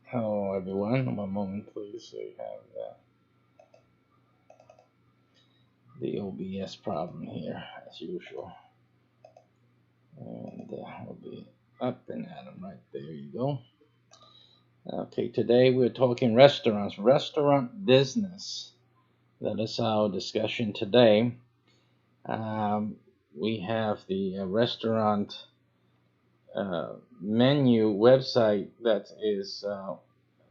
Hello everyone, one moment please. So you have the OBS problem here as usual, and we'll be up and at 'em right there. You go. Okay, today we're talking restaurants, restaurant business. That is our discussion today. We have the restaurant menu website that is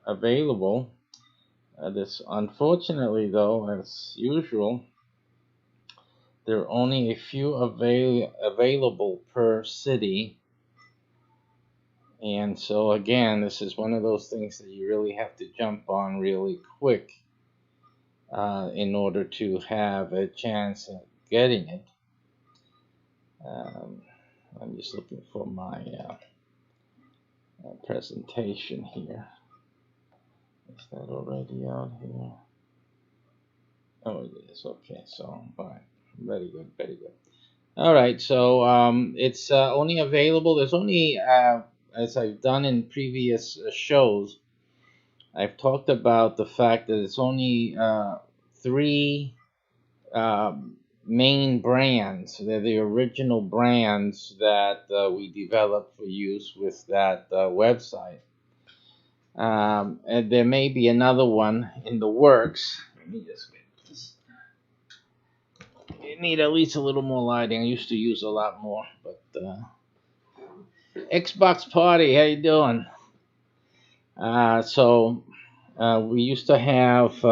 available. This, unfortunately, though, as usual, there are only a few available per city. And so, again, this is one of those things that you really have to jump on really quick in order to have a chance at getting it. I'm just looking for my presentation here. Is that already out here? Oh, it is. Okay, so, all right. Very good, very good. All right, so it's only available. There's only, as I've done in previous shows, I've talked about the fact that it's only three main brands. They're the original brands that we developed for use with that website. And there may be another one in the works. Let me just get this. You need at least a little more lighting. I used to use a lot more, but Xbox Party, how you doing? So we used to have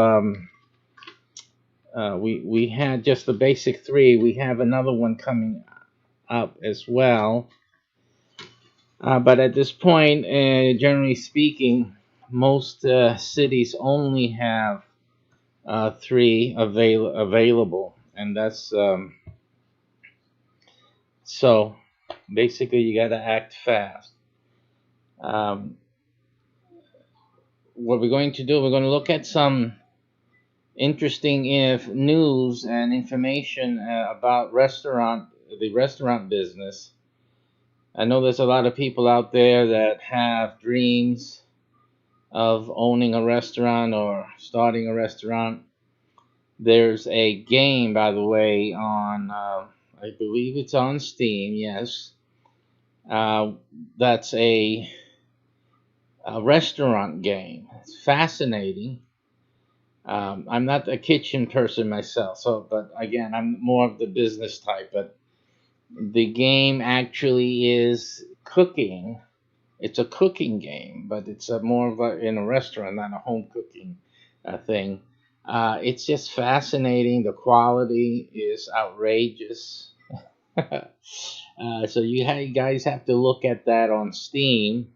we had just the basic three. We have another one coming up as well. But at this point, generally speaking, most cities only have three available, and that's so basically you got to act fast. What we're going to do, we're going to look at some interesting news and information about the restaurant business. I know there's a lot of people out there that have dreams of owning a restaurant or starting a restaurant. There's a game, by the way, on, I believe it's on Steam, yes. That's a restaurant game. It's fascinating. I'm not a kitchen person myself, but again, I'm more of the business type. But the game actually is cooking. It's a cooking game, but it's more of in a restaurant, not a home cooking thing. It's just fascinating. The quality is outrageous. So you guys have to look at that on Steam.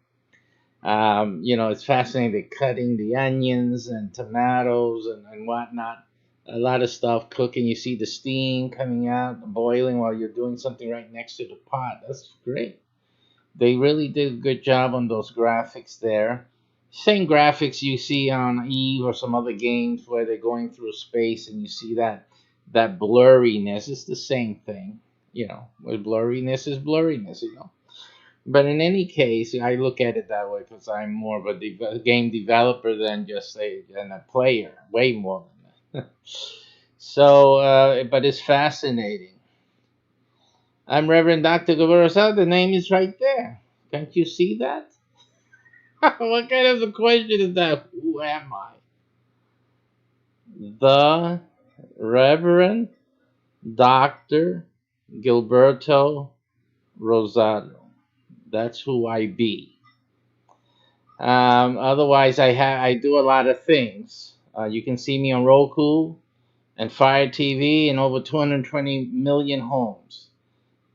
It's fascinating, cutting the onions and tomatoes and whatnot. A lot of stuff cooking. You see the steam coming out, boiling while you're doing something right next to the pot. That's great. They really did a good job on those graphics there. Same graphics you see on Eve or some other games where they're going through space and you see that blurriness. It's the same thing, With blurriness is blurriness. But in any case, I look at it that way because I'm more of a game developer than just a player, way more than that. So, but it's fascinating. I'm Reverend Dr. Gilberto Rosado. The name is right there. Can't you see that? What kind of a question is that? Who am I? The Reverend Dr. Gilberto Rosado. That's who I be. Otherwise, I do a lot of things. You can see me on Roku and Fire TV in over 220 million homes.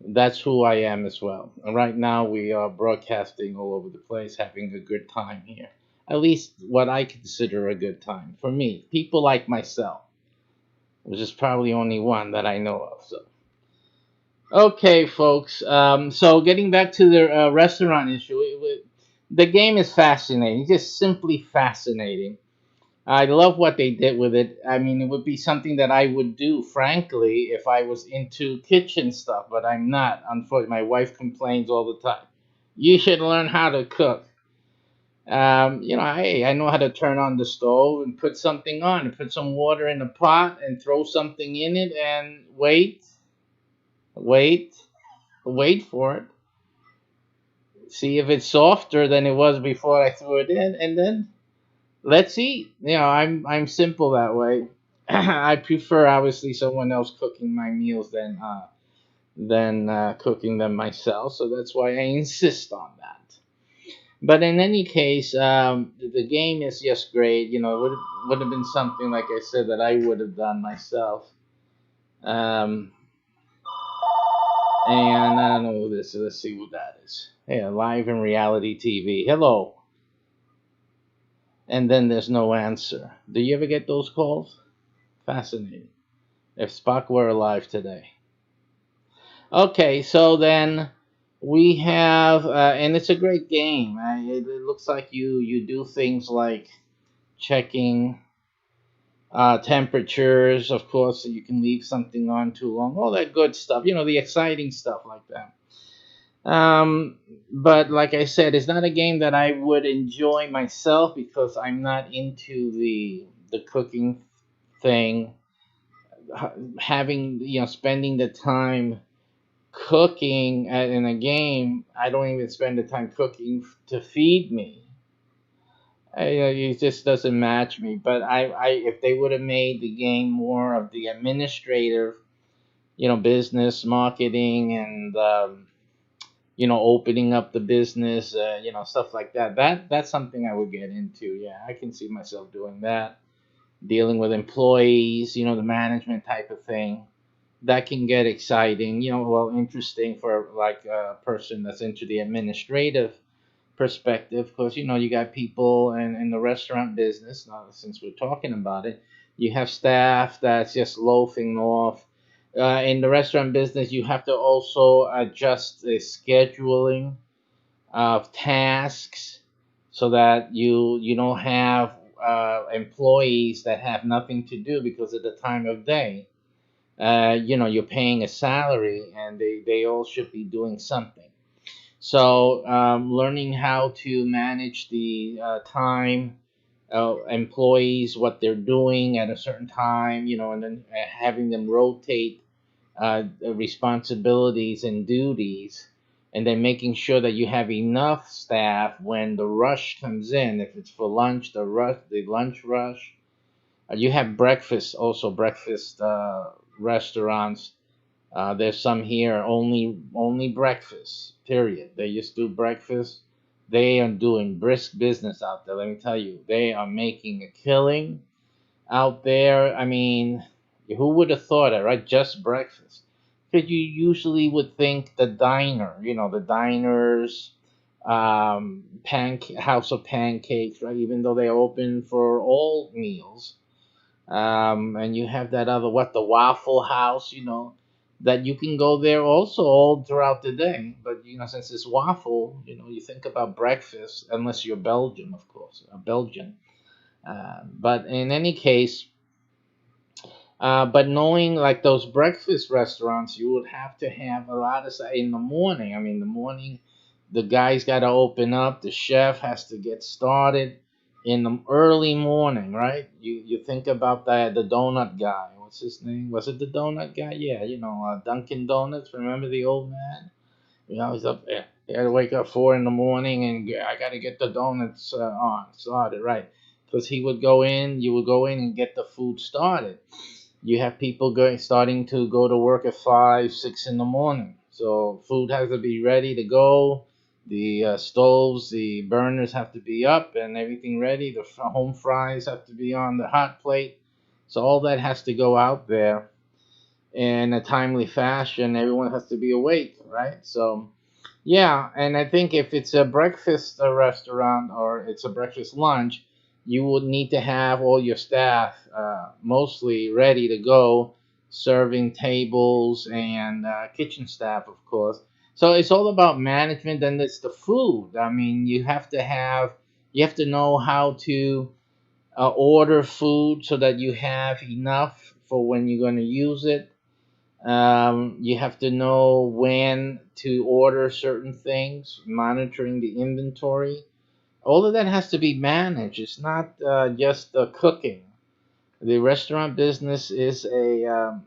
That's who I am as well. And right now, we are broadcasting all over the place, having a good time here. At least what I consider a good time for me. People like myself, which is probably only one that I know of. So, okay, folks. So getting back to the restaurant issue, the game is fascinating. Just simply fascinating. I love what they did with it. I mean, it would be something that I would do, frankly, if I was into kitchen stuff, but I'm not. Unfortunately, my wife complains all the time. You should learn how to cook. Hey, I know how to turn on the stove and put something on, and put some water in a pot and throw something in it and wait, wait for it. See if it's softer than it was before I threw it in, and then let's eat. I'm simple that way. I prefer obviously someone else cooking my meals than cooking them myself. So that's why I insist on that. But in any case, the game is just great. It would have been something like I said that I would have done myself. Um, and I don't know who this is. Let's see who that is. Yeah, live in reality TV. Hello. And then there's no answer. Do you ever get those calls? Fascinating. If Spock were alive today. Okay, so then we have, and it's a great game. It looks like you do things like checking temperatures, of course, so you can leave something on too long. All that good stuff, the exciting stuff like that. But like I said, it's not a game that I would enjoy myself because I'm not into the cooking thing. Having spending the time cooking in a game, I don't even spend the time cooking to feed me. It just doesn't match me. But if they would have made the game more of the administrative, business, marketing, and opening up the business, stuff like that. That's something I would get into. Yeah, I can see myself doing that. Dealing with employees, the management type of thing. That can get exciting, interesting for like a person that's into the administrative perspective. Because you got people in the restaurant business. Now, since we're talking about it, you have staff that's just loafing off. In the restaurant business, you have to also adjust the scheduling of tasks so that you don't have employees that have nothing to do because of the time of day. You're paying a salary and they all should be doing something. So, learning how to manage the time, employees, what they're doing at a certain time, and then having them rotate responsibilities and duties, and then making sure that you have enough staff when the rush comes in. If it's for lunch, the lunch rush. You have breakfast, also breakfast restaurants. There's some here only breakfast. Period. They just do breakfast. They are doing brisk business out there. Let me tell you, they are making a killing out there. I mean, who would have thought it, right? Just breakfast. Because you usually would think the diner, the diners, house of pancakes, right? Even though they're open for all meals. And you have that other, the Waffle House, that you can go there also all throughout the day. But since it's waffle, you think about breakfast, unless you're Belgian, of course, a Belgian. But in any case, but knowing like those breakfast restaurants, you would have to have a lot of in the morning. I mean, the morning, the guy's got to open up. The chef has to get started in the early morning, right? You think about the donut guy. What's his name? Was it the donut guy? Yeah, Dunkin' Donuts. Remember the old man? He's up there. He had to wake up 4 in the morning, and I got to get the donuts started, right? Because he would go in, you would go in and get the food started. You have people starting to go to work at 5, 6 in the morning. So food has to be ready to go. The stoves, the burners have to be up and everything ready. The home fries have to be on the hot plate. So all that has to go out there in a timely fashion. Everyone has to be awake, right? So yeah, and I think if it's a breakfast restaurant or it's a breakfast lunch, you would need to have all your staff mostly ready to go, serving tables and kitchen staff, of course. So it's all about management, and it's the food. I mean, you have to know how to order food so that you have enough for when you're going to use it. You have to know when to order certain things, monitoring the inventory. All of that has to be managed. It's not just cooking. The restaurant business is a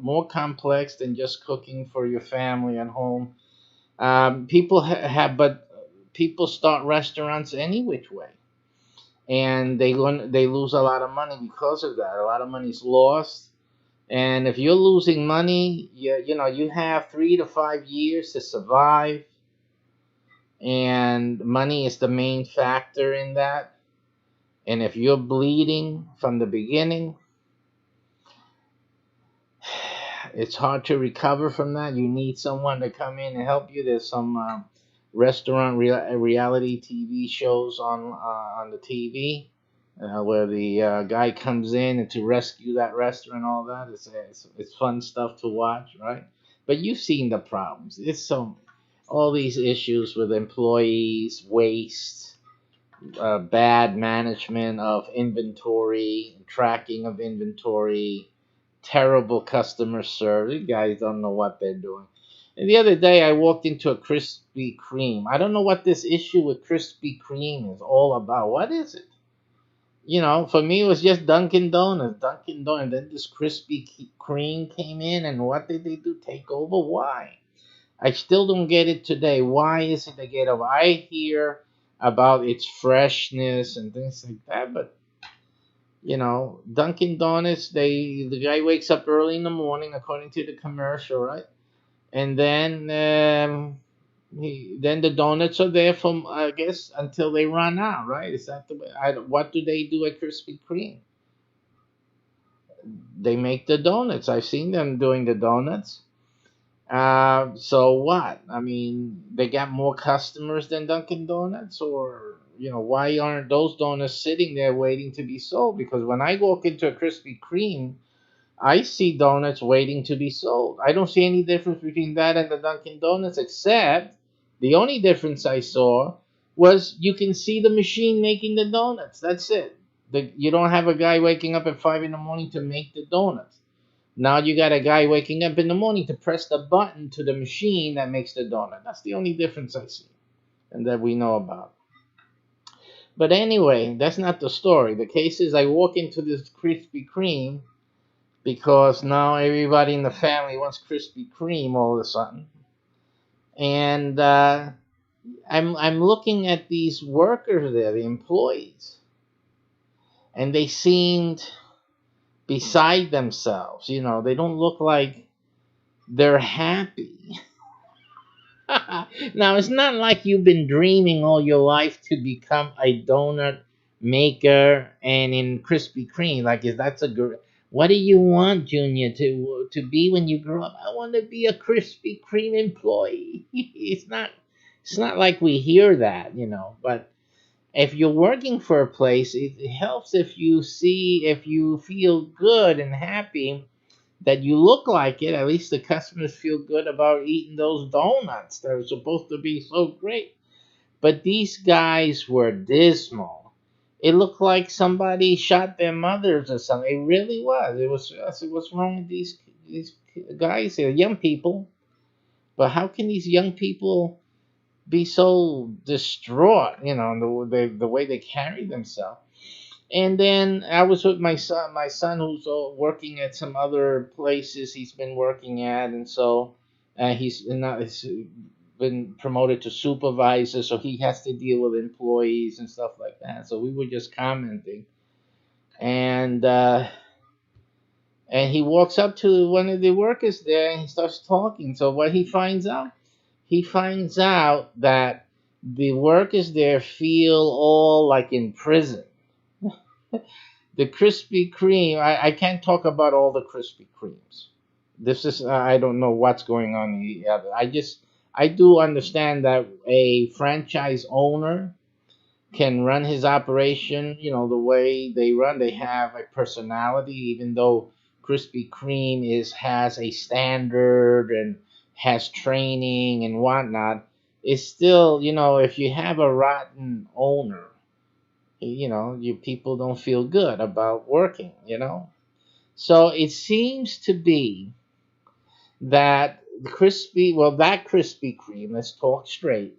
more complex than just cooking for your family at home. But people start restaurants any which way, and they lose a lot of money because of that. A lot of money's lost. And if you're losing money, you have 3 to 5 years to survive, and money is the main factor in that. And if you're bleeding from the beginning, it's hard to recover from that. You need someone to come in and help you. There's some restaurant reality TV shows on the TV where the guy comes in and to rescue that restaurant and all that. It's fun stuff to watch, right? But you've seen the problems. All these issues with employees, waste, bad management of inventory, tracking of inventory, terrible customer service. You guys don't know what they're doing. And the other day, I walked into a Krispy Kreme. I don't know what this issue with Krispy Kreme is all about. What is it? For me, it was just Dunkin' Donuts. Dunkin' Donuts. Then this Krispy Kreme came in, and what did they do? Take over? Why? I still don't get it today. Why is it they get over? I hear about its freshness and things like that, but Dunkin' Donuts, the guy wakes up early in the morning, according to the commercial, right? And then the donuts are there from, I guess, until they run out, right? Is that the way? What do they do at Krispy Kreme? They make the donuts. I've seen them doing the donuts. So what? I mean, they got more customers than Dunkin' Donuts, or why aren't those donuts sitting there waiting to be sold? Because when I walk into a Krispy Kreme, I see donuts waiting to be sold. I don't see any difference between that and the Dunkin' Donuts, except the only difference I saw was you can see the machine making the donuts. That's it. You don't have a guy waking up at 5 in the morning to make the donuts. Now you got a guy waking up in the morning to press the button to the machine that makes the donut. That's the only difference I see and that we know about. But anyway, that's not the story. The case is I walk into this Krispy Kreme because now everybody in the family wants Krispy Kreme all of a sudden. And I'm looking at these workers there, the employees, and they seemed beside themselves. They don't look like they're happy. Now, it's not like you've been dreaming all your life to become a donut maker and in Krispy Kreme. Like, that's a good. What do you want, Junior, to be when you grow up? I want to be a Krispy Kreme employee. It's not like we hear that, But if you're working for a place, it helps if you feel good and happy that you look like it, at least the customers feel good about eating those donuts that are supposed to be so great. But these guys were dismal. It looked like somebody shot their mothers or something. It really was. It was. I said, what's wrong with these guys? They're young people, but how can these young people be so distraught? You know, the way they carry themselves. And then I was with my son who's working at some other places he's been working at, and so he's been promoted to supervisor, so he has to deal with employees and stuff like that. So we were just commenting, and and he walks up to one of the workers there and he starts talking. So what he finds out? He finds out that the workers there feel all like in prison. The Krispy Kreme, I can't talk about all the Krispy Kremes. This is, I don't know what's going on in the other. I do understand that a franchise owner can run his operation, you know, the way they run. They have a personality, even though Krispy Kreme has a standard and has training and whatnot. It's still, you know, if you have a rotten owner, you know, you people don't feel good about working, you know. So it seems to be that that Krispy Kreme, let's talk straight,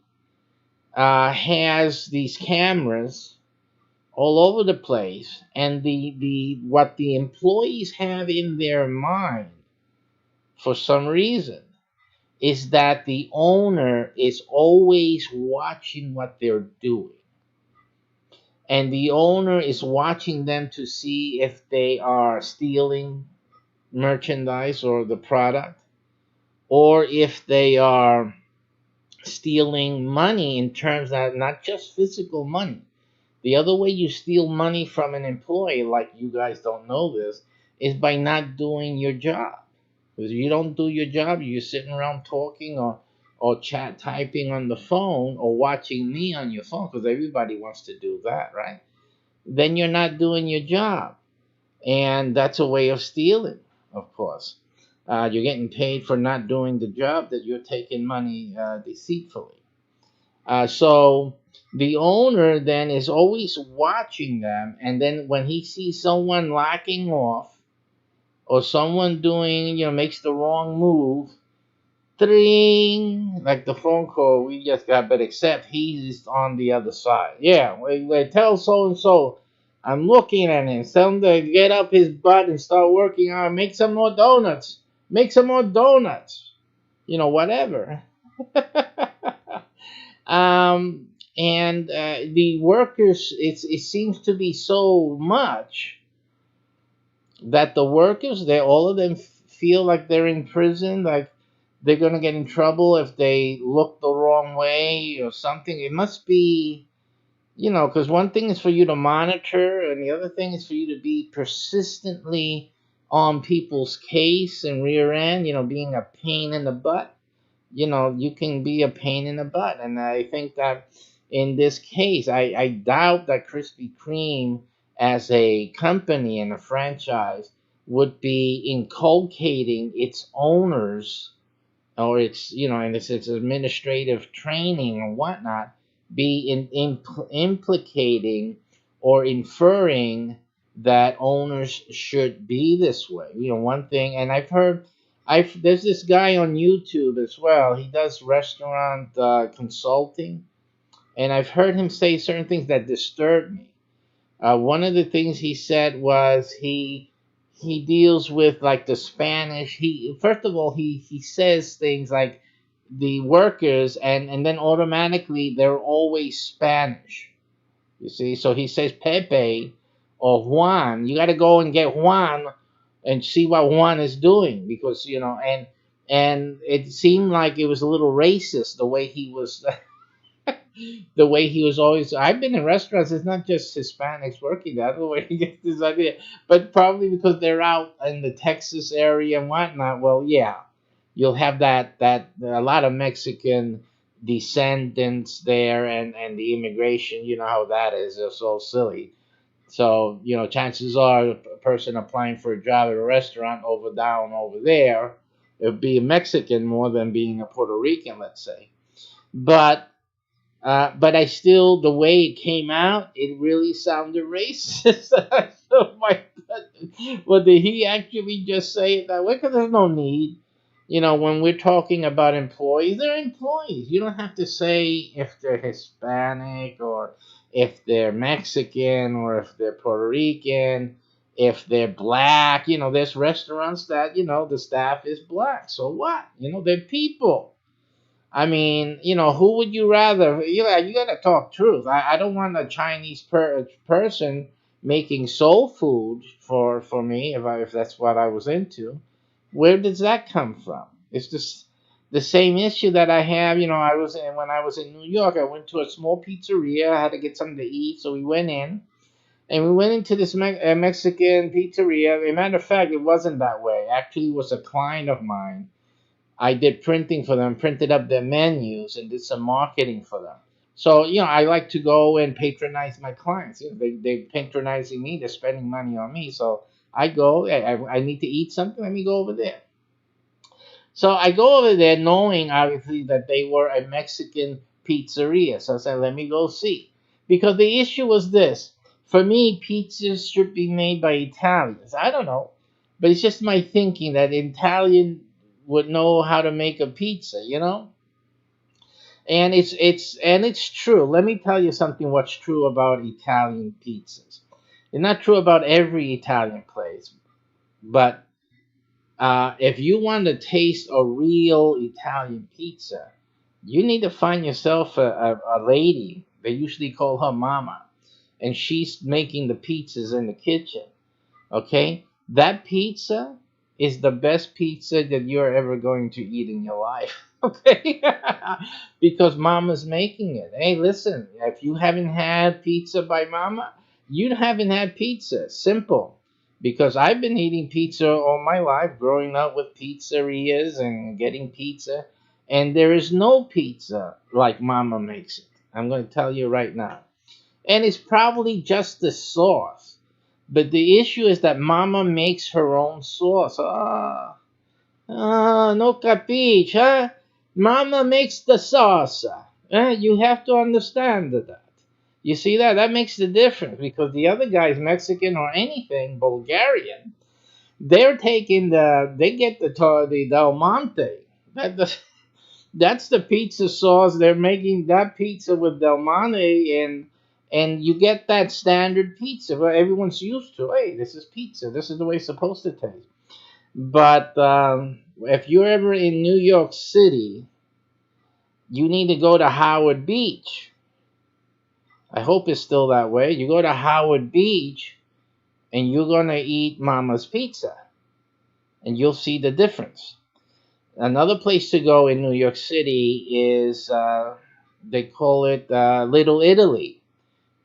has these cameras all over the place, and the what the employees have in their mind for some reason is that the owner is always watching what they're doing, and the owner is watching them to see if they are stealing merchandise or the product, or if they are stealing money in terms of not just physical money. The other way you steal money from an employee, like you guys don't know this, is by not doing your job. Because if you don't do your job, you're sitting around talking or chat typing on the phone or watching me on your phone, because everybody wants to do that, right? Then you're not doing your job. And that's a way of stealing, of course. You're getting paid for not doing the job that you're taking money deceitfully. So the owner then is always watching them, and then when he sees someone lacking off or someone doing, you know, makes the wrong move, tring, like the phone call we just got, but except he's on the other side. Yeah, we tell so and so I'm looking at him. Tell him to get up his butt and start working on. Make some more donuts. Make some more donuts. You know, whatever. And the workers, it seems to be so much that the workers, they all of them feel like they're in prison, like they're gonna get in trouble if they look the wrong way or something. It must be, you know, because one thing is for you to monitor, and the other thing is for you to be persistently on people's case and rear end. You know, being a pain in the butt. You know, you can be a pain in the butt, and I think that in this case, I doubt that Krispy Kreme as a company and a franchise would be inculcating its owners or its, you know, and its administrative training and whatnot, be implicating or inferring that owners should be this way. You know, one thing, and I've heard, there's this guy on YouTube as well. He does restaurant consulting, and I've heard him say certain things that disturb me. One of the things he said was he deals with like the Spanish. He first of all he says things like the workers, and then automatically they're always Spanish. You see, so he says Pepe or Juan. You got to go and get Juan and see what Juan is doing, because you know, and it seemed like it was a little racist the way he was. The way he was always, I've been in restaurants, it's not just Hispanics working there. I don't know where he gets this idea, but probably because they're out in the Texas area and whatnot. Well, yeah, you'll have that a lot of Mexican descendants there, and the immigration, you know how that is. It's so silly. So, chances are a person applying for a job at a restaurant down over there, it would be a Mexican more than being a Puerto Rican, let's say. But I still, the way it came out, it really sounded racist. So my, well, did he actually just say it that way? Because there's no need. When we're talking about employees, they're employees. You don't have to say if they're Hispanic or if they're Mexican or if they're Puerto Rican, if they're black. There's restaurants that, the staff is black. So what? They're people. I mean, who would you rather? You gotta talk truth. I don't want a Chinese person making soul food for me if that's what I was into. Where does that come from? It's just the same issue that I have. When I was in New York, I went to a small pizzeria. I had to get something to eat, so we went in. And we went into this Mexican pizzeria. As a matter of fact, it wasn't that way. Actually, it was a client of mine. I did printing for them, printed up their menus, and did some marketing for them. So, I like to go and patronize my clients. They're patronizing me. They're spending money on me. So I go, I need to eat something. Let me go over there. So I go over there knowing, obviously, that they were a Mexican pizzeria. So I said, let me go see. Because the issue was this. For me, pizzas should be made by Italians. I don't know. But it's just my thinking that Italian would know how to make a pizza. And it's true. Let me tell you something what's true about Italian pizzas. It's not true about every Italian place, but if you want to taste a real Italian pizza, you need to find yourself a lady. They usually call her mama, and she's making the pizzas in the kitchen. Okay? That pizza is the best pizza that you're ever going to eat in your life. Okay? Because mama's making it. Hey, listen, if you haven't had pizza by mama, you haven't had pizza. Simple. Because I've been eating pizza all my life, growing up with pizzerias and getting pizza, and there is no pizza like mama makes it. I'm going to tell you right now. And it's probably just the sauce. But the issue is that mama makes her own sauce. No capiche, huh? Mama makes the sauce. You have to understand that. You see that? That makes the difference because the other guy's Mexican or anything, Bulgarian. They get the Del Monte. That's the pizza sauce. They're making that pizza with Del Monte and you get that standard pizza where everyone's used to. Hey, this is pizza. This is the way it's supposed to taste. But if you're ever in New York City, you need to go to Howard Beach. I hope it's still that way. You go to Howard Beach and you're going to eat Mama's Pizza. And you'll see the difference. Another place to go in New York City is, they call it Little Italy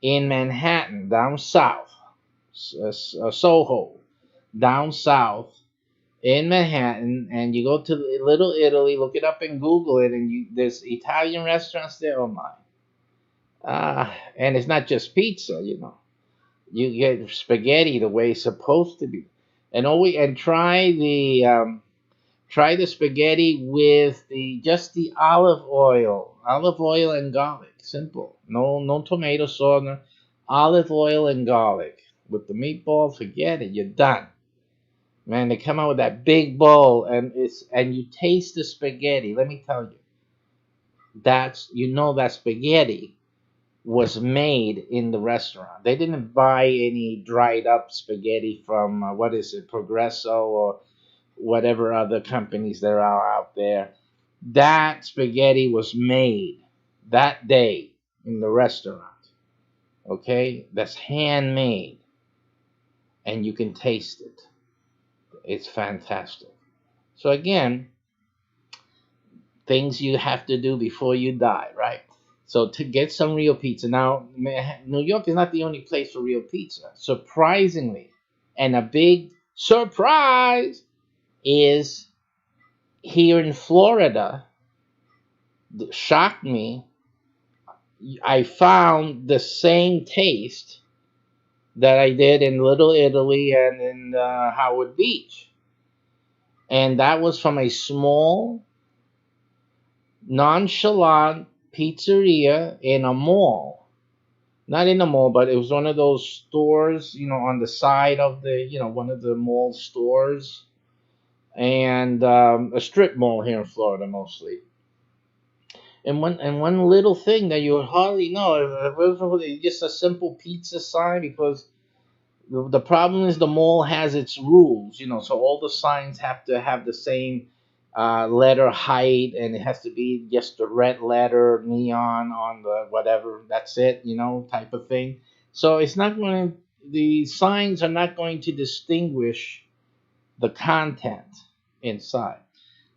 in Manhattan, down south. Soho, down south in Manhattan, and you go to Little Italy, look it up and Google it, and there's Italian restaurants there. Oh my! And it's not just pizza, You get spaghetti the way it's supposed to be, and try the spaghetti with just the olive oil and garlic. Simple. No tomato sauce. No, olive oil and garlic with the meatball. Forget it. You're done. Man, they come out with that big bowl and you taste the spaghetti. Let me tell you, that spaghetti was made in the restaurant. They didn't buy any dried up spaghetti from what is it, Progresso or whatever other companies there are out there. That spaghetti was made that day in the restaurant. Okay, that's handmade, and you can taste it. It's fantastic. So again, things you have to do before you die, right? So to get some real pizza. Now, New York is not the only place for real pizza. Surprisingly, and a big surprise is here in Florida. Shocked me. I found the same taste that I did in Little Italy and in Howard Beach. And that was from a small, nonchalant pizzeria in a mall. Not in a mall, but it was one of those stores, on the side of one of the mall stores, and a strip mall here in Florida mostly. And one little thing that you would hardly know, it was just a simple pizza sign, because the problem is the mall has its rules, so all the signs have to have the same letter height, and it has to be just the red letter neon on the whatever, that's it, type of thing. So the signs are not going to distinguish the content inside.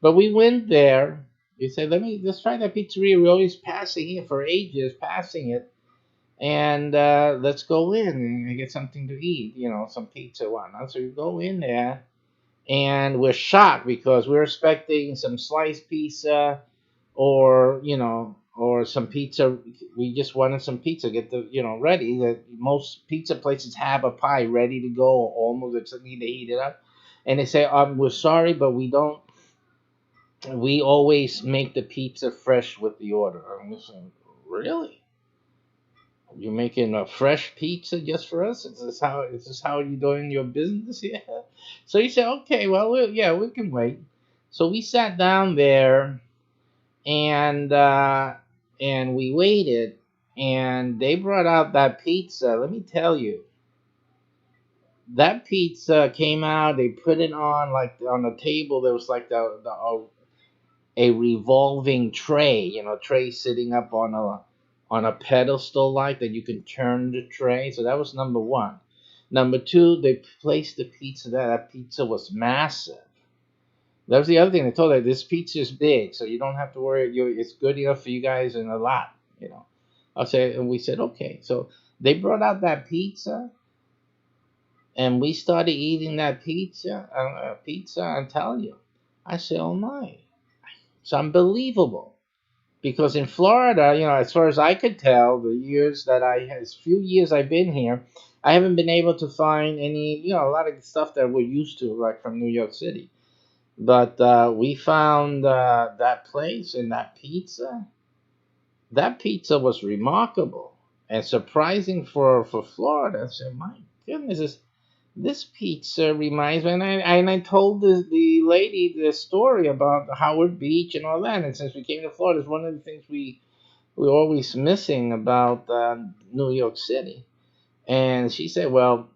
But we went there. We said, let's try that pizzeria. We're always passing it for ages, passing it, and let's go in and get something to eat, some pizza, whatnot. So we go in there, and we're shocked because we're expecting some sliced pizza, or some pizza. We just wanted some pizza, get the ready. That most pizza places have a pie ready to go, almost, they just need to heat it up. And they say, we're sorry, but we always make the pizza fresh with the order. And we say, really? You're making a fresh pizza just for us? Is this how you're doing your business? Yeah. So he said, okay, well, yeah, we can wait. So we sat down there, and we waited, and they brought out that pizza. Let me tell you, that pizza came out. They put it on, like, on the table. There was like a revolving tray, tray sitting up on a pedestal, like that, you can turn the tray. So that was number one. Number two, they placed the pizza there. That pizza was massive. That was the other thing. They told her, this pizza is big, so you don't have to worry. It's good enough for you guys and a lot. And we said, okay. So they brought out that pizza, and we started eating that pizza. I'm telling you, I said, oh my, it's unbelievable. Because in Florida, as far as I could tell, few years I've been here, I haven't been able to find any, a lot of stuff that we're used to, like from New York City. But we found that place and that pizza. That pizza was remarkable and surprising for Florida. I said, my goodness, this pizza reminds me. And I told the lady the story about Howard Beach and all that. And since we came to Florida, it's one of the things we're always missing about New York City. And she said, well,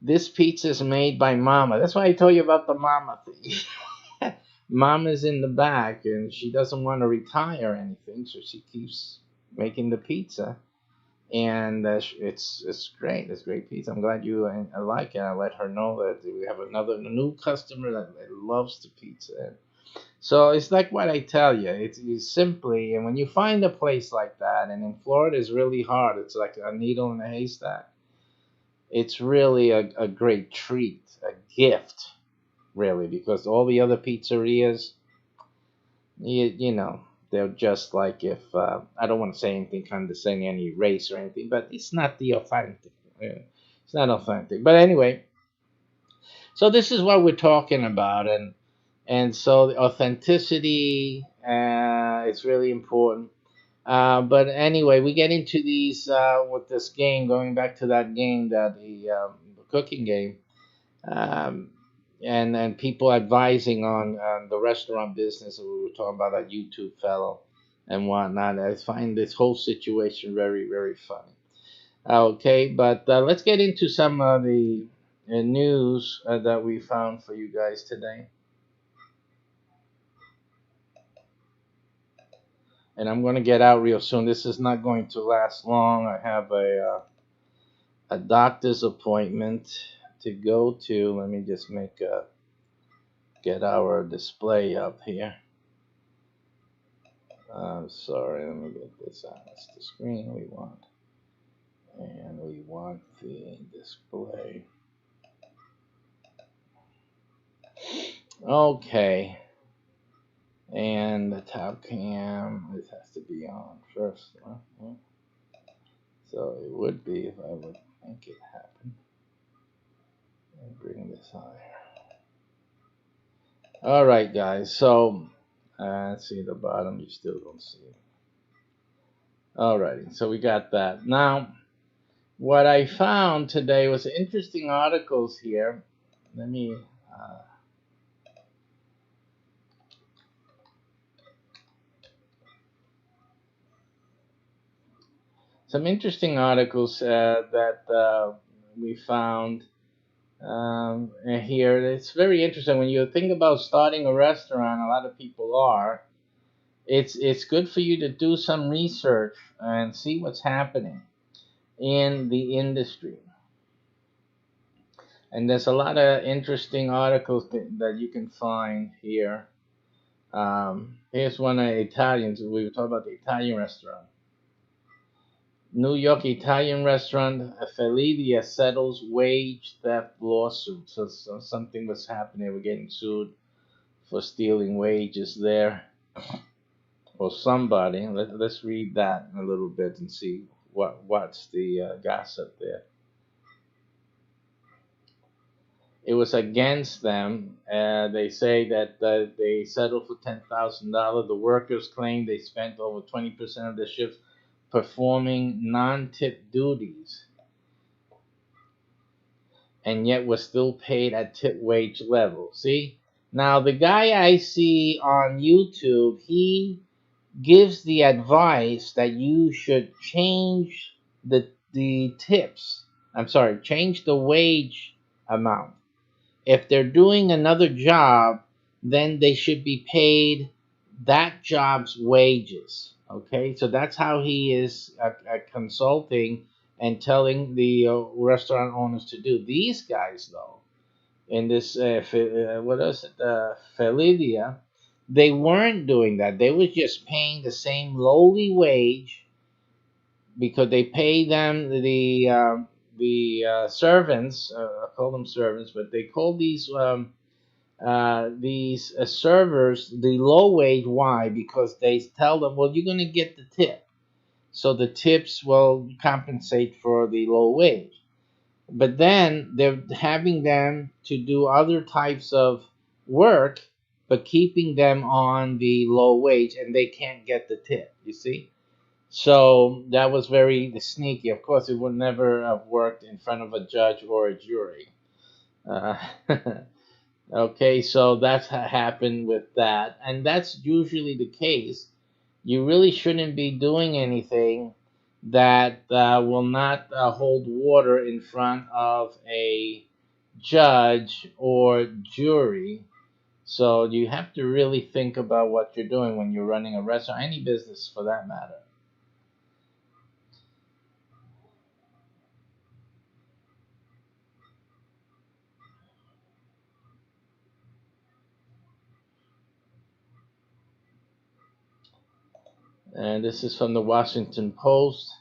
this pizza is made by Mama. That's why I told you about the Mama thing. Mama's in the back, and she doesn't want to retire or anything, so she keeps making the pizza. And it's great. It's great pizza. I'm glad you like it. I let her know that we have another new customer that loves the pizza. So it's like what I tell you. It's simply, and when you find a place like that, and in Florida it's really hard. It's like a needle in a haystack. It's really a great treat, a gift, really, because all the other pizzerias, they're just like, if I don't want to say anything condescending, any race or anything, but it's not the authentic. It's not authentic. But anyway, so this is what we're talking about, and so the authenticity is really important. But anyway, we get into these with this game. Going back to that game, that the cooking game, um, and people advising on the restaurant business. We were talking about that YouTube fellow and whatnot. I find this whole situation very, very funny. Okay, but let's get into some of the news that we found for you guys today. And I'm going to get out real soon. This is not going to last long. I have a doctor's appointment to go to. Let me just get our display up here. Sorry, let me get this on. That's the screen we want. And we want the display. Okay. And the top cam, this has to be on first. So it would be if I would make it happen and bring this higher. All right, guys. So let's see the bottom. You still don't see it. All righty. So we got that. Now, what I found today was interesting articles here. Let me. Uh, some interesting articles that we found here. It's very interesting when you think about starting a restaurant. A lot of people are. It's good for you to do some research and see what's happening in the industry. And there's a lot of interesting articles that you can find here. Here's one of the Italians. We were talking about the Italian restaurant. New York Italian restaurant Felidia settles wage theft lawsuit. So something was happening. They were getting sued for stealing wages there, or somebody. Let's read that a little bit and see what's the gossip there. It was against them. They say that they settled for $10,000. The workers claim they spent over 20% of their shifts performing non-tip duties, and yet was still paid at tip wage level. See? Now, the guy I see on YouTube, he gives the advice that you should change the tips. I'm sorry, change the wage amount. If they're doing another job, then they should be paid that job's wages. Okay, so that's how he is consulting and telling the restaurant owners to do. These guys, though, in this what is it, Felidia, they weren't doing that. They was just paying the same lowly wage because they pay them the servants. I call them servants, but they call these servers the low wage. Why? Because they tell them, well, you're going to get the tip, so the tips will compensate for the low wage. But then they're having them to do other types of work, but keeping them on the low wage, and they can't get the tip. You see? So that was very sneaky. Of course, it would never have worked in front of a judge or a jury. Uh, okay, so that's happened with that, and that's usually the case. You really shouldn't be doing anything that will not hold water in front of a judge or jury. So you have to really think about what you're doing when you're running a restaurant, any business for that matter. And this is from the Washington Post.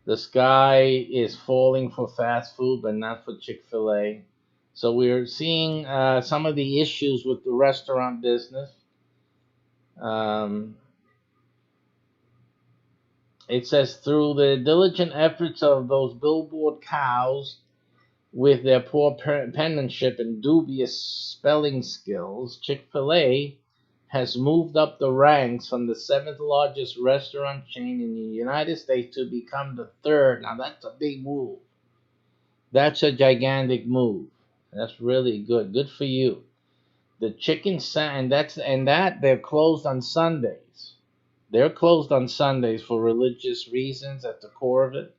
The sky is falling for fast food, but not for Chick-fil-A. So we're seeing some of the issues with the restaurant business. Um, it says through the diligent efforts of those billboard cows with their poor penmanship and dubious spelling skills, Chick-fil-A has moved up the ranks from the seventh largest restaurant chain in the United States to become the third. Now that's a big move. That's a gigantic move. That's really good. Good for you. The and that they're closed on Sundays. They're closed on Sundays for religious reasons at the core of it.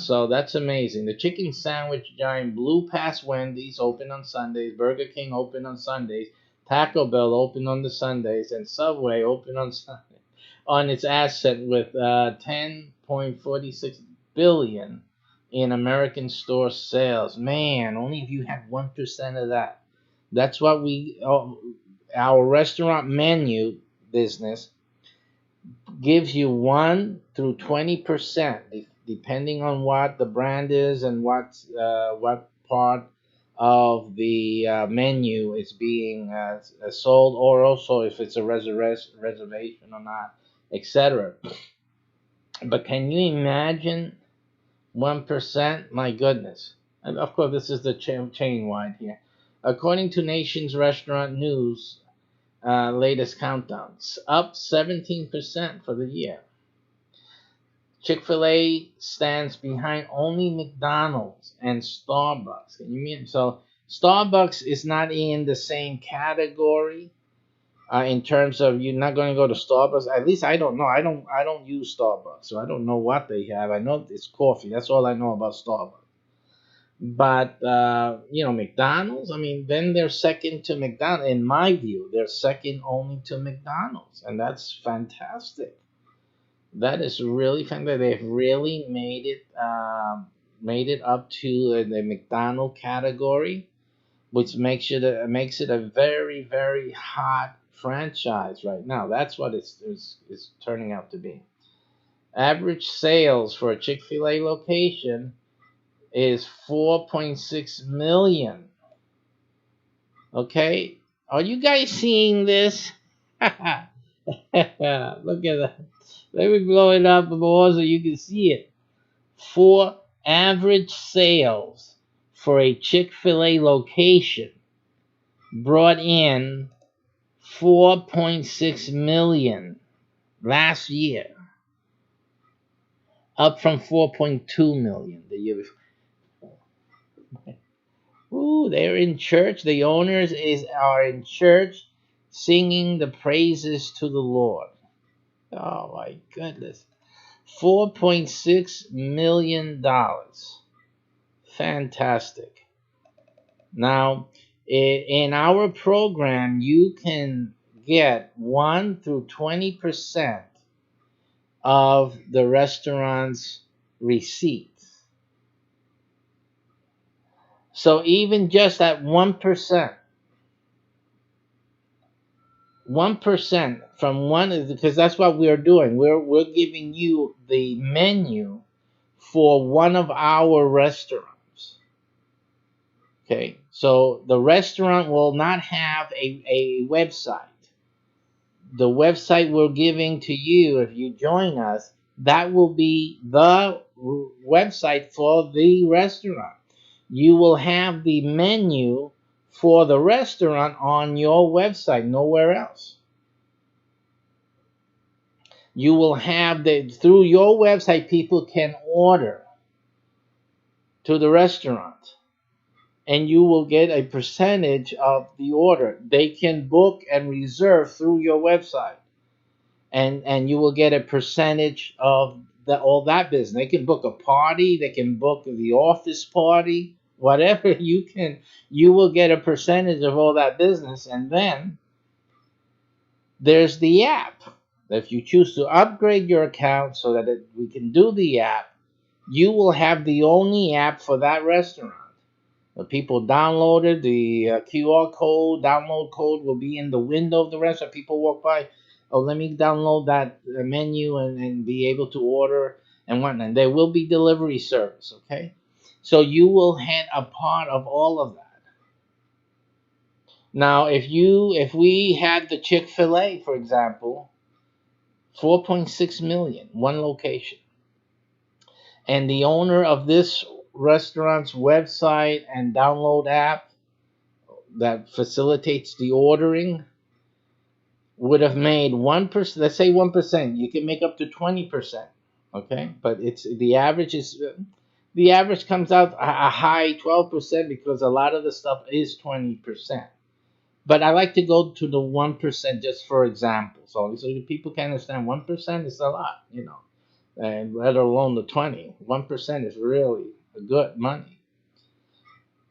So that's amazing. The chicken sandwich giant blew past Wendy's, open on Sundays. Burger King open on Sundays. Taco Bell open on the Sundays, and Subway open on Sunday on its asset with 10.46 billion in American store sales. Man, only if you had 1% of that. That's what our restaurant menu business gives you 1 through 20%, depending on what the brand is and what part of the menu is being sold, or also if it's a reservation or not. etc. But can you imagine 1%? My goodness. And of course, this is the chain wide here. According to Nation's Restaurant News, latest countdowns, up 17% for the year. Chick-fil-A stands behind only McDonald's and Starbucks. Can you mean so? Starbucks is not in the same category in terms of you're not going to go to Starbucks. At least I don't know. I don't use Starbucks, so I don't know what they have. I know it's coffee. That's all I know about Starbucks. But McDonald's. I mean, then they're second to McDonald's. In my view, they're second only to McDonald's, and that's fantastic. That is really fantastic. They've really made it up to the McDonald category, which makes it a very very hot franchise right now. That's what it's turning out to be. Average sales for a Chick-fil-A location is 4.6 million. Okay, are you guys seeing this? Look at that. Let me blow it up more so you can see it. For average sales for a Chick-fil-A location brought in 4.6 million last year, up from 4.2 million the year before. Ooh, they're in church. The owners are in church singing the praises to the Lord. Oh my goodness. $4.6 million. Fantastic. Now, in our program, you can get 1 through 20% of the restaurant's receipts. So even just at 1%, 1% from one, because that's what we're doing. We're giving you the menu for one of our restaurants. Okay, so the restaurant will not have a website. The website we're giving to you, if you join us, that will be the website for the restaurant. You will have the menu for the restaurant on your website, nowhere else. You will have through your website, people can order to the restaurant, and you will get a percentage of the order. They can book and reserve through your website, and you will get a percentage of all that business. They can book a party, they can book the office party, whatever you will get a percentage of all that business. And then there's the app. If you choose to upgrade your account so that we can do the app, you will have the only app for that restaurant. The people downloaded the QR code, download code will be in the window of the restaurant. People walk by, oh, let me download that menu and be able to order and whatnot. There will be delivery service, okay? So you will have a part of all of that. Now, if we had the Chick-fil-A, for example, 4.6 million, one location, and the owner of this restaurant's website and download app that facilitates the ordering would have made 1%. Let's say 1%. You can make up to 20%. Okay, but the average comes out a high 12% because a lot of the stuff is 20%. But I like to go to the 1% just for example, so people can understand 1% is a lot, and let alone the 20. 1% is really good money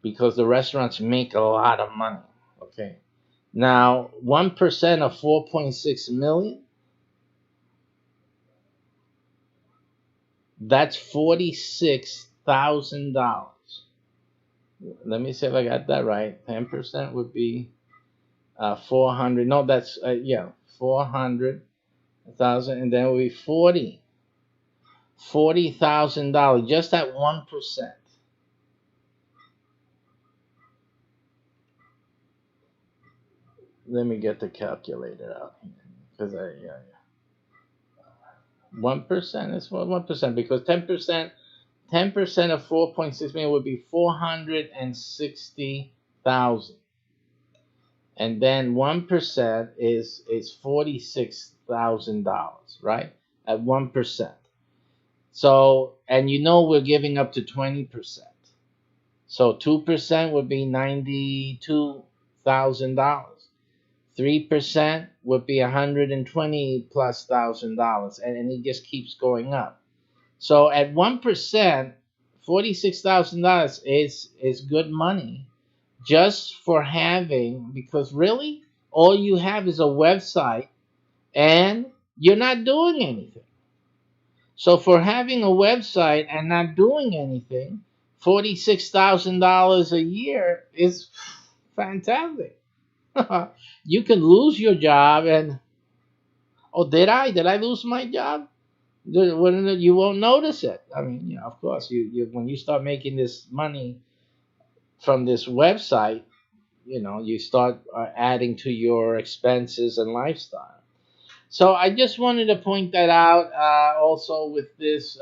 because the restaurants make a lot of money. Okay, now 1% of 4.6 million, that's $46,000. Let me see if I got that right. 10% would be 400. No, that's 400,000, and then it would be $40,000 just at 1%. Let me get the calculator out here because 1% is what 1% because 10% of 4.6 million would be 460,000, and then 1% is $46,000, right? At 1%. So, and we're giving up to 20%. So 2% would be $92,000. 3% would be $120,000+, and it just keeps going up. So at 1%, $46,000 is good money just for having, because really all you have is a website and you're not doing anything. So for having a website and not doing anything, $46,000 a year is fantastic. You can lose your job and, oh, did I lose my job? You won't notice it. I mean, of course, you when you start making this money from this website, you start adding to your expenses and lifestyle. So I just wanted to point that out. Also with this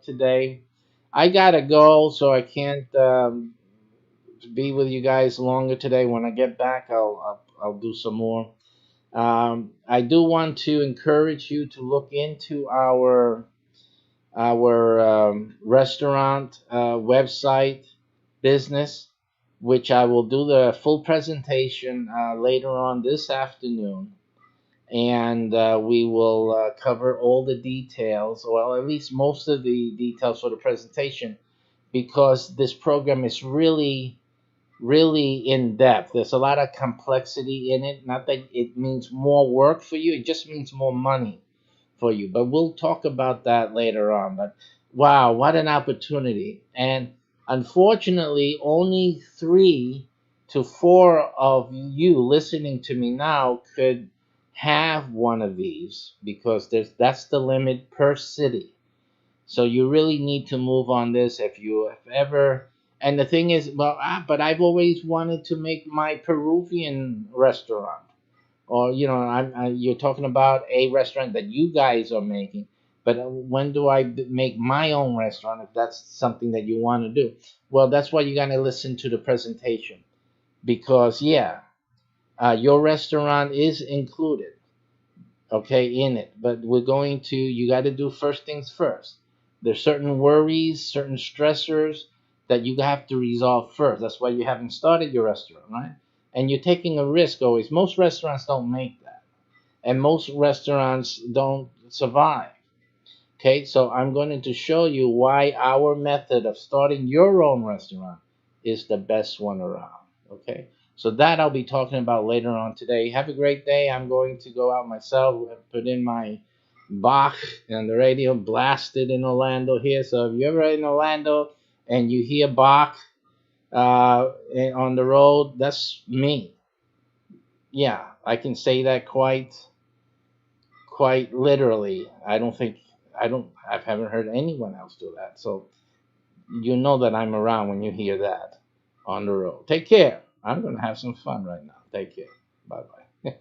today, I gotta go, so I can't be with you guys longer today. When I get back, I'll do some more. I do want to encourage you to look into our restaurant website business, which I will do the full presentation later on this afternoon, and we will cover all the details, well, at least most of the details for the presentation, because this program is really in depth. There's a lot of complexity in it. Not that it means more work for you, it just means more money for you. But we'll talk about that later on. But wow, what an opportunity. And unfortunately, only 3 to 4 of you listening to me now could have one of these, because that's the limit per city. So you really need to move on this if you have ever. And the thing is, but I've always wanted to make my Peruvian restaurant, or you're talking about a restaurant that you guys are making. But when do I make my own restaurant, if that's something that you want to do? Well, that's why you gotta listen to the presentation, because your restaurant is included, okay, in it. But you got to do first things first. There's certain worries, certain stressors that you have to resolve first. That's why you haven't started your restaurant, right? And you're taking a risk always. Most restaurants don't make that, and most restaurants don't survive. Okay, so I'm going to show you why our method of starting your own restaurant is the best one around. Okay, so that I'll be talking about later on today. Have a great day. I'm going to go out myself, put in my Bach on the radio, blasted in Orlando here. So if you're ever in Orlando and you hear Bach on the road, that's me. Yeah, I can say that quite literally. I haven't heard anyone else do that. So you know that I'm around when you hear that on the road. Take care. I'm going to have some fun right now. Take care. Bye-bye.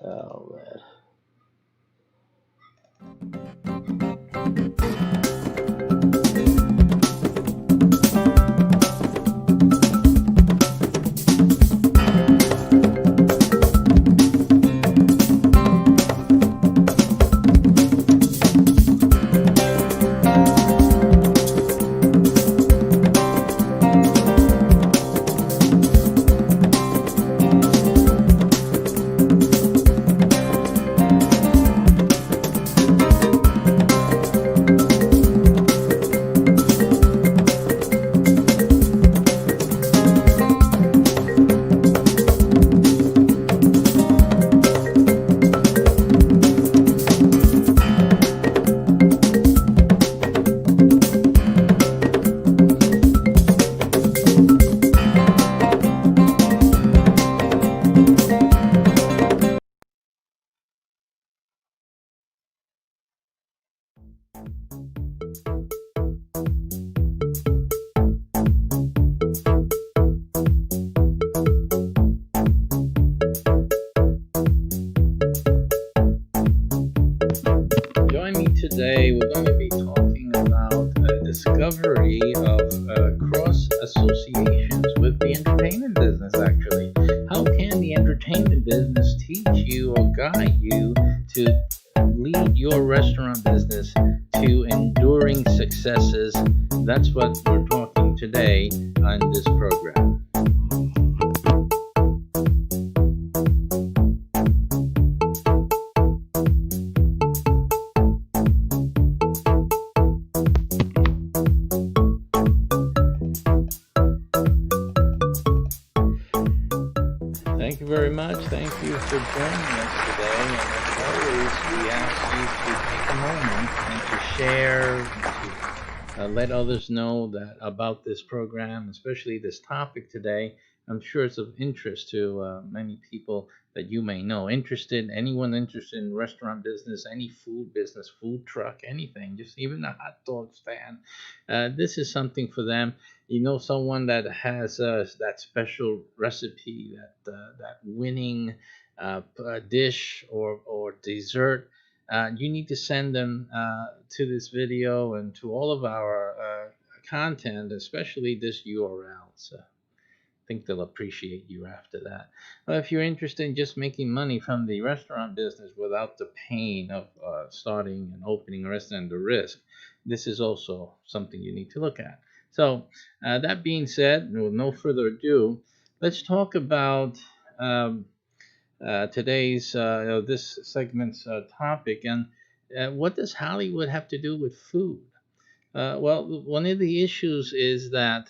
Oh, man. today we're going to be talking about the discovery of cross associations with the entertainment business. Actually, how can the entertainment business teach you or guide you to lead your restaurant business to enduring successes? That's what we're talking today on this program. Thank you very much. Thank you for joining us today. And as always, we ask you to take a moment and to share, and to let others know that about this program, especially this topic today. I'm sure it's of interest to many people that you may know. Anyone interested in restaurant business, any food business, food truck, anything, just even a hot dog stand. This is something for them. You know, someone that has that special recipe, that winning dish or dessert. You need to send them to this video and to all of our content, especially this URL. So I think they'll appreciate you after that. If you're interested in just making money from the restaurant business without the pain of starting and opening a restaurant, the risk, this is also something you need to look at. So that being said, with no further ado, let's talk about today's this segment's topic. And what does Hollywood have to do with food? Well, one of the issues is that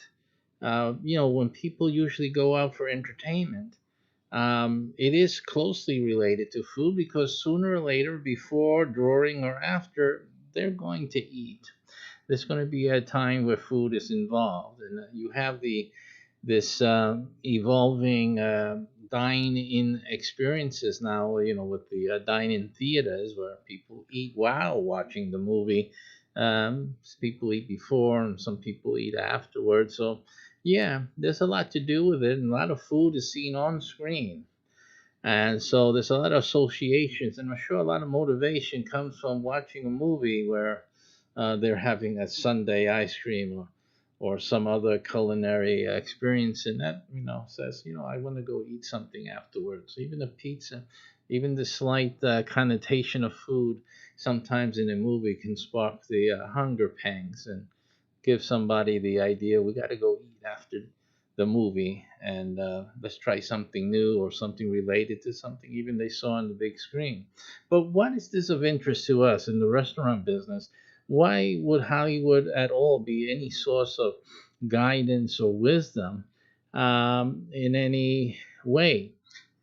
when people usually go out for entertainment, it is closely related to food, because sooner or later, before, during, or after, they're going to eat. There's going to be a time where food is involved, and you have this evolving dine-in experiences now. With the dine-in theaters where people eat while watching the movie. People eat before, and some people eat afterwards. So yeah, there's a lot to do with it, and a lot of food is seen on screen. And so there's a lot of associations, and I'm sure a lot of motivation comes from watching a movie where they're having a sundae ice cream or some other culinary experience, and that says I want to go eat something afterwards. Even a pizza, even the slight connotation of food sometimes in a movie can spark the hunger pangs and give somebody the idea, we got to go eat after the movie, and let's try something new or something related to something even they saw on the big screen. But what is this of interest to us in the restaurant business? Why would Hollywood at all be any source of guidance or wisdom in any way?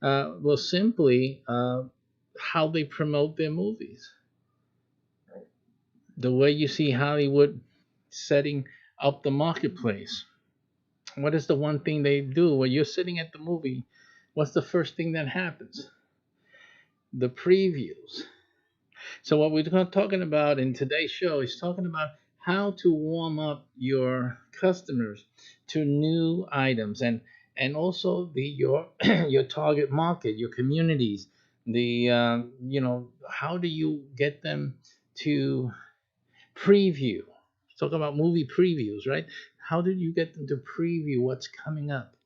Well, simply how they promote their movies. The way you see Hollywood setting up the marketplace. What is the one thing they do when you're sitting at the movie? What's the first thing that happens? The previews. So what we're talking about in today's show is talking about how to warm up your customers to new items, and also your your target market, your communities. How do you get them to preview? Talk about movie previews, right? How did you get them to preview what's coming up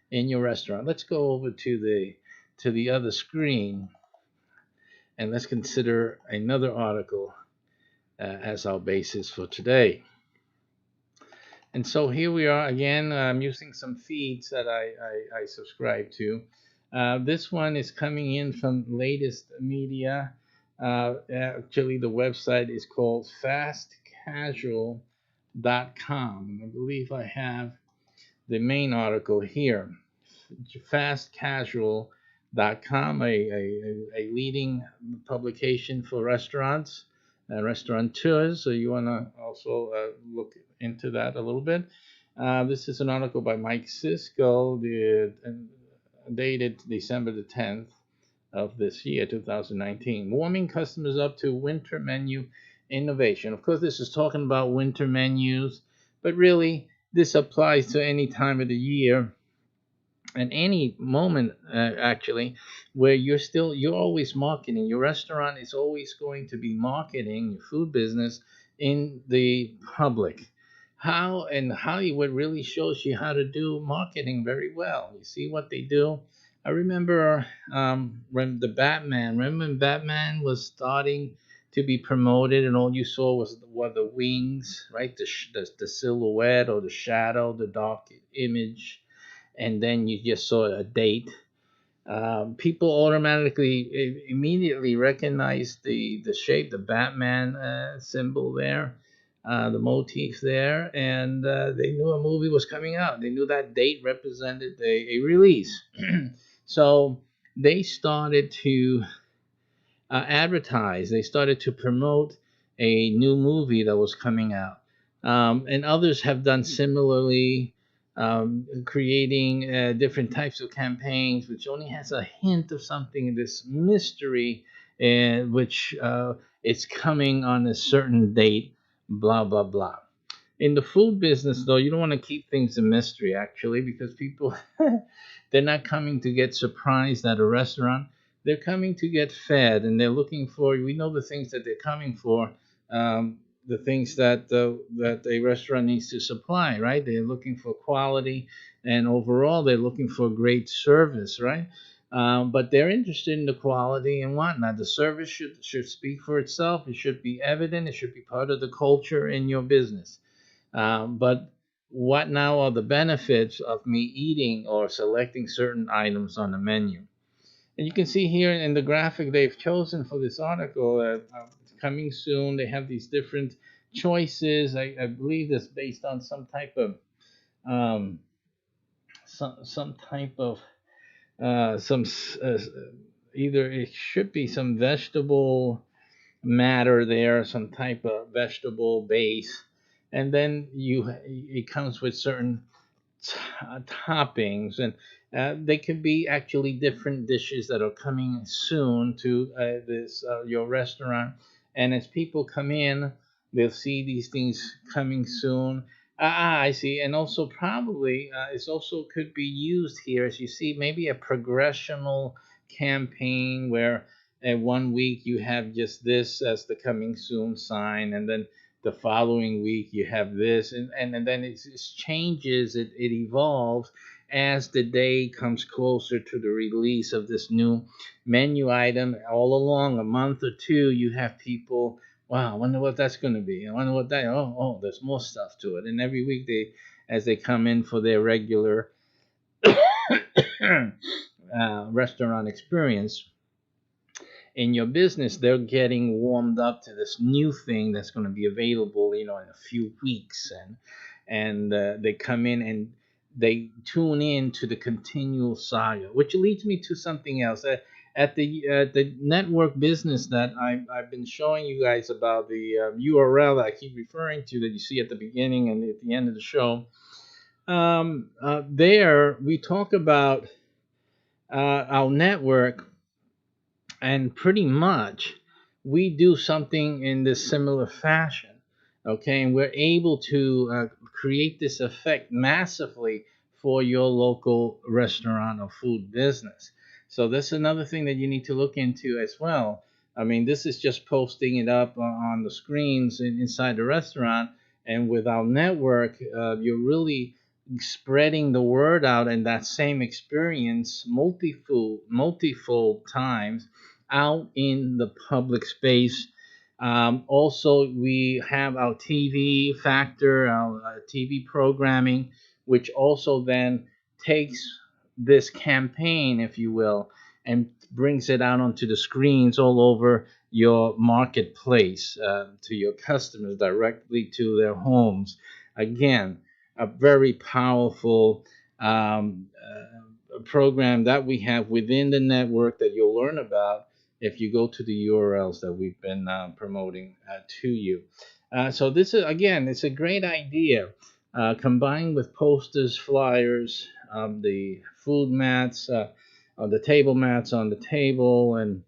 in your restaurant? Let's go over to the other screen, and let's consider another article as our basis for today. And so here we are again. I'm using some feeds that I subscribe to. This one is coming in from Latest Media. Actually, the website is called fastcasual.com. I believe I have the main article here. Fastcasual.com, a leading publication for restaurants and restaurateurs. So you want to also look into that a little bit. This is an article by Mike Cisco, dated December the 10th of this year, 2019. Warming customers up to winter menu innovation. Of course, this is talking about winter menus, but really this applies to any time of the year at any moment, actually, where you're always marketing. Your restaurant is always going to be marketing your food business in the public. How and Hollywood really shows you how to do marketing very well. You see what they do. I remember when the Batman. Remember when Batman was starting to be promoted, and all you saw was the wings, right? The silhouette or the shadow, the dark image, and then you just saw a date. People automatically immediately recognized the shape, the Batman symbol there, the motif there, and they knew a movie was coming out. They knew that date represented a release. So they started to advertise. They started to promote a new movie that was coming out, and others have done similarly, creating different types of campaigns, which only has a hint of something in this mystery, which it's coming on a certain date, blah blah blah. In the food business, though, you don't want to keep things a mystery, actually, because people they're not coming to get surprised at a restaurant. They're coming to get fed, and they're looking for. We know the things that they're coming for, the things that a restaurant needs to supply, right? They're looking for quality, and overall, they're looking for great service, right? But they're interested in the quality and whatnot. The service should speak for itself. It should be evident. It should be part of the culture in your business. But what now are the benefits of me eating or selecting certain items on the menu? And you can see here in the graphic they've chosen for this article, coming soon. They have these different choices. I believe that's based on some type of um, some type of some either it should be some vegetable matter there, some type of vegetable base, and then it comes with certain toppings, and they could be actually different dishes that are coming soon to this your restaurant. And as people come in, they'll see these things coming soon. I see. And also probably it's also could be used here, as you see, maybe a progressional campaign where one week you have just this as the coming soon sign, and then the following week you have this, and then it just changes, it evolves as the day comes closer to the release of this new menu item. All along a month or two, you have people, wow, I wonder what that's going to be. I wonder what that, oh, there's more stuff to it. And every week as they come in for their regular restaurant experience in your business, they're getting warmed up to this new thing that's going to be available, in a few weeks, and they come in and they tune in to the continual saga, which leads me to something else. At the network business that I've been showing you guys about, the URL that I keep referring to, that you see at the beginning and at the end of the show, there we talk about our network, and pretty much we do something in this similar fashion. Okay, and we're able to create this effect massively for your local restaurant or food business. So that's another thing that you need to look into as well. I mean, this is just posting it up on the screens inside the restaurant, and with our network, you're really spreading the word out, and that same experience multifold times out in the public space. Also, we have our TV factor, our TV programming, which also then takes this campaign, if you will, and brings it out onto the screens all over your marketplace, to your customers, directly to their homes. Again, a very powerful program that we have within the network that you'll learn about if you go to the URLs that we've been promoting to you. So this is, again, it's a great idea, combined with posters, flyers, the food mats, the table mats on the table, and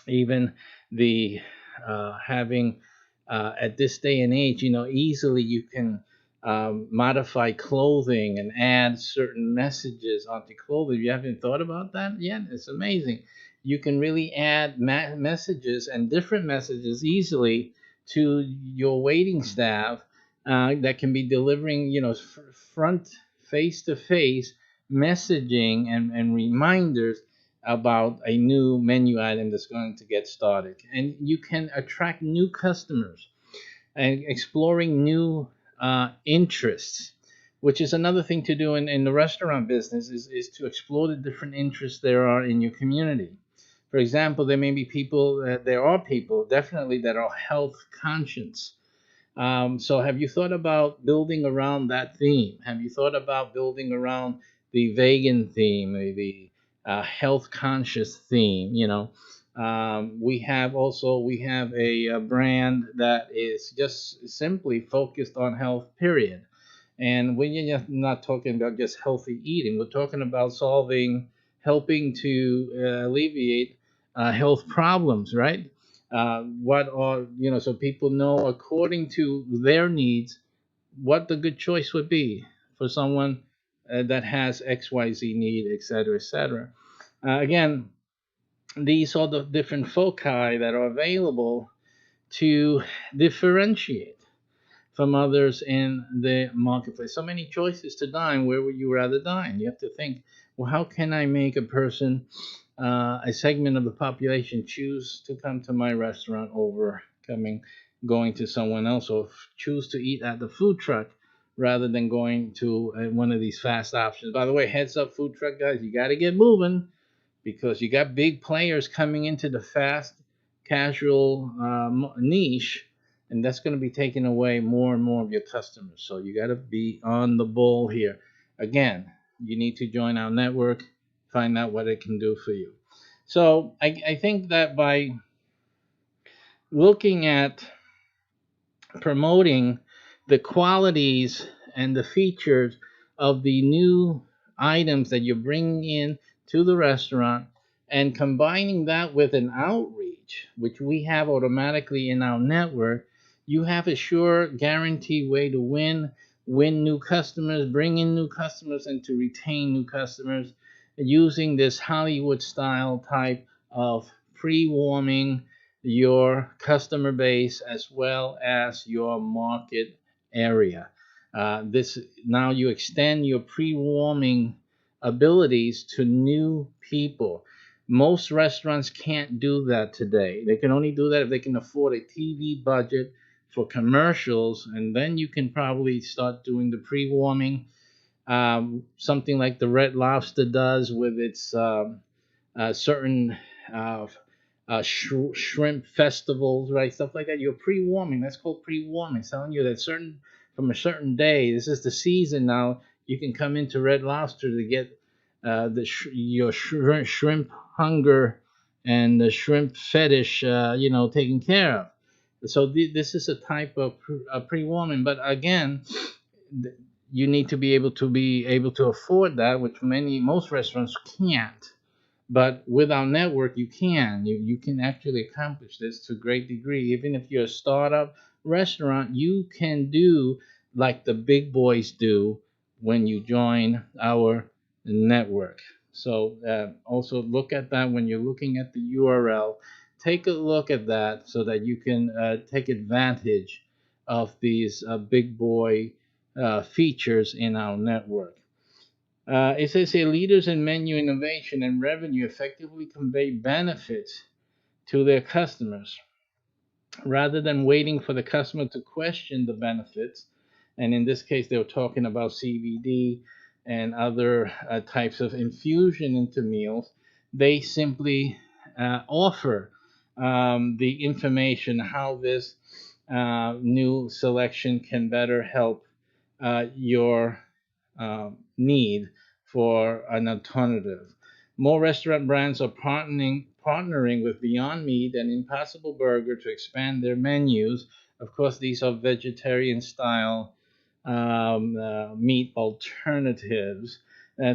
even the having at this day and age, easily you can modify clothing and add certain messages onto clothing. You haven't thought about that yet? It's amazing. You can really add messages and different messages easily to your waiting staff that can be delivering, front face to face messaging and reminders about a new menu item that's going to get started. And you can attract new customers and exploring new interests, which is another thing to do in the restaurant business, is to explore the different interests there are in your community. For example, there are people definitely that are health conscious. So have you thought about building around that theme? Have you thought about building around the vegan theme, the health conscious theme? We have a brand that is just simply focused on health, period. And we're just not talking about just healthy eating. We're talking about helping to alleviate health problems, right? So people know according to their needs what the good choice would be for someone that has XYZ need, et cetera, et cetera. Again, these are the different foci that are available to differentiate from others in the marketplace. So many choices to dine. Where would you rather dine? You have to think, well, how can I make a person, a segment of the population, choose to come to my restaurant over going to someone else, or choose to eat at the food truck rather than going to one of these fast options. By the way, heads up, food truck guys, you got to get moving because you got big players coming into the fast casual niche, and that's going to be taking away more and more of your customers. So you got to be on the ball here. Again, you need to join our network, find out what it can do for you. So I think that by looking at promoting the qualities and the features of the new items that you're bringing in to the restaurant and combining that with an outreach, which we have automatically in our network, you have a sure guaranteed way to win new customers, bring in new customers, and to retain new customers using this Hollywood style type of pre-warming your customer base as well as your market area. This now you extend your pre-warming abilities to new people. Most restaurants can't do that today. They can only do that if they can afford a TV budget for commercials, and then you can probably start doing the pre-warming, something like the Red Lobster does with its certain shrimp festivals, right? Stuff like that. You're pre-warming. That's called pre-warming. It's telling you that from a certain day, this is the season now. You can come into Red Lobster to get your shrimp hunger and the shrimp fetish, taken care of. So this is a type of pre-warming. But again, you need to be able to afford that, which most restaurants can't. But with our network, you can actually accomplish this to a great degree. Even if you're a startup restaurant, you can do like the big boys do when you join our network. So also look at that when you're looking at the URL. Take a look at that so that you can take advantage of these big boy features in our network. It says here, leaders in menu innovation and revenue effectively convey benefits to their customers rather than waiting for the customer to question the benefits. And in this case, they were talking about CBD and other types of infusion into meals. They simply offer the information how this new selection can better help your need for an alternative. More restaurant brands are partnering with Beyond Meat and Impossible Burger to expand their menus. Of course, these are vegetarian style meat alternatives.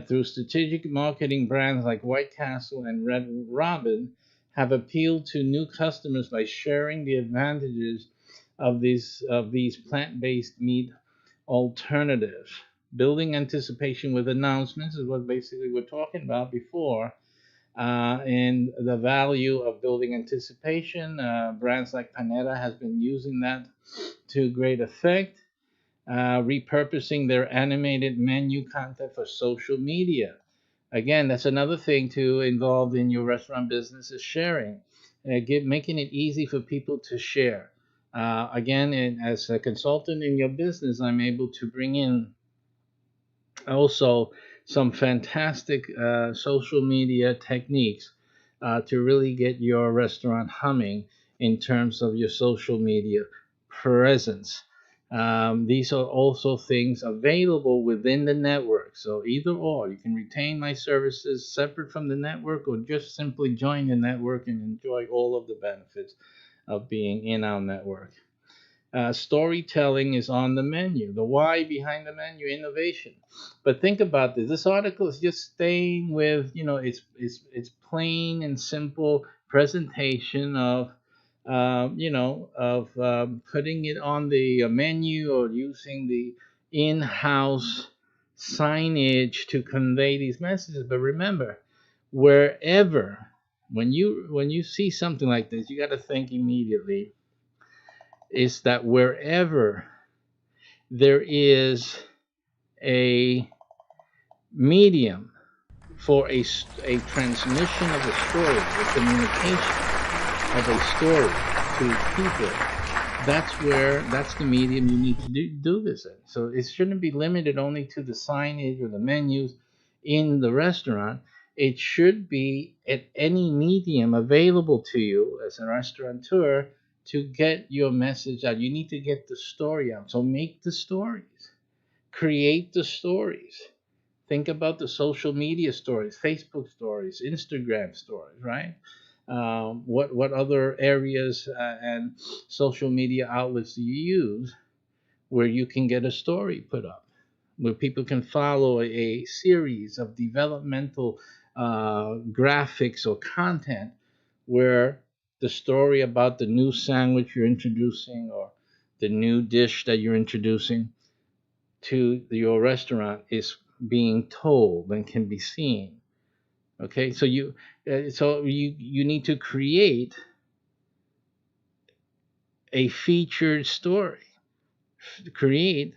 Through strategic marketing, brands like White Castle and Red Robin have appealed to new customers by sharing the advantages of these plant-based meat alternative. Building anticipation with announcements is what basically we're talking about before. And the value of building anticipation. Brands like Panetta has been using that to great effect, repurposing their animated menu content for social media. Again, that's another thing to involve in your restaurant business is sharing, making it easy for people to share. Again, as a consultant in your business, I'm able to bring in also some fantastic social media techniques to really get your restaurant humming in terms of your social media presence. These are also things available within the network. So either or, you can retain my services separate from the network or just simply join the network and enjoy all of the benefits of being in our network. Storytelling is on the menu. The why behind the menu, innovation. But think about this. This article is just staying with, it's plain and simple presentation of, putting it on the menu or using the in-house signage to convey these messages. But remember, wherever, when you see something like this, you got to think immediately is that wherever there is a medium for a transmission of a story, a communication of a story to people, that's the medium you need to do this in. So it shouldn't be limited only to the signage or the menus in the restaurant. It should be at any medium available to you as a restaurateur to get your message out. You need to get the story out. So make the stories, create the stories. Think about the social media stories, Facebook stories, Instagram stories, right? What other areas and social media outlets do you use where you can get a story put up, where people can follow a series of developmental graphics or content where the story about the new sandwich you're introducing or the new dish that you're introducing to your restaurant is being told and can be seen. Okay, so you need to create a featured story, create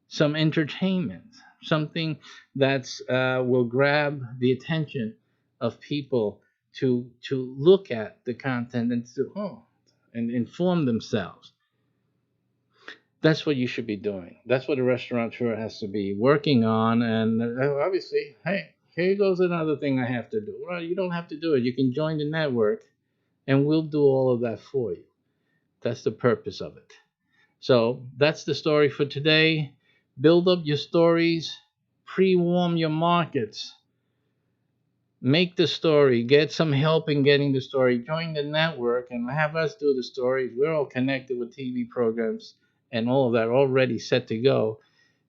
some entertainment, something that's will grab the attention of people to look at the content and and inform themselves. That's what you should be doing. That's what a restaurateur has to be working on. And obviously, hey, here goes another thing I have to do. Well, you don't have to do it. You can join the network and we'll do all of that for you. That's the purpose of it. So that's the story for today. Build up your stories, pre-warm your markets, make the story, get some help in getting the story, join the network and have us do the stories. We're all connected with TV programs and all of that already set to go.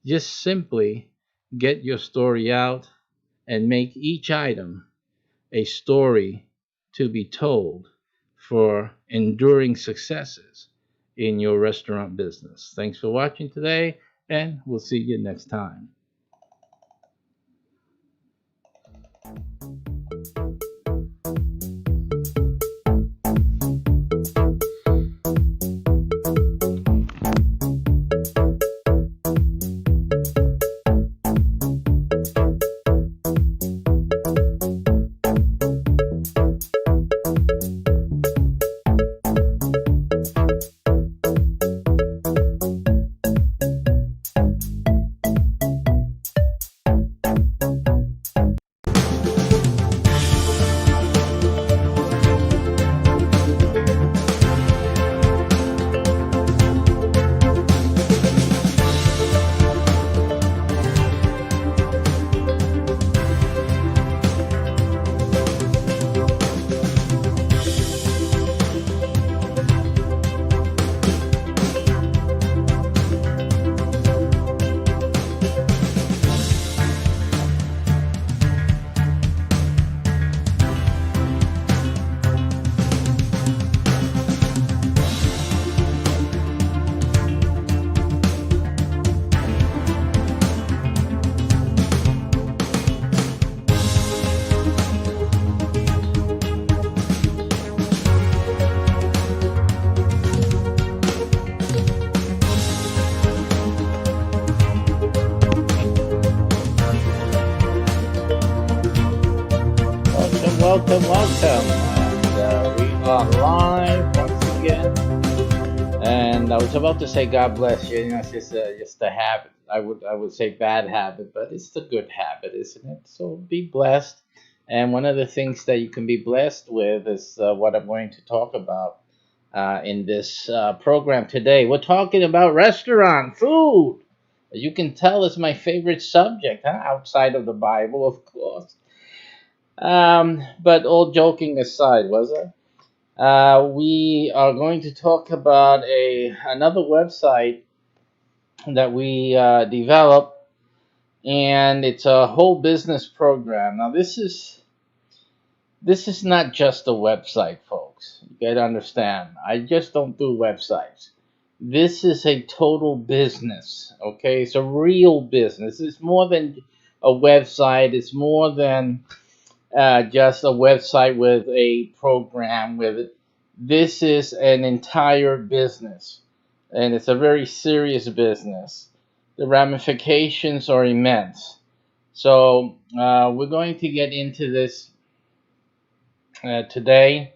Just simply get your story out and make each item a story to be told for enduring successes in your restaurant business. Thanks for watching today, and we'll see you next time. welcome. And we are live once again. And I was about to say God bless you. You know, it's just a habit. I would say bad habit, but it's a good habit, isn't it? So be blessed. And one of the things that you can be blessed with is what I'm going to talk about in this program today. We're talking about restaurant food. As you can tell, it's my favorite subject, huh? Outside of the Bible, of course. But all joking aside, was it? We are going to talk about another website that we developed, and it's a whole business program. Now, this is not just a website, folks. You gotta understand. I just don't do websites. This is a total business. Okay, it's a real business. It's more than a website. It's more than just a website with a program with it. This is an entire business, and it's a very serious business. The ramifications are immense. So we're going to get into this today.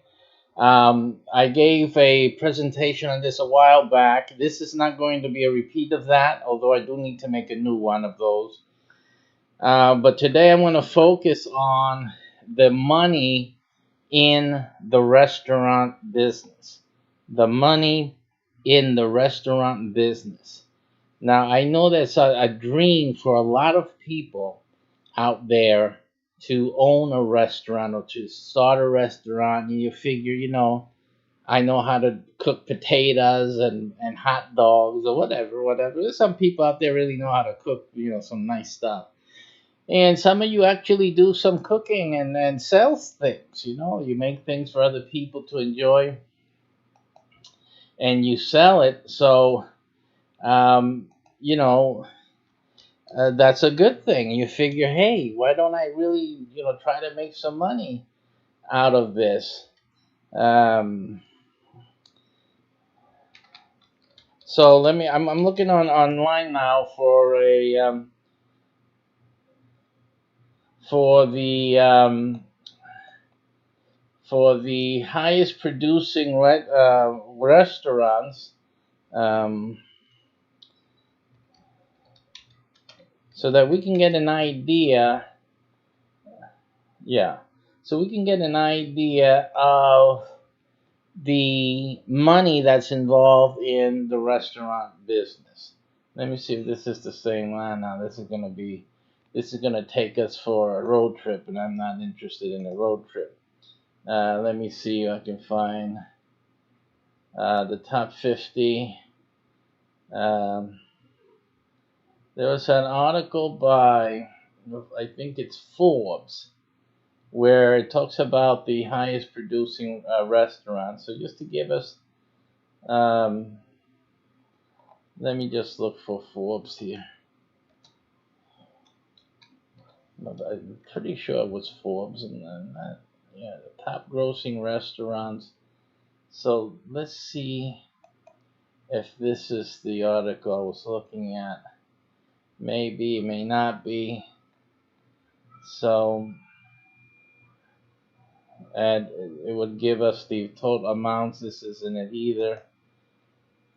I gave a presentation on this a while back. This is not going to be a repeat of that, although I do need to make a new one of those. But today I'm going to focus on the money in the restaurant business. The money in the restaurant business. Now, I know that's a dream for a lot of people out there to own a restaurant or to start a restaurant. And you figure, I know how to cook potatoes and hot dogs or whatever. There's some people out there really know how to cook, some nice stuff. And some of you actually do some cooking and sell things, you make things for other people to enjoy and you sell it. So, um, you know, that's a good thing. You figure, hey, why don't I really, try to make some money out of this? Um, so I'm looking online now for for the, for the highest producing restaurants, um, so that we can get an idea. Yeah, so we can get an idea of the money that's involved in the restaurant business. Let me see if this is the same line now. This is gonna take us for a road trip, and I'm not interested in a road trip. Let me see if I can find the top 50. Um, there was an article by, I think it's Forbes, where it talks about the highest producing restaurants. So just to give us, um, let me just look for Forbes here. I'm pretty sure it was Forbes, and then yeah, the top grossing restaurants. So let's see if this is the article I was looking at. Maybe, it may not be. So, and it would give us the total amounts. This isn't it either.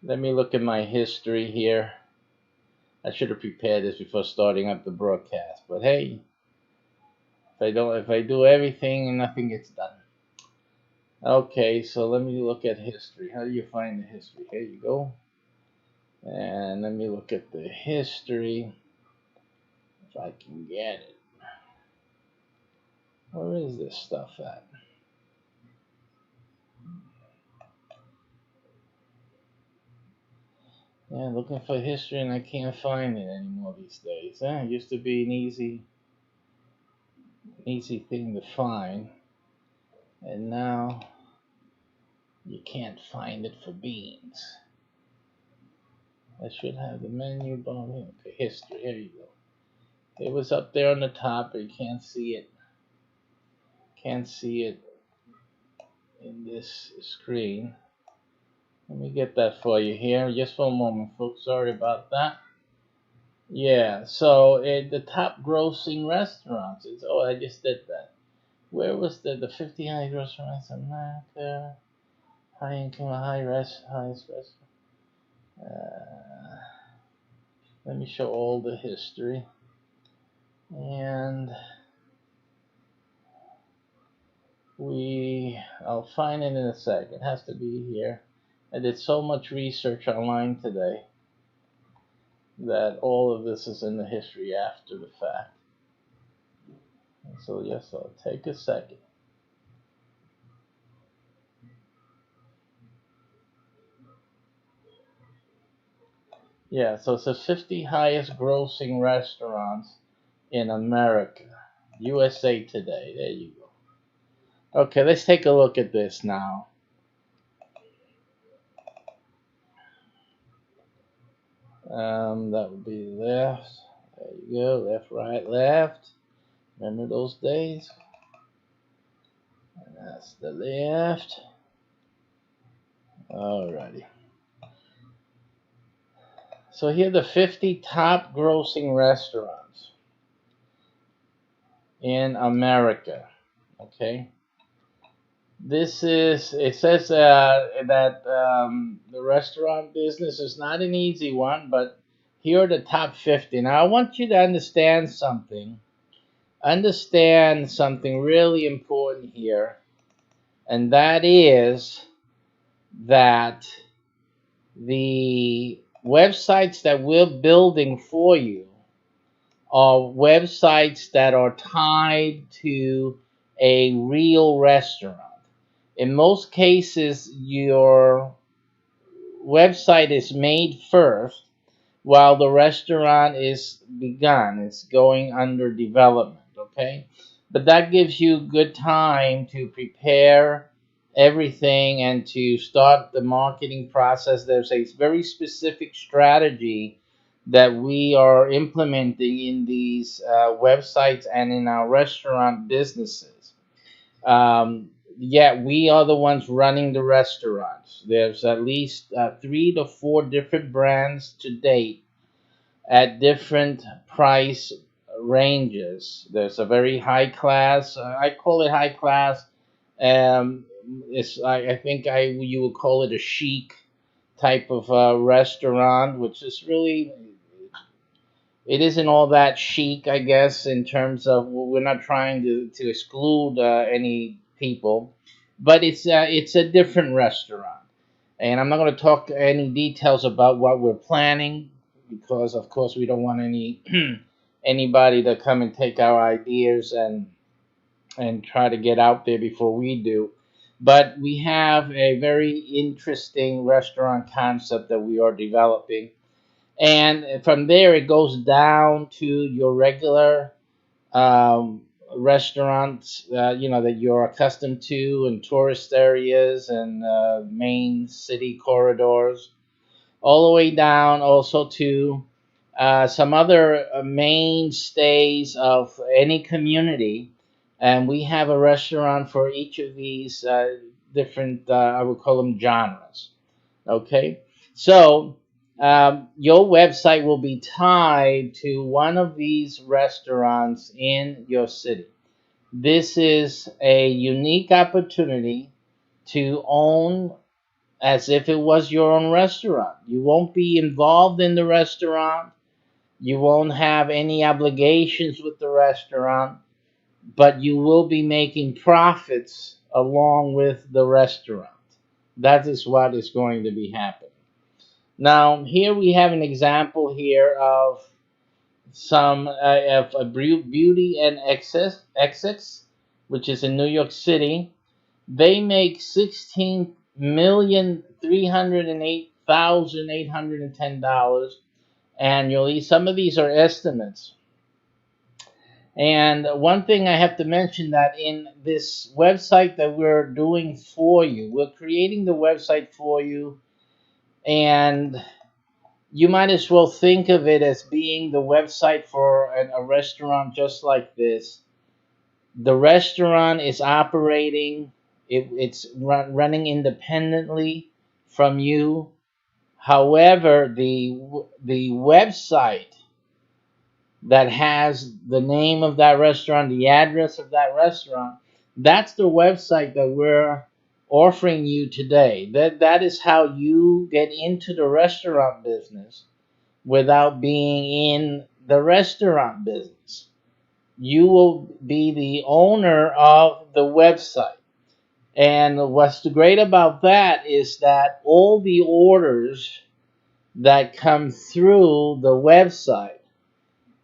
Let me look at my history here. I should have prepared this before starting up the broadcast. But hey, if I do everything and nothing gets done. Okay, so let me look at history. How do you find the history? Here you go. And let me look at the history. If I can get it. Where is this stuff at? Yeah, looking for history and I can't find it anymore these days. It used to be an easy thing to find. And now you can't find it for beans. I should have the menu bar here. Okay, history. Here you go. It was up there on the top, but you can't see it. Can't see it in this screen. Let me get that for you here. Just for a moment, folks. Sorry about that. Yeah, so the top grossing restaurants. I just did that. Where was the 50 highest restaurants in America? High income, highest restaurant. Let me show all the history. And I'll find it in a sec. It has to be here. I did so much research online today that all of this is in the history after the fact. So yes, I'll take a second. Yeah, so it's the 50 highest grossing restaurants in America. USA Today. There you go. Okay, let's take a look at this now. That would be left. There you go. Left, right, left. Remember those days? And that's the left. Alrighty. So here are the 50 top grossing restaurants in America. Okay. This is, it says that the restaurant business is not an easy one, but here are the top 50. Now, I want you to understand something. Understand something really important here, and that is that the websites that we're building for you are websites that are tied to a real restaurant. In most cases, your website is made first while the restaurant is begun. It's going under development, okay? But that gives you good time to prepare everything and to start the marketing process. There's a very specific strategy that we are implementing in these websites and in our restaurant businesses. Yeah, we are the ones running the restaurants. There's at least 3 to 4 different brands to date at different price ranges. There's a very high class. I call it high class. I think you would call it a chic type of restaurant, which is really, it isn't all that chic, I guess, in terms of, we're not trying to exclude any people, but it's a different restaurant. And I'm not going to talk any details about what we're planning because, of course, we don't want anybody to come and take our ideas and try to get out there before we do. But we have a very interesting restaurant concept that we are developing. And from there, it goes down to your regular restaurants, that you're accustomed to in tourist areas and main city corridors, all the way down also to some other mainstays of any community. And we have a restaurant for each of these different, I would call them genres. Okay, so your website will be tied to one of these restaurants in your city. This is a unique opportunity to own as if it was your own restaurant. You won't be involved in the restaurant. You won't have any obligations with the restaurant, but you will be making profits along with the restaurant. That is what is going to be happening. Now, here we have an example here of some of a Beauty and Exits, which is in New York City. They make $16,308,810 annually. Some of these are estimates. And one thing I have to mention, that in this website that we're doing for you, we're creating the website for you, and you might as well think of it as being the website for a restaurant just like this. The restaurant is operating, it's running independently from you. However, the website that has the name of that restaurant, the address of that restaurant, That's the website that we're offering you today. That is how you get into the restaurant business without being in the restaurant business. You will be the owner of the website. And what's great about that is that all the orders that come through the website,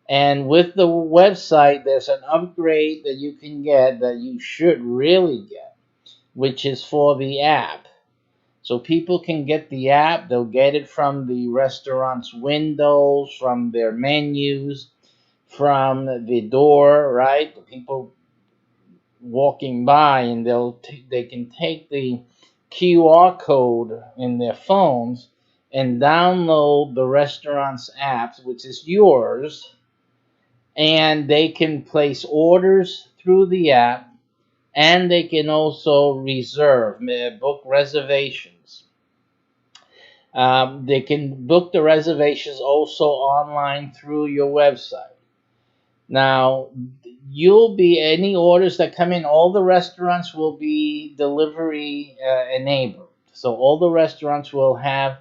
and with the website, there's an upgrade that you can get that you should really get, which is for the app. So people can get the app, they'll get it from the restaurant's windows, from their menus, from the door, right? The people walking by, and they can take the QR code in their phones and download the restaurant's apps, which is yours, and they can place orders through the app, and they can also reserve, book reservations. They can book the reservations also online through your website. Now, you'll be any orders that come in, all the restaurants will be delivery enabled. So all the restaurants will have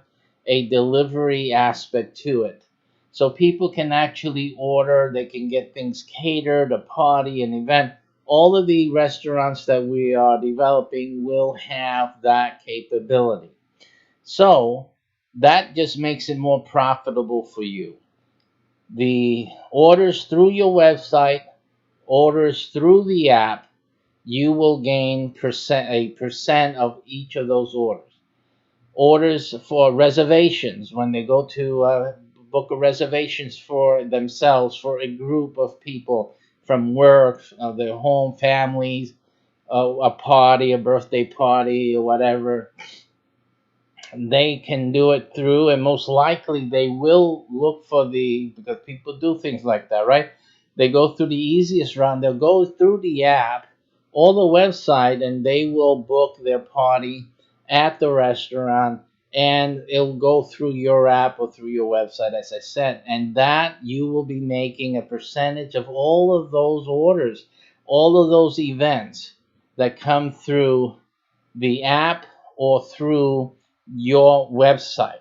a delivery aspect to it. So people can actually order, they can get things catered, a party, an event. All of the restaurants that we are developing will have that capability. So that just makes it more profitable for you. The orders through your website, orders through the app, you will gain a percent of each of those orders. Orders for reservations, when they go to book a reservations for themselves, for a group of people from work, their home, families, a party, a birthday party, or whatever, they can do it through, and most likely they will look for because people do things like that, right? They go through the easiest route. They'll go through the app or the website, and they will book their party at the restaurant, and it'll go through your app or through your website, as I said, and that you will be making a percentage of all of those orders, all of those events that come through the app or through your website.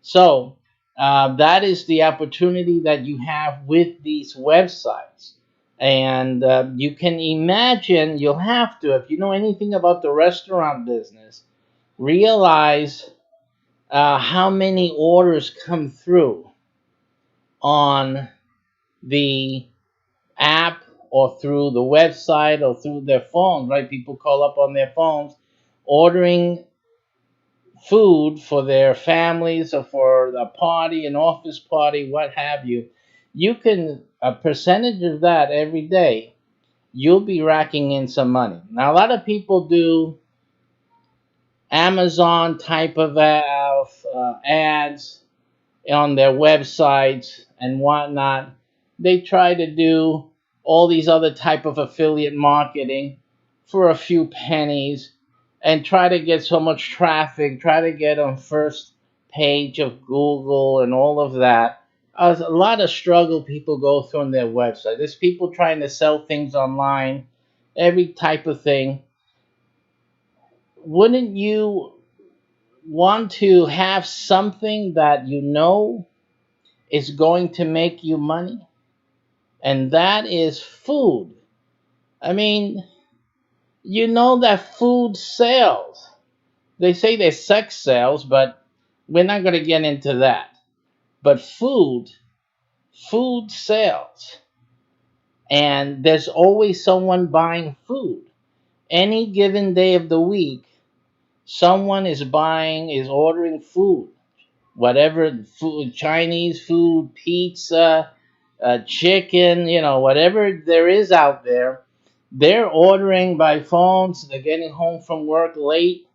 So that is the opportunity that you have with these websites. And you can imagine, you'll have to, if you know anything about the restaurant business, realize how many orders come through on the app or through the website or through their phone, right? People call up on their phones ordering food for their families or for a party, an office party, what have you. You can, a percentage of that every day, you'll be racking in some money. Now, a lot of people do Amazon type of ads on their websites and whatnot. They try to do all these other type of affiliate marketing for a few pennies and try to get so much traffic, try to get on first page of Google and all of that. A lot of struggle people go through on their website. There's people trying to sell things online, every type of thing. Wouldn't you want to have something that you know is going to make you money? And that is food. I mean, you know that food sells. They say there's sex sells, but we're not going to get into that. But food sells. And there's always someone buying food. Any given day of the week, someone is ordering food. Whatever food, Chinese food, pizza, chicken, whatever there is out there, they're ordering by phones. They're getting home from work late.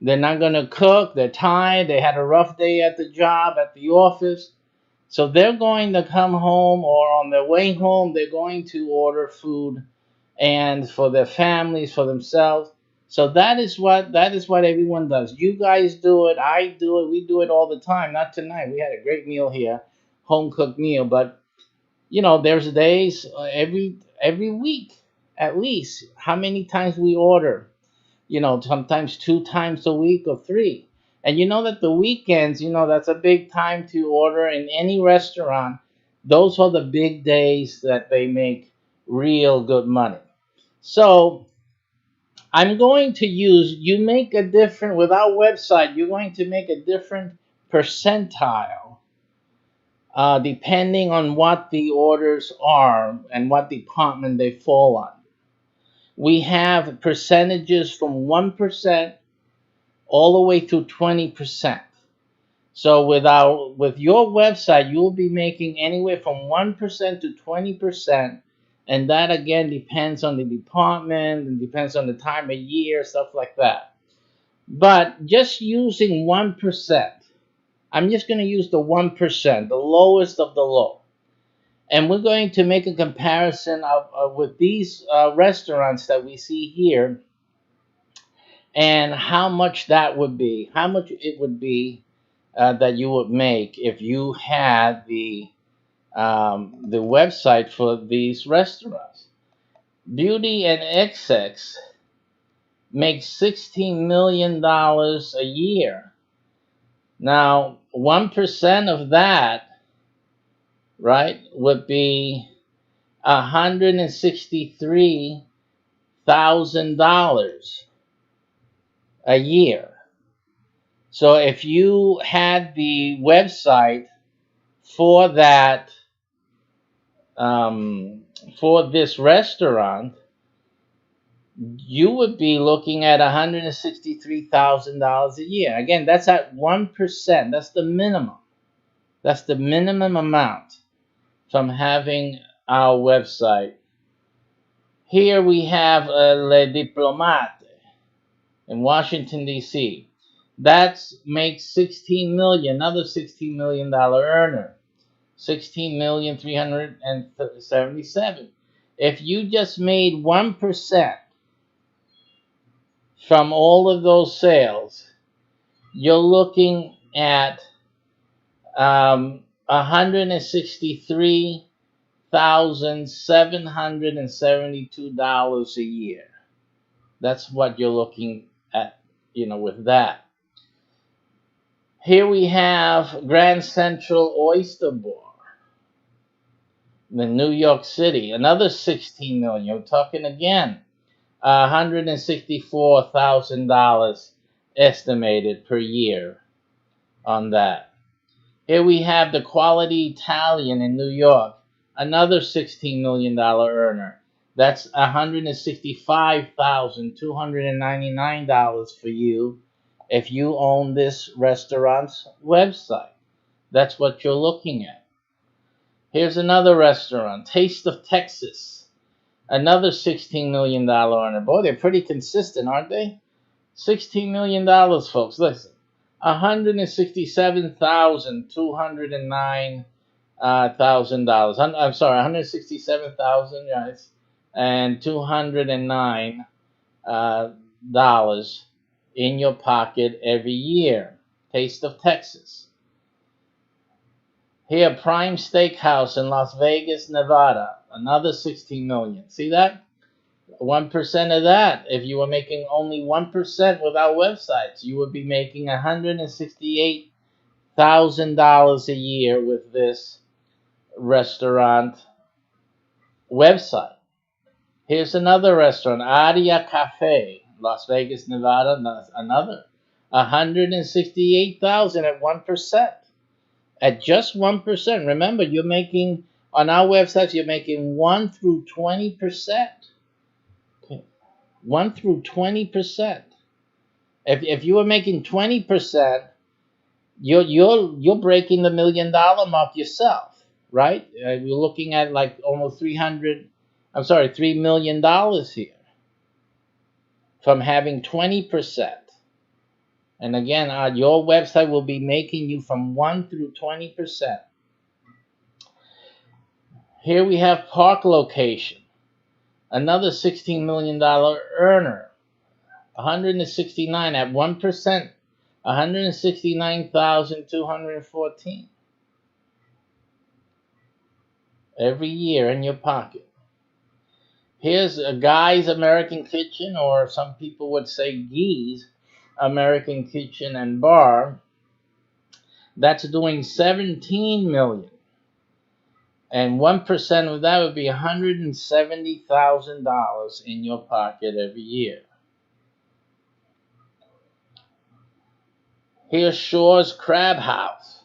They're not going to cook. They're tired. They had a rough day at the job, at the office. So they're going to come home, or on their way home, they're going to order food, and for their families, for themselves. So that is what everyone does. You guys do it. I do it. We do it all the time. Not tonight. We had a great meal here, home cooked meal. But there's days every week at least how many times we order. Sometimes 2 times a week or 3. And you know that the weekends, that's a big time to order in any restaurant. Those are the big days that they make real good money. So I'm going to you make a different, with our website, you're going to make a different percentile depending on what the orders are and what department they fall on. We have percentages from 1% all the way to 20%. So with your website, you'll be making anywhere from 1% to 20%. And that again depends on the department and depends on the time of year, stuff like that. But just using 1%, I'm just going to use the 1%, the lowest of the low. And we're going to make a comparison with these restaurants that we see here, and how much that would be, how much it would be that you would make if you had the website for these restaurants. Beauty and XX makes $16 million a year. Now, 1% of that, right, would be $163,000 a year. So if you had the website for that, for this restaurant, you would be looking at $163,000 a year. Again, that's at 1%. That's the minimum. That's the minimum amount from having our website. Here we have Le Diplomate in Washington, D.C. That makes $16 million, another $16 million earner. $16,377,000. If you just made 1% from all of those sales, you're looking at $163,772 a year. That's what you're looking at, with that. Here we have Grand Central Oyster Bar in New York City, another $16 million. We're talking again, $164,000 estimated per year on that. Here we have the Quality Italian in New York, another $16 million earner. That's $165,299 for you if you own this restaurant's website. That's what you're looking at. Here's another restaurant, Taste of Texas, another $16 million earner. Boy, they're pretty consistent, aren't they? $16 million, folks. Listen, $167,209 $1,000. I'm sorry, 167,000 guys, and $209 dollars in your pocket every year. Taste of Texas. Here, Prime Steakhouse in Las Vegas, Nevada, another $16 million. See that? 1% of that. If you were making only 1% with our websites, you would be making $168,000 a year with this restaurant website. Here's another restaurant, Aria Cafe, Las Vegas, Nevada, another $168,000 at 1%. At just 1%. Remember, you're making, on our websites, you're making 1 through 20%. Okay. 1 through 20%. If you were making 20%, you're breaking the $1 million mark yourself, right? You're looking at like almost $3 million here from having 20%. And again, your website will be making you from 1 through 20%. Here we have Park Location, another $16 million earner, 169 at 1%, 169,214 every year in your pocket. Here's a Guy's American Kitchen, or some people would say Gee's American Kitchen and Bar. That's doing 17 million. And 1% of that would be $170,000 in your pocket every year. Here's Shaw's Crab House,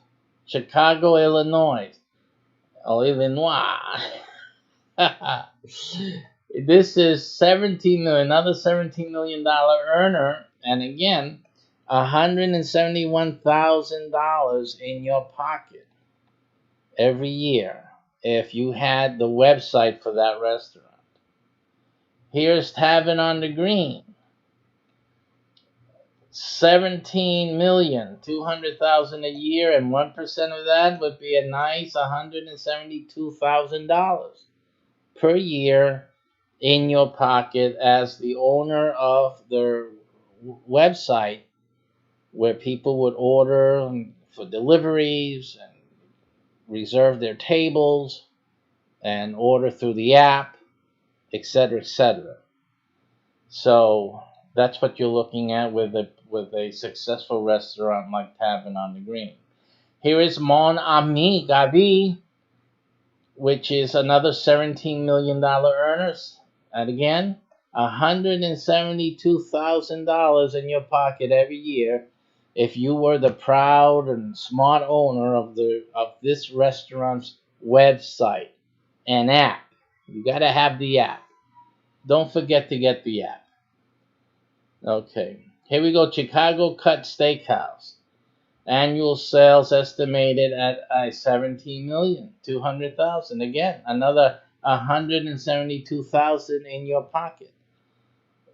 Chicago, Illinois. Oh, Illinois. This is 17 million, another $17 million earner, and again, $171,000 in your pocket every year if you had the website for that restaurant. Here's Tavern on the Green, 17,200,000 a year, and 1% of that would be a nice $172,000 per year in your pocket as the owner of their website, where people would order for deliveries and reserve their tables and order through the app, etc., etc. So that's what you're looking at with a successful restaurant like Tavern on the Green. Here is Mon Ami Gavi, which is another $17 million earners. And again, $172,000 in your pocket every year if you were the proud and smart owner of this restaurant's website and app. You got to have the app. Don't forget to get the app. Okay, here we go. Chicago Cut Steakhouse. Annual sales estimated at $17,200,000. Again, another $172,000 in your pocket.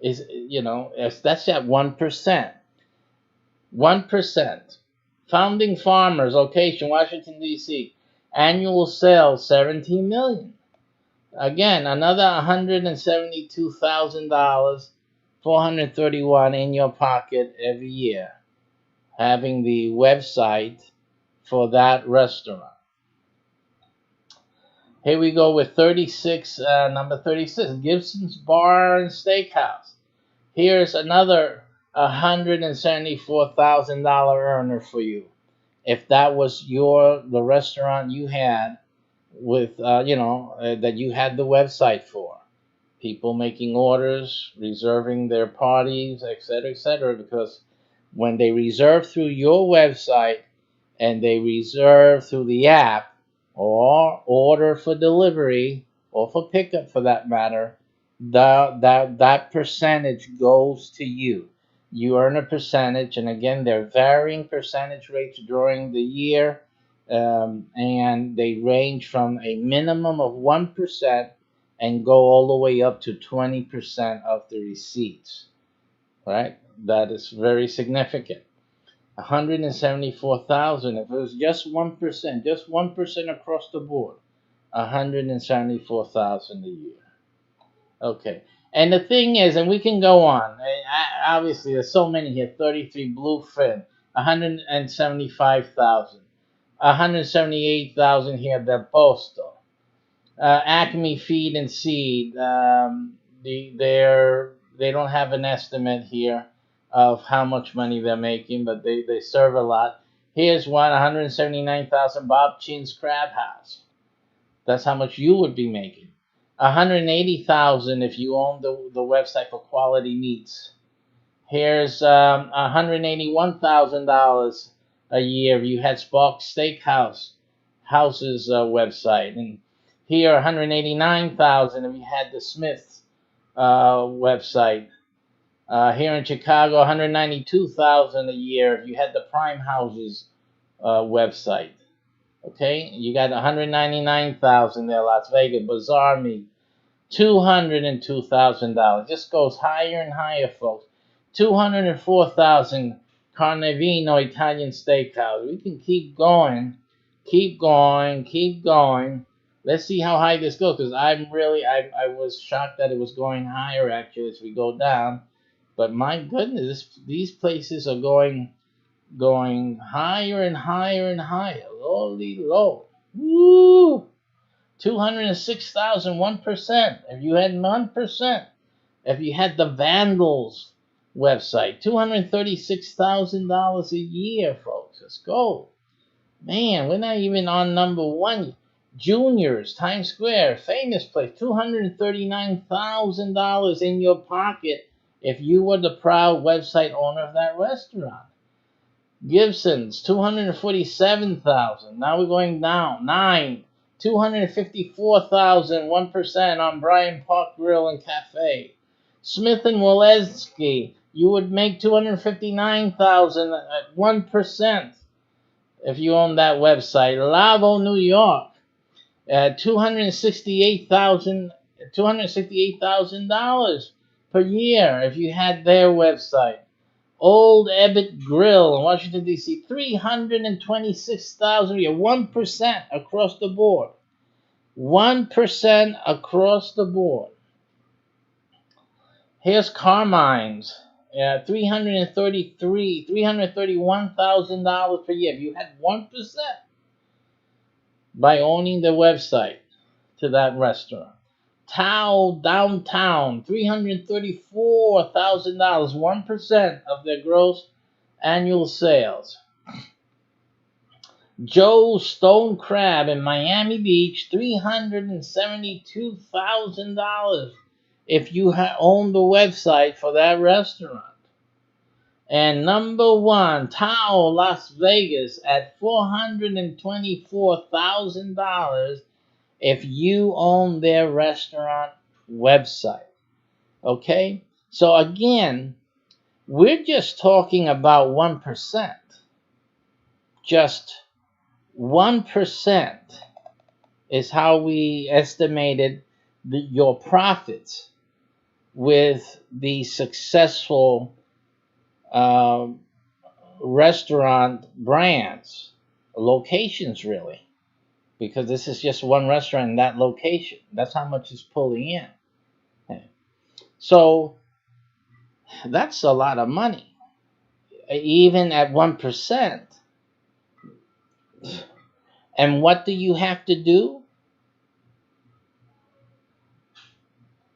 That's at 1%. 1%. Founding Farmers, location Washington D.C. Annual sales $17 million. Again, another $172,000, $431 in your pocket every year, having the website for that restaurant. Here we go with number 36, Gibson's Bar and Steakhouse. Here's another $174,000 earner for you. If that was the restaurant you had with, that you had the website for. People making orders, reserving their parties, etc., because when they reserve through your website and they reserve through the app or order for delivery or for pickup for that matter, that percentage goes to you. You earn a percentage, and again, there are varying percentage rates during the year, and they range from a minimum of 1% and go all the way up to 20% of the receipts. Right? That is very significant. 174,000. If it was just 1%, just 1% across the board, 174,000 a year. Okay. And the thing is, and we can go on. Obviously, there's so many here. 33 Bluefin, 175,000, 178,000 here. Del Posto, Acme Feed and Seed. They don't have an estimate here of how much money they're making, but they serve a lot. Here's one, 179,000, Bob Chin's Crab House. That's how much you would be making. 180,000 if you own the website for Quality Meats. Here's $181,000 a year if you had Spark Steakhouse House's website, and here 189,000 if you had the Smith's website. Here in Chicago, 192,000 a year if you had the Prime Houses website. Okay, you got 199,000 there, Las Vegas Bazaar Meat, $202,000. Just goes higher and higher, folks. 204,000 Carnevino Italian Steakhouse. We can keep going, keep going, keep going. Let's see how high this goes, because I was shocked that it was going higher actually as we go down. But my goodness, these places are going higher and higher and higher. Holy Lord. Woo! 206,000, 1%. If you had 1%, if you had the Vandals website, $236,000 a year, folks. Let's go. Man, we're not even on number one. Juniors, Times Square, famous place, $239,000 in your pocket if you were the proud website owner of that restaurant. Gibson's, 247,000. Now we're going down. 9, 254,000, 1% on Bryant Park Grill and Cafe. Smith and Woleski, you would make 259,000 at 1% if you own that website. Lavo, New York, at $268,000 per year if you had their website. Old Ebbitt Grill in Washington, D.C., 326,000 a year, 1% across the board. 1% across the board. Here's Carmine's, $331,000 per year. If you had 1% by owning the website to that restaurant. Tao Downtown, $334,000, 1% of their gross annual sales. Joe's Stone Crab in Miami Beach, $372,000 if you own the website for that restaurant. And number one, Tao Las Vegas at $424,000 if you own their restaurant website. Okay? So again, we're just talking about 1%. Just 1% is how we estimated your profits with the successful restaurant brands, locations really. Because this is just one restaurant in that location. That's how much it's pulling in. So that's a lot of money. Even at 1%. And what do you have to do?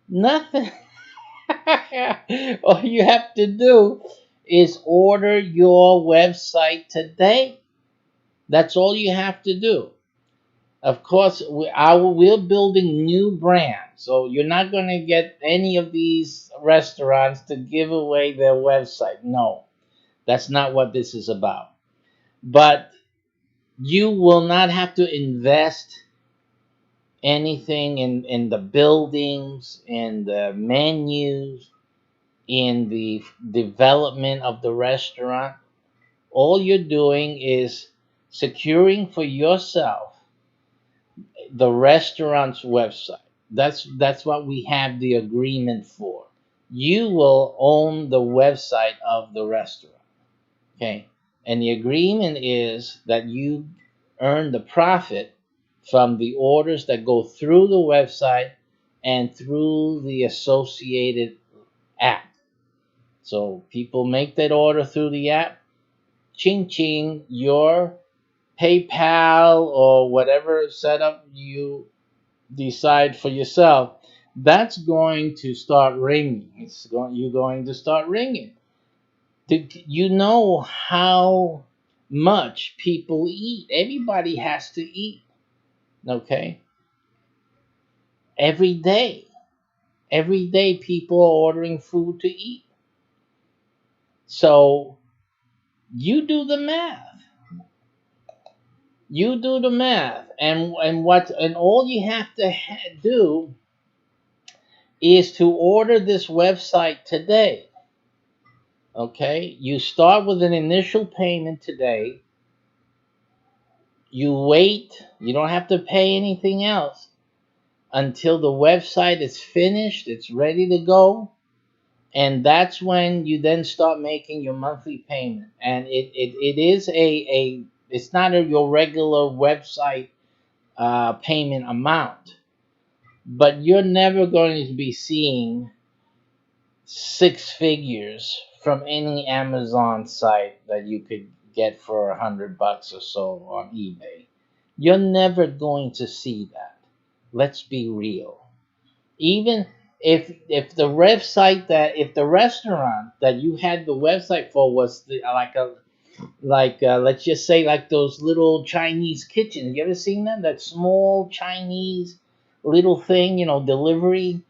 Nothing. All you have to do is order your website today. That's all you have to do. Of course, we're building new brands, so you're not going to get any of these restaurants to give away their website. No, that's not what this is about. But you will not have to invest anything in the buildings, in the menus, in the development of the restaurant. All you're doing is securing for yourself the restaurant's website. That's what we have the agreement for. You will own the website of the restaurant. Okay? And the agreement is that you earn the profit from the orders that go through the website and through the associated app. So people make that order through the app. Ching ching, your PayPal or whatever setup you decide for yourself, that's going to start ringing. You're going to start ringing. You know how much people eat. Everybody has to eat. Okay? Every day. Every day people are ordering food to eat. So you do the math. You do the math, and all you have to do is to order this website today. Okay, you start with an initial payment today. You wait. You don't have to pay anything else until the website is finished. It's ready to go, and that's when you then start making your monthly payment. And it is it's not your regular website payment amount, but you're never going to be seeing 6 figures from any Amazon site that you could get for $100 or so on eBay. You're never going to see that. Let's be real. Even if the website that if the restaurant that you had the website for was let's just say like those little Chinese kitchens. You ever seen them? That small Chinese little thing, delivery.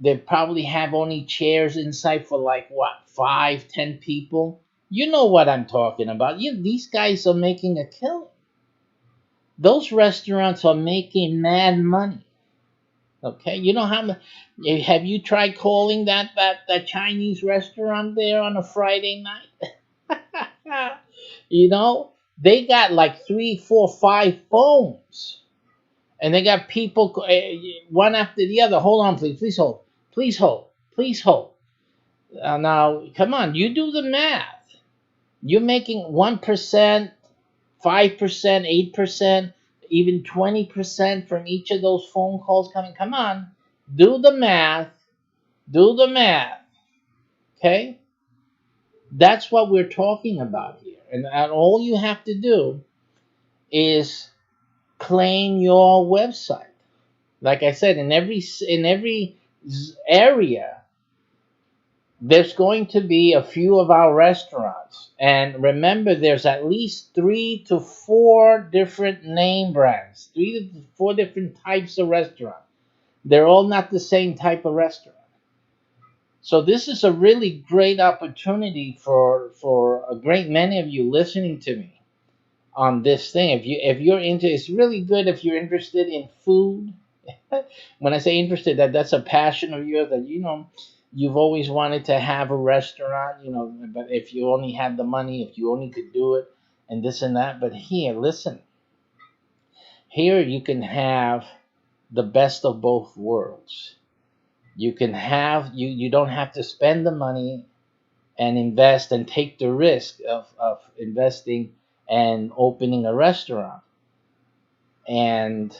They probably have only chairs inside for like what, 5, 10 people. You know what I'm talking about. These guys are making a killing. Those restaurants are making mad money. Okay, you know how much? Have you tried calling that Chinese restaurant there on a Friday night? They got like 3, 4, 5 phones, and they got people one after the other. Hold on, please hold, please hold, please hold. Now, come on, you do the math. You're making 1%, 5%, 8%, even 20% from each of those phone calls coming. Come on, do the math. Do the math. Okay? That's what we're talking about here. And all you have to do is claim your website. Like I said, in every area, there's going to be a few of our restaurants. And remember, there's at least 3 to 4 different name brands, 3 to 4 different types of restaurant. They're all not the same type of restaurant. So this is a really great opportunity for a great many of you listening to me on this thing. If you're into, it's really good if you're interested in food. When I say interested, that's a passion of yours that you've always wanted to have a restaurant. But if you only had the money, if you only could do it, and this and that. But here, listen. Here you can have the best of both worlds. You can have you don't have to spend the money and invest and take the risk of investing and opening a restaurant, and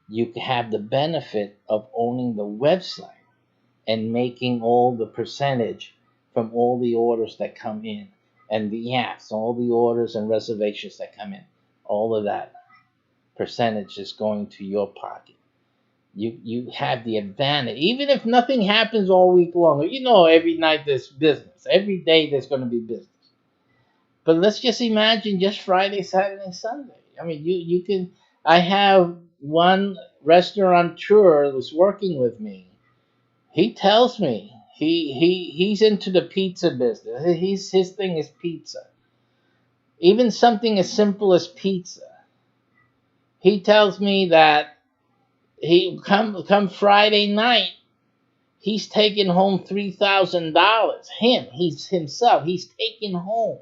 you have the benefit of owning the website and making all the percentage from all the orders that come in, and the apps, all the orders and reservations that come in. All of that percentage is going to your pocket. You have the advantage. Even if nothing happens all week long, every night there's business. Every day there's going to be business. But let's just imagine just Friday, Saturday, Sunday. I mean, you can. I have one restaurateur who's working with me. He tells me he's into the pizza business. His thing is pizza. Even something as simple as pizza. He tells me that he come Friday night, he's taking home $3,000. He's himself. He's taking home,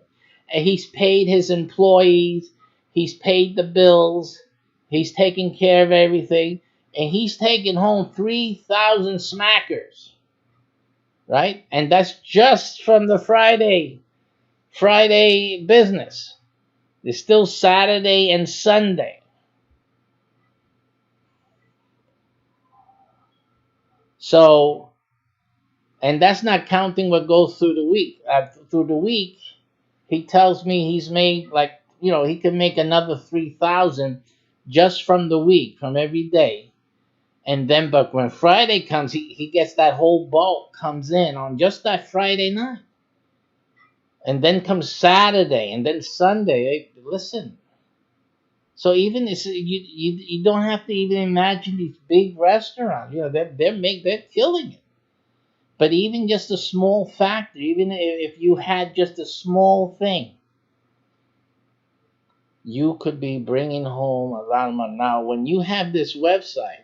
and he's paid his employees. He's paid the bills. He's taking care of everything, and he's taking home 3,000 smackers, right? And that's just from the Friday business. There's still Saturday and Sunday. So, and that's not counting what goes through the week. Through the week, he tells me he's made he can make another 3,000 just from the week, from every day. And then, but when Friday comes, he gets that whole bulk comes in on just that Friday night. And then comes Saturday, and then Sunday. Hey, listen. So even you don't have to even imagine these big restaurants. They're killing it. But even just a small factor, even if you had just a small thing, you could be bringing home a lot of money. Now, when you have this website,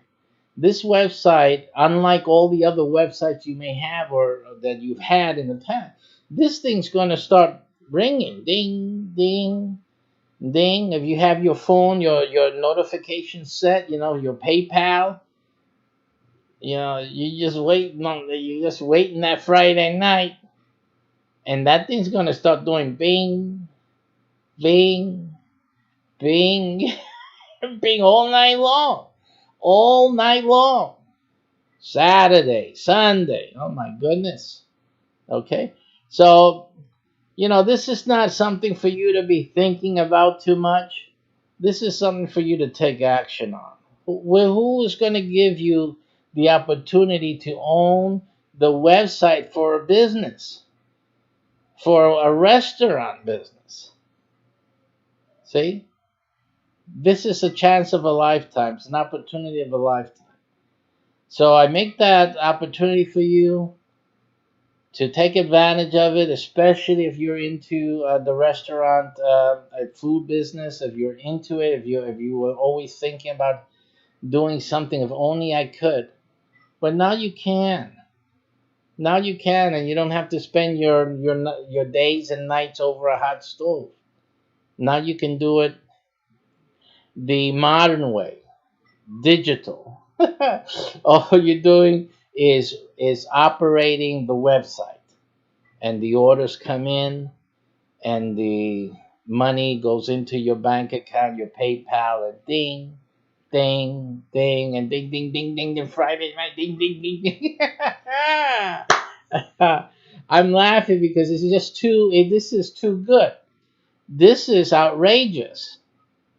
unlike all the other websites you may have or that you've had in the past, this thing's going to start ringing, ding, ding, ding. If you have your phone, your notification set, your PayPal, you're just waiting that Friday night, and that thing's going to start doing bing, bing, bing, bing all night long. All night long. Saturday, Sunday. Oh my goodness. Okay? So, this is not something for you to be thinking about too much. This is something for you to take action on. Well, who is going to give you the opportunity to own the website for a business, for a restaurant business? See, this is a chance of a lifetime. It's an opportunity of a lifetime. So I make that opportunity for you to take advantage of it, especially if you're into the restaurant food business. If you're into it, if you were always thinking about doing something, if only I could. But now you can. Now you can, and you don't have to spend your days and nights over a hot stove. Now you can do it the modern way, digital. All you're doing is operating the website, and the orders come in, and the money goes into your bank account, your PayPal, and ding, ding, ding, and ding, ding, ding, ding, ding, Friday night, ding, ding, ding, ding. I'm laughing because this is too good. This is outrageous.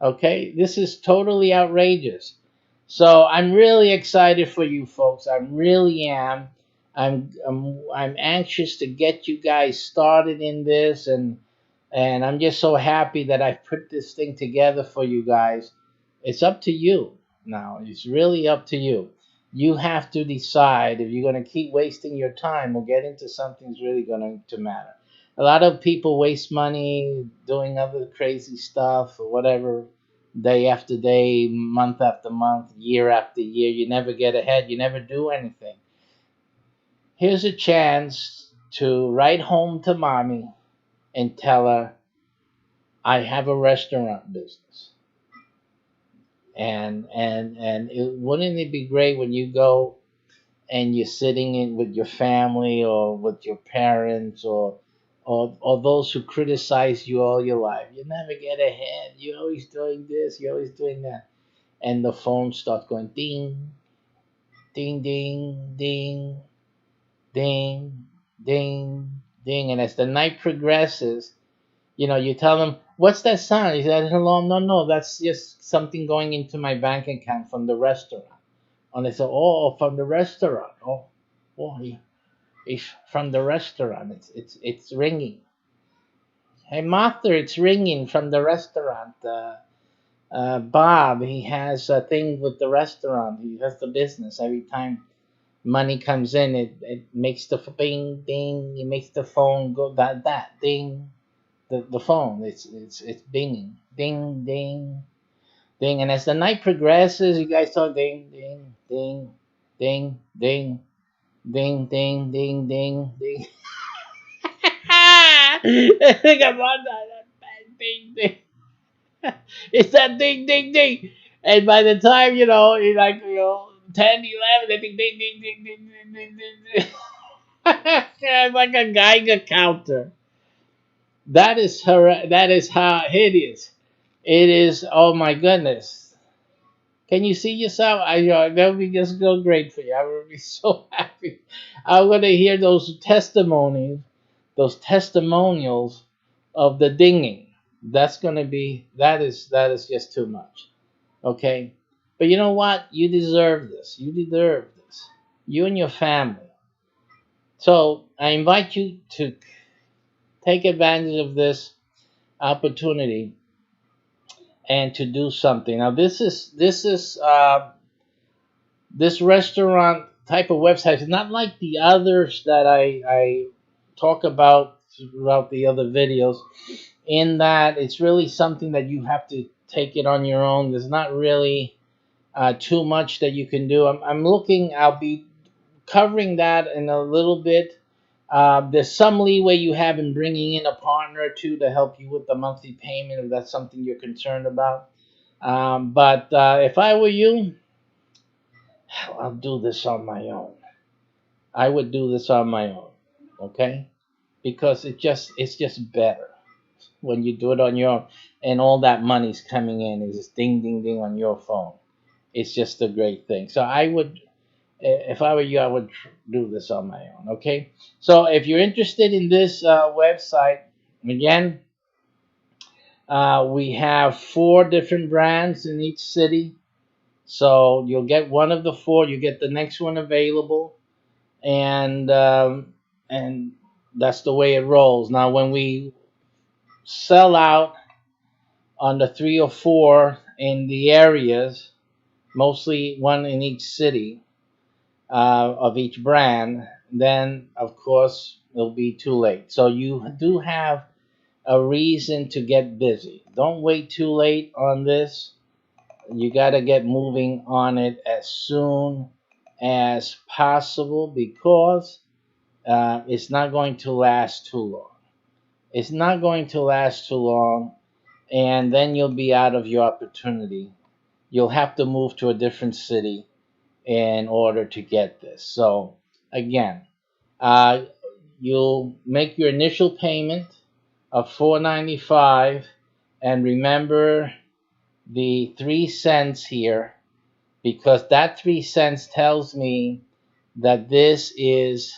Okay, this is totally outrageous. So I'm really excited for you folks. I really am. I'm anxious to get you guys started in this, and I'm just so happy that I've put this thing together for you guys. It's up to you now. It's really up to you. You have to decide if you're going to keep wasting your time or get into something that's really going to matter. A lot of people waste money doing other crazy stuff or whatever, day after day, month after month, year after year. You never get ahead. You never do anything. Here's a chance to write home to mommy and tell her, I have a restaurant business. And wouldn't it be great when you go and you're sitting in with your family or with your parents or those who criticize you all your life. You never get ahead. You're always doing this, you're always doing that. And the phone starts going ding, ding, ding, ding, ding, ding, ding. And as the night progresses, you tell them, what's that sound? He said, hello, no, that's just something going into my bank account from the restaurant. And they say, oh, from the restaurant. Oh, it's from the restaurant. It's ringing. Hey, Martha, it's ringing from the restaurant. Bob, he has a thing with the restaurant. He has the business. Every time money comes in, it makes the bing, ding. It makes the phone go that ding. The phone, it's binging, ding, ding, ding. And as the night progresses, you guys talk ding, ding, ding, ding, ding, ding, ding, ding, ding, ding. Think about that ding, ding. It's that ding, ding, ding. And by the time, it's like, 10, 11, I think ding, ding, ding, ding, ding, ding, ding, ding. It's like a Geiger counter. That is how hideous. It is. Oh my goodness. Can you see yourself? That would be just so great for you. I would be so happy. I'm gonna hear those testimonials of the dinging. That is just too much. Okay, but you know what? You deserve this. You deserve this. You and your family. So I invite you to take advantage of this opportunity and to do something. Now this restaurant type of website is not like the others that I talk about throughout the other videos, in that it's really something that you have to take it on your own. There's not really too much that you can do. I'll be covering that in a little bit. There's some leeway you have in bringing in a partner or two to help you with the monthly payment if that's something you're concerned about. But if I were you, I'll do this on my own. I would do this on my own, okay? Because it's just better when you do it on your own, and all that money's coming in is just ding, ding, ding on your phone. It's just a great thing. So if I were you, I would do this on my own, okay? So if you're interested in this website, again, we have 4 different brands in each city. So you'll get one of the four. You get the next one available, and that's the way it rolls. Now, when we sell out on the 3 or 4 in the areas, mostly one in each city of each brand, then of course it'll be too late. So you do have a reason to get busy. Don't wait too late on this. You got to get moving on it as soon as possible, because it's not going to last too long. It's not going to last too long, and then you'll be out of your opportunity. You'll have to move to a different city in order to get this. So again, you'll make your initial payment of $4.95, and remember the 3 cents here, because that 3 cents tells me that this is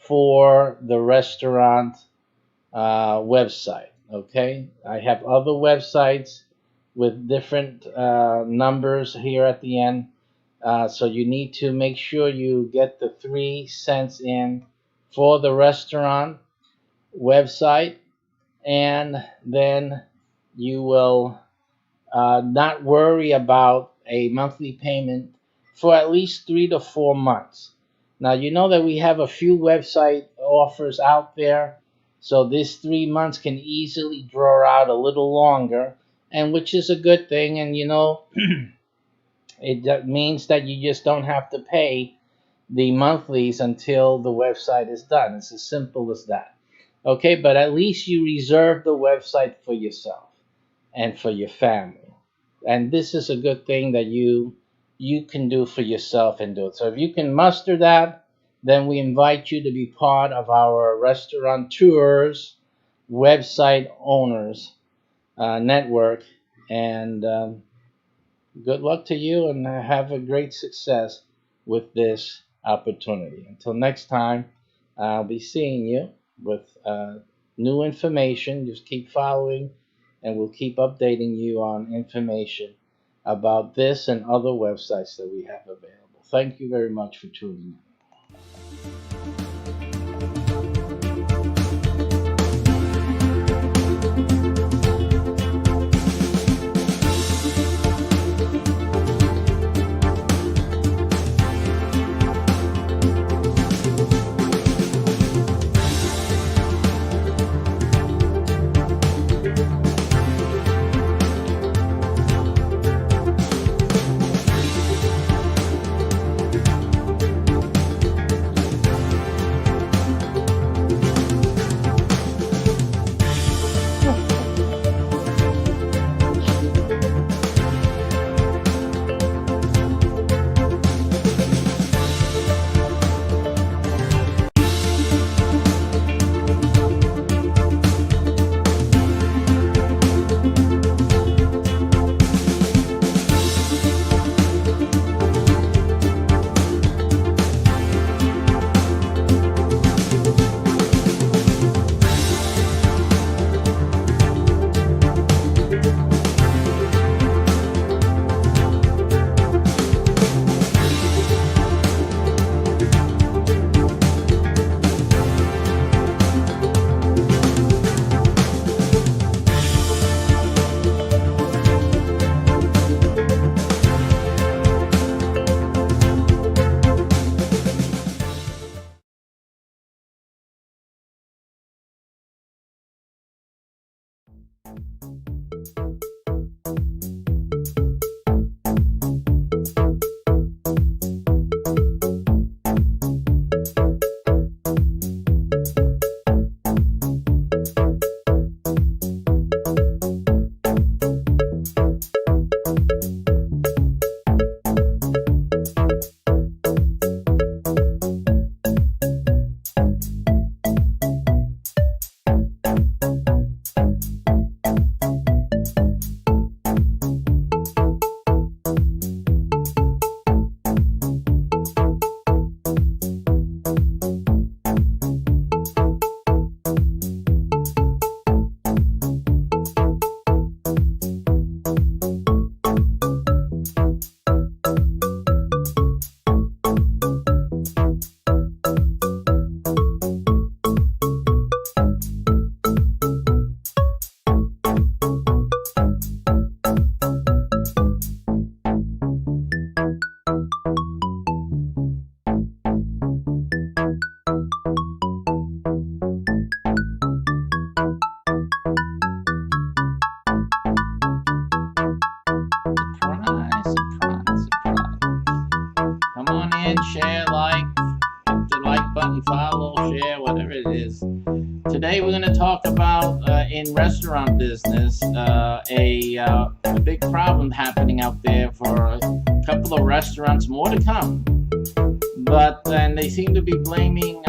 for the restaurant website. Okay, I have other websites with different numbers here at the end, so you need to make sure you get the 3 cents in for the restaurant website, and then you will not worry about a monthly payment for at least 3 to 4 months. Now, you know that we have a few website offers out there, so this 3 months can easily draw out a little longer, and which is a good thing. And it means that you just don't have to pay the monthlies until the website is done. It's as simple as that. Okay, but at least you reserve the website for yourself and for your family. And this is a good thing that you can do for yourself and do it. So if you can muster that, then we invite you to be part of our restaurateurs website owners network. And good luck to you, and have a great success with this opportunity. Until next time, I'll be seeing you with new information. Just keep following, and we'll keep updating you on information about this and other websites that we have available. Thank you very much for tuning in. we're going to talk about in restaurant business a big problem happening out there for a couple of restaurants, more to come. But then they seem to be blaming,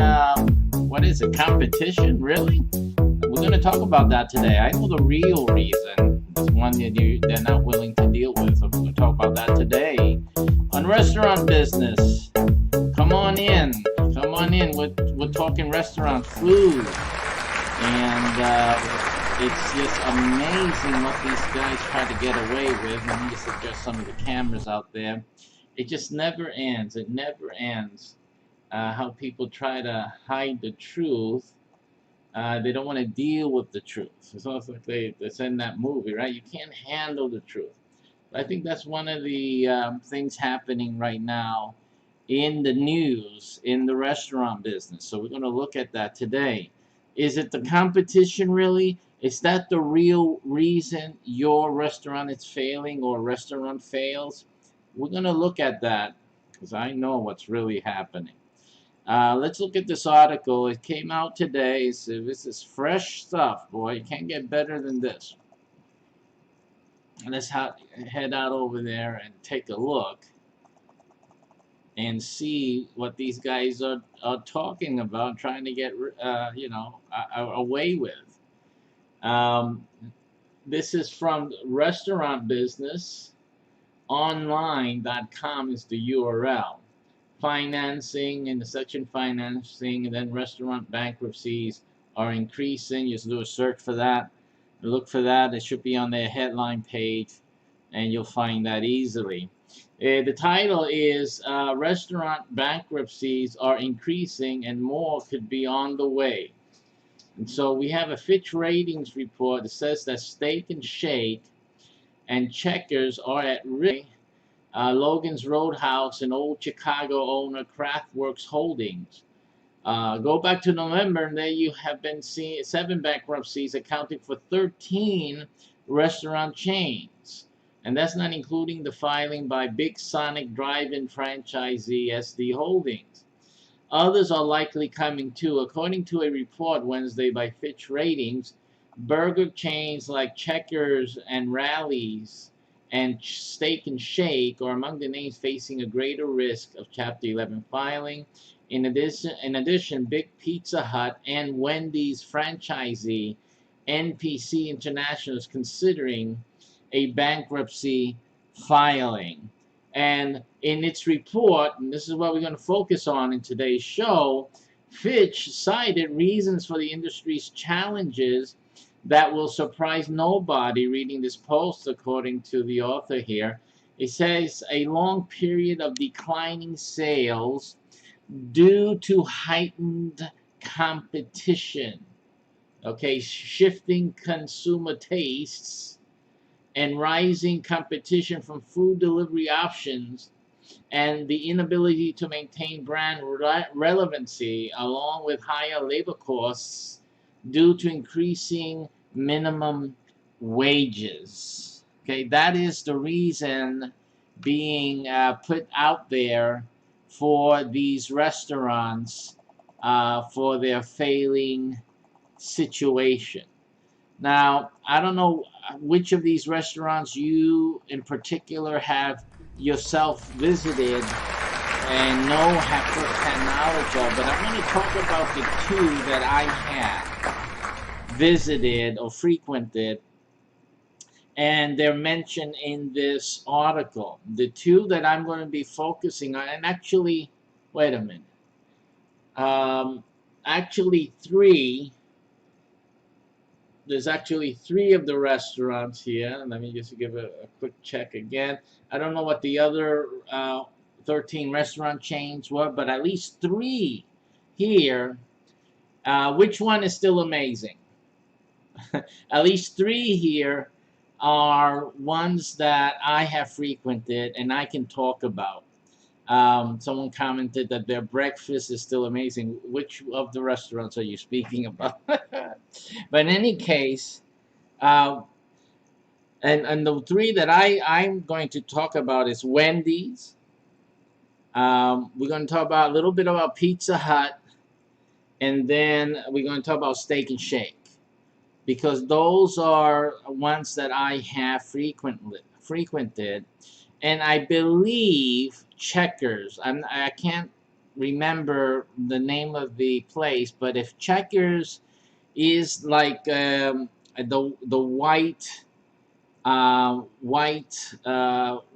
what is it, competition? Really? We're going to talk about that today. I know the real reason. It's one that they're not willing to deal with. So we're going to talk about that today on restaurant business. Come on in. Come on in. We're talking restaurant food. And it's just amazing what these guys try to get away with. Let me just adjust some of the cameras out there. It just never ends. It never ends. How people try to hide the truth. They don't want to deal with the truth. It's almost like it's in that movie, right? You can't handle the truth. But I think that's one of the things happening right now in the news, in the restaurant business. So we're going to look at that today. Is it the competition, really? Is that the real reason your restaurant is failing or restaurant fails? We're going to look at that because I know what's really happening. Let's look at this article. It came out today. So this is fresh stuff, boy. You can't get better than this. Let's head out over there and take a look and see what these guys are talking about, trying to get away with. This is from Restaurant Business. Online.com is the URL. Financing, in the section financing, and then restaurant bankruptcies are increasing. You just do a search for that. Look for that. It should be on their headline page, and you'll find that easily. The title is Restaurant Bankruptcies Are Increasing and More Could Be on the Way. And so we have a Fitch Ratings report that says that Steak and Shake and Checkers are at risk. Logan's Roadhouse and Old Chicago owner Kraftworks Holdings. Go back to November, and there you have been seeing 7 bankruptcies accounting for 13 restaurant chains. And that's not including the filing by Big Sonic Drive-In franchisee SD Holdings. Others are likely coming too. According to a report Wednesday by Fitch Ratings, burger chains like Checkers and Rally's and Steak and Shake are among the names facing a greater risk of Chapter 11 filing. In addition, Big Pizza Hut and Wendy's franchisee NPC International is considering a bankruptcy filing. And in its report, and this is what we're going to focus on in today's show, Fitch cited reasons for the industry's challenges that will surprise nobody reading this post, according to the author here. It says a long period of declining sales due to heightened competition, shifting consumer tastes and rising competition from food delivery options, and the inability to maintain brand relevancy, along with higher labor costs due to increasing minimum wages. That is the reason being put out there for these restaurants for their failing situation. Now, I don't know which of these restaurants you in particular have yourself visited and have first-hand knowledge of, but I'm going to talk about the 2 that I have visited or frequented, and they're mentioned in this article. The 2 that I'm going to be focusing on, and actually, wait a minute, actually 3. There's actually 3 of the restaurants here. Let me just give a quick check again. I don't know what the other 13 restaurant chains were, but at least 3 here. Which one is still amazing? At least 3 here are ones that I have frequented and I can talk about. Someone commented that their breakfast is still amazing. Which of the restaurants are you speaking about? But in any case, and the 3 that I'm going to talk about is Wendy's. We're going to talk about a little bit about Pizza Hut and then we're going to talk about Steak and Shake, because those are ones that I have frequented, and I believe Checkers. I can't remember the name of the place, but if Checkers is like the white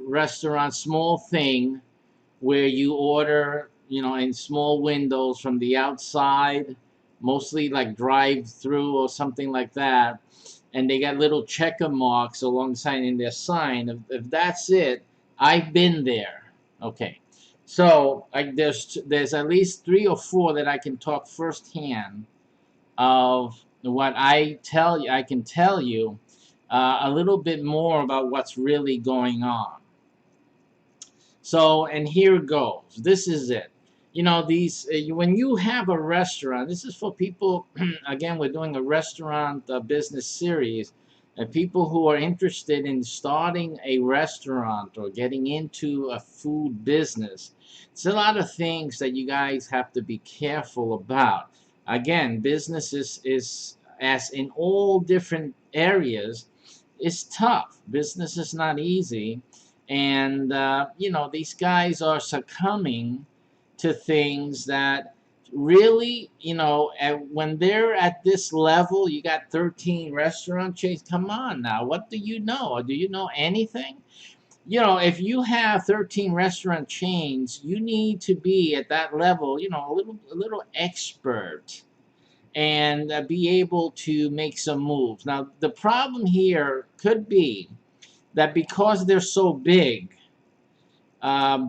restaurant, small thing where you order, in small windows from the outside, mostly like drive through or something like that, and they got little checker marks alongside in their sign. If that's it, I've been there. Okay, so there's at least three or four that I can talk firsthand of what I can tell you a little bit more about what's really going on. So, and here goes. This is it. These when you have a restaurant, this is for people. Again, we're doing a restaurant business series, and people who are interested in starting a restaurant or getting into a food business. It's a lot of things that you guys have to be careful about. Again, business is as in all different areas, is tough. Business is not easy, and these guys are succumbing to things that really, when they're at this level. You got 13 restaurant chains. Come on now, what do you know? Or do you know anything? If you have 13 restaurant chains, you need to be at that level, a little expert, and be able to make some moves. Now the problem here could be that because they're so big,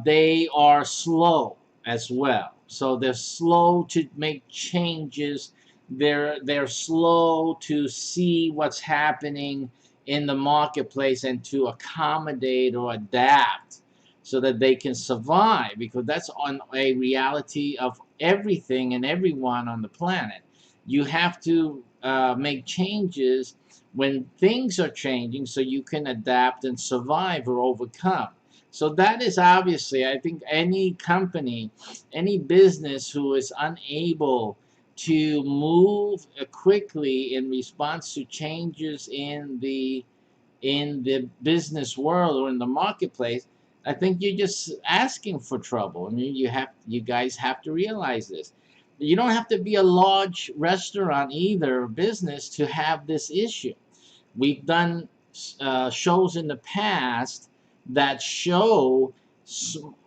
they are slow as well. So they're slow to make changes. They're slow to see what's happening in the marketplace and to accommodate or adapt so that they can survive, because that's on a reality of everything and everyone on the planet. You have to make changes when things are changing so you can adapt and survive or overcome. So that is obviously, I think, any company, any business who is unable to move quickly in response to changes in the business world or in the marketplace, I think you're just asking for trouble. I mean, you guys have to realize this. You don't have to be a large restaurant either, business, to have this issue. We've done shows in the past that show,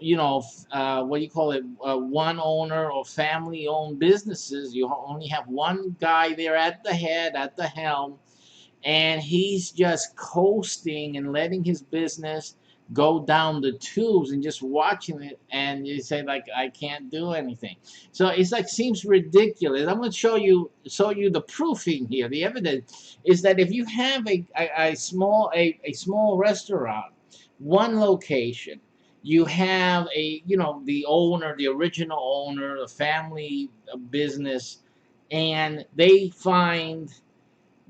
what do you call it, one owner or family owned businesses. You only have one guy there at the head, at the helm, and he's just coasting and letting his business go down the tubes and just watching it, and you say, like, I can't do anything. So it's like, seems ridiculous. I'm going to show you the proofing here. The evidence is that if you have a small restaurant, one location, you have the owner, the original owner, the family business, and they find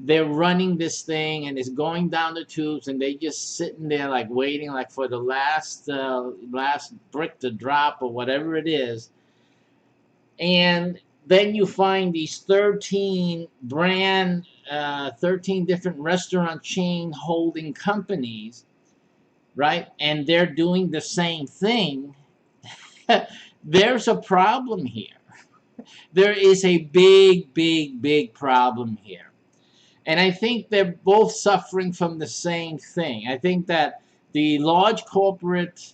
they're running this thing and it's going down the tubes, and they just sitting there like waiting, like for the last brick to drop or whatever it is. And then you find these 13 13 different restaurant chain holding companies, right? And they're doing the same thing. There's a problem here. There is a big, big, big problem here. And I think they're both suffering from the same thing. I think that the large corporate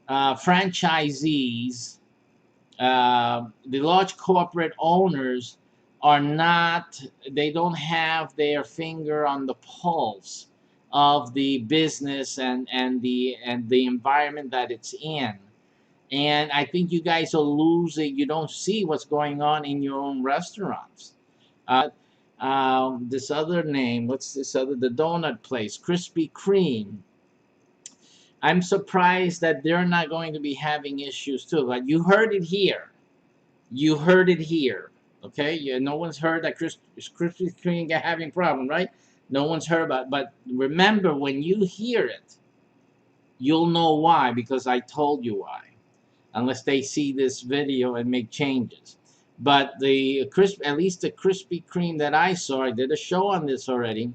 franchisees, the large corporate owners they don't have their finger on the pulse of the business and the environment that it's in. And I think you guys are losing. You don't see what's going on in your own restaurants. This other name, what's this other, the donut place, Krispy Kreme. I'm surprised that they're not going to be having issues too. But you heard it here. You heard it here. Okay? No one's heard that Krispy Kreme having problem, right? No one's heard about it. But remember, when you hear it, you'll know why, because I told you why. Unless they see this video and make changes. But at least the Krispy Kreme that I saw, I did a show on this already.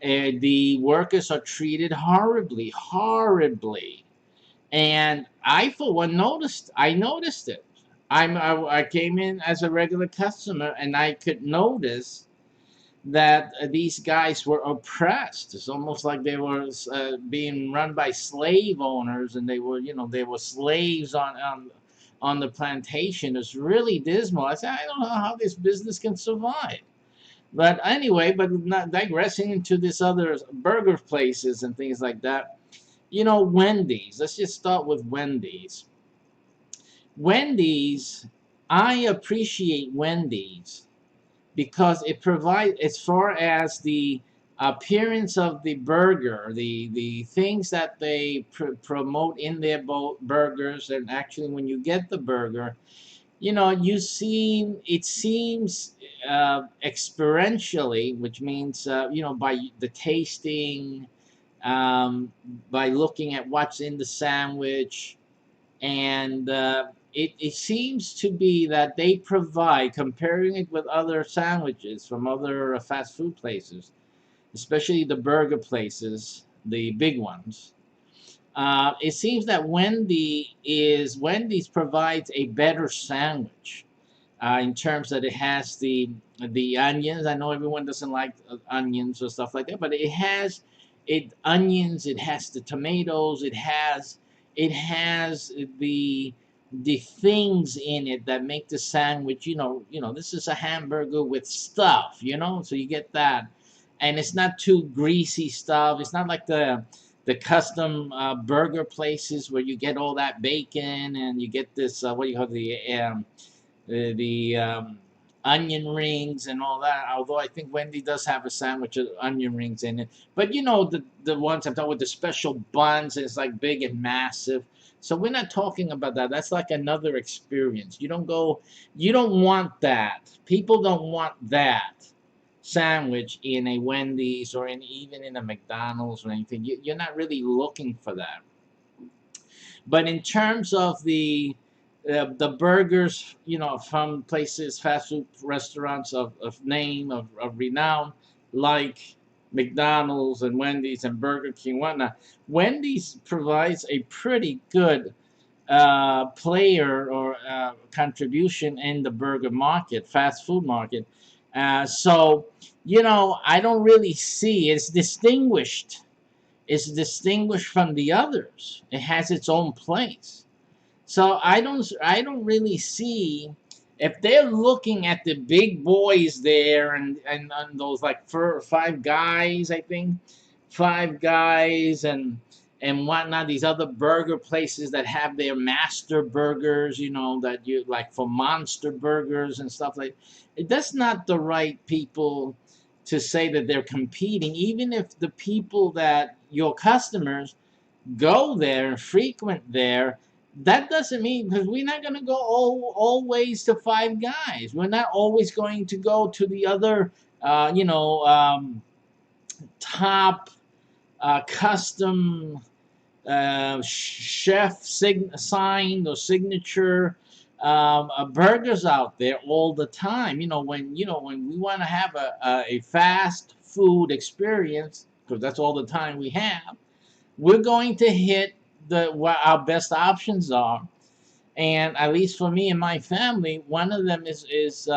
The workers are treated horribly, horribly, and I for one noticed. I noticed it. I came in as a regular customer, and I could notice that these guys were oppressed. It's almost like they were being run by slave owners, and they were slaves on the plantation. It's really dismal. I said, I don't know how this business can survive. But anyway, but not digressing into this other burger places and things like that. Wendy's. Let's just start with Wendy's. Wendy's, I appreciate Wendy's because it provides, as far as the appearance of the burger, the things that they promote in their burgers, and actually when you get the burger, it seems experientially, which means by the tasting, by looking at what's in the sandwich, and it seems to be that they provide, comparing it with other sandwiches from other fast food places, especially the burger places, the big ones. It seems that Wendy's provides a better sandwich in terms that it has the onions. I know everyone doesn't like onions or stuff like that, but it has onions. It has the tomatoes. It has the things in it that make the sandwich. This is a hamburger with stuff. So you get that, and it's not too greasy stuff. It's not like the custom burger places where you get all that bacon and you get this what do you call the onion rings and all that. Although I think Wendy does have a sandwich with onion rings in it, but the ones I'm talking with the special buns is like big and massive. So we're not talking about that. That's like another experience. You don't want that. People don't want that sandwich in a Wendy's or even in a McDonald's or anything. You're not really looking for that. But in terms of the burgers, from places, fast food restaurants of name, of renown, like McDonald's and Wendy's and Burger King, whatnot, Wendy's provides a pretty good player or contribution in the burger market, fast food market. So, I don't really see it's distinguished. It's distinguished from the others. It has its own place. So I don't really see if they're looking at the big boys there and those like Five Guys, I think, Five Guys and whatnot. These other burger places that have their master burgers, that you like for monster burgers and stuff like. That's not the right people to say that they're competing, even if the people that your customers go there and frequent there. That doesn't mean, because we're not going to go always to Five Guys. We're not always going to go to the other, top custom chef signed or signature burgers out there all the time. When we want to have a fast food experience, because that's all the time we have, we're going to hit what our best options are. And at least for me and my family, one of them is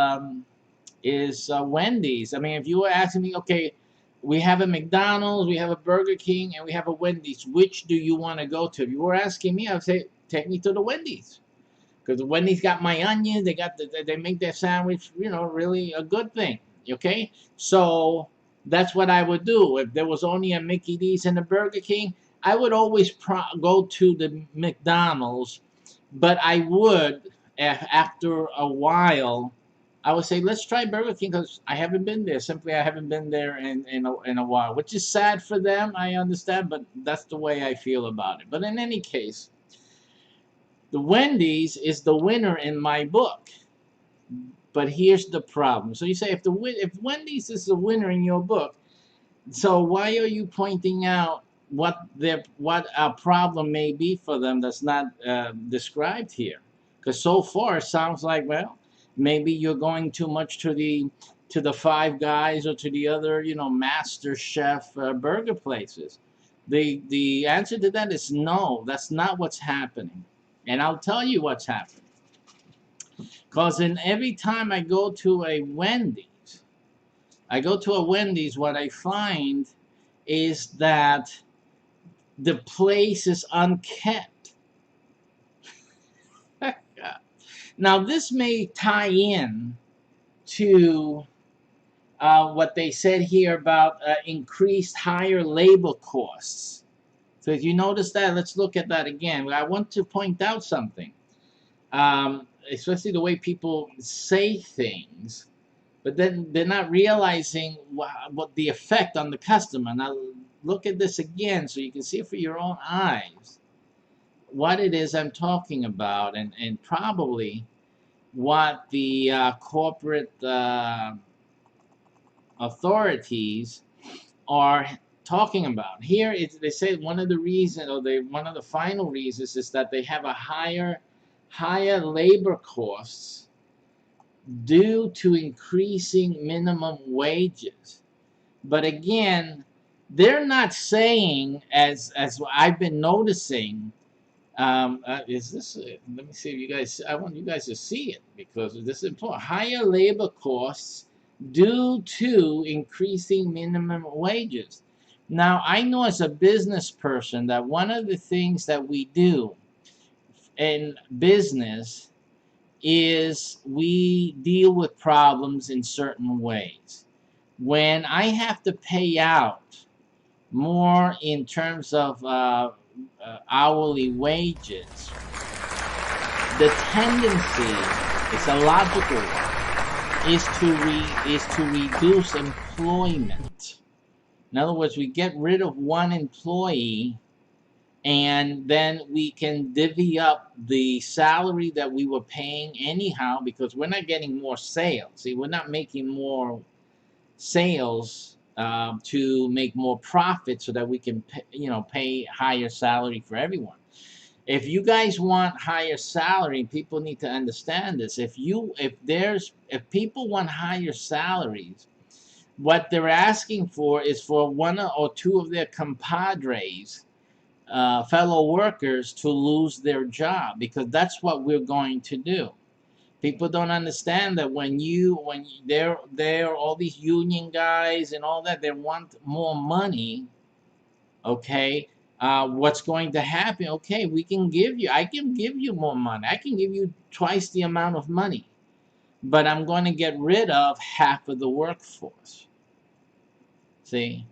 Wendy's. I mean, if you were asking me, okay, we have a McDonald's, we have a Burger King, and we have a Wendy's. Which do you want to go to? If you were asking me, I would say take me to the Wendy's, because the Wendy's got my onions. They make their sandwich, really a good thing. Okay, so that's what I would do. If there was only a Mickey D's and a Burger King, I would always go to the McDonald's, but I would, after a while, I would say, let's try Burger King because I haven't been there. Simply, I haven't been there in a while, which is sad for them. I understand, but that's the way I feel about it. But in any case, the Wendy's is the winner in my book. But here's the problem. So you say, if Wendy's is the winner in your book, so why are you pointing out what a problem may be for them that's not described here? Because so far it sounds like, well, Maybe you're going too much to the Five Guys or to the other, Master Chef burger places. The answer to that is no. That's not what's happening, and I'll tell you what's happening. Because in every time I go to a Wendy's, what I find is that the place is unkept. Now, this may tie in to what they said here about increased higher labor costs. So if you notice that, let's look at that again. I want to point out something, especially the way people say things, but then they're not realizing what the effect on the customer. Now, look at this again so you can see it for your own eyes what it is I'm talking about, and probably what the corporate authorities are talking about. Here, they say one of the reasons, or one of the final reasons, is that they have a higher labor costs due to increasing minimum wages. But again, they're not saying, as I've been noticing. Is this? Let me see if you guys. I want you guys to see it because this is important. Higher labor costs due to increasing minimum wages. Now, I know as a business person that one of the things that we do in business is we deal with problems in certain ways. When I have to pay out more in terms of hourly wages, the tendency, it's a logical one, is to reduce employment. In other words, we get rid of one employee, and then we can divvy up the salary that we were paying anyhow, because we're not getting more sales. See, we're not making more sales to make more profit so that we can pay higher salary for everyone. If you guys want higher salary, people need to understand this. If people want higher salaries, what they're asking for is for one or two of their compadres, fellow workers, to lose their job, because that's what we're going to do. People don't understand that when they're all these union guys and all that, they want more money. Okay, what's going to happen? Okay, I can give you more money. I can give you twice the amount of money, but I'm going to get rid of half of the workforce. See?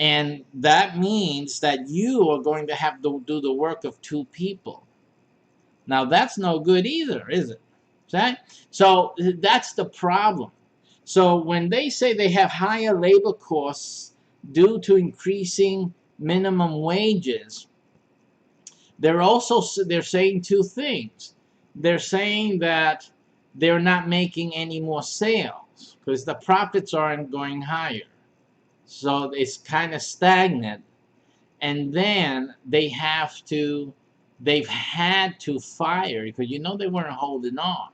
And that means that you are going to have to do the work of two people. Now, that's no good either, is it? Okay? So that's the problem. So when they say they have higher labor costs due to increasing minimum wages, they're saying two things. They're saying that they're not making any more sales because the profits aren't going higher. So it's kind of stagnant. And then they've had to fire, because they weren't holding on.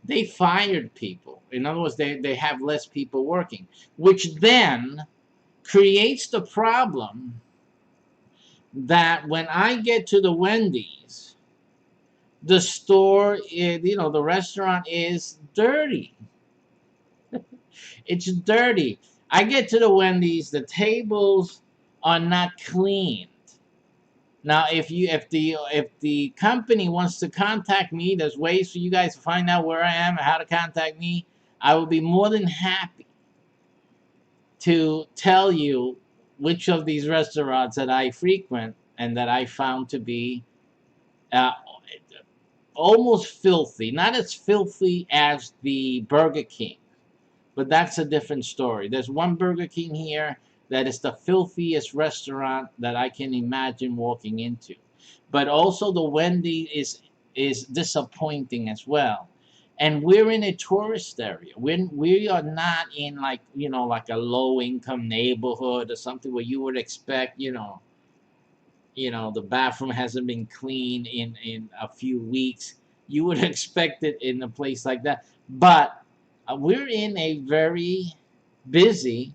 They fired people. In other words, they have less people working, which then creates the problem that when I get to the Wendy's, the store, the restaurant is dirty. It's dirty. I get to the Wendy's, the tables are not cleaned. Now, if the company wants to contact me, there's ways for you guys to find out where I am and how to contact me. I will be more than happy to tell you which of these restaurants that I frequent and that I found to be almost filthy. Not as filthy as the Burger King, but that's a different story. There's one Burger King here that is the filthiest restaurant that I can imagine walking into. But also the Wendy is disappointing as well. And we're in a tourist area. We are not in like a low income neighborhood or something where you would expect the bathroom hasn't been cleaned in a few weeks. you would expect it in a place like that. But we're in a very busy,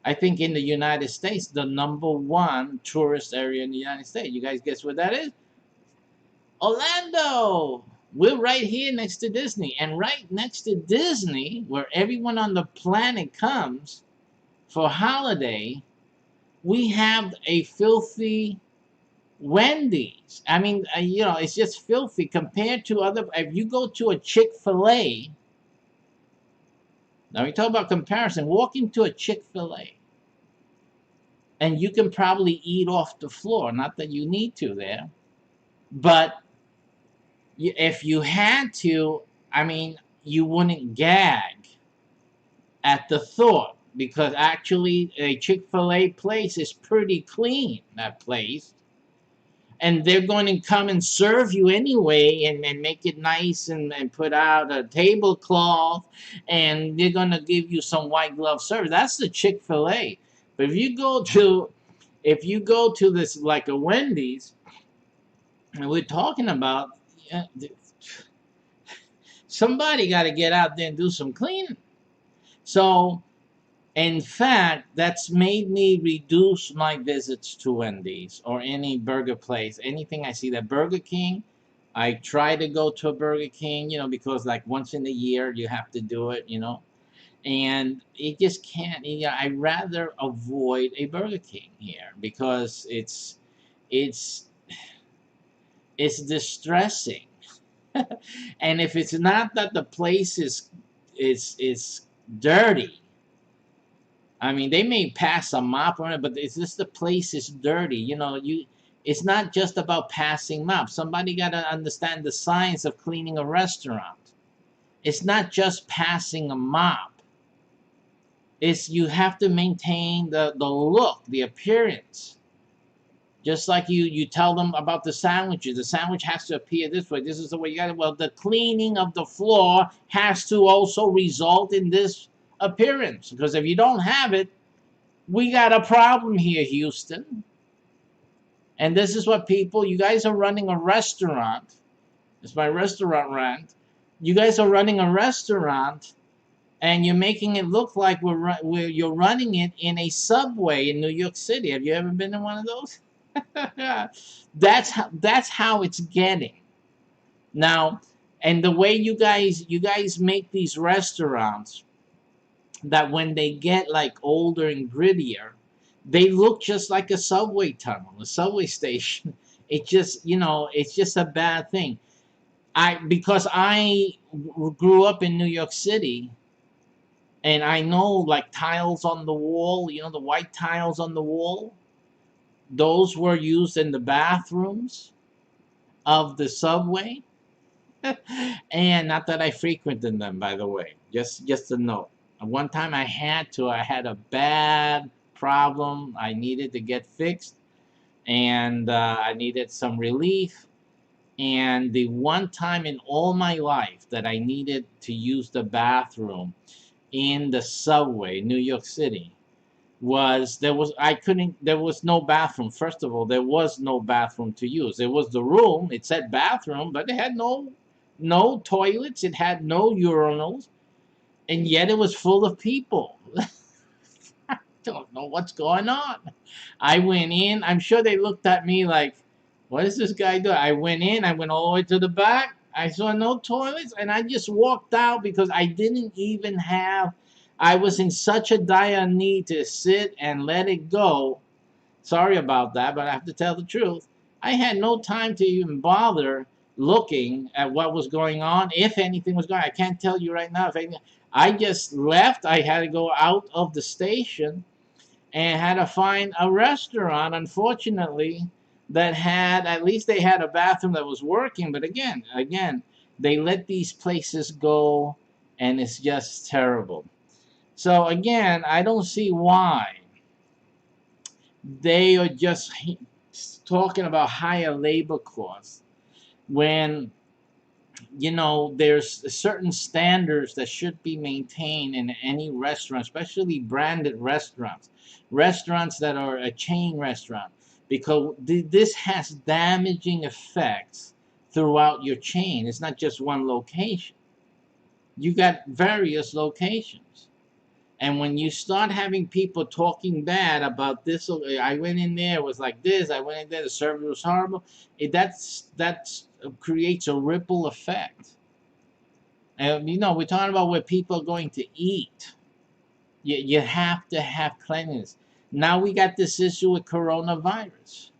I think in the United States, the #1 tourist area in the United States. You guys guess what that is? Orlando. We're right here next to Disney. And right next to Disney, where everyone on the planet comes for holiday, we have a filthy Wendy's. I mean, it's just filthy compared to other. If you go to a Chick-fil-A, now we talk about comparison. Walk into a Chick-fil-A, and you can probably eat off the floor. Not that you need to there, but if you had to, I mean, you wouldn't gag at the thought, because actually a Chick-fil-A place is pretty clean, that place. And they're going to come and serve you anyway, and make it nice, and put out a tablecloth, and they're going to give you some white glove service. That's the Chick-fil-A. But if you go to this like a Wendy's, and we're talking about, somebody got to get out there and do some cleaning. So, in fact, that's made me reduce my visits to Wendy's or any burger place. Anything I see that Burger King, I try to go to a Burger King, because like once in a year you have to do it, and it just can't. I'd rather avoid a Burger King here because it's distressing. And if it's not that the place is dirty, I mean, they may pass a mop on it, but it's just the place is dirty. It's not just about passing mop. Somebody got to understand the science of cleaning a restaurant. It's not just passing a mop. You have to maintain the look, the appearance. Just like you tell them about the sandwiches. The sandwich has to appear this way. This is the way you got it. Well, the cleaning of the floor has to also result in this appearance. Because if you don't have it, we got a problem here, Houston. And this is what you guys are running a restaurant. It's my restaurant rant. You guys are running a restaurant, and you're making it look like you're running it in a subway in New York City. Have you ever been in one of those? That's how it's getting now. And the way you guys make these restaurants, that when they get like older and grittier, they look just like a subway tunnel, a subway station. It just, it's just a bad thing. Because I grew up in New York City, and I know like tiles on the wall, the white tiles on the wall, those were used in the bathrooms of the subway. And not that I frequented them, by the way, just a note. One time I had a bad problem I needed to get fixed, and I needed some relief. And the one time in all my life that I needed to use the bathroom in the subway, New York City, there was no bathroom. First of all, there was no bathroom to use. There was the room, it said bathroom, but it had no toilets, it had no urinals, and yet it was full of people. I don't know what's going on. I went in, I'm sure they looked at me like, what is this guy doing? I went in, I went all the way to the back, I saw no toilets, and I just walked out because I didn't even have, I was in such a dire need to sit and let it go. Sorry about that, but I have to tell the truth. I had no time to even bother looking at what was going on, if anything was going on. I can't tell you right now if anything. I just left. I had to go out of the station and had to find a restaurant, unfortunately, that had, at least they had a bathroom that was working. But again, they let these places go, and it's just terrible. So again, I don't see why they are just talking about higher labor costs when, there's certain standards that should be maintained in any restaurant, especially branded restaurants that are a chain restaurant, because this has damaging effects throughout your chain. It's not just one location. You got various locations. And when you start having people talking bad about this, I went in there, it was like this, I went in there, the service was horrible, that's creates a ripple effect. And we're talking about where people are going to eat. You have to have cleanliness. Now we got this issue with coronavirus.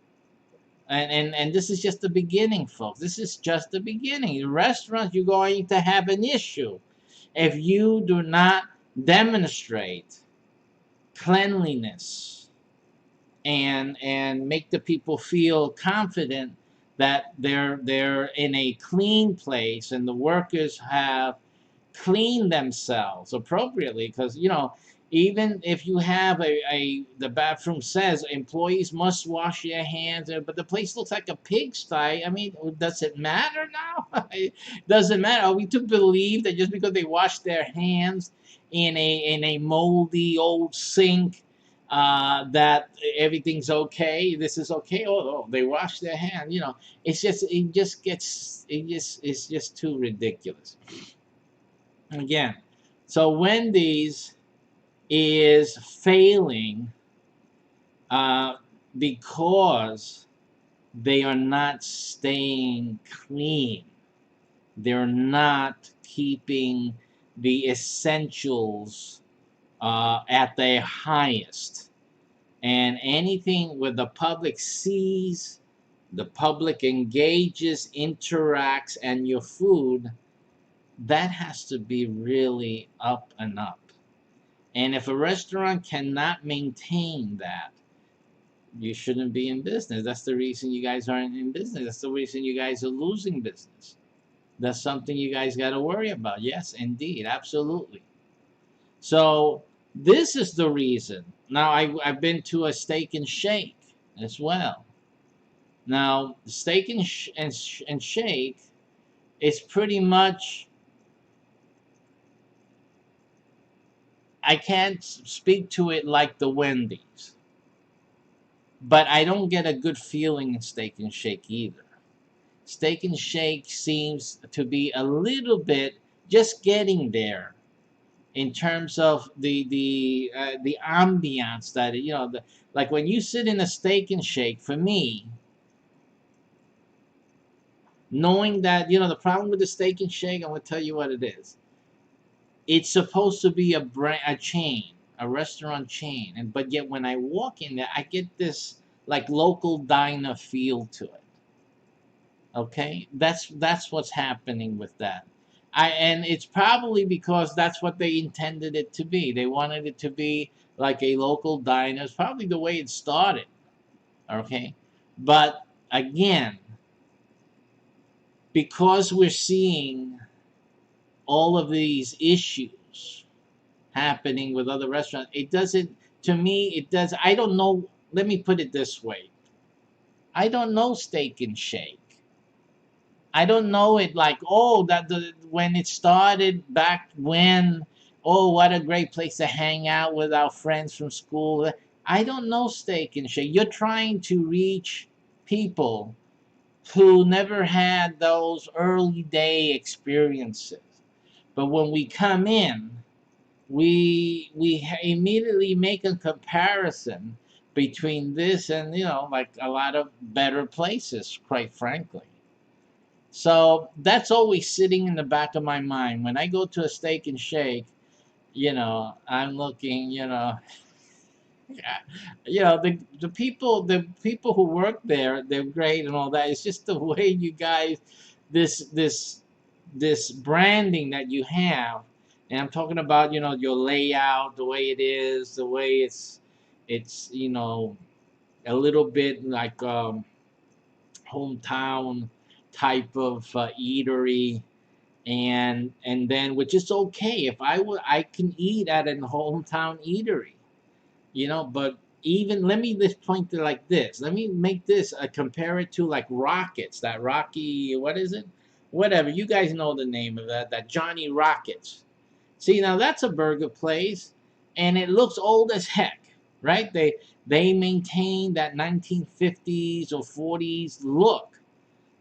And this is just the beginning, folks. This is just the beginning. In restaurants, you're going to have an issue if you do not demonstrate cleanliness and make the people feel confident that they're in a clean place and the workers have cleaned themselves appropriately. Because even if you have the bathroom says employees must wash their hands, but the place looks like a pigsty. I mean, does it matter now? It doesn't matter. Are we to believe that just because they wash their hands in a moldy old sink, that everything's okay? This is okay. Oh, they wash their hands. It's just too ridiculous. Again, so Wendy's is failing because they are not staying clean. They're not keeping the essentials at their highest. And anything where the public sees, the public engages, interacts, and your food, that has to be really up and up. And if a restaurant cannot maintain that, you shouldn't be in business. That's the reason you guys aren't in business. That's the reason you guys are losing business. That's something you guys got to worry about. Yes, indeed. Absolutely. So this is the reason. Now, I've been to a Steak and Shake as well. Now, Steak and Shake is pretty much, I can't speak to it like the Wendy's, but I don't get a good feeling in Steak and Shake either. Steak and Shake seems to be a little bit just getting there in terms of the ambiance that like when you sit in a Steak and Shake. For me, knowing that the problem with the Steak and Shake, I'm gonna tell you what it is. It's supposed to be a chain, a restaurant chain, but yet when I walk in there, I get this like local diner feel to it. Okay, that's what's happening with that. And it's probably because that's what they intended it to be. They wanted it to be like a local diner. It's probably the way it started. Okay, but again, because we're seeing all of these issues happening with other restaurants, it doesn't, to me, it does. I don't know. Let me put it this way. I don't know Steak and Shake. I don't know it like, oh, when it started back when, oh, what a great place to hang out with our friends from school. I don't know Steak and Shake. You're trying to reach people who never had those early day experiences. But when we come in, we immediately make a comparison between this and like a lot of better places, quite frankly. So that's always sitting in the back of my mind when I go to a Steak and Shake. I'm looking. The people who work there, they're great and all that. It's just the way you guys, this branding that you have, and I'm talking about your layout, the way it is, the way it's a little bit like hometown type of eatery, and then which is okay if I can eat at a hometown eatery, but even let me just point to like this. Let me make this compare it to like Rockets, that Rocky, what is it? Whatever, you guys know the name of that Johnny Rockets. See, now that's a burger place, and it looks old as heck, right? They maintain that 1950s or 40s look.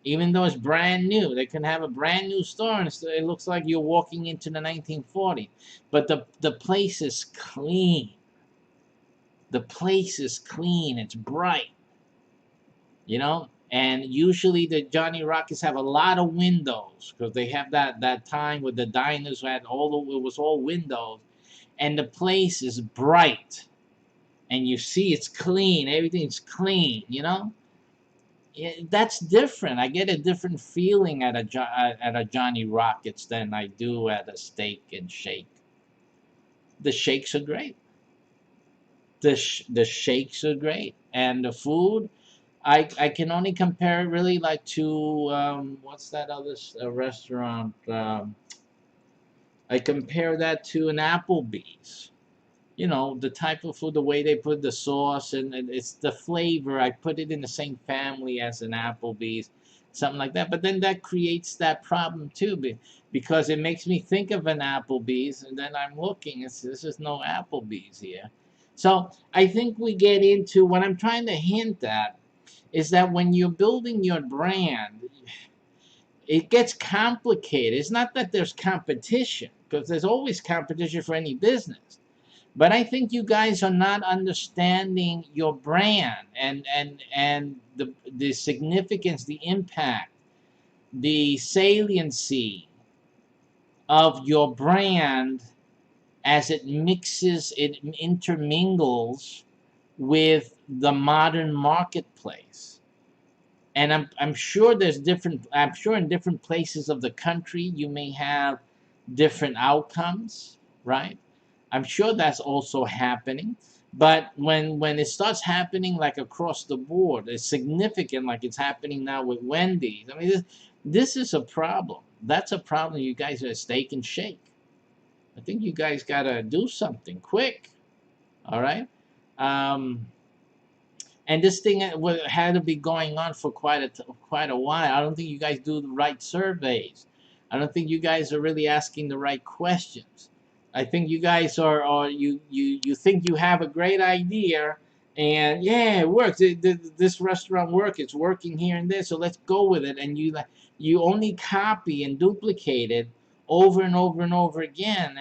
Even though it's brand new. They can have a brand new store and it looks like you're walking into the 1940s. But the place is clean. The place is clean. It's bright, you know. And usually the Johnny Rockets have a lot of windows because they have that time with the diners who had it was all windows, and the place is bright, and you see it's clean. Everything's clean, you know. That's different. I get a different feeling at a Johnny Rockets than I do at a Steak and Shake. The shakes are great. The shakes are great, and the food. I can only compare it really like to what's that other restaurant? I compare that to an Applebee's. You know, the type of food, the way they put the sauce, and it's the flavor. I put it in the same family as an Applebee's, something like that. But then that creates that problem too, because it makes me think of an Applebee's, and then I'm looking, this is no Applebee's here. So I think we get into what I'm trying to hint at is that when you're building your brand, it gets complicated. It's not that there's competition, because there's always competition for any business. But I think you guys are not understanding your brand and the significance, the impact, the saliency of your brand as it mixes, it intermingles with the modern marketplace. And I'm sure there's different, I'm sure in different places of the country you may have different outcomes, right? I'm sure that's also happening. But when it starts happening like across the board, it's significant, like it's happening now with Wendy's. I mean, this is a problem. That's a problem. You guys are Steak and Shake. I think you guys got to do something quick. All right. Um, and this thing had to be going on for quite a while. I don't think you guys do the right surveys. I don't think you guys are really asking the right questions. I think you guys are you think you have a great idea, and yeah, it works. This restaurant works. It's working here and there. So let's go with it. And you only copy and duplicate it over and over and over again,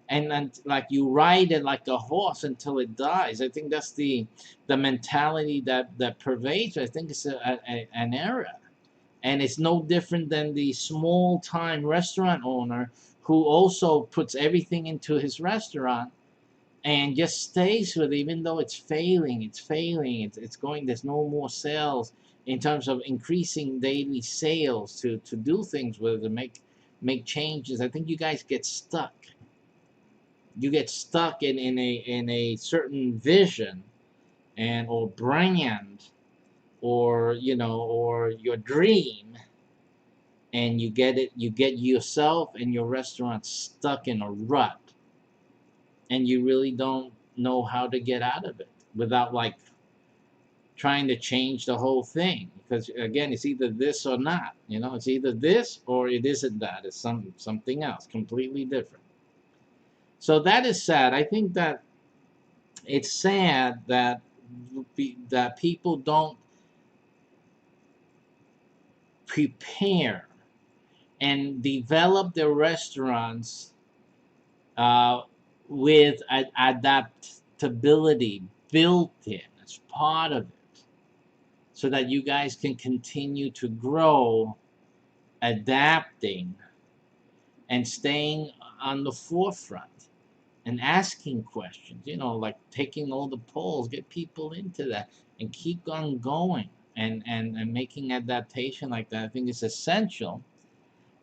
and like you ride it like a horse until it dies. I think that's the mentality that pervades. I think it's an error. And it's no different than the small time restaurant owner who also puts everything into his restaurant and just stays with it, even though it's failing. It's going, there's no more sales in terms of increasing daily sales to do things with it, to make changes. I think you guys get stuck. You get stuck in a certain vision and or brand, or or your dream, and you get yourself and your restaurant stuck in a rut, and you really don't know how to get out of it without like trying to change the whole thing, because again, it's either this or not. It's either this or it isn't that. It's something else completely different. So that is sad. I think that it's sad that people don't prepare and develop their restaurants uh, with adaptability built in as part of it, so that you guys can continue to grow, adapting, and staying on the forefront and asking questions, like taking all the polls, get people into that, and keep on going and making adaptation like that. I think it's essential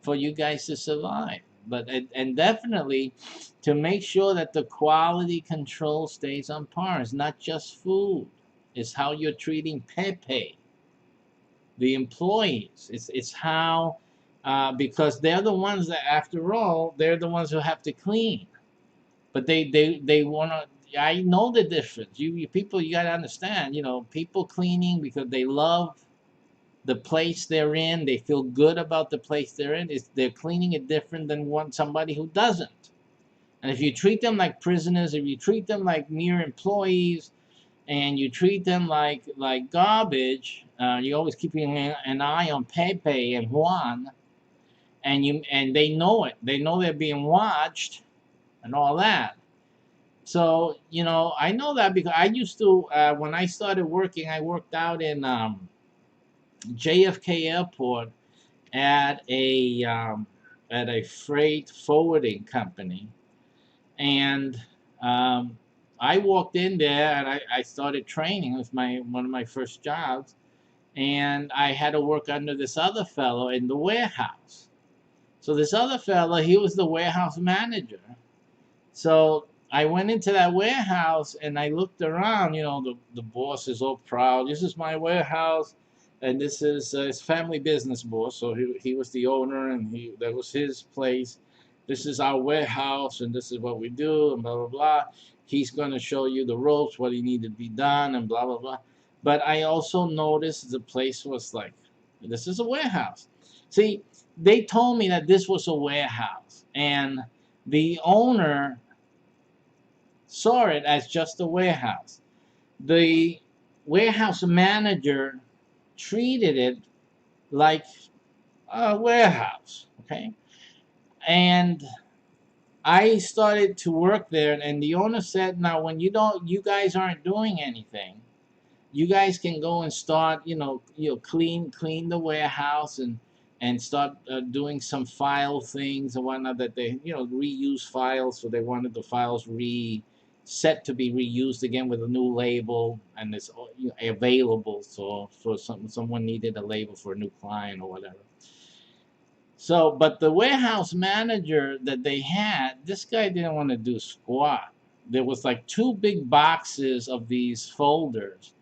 for you guys to survive. But and definitely to make sure that the quality control stays on par. It's not just food. It's how you're treating Pepe, the employees. It's how because they're the ones that, after all, they're the ones who have to clean. But they want to. I know the difference. You people, you got to understand. People cleaning because they love the place they're in. They feel good about the place they're in. They're cleaning it different than somebody who doesn't. And if you treat them like prisoners, if you treat them like mere employees, and you treat them like garbage, you're always keeping an eye on Pepe and Juan, and they know it. They know they're being watched and all that. So I know that because I used to when I started working, I worked out in JFK Airport at a freight forwarding company, and I walked in there and I started training. It was one of my first jobs, and I had to work under this other fellow in the warehouse. So this other fellow, he was the warehouse manager. So I went into that warehouse and I looked around. The boss is all proud. This is my warehouse, and this is his family business boss. So he was the owner, and that was his place. This is our warehouse, and this is what we do, and blah blah blah. He's going to show you the ropes, what he needed to be done, and blah blah blah. But I also noticed the place was like, this is a warehouse. See, they told me that this was a warehouse, and the owner saw it as just a warehouse. The warehouse manager treated it like a warehouse, okay? And I started to work there, and the owner said, "Now, when you guys aren't doing anything, you guys can go and start, clean the warehouse and start doing some file things and whatnot that they, reuse files. So they wanted the files set to be reused again with a new label, and it's available. So for someone needed a label for a new client or whatever. So, but the warehouse manager that they had, this guy didn't want to do squat. There was like two big boxes of these folders,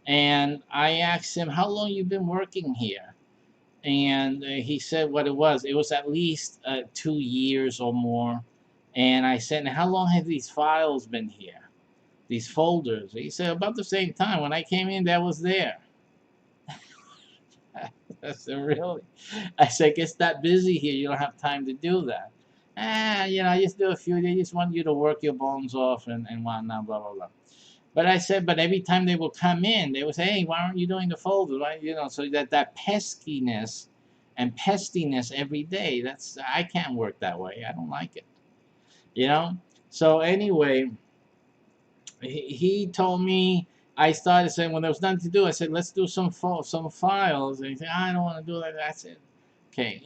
and I asked him, "How long you been working here?" And he said what it was. It was at least 2 years or more. And I said, "How long have these files been here? These folders?" He said, "About the same time. When I came in, that was there." I said, "Really?" I said, "It's that busy here. You don't have time to do that." I just do a few. They just want you to work your bones off and whatnot, blah, blah, blah. But I said, but every time they will come in, they would say, "Hey, why aren't you doing the folders?" Why, so that peskiness and pestiness every day, I can't work that way. I don't like it. You know? So anyway, he told me, I started saying, when there was nothing to do, I said, "Let's do some files." And he said, "I don't want to do that." I said, "Okay,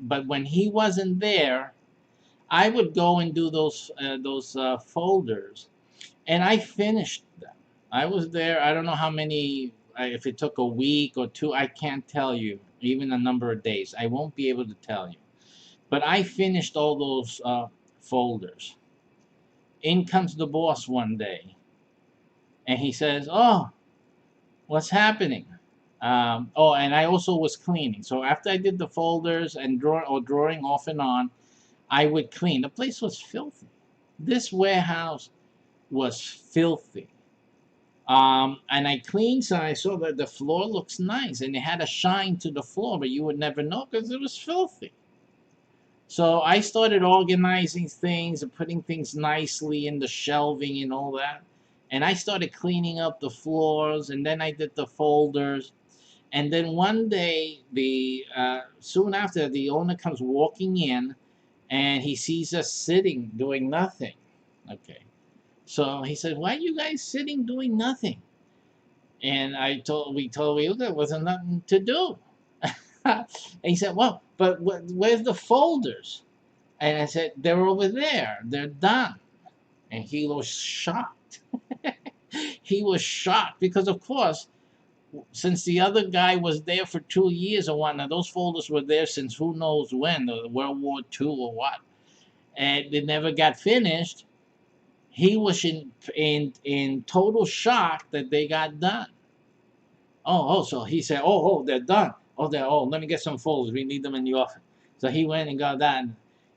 but when he wasn't there, I would go and do those folders, and I finished them. I was there. I don't know how many. If it took a week or two, I can't tell you. Even a number of days, I won't be able to tell you. But I finished all those folders. In comes the boss one day, and he says, "Oh, what's happening?" And I also was cleaning. So after I did the folders and drawing off and on, I would clean. The place was filthy. This warehouse was filthy. And I cleaned, so I saw that the floor looks nice, and it had a shine to the floor, but you would never know because it was filthy. So I started organizing things and putting things nicely in the shelving and all that. And I started cleaning up the floors, and then I did the folders. And then one day, soon after, the owner comes walking in, and he sees us sitting doing nothing. Okay. So he said, "Why are you guys sitting doing nothing?" And we told you there wasn't nothing to do. And he said, "Well, but where's the folders?" And I said, "They're over there. They're done." And he was shocked. He was shocked because, of course, since the other guy was there for 2 years or whatnot, those folders were there since who knows when, World War II or what, and they never got finished. He was in total shock that they got done. So he said, they're done. Let me get some folders. We need them in the office. So he went and got that.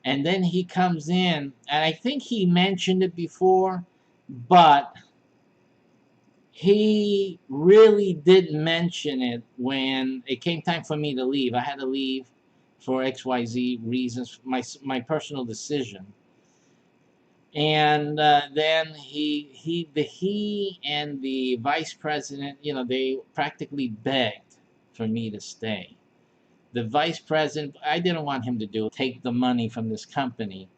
And then he comes in, and I think he mentioned it before, but he really didn't mention it when it came time for me to leave. I had to leave for XYZ reasons, my personal decision. And then he and the vice president, they practically begged for me to stay. The vice president, I didn't want him to take the money from this company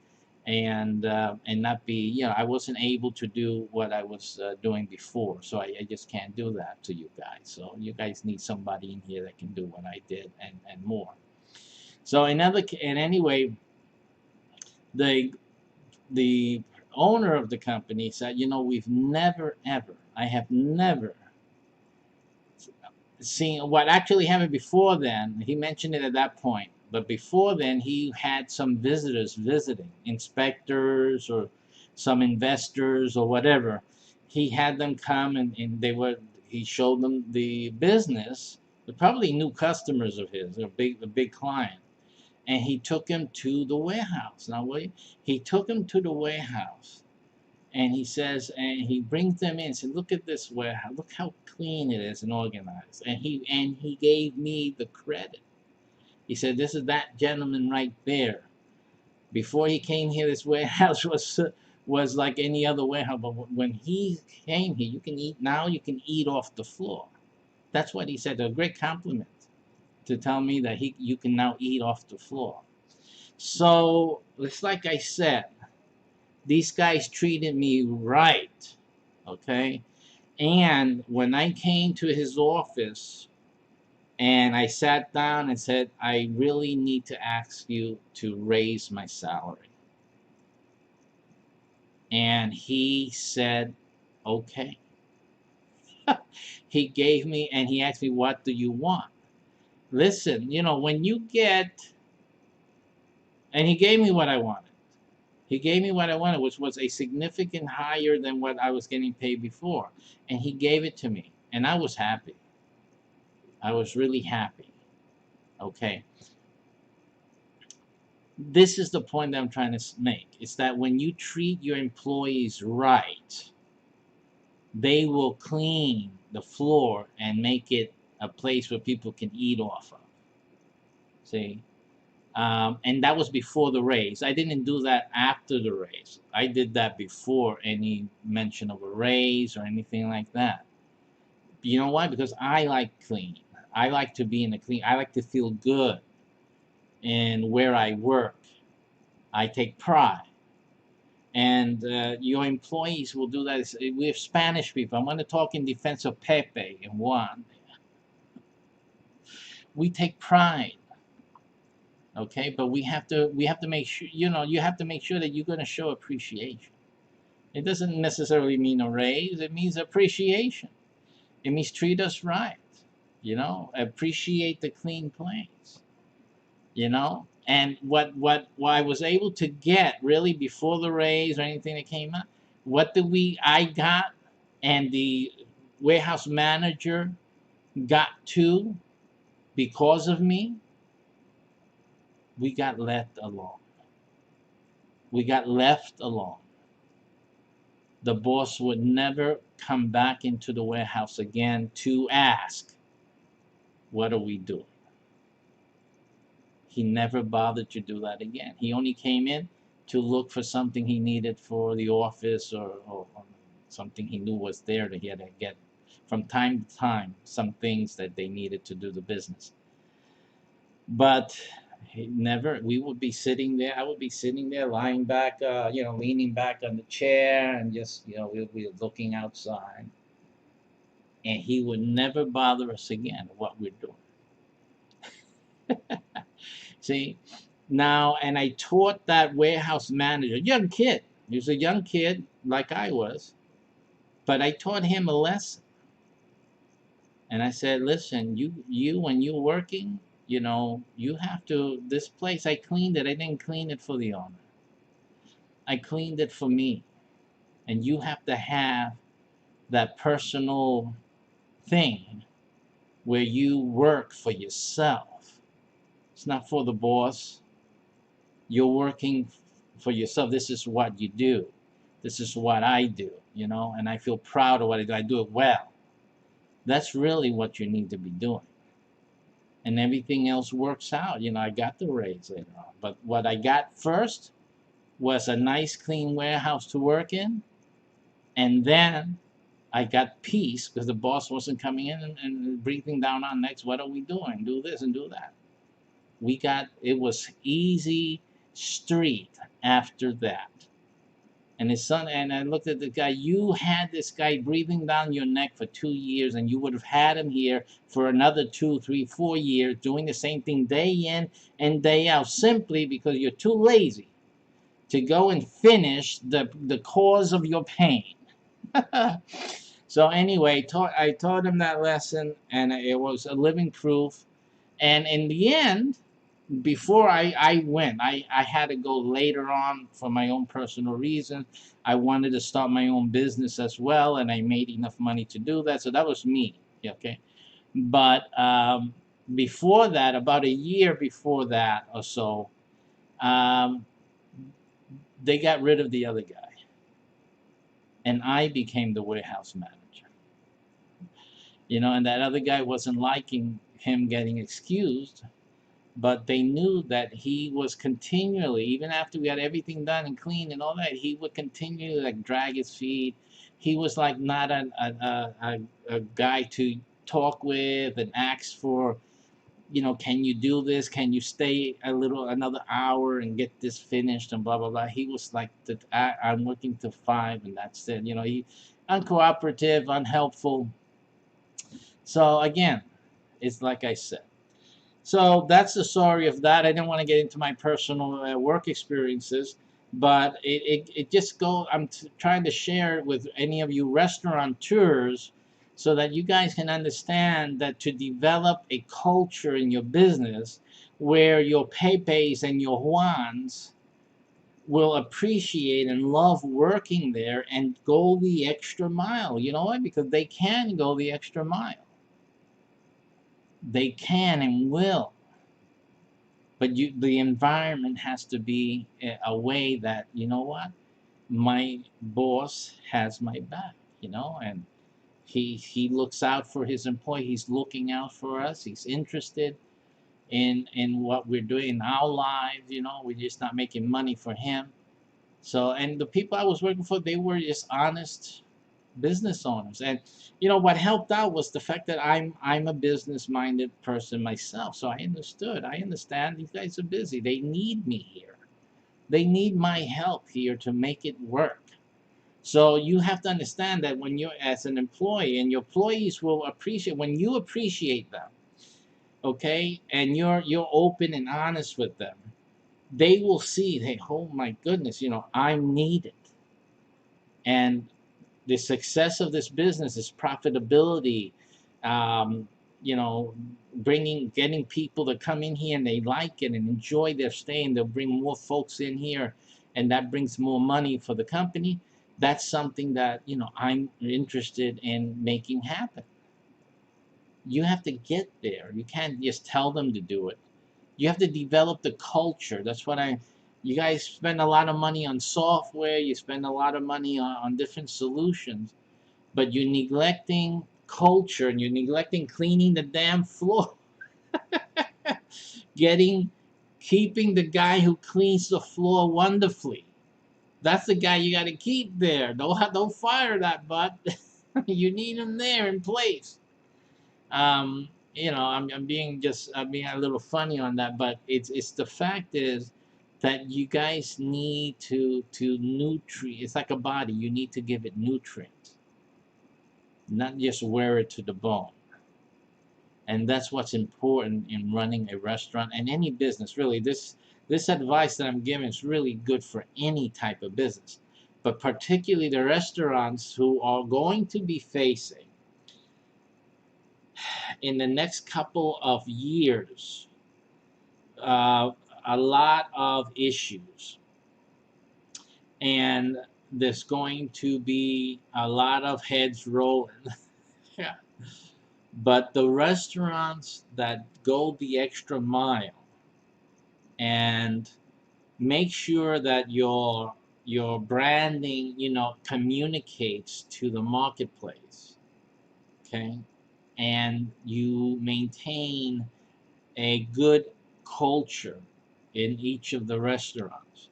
and not be, I wasn't able to do what I was doing before. So I just can't do that to you guys. So you guys need somebody in here that can do what I did and more. So and anyway, the the owner of the company said, we've never ever, I have never seen what actually happened before then. He mentioned it at that point, but before then, he had some visitors visiting, inspectors or some investors or whatever. He had them come and he showed them the business. They're probably new customers of his, a big client. And he took him to the warehouse. Now, he took him to the warehouse, and he says, and he brings them in and said, look at this warehouse, look how clean it is and organized. And he gave me the credit. He said, this is that gentleman right there. Before he came here, this warehouse was like any other warehouse. But when he came here, you can eat off the floor. That's what he said. A great compliment to tell me that you can now eat off the floor. So it's like I said, these guys treated me right, okay? And when I came to his office and I sat down and said, I really need to ask you to raise my salary. And he said, okay. He gave me, and he asked me, what do you want? Listen, when you get, and he gave me what I wanted. He gave me what I wanted, which was a significant higher than what I was getting paid before. And he gave it to me. And I was happy. I was really happy. Okay. This is the point that I'm trying to make. It's that when you treat your employees right, they will clean the floor and make it a place where people can eat off of. See? And that was before the raise. I didn't do that after the raise. I did that before any mention of a raise or anything like that. You know why? Because I like clean. I like to be in a clean. I like to feel good in where I work. I take pride. And your employees will do that. We have Spanish people. I'm going to talk in defense of Pepe and Juan. We take pride. Okay, but we have to make sure, you have to make sure that you're going to show appreciation. It doesn't necessarily mean a raise. It means appreciation. It means treat us right. Appreciate the clean place. And what I was able to get really before the raise or anything that came up, I got, and the warehouse manager got too, because of me. We got left alone. We got left alone. The boss would never come back into the warehouse again to ask, what are we doing? He never bothered to do that again. He only came in to look for something he needed for the office or something he knew was there that he had to get from time to time, some things that they needed to do the business. But we would be sitting there, I would be sitting there, lying back, leaning back on the chair, and just, we'll be looking outside. And he would never bother us again what we're doing. See, now, and I taught that warehouse manager, young kid, he was a young kid like I was, but I taught him a lesson. And I said, listen, you when you're working, you have to, this place, I cleaned it. I didn't clean it for the owner. I cleaned it for me. And you have to have that personal thing where you work for yourself. It's not for the boss. You're working for yourself. This is what you do. This is what I do, and I feel proud of what I do. I do it well. That's really what you need to be doing. And everything else works out. I got the raise later on. But what I got first was a nice, clean warehouse to work in, and then I got peace because the boss wasn't coming in and breathing down our necks. What are we doing? Do this and do that. It was easy street after that. And his son, and I looked at the guy, you had this guy breathing down your neck for 2 years, and you would have had him here for another 2, 3, 4 years doing the same thing day in and day out, simply because you're too lazy to go and finish the cause of your pain. So anyway, I taught him that lesson, and it was a living proof. And in the end, before I went, I had to go later on for my own personal reasons. I wanted to start my own business as well, and I made enough money to do that. So that was me, okay? But before that, about a year before that or so, um, they got rid of the other guy, and I became the warehouse manager. And that other guy wasn't liking him getting excused, but they knew that he was continually, even after we had everything done and clean and all that, he would continually like drag his feet. He was like not a guy to talk with and ask for, can you do this? Can you stay another hour and get this finished and blah blah blah. He was like, I'm working till 5 and that's it. He uncooperative, unhelpful. So again, it's like I said. So that's the story of that. I didn't want to get into my personal work experiences, but it just I'm trying to share it with any of you restaurateurs so that you guys can understand that to develop a culture in your business where your Pepes and your Juans will appreciate and love working there and go the extra mile. You know why? Because they can go the extra mile. They can and will. But the environment has to be a way that, you know what, my boss has my back, and he looks out for his employee. He's looking out for us. He's interested in what we're doing in our lives. We're just not making money for him. So, and the people I was working for, they were just honest business owners. And what helped out was the fact that I'm a business minded person myself. So I understand these guys are busy. They need me here. They need my help here to make it work. So you have to understand that when you're as an employee, and your employees will appreciate when you appreciate them, okay, and you're open and honest with them, they will see, hey, oh my goodness, I'm needed. And the success of this business is profitability, um, getting people to come in here and they like it and enjoy their stay, and they'll bring more folks in here, and that brings more money for the company. That's something that I'm interested in making happen. You have to get there. You can't just tell them to do it. You have to develop the culture. That's what you guys spend a lot of money on software. You spend a lot of money on different solutions, but you're neglecting culture, and you're neglecting cleaning the damn floor. Keeping the guy who cleans the floor wonderfully. That's the guy you got to keep there. Don't fire that butt. You need him there in place. I'm being a little funny on that, but it's the fact is that you guys need to nutrient. It's like a body. You need to give it nutrients, not just wear it to the bone. And that's what's important in running a restaurant and any business. Really, this advice that I'm giving is really good for any type of business, but particularly the restaurants who are going to be facing in the next couple of years a lot of issues, and there's going to be a lot of heads rolling. Yeah. But the restaurants that go the extra mile and make sure that your branding, communicates to the marketplace, okay, and you maintain a good culture in each of the restaurants.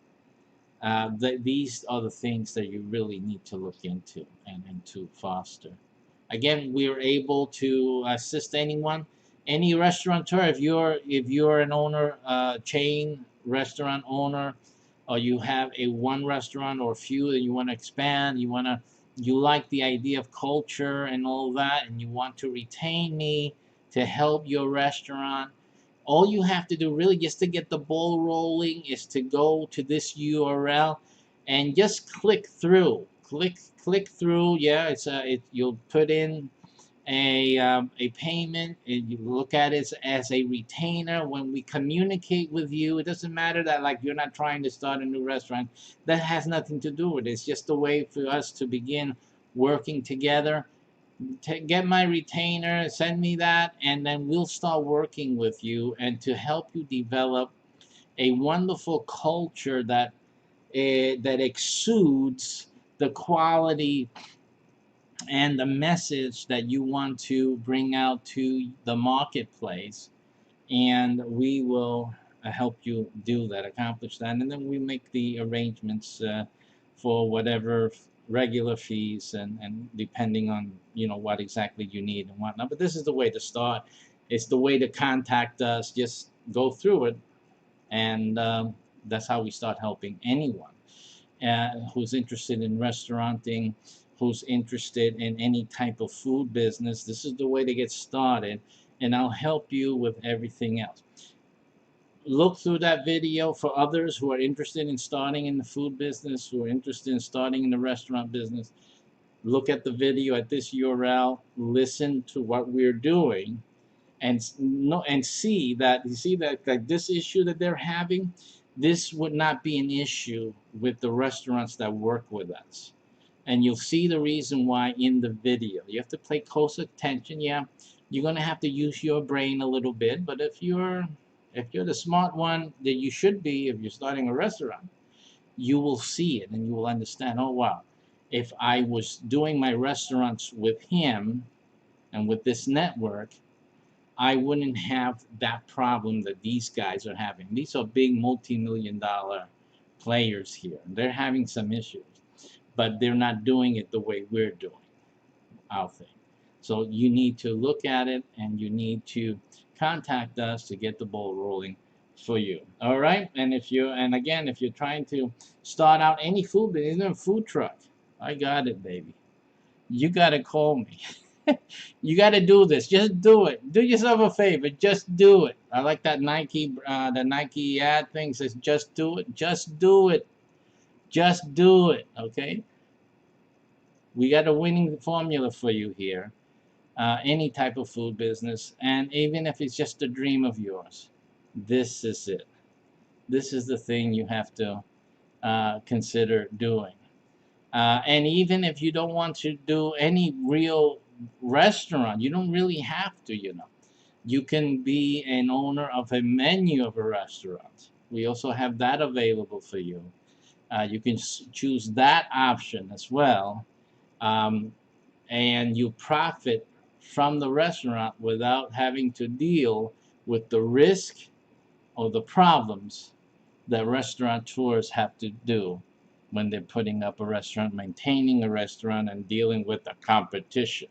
These are the things that you really need to look into and to foster. Again, we are able to assist anyone, any restaurateur. If you're an owner, chain restaurant owner, or you have a one restaurant or a few that you want to expand, you like the idea of culture and all that, and you want to retain me to help your restaurant, all you have to do really just to get the ball rolling is to go to this URL and just click through. Click through. Yeah, you'll put in a payment and you look at it as a retainer. When we communicate with you, it doesn't matter that like you're not trying to start a new restaurant. That has nothing to do with it. It's just a way for us to begin working together. Get my retainer, send me that, and then we'll start working with you and to help you develop a wonderful culture that exudes the quality and the message that you want to bring out to the marketplace. And we will help you do that, accomplish that, and then we make the arrangements for whatever regular fees and depending on what exactly you need and whatnot. But this is the way to start. It's the way to contact us. Just go through it, and that's how we start helping anyone who's interested in restauranting, who's interested in any type of food business. This is the way to get started, and I'll help you with everything else. Look through that video for others who are interested in starting in the food business, who are interested in starting in the restaurant business. Look at the video at this URL, listen to what we're doing, and see that like this issue that they're having, this would not be an issue with the restaurants that work with us. And you'll see the reason why in the video. You have to pay close attention. Yeah, you're gonna have to use your brain a little bit, but if you're the smart one that you should be if you're starting a restaurant, you will see it and you will understand, oh wow, if I was doing my restaurants with him and with this network, I wouldn't have that problem that these guys are having. These are big multi-million-dollar players here. They're having some issues, but they're not doing it the way we're doing our thing. So you need to look at it and you need to contact us to get the ball rolling for you. All right. And if you're trying to start out any food business, even a food truck, I got it, baby. You got to call me. You got to do this. Just do it. Do yourself a favor. Just do it. I like that the Nike ad thing says, just do it. Just do it. Just do it. Okay. We got a winning formula for you here. Any type of food business, and even if it's just a dream of yours, this is it. This is the thing you have to consider doing. And even if you don't want to do any real restaurant, you don't really have to, You can be an owner of a menu of a restaurant. We also have that available for you. You can choose that option as well. And you profit from the restaurant without having to deal with the risk or the problems that restaurateurs have to do when they're putting up a restaurant, maintaining a restaurant, and dealing with the competition.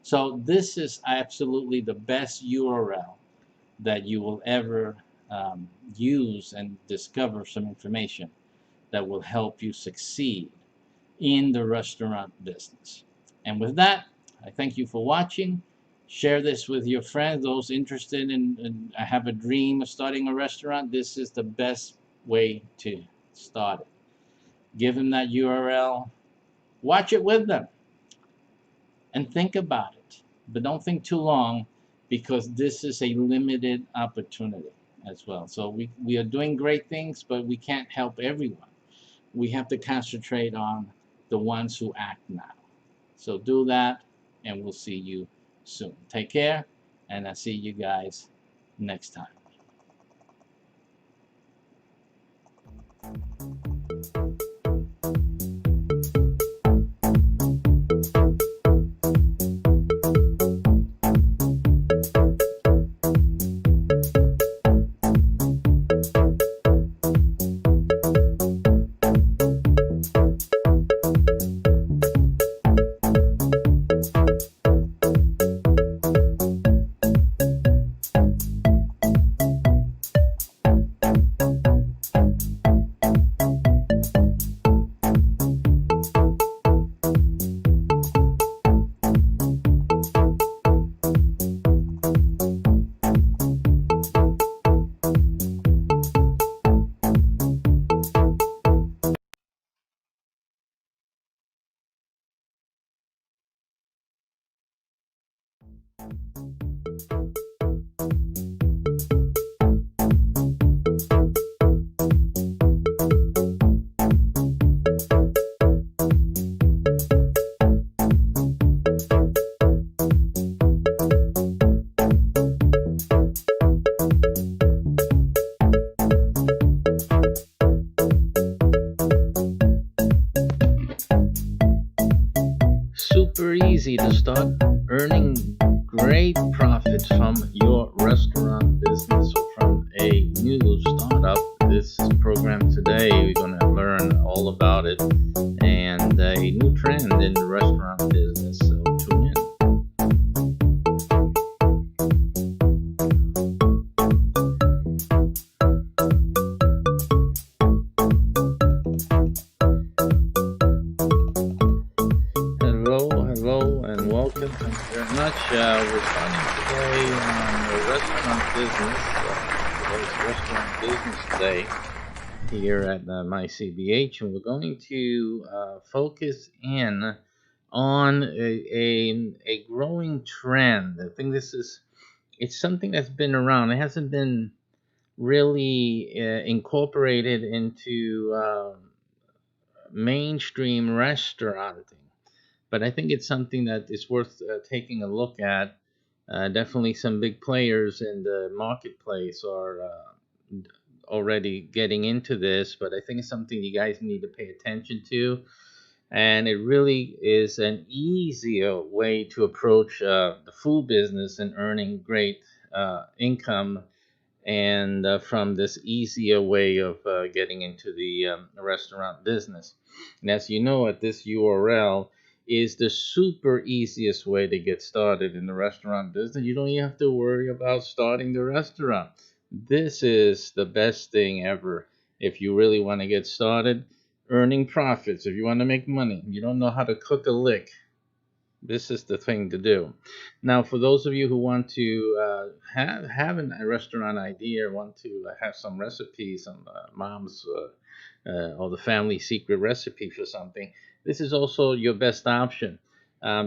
So this is absolutely the best URL that you will ever use and discover some information that will help you succeed in the restaurant business. And with that, I thank you for watching. Share this with your friends, those interested in have a dream of starting a restaurant. This is the best way to start it. Give them that URL. Watch it with them. And think about it. But don't think too long, because this is a limited opportunity as well. So we are doing great things, but we can't help everyone. We have to concentrate on the ones who act now. So do that, and we'll see you soon. Take care, and I'll see you guys next time. Super easy to start earning great profits from your restaurant business or from a new startup. This program today, we're going to learn all about it and a new trend in the restaurant business. So tune in. Hello, and welcome. Thank you very much. We're starting today on the restaurant business. Today's restaurant business day here at Mycbh, and we're going to focus in on a growing trend. I think it's something that's been around. It hasn't been really incorporated into mainstream restauranting. But I think it's something that is worth taking a look at. Definitely some big players in the marketplace are already getting into this, but I think it's something you guys need to pay attention to. And it really is an easier way to approach the food business and earning great income and from this easier way of getting into the restaurant business. And as you know, at this URL is the super easiest way to get started in the restaurant business. You don't even have to worry about starting the restaurant. This is the best thing ever if you really want to get started earning profits. If you want to make money, you don't know how to cook a lick, this is the thing to do. Now, for those of you who want to have a restaurant idea, want to have some recipes, some mom's or the family secret recipe for something, this is also your best option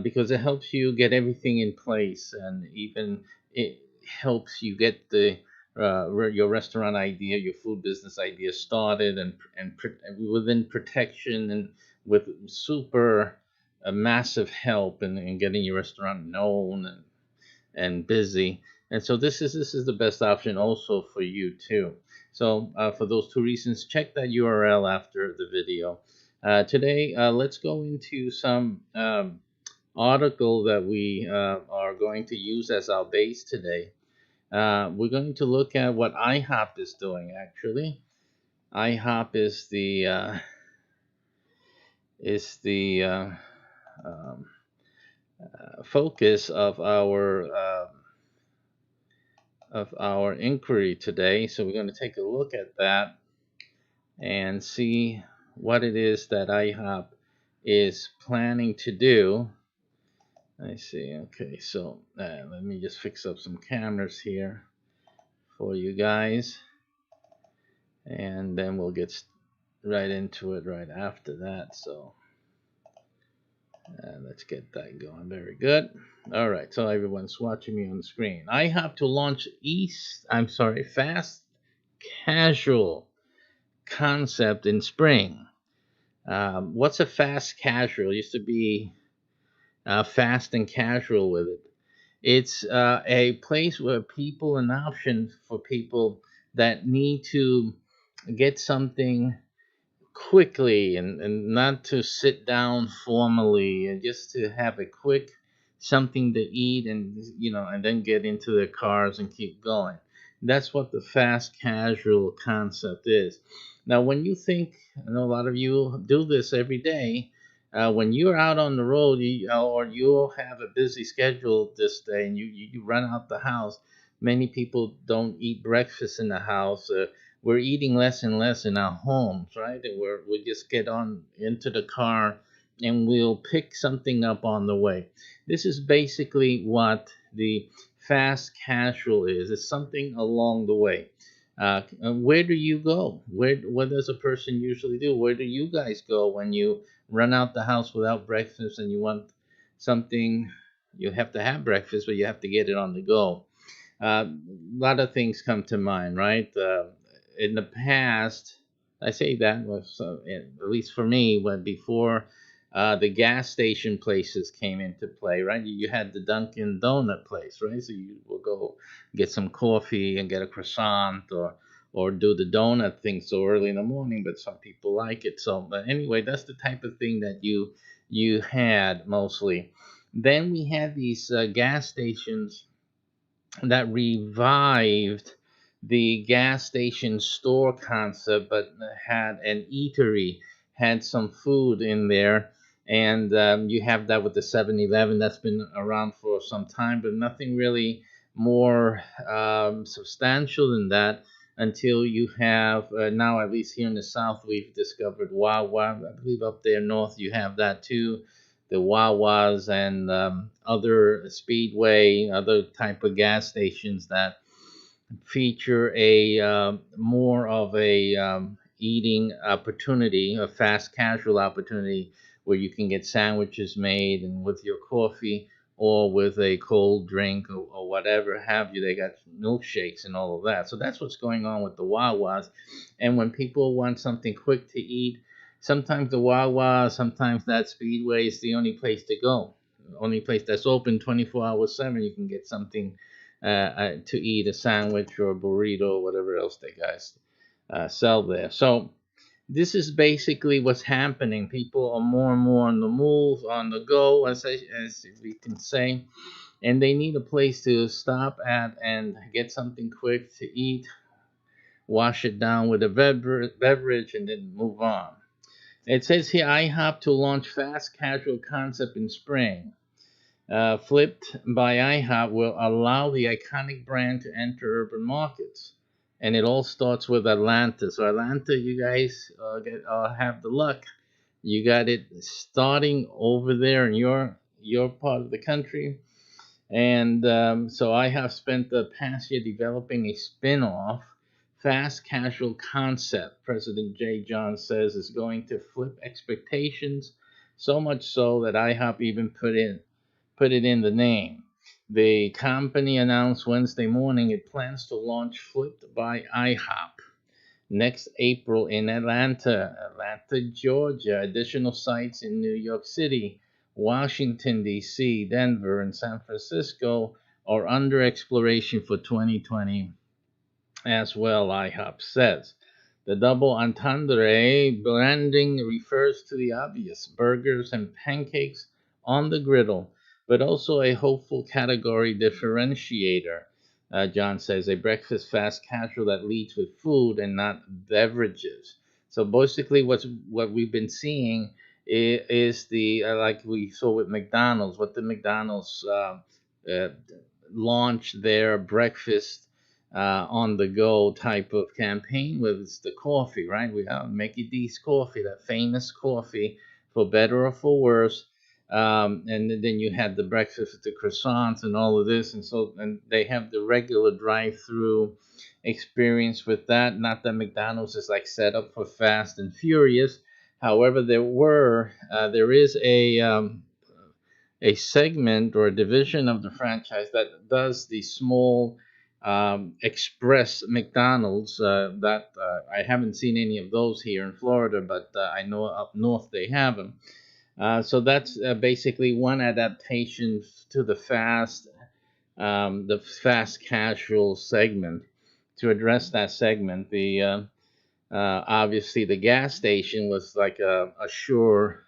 because it helps you get everything in place, and even it helps you get your restaurant idea, your food business idea started, and within protection and with super a massive help in getting your restaurant known and busy. And so this is the best option also for you too. So for those two reasons, check that URL after the video. Today, let's go into some article that we are going to use as our base today. We're going to look at what IHOP is doing. Actually, IHOP is the um, focus of our inquiry today. So we're going to take a look at that and see what it is that IHOP is planning to do. I see. Okay, so let me just fix up some cameras here for you guys, and then we'll get right into it right after that. So let's get that going. Very good. All right, so everyone's watching me on the screen. I have to launch fast casual concept in spring. What's a fast casual? It used to be fast and casual with it. It's a place where people, an option for people that need to get something quickly and not to sit down formally, and just to have a quick something to eat, and and then get into their cars and keep going. That's what the fast casual concept is. Now, when you think, I know a lot of you do this every day, when you're out on the road, or you have a busy schedule this day, and you run out the house. Many people don't eat breakfast in the house. We're eating less and less in our homes, right? And we just get on into the car and we'll pick something up on the way. This is basically what the fast casual is. It's something along the way. Where do you go? What does a person usually do? Where do you guys go when you run out the house without breakfast and you want something You have to have breakfast, but you have to get it on the go. A lot of things come to mind, right? In the past, I say that was at least for me, when before the gas station places came into play, right? You had the Dunkin' Donut place, right? So you will go get some coffee and get a croissant, or do the donut thing so early in the morning, but some people like it. So, but anyway, that's the type of thing that you had mostly. Then we had these gas stations that revived the gas station store concept, but had an eatery, had some food in there. And you have that with the 7-Eleven that's been around for some time, but nothing really more substantial than that until you have now, at least here in the South, we've discovered Wawa. I believe up there north you have that too, the Wawas and other Speedway, other type of gas stations that feature a more of a eating opportunity, a fast casual opportunity where you can get sandwiches made and with your coffee or with a cold drink, or whatever have you. They got milkshakes and all of that. So that's what's going on with the Wawas. And when people want something quick to eat, sometimes the Wawa, sometimes that Speedway is the only place to go. Only place that's open 24 hours 7. You can get something to eat, a sandwich or a burrito or whatever else they guys sell there. So this is basically what's happening. People are more and more on the move, on the go, as we can say, and they need a place to stop at and get something quick to eat, wash it down with a beverage, and then move on. It says here IHOP to launch fast casual concept in spring. Flipped by IHOP will allow the iconic brand to enter urban markets. And it all starts with Atlanta. So, Atlanta, you guys have the luck. You got it starting over there in your part of the country. And so I have spent the past year developing a spin off fast casual concept. President J. John says is going to flip expectations, so much so that IHOP even put it in the name. The company announced Wednesday morning it plans to launch Flipped by IHOP next April in Atlanta, Georgia. Additional sites in New York City, Washington, D.C., Denver, and San Francisco are under exploration for 2020 as well, IHOP says. The double entendre branding refers to the obvious burgers and pancakes on the griddle, but also a hopeful category differentiator. John says a breakfast fast casual that leads with food and not beverages. So basically, what we've been seeing is the like we saw with McDonald's. What the McDonald's uh, launched their breakfast on the go type of campaign with the coffee, right? We have Mickey D's coffee, that famous coffee, for better or for worse. And then you had the breakfast with the croissants and all of this, and they have the regular drive-through experience with that. Not that McDonald's is like set up for fast and furious. However, there is a segment or a division of the franchise that does the small express McDonald's. That I haven't seen any of those here in Florida, but I know up north they have them. So that's basically one adaptation to the fast casual segment. To address that segment, the obviously the gas station was like a sure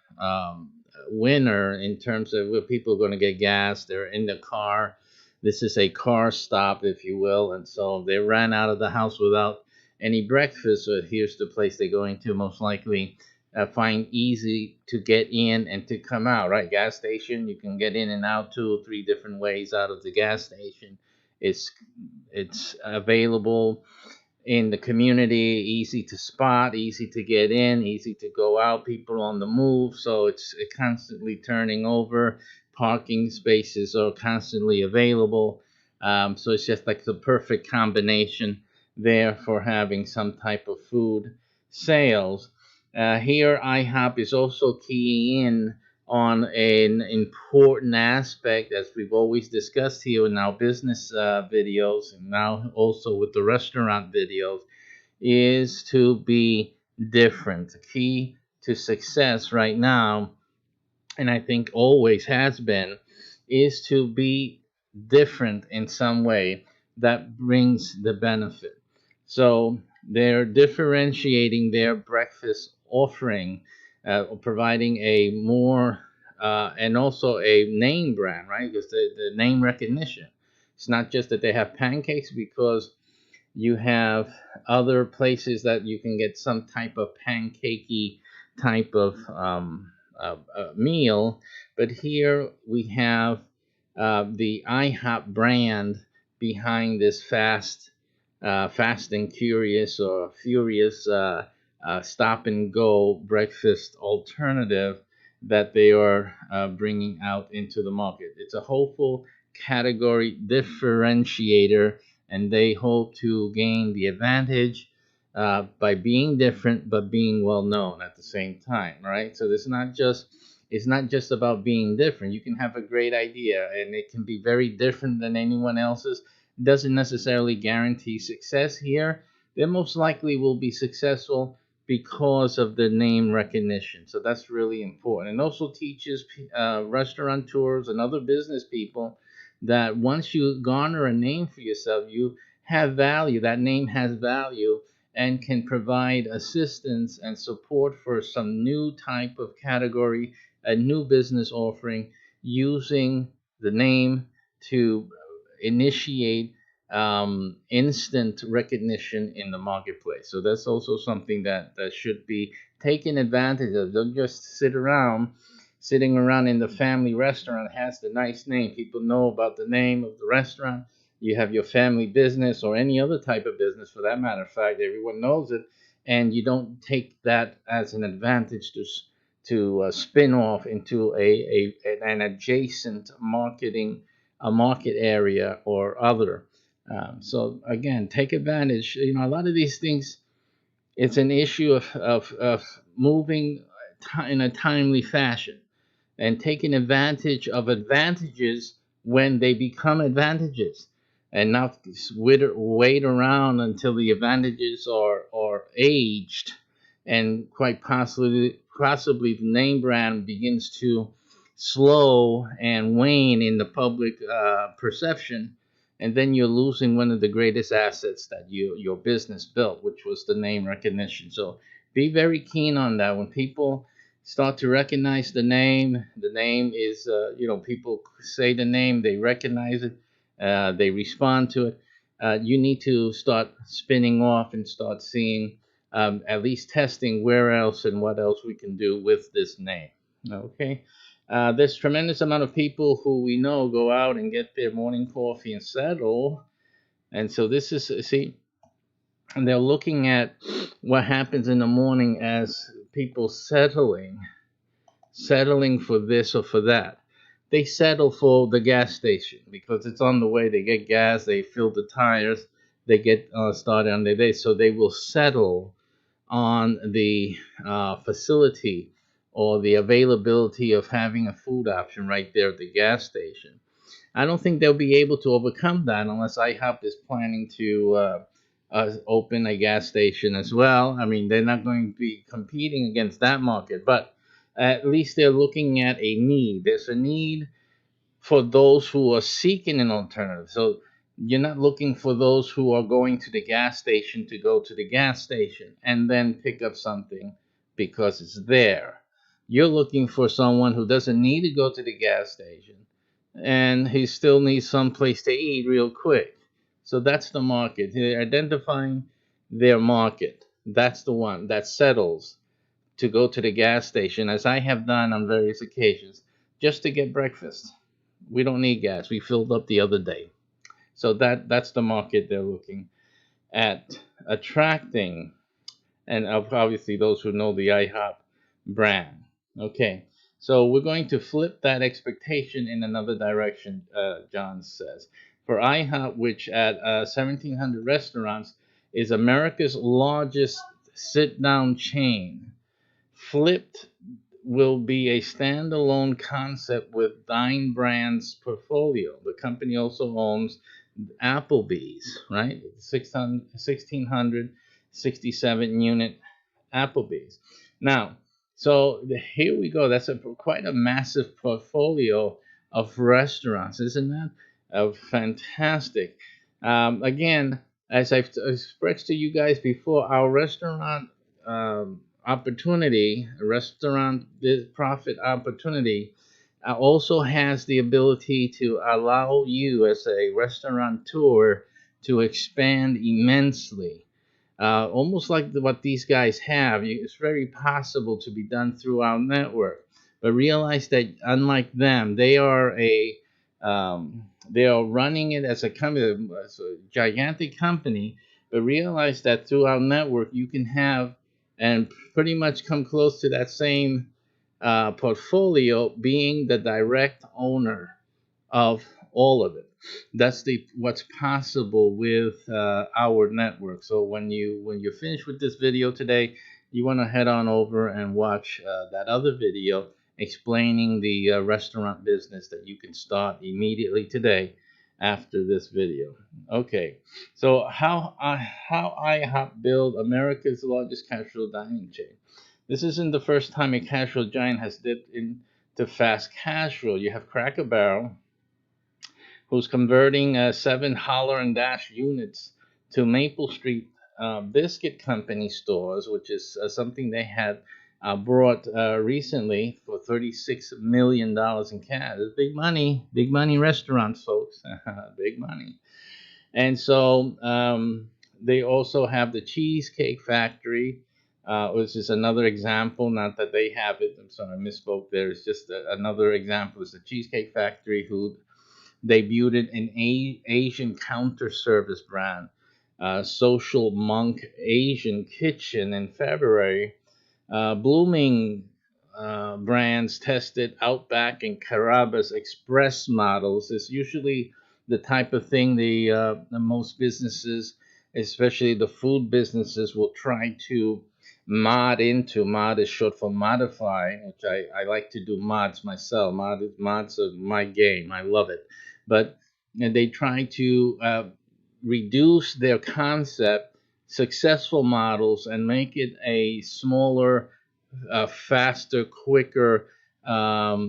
winner in terms of where people are going to get gas. They're in the car. This is a car stop, if you will. And so they ran out of the house without any breakfast. So here's the place they're going to most likely find easy to get in and to come out, right? Gas station, you can get in and out 2 or 3 different ways out of the gas station. It's it's available in the community, easy to spot, easy to get in, easy to go out, people on the move. So it's constantly turning over. Parking spaces are constantly available. So it's just like the perfect combination there for having some type of food sales. Here, IHOP is also keying in on an important aspect, as we've always discussed here in our business videos, and now also with the restaurant videos, is to be different. The key to success right now, and I think always has been, is to be different in some way that brings the benefit. So they're differentiating their breakfast offering, providing a more and also a name brand, right? Because the name recognition. It's not just that they have pancakes, because you have other places that you can get some type of pancakey type of meal, but here we have the IHOP brand behind this fast and curious or furious stop and go breakfast alternative that they are bringing out into the market. It's a hopeful category differentiator, and they hope to gain the advantage by being different but being well known at the same time, right? So it's not just about being different. You can have a great idea and it can be very different than anyone else's. Doesn't necessarily guarantee success here. They most likely will be successful because of the name recognition. So that's really important. And also teaches restaurateurs and other business people that once you garner a name for yourself, you have value. That name has value and can provide assistance and support for some new type of category, a new business offering, using the name to initiate instant recognition in the marketplace. So that's also something that should be taken advantage of. Don't just sitting around in the family restaurant has the nice name. People know about the name of the restaurant. You have your family business or any other type of business for that matter of fact, everyone knows it, and you don't take that as an advantage to spin off into an adjacent a market area or other. So again, take advantage. You know, a lot of these things, it's an issue of moving in a timely fashion and taking advantage of advantages when they become advantages, and not wait around until the advantages are aged, and quite possibly the name brand begins to slow and wane in the public perception, and then you're losing one of the greatest assets that your business built, which was the name recognition. So be very keen on that. When people start to recognize the name is, people say the name, they recognize it, they respond to it. You need to start spinning off and start seeing, at least testing where else and what else we can do with this name. Okay. There's tremendous amount of people who we know go out and get their morning coffee and settle. And so this is, see, and they're looking at what happens in the morning as people settling for this or for that. They settle for the gas station because it's on the way. They get gas, they fill the tires, they get started on their day. So they will settle on the facility or the availability of having a food option right there at the gas station. I don't think they'll be able to overcome that unless IHOP is planning to open a gas station as well. I mean, they're not going to be competing against that market, but at least they're looking at a need. There's a need for those who are seeking an alternative. So you're not looking for those who are going to the gas station to go to the gas station and then pick up something because it's there. You're looking for someone who doesn't need to go to the gas station and he still needs some place to eat real quick. So that's the market. They're identifying their market. That's the one that settles to go to the gas station, as I have done on various occasions, just to get breakfast. We don't need gas. We filled up the other day. So that's the market they're looking at attracting, and obviously those who know the IHOP brand. Okay, so we're going to flip that expectation in another direction, John says. For IHOP, which at 1,700 restaurants is America's largest sit-down chain, flipped will be a standalone concept with Dine Brands portfolio. The company also owns Applebee's, right? 1,667 unit Applebee's. Now, so here we go. That's quite a massive portfolio of restaurants, isn't that? Fantastic. Again, as I've expressed to you guys before, our restaurant opportunity, restaurant profit opportunity, also has the ability to allow you as a restaurateur to expand immensely, almost like what these guys have. It's very possible to be done through our network. But realize that unlike them, they are running it as a company, as a gigantic company. But realize that through our network, you can have and pretty much come close to that same portfolio, being the direct owner of all of it. That's the what's possible with our network. So when you're finished with this video today, you want to head on over and watch that other video explaining the restaurant business that you can start immediately today after this video. Okay, so how IHOP built America's largest casual dining chain. This isn't the first time a casual giant has dipped into fast casual. You have Cracker Barrel, who's converting 7 Holler and Dash units to Maple Street Biscuit Company stores, which is something they had brought recently for $36 million in cash. It's big money restaurants, folks, big money. And so they also have the Cheesecake Factory, which is another example. Not that they have it. I'm sorry, I misspoke there. It's just another example. It's the Cheesecake Factory, who debuted an Asian counter service brand, Social Monk Asian Kitchen, in February. Blooming brands tested Outback and Carrabba's Express models. Is usually the type of thing the most businesses, especially the food businesses, will try to mod into. Mod is short for modify, which I like to do mods myself. Mods are my game. I love it. But they try to reduce their concept, successful models, and make it a smaller, faster, quicker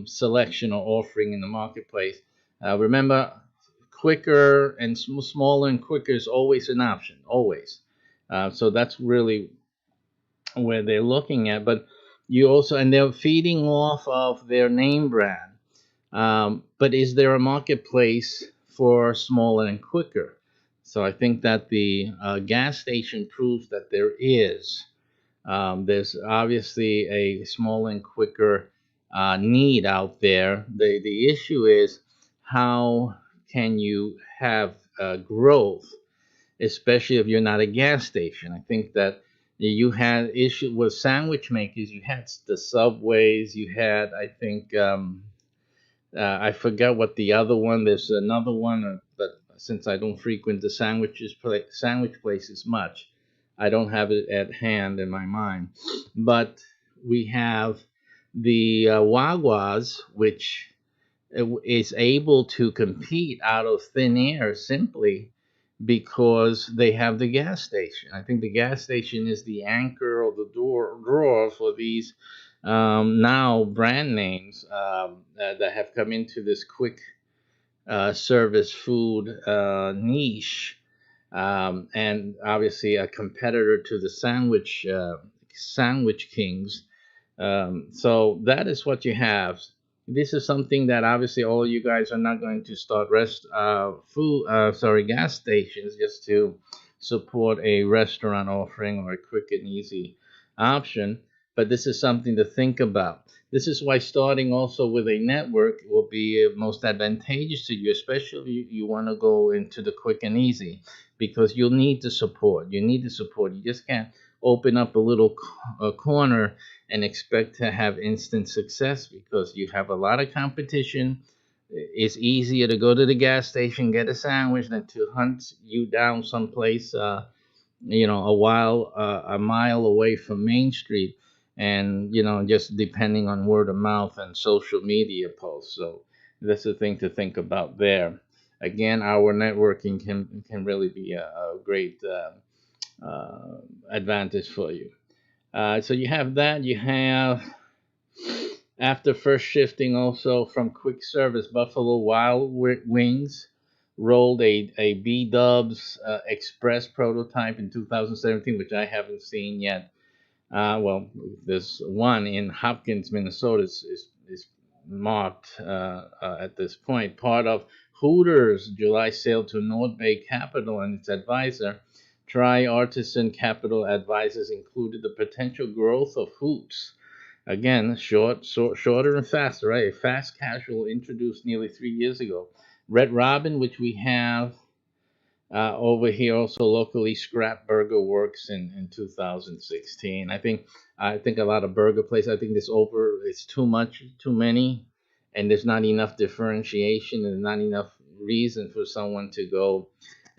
selection or offering in the marketplace. Remember, quicker and smaller and quicker is always an option, always. So that's really where they're looking at. But you also, and they're feeding off of their name brand. But is there a marketplace for smaller and quicker? So I think that the gas station proves that there is. There's obviously a smaller and quicker need out there. The issue is, how can you have growth, especially if you're not a gas station? I think that you had issue with sandwich makers. You had the Subways. You had, I think, I forgot what the other one. There's another one, but since I don't frequent the sandwich places much, I don't have it at hand in my mind. But we have the Wawas, which is able to compete out of thin air simply because they have the gas station. I think the gas station is the anchor or the drawer for these now brand names that have come into this quick service food niche, and obviously a competitor to the sandwich kings. So that is what you have. This is something that obviously all you guys are not going to start gas stations just to support a restaurant offering or a quick and easy option. But this is something to think about. This is why starting also with a network will be most advantageous to you, especially if you want to go into the quick and easy, because you'll need the support. You need the support. You just can't open up a little corner and expect to have instant success, because you have a lot of competition. It's easier to go to the gas station, get a sandwich, than to hunt you down someplace, a mile away from Main Street. and just depending on word of mouth and social media posts. So that's the thing to think about there. Again, our networking can really be a great advantage for you. So you have that. You have, after first shifting also from quick service, Buffalo Wild Wings rolled a B Dubs Express prototype in 2017, which I haven't seen yet. Well, there's one in Hopkins, Minnesota, is marked at this point. Part of Hooters' July sale to North Bay Capital and its advisor, Tri Artisan Capital Advisors, included the potential growth of Hoops. Again, shorter and faster, right? A fast casual introduced nearly 3 years ago. Red Robin, which we have over here also locally, Scrap Burger Works in 2016. I think a lot of burger places. I think it's too much, too many, and there's not enough differentiation and not enough reason for someone to go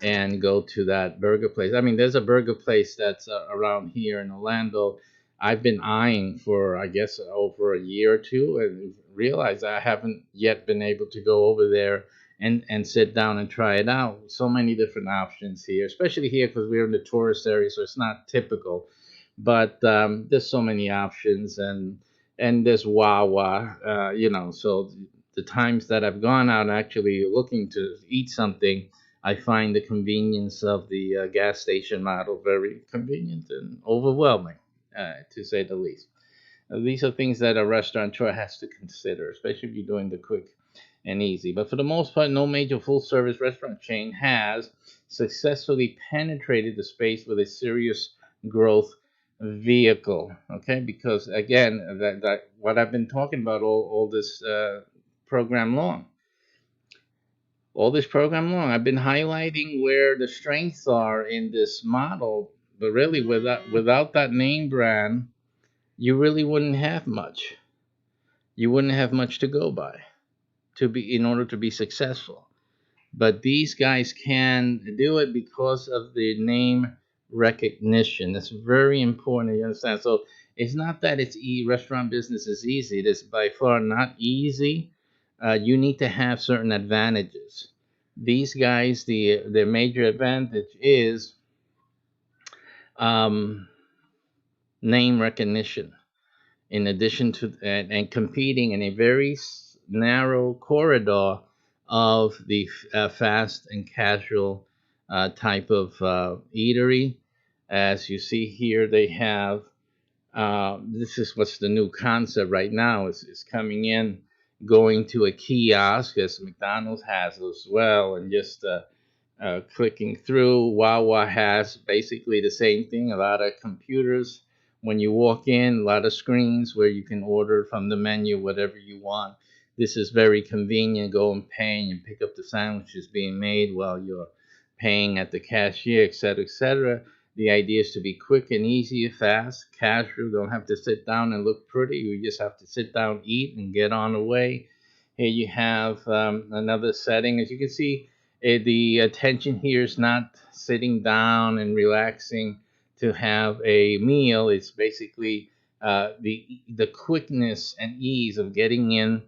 to that burger place. I mean, there's a burger place that's around here in Orlando. I've been eyeing for, I guess, over a year or two, and realized I haven't yet been able to go over there and sit down and try it out. So many different options here, especially here because we're in the tourist area, so it's not typical. But there's so many options, and there's Wawa, So the times that I've gone out actually looking to eat something, I find the convenience of the gas station model very convenient and overwhelming, to say the least. These are things that a restaurateur has to consider, especially if you're doing the quick and easy. But for the most part, no major full service restaurant chain has successfully penetrated the space with a serious growth vehicle. Okay, because again, that what I've been talking about all this program long. All this program long, I've been highlighting where the strengths are in this model, but really without that name brand, you really wouldn't have much. You wouldn't have much to go by in order to be successful. But these guys can do it because of the name recognition. That's very important. You understand? So it's not that restaurant business is easy. It is by far not easy. You need to have certain advantages. These guys, their major advantage is um, name recognition. In addition to that, and competing in a very narrow corridor of the fast and casual type of eatery. As you see here, they have this is what's the new concept right now is coming in, going to a kiosk, as McDonald's has as well, and just clicking through. Wawa has basically the same thing, a lot of computers. When you walk in, a lot of screens where you can order from the menu whatever you want. This is very convenient. Go and pay, and you pick up the sandwiches being made while you're paying at the cashier, etc., etc. The idea is to be quick and easy, fast, casual. Don't have to sit down and look pretty. You just have to sit down, eat, and get on the way. Here you have another setting. As you can see, the attention here is not sitting down and relaxing to have a meal. It's basically the quickness and ease of getting in,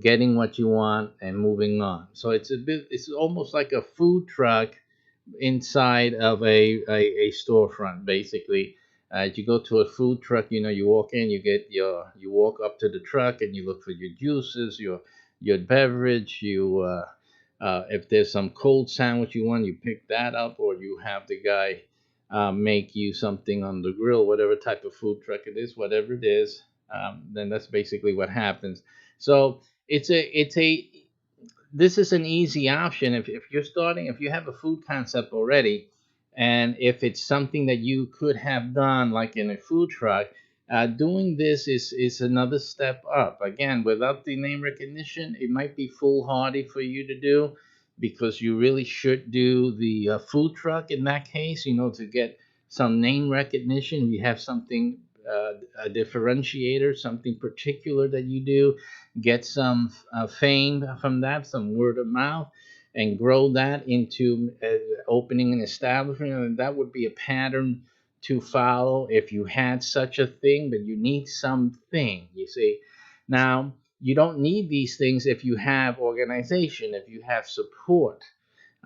getting what you want, and moving on. So it's almost like a food truck inside of a storefront, basically. You go to a food truck, you walk in, you walk up to the truck and you look for your juices, your beverage, if there's some cold sandwich you want, you pick that up, or you have the guy make you something on the grill, whatever type of food truck it is, whatever it is. Then that's basically what happens. So it's a this is an easy option if you're starting, if you have a food concept already, and if it's something that you could have done like in a food truck. Doing this is another step up. Again, without the name recognition, it might be foolhardy for you to do, because you really should do the food truck in that case, to get some name recognition. You have something, a differentiator, something particular that you do, get some fame from that, some word of mouth, and grow that into opening an establishment. And that would be a pattern to follow if you had such a thing, but you need something, you see. Now, you don't need these things if you have organization, if you have support,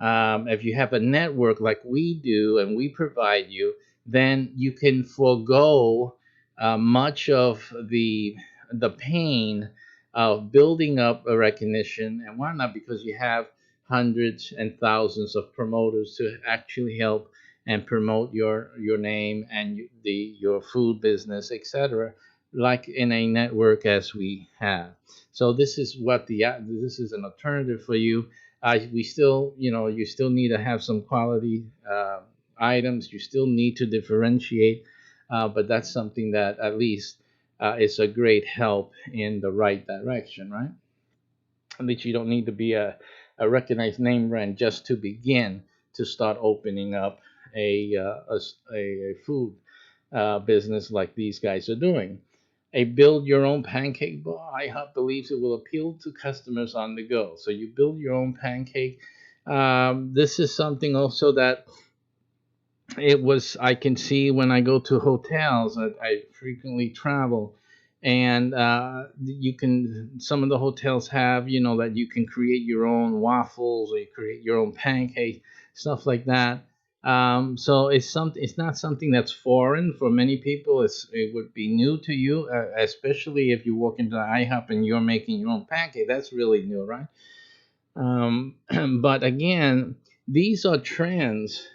if you have a network like we do and we provide you, then you can forego much of the pain of building up a recognition and whatnot, because you have hundreds and thousands of promoters to actually help and promote your name and your food business, etc., like in a network as we have. So this is what this is an alternative for you. We still, you still need to have some quality items. You still need to differentiate, but that's something that at least is a great help in the right direction, right? At least you don't need to be a recognized name brand just to begin to start opening up a food business like these guys are doing. A build your own pancake bar, IHOP believes it will appeal to customers on the go. So you build your own pancake. This is something also that I can see when I go to hotels. I frequently travel, and you can, some of the hotels have, that you can create your own waffles or you create your own pancake, stuff like that. So it's not something that's foreign for many people. It would be new to you, especially if you walk into the IHOP and you're making your own pancake. That's really new, right? um, but again, these are trends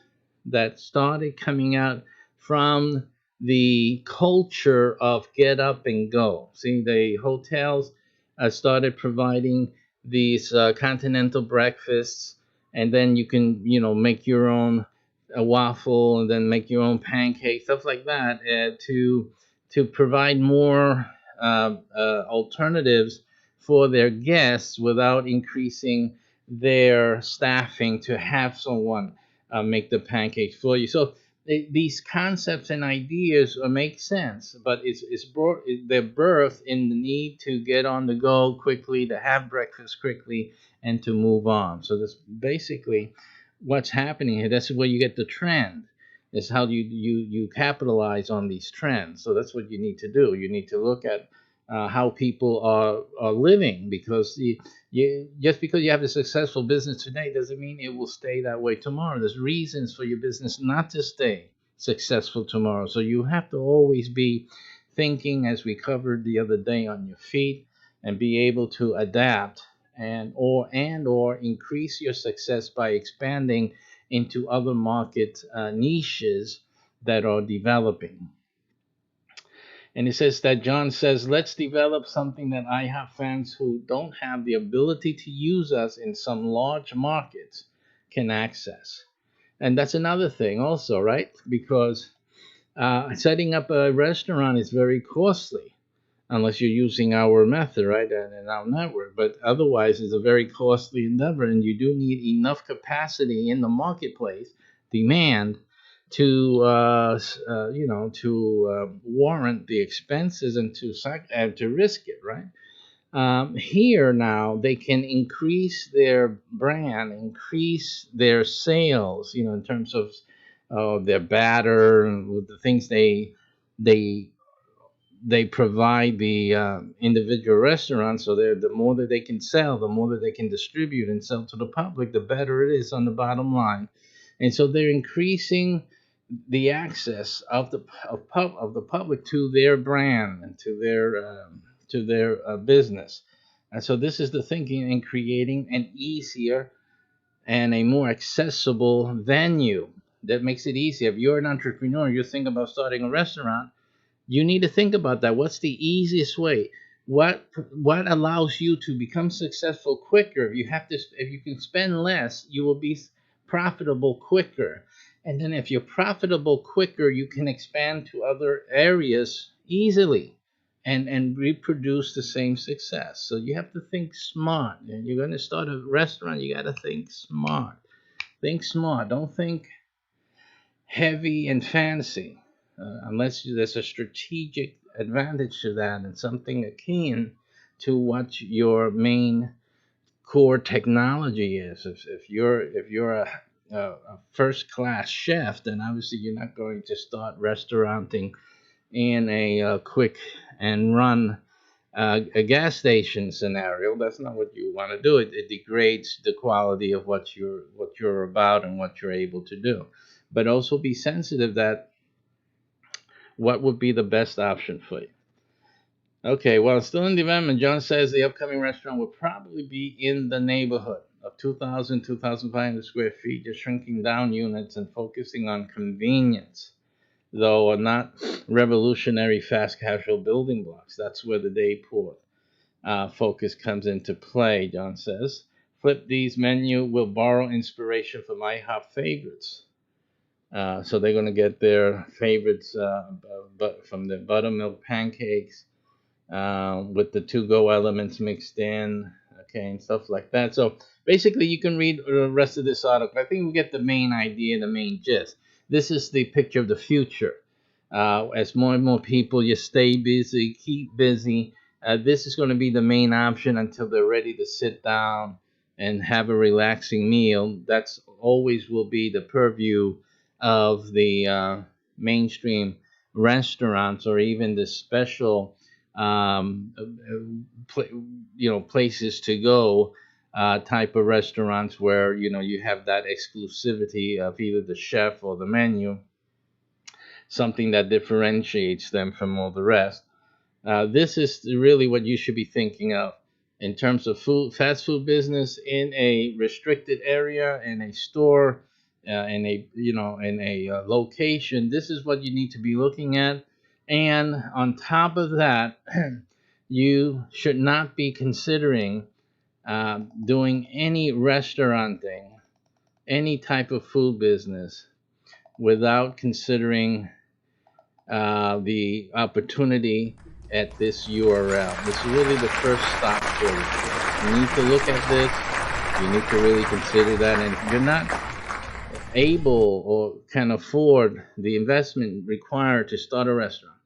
that started coming out from the culture of get up and go. See, the hotels started providing these continental breakfasts, and then you can, make your own waffle, and then make your own pancake, stuff like that, to provide more alternatives for their guests without increasing their staffing to have someone make the pancakes for you. So these concepts and ideas make sense, but they're birthed in the need to get on the go quickly, to have breakfast quickly, and to move on. So that's basically what's happening here. That's where you get the trend. Is how you capitalize on these trends. So that's what you need to do. You need to look at how people are living, because just because you have a successful business today doesn't mean it will stay that way tomorrow. There's reasons for your business not to stay successful tomorrow. So you have to always be thinking, as we covered the other day, on your feet, and be able to adapt and or increase your success by expanding into other market niches that are developing. And it says that John says, let's develop something that IHOP fans who don't have the ability to use us in some large markets can access. And that's another thing also, right? Because setting up a restaurant is very costly unless you're using our method, right, and our network. But otherwise, it's a very costly endeavor, and you do need enough capacity in the marketplace, demand, to warrant the expenses and to risk it, right? Here now they can increase their brand, increase their sales, in terms of their batter and the things they they provide the individual restaurants. So the more that they can sell, the more that they can distribute and sell to the public, the better it is on the bottom line. And so they're increasing the access of the public to their brand and to their business. And so this is the thinking in creating an easier and a more accessible venue that makes it easier. If you're an entrepreneur, you're thinking about starting a restaurant, you need to think about that. What's the easiest way? What allows you to become successful quicker? If you can spend less, you will be profitable quicker. And then if you're profitable quicker, you can expand to other areas easily and reproduce the same success. So you have to think smart. And you're going to start a restaurant, you got to think smart. Think smart. Don't think heavy and fancy, unless there's a strategic advantage to that and something akin to what your main core technology is. If you're a first class chef, then obviously you're not going to start restauranting in a quick and run a gas station scenario. That's not what you want to do. It degrades the quality of what you're about and what you're able to do. But also be sensitive that what would be the best option for you. Okay, well, still in development, John says the upcoming restaurant will probably be in the neighborhood of 2,000, 2,500 square feet, just shrinking down units and focusing on convenience, though not revolutionary fast casual building blocks. That's where the Dayport focus comes into play, John says. Flip D's menu will borrow inspiration from IHOP favorites. So they're going to get their favorites from the buttermilk pancakes with the to-go elements mixed in, okay, and stuff like that. So basically, you can read the rest of this article. I think we get the main idea, the main gist. This is the picture of the future. As more and more people, you stay busy, keep busy. This is going to be the main option until they're ready to sit down and have a relaxing meal. That's always will be the purview of the mainstream restaurants, or even the special places to go type of restaurants where you have that exclusivity of either the chef or the menu, something that differentiates them from all the rest. This is really what you should be thinking of in terms of fast food business in a restricted area, in a store, in a location. This is what you need to be looking at. And on top of that, you should not be considering doing any restauranting, any type of food business, without considering the opportunity at this URL. This is really the first stop for you. You need to look at this. You need to really consider that. And if you're not able or can afford the investment required to start a restaurant,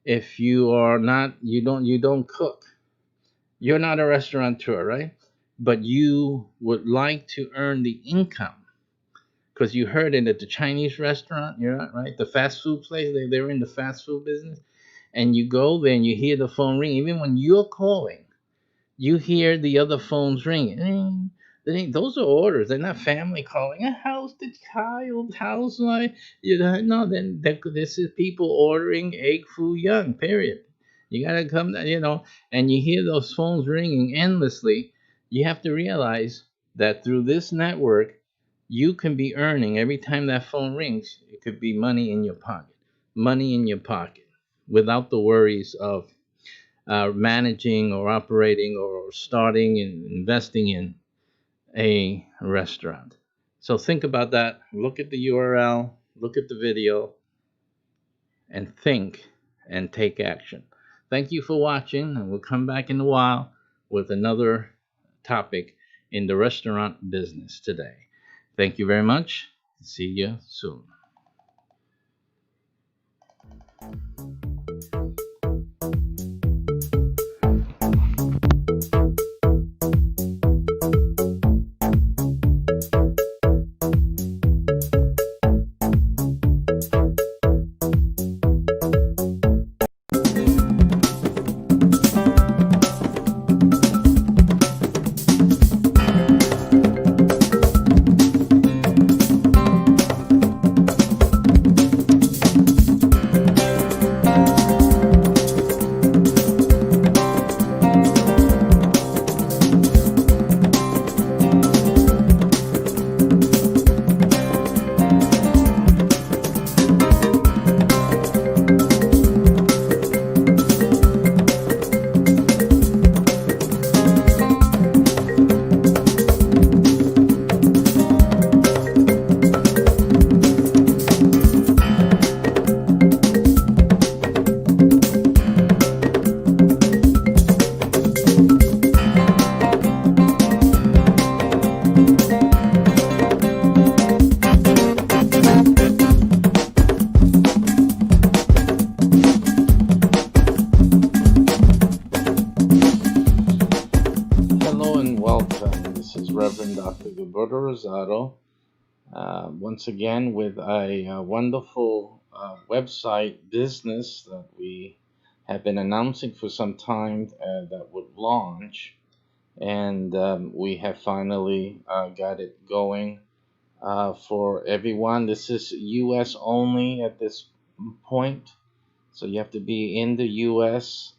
if you are not, you don't cook, you're not a restaurateur, right? But you would like to earn the income because you heard it at the Chinese restaurant, you're not, right? The fast food place, they're in the fast food business, and you go there and you hear the phone ring. Even when you're calling, you hear the other phones ringing. Those are orders. They're not family calling. How's the child? How's my? No. Then this is people ordering egg foo young. Period. You gotta come. And you hear those phones ringing endlessly. You have to realize that through this network, you can be earning every time that phone rings. It could be money in your pocket, without the worries of managing or operating or starting and investing in a restaurant. So think about that. Look at the URL, look at the video, and think and take action. Thank you for watching, and we'll come back in a while with another topic in the restaurant business today. Thank you very much. See you soon. Reverend Dr. Gilberto Rosado once again with a wonderful website business that we have been announcing for some time that would launch, and we have finally got it going for everyone. This is US only at this point, so you have to be in the US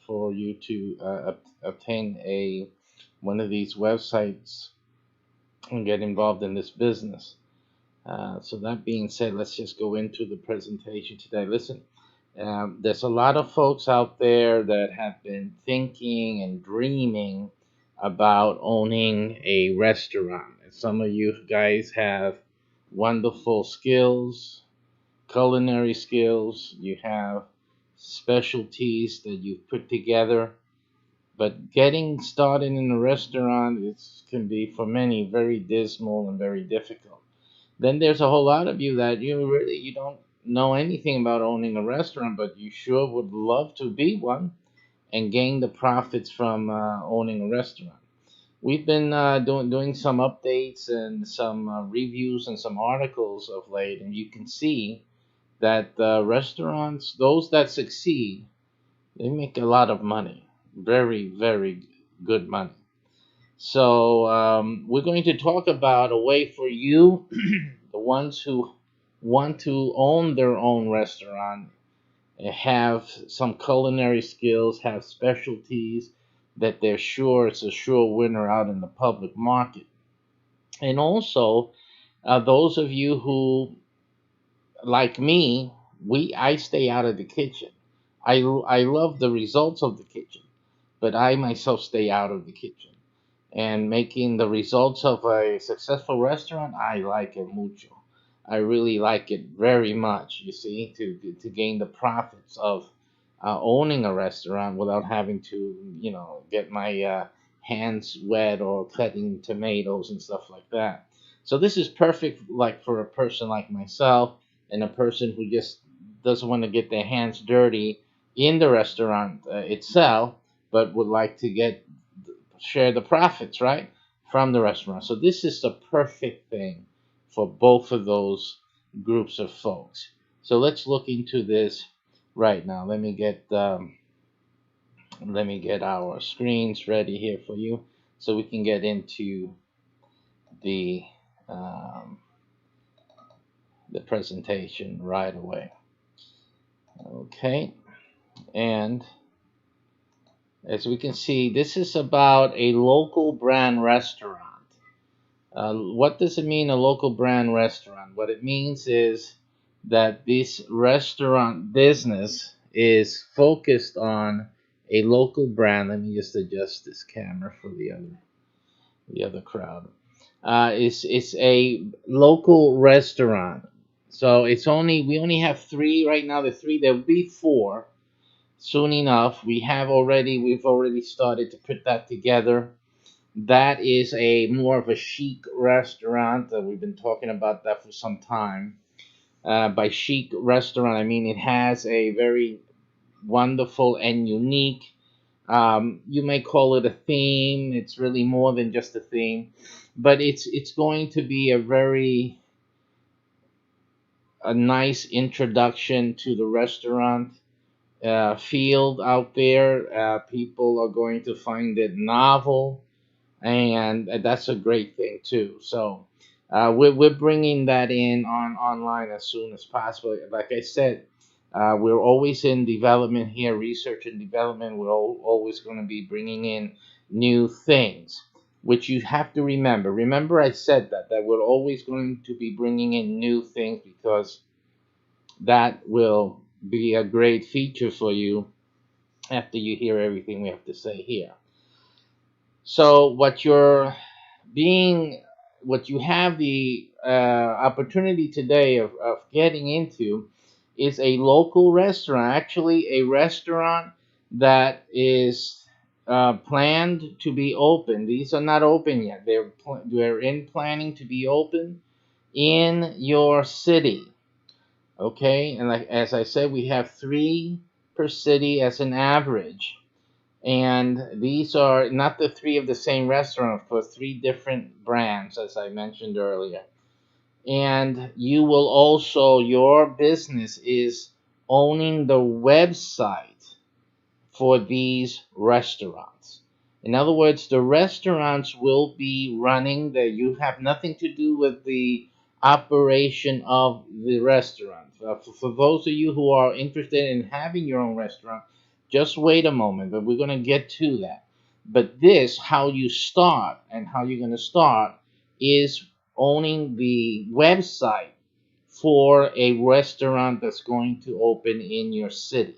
for you to obtain a one of these websites and get involved in this business. So that being said, let's just go into the presentation today. Listen, there's a lot of folks out there that have been thinking and dreaming about owning a restaurant. And some of you guys have wonderful skills, culinary skills. You have specialties that you've put together. But getting started in a restaurant can be for many very dismal and very difficult. Then there's a whole lot of you that you don't know anything about owning a restaurant, but you sure would love to be one and gain the profits from owning a restaurant. We've been doing some updates and some reviews and some articles of late, and you can see that restaurants, those that succeed, they make a lot of money, very very good money. So we're going to talk about a way for you, the ones who want to own their own restaurant, have some culinary skills, have specialties that they're sure it's a sure winner out in the public market. And also, those of you who, like me, I stay out of the kitchen. I love the results of the kitchen, but I myself stay out of the kitchen. And making the results of a successful restaurant, I like it mucho. I really like it very much, you see, to gain the profits of owning a restaurant without having to, get my hands wet or cutting tomatoes and stuff like that. So this is perfect, like for a person like myself and a person who just doesn't want to get their hands dirty in the restaurant itself, but would like to share the profits, right, from the restaurant. So this is the perfect thing for both of those groups of folks. So let's look into this right now. Let me get our screens ready here for you, so we can get into the um, the presentation right away. Okay, and as we can see, this is about a local brand restaurant. What does it mean, a local brand restaurant? What it means is that this restaurant business is focused on a local brand. Let me just adjust this camera for the other crowd. It's a local restaurant. So we only have three right now. The three, there'll be four soon enough. We've already started to put that together. That is a more of a chic restaurant. We've been talking about that for some time. By chic restaurant, I mean it has a very wonderful and unique. You may call it a theme. It's really more than just a theme, but it's going to be a nice introduction to the restaurant field out there. People are going to find it novel, and that's a great thing too. So we're bringing that in online as soon as possible. Like I said, we're always in development here, research and development. We're always going to be bringing in new things, which you have to remember. Remember, I said that we're always going to be bringing in new things, because that will be a great feature for you after you hear everything we have to say here. So what you have the opportunity today of getting into is a local restaurant, actually a restaurant that is planned to be open. These are not open yet. They're in planning to be open in your city. Okay, and like as I said, we have three per city as an average. And these are not the three of the same restaurant, of course, three different brands, as I mentioned earlier. And you will also, your business is owning the website for these restaurants. In other words, the restaurants will be running that you have nothing to do with the operation of the restaurant. For those of you who are interested in having your own restaurant, just wait a moment, but we're going to get to that. But this, how you start and how you're going to start, is owning the website for a restaurant that's going to open in your city.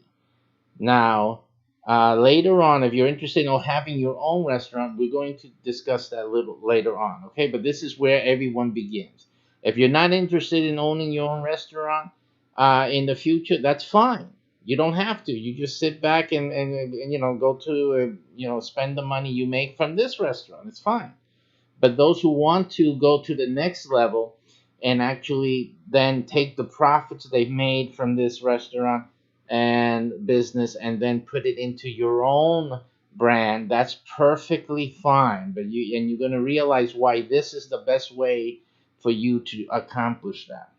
Now, later on, if you're interested in having your own restaurant, we're going to discuss that a little later on, okay? But this is where everyone begins. If you're not interested in owning your own restaurant in the future, that's fine. You don't have to. You just sit back and go to, spend the money you make from this restaurant. It's fine. But those who want to go to the next level and actually then take the profits they've made from this restaurant and business and then put it into your own brand, that's perfectly fine. But you're going to realize why this is the best way for you to accomplish that.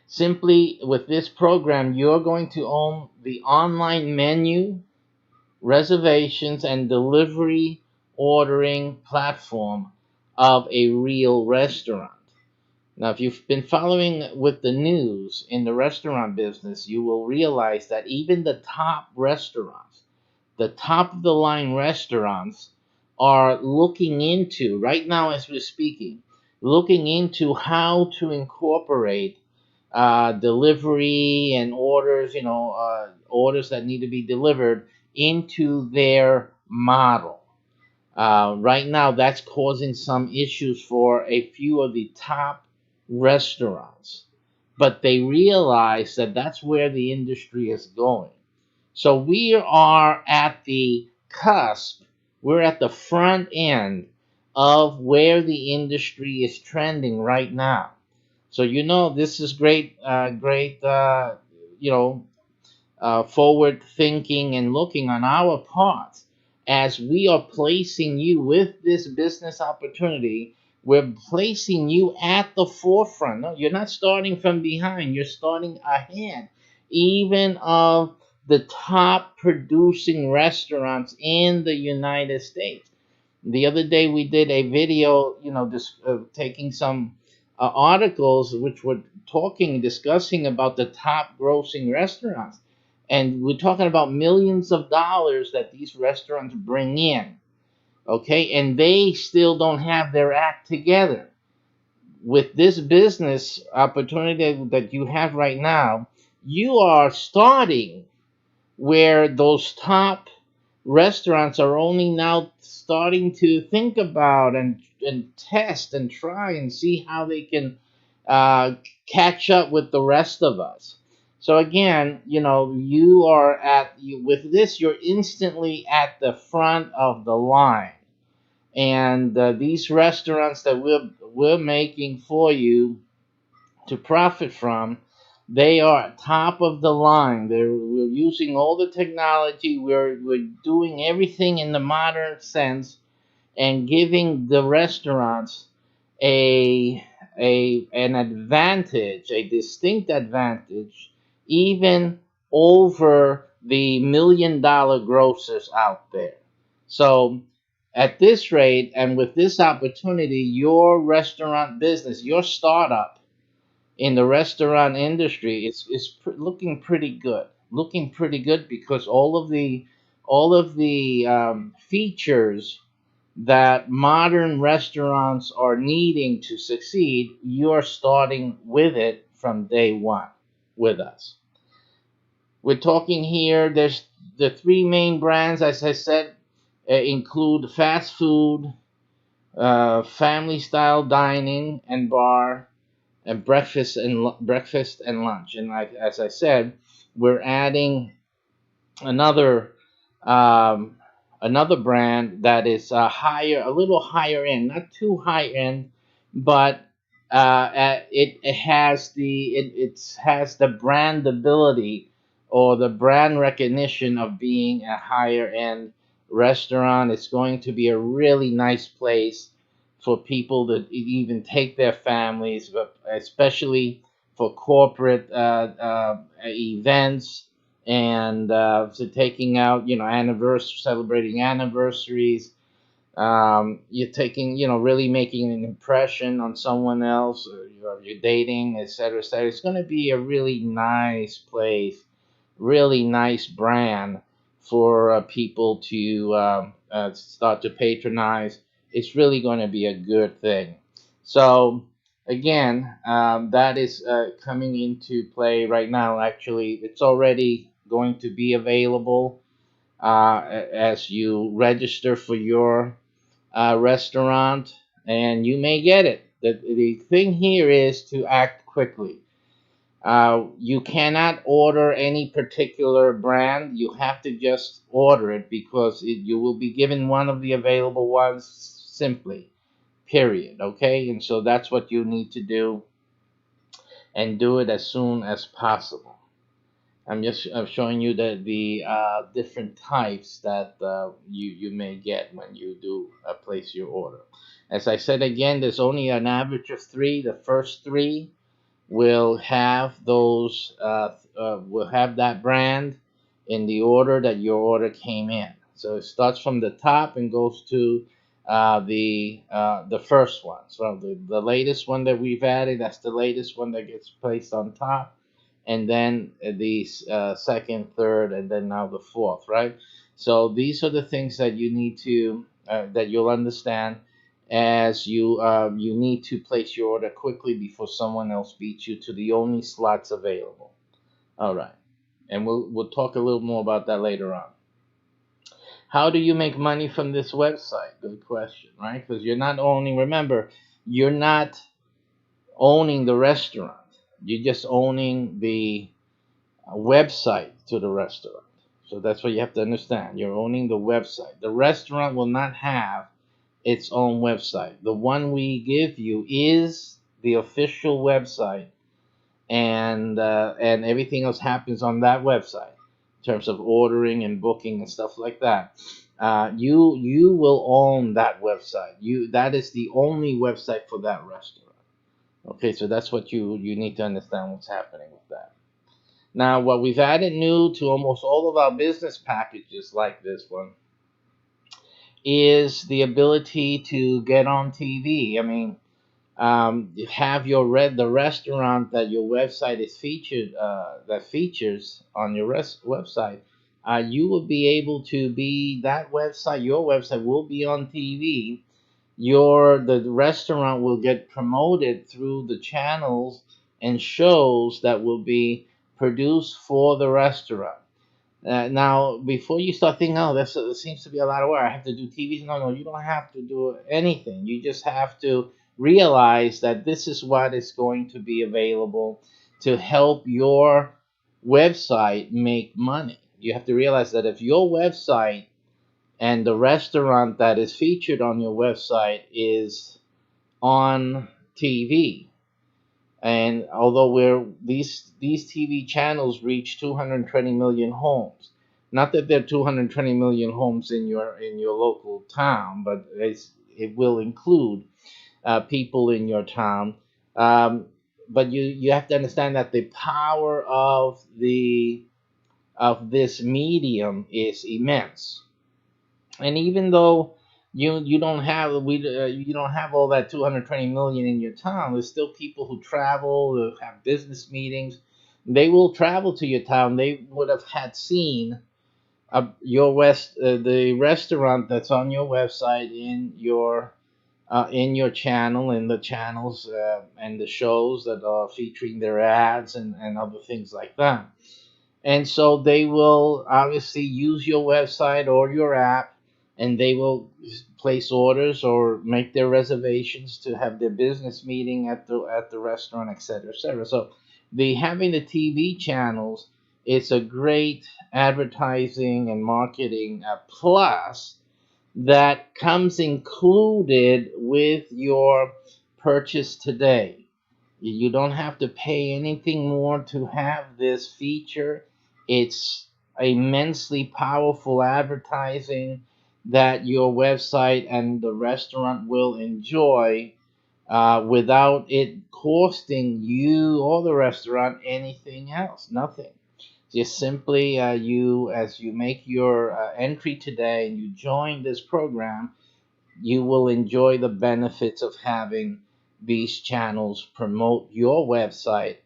Simply with this program, you're going to own the online menu, reservations, and delivery ordering platform of a real restaurant. Now, if you've been following with the news in the restaurant business, you will realize that even the top restaurants, the top of the line restaurants, are looking into, right now as we're speaking, looking into how to incorporate delivery and orders, orders that need to be delivered into their model. Right now, that's causing some issues for a few of the top restaurants, but they realize that that's where the industry is going. So we are at the cusp, we're at the front end of where the industry is trending right now. So this is great, forward thinking and looking on our part as we are placing you with this business opportunity. We're placing you at the forefront. No, you're not starting from behind, you're starting ahead, even of the top producing restaurants in the United States. The other day we did a video, taking some articles which were discussing about the top grossing restaurants. And we're talking about millions of dollars that these restaurants bring in. Okay. And they still don't have their act together. With this business opportunity that you have right now, you are starting where those top restaurants are only now starting to think about and test and try and see how they can uh, catch up with the rest of us. So again, you are with this, you're instantly at the front of the line. And these restaurants that we're making for you to profit from, they are top of the line. We're using all the technology. We're doing everything in the modern sense and giving the restaurants a an advantage, a distinct advantage, even over the $1 million grossers out there. So at this rate and with this opportunity, your restaurant business, your startup in the restaurant industry looking pretty good. Looking pretty good because all of the features that modern restaurants are needing to succeed, you're starting with it from day one with us. We're talking here, there's the three main brands, as I said, include fast food, family style dining and bar, and breakfast and lunch. And as I said, we're adding another um, another brand that is a little higher end, not too high end, but it has the brandability or the brand recognition of being a higher end restaurant. It's going to be a really nice place for people that even take their families, but especially for corporate events, and so taking out, celebrating anniversaries. You're taking, really making an impression on someone else, or you're dating, etc., etc. It's going to be a really nice place, really nice brand for people to start to patronize. It's really going to be a good thing. So, again, that is coming into play right now. Actually, it's already going to be available as you register for your restaurant, and you may get it. The thing here is to act quickly. You cannot order any particular brand. You have to just order it because you will be given one of the available ones simply, period. Okay? And so that's what you need to do, and do it as soon as possible. I'm showing you the different types that you may get when you do place your order. As I said again, there's only an average of three. The first three will have will have that brand in the order that your order came in. So it starts from the top and goes to the first one. So the latest one that we've added, that's the latest one that gets placed on top, and then the second, third, and then now the fourth, right? So these are the things that you need to that you'll understand as you need to place your order quickly before someone else beats you to the only slots available. All right, and we'll talk a little more about that later on. How do you make money from this website? Good question, right? Because you're not owning. Remember, you're not owning the restaurant. You're just owning the website to the restaurant. So that's what you have to understand. You're owning the website. The restaurant will not have its own website. The one we give you is the official website, and everything else happens on that website in terms of ordering and booking and stuff like that. You will own that website. That is the only website for that restaurant. Okay, so that's what you need to understand what's happening with that. Now, what we've added new to almost all of our business packages, like this one, is the ability to get on TV. I mean, you have the restaurant that your website is featured, that features on your website. You will be able to be that website. Your website will be on TV. The restaurant will get promoted through the channels and shows that will be produced for the restaurant. Now, before you start thinking, oh, that seems to be a lot of work, I have to do TV. No, no, you don't have to do anything. You just have to realize that this is what is going to be available to help your website make money. You have to realize that if your website and the restaurant that is featured on your website is on TV, and although these TV channels reach 220 million homes, not that there are 220 million homes in your local town, but it will include people in your town. But you have to understand that the power of this medium is immense. And even though you don't have you don't have all that 220 million in your town, there's still people who travel, who have business meetings. They will travel to your town. They would have had seen the restaurant that's on your website in your channel, in the channels and the shows that are featuring their ads and other things like that. And so they will obviously use your website or your app, and they will place orders or make their reservations to have their business meeting at the restaurant, etc., etc. So the having the TV channels is a great advertising and marketing plus that comes included with your purchase today. You don't have to pay anything more to have this feature. It's immensely powerful advertising. that your website and the restaurant will enjoy without it costing you or the restaurant anything else. Nothing. Just simply you, as you make your entry today and you join this program, you will enjoy the benefits of having these channels promote your website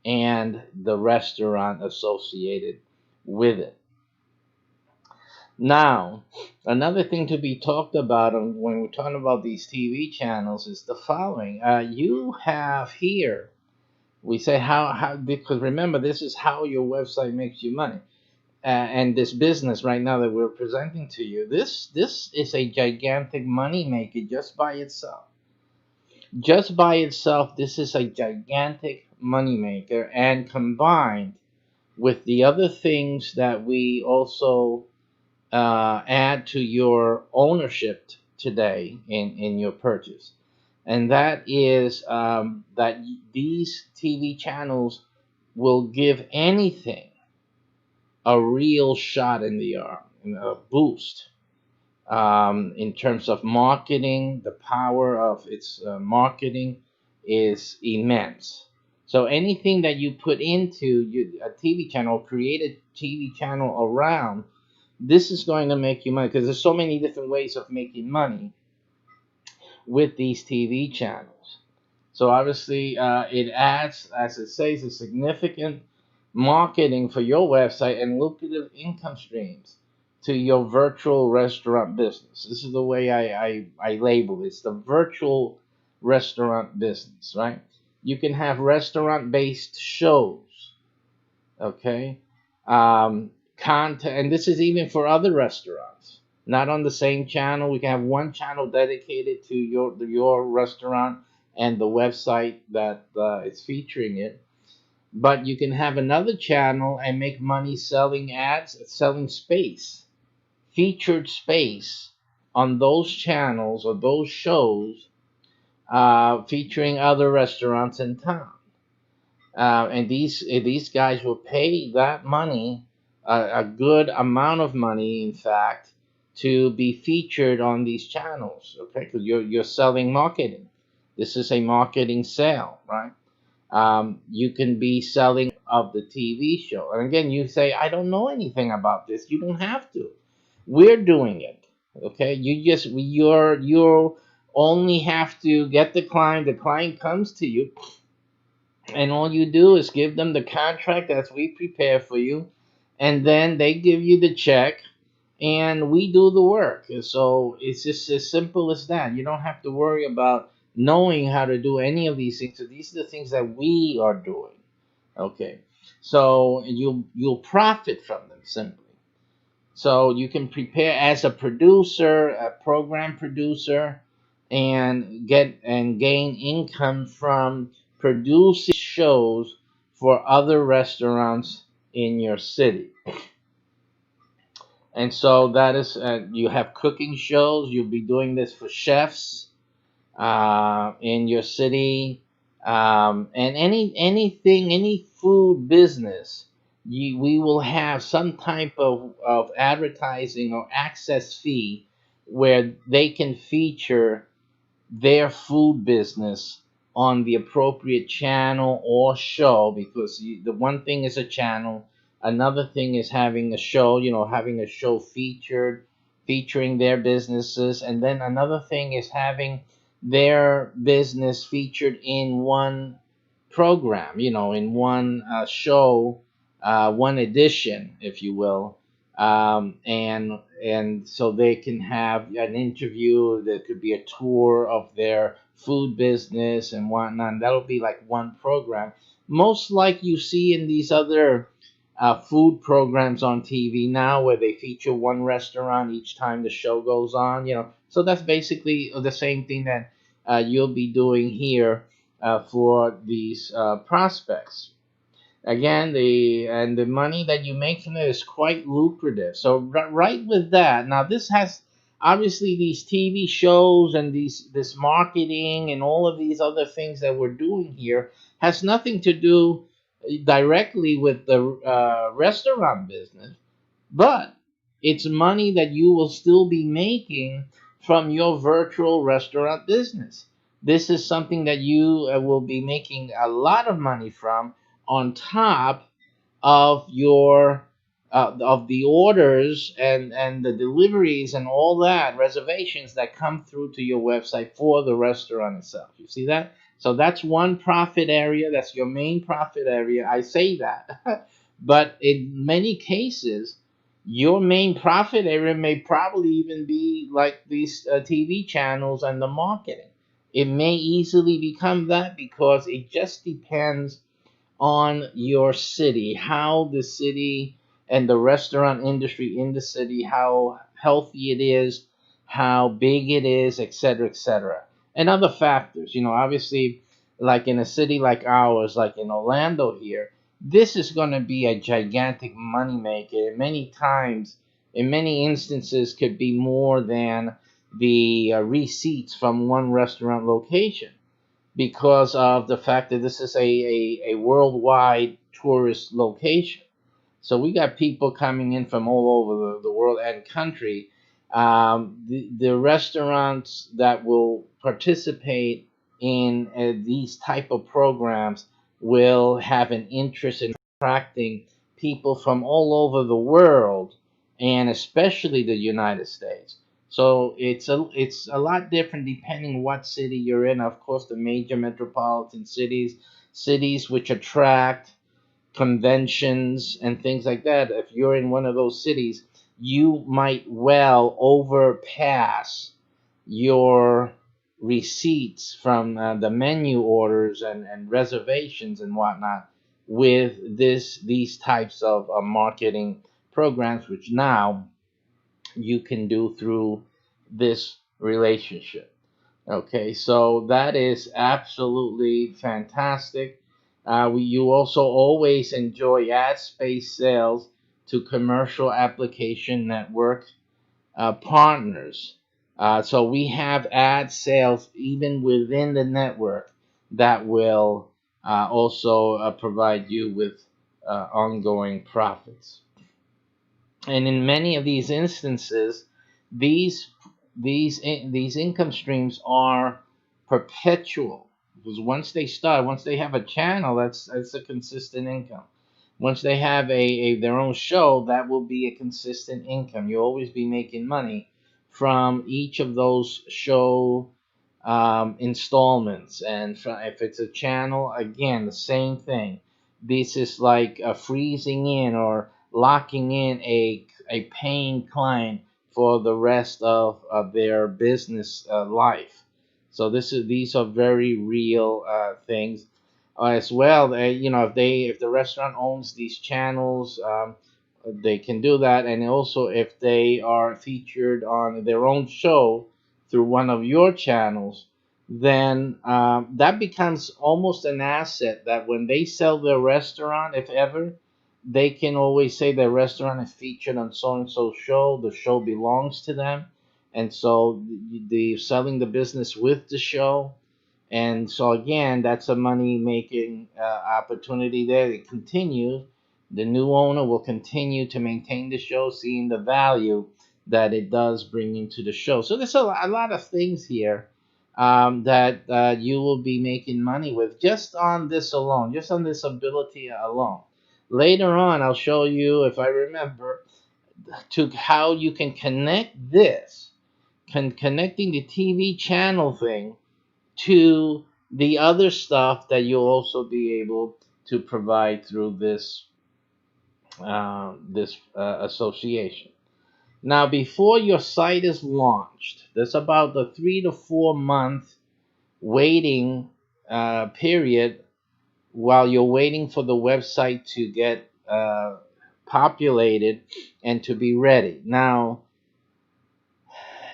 and the restaurant associated with it. Now, another thing to be talked about when we're talking about these TV channels is the following. You have here, we say how, because remember, this is how your website makes you money. And this business right now that we're presenting to you, this is a gigantic money maker just by itself. Just by itself, this is a gigantic money maker, and combined with the other things that we also add to your ownership today in your purchase, and that is that these TV channels will give anything a real shot in the arm, a boost in terms of marketing. The power of its marketing is immense. So anything that you put into a TV channel, create a TV channel around, this is going to make you money, because there's so many different ways of making money with these TV channels. So obviously, it adds, as it says, a significant marketing for your website and lucrative income streams to your virtual restaurant business. This is the way I label it. It's the virtual restaurant business, right? You can have restaurant-based shows, okay? Content, and this is even for other restaurants, not on the same channel. We can have one channel dedicated to your restaurant and the website that is featuring it, but you can have another channel and make money selling ads, selling space, featured space on those channels or those shows featuring other restaurants in town. And these guys will pay that money, a good amount of money, in fact, to be featured on these channels. Okay, because you're selling marketing. This is a marketing sale, right? You can be selling of the TV show, and again, you say, I don't know anything about this. You don't have to. We're doing it. Okay, you're only have to get the client. The client comes to you, and all you do is give them the contract as we prepare for you, and then they give you the check, and we do the work. And so it's just as simple as that. You don't have to worry about knowing how to do any of these things. So these are the things that we are doing. Okay, so you'll profit from them simply. So you can prepare as a producer, a program producer, and get and gain income from producing shows for other restaurants in your city. And so that is, you have cooking shows. You'll be doing this for chefs in your city, and any food business. We will have some type of advertising or access fee where they can feature their food business on the appropriate channel or show, because the one thing is a channel, another thing is having a show, having a show featuring their businesses, and then another thing is having their business featured in one program, in one show, one edition, if you will, and so they can have an interview. There could be a tour of their food business and whatnot. That'll be like one program, most like you see in these other food programs on TV now, where they feature one restaurant each time the show goes on. So that's basically the same thing that you'll be doing here for these prospects. Again, the money that you make from it is quite lucrative. So right with that, now this has obviously these TV shows and this marketing and all of these other things that we're doing here has nothing to do directly with the restaurant business, but It's money that you will still be making from your virtual restaurant business. This is something that you will be making a lot of money from, on top of your of the orders and the deliveries and all that reservations that come through to your website for the restaurant itself. You see that? So that's one profit area. That's your main profit area. I say that. But in many cases, your main profit area may probably even be like these TV channels and the marketing. It may easily become that, because it just depends on your city, how the city and the restaurant industry in the city, how healthy it is, how big it is, etc., etc., and other factors. Obviously, like in a city like ours, like in Orlando here, this is going to be a gigantic moneymaker. And many times, in many instances, could be more than the receipts from one restaurant location, because of the fact that this is a worldwide tourist location. So we got people coming in from all over the world and country. The restaurants that will participate in these type of programs will have an interest in attracting people from all over the world, and especially the United States. So it's a lot different depending what city you're in. Of course, the major metropolitan cities, cities which attract conventions and things like that. If you're in one of those cities, you might well overpass your receipts from the menu orders and reservations and whatnot with these types of marketing programs, which now you can do through this relationship. Okay, so that is absolutely fantastic. You also always enjoy ad space sales to commercial application network partners. So we have ad sales even within the network that will also provide you with ongoing profits. And in many of these instances, these these income streams are perpetual, because once they have a channel, that's a consistent income. Once they have their own show, that will be a consistent income. You'll always be making money from each of those show installments. And if it's a channel, again, the same thing. This is like freezing in or locking in a paying client for the rest of their business life. So these are very real things as well. If the restaurant owns these channels, they can do that. And also, if they are featured on their own show through one of your channels, then that becomes almost an asset, that when they sell their restaurant, if ever, they can always say their restaurant is featured on so and so show. The show belongs to them, and so the selling the business with the show. And so again, that's a money making opportunity there. It continues. The new owner will continue to maintain the show, seeing the value that it does bring into the show. So there's a lot of things here that you will be making money with, just on this alone, just on this ability alone. Later on, I'll show you, if I remember, to how you can connect this, connecting the TV channel thing to the other stuff that you'll also be able to provide through this association. Now, before your site is launched, there's about a 3 to 4 month waiting period while you're waiting for the website to get populated and to be ready. Now,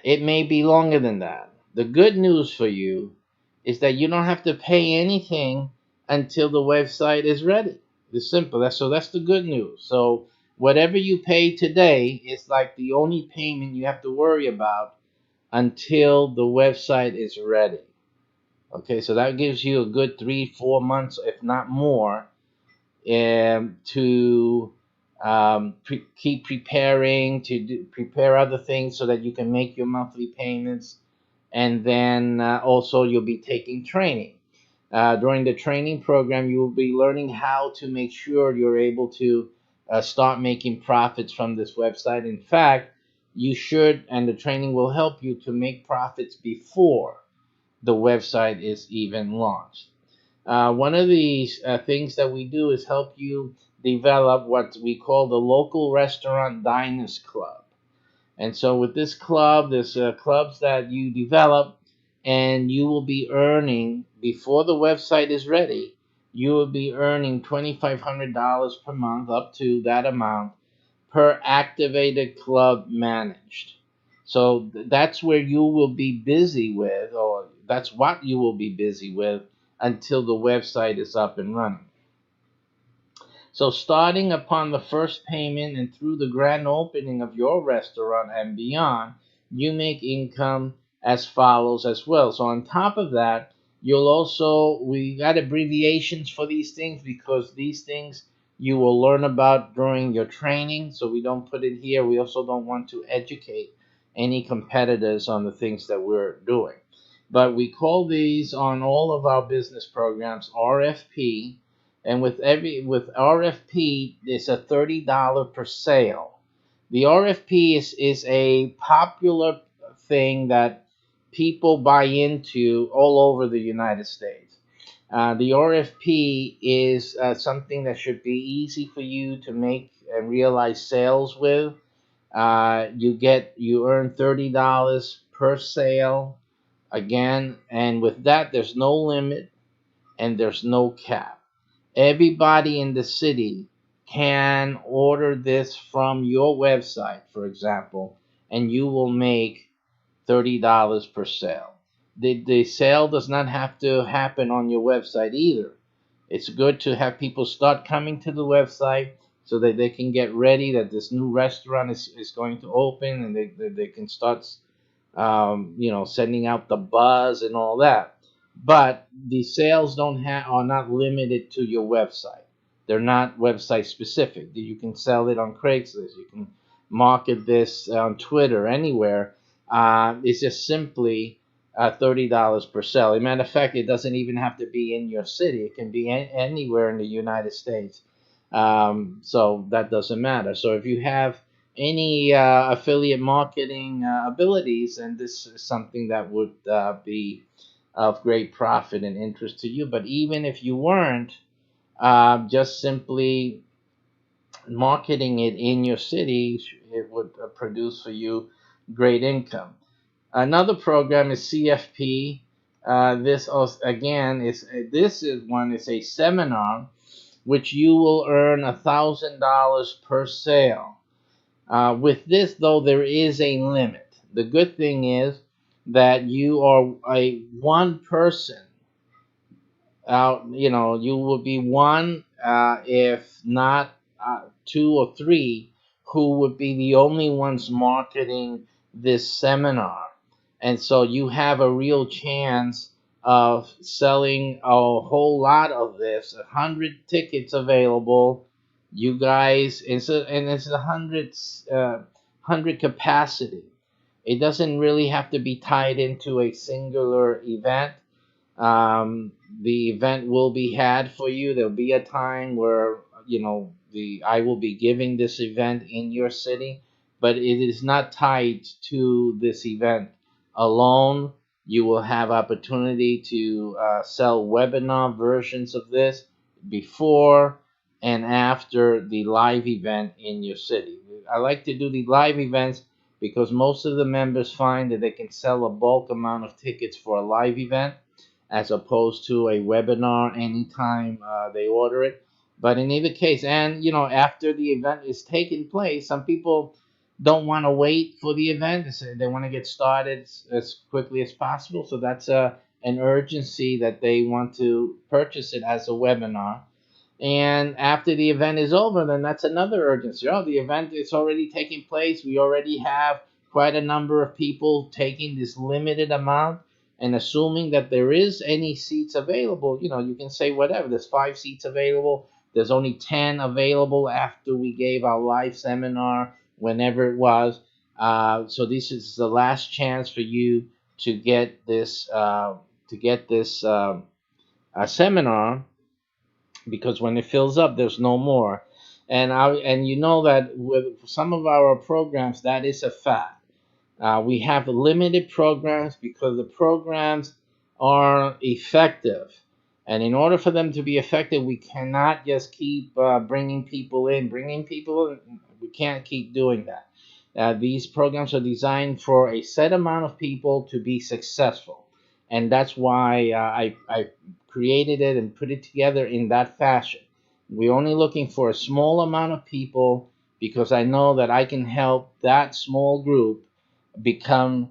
it may be longer than that. The good news for you is that you don't have to pay anything until the website is ready. It's simple. That's the good news. So whatever you pay today is like the only payment you have to worry about until the website is ready. Okay, so that gives you a good 3, 4 months, if not more, to keep preparing to prepare other things so that you can make your monthly payments. And then also you'll be taking training. During the training program, you will be learning how to make sure you're able to start making profits from this website. In fact, you should, and the training will help you to make profits before the website is even launched. One of these things that we do is help you develop what we call the local restaurant diners club. And so with this club, there's clubs that you develop, and you will be earning before the website is ready. You will be earning $2,500 per month, up to that amount, per activated club managed. So that's where you will be busy with, or that's what you will be busy with until the website is up and running. So, starting upon the first payment and through the grand opening of your restaurant and beyond, you make income as follows as well. So, on top of that, we got abbreviations for these things because these things you will learn about during your training. So, we don't put it here. We also don't want to educate any competitors on the things that we're doing. But we call these on all of our business programs RFP, and with RFP, it's a $30 per sale. The RFP is a popular thing that people buy into all over the United States. The RFP is something that should be easy for you to make and realize sales with. You earn $30 per sale again, and with that, there's no limit and there's no cap. Everybody in the city can order this from your website, for example, and you will make $30 per sale. The sale does not have to happen on your website either. It's good to have people start coming to the website so that they can get ready that this new restaurant is going to open, and they can start sending out the buzz and all that. But the sales don't have are not limited to your website. They're not website specific. You can sell it on Craigslist. You can market this on Twitter, anywhere. It's just simply $30 per sale. As a matter of fact, it doesn't even have to be in your city. It can be anywhere in the United States. So that doesn't matter. So if you have any affiliate marketing abilities, and this is something that would be of great profit and interest to you. But even if you weren't, just simply marketing it in your city, it would produce for you great income. Another program is CFP. Again is a seminar which you will earn $1,000 per sale. With this, though, there is a limit. The good thing is that you are a one person. You will be one, if not two or three, who would be the only ones marketing this seminar. And so you have a real chance of selling a whole lot of this. 100 tickets available. You guys, it's a hundred capacity. It doesn't really have to be tied into a singular event. The event will be had for you. There'll be a time where I will be giving this event in your city, but it is not tied to this event alone. You will have opportunity to sell webinar versions of this before and after the live event in your city. I like to do the live events because most of the members find that they can sell a bulk amount of tickets for a live event as opposed to a webinar anytime they order it. But in either case, and after the event is taking place, some people don't want to wait for the event. They want to get started as quickly as possible. So that's an urgency that they want to purchase it as a webinar. And after the event is over, then that's another urgency. Oh, the event is already taking place. We already have quite a number of people taking this limited amount, and assuming that there is any seats available, you can say whatever. There's 5 seats available. There's only 10 available after we gave our live seminar, whenever it was. So this is the last chance for you to get this seminar, because when it fills up, there's no more. And you know that with some of our programs, that is a fact. We have limited programs because the programs are effective. And in order for them to be effective, we cannot just keep bringing people in. We can't keep doing that. These programs are designed for a set amount of people to be successful. And that's why I created it and put it together in that fashion. We're only looking for a small amount of people because I know that I can help that small group become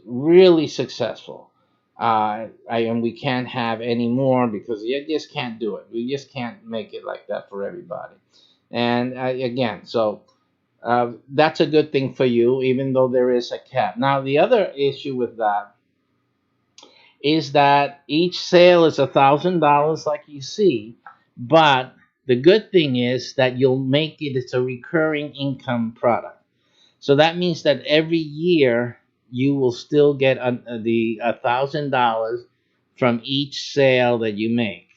really successful. And we can't have any more because you just can't do it. We just can't make it like that for everybody. And again, so that's a good thing for you, even though there is a cap. Now, the other issue with that is that each sale is $1,000, like you see, but the good thing is that you'll make it's a recurring income product. So that means that every year you will still get the $1,000 from each sale that you make.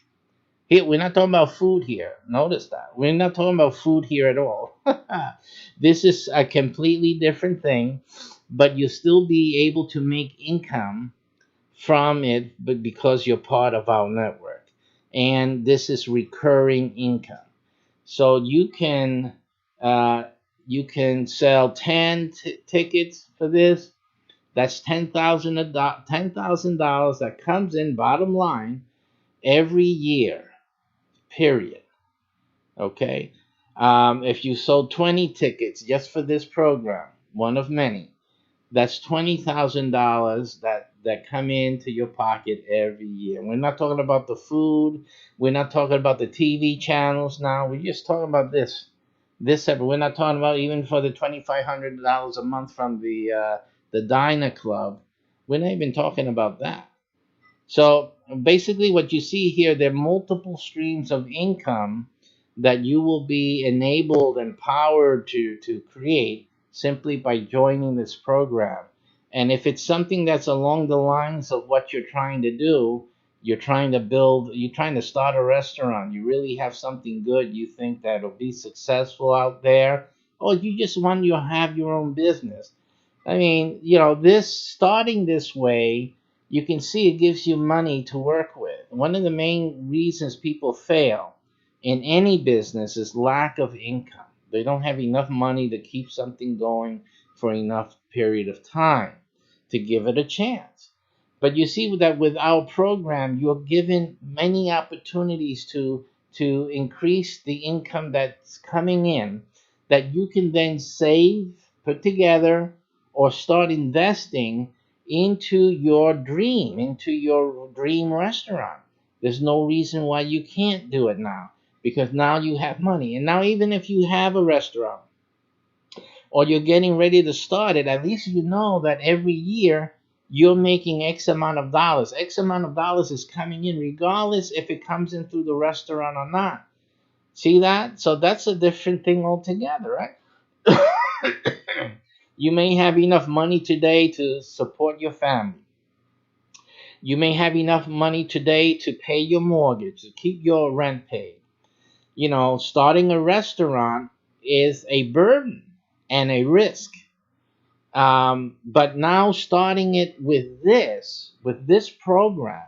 Here, we're not talking about food here. Notice that. We're not talking about food here at all. This is a completely different thing, but you'll still be able to make income from it, but because you're part of our network. And this is recurring income. So uh, you can sell 10 tickets for this. That's $10,000 that comes in bottom line every year, period. Okay. If you sold 20 tickets just for this program, one of many, that's $20,000 that come into your pocket every year. We're not talking about the food. We're not talking about the TV channels now. We're just talking about this separate. We're not talking about even for the $2,500 a month from the diner club. We're not even talking about that. So basically, what you see here, there are multiple streams of income that you will be enabled, empowered to create simply by joining this program. And if it's something that's along the lines of what you're trying to do, you're trying to start a restaurant, you really have something good, you think that'll be successful out there, or you just want to have your own business. I mean, this starting this way, you can see it gives you money to work with. One of the main reasons people fail in any business is lack of income. They don't have enough money to keep something going for enough period of time to give it a chance. But you see that with our program, you're given many opportunities to increase the income that's coming in that you can then save, put together, or start investing into your dream restaurant. There's no reason why you can't do it now, because now you have money. And now, even if you have a restaurant or you're getting ready to start it, at least you know that every year you're making X amount of dollars. X amount of dollars is coming in, regardless if it comes in through the restaurant or not. See that? So that's a different thing altogether, right? You may have enough money today to support your family. You may have enough money today to pay your mortgage, to keep your rent paid. Starting a restaurant is a burden and a risk. But now starting it with this program,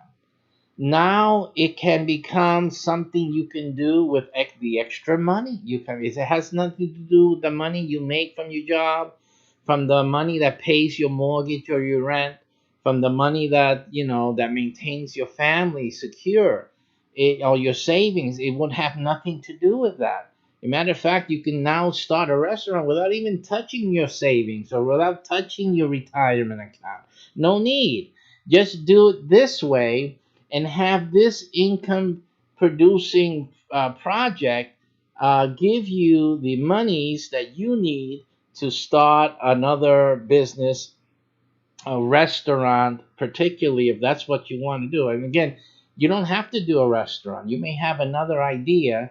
now it can become something you can do with the extra money. It has nothing to do with the money you make from your job, from the money that pays your mortgage or your rent, from the money that maintains your family secure, or your savings. It would have nothing to do with that. As a matter of fact, you can now start a restaurant without even touching your savings or without touching your retirement account. No need. Just do it this way and have this income producing project give you the monies that you need to start another business, a restaurant, particularly if that's what you want to do. And again, You don't have to do a restaurant. You may have another idea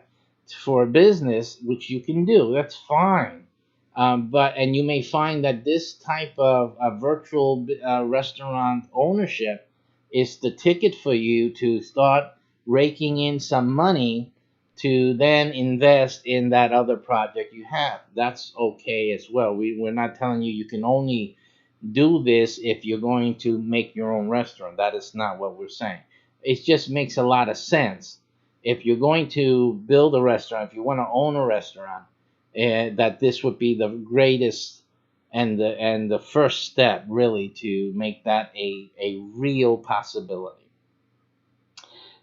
for a business, which you can do. That's fine. And you may find that this type of virtual restaurant ownership is the ticket for you to start raking in some money to then invest in that other project you have. That's okay as well. We're not telling you you can only do this if you're going to make your own restaurant. That is not what we're saying. It just makes a lot of sense. If you're going to build a restaurant, if you want to own a restaurant, that this would be the greatest and the first step really to make that a real possibility.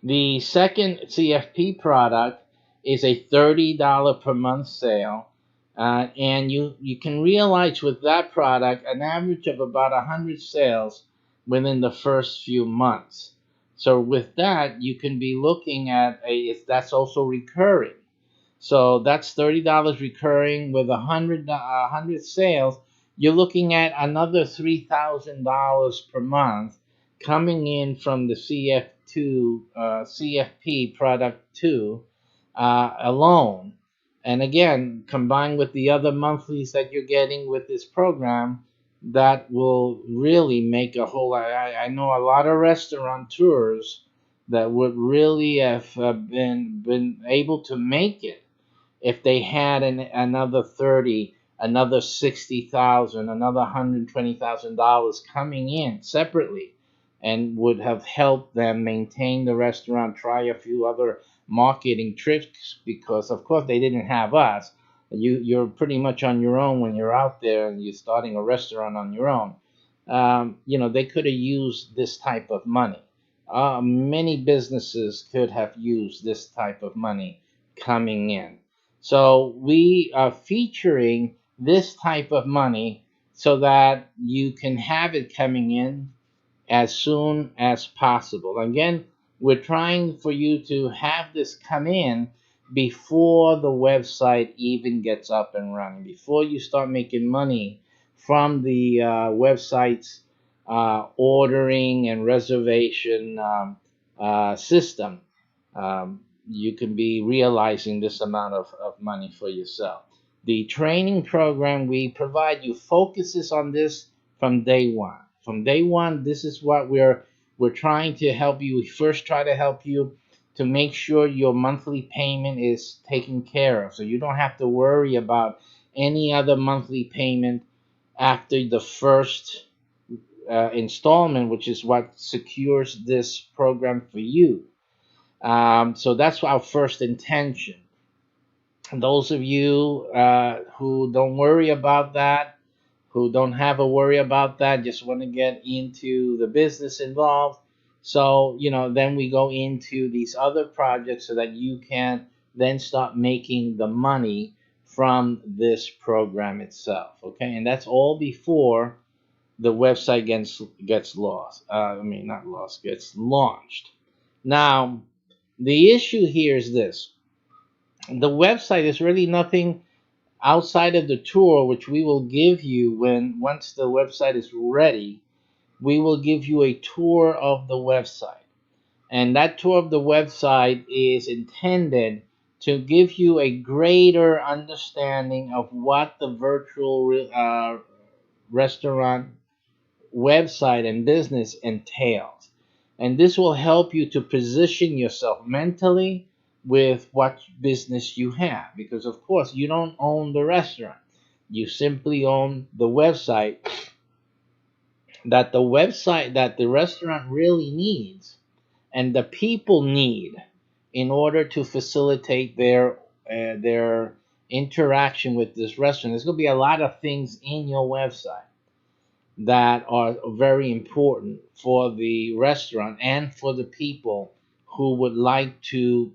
The second CFP product is a $30 per month sale. And you can realize with that product an average of about 100 sales within the first few months. So with that, you can be looking at if that's also recurring. So that's $30 recurring with 100 sales. You're looking at another $3,000 per month coming in from the CFP product 2 alone. And again, combined with the other monthlies that you're getting with this program, that will really make a whole lot. I know a lot of restaurateurs that would really have been able to make it if they had another 30, another 60,000, another $120,000 coming in separately, and would have helped them maintain the restaurant, try a few other marketing tricks, because of course they didn't have us. You're pretty much on your own when you're out there and you're starting a restaurant on your own. They could have used this type of money. Many businesses could have used this type of money coming in. So we are featuring this type of money so that you can have it coming in as soon as possible. Again, we're trying for you to have this come in before the website even gets up and running, before you start making money from the website's ordering and reservation system. You can be realizing this amount of money for yourself. The training program we provide you focuses on this from day one. From day one, this is what we're trying to help you. We first try to help you to make sure your monthly payment is taken care of, so you don't have to worry about any other monthly payment after the first installment, which is what secures this program for you. So that's our first intention. Those of you who don't worry about that, who don't have a worry about that, just want to get into the business involved. So, then we go into these other projects so that you can then start making the money from this program itself. Okay, and that's all before the website gets lost. Not lost, gets launched. Now, the issue here is this. The website is really nothing outside of the tour, which we will give you once the website is ready. We will give you a tour of the website. And that tour of the website is intended to give you a greater understanding of what the virtual restaurant website and business entails. And this will help you to position yourself mentally with what business you have. Because, of course, you don't own the restaurant. You simply own the website that the restaurant really needs and the people need in order to facilitate their interaction with this restaurant. There's going to be a lot of things in your website that are very important for the restaurant and for the people who would like to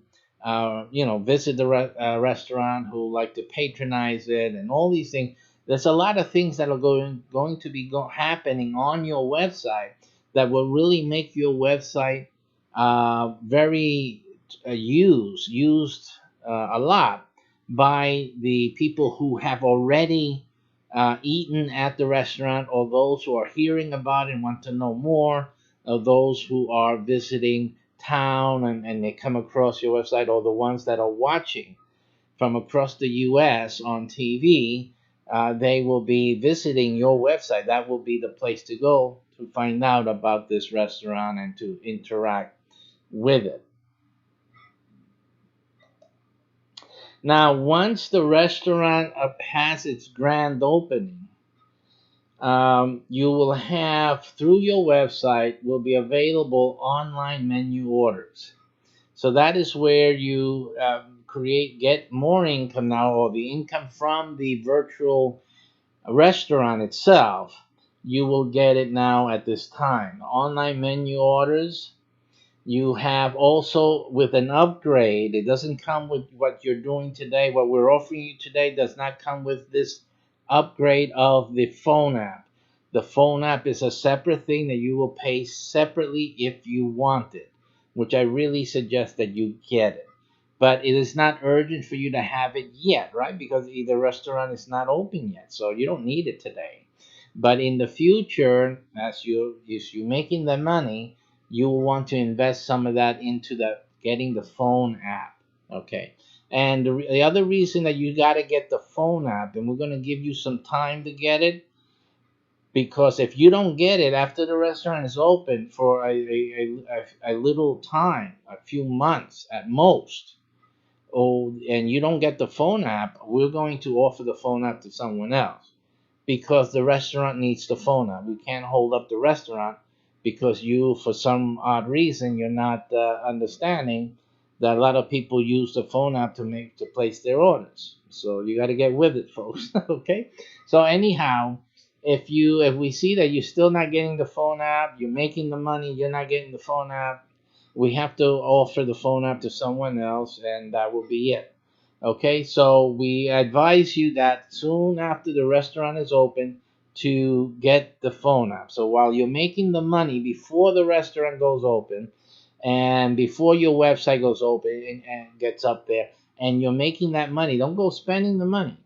visit the restaurant, who like to patronize it, and all these things. There's a lot of things that are going to be happening on your website that will really make your website very used a lot by the people who have already eaten at the restaurant, or those who are hearing about it and want to know more, or those who are visiting town and they come across your website, or the ones that are watching from across the US on TV, they will be visiting your website. That will be the place to go to find out about this restaurant and to interact with it. Now, once the restaurant has its grand opening, you will have, through your website, will be available online menu orders. So that is where you get more income now, or the income from the virtual restaurant itself. You will get it now at this time. Online menu orders. You have also, with an upgrade, it doesn't come with what you're doing today. What we're offering you today does not come with this upgrade of the phone app. The phone app is a separate thing that you will pay separately if you want it, which I really suggest that you get it. But it is not urgent for you to have it yet, right? Because the restaurant is not open yet, so you don't need it today. But in the future, as you're making the money, you will want to invest some of that into getting the phone app. Okay. And the other reason that you got to get the phone app, and we're going to give you some time to get it, because if you don't get it after the restaurant is open for a little time, a few months at most, and you don't get the phone app, we're going to offer the phone app to someone else, because the restaurant needs the phone app. We can't hold up the restaurant because you, for some odd reason, you're not understanding that a lot of people use the phone app to place their orders. So you got to get with it, folks. Okay. So anyhow, if we see that you're still not getting the phone app, you're making the money, you're not getting the phone app, we have to offer the phone app to someone else, and that will be it. Okay, so we advise you that soon after the restaurant is open to get the phone app. So while you're making the money before the restaurant goes open and before your website goes open and gets up there, and you're making that money, don't go spending the money.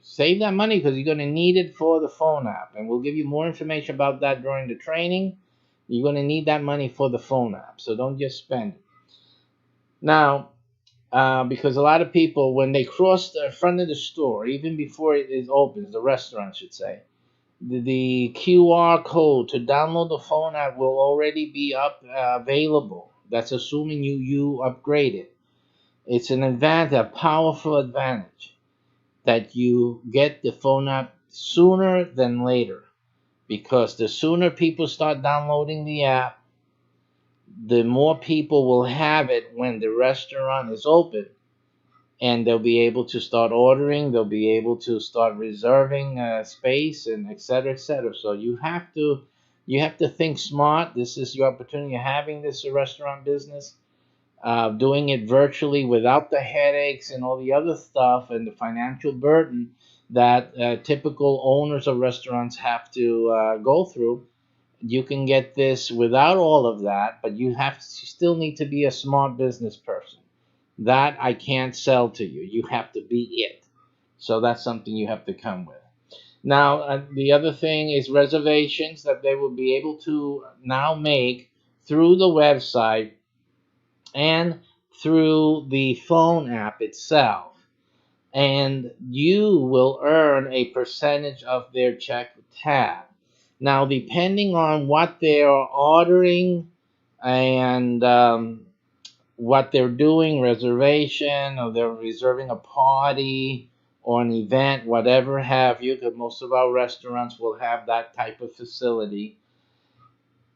Save that money because you're going to need it for the phone app. And we'll give you more information about that during the training. You're going to need that money for the phone app. So don't just spend it. Now, because a lot of people, when they cross the front of the store, even before it is open, the restaurant should say, the QR code to download the phone app will already be available. That's assuming you upgrade it. It's an advantage, a powerful advantage, that you get the phone app sooner than later, because the sooner people start downloading the app, the more people will have it when the restaurant is open, and they'll be able to start ordering, they'll be able to start reserving space, and etc., etc. So you have to think smart. This is your opportunity of having this restaurant business, doing it virtually without the headaches and all the other stuff and the financial burden that typical owners of restaurants have to go through. You can get this without all of that, but you still need to be a smart business person. That I can't sell to you. You have to be it. So that's something you have to come with. Now, the other thing is reservations that they will be able to now make through the website and through the phone app itself. And you will earn a percentage of their check tab. Now, depending on what they are ordering and what they're doing, reservation, or they're reserving a party or an event, whatever have you, because most of our restaurants will have that type of facility,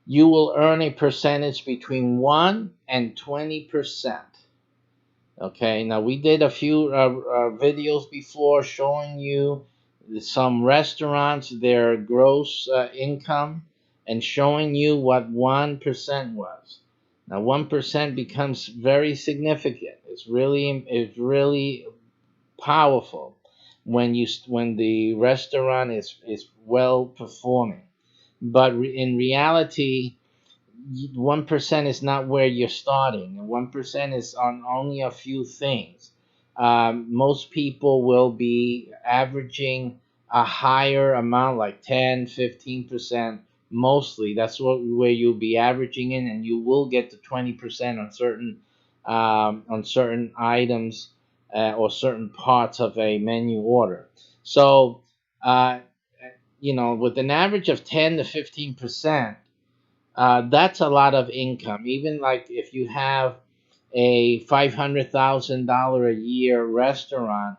you will earn a percentage between 1 and 20%. Okay, now we did a few videos before showing you some restaurants, their gross income, and showing you what 1% was. Now 1% becomes very significant. It's really powerful when the restaurant is well performing. But in reality, 1% is not where you're starting. 1% is on only a few things. Most people will be averaging a higher amount, like 10, 15%, mostly. That's where you'll be averaging in, and you will get to 20% on certain items or certain parts of a menu order. So, uh, with an average of 10 to 15%, that's a lot of income. Even like if you have a $500,000 a year restaurant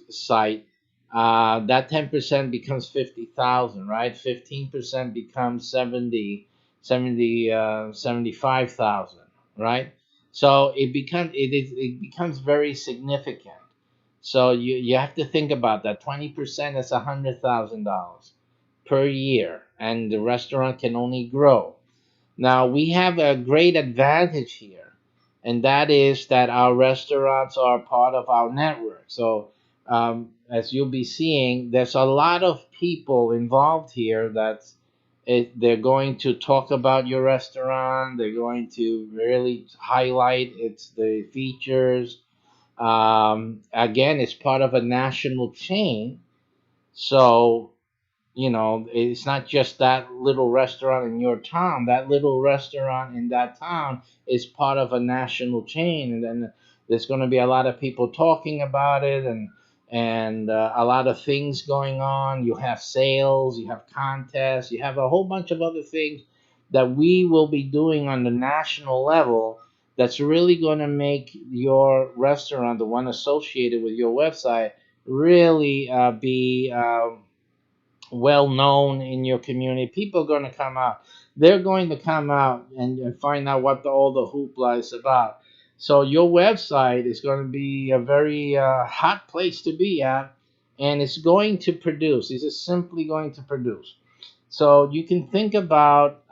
site, that 10% becomes 50,000, right? 15% becomes 75,000, right? So it becomes very significant. So you have to think about that. 20% is $100,000 per year, and the restaurant can only grow. Now, we have a great advantage here, and that is that our restaurants are part of our network. So, as you'll be seeing, there's a lot of people involved here they're going to talk about your restaurant. They're going to really highlight the features. Again, it's part of a national chain, so it's not just that little restaurant in your town. That little restaurant in that town is part of a national chain, and then there's going to be a lot of people talking about it, and a lot of things going on. You have sales, you have contests, you have a whole bunch of other things that we will be doing on the national level. That's really going to make your restaurant, the one associated with your website, really be well known in your community. People are going to come out. They're going to come out and find out what all the hoopla is about. So your website is going to be a very hot place to be at, and it's going to produce. It's just simply going to produce. So you can think about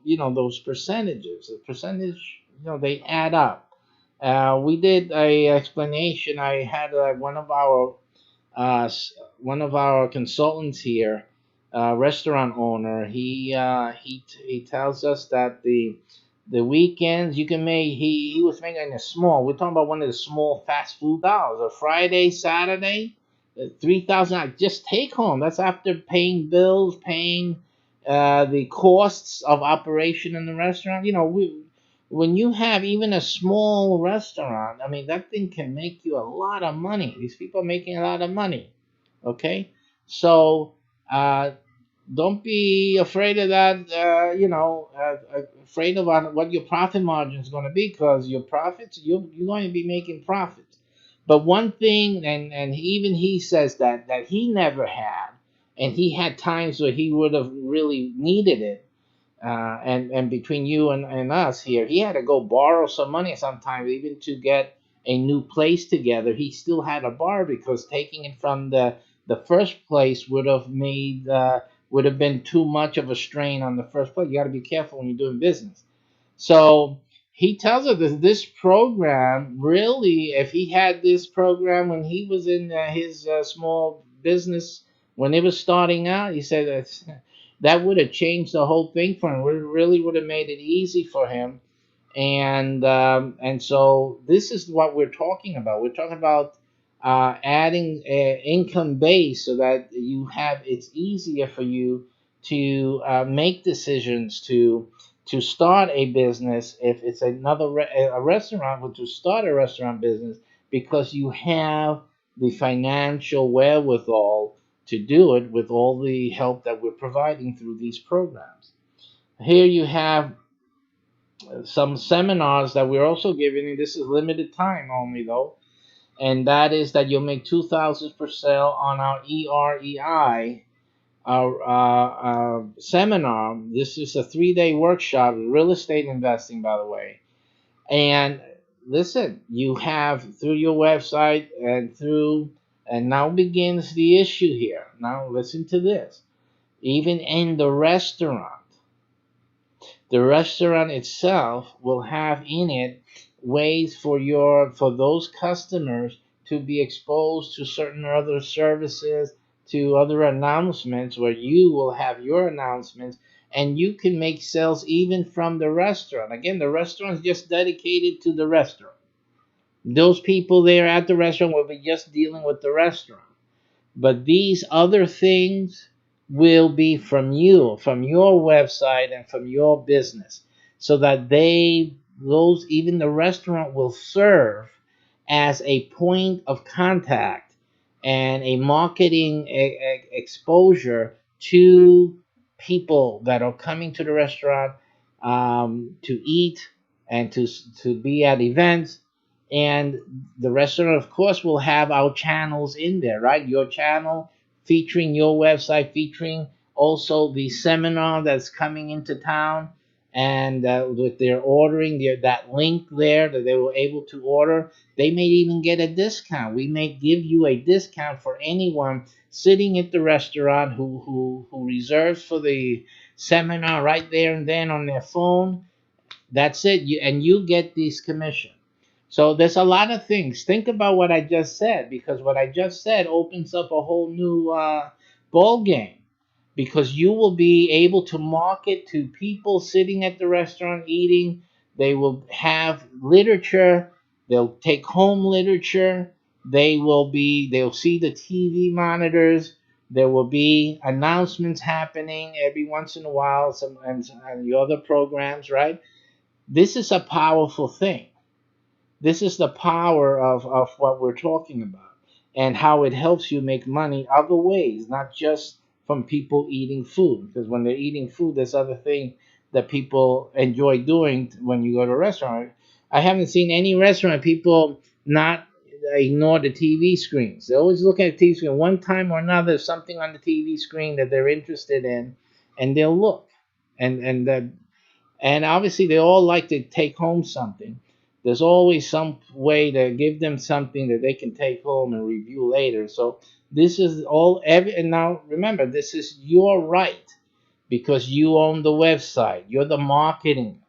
those percentages. The percentage, they add up. We did a explanation. I had uh, one of our consultants here, restaurant owner, he tells us that the weekends you can make. He was making a small. We're talking about one of the small fast food dollars. A Friday, Saturday, 3,000 just take home. That's after paying bills, paying the costs of operation in the restaurant. When you have even a small restaurant, I mean, that thing can make you a lot of money. These people are making a lot of money. Okay, so uh, don't be afraid of that. Afraid of what your profit margin is going to be, because your profits, you're going to be making profits. But one thing, and even he says that he never had, and he had times where he would have really needed it, and between you and us here, he had to go borrow some money sometimes even to get a new place together. He still had a bar because taking it from the first place would have been too much of a strain on the first place. You got to be careful when you're doing business. So he tells us that this program, really, if he had this program when he was in his small business, when it was starting out, he said that would have changed the whole thing for him. It really would have made it easy for him. And so this is what we're talking about. We're talking about adding income base so that it's easier for you to make decisions to start a business. If it's a restaurant, but to start a restaurant business, because you have the financial wherewithal to do it with all the help that we're providing through these programs. Here you have some seminars that we're also giving you. This is limited time only though, and that is that you'll make 2,000 per sale on our EREI, our seminar. This is a 3-day workshop, real estate investing, by the way. And listen, you have through your website and now begins the issue here. Now listen to this. Even in the restaurant itself will have in it ways for those customers to be exposed to certain other services, to other announcements, where you will have your announcements, and you can make sales even from the restaurant. Again, the restaurant is just dedicated to the restaurant. Those people there at the restaurant will be just dealing with the restaurant. But these other things will be from you, from your website and from your business, so that those, even the restaurant will serve as a point of contact and a marketing exposure to people that are coming to the restaurant to eat and to be at events. And the restaurant, of course, will have our channels in there, right? Your channel featuring your website, featuring also the seminar that's coming into town, and with their ordering, that link there that they were able to order, they may even get a discount. We may give you a discount for anyone sitting at the restaurant who reserves for the seminar right there and then on their phone. That's it. You get this commission. So there's a lot of things. Think about what I just said, because what I just said opens up a whole new ball game, because you will be able to market to people sitting at the restaurant eating. They will have literature. They'll take home literature. They'll see the TV monitors. There will be announcements happening every once in a while, and the other programs, right? This is a powerful thing. This is the power of what we're talking about, and how it helps you make money other ways, not just from people eating food. Because when they're eating food, there's other things that people enjoy doing when you go to a restaurant. I haven't seen any restaurant people not ignore the TV screens. They're always looking at the TV screen. One time or another, there's something on the TV screen that they're interested in, and they'll look. And obviously, they all like to take home something. There's always some way to give them something that they can take home and review later. So this is all. And now remember, this is your right, because you own the website. You're the marketing.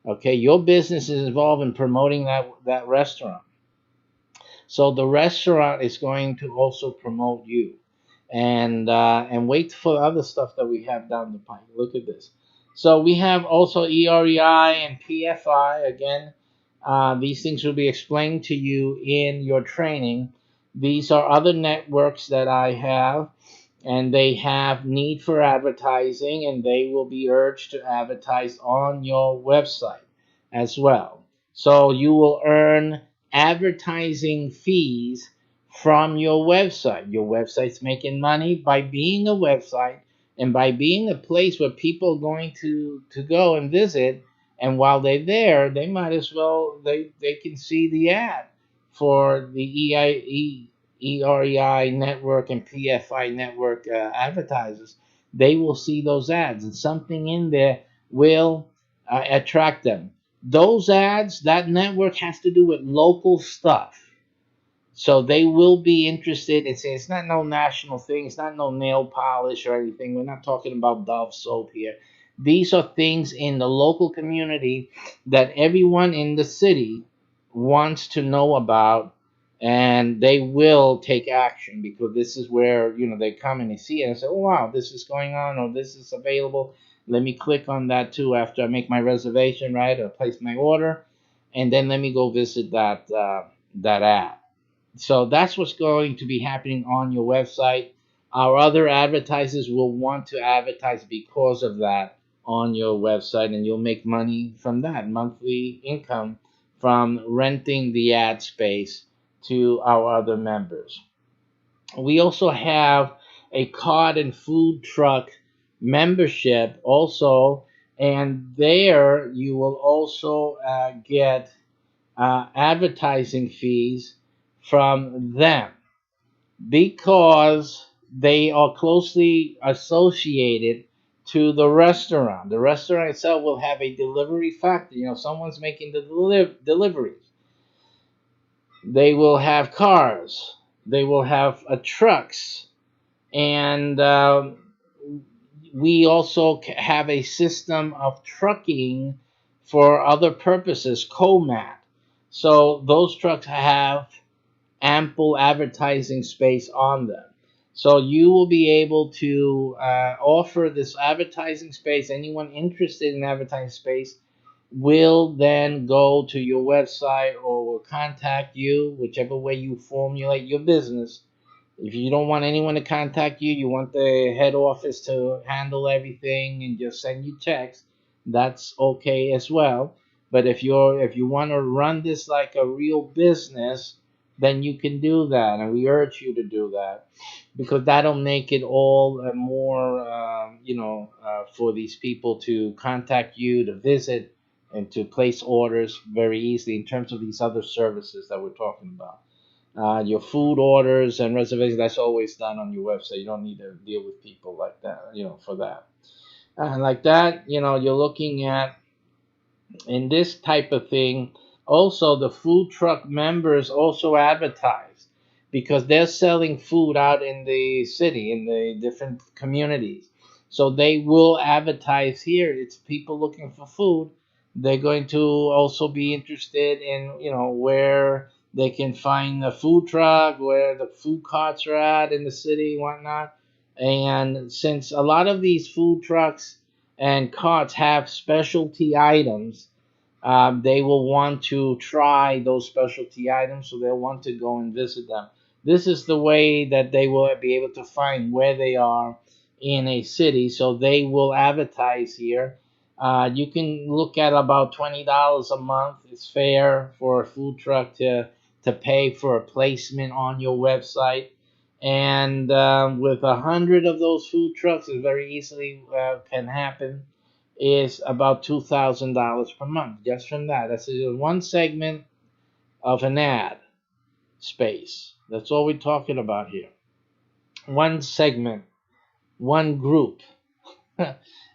Okay, your business is involved in promoting that restaurant. So the restaurant is going to also promote you, and wait for other stuff that we have down the pipe. Look at this. So we have also EREI and PFI. Again, these things will be explained to you in your training. These are other networks that I have, and they have need for advertising, and they will be urged to advertise on your website as well. So you will earn advertising fees from your website. Your website's making money by being a website and by being a place where people are going to go and visit. And while they're there, they might as well, they can see the ad for the EREI network and PFI network advertisers. They will see those ads, and something in there will attract them. Those ads, that network has to do with local stuff. So they will be interested in saying it's not no national thing, it's not no nail polish or anything. We're not talking about Dove soap here. These are things in the local community that everyone in the city wants to know about, and they will take action, because this is where they come and they see it and say, oh wow, this is going on, or this is available. Let me click on that too after I make my reservation, right, or place my order, and then let me go visit that ad. So that's what's going to be happening on your website. Our other advertisers will want to advertise because of that on your website, and you'll make money from that, monthly income from renting the ad space to our other members. We also have a card and food truck membership also, and there you will also get advertising fees from them, because they are closely associated to the restaurant. The restaurant itself will have a delivery factor. Someone's making the deliveries. They will have cars. They will have trucks. And we also have a system of trucking for other purposes, COMAT. So those trucks have ample advertising space on them. So you will be able to offer this advertising space. Anyone interested in advertising space will then go to your website or will contact you, whichever way you formulate your business, If you don't want anyone to contact you, you want the head office to handle everything and just send you checks, that's okay as well. But if you want to run this like a real business, then you can do that, and we urge you to do that, because that'll make it all more, for these people to contact you, to visit, and to place orders very easily in terms of these other services that we're talking about. Your food orders and reservations, that's always done on your website. You don't need to deal with people like that, for that. Like that, you're looking at in this type of thing. Also, the food truck members also advertise because they're selling food out in the city, in the different communities. So they will advertise here. It's people looking for food. They're going to also be interested in, where they can find a food truck, where the food carts are at in the city, and whatnot. And since a lot of these food trucks and carts have specialty items, they will want to try those specialty items, so they'll want to go and visit them. This is the way that they will be able to find where they are in a city, so they will advertise here. You can look at about $20 a month. It's fair for a food truck to pay for a placement on your website. And with 100 of those food trucks, it very easily can happen, is about $2,000 per month just from that. That's one segment of an ad space. That's all we're talking about here. One segment, one group.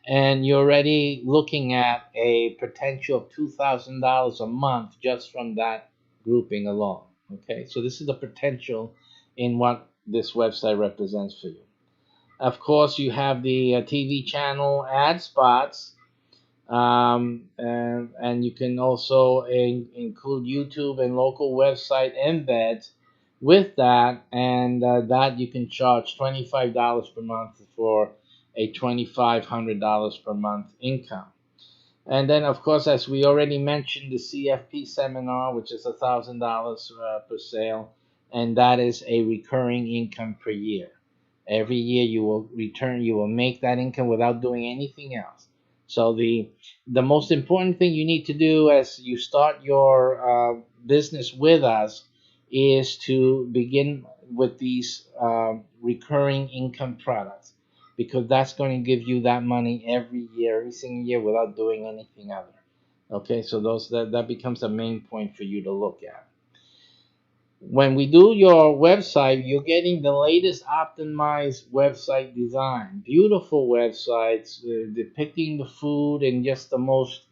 And you're already looking at a potential of $2,000 a month just from that grouping alone. Okay, so this is the potential in what this website represents for you. Of course, you have the TV channel ad spots, and you can also include YouTube and local website embeds with that, and that you can charge $25 per month for a $2,500 per month income. And then, of course, as we already mentioned, the CFP seminar, which is $1,000 per sale, and that is a recurring income per year. Every year you will make that income without doing anything else. So the most important thing you need to do as you start your business with us is to begin with these recurring income products, because that's going to give you that money every single year without doing anything other. Okay, so that becomes a main point for you to look at. When we do your website, you're getting the latest optimized website design. Beautiful websites depicting the food in just the most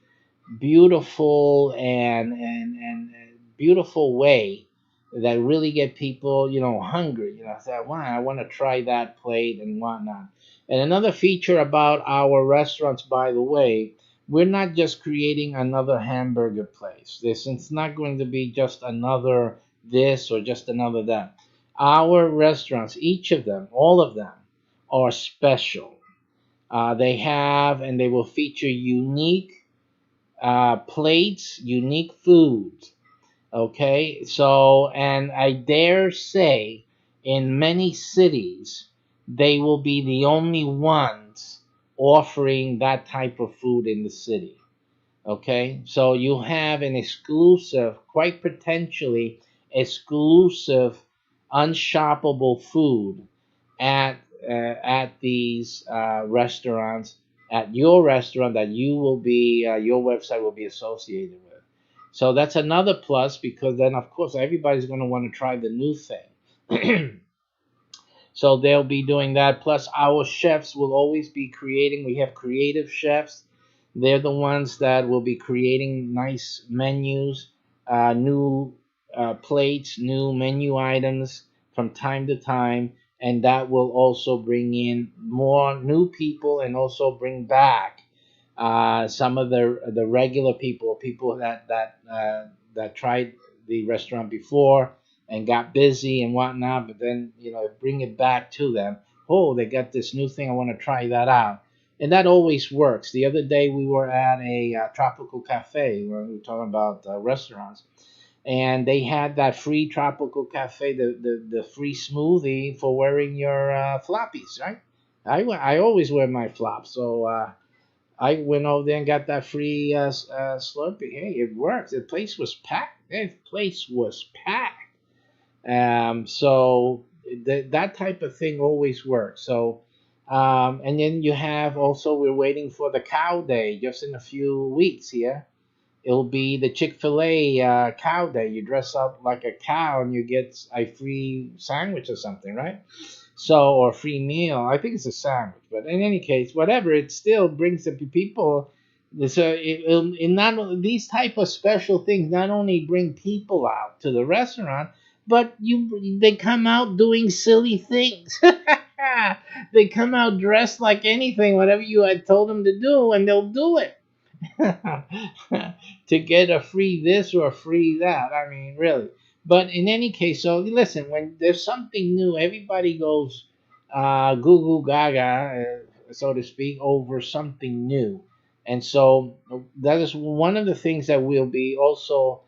beautiful and beautiful way that really get people, hungry. Say, wow, I want to try that plate and whatnot. And another feature about our restaurants, by the way, we're not just creating another hamburger place. It's not going to be just another this or just another that. Our restaurants, each of them, all of them, are special. They have and they will feature unique plates, unique foods. Okay, so, and I dare say in many cities, they will be the only ones offering that type of food in the city. Okay, so you have an exclusive, quite potentially exclusive, unshoppable food at these restaurants, at your restaurant that you will be your website will be associated with. So that's another plus, because then of course everybody's going to want to try the new thing. So they'll be doing that. Plus, our chefs will always be creating. We have creative chefs. They're the ones that will be creating nice menus, new plates, new menu items from time to time. And that will also bring in more new people and also bring back some of the regular people that tried the restaurant before and got busy and whatnot, but then bring it back to them. Oh, they got this new thing. I want to try that out, and that always works. The other day we were at a tropical cafe where we were talking about restaurants, and they had that free tropical cafe, the free smoothie for wearing your floppies, right? I always wear my flops, so I went over there and got that free Slurpee. Hey, it works. The place was packed. The place was packed. So that type of thing always works. So, and then you have also, we're waiting for the cow day just in a few weeks here. It'll be the Chick-fil-A cow day. You dress up like a cow and you get a free sandwich or something, right? So, or free meal. I think it's a sandwich, but in any case, whatever, it still brings the people. So, in not these type of special things not only bring people out to the restaurant, but they come out doing silly things. They come out dressed like anything, whatever you had told them to do, and they'll do it. To get a free this or a free that. I mean, really. But in any case, so listen, when there's something new, everybody goes goo goo gaga, so to speak, over something new. And so that is one of the things that we'll be also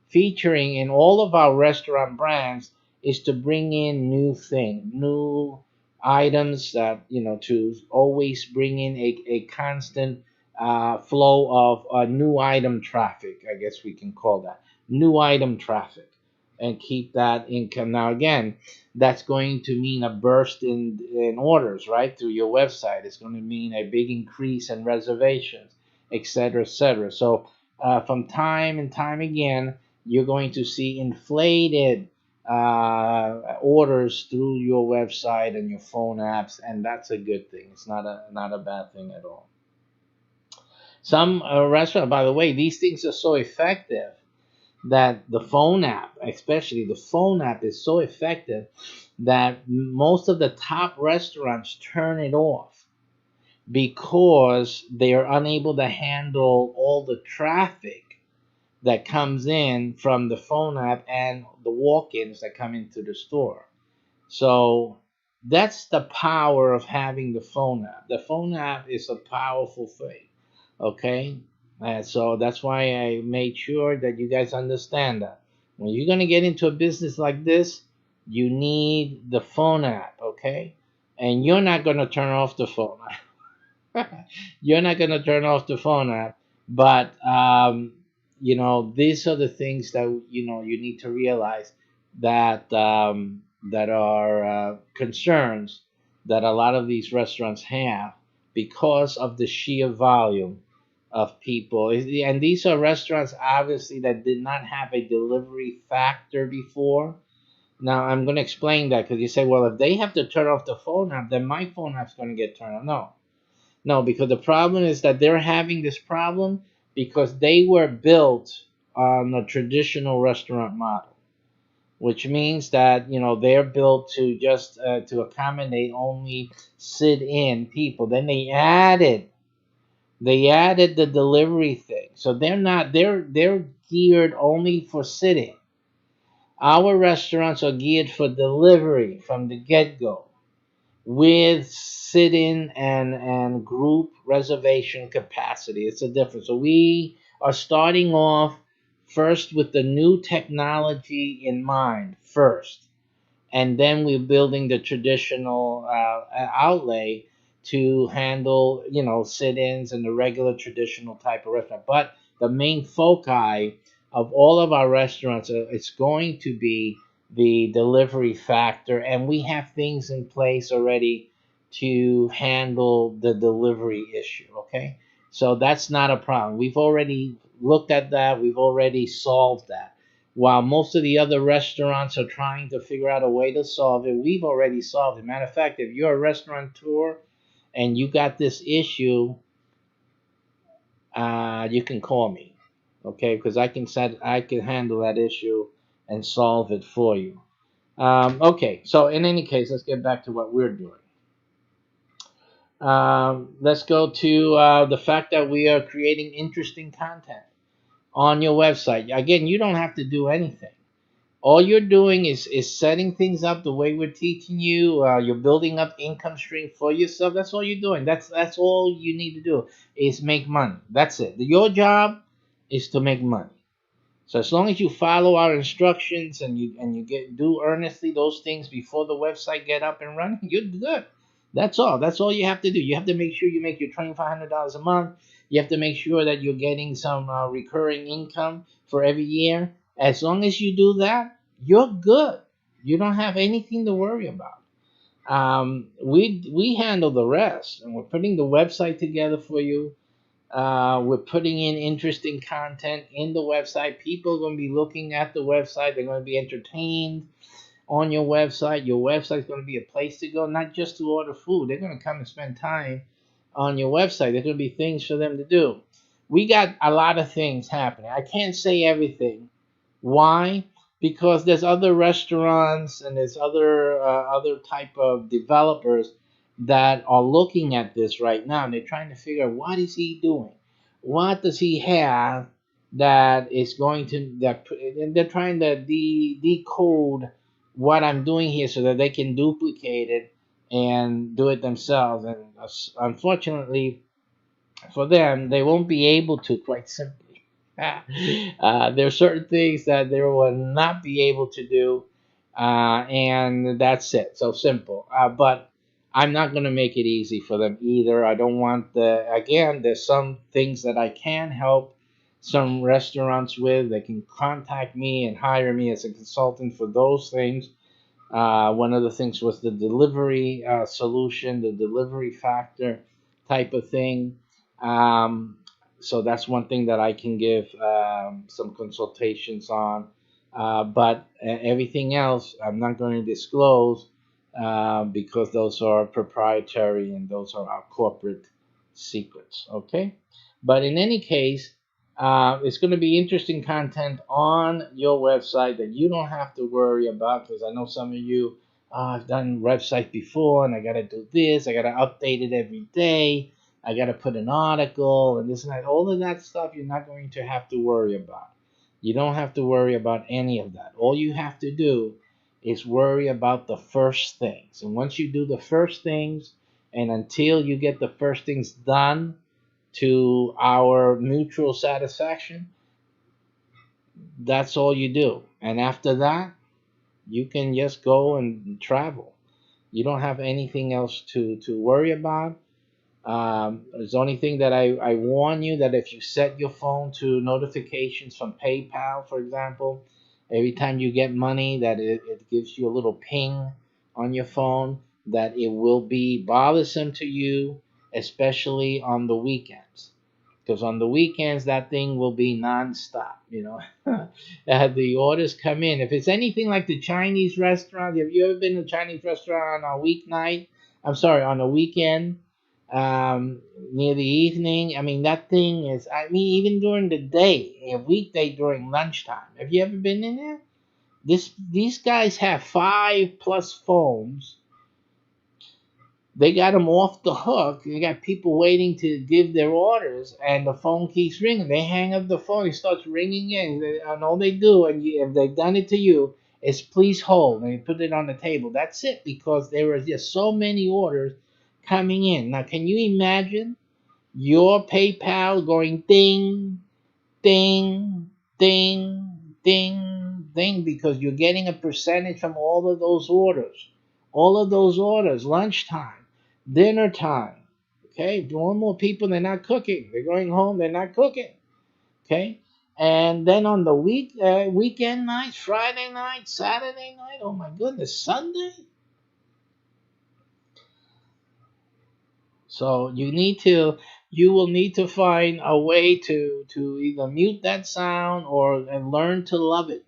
featuring in all of our restaurant brands is to bring in new items that, to always bring in a constant flow of new item traffic, I guess we can call that new item traffic, and keep that income. Now, again, that's going to mean a burst in orders, right, through your website. It's going to mean a big increase in reservations, etc., etc. So, from time and time again, you're going to see inflated orders through your website and your phone apps, and that's a good thing. It's not a bad thing at all. Some restaurant, by the way, these things are so effective that the phone app, especially the phone app, is so effective that most of the top restaurants turn it off because they are unable to handle all the traffic that comes in from the phone app and the walk-ins that come into the store. So that's the power of having the phone app. The phone app is a powerful thing. Okay? And so that's why I made sure that you guys understand that. When you're going to get into a business like this, you need the phone app, okay? And you're not going to turn off the phone app. You're not going to turn off the phone app. But, these are the things that, you need to realize that, that are concerns that a lot of these restaurants have because of the sheer volume of people. And these are restaurants, obviously, that did not have a delivery factor before. Now, I'm going to explain that because you say, well, if they have to turn off the phone app, then my phone app's going to get turned on. No, no, because the problem is that they're having this problem because they were built on a traditional restaurant model, which means that they're built to just to accommodate only sit-in people. Then they added the delivery thing, so they're geared only for sitting. Our restaurants are geared for delivery from the get-go, with sit-in and group reservation capacity. It's a difference. So we are starting off first with the new technology in mind first, and then we're building the traditional outlay to handle sit-ins and the regular traditional type of restaurant. But the main foci of all of our restaurants, it's going to be the delivery factor, and we have things in place already to handle the delivery issue. Okay, so that's not a problem. We've already looked at that. We've already solved that. While most of the other restaurants are trying to figure out a way to solve it, we've already solved it. Matter of fact, if you're a restaurateur and you got this issue, you can call me, okay? Because I can handle that issue and solve it for you. Okay, so in any case, let's get back to what we're doing. Let's go to the fact that we are creating interesting content on your website. Again, you don't have to do anything. All you're doing is setting things up the way we're teaching you. You're building up income stream for yourself. That's all you're doing. That's all you need to do is make money. That's it. Your job is to make money. So as long as you follow our instructions and you get do earnestly those things before the website get up and running, you're good. That's all. That's all you have to do. You have to make sure you make your $2,500 a month. You have to make sure that you're getting some recurring income for every year. As long as you do that, you're good. You don't have anything to worry about. We handle the rest, and we're putting the website together for you. We're putting in interesting content in the website. People are going to be looking at the website. They're going to be entertained on your website. Your website is going to be a place to go, not just to order food. They're going to come and spend time on your website. There's going to be things for them to do. We got a lot of things happening. I can't say everything. Why? Because there's other restaurants and there's other type of developers that are looking at this right now, and they're trying to figure out what is he doing, what does he have that is going to that, and they're trying to decode what I'm doing here so that they can duplicate it and do it themselves. And unfortunately for them, they won't be able to, quite simply. There are certain things that they will not be able to do, and that's it. So simple. But I'm not going to make it easy for them either. I don't want again, there's some things that I can help some restaurants with. They can contact me and hire me as a consultant for those things. One of the things was the delivery solution, the delivery factor type of thing. Um, so that's one thing that I can give some consultations on. But everything else, I'm not going to disclose because those are proprietary and those are our corporate secrets. Okay. But in any case, it's going to be interesting content on your website that you don't have to worry about, because I know some of you, I've done website before and I got to do this, I got to update it every day, I got to put an article and this and that. All of that stuff you're not going to have to worry about. You don't have to worry about any of that. All you have to do is worry about the first things. And once you do the first things, and until you get the first things done to our mutual satisfaction, that's all you do. And after that, you can just go and travel. You don't have anything else to worry about. There's the only thing that I warn you, that if you set your phone to notifications from PayPal, for example, every time you get money, that it gives you a little ping on your phone, that it will be bothersome to you, especially on the weekends. Because on the weekends, that thing will be nonstop. The orders come in. If it's anything like the Chinese restaurant, have you ever been to a Chinese restaurant on a weeknight? I'm sorry, on a weekend, near the evening. I mean, that thing is, I mean, even during the day, a weekday during lunchtime. Have you ever been in there? These guys have 5+ phones. They got them off the hook. They got people waiting to give their orders, and the phone keeps ringing. They hang up the phone. It starts ringing in, and all they do, and if they've done it to you, is please hold, and they put it on the table. That's it, because there are just so many orders coming in. Now, can you imagine your PayPal going ding, ding, ding, ding, ding, because you're getting a percentage from all of those orders. All of those orders, lunchtime, dinner time. Okay, more and more people, they're not cooking. They're going home, they're not cooking. Okay, and then on the weekend nights, Friday night, Saturday night, oh my goodness, Sunday. So you will need to find a way to either mute that sound or and learn to love it,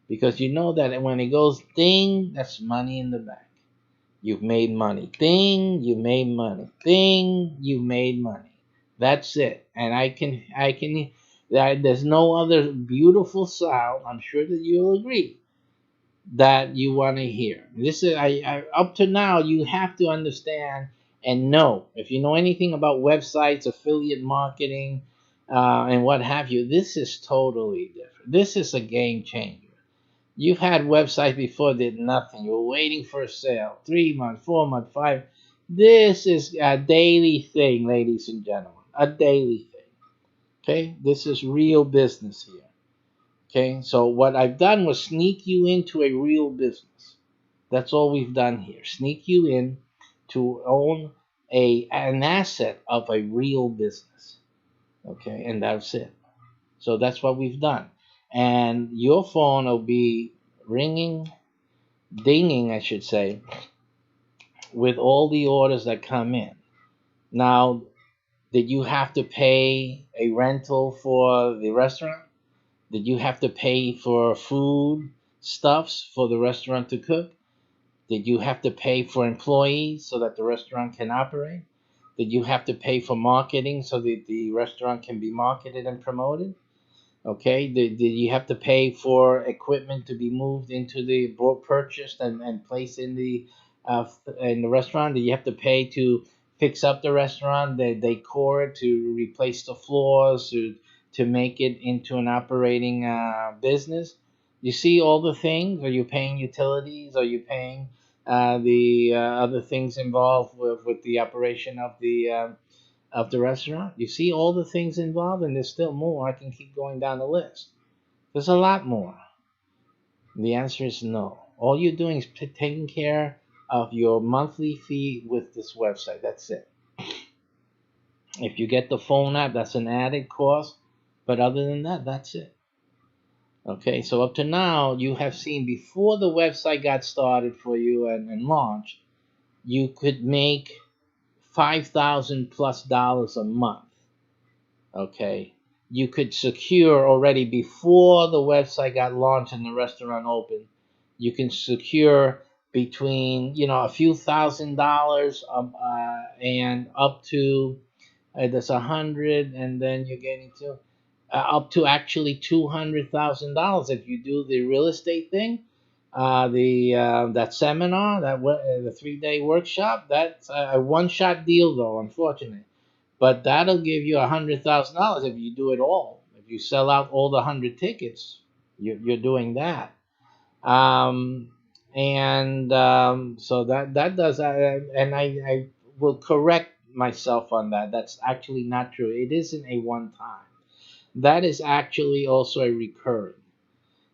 because you know that when it goes ding, that's money in the bank. You've made money. Ding, you made money. Ding, you made money. That's it. And there's no other beautiful sound, I'm sure that you'll agree, that you want to hear. This is up to now, you have to understand and know. If you know anything about websites, affiliate marketing, and what have you, this is totally different. This is a game changer. You've had websites before did nothing. You were waiting for a sale, 3 months, 4 months, five. This is a daily thing, ladies and gentlemen, a daily thing. Okay, this is real business here. Okay, so what I've done was sneak you into a real business. That's all we've done here. Sneak you in to own an asset of a real business. Okay, and that's it. So that's what we've done. And your phone will be ringing, dinging, I should say, with all the orders that come in. Now, did you have to pay a rental for the restaurant? Did you have to pay for food stuffs for the restaurant to cook? Did you have to pay for employees so that the restaurant can operate? Did you have to pay for marketing so that the restaurant can be marketed and promoted? Okay, did you have to pay for equipment to be moved into the purchased and placed in the restaurant? Did you have to pay to fix up the restaurant, the decor it, to replace the floors, to make it into an operating business? You see all the things. Are you paying utilities? Are you paying the other things involved with the operation of the restaurant? You see all the things involved, and there's still more. I can keep going down the list. There's a lot more. The answer is no. All you're doing is taking care of your monthly fee with this website. That's it. If you get the phone app, that's an added cost. But other than that, that's it. Okay, so up to now, you have seen before the website got started for you and launched, you could make $5,000 plus a month. Okay, you could secure already before the website got launched and the restaurant opened. You can secure between a few $1,000s and up to that's 100, and then you're getting to up to actually $200,000 if you do the real estate thing. The that seminar, the 3-day workshop, that's a one-shot deal though, unfortunately. But that'll give you $100,000 if you do it all. If you sell out all the 100 tickets, you're doing that. Um, and so that does, and I will correct myself on that. That's actually not true. It isn't a one time. That is actually also a recurring.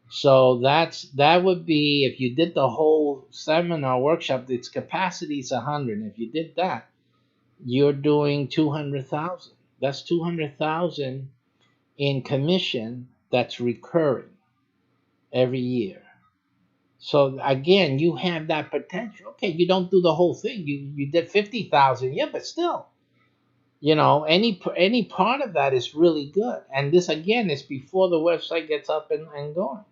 So that would be if you did the whole seminar workshop. Its capacity is 100. If you did that, you're doing 200,000. That's 200,000 in commission that's recurring every year. So again, you have that potential. Okay, you don't do the whole thing. You did 50,000. Yeah, but still, any part of that is really good. And this again is before the website gets up and going.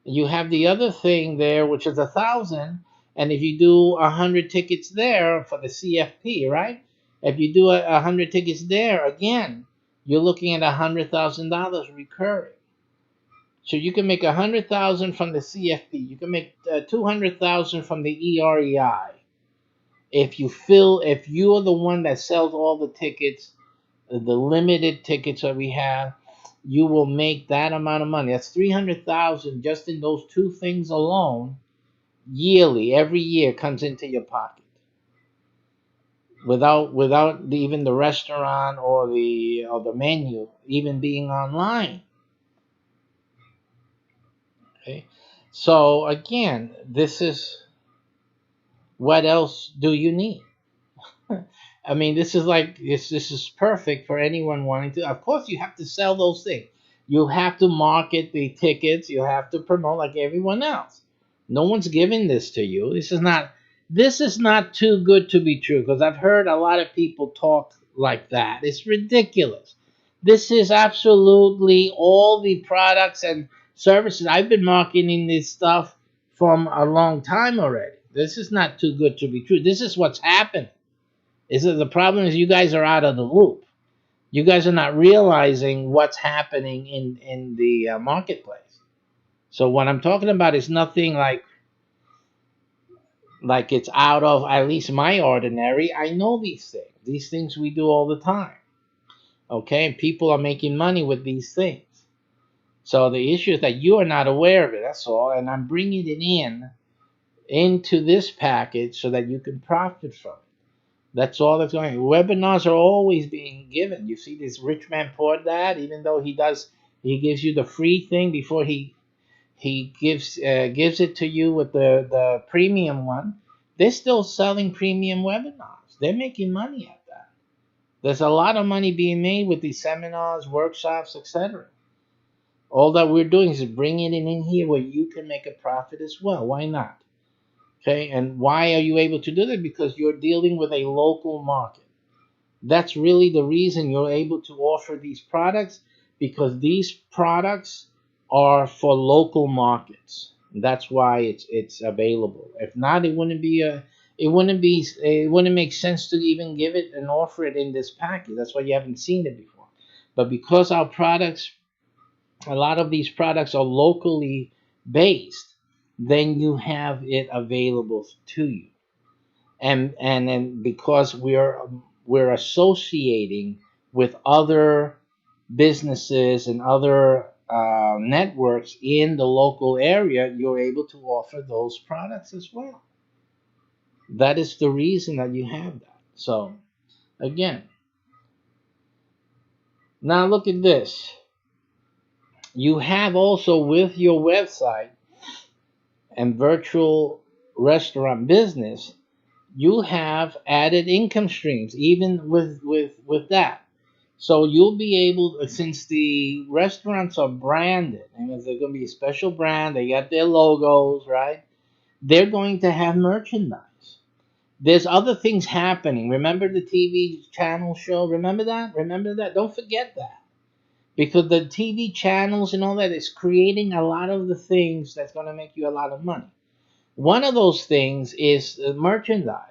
You have the other thing there, which is 1,000, and if you do 100 tickets there for the CFP, right? If you do 100 tickets there, again, you're looking at $100,000 recurring. So you can make 100,000 from the CFP. You can make 200,000 from the EREI. If you're the one that sells all the tickets, the limited tickets that we have, you will make that amount of money. That's 300,000 just in those two things alone, yearly. Every year comes into your pocket, without even the restaurant or the menu even being online. Okay, so again, this is what else do you need? I mean, this is perfect for anyone wanting to. Of course, you have to sell those things. You have to market the tickets. You have to promote like everyone else. No one's giving this to you. This is not too good to be true, because I've heard a lot of people talk like that. It's ridiculous. This is absolutely all the products and services. I've been marketing this stuff from a long time already. This is not too good to be true. This is what's happened. Is that the problem is you guys are out of the loop. You guys are not realizing what's happening in the marketplace. So what I'm talking about is nothing like it's out of at least my ordinary. I know these things. These things we do all the time. Okay, and people are making money with these things. So the issue is that you are not aware of it. That's all. And I'm bringing it into this package so that you can profit from it. That's all that's going on. Webinars are always being given. You see this rich man poor dad, even though he does He gives you the free thing before he gives it to you with the premium one. They're still selling premium webinars. They're making money at that. There's a lot of money being made with these seminars, workshops, etc. All that we're doing is bringing it in here where you can make a profit as well. Why not? Okay, and why are you able to do that? Because you're dealing with a local market. That's really the reason you're able to offer these products, because these products are for local markets. That's why it's available. If not, it wouldn't make sense to even give it and offer it in this package. That's why you haven't seen it before. But because our products, a lot of these products are locally based, then you have it available to you. And then because we're associating with other businesses and other networks in the local area, you're able to offer those products as well. That is the reason that you have that. So again, now look at this. You have also with your website and virtual restaurant business, you have added income streams even with that. So you'll be able, since the restaurants are branded, and they're going to be a special brand, they got their logos, right? They're going to have merchandise. There's other things happening. Remember the TV channel show? Remember that? Remember that? Don't forget that. Because the TV channels and all that is creating a lot of the things that's going to make you a lot of money. One of those things is merchandise.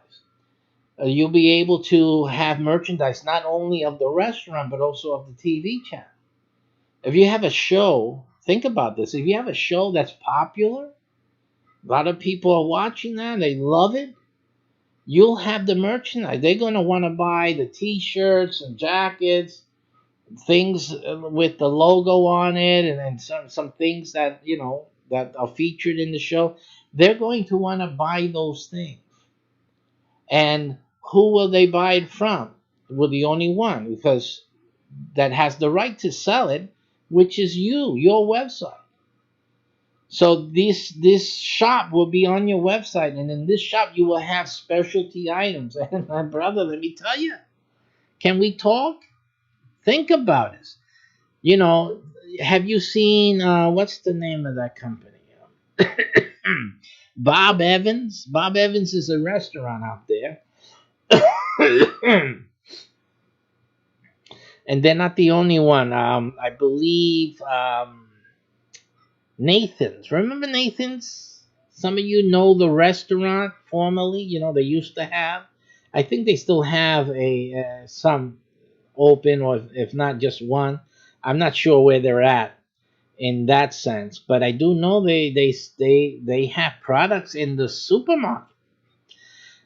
You'll be able to have merchandise not only of the restaurant but also of the TV channel. If you have a show, think about this. If you have a show that's popular, a lot of people are watching that, they love it, you'll have the merchandise. They're going to want to buy the t-shirts and jackets, things with the logo on it, and some things that, that are featured in the show. They're going to want to buy those things. And who will they buy it from? Well, the only one, because that has the right to sell it, which is you, your website. So this shop will be on your website, and in this shop you will have specialty items. And my brother, let me tell you, can we talk? Think about it. Have you seen what's the name of that company? Bob Evans. Bob Evans is a restaurant out there. And they're not the only one. I believe Nathan's. Remember Nathan's? Some of you know the restaurant formerly. They used to have. I think they still have some open, or if not just one. I'm not sure where they're at in that sense, but I do know they have products in the supermarket.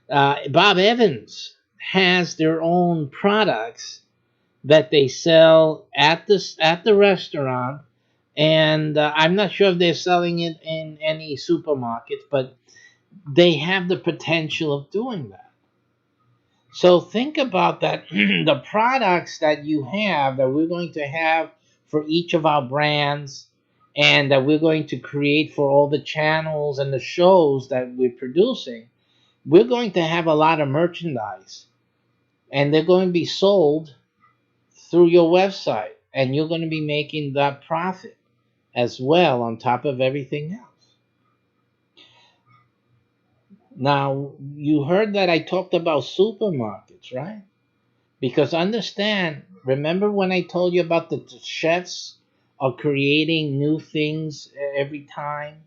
Bob Evans has their own products that they sell at the restaurant, and I'm not sure if they're selling it in any supermarkets, but they have the potential of doing that. So think about that. The products that you have, that we're going to have for each of our brands, and that we're going to create for all the channels and the shows that we're producing, we're going to have a lot of merchandise, and they're going to be sold through your website, and you're going to be making that profit as well on top of everything else. Now, you heard that I talked about supermarkets, right? Because remember when I told you about the chefs are creating new things every time?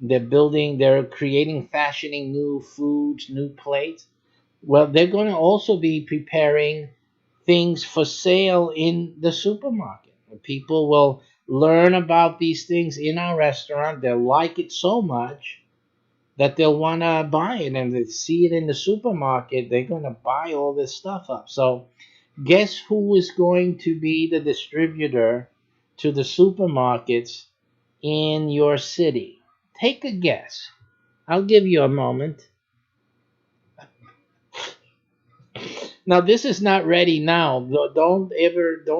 They're creating, fashioning new foods, new plates. Well, they're going to also be preparing things for sale in the supermarket. People will learn about these things in our restaurant. They'll like it so much that they'll want to buy it, and they see it in the supermarket, they're going to buy all this stuff up. So guess who is going to be the distributor to the supermarkets in your city? Take a guess. I'll give you a moment. Now this is not ready now. Don't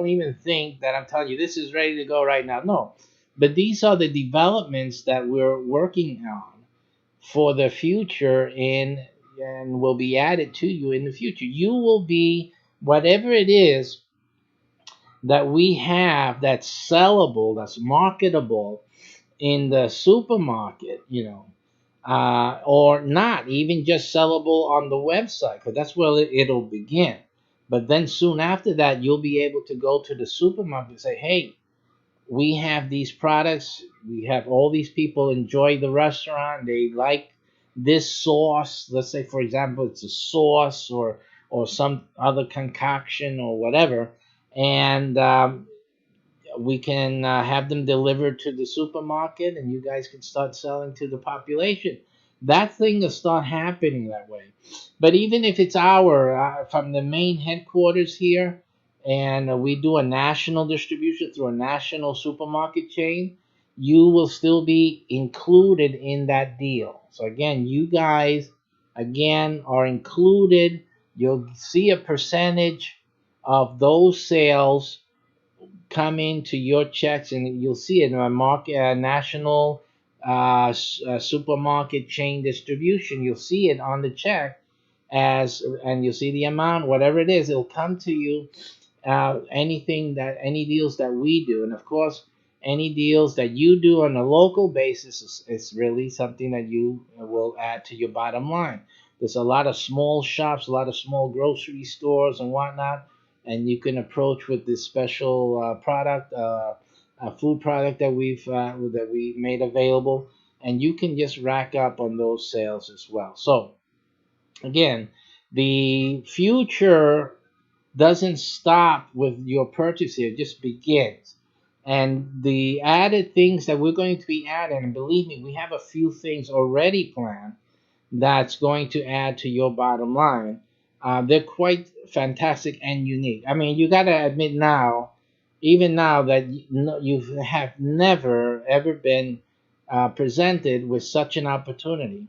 even think that I'm telling you this is ready to go right now. No, but these are the developments that we're working on for the future, and will be added to you in the future. You will be whatever it is that we have that's sellable, that's marketable in the supermarket, or not even just sellable on the website, because that's where it'll begin. But then soon after that, you'll be able to go to the supermarket and say, hey, we have these products. We have all these people enjoy the restaurant. They like this sauce. Let's say, for example, it's a sauce or some other concoction or whatever. And we can have them delivered to the supermarket, and you guys can start selling to the population. That thing will start happening that way. But even if it's from the main headquarters here, and we do a national distribution through a national supermarket chain, you will still be included in that deal. So again, you guys again are included. You'll see a percentage of those sales come into your checks, and you'll see it in a national supermarket chain distribution. You'll see it on the check and you'll see the amount, whatever it is, it'll come to you. Any deals that we do, and of course, any deals that you do on a local basis is really something that you will add to your bottom line. There's a lot of small shops, a lot of small grocery stores and whatnot, and you can approach with this special product, a food product that we made available, and you can just rack up on those sales as well. So again, the future doesn't stop with your purchase here, it just begins. And the added things that we're going to be adding, and believe me, we have a few things already planned that's going to add to your bottom line. They're quite fantastic and unique. I mean, you got to admit now, even now, that you have never ever been presented with such an opportunity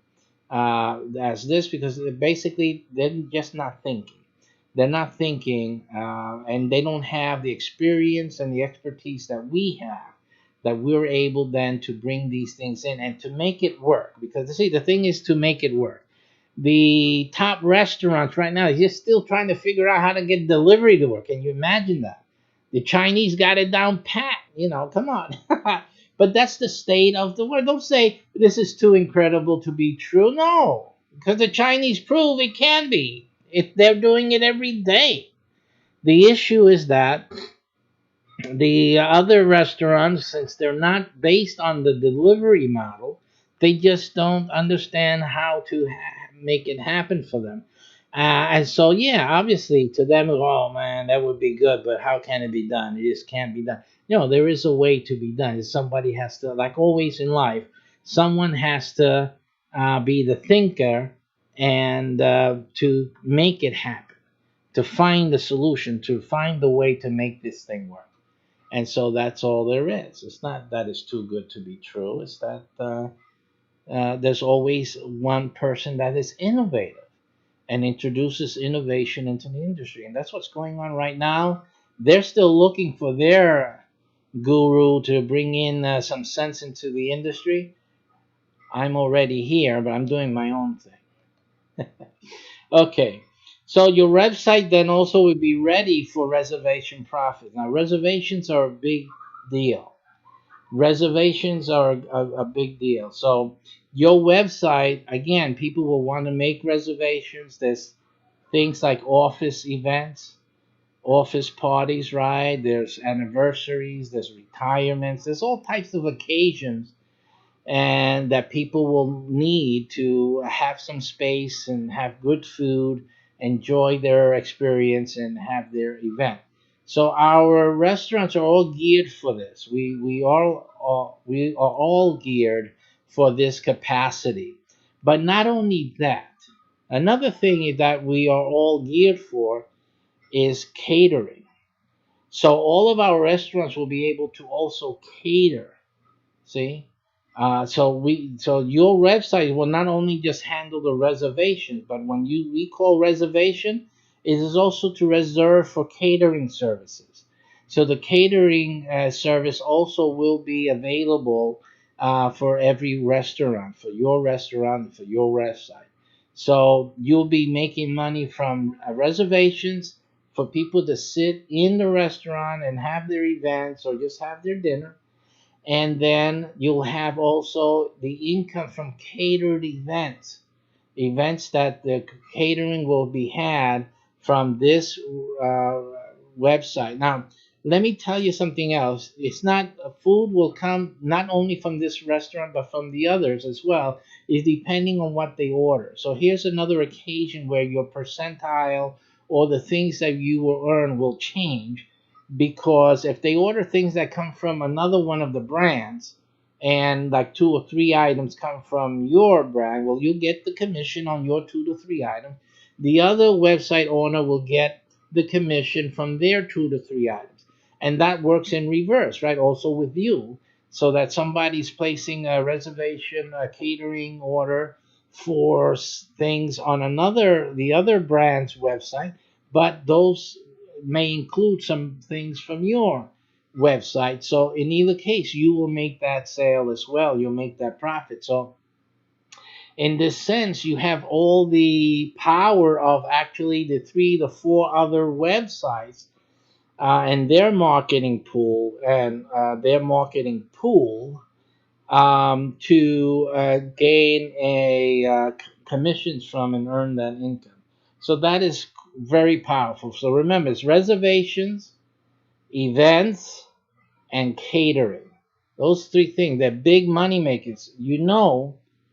as this, because basically they're just not thinking. They're not thinking, and they don't have the experience and the expertise that we have, that we're able then to bring these things in and to make it work. Because see, the thing is to make it work. The top restaurants right now is just still trying to figure out how to get delivery to work. Can you imagine that? The Chinese got it down pat. Come on. But that's the state of the world. Don't say this is too incredible to be true. No, because the Chinese prove it can be. They're doing it every day. The issue is that the other restaurants, since they're not based on the delivery model, they just don't understand how to make it happen for them. And so, yeah, obviously to them, oh man, that would be good, but how can it be done? It just can't be done. There is a way to be done. Somebody has to, like always in life, someone has to be the thinker and to make it happen, to find the solution, to find the way to make this thing work. And so that's all there is. It's not that it's too good to be true. It's that there's always one person that is innovative and introduces innovation into the industry. And that's what's going on right now. They're still looking for their guru to bring in some sense into the industry. I'm already here, but I'm doing my own thing. Okay. So your website then also will be ready for reservation profit. Now, reservations are a big deal. Reservations are a big deal. So your website, again, people will want to make reservations. There's things like office events, office parties, right? There's anniversaries, there's retirements, there's all types of occasions, and that people will need to have some space and have good food, enjoy their experience, and have their event. So our restaurants are all geared for this. We are all geared for this capacity. But not only that, another thing that we are all geared for is catering. So all of our restaurants will be able to also cater. See, so your website will not only just handle the reservations, but when we call reservation, It is also to reserve for catering services. So the catering service also will be available for every restaurant, for your restaurant, for your website. So you'll be making money from reservations for people to sit in the restaurant and have their events or just have their dinner. And then you'll have also the income from catered events, events that the catering will be had from this website. Now, let me tell you something else. It's not food will come not only from this restaurant but from the others as well. Is depending on what they order. So here's another occasion where your percentile or the things that you will earn will change, because if they order things that come from another one of the brands, and like two or three items come from your brand, well, you get the commission on your 2 to 3 items. The other website owner will get the commission from their 2 to 3 items. And that works in reverse, right? Also with you, so that somebody's placing a reservation, a catering order for things on the other brand's website, but those may include some things from your website. So in either case, you will make that sale as well. You'll make that profit. So in this sense, you have all the power of actually the 3 to 4 other websites and their marketing pool to gain commissions from and earn that income. So that is very powerful. So remember, it's reservations, events, and catering. Those 3 things, they're big money makers.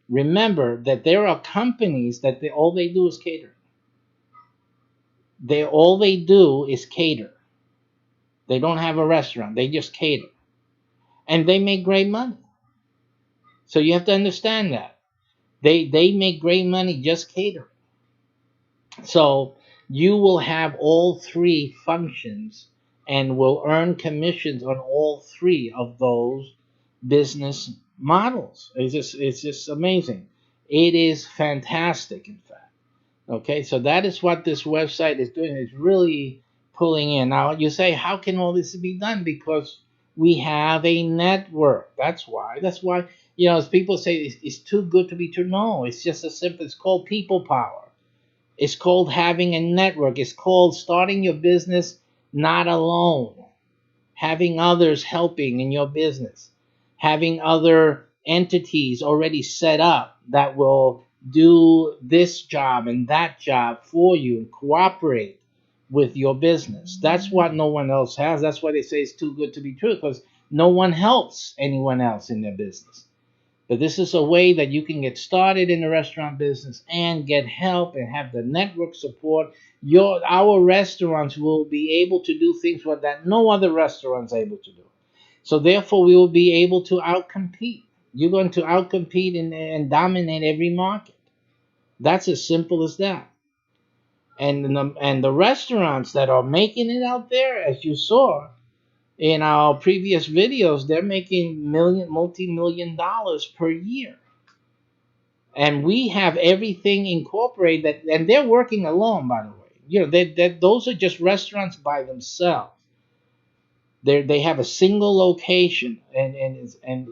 Remember that there are companies that all they do is cater. All they do is cater. They don't have a restaurant. They just cater. And they make great money. So you have to understand that. They make great money just catering. So you will have all 3 functions and will earn commissions on all 3 of those business models. It's just amazing. It is fantastic, in fact. Okay, so that is what this website is doing. It's really pulling in. Now you say, how can all this be done? Because we have a network. That's why. As people say, it's too good to be true. No, it's just as simple. It's called people power. It's called having a network. It's called starting your business not alone, having others helping in your business, having other entities already set up that will do this job and that job for you and cooperate with your business. That's what no one else has. That's why they say it's too good to be true, because no one helps anyone else in their business. But this is a way that you can get started in the restaurant business and get help and have the network support. Our restaurants will be able to do things that no other restaurant's able to do. So therefore, we will be able to outcompete. You're going to outcompete and dominate every market. That's as simple as that. And the restaurants that are making it out there, as you saw in our previous videos, they're making multi-million dollars per year. And we have everything incorporated, and they're working alone, by the way. Those are just restaurants by themselves. They have a single location, and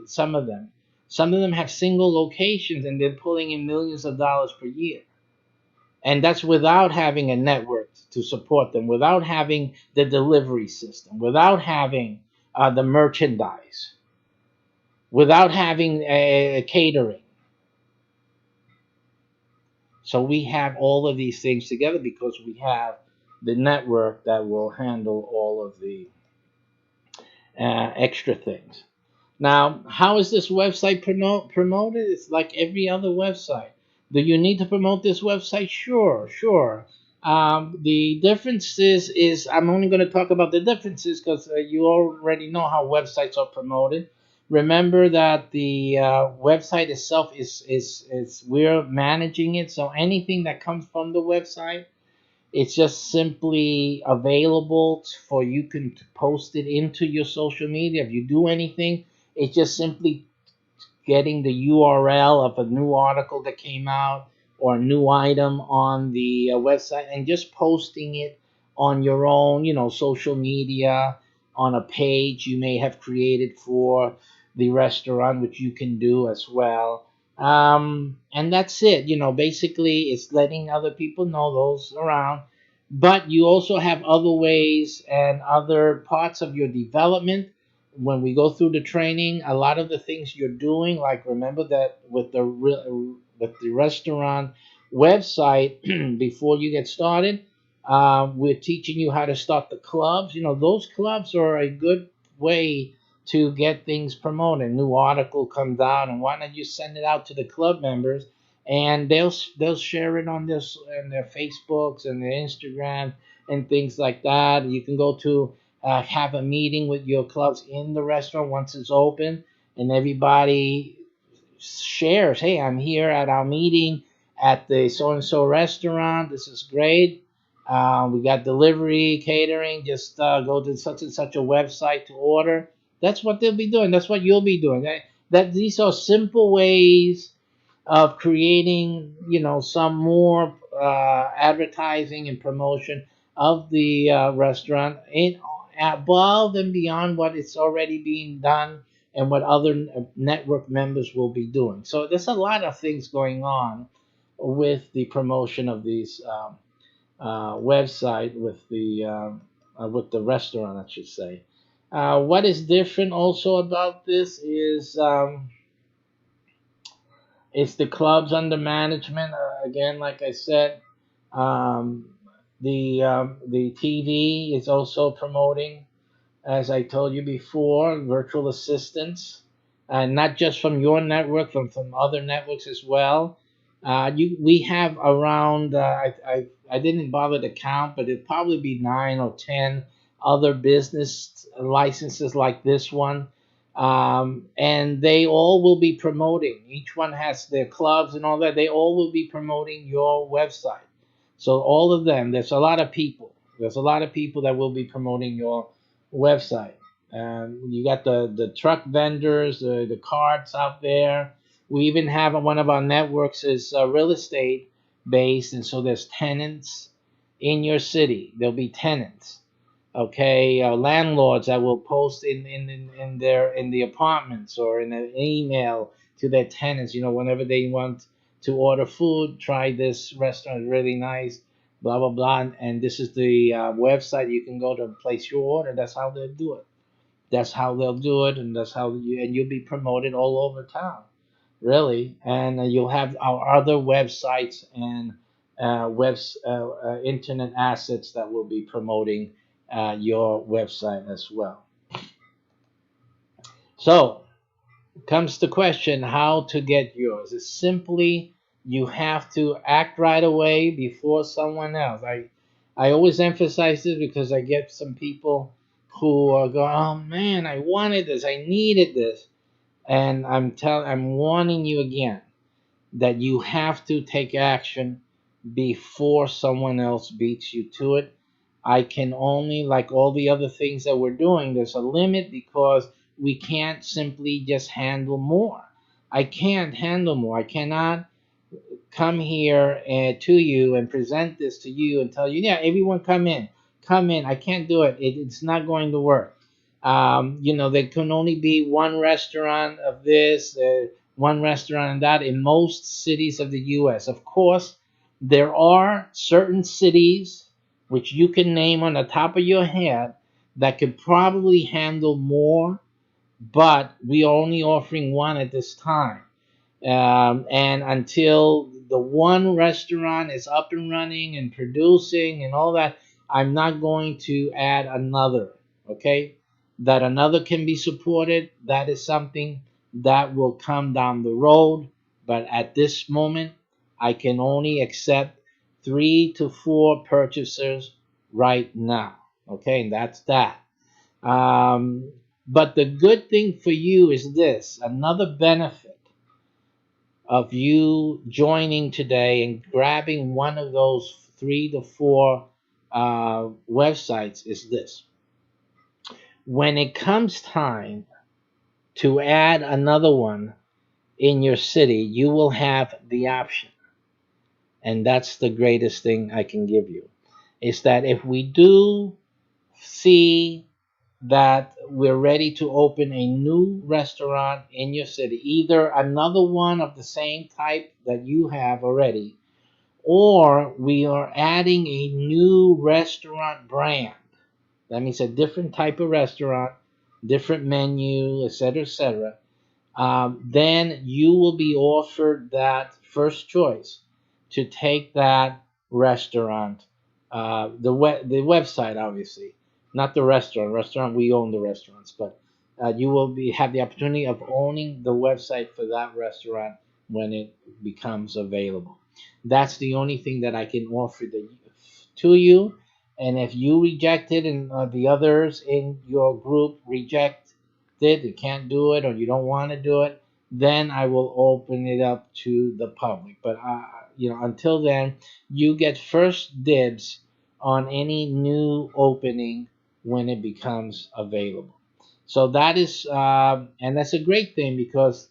some of them have single locations, and they're pulling in millions of dollars per year. And that's without having a network to support them, without having the delivery system, without having the merchandise, without having a catering. So we have all of these things together because we have the network that will handle all of the extra things. Now, how is this website promoted? It's like every other website. Do you need to promote this website? Sure. The differences is, I'm only going to talk about the differences because you already know how websites are promoted. Remember that the website itself is we're managing it. So anything that comes from the website, it's just simply available for you can post it into your social media. If you do anything, it's just simply getting the URL of a new article that came out, or a new item on the website and just posting it on your own, social media, on a page you may have created for the restaurant, which you can do as well. And that's it. Basically, it's letting other people know, those around. But you also have other ways and other parts of your development. When we go through the training, a lot of the things you're doing, like remember that with the restaurant website, before you get started, we're teaching you how to start the clubs. Those clubs are a good way to get things promoted. New article comes out, and why not you send it out to the club members, and they'll share it on their Facebooks and their Instagram and things like that. You can go to have a meeting with your clubs in the restaurant once it's open, and everybody shares, hey, I'm here at our meeting at the so and so restaurant. This is great. We got delivery, catering. Just go to such and such a website to order. That's what they'll be doing. That's what you'll be doing. That these are simple ways of creating, some more advertising and promotion of the restaurant above and beyond what is already being done and what other network members will be doing. So there's a lot of things going on with the promotion of these website with the restaurant, I should say. What is different also about this is it's the clubs under management. Again, like I said, um, the TV is also promoting, as I told you before, virtual assistants, and not just from your network, from other networks as well. We have around I didn't bother to count, but it'd probably be 9 or 10 other business licenses like this one, and they all will be promoting. Each one has their clubs and all that. They all will be promoting your website. So all of them, there's a lot of people. There's a lot of people that will be promoting your website. You got the truck vendors, the carts out there. We even have one of our networks is real estate based, and so there's tenants in your city. There'll be tenants, okay, landlords that will post in the apartments or in an email to their tenants. Whenever they want to order food, try this restaurant, really nice, blah blah blah, and this is the website you can go to place your order. That's how they'll do it. That's how they'll do it, and that's how you'll be promoted all over town, really. And you'll have our other websites and internet assets that will be promoting your website as well. So comes the question how to get yours. It's simply you have to act right away before someone else. I always emphasize this because I get some people who are going, oh man, I wanted this, I needed this, and I'm warning you again that you have to take action before someone else beats you to it. I can only, like all the other things that we're doing, there's a limit because we can't simply just handle more. I can't handle more. I cannot come here to you and present this to you and tell you, yeah, everyone come in, come in. I can't do it. It's not going to work. There can only be one restaurant of this, one restaurant of that in most cities of the U.S. Of course, there are certain cities which you can name on the top of your head that could probably handle more, but we are only offering one at this time. And until the one restaurant is up and running and producing and all that, I'm not going to add another. Okay, that another can be supported. That is something that will come down the road. But at this moment, I can only accept 3 to 4 purchasers right now. Okay, and that's that. Um, but the good thing for you is this: another benefit of you joining today and grabbing one of those 3 to 4 websites is this. When it comes time to add another one in your city, you will have the option. And that's the greatest thing I can give you, is that if we do see that we're ready to open a new restaurant in your city, either another one of the same type that you have already, or we are adding a new restaurant brand. That means a different type of restaurant, different menu, etc., then you will be offered that first choice to take that restaurant, the website, obviously, not the restaurant. Restaurant, we own the restaurants, but you will have the opportunity of owning the website for that restaurant when it becomes available. That's the only thing that I can offer to you. And if you reject it and the others in your group reject it, you can't do it, or you don't want to do it, then I will open it up to the public. But until then, you get first dibs on any new opening when it becomes available. So that is, and that's a great thing, because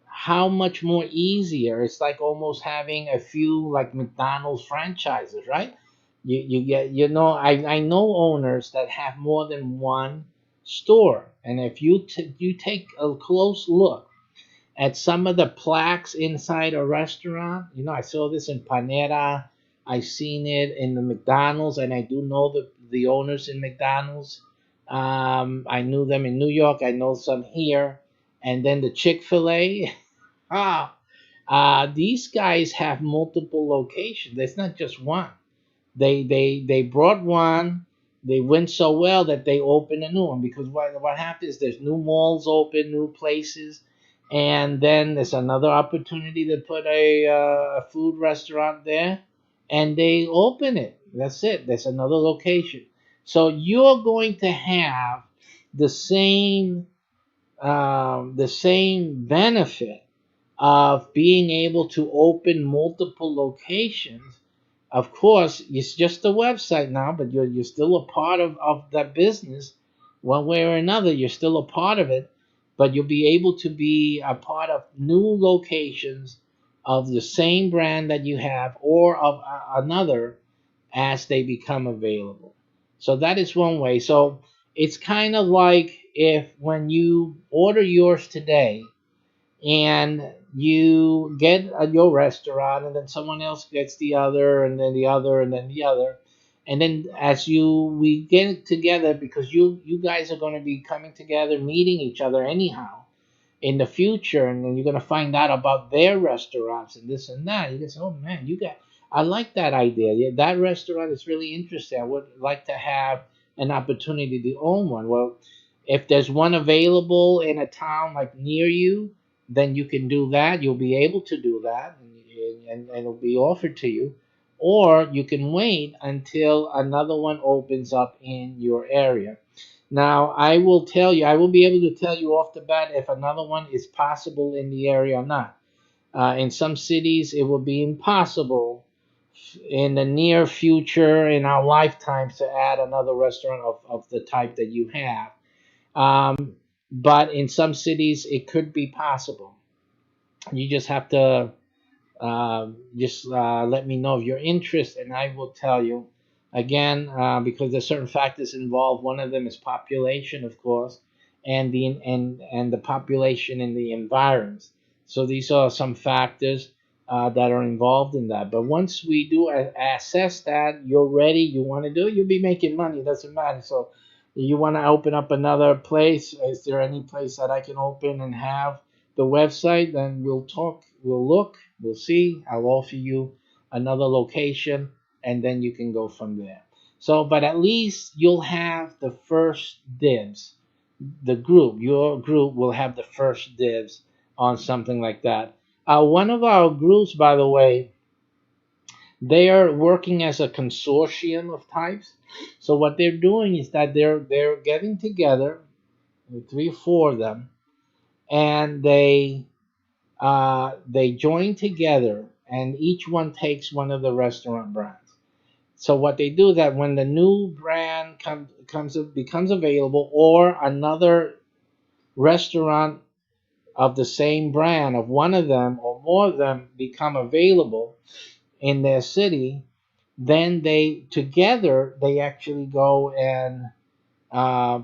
how much more easier, it's like almost having a few like McDonald's franchises, right? You get, I know owners that have more than one store, and if you take a close look at some of the plaques inside a restaurant, I saw this in Panera, I seen it in the McDonald's, and I do know the owners in McDonald's. I knew them in New York, I know some here, and then the Chick-fil-A. Ah, these guys have multiple locations. It's not just one. They brought one. They went so well that they opened a new one, because what happens is there's new malls open, new places, and then there's another opportunity to put a food restaurant there, and they open it. That's it. There's another location. So you're going to have the same benefit of being able to open multiple locations. Of course, it's just a website now, but you're still a part of that business one way or another. You're still a part of it, but you'll be able to be a part of new locations of the same brand that you have, or of another, as they become available. So that is one way. So it's kind of like, if when you order yours today and you get your restaurant, and then someone else gets the other, and then the other, and then the other, and then as we get together, because you guys are going to be coming together, meeting each other anyhow in the future, and then you're going to find out about their restaurants and this and that. You can say, oh man, I like that idea. Yeah, that restaurant is really interesting. I would like to have an opportunity to own one. Well, if there's one available in a town like near you, then you can do that. You'll be able to do that, and it'll be offered to you. Or you can wait until another one opens up in your area. Now, I will be able to tell you off the bat if another one is possible in the area or not. In some cities, it will be impossible in the near future, in our lifetimes, to add another restaurant of the type that you have. But in some cities, it could be possible. You just have to just let me know of your interest, and I will tell you. Again, because there's certain factors involved. One of them is population, of course, and the population in the environs. So these are some factors that are involved in that. But once we do assess that, you're ready, you want to do it, you'll be making money. It doesn't matter. So you want to open up another place? Is there any place that I can open and have the website? Then we'll talk, we'll look, we'll see. I'll offer you another location, and then you can go from there. So, but at least you'll have the first dibs. Your group will have the first dibs on something like that. One of our groups, by the way, they are working as a consortium of types. So what they're doing is that they're getting together, 3 or 4 of them, and they join together, and each one takes one of the restaurant brands. So what they do is that when the new brand becomes available, or another restaurant of the same brand of one of them or more of them become available in their city, then they actually go and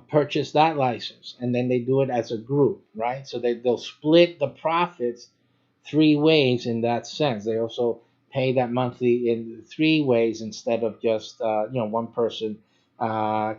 purchase that license, and then they do it as a group, right? So they'll split the profits three ways in that sense. They also pay that monthly in three ways instead of just one person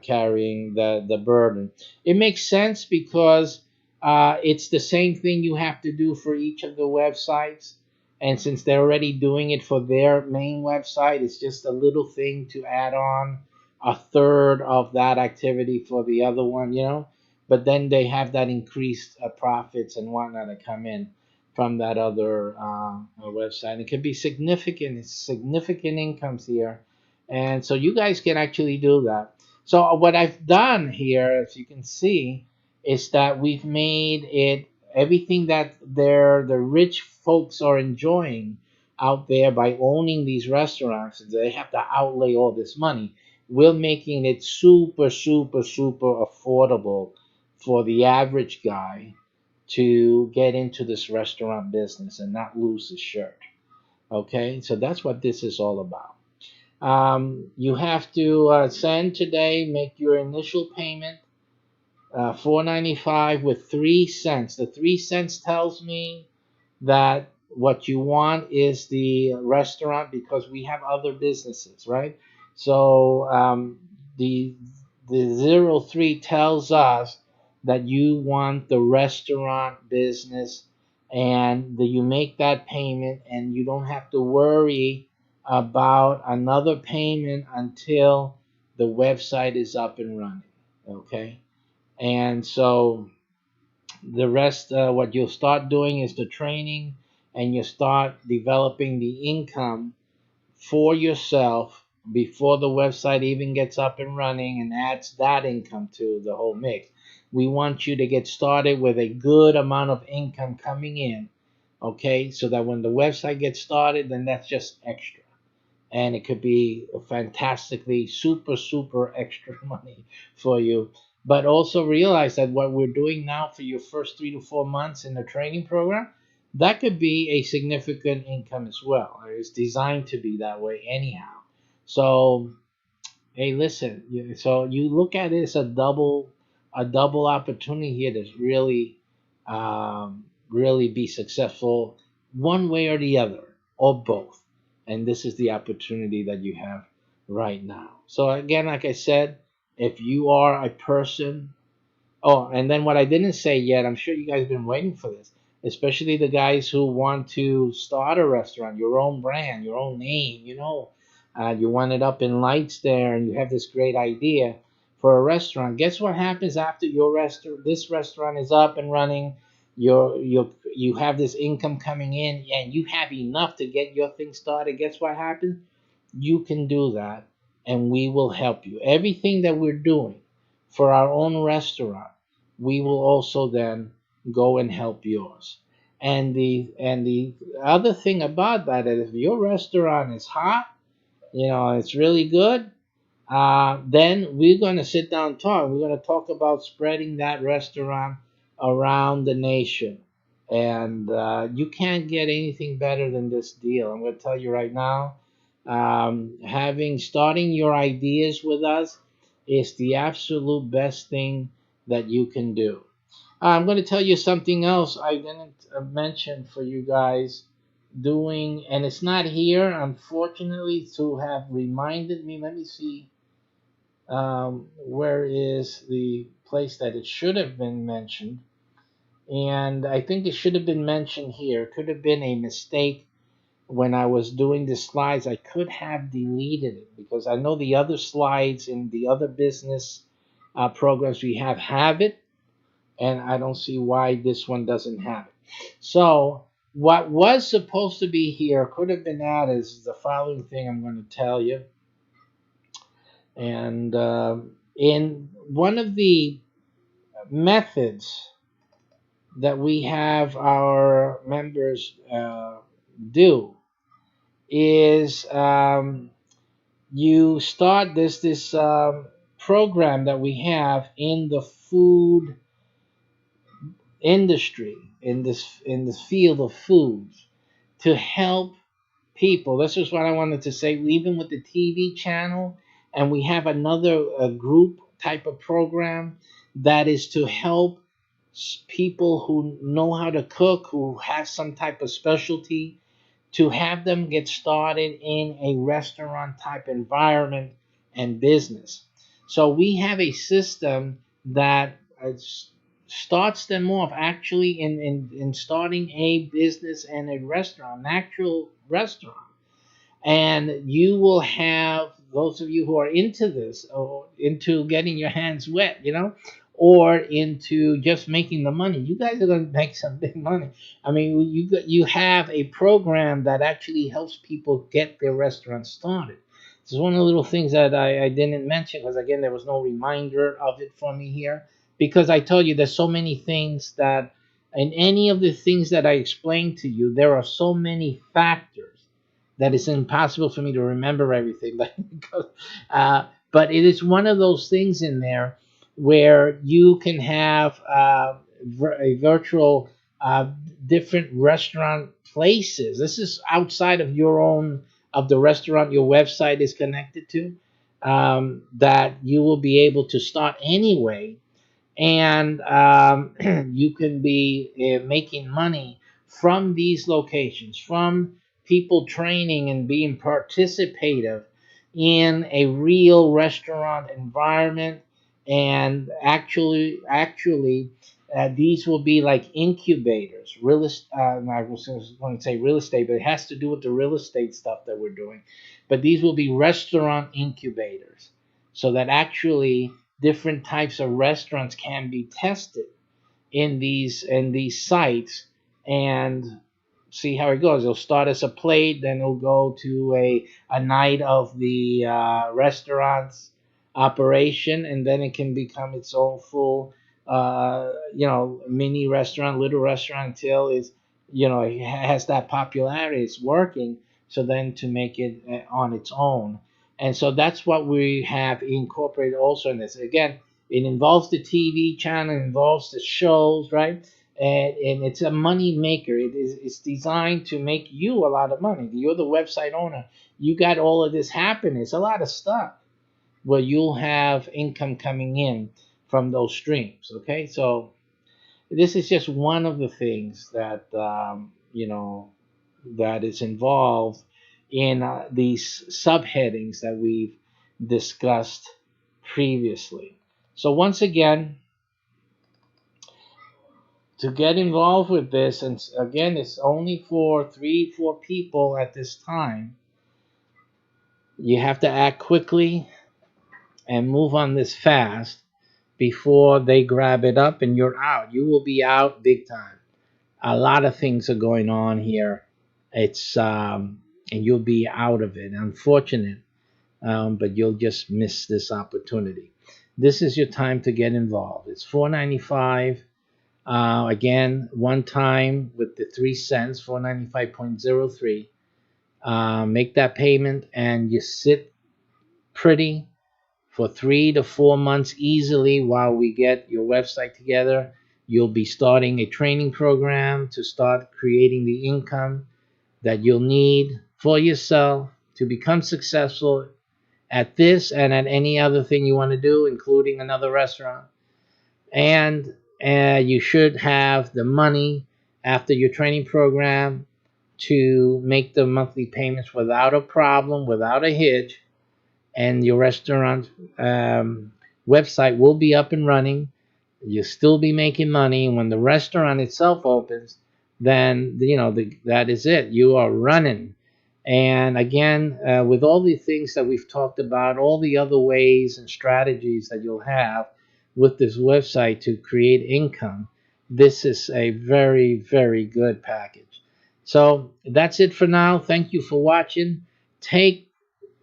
carrying the burden. It makes sense because it's the same thing you have to do for each of the websites. And since they're already doing it for their main website, it's just a little thing to add on a third of that activity for the other one. But then they have that increased profits and whatnot that come in from that other website. It can be significant. It's significant incomes here. And so you guys can actually do that. So what I've done here, as you can see, is that we've made it everything that the rich folks are enjoying out there by owning these restaurants. They have to outlay all this money. We're making it super, super, super affordable for the average guy to get into this restaurant business and not lose his shirt. Okay, so that's what this is all about. You have to send today, make your initial payment, $4.95 with 3 cents. The 3 cents tells me that what you want is the restaurant because we have other businesses, right? So the 03 tells us that you want the restaurant business, and that you make that payment and you don't have to worry about another payment until the website is up and running. Okay, and so the rest, what you'll start doing is the training, and you start developing the income for yourself before the website even gets up and running and adds that income to the whole mix. We want you to get started with a good amount of income coming in, okay? So that when the website gets started, then that's just extra. And it could be fantastically super, super extra money for you. But also realize that what we're doing now for your first 3 to 4 months in the training program, that could be a significant income as well. It's designed to be that way anyhow. So hey, listen. So you look at it as a double opportunity here to really be successful one way or the other, or both. And this is the opportunity that you have right now. So again, like I said, if you are a person. Oh, and then what I didn't say yet, I'm sure you guys have been waiting for this, especially the guys who want to start a restaurant, your own brand, your own name. You want it up in lights there, and you have this great idea for a restaurant. Guess what happens after this restaurant is up and running? You have this income coming in, and you have enough to get your thing started. Guess what happens? You can do that, and we will help you. Everything that we're doing for our own restaurant, we will also then go and help yours. And the other thing about that is if your restaurant is hot, it's really good, then we're going to sit down and talk. We're going to talk about spreading that restaurant around the nation. And you can't get anything better than this deal. I'm going to tell you right now, starting your ideas with us is the absolute best thing that you can do. I'm going to tell you something else I didn't mention for you guys doing, and it's not here, unfortunately, to have reminded me. Let me see. Where is the place that it should have been mentioned? And I think it should have been mentioned here. Could have been a mistake when I was doing the slides. I could have deleted it because I know the other slides in the other business programs we have it, and I don't see why this one doesn't have it. So what was supposed to be here could have been added is the following thing I'm going to tell you. And in one of the methods that we have our members do is you start this program that we have in the food industry, in the field of foods, to help people. This is what I wanted to say. Even with the TV channel, and we have another group type of program that is to help people who know how to cook, who have some type of specialty, to have them get started in a restaurant type environment and business. So we have a system that starts them off actually in starting a business and a restaurant, an actual restaurant. And you will have those of you who are into this or into getting your hands wet, or into just making the money. You guys are going to make some big money. I mean, you have a program that actually helps people get their restaurant started. This is one of the little things that I didn't mention because, again, there was no reminder of it for me here, because I told you there's so many things that in any of the things that I explained to you, there are so many factors that it's impossible for me to remember everything. But it is one of those things in there where you can have a virtual different restaurant places. This is outside of your own of the restaurant your website is connected to, that you will be able to start anyway, and you can be making money from these locations, from people training and being participative in a real restaurant environment. And actually, these will be like incubators. I was going to say real estate, but it has to do with the real estate stuff that we're doing. But these will be restaurant incubators, so that actually different types of restaurants can be tested in these sites, and see how it goes. It'll start as a plate, then it'll go to a night of the restaurant's operation, and then it can become its own full, mini restaurant, little restaurant, until it has that popularity. It's working. So then to make it on its own, and so that's what we have incorporated also in this. Again, it involves the TV channel, it involves the shows, right? And it's a money maker. It's designed to make you a lot of money. You're the website owner. You got all of this happening. It's a lot of stuff where you'll have income coming in from those streams. Okay, so this is just one of the things that that is involved in these subheadings that we've discussed previously. So once again, to get involved with this, and again, it's only for 3-4 people at this time. You have to act quickly and move on this fast before they grab it up and you're out. You will be out big time. A lot of things are going on here. It's and you'll be out of it. Unfortunate, but you'll just miss this opportunity. This is your time to get involved. It's $4.95. Again, one time with the 3 cents, 495.03. Make that payment and you sit pretty for 3 to 4 months easily while we get your website together. You'll be starting a training program to start creating the income that you'll need for yourself to become successful at this and at any other thing you want to do, including another restaurant. And you should have the money after your training program to make the monthly payments without a problem, without a hitch, and your restaurant website will be up and running. You'll still be making money, and when the restaurant itself opens, then that is it. You are running. And again, with all the things that we've talked about, all the other ways and strategies that you'll have with this website to create income, this is a very, very good package. So that's it for now. Thank you for watching. Take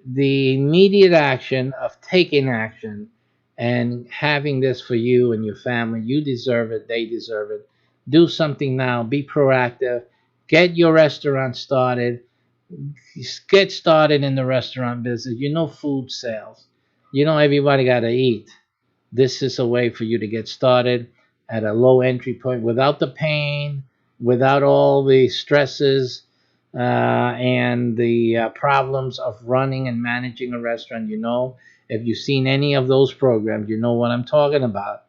the immediate action of taking action and having this for you and your family. You deserve it. They deserve it. Do something now. Be proactive. Get your restaurant started. Get started in the restaurant business. Food sales. Everybody got to eat. This is a way for you to get started at a low entry point without the pain, without all the stresses, and the problems of running and managing a restaurant. If you've seen any of those programs, you know what I'm talking about.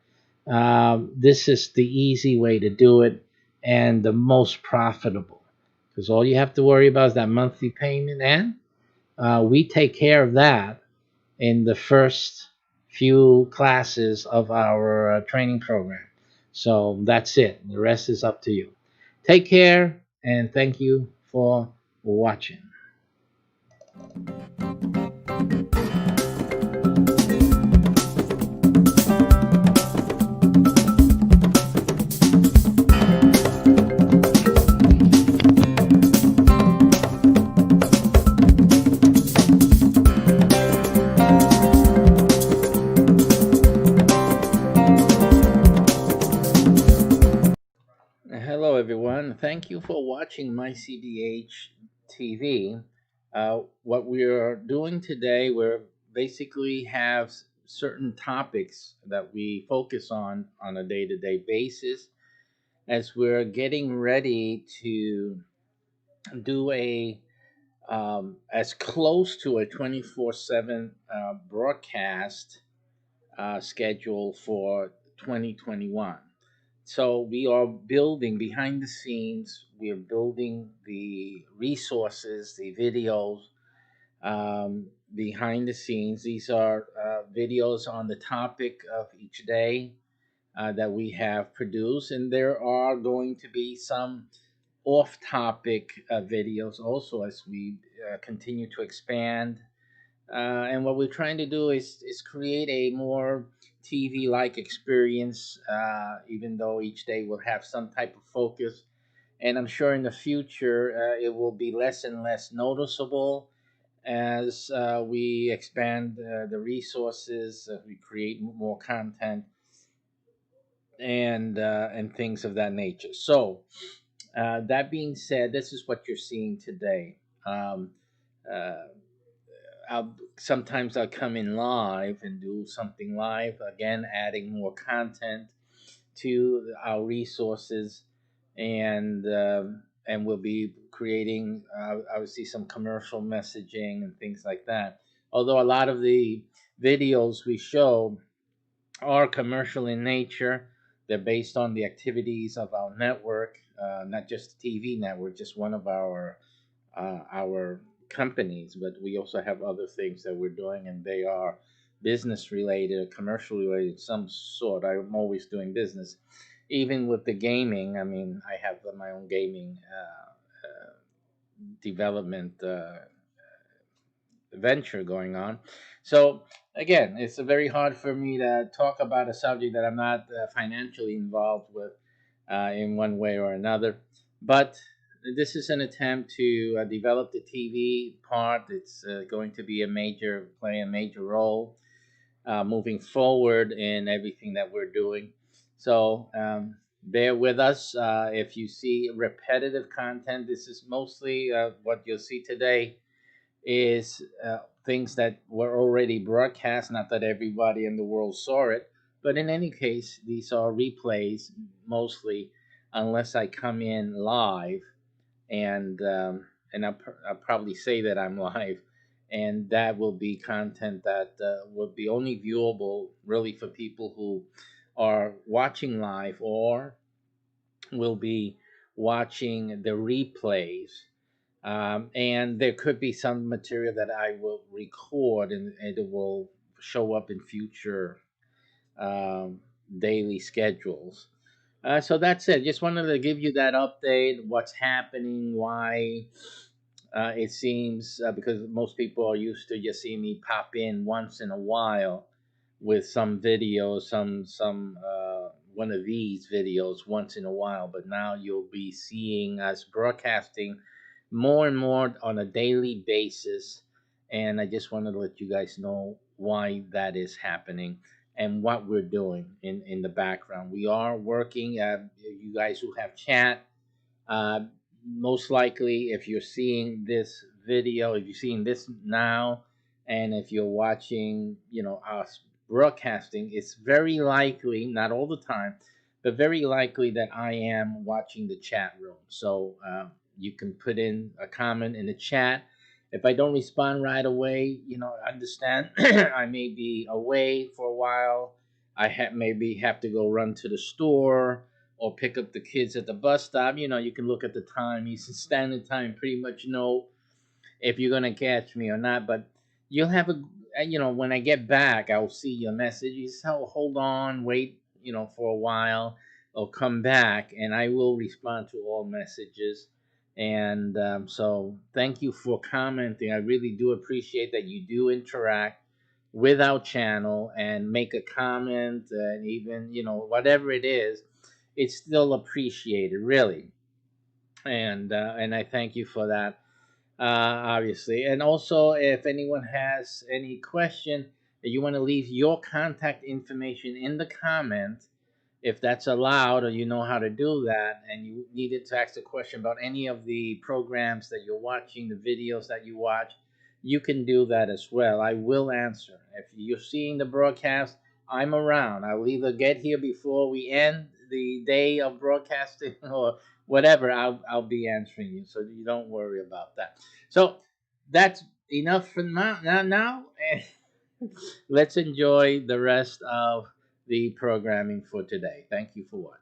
This is the easy way to do it and the most profitable, because all you have to worry about is that monthly payment, and we take care of that in the first few classes of our training program. So that's it. The rest is up to you. Take care, and thank you for watching. Hello, everyone. Thank you for watching Mycbh-Tv. What we are doing today, we're basically have certain topics that we focus on a day-to-day basis as we're getting ready to do a as close to a 24/7 broadcast schedule for 2021. So we are building behind the scenes. We are building the resources, the videos behind the scenes. These are videos on the topic of each day that we have produced, and there are going to be some off-topic videos also as we continue to expand. And what we're trying to do is create a more TV-like experience, even though each day will have some type of focus. And I'm sure in the future it will be less and less noticeable as we expand the resources, we create more content, and things of that nature. So that being said, this is what you're seeing today. Um, uh, Sometimes I'll come in live and do something live again, adding more content to our resources, and we'll be creating obviously some commercial messaging and things like that. Although a lot of the videos we show are commercial in nature, they're based on the activities of our network, not just the TV network, just one of our companies, but we also have other things that we're doing, and they are business related, commercial related, some sort. I'm always doing business, even with the gaming. I mean, I have my own gaming development venture going on. So again, it's very hard for me to talk about a subject that I'm not financially involved with in one way or another. But this is an attempt to develop the TV part. It's going to be play a major role moving forward in everything that we're doing. So bear with us. If you see repetitive content, this is mostly what you'll see today is things that were already broadcast. Not that everybody in the world saw it, but in any case, these are replays mostly, unless I come in live, and I'll probably say that I'm live, and that will be content that will be only viewable really for people who are watching live or will be watching the replays, and there could be some material that I will record and it will show up in future um, daily schedules. So that's it. Just wanted to give you that update. What's happening? Why? It seems because most people are used to just seeing me pop in once in a while with some video, some one of these videos once in a while. But now you'll be seeing us broadcasting more and more on a daily basis. And I just wanted to let you guys know why that is happening and what we're doing in the background. We are working. You guys who have chat, uh, most likely, if you're seeing this video, if you're seeing this now, and if you're watching, us broadcasting, it's very likely, not all the time, but very likely that I am watching the chat room. So You can put in a comment in the chat. If I don't respond right away, understand. I may be away for a while. Maybe have to go run to the store or pick up the kids at the bus stop. You can look at the time, Eastern Standard Time, pretty much know if you're gonna catch me or not. But you'll have when I get back, I'll see your messages. So hold on, wait, for a while, or come back, and I will respond to all messages. And so, thank you for commenting. I really do appreciate that you do interact with our channel and make a comment, and even whatever it is, it's still appreciated, really. And I thank you for that, obviously. And also, if anyone has any question, you want to leave your contact information in the comment, if that's allowed, or you know how to do that, and you needed to ask a question about any of the programs that you're watching, the videos that you watch, you can do that as well. I will answer. If you're seeing the broadcast, I'm around. I'll either get here before we end the day of broadcasting or whatever. I'll be answering you, so you don't worry about that. So that's enough for now. Let's enjoy the rest of the programming for today. Thank you for watching.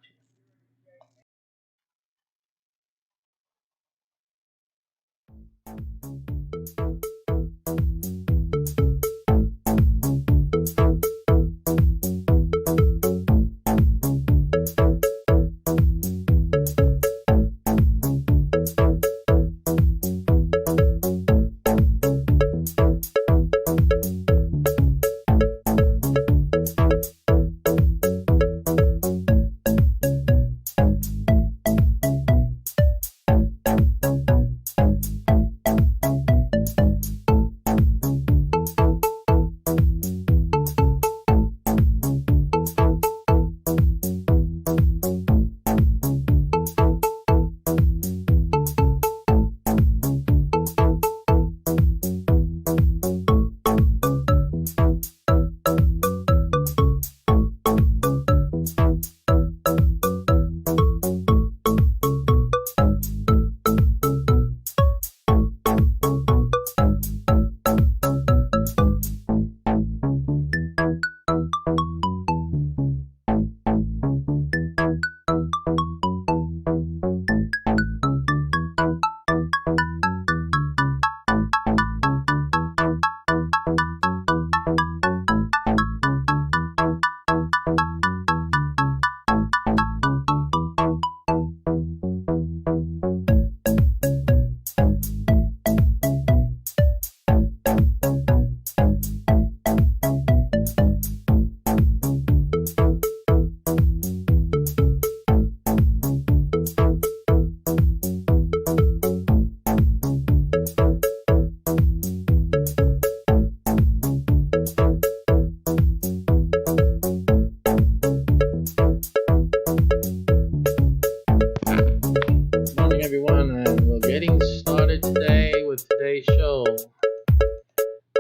Morning, everyone, and we're getting started today with today's show.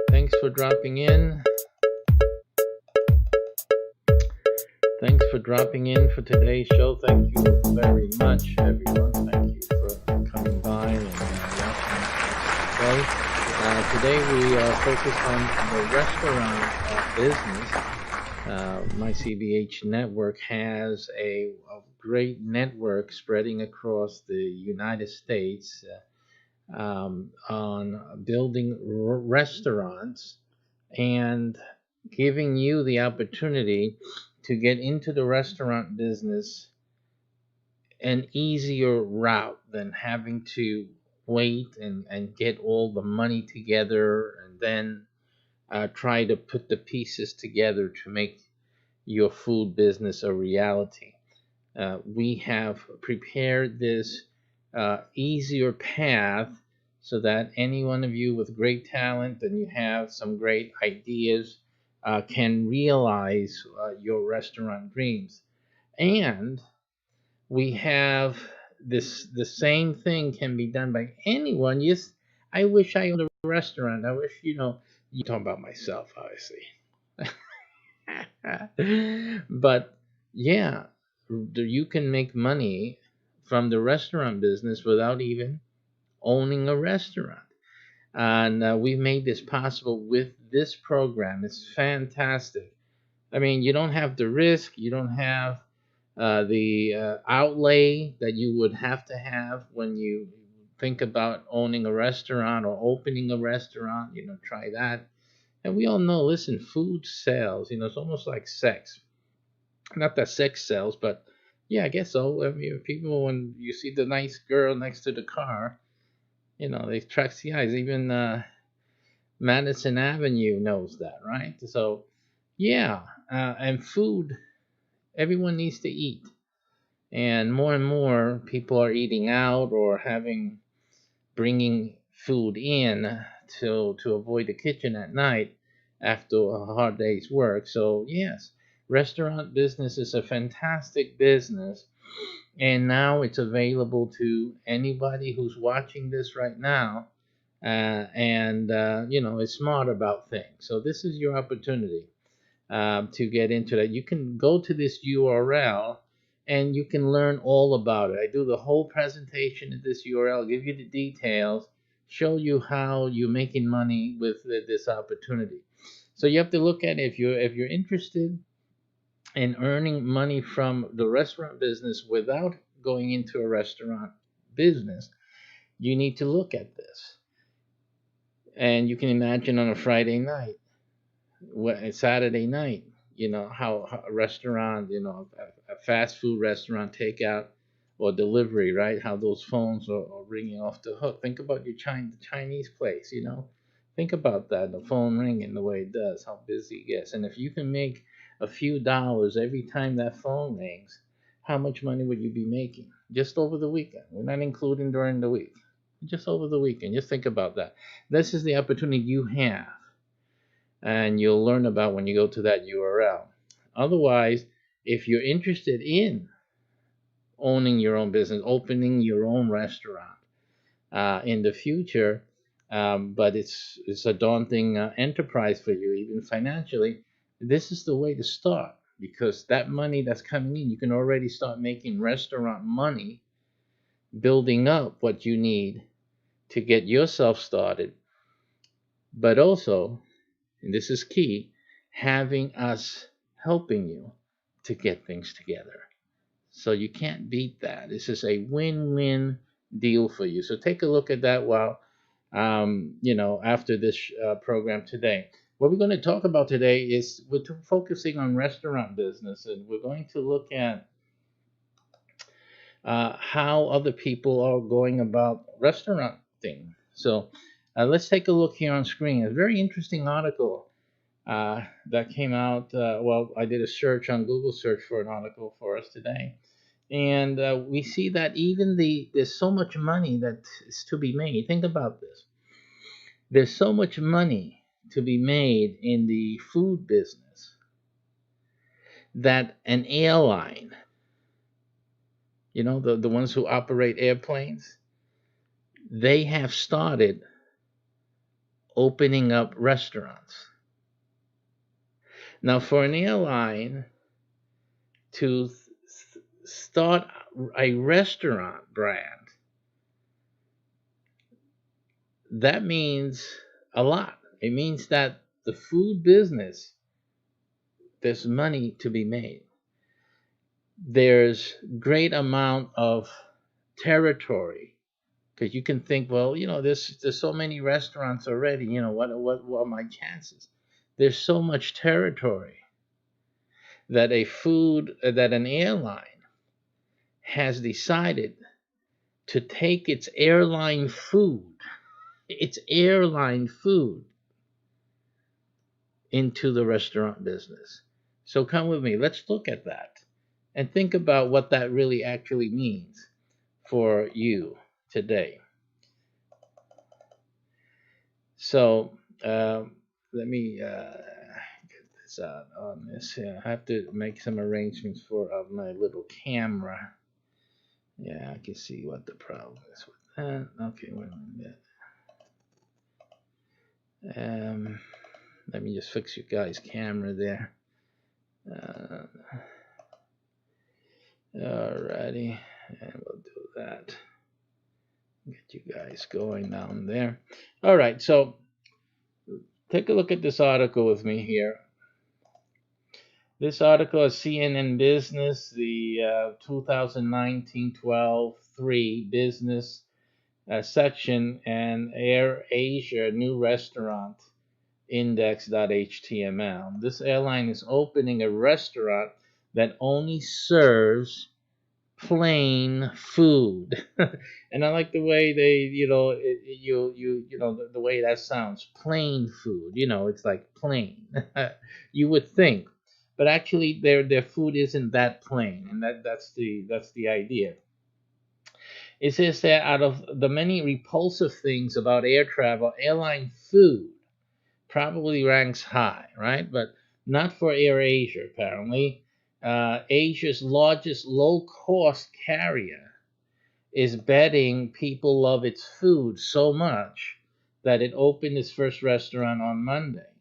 Thanks for dropping in. Thanks for dropping in for today's show. Thank you very much, everyone. Thank you for coming by and watching today. Today we are focused on the restaurant business. Mycbh network has a great network spreading across the United States on building restaurants and giving you the opportunity to get into the restaurant business an easier route than having to wait and get all the money together and then try to put the pieces together to make your food business a reality. We have prepared this easier path so that any one of you with great talent and you have some great ideas can realize your restaurant dreams. And we have the same thing can be done by anyone. Yes, I wish I owned a restaurant. I wish, you talk about myself, obviously. But yeah, you can make money from the restaurant business without even owning a restaurant. And we've made this possible with this program. It's fantastic. I mean, you don't have the risk, you don't have the outlay that you would have to have when you think about owning a restaurant or opening a restaurant. Try that. And we all know, listen, food sells. It's almost like sex. Not that sex sells, but yeah, I guess so. I mean, people, when you see the nice girl next to the car, they attract the eyes. Even Madison Avenue knows that, right? So, yeah, and food, everyone needs to eat. And more people are eating out or bringing food in to avoid the kitchen at night after a hard day's work. So yes, restaurant business is a fantastic business, and now it's available to anybody who's watching this right now, and is smart about things. So this is your opportunity to get into that. You can go to this URL and you can learn all about it. I do the whole presentation at this URL, give you the details, show you how you're making money with this opportunity. So you have to look at it. If you're interested in earning money from the restaurant business without going into a restaurant business, you need to look at this. And you can imagine on a Friday night, Saturday night, how a restaurant, a fast food restaurant, takeout or delivery, right? How those phones are ringing off the hook. Think about your Chinese place, Think about that, the phone ringing the way it does, how busy it gets. And if you can make a few dollars every time that phone rings, how much money would you be making just over the weekend? We're not including during the week. Just over the weekend. Just think about that. This is the opportunity you have, and you'll learn about when you go to that URL. Otherwise, if you're interested in owning your own business, opening your own restaurant in the future, but it's a daunting enterprise for you, even financially, this is the way to start, because that money that's coming in, you can already start making restaurant money, building up what you need to get yourself started, but also, and this is key, having us helping you to get things together. So you can't beat that. This is a win-win deal for you. So take a look at that while, after this program today. What we're going to talk about today is we're focusing on restaurant business, and we're going to look at how other people are going about restaurant thing. So let's take a look here on screen. A very interesting article that came out. I did a search on Google search for an article for us today, and we see that even there's so much money that is to be made. Think about this. There's so much money to be made in the food business that an airline, the ones who operate airplanes, they have started opening up restaurants. Now, for an airline to start a restaurant brand, that means a lot. It means that the food business, there's money to be made. There's great amount of territory, because you can think, well, there's so many restaurants already. What are my chances? There's so much territory that an airline has decided to take its airline food into the restaurant business. So come with me. Let's look at that and think about what that really actually means for you today. So let me get this out on this here. I have to make some arrangements for my little camera. Yeah, I can see what the problem is with that. Okay, wait a minute. Let me just fix your guys' camera there. Alrighty, and we'll do that. Get you guys going down there. All right, so take a look at this article with me here. This article is CNN Business, the 2019-12-3 business section, and Air Asia new restaurant index.html. This airline is opening a restaurant that only serves plain food. And I like the way they, the way that sounds, plain food. It's like plain. You would think, but actually, their food isn't that plain, and that's the idea. It says that out of the many repulsive things about air travel, airline food probably ranks high, right? But not for Air Asia, apparently. Asia's largest low cost carrier is betting people love its food so much that it opened its first restaurant on Monday,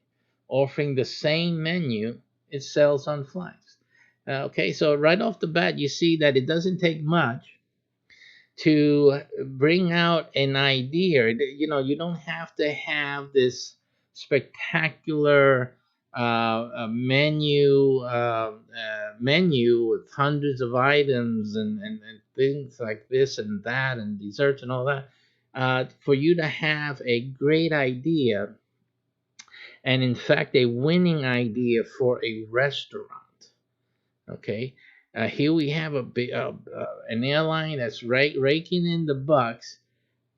offering the same menu it sells on flights. Okay, so right off the bat, you see that it doesn't take much to bring out an idea. You don't have to have this spectacular menu with hundreds of items and things like this and that and desserts and all that. For you to have a great idea, and in fact a winning idea for a restaurant. Okay, here we have an airline that's raking in the bucks,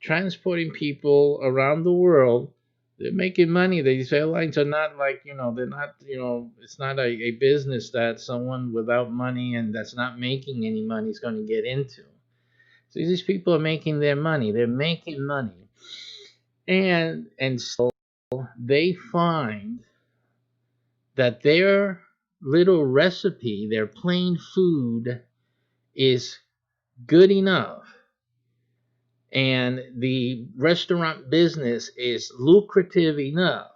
transporting people around the world. They're making money. These airlines are not like, they're not, it's not a business that someone without money and that's not making any money is going to get into. So these people are making their money. They're making money. And so they find that their little recipe, their plain food, is good enough, and the restaurant business is lucrative enough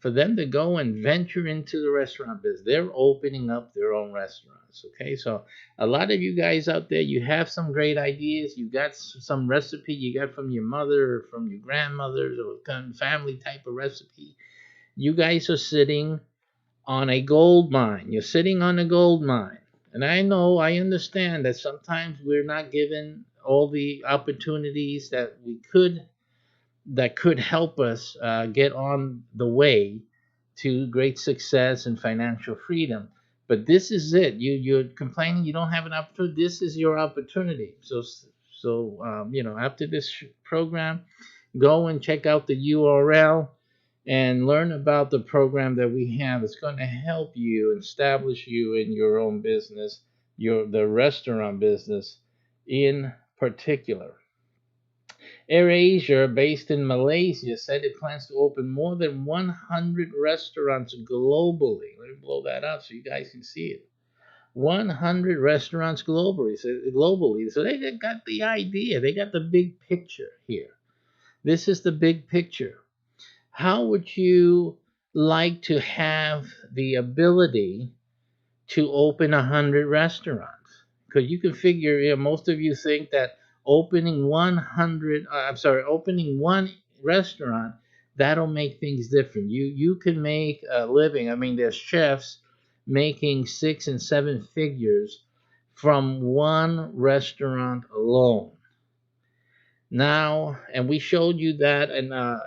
for them to go and venture into the restaurant business. They're opening up their own restaurants. Okay, so a lot of you guys out there, you have some great ideas. You got some recipe you got from your mother or from your grandmother, or kind of family type of recipe. You guys are sitting on a gold mine. You're sitting on a gold mine. And I understand that sometimes we're not given all the opportunities that could help us get on the way to great success and financial freedom. But this is it. You're complaining you don't have an opportunity. This is your opportunity. So after this program, go and check out the URL and learn about the program that we have. It's going to help you establish you in your own business, the restaurant business in particular. AirAsia, based in Malaysia, said it plans to open more than 100 restaurants globally. Let me blow that up so you guys can see it. 100 restaurants globally. So they got the idea. They got the big picture here. This is the big picture. How would you like to have the ability to open 100 restaurants? Because you can figure, most of you think that opening one restaurant, that'll make things different. You can make a living. I mean, there's chefs making 6 and 7 figures from one restaurant alone. Now, and we showed you that in a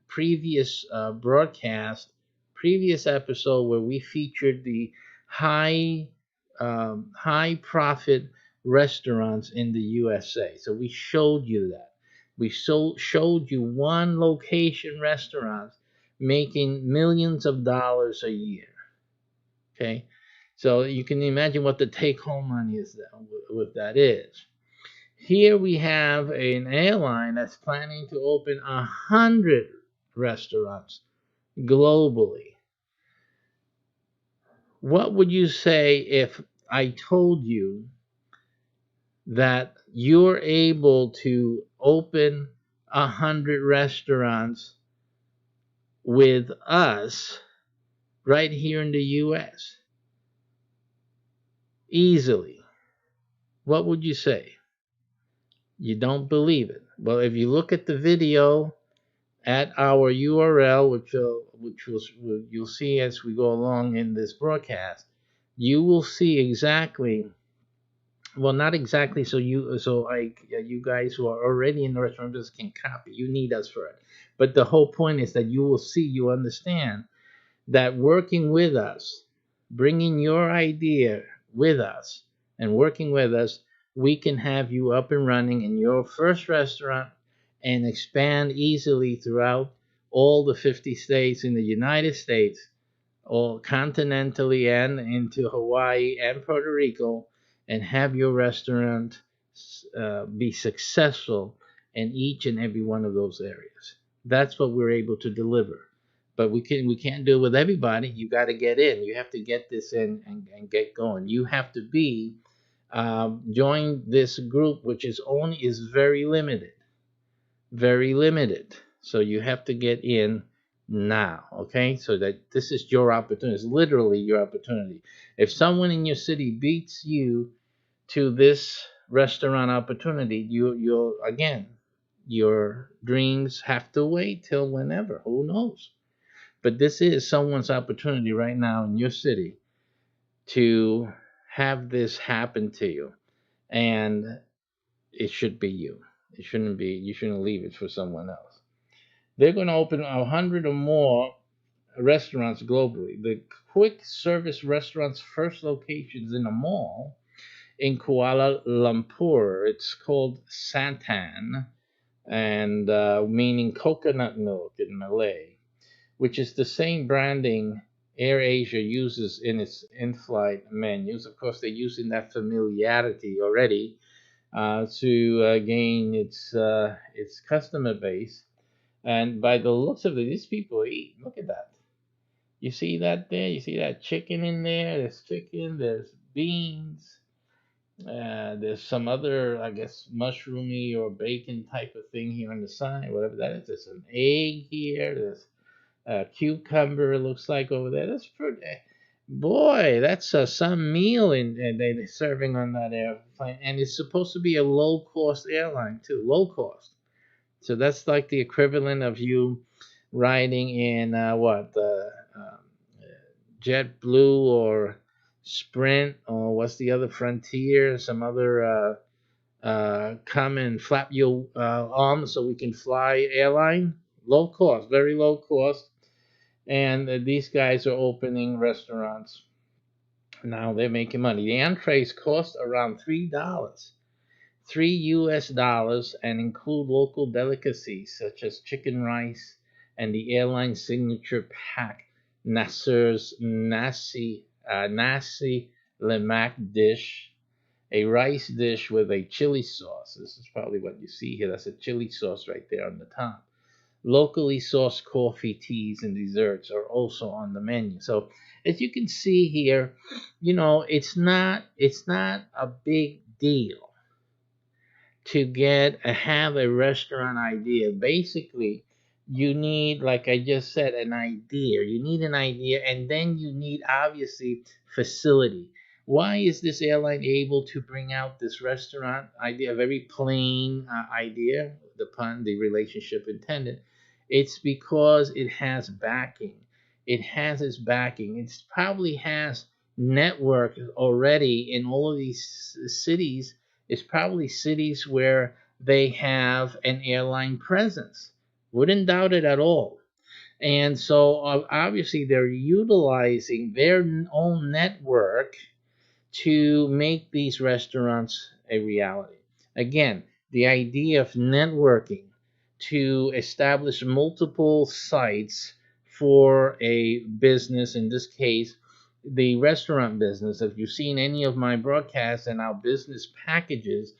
previous broadcast, previous episode where we featured the high profit restaurants in the USA. So we showed you that. We showed you one location restaurant making millions of dollars a year. Okay, so you can imagine what the take-home money is with that is. Here we have an airline that's planning to open 100 restaurants globally. What would you say if I told you that you're able to open 100 restaurants with us right here in the US? Easily. What would you say? You don't believe it. Well, if you look at the video at our URL, you'll see as we go along in this broadcast, you will see exactly, well, not exactly, you guys who are already in the restaurant business can copy. You need us for it. But the whole point is that you understand that working with us, bringing your idea with us, and working with us, we can have you up and running in your first restaurant and expand easily throughout all the 50 states in the United States, all continentally, and into Hawaii and Puerto Rico, and have your restaurant be successful in each and every one of those areas. That's what we're able to deliver. But we can't do it with everybody. You got to get in. You have to get this in and get going. You have to be join this group, which is very limited, very limited. So you have to get in now, okay? So that this is your opportunity. It's literally your opportunity. If someone in your city beats you to this restaurant opportunity, you'll again, your dreams have to wait till whenever. Who knows? But this is someone's opportunity right now in your city to have this happen to you, and it should be you. It shouldn't be. You shouldn't leave it for someone else. They're going to open 100 or more restaurants globally. The quick service restaurant's first location is in a mall in Kuala Lumpur. It's called Santan, and meaning coconut milk in Malay, which is the same branding AirAsia uses in its in-flight menus. Of course, they're using that familiarity already to gain its customer base. And by the looks of it, these people eat. Look at that. You see that there? You see that chicken in there? There's chicken. There's beans. There's some other, I guess, mushroomy or bacon type of thing here on the side, whatever that is. There's an egg here. There's cucumber, it looks like, over there. That's pretty. Boy, that's some meal they're serving on that airplane. And it's supposed to be a low cost airline, too. Low cost. So that's like the equivalent of you riding in JetBlue or Sprint, or what's the other, Frontier, some other come and flap your arms so we can fly airline. Low cost, very low cost. And these guys are opening restaurants. Now they're making money. The entrees cost around $3. $3 and include local delicacies such as chicken rice and the airline signature pack Nasser's nasi lemak dish, a rice dish with a chili sauce. This is probably what you see here. That's a chili sauce right there on the top. Locally sourced coffee, teas, and desserts are also on the menu. So as you can see here, it's not a big deal to have a restaurant idea. Basically, you need, like I just said, an idea. You need an idea, and then you need, obviously, facility. Why is this airline able to bring out this restaurant idea? A very plain idea, the relationship intended. It's because it has backing. It has its backing. It probably has network already in all of these cities. It's probably cities where they have an airline presence. Wouldn't doubt it at all. And so obviously they're utilizing their own network to make these restaurants a reality. Again, the idea of networking to establish multiple sites for a business, in this case, the restaurant business. If you've seen any of my broadcasts and our business packages,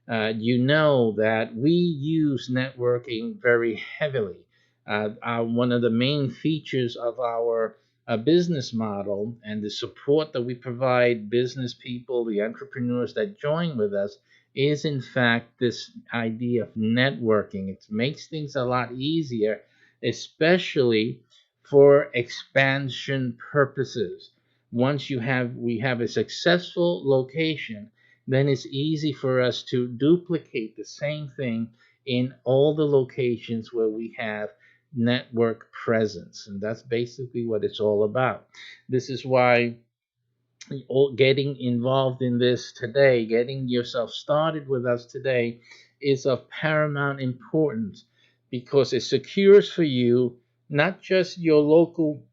you know that we use networking very heavily. One of the main features of our business model and the support that we provide business people, the entrepreneurs that join with us, is in fact this idea of networking. It makes things a lot easier, especially for expansion purposes. Once we have a successful location, then it's easy for us to duplicate the same thing in all the locations where we have network presence. And that's basically what it's all about. This is why getting involved in this today, getting yourself started with us today, is of paramount importance, because it secures for you not just your local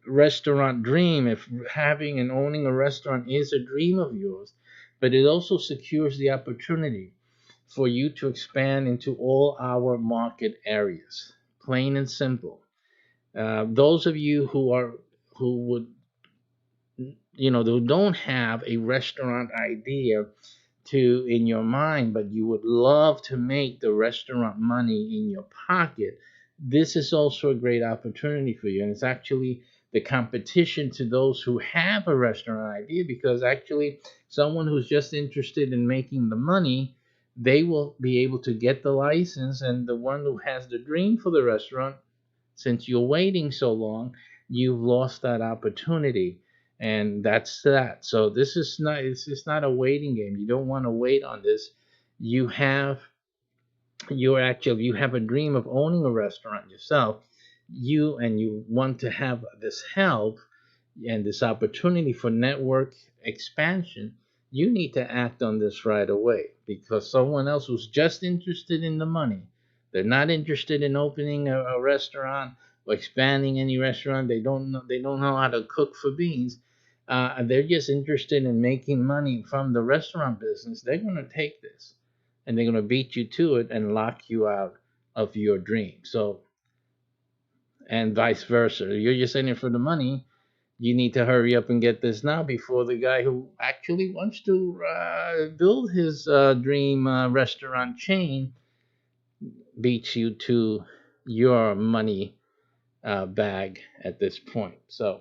restaurant dream, if having and owning a restaurant is a dream of yours, but it also secures the opportunity for you to expand into all our market areas. Plain and simple. Those of you who would, who don't have a restaurant idea to in your mind, but you would love to make the restaurant money in your pocket, this is also a great opportunity for you. And it's actually the competition to those who have a restaurant idea, because actually someone who's just interested in making the money, they will be able to get the license, and the one who has the dream for the restaurant, since you're waiting so long, you've lost that opportunity. And that's that. So this is not, it's just not a waiting game. You don't want to wait on this. You have you have a dream of owning a restaurant yourself. You want to have this help and this opportunity for network expansion. You need to act on this right away, because someone else who's just interested in the money, they're not interested in opening a restaurant or expanding any restaurant. They don't know how to cook for beans. They're just interested in making money from the restaurant business. They're going to take this and they're going to beat you to it and lock you out of your dream. So, and vice versa. You're just in it for the money. You need to hurry up and get this now before the guy who actually wants to build his dream restaurant chain beats you to your money bag at this point. So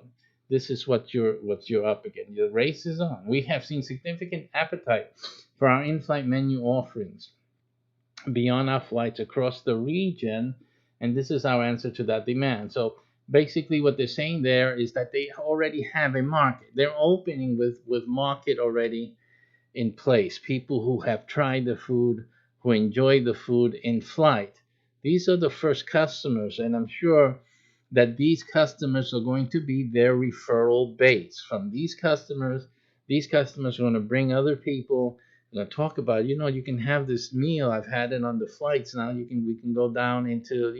this is what you're up against. The race is on. We have seen significant appetite for our in-flight menu offerings beyond our flights across the region, and this is our answer to that demand. So basically what they're saying there is that they already have a market. They're opening with market already in place. People who have tried the food, who enjoy the food in flight. These are the first customers, and I'm sure that these customers are going to be their referral base. From these customers are going to bring other people. They're going to talk about, you can have this meal. I've had it on the flights. Now we can go down into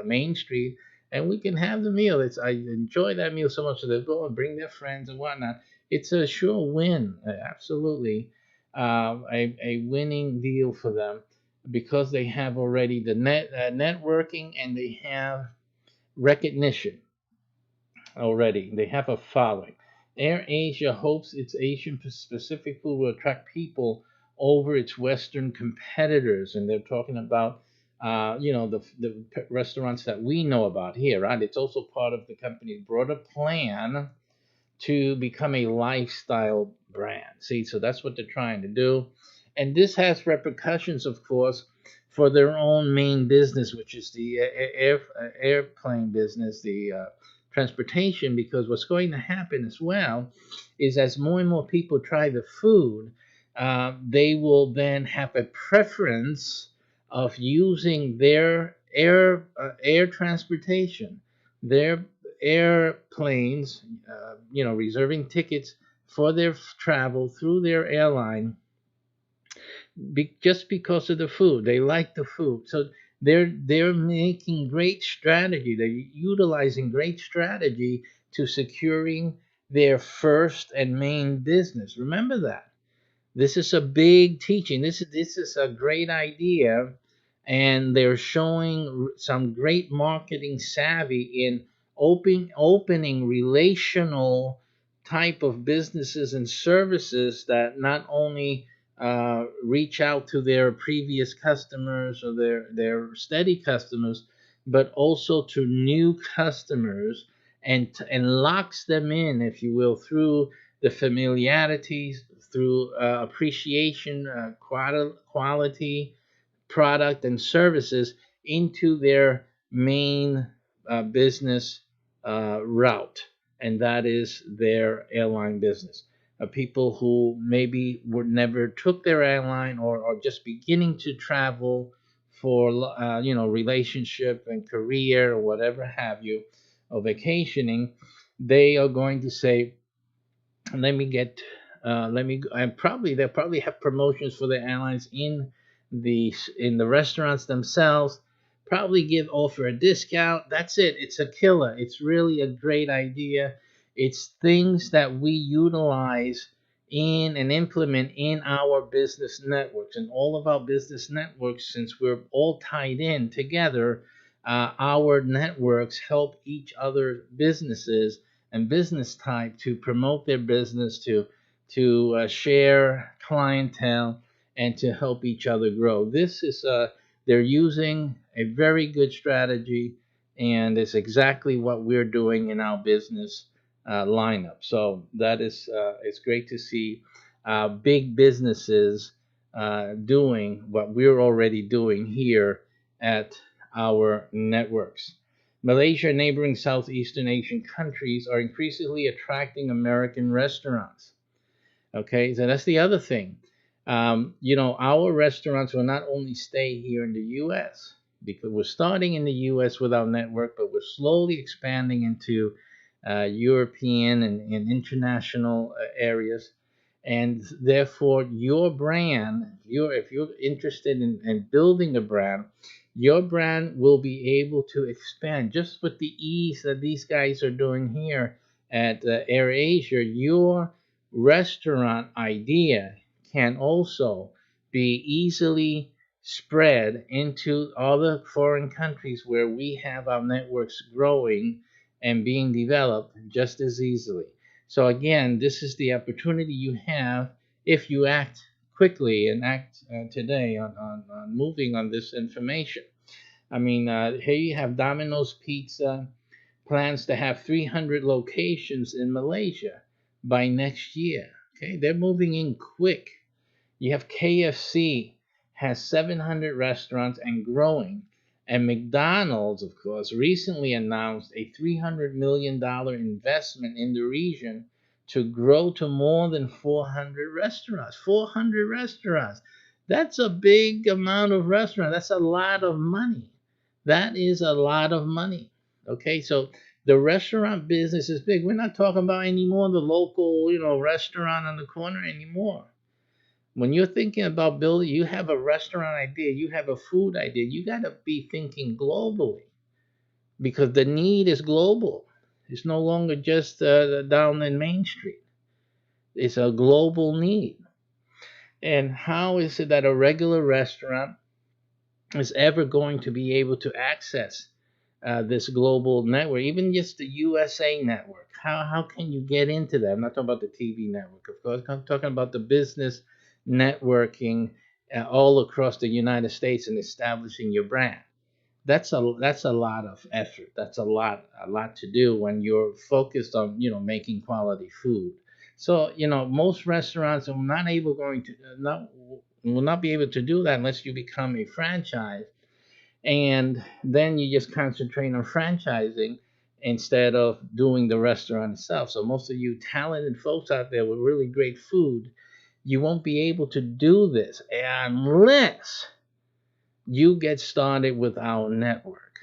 Main Street and we can have the meal. I enjoy that meal so much, so they'll go and bring their friends and whatnot. It's a sure win, absolutely, a winning deal for them, because they have already the networking, and they have recognition already. They have a following. Air Asia hopes its Asian Pacific food will attract people over its Western competitors, and they're talking about the restaurants that we know about here, right? It's also part of the company's broader plan to become a lifestyle brand. See, so that's what they're trying to do. And this has repercussions, of course, for their own main business, which is the airplane business, the transportation, because what's going to happen as well is, as more and more people try the food, they will then have a preference of using their air transportation, their airplanes, reserving tickets for their travel through their airline, just because of the food. They like the food, so they're making great strategy. They're utilizing great strategy to securing their first and main business. Remember that. This is a big teaching. This is a great idea, and they're showing some great marketing savvy in opening relational type of businesses and services that not only reach out to their previous customers or their steady customers, but also to new customers, and locks them in, if you will, through the familiarities, through appreciation, quality, product, and services into their main business route, and that is their airline business. people who maybe were never took their airline, or just beginning to travel for relationship and career or whatever have you, or vacationing. They are going to say, let me get let me and probably they'll probably have promotions for the airlines in the restaurants themselves, probably give offer a discount. That's it. It's a killer. It's really a great idea. It's things that we utilize in and implement in our business networks, and all of our business networks, since we're all tied in together. Our networks help each other businesses and business type to promote their business, to share clientele, and to help each other grow. This is they're using a very good strategy, and it's exactly what we're doing in our business lineup. So that is it's great to see big businesses doing what we're already doing here at our networks. Malaysia and neighboring Southeastern Asian countries are increasingly attracting American restaurants. Okay, so that's the other thing. Our restaurants will not only stay here in the U.S., because we're starting in the U.S. with our network, but we're slowly expanding into European and international areas. And therefore, your brand, if you're interested in building a brand, your brand will be able to expand just with the ease that these guys are doing here at AirAsia. Your restaurant idea can also be easily spread into other foreign countries where we have our networks growing and being developed just as easily. So again, this is the opportunity you have if you act quickly and act today on moving on this information. I mean, here you have Domino's Pizza plans to have 300 locations in Malaysia by next year. Okay, they're moving in quick. You have KFC has 700 restaurants and growing. And McDonald's, of course, recently announced a $300 million investment in the region to grow to more than 400 restaurants. 400 restaurants. That's a big amount of restaurants. That's a lot of money. That is a lot of money. Okay, so the restaurant business is big. We're not talking about anymore the local, restaurant on the corner anymore. When you're thinking about building, you have a restaurant idea, you have a food idea, you got to be thinking globally, because the need is global. It's no longer just down in Main Street. It's a global need. And how is it that a regular restaurant is ever going to be able to access this global network, even just the USA network? How can you get into that? I'm not talking about the TV network, of course. I'm talking about the business networking all across the United States and establishing your brand. That's a lot of effort. That's a lot to do when you're focused on making quality food. So most restaurants are not able going to not will not be able to do that unless you become a franchise, and then you just concentrate on franchising instead of doing the restaurant itself. So most of you talented folks out there with really great food, you won't be able to do this unless you get started with our network.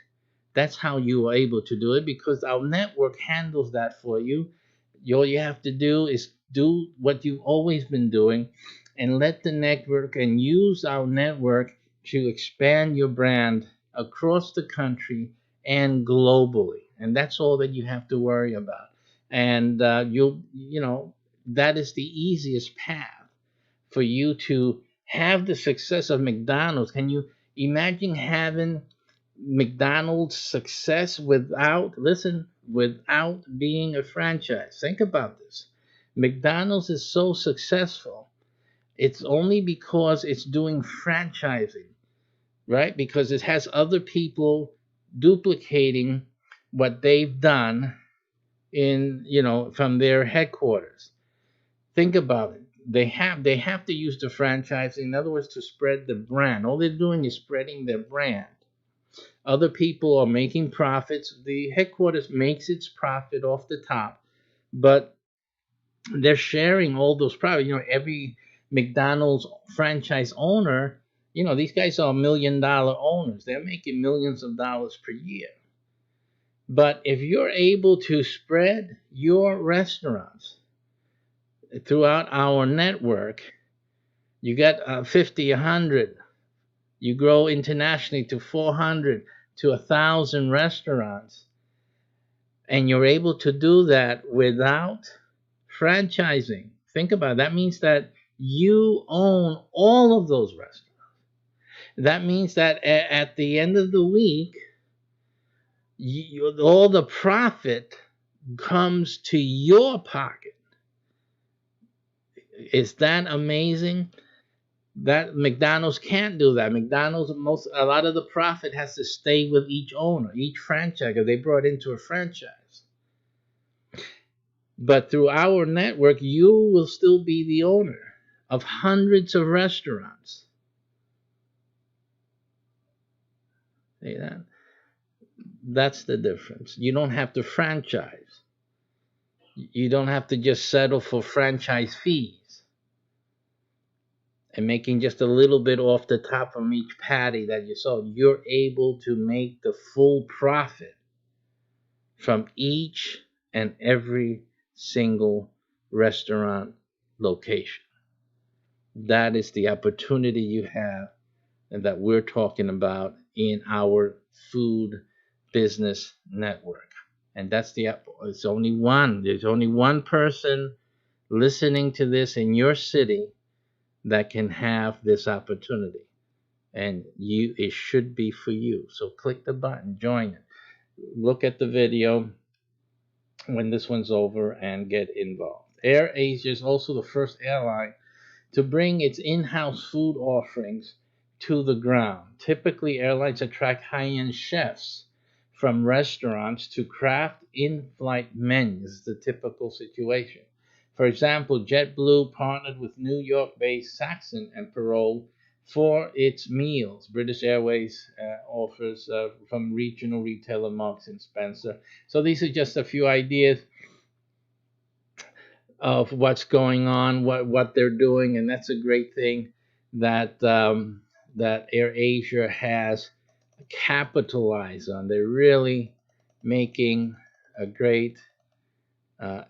That's how you are able to do it, because our network handles that for you. All you have to do is do what you've always been doing, and let the network and use our network to expand your brand across the country and globally. And that's all that you have to worry about. And that is the easiest path for you to have the success of McDonald's. Can you imagine having McDonald's success without being a franchise? Think about this. McDonald's is so successful. It's only because it's doing franchising, right? Because it has other people duplicating what they've done from their headquarters. Think about it. They have to use the franchise, in other words, to spread the brand. All they're doing is spreading their brand. Other people are making profits. The headquarters makes its profit off the top, but they're sharing all those profits. Every McDonald's franchise owner, these guys are $1 million owners. They're making millions of dollars per year. But if you're able to spread your restaurants throughout our network, you got 50, 100. You grow internationally to 400 to 1,000 restaurants, and you're able to do that without franchising. Think about it. That means that you own all of those restaurants. That means that at the end of the week, all the profit comes to your pocket. Is that amazing? That McDonald's can't do that. McDonald's, a lot of the profit has to stay with each owner, each franchise. They brought into a franchise. But through our network, you will still be the owner of hundreds of restaurants. See that? That's the difference. You don't have to franchise. You don't have to just settle for franchise fees and making just a little bit off the top from each patty that you sold. You're able to make the full profit from each and every single restaurant location. That is the opportunity you have and that we're talking about in our food business network. And that's it's only one. There's only one person listening to this in your city that can have this opportunity. And it should be for you. So click the button, join it. Look at the video when this one's over and get involved. AirAsia is also the first airline to bring its in-house food offerings to the ground. Typically, airlines attract high-end chefs from restaurants to craft in-flight menus, the typical situation. For example, JetBlue partnered with New York-based Saxon and Perot for its meals. British Airways offers from regional retailer Marks and Spencer. So these are just a few ideas of what's going on, what they're doing, and that's a great thing that that AirAsia has capitalized on. They're really making a great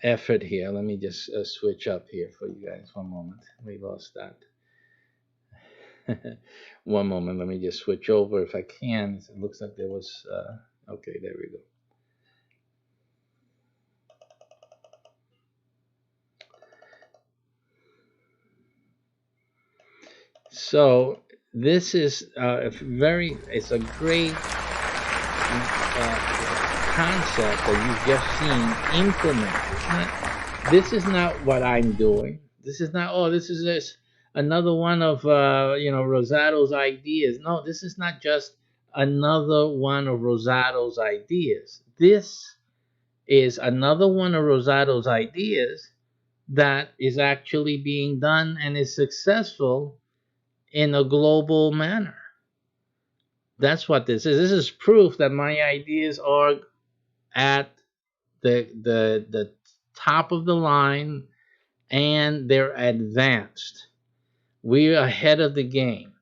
effort here. Let me just switch up here for you guys. One moment. We lost that. One moment. Let me just switch over if I can. It looks like there was. Okay, there we go. So this is it's a great concept that you've just seen implemented. This is not what I'm doing. This is not, this is just another one of, Rosado's ideas. No, this is not just another one of Rosado's ideas. This is another one of Rosado's ideas that is actually being done and is successful in a global manner. That's what this is. This is proof that my ideas are at the top of the line and they're advanced. We're ahead of the game.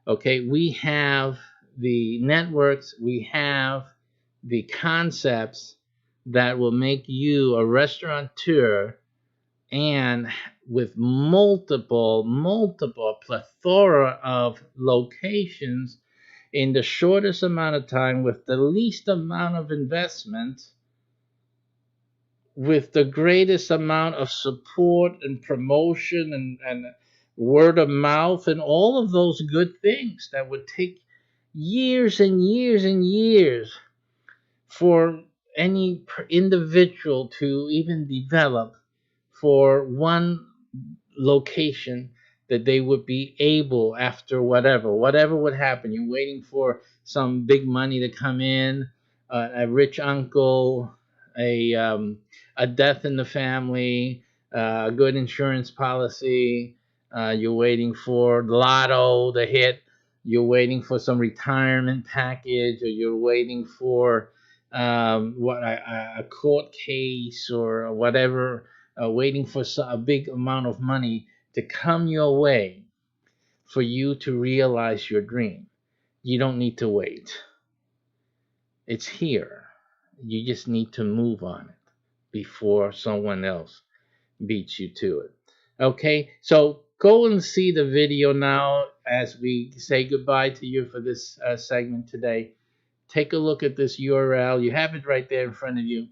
Okay, we have the networks, we have the concepts that will make you a restaurateur and with multiple plethora of locations in the shortest amount of time with the least amount of investment with the greatest amount of support and promotion and word of mouth and all of those good things that would take years and years and years for any individual to even develop for one location that they would be able after whatever would happen. You're waiting for some big money to come in, a rich uncle, a death in the family, a good insurance policy. You're waiting for the lotto to hit. You're waiting for some retirement package, or you're waiting for a court case or whatever waiting for a big amount of money to come your way for you to realize your dream. You don't need to wait. It's here. You just need to move on it before someone else beats you to it. Okay, so go and see the video now as we say goodbye to you for this segment today. Take a look at this URL. You have it right there in front of you.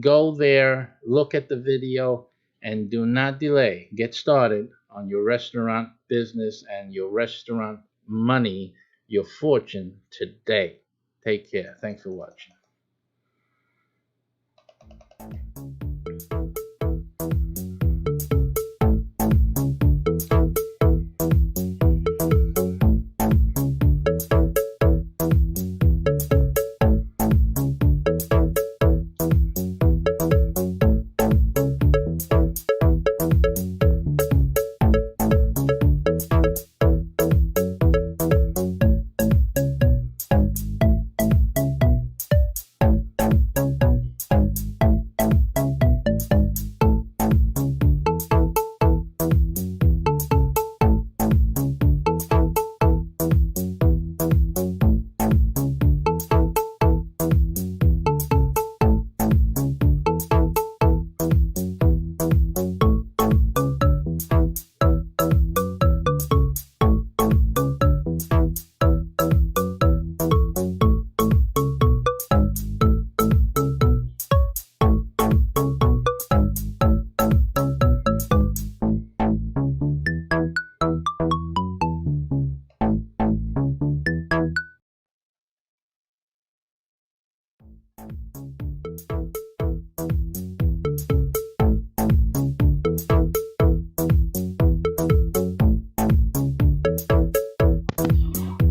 Go there, look at the video, and do not delay. Get started on your restaurant business and your restaurant money, your fortune today. Take care. Thanks for watching.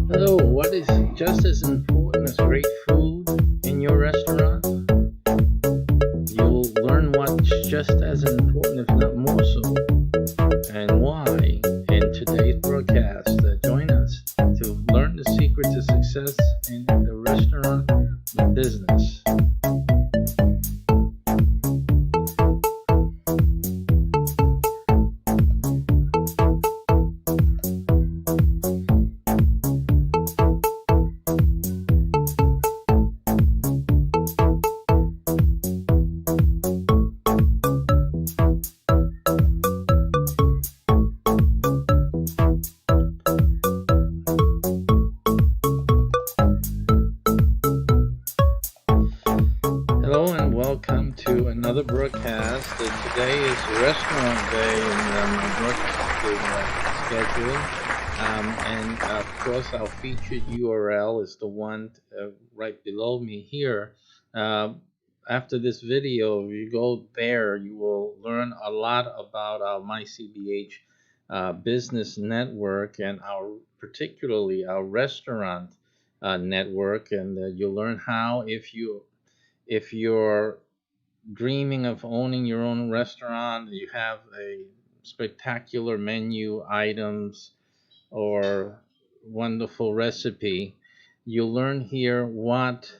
Hello, what is just as important as great food in your restaurant? You'll learn what's just as important, if not more so, and why in today's broadcast. Join us to learn the secret to success in the restaurant business. Hello and welcome to another broadcast. Today is Restaurant Day in my broadcasting schedule. And of course, our featured URL is the one right below me here. After this video, if you go there, you will learn a lot about our Mycbh business network and particularly our restaurant network. And you'll learn how if you're dreaming of owning your own restaurant, you have a spectacular menu items or wonderful recipe, you'll learn here what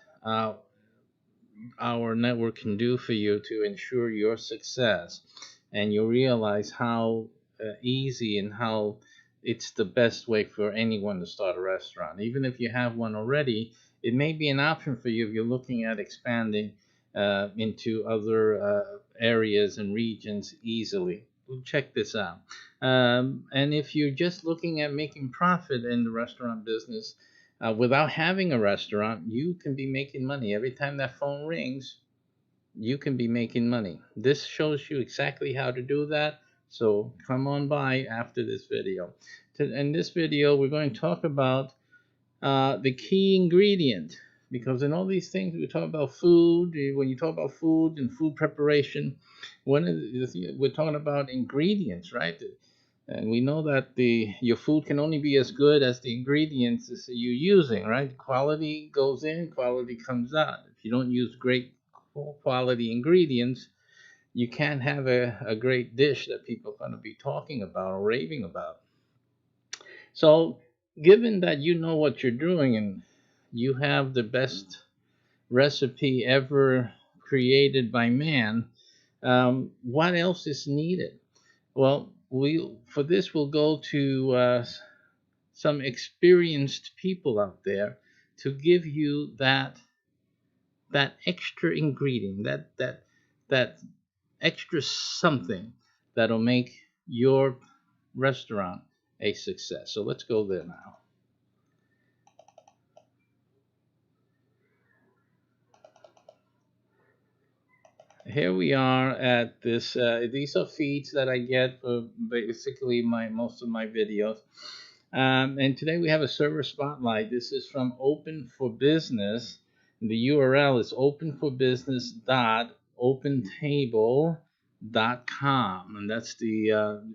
our network can do for you to ensure your success. And you'll realize how easy and how it's the best way for anyone to start a restaurant. Even if you have one already, it may be an option for you if you're looking at expanding into other areas and regions easily. Check this out. And if you're just looking at making profit in the restaurant business without having a restaurant, you can be making money. Every time that phone rings, you can be making money. This shows you exactly how to do that. So come on by after this video. In this video, we're going to talk about the key ingredient, because in all these things we talk about food. When you talk about food and food preparation, we're talking about ingredients, right? And we know that your food can only be as good as the ingredients that you're using, right? Quality goes in, quality comes out. If you don't use great quality ingredients, you can't have a great dish that people are going to be talking about or raving about. So given that you know what you're doing and you have the best recipe ever created by man, What else is needed? Well, for this we'll go to some experienced people out there to give you that extra ingredient, that extra something that'll make your restaurant a success. So let's go there now. Here we are at this. These are feeds that I get for basically most of my videos. And today we have a server spotlight. This is from Open for Business. The URL is openforbusiness.opentable.com, and that's the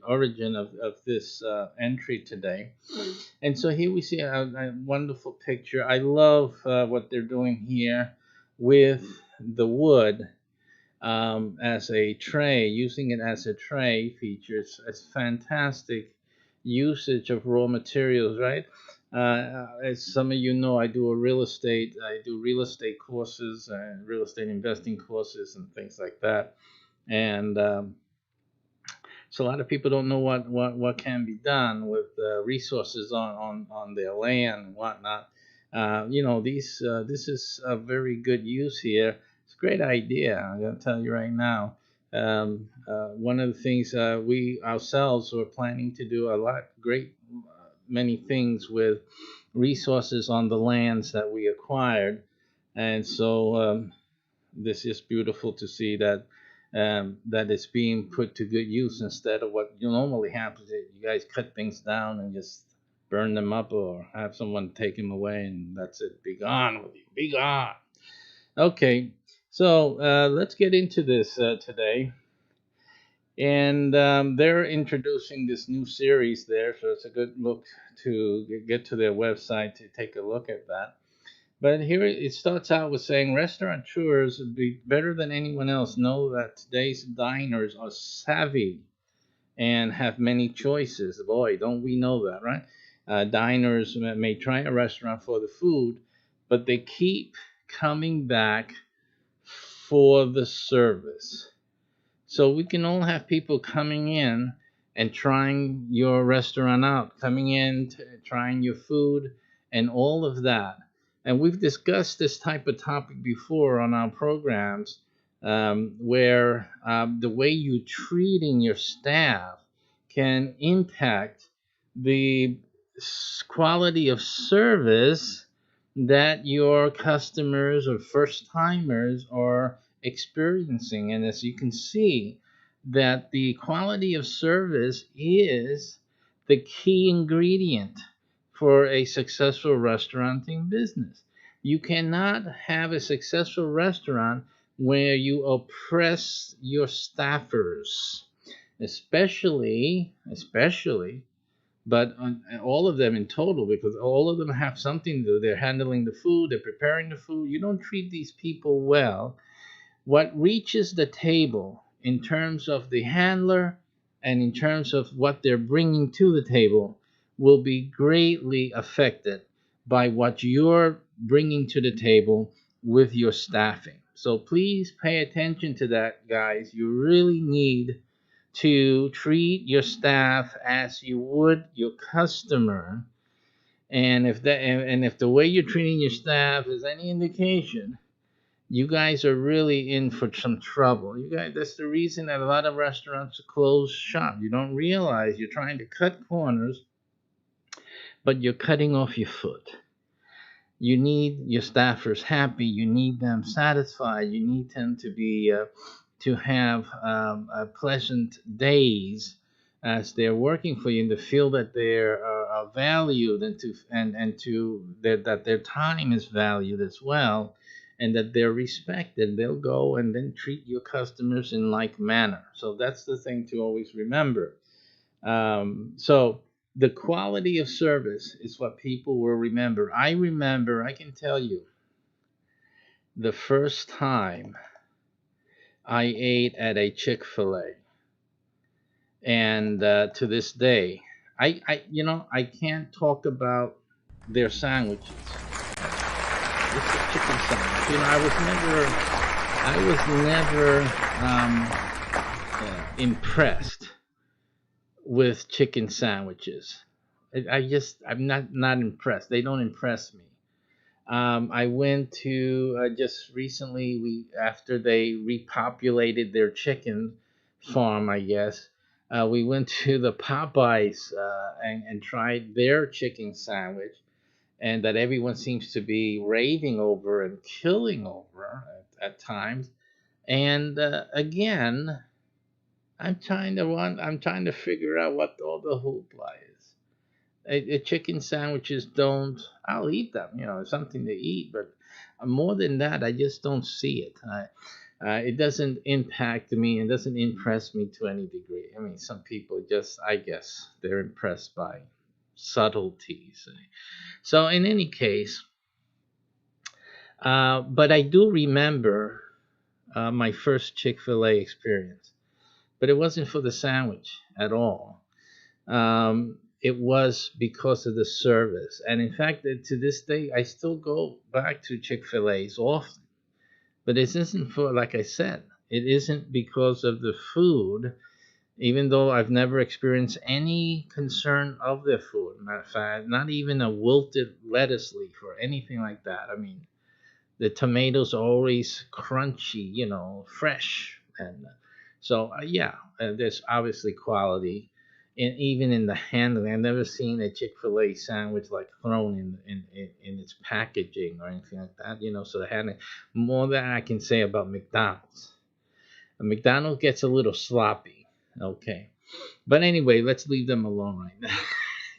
origin of this entry today. And so here we see a wonderful picture. I love what they're doing here with the wood as a tray, using it as a tray features. It's fantastic usage of raw materials, right? As some of you know, I do real estate courses and real estate investing courses and things like that. And so a lot of people don't know what can be done with resources on their land and whatnot. This is a very good use here. It's a great idea. I'm going to tell you right now. One of the things we ourselves were planning to do many things with resources on the lands that we acquired, and so this is beautiful to see that it's being put to good use instead of what normally happens. You guys cut things down and just burn them up or have someone take them away and that's it. Be gone with you. Be gone. Okay, so let's get into this today. And they're introducing this new series there, so it's a good look to get to their website to take a look at that. But here it starts out with saying restaurateurs would be better than anyone else know that today's diners are savvy and have many choices. Boy, don't we know that, right? Diners may try a restaurant for the food, but they keep coming back for the service. So we can all have people coming in and trying your restaurant out, coming in, trying your food and all of that. And we've discussed this type of topic before on our programs, where the way you're treating your staff can impact the quality of service that your customers or first timers are experiencing. And as you can see, that the quality of service is the key ingredient for a successful restauranting business. You cannot have a successful restaurant where you oppress your staffers, especially, but all of them in total, because all of them have something to do. They're handling the food, they're preparing the food. You don't treat these people well, what reaches the table in terms of the handler and in terms of what they're bringing to the table will be greatly affected by what you're bringing to the table with your staffing. So please pay attention to that, guys. You really need to treat your staff as you would your customer. And if the way you're treating your staff is any indication, you guys are really in for some trouble. You guys, that's the reason that a lot of restaurants close shop. You don't realize you're trying to cut corners, but you're cutting off your foot. You need your staffers happy. You need them satisfied. You need them to be to have pleasant days as they're working for you, and to feel that they're valued, and that their time is valued as well, and that they're respected. They'll go and then treat your customers in like manner. So that's the thing to always remember. So the quality of service is what people will remember. I can tell you, the first time I ate at a Chick-fil-A, and to this day, I can't talk about their sandwiches. It's a chicken sandwich. I was never impressed with chicken sandwiches. I'm not impressed. They don't impress me. I went to just recently. We After they repopulated their chicken farm, I guess. We went to the Popeyes and tried their chicken sandwich, and that everyone seems to be raving over and killing over at times. And again, I'm trying to figure out what all the hoopla is. Chicken sandwiches don't. I'll eat them. It's something to eat, but more than that, I just don't see it. It doesn't impact me and doesn't impress me to any degree. I mean, some people just, I guess, they're impressed by subtleties. So, in any case, but I do remember my first Chick-fil-A experience, but it wasn't for the sandwich at all. It was because of the service. And in fact, to this day, I still go back to Chick-fil-A's often. But it isn't for, like I said, it isn't because of the food, even though I've never experienced any concern of the food. Matter of fact, not even a wilted lettuce leaf or anything like that. I mean, the tomatoes are always crunchy, fresh. And so, yeah, there's obviously quality. And even in the handling, I've never seen a Chick-fil-A sandwich like thrown in its packaging or anything like that. So the handling, more than I can say about McDonald's. McDonald's gets a little sloppy. Okay. But anyway, let's leave them alone right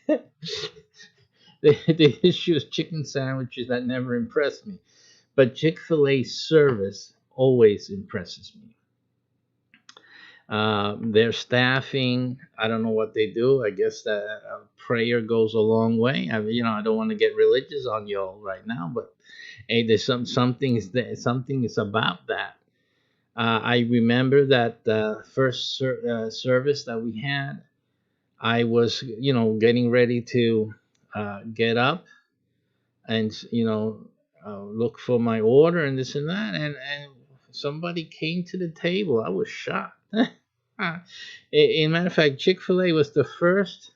now. The issue is chicken sandwiches that never impressed me. But Chick-fil-A service always impresses me. Their staffing, I don't know what they do. I guess that prayer goes a long way. I don't want to get religious on y'all right now, but hey, there's something is about that. I remember that first service that we had. I was, getting ready to get up and look for my order and this and that, and somebody came to the table. I was shocked. In matter of fact, Chick-fil-A was the first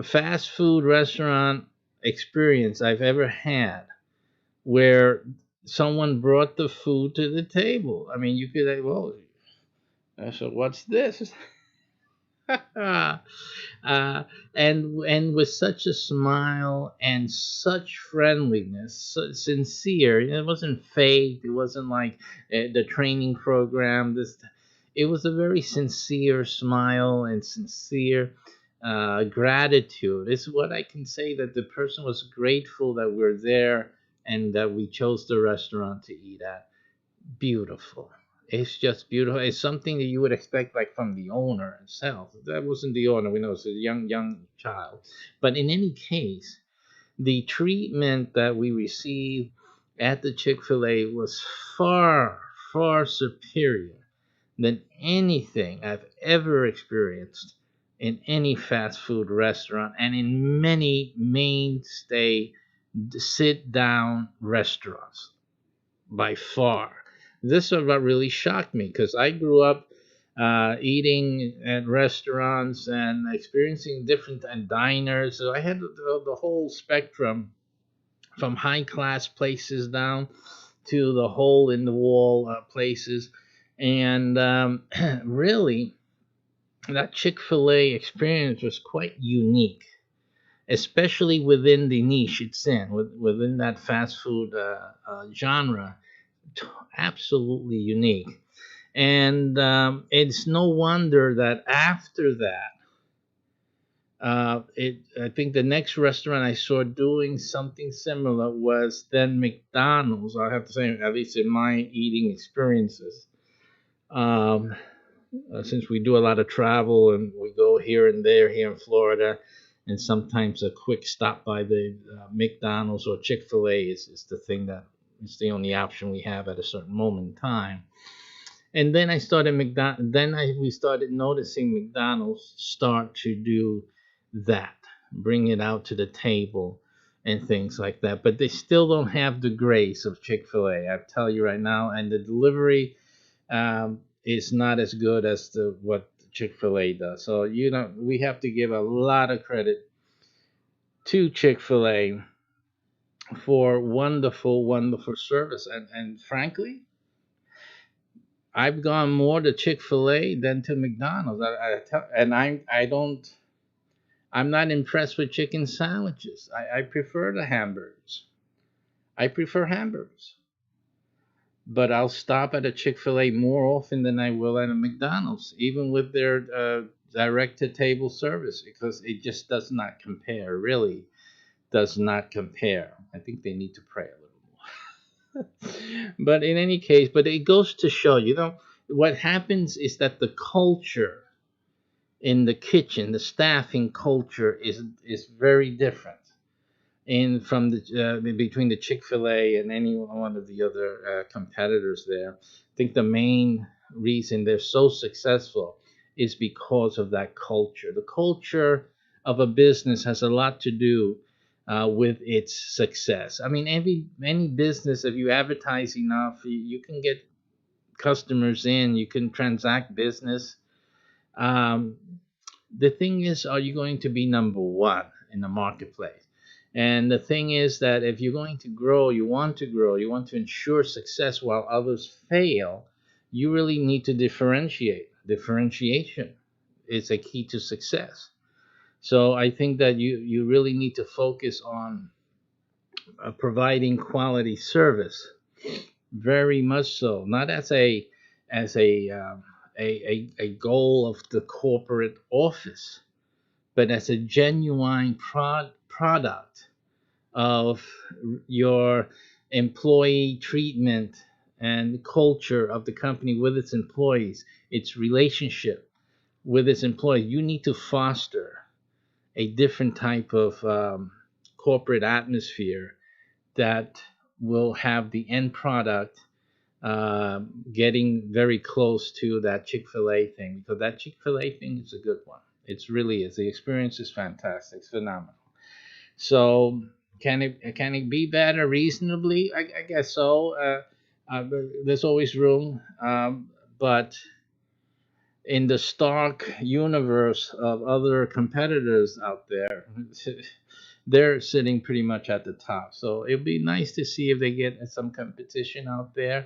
fast food restaurant experience I've ever had where someone brought the food to the table. I mean, you could say, well, so what's this? And with such a smile and such friendliness, so sincere. It wasn't fake. It wasn't like the training program. It was a very sincere smile and sincere gratitude. It's what I can say, that the person was grateful that we're there and that we chose the restaurant to eat at. Beautiful. It's just beautiful. It's something that you would expect, like from the owner himself. That wasn't the owner. We know it's a young child. But in any case, the treatment that we received at the Chick-fil-A was far, far superior than anything I've ever experienced in any fast food restaurant and in many mainstay sit-down restaurants, by far. This is what really shocked me, because I grew up eating at restaurants and experiencing different diners. So I had the whole spectrum, from high class places down to the hole in the wall places. And really, that Chick-fil-A experience was quite unique, especially within the niche it's in, within that fast food genre. Absolutely unique. And it's no wonder that after that, I think the next restaurant I saw doing something similar was then McDonald's. I have to say, at least in my eating experiences, um, since we do a lot of travel and we go here and there here in Florida, and sometimes a quick stop by the McDonald's or Chick-fil-A is the thing that is the only option we have at a certain moment in time. And then we started noticing McDonald's start to do that, bring it out to the table and things like that. But they still don't have the grace of Chick-fil-A. I tell you right now, and the delivery. is not as good as the what Chick-fil-A does. So we have to give a lot of credit to Chick-fil-A for wonderful, wonderful service. And frankly, I've gone more to Chick-fil-A than to McDonald's. I don't. I'm not impressed with chicken sandwiches. I prefer the hamburgers. I prefer hamburgers. But I'll stop at a Chick-fil-A more often than I will at a McDonald's, even with their direct-to-table service, because it just does not compare. Really does not compare. I think they need to pray a little more. But in any case, but it goes to show, what happens is that the culture in the kitchen, the staffing culture is very different in from the between the Chick-fil-A and any one of the other competitors there. I think the main reason they're so successful is because of that culture. The culture of a business has a lot to do with its success. I mean, any business, if you advertise enough, you can get customers in, you can transact business. Um, the thing is, are you going to be number one in the marketplace? And the thing is that if you're going to grow, you want to ensure success while others fail, you really need to differentiate. Differentiation is a key to success. So I think that you really need to focus on providing quality service, very much so, not as a goal of the corporate office, but as a genuine product of your employee treatment and culture of the company with its employees, its relationship with its employees. You need to foster a different type of corporate atmosphere that will have the end product getting very close to that Chick-fil-A thing, because that Chick-fil-A thing is a good one. It really is. The experience is fantastic. It's phenomenal. So can it be better reasonably? I guess so. There's always room, but in the stark universe of other competitors out there, they're sitting pretty much at the top. So it'd be nice to see if they get some competition out there.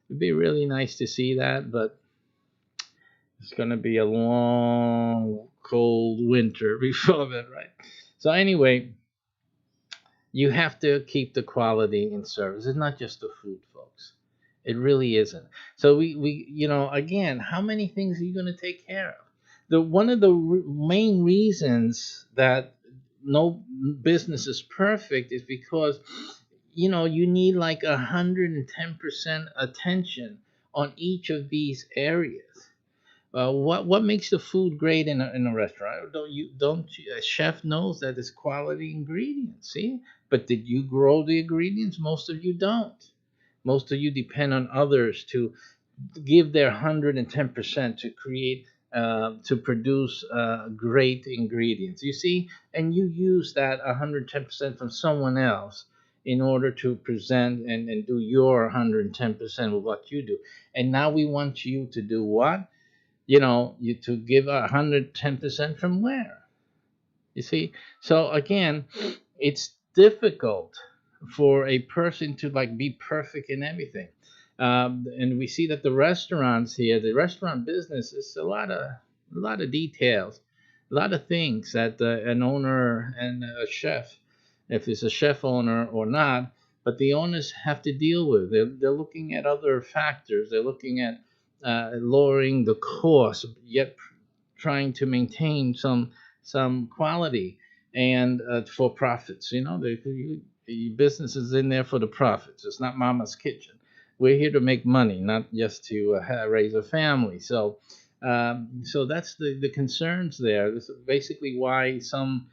It'd be really nice to see that, but it's going to be a long, cold winter before that, right? So anyway, you have to keep the quality in service. It's not just the food, folks. It really isn't. So again, how many things are you going to take care of? One of the main reasons that no business is perfect is because you need like 110% attention on each of these areas. What makes the food great in a restaurant? A chef knows that it's quality ingredients. See, but did you grow the ingredients? Most of you don't. Most of you depend on others to give their 110% to create to produce great ingredients. You see, and you use that 110% from someone else in order to present and do your 110% with what you do. And now we want you to do what? You to give 110% from where? You see? So again, it's difficult for a person to like be perfect in everything. And we see that the restaurant business is a lot of details, a lot of things that an owner and a chef, if it's a chef owner or not, but the owners have to deal with. They're looking at other factors. They're looking at lowering the cost, yet trying to maintain some quality and for profits. The business is in there for the profits. It's not mama's kitchen. We're here to make money, not just to raise a family. So that's the concerns there. This is basically why some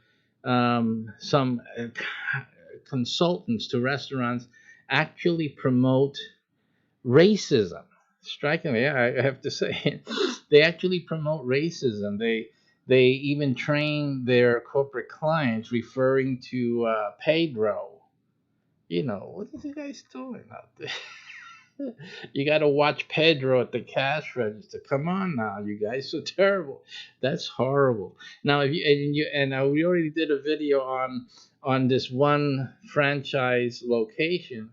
consultants to restaurants actually promote racism. Strikingly, I have to say, they actually promote racism. They even train their corporate clients referring to Pedro. What are you guys doing out there? You got to watch Pedro at the cash register. Come on now, you guys are terrible. That's horrible. Now, if we already did a video on this one franchise location,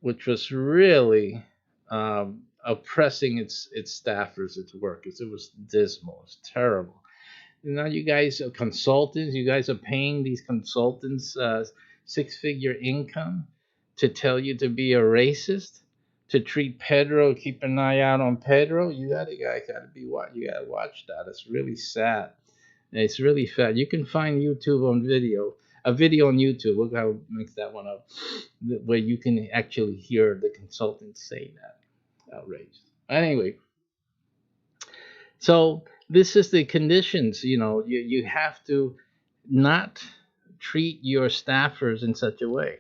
which was really oppressing its staffers, its workers. It was dismal. It's terrible. Now you guys are consultants. You guys are paying these consultants six-figure income to tell you to be a racist, to treat Pedro, keep an eye out on Pedro. You gotta be what you gotta watch that. It's really sad. It's really sad. You can find YouTube on video, a video on YouTube. Look how it makes that one up, where you can actually hear the consultants say that. Outrageous. Anyway, so this is the conditions. You have to not treat your staffers in such a way.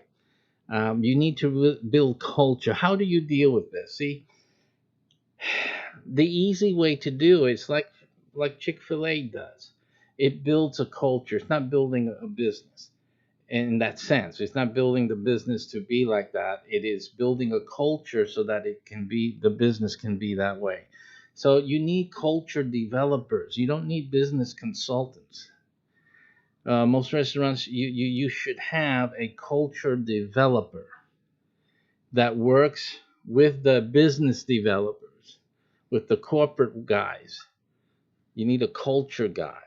You need to build culture. How do you deal with this? See, the easy way to do it is like Chick-fil-A does. It builds a culture. It's not building a business in that sense. It's not building the business to be like that. It is building a culture so that the business can be that way. So you need culture developers. You don't need business consultants. Most restaurants, you should have a culture developer that works with the business developers, with the corporate guys. You need a culture guy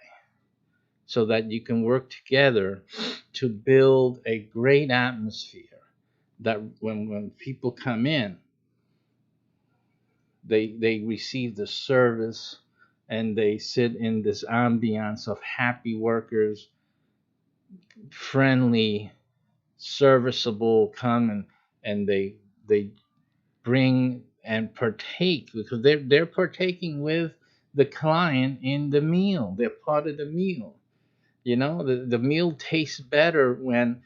so that you can work together to build a great atmosphere that when people come in, they receive the service and they sit in this ambiance of happy workers, friendly, serviceable, come and they bring and partake, because they're partaking with the client in the meal. They're part of the meal. The meal tastes better when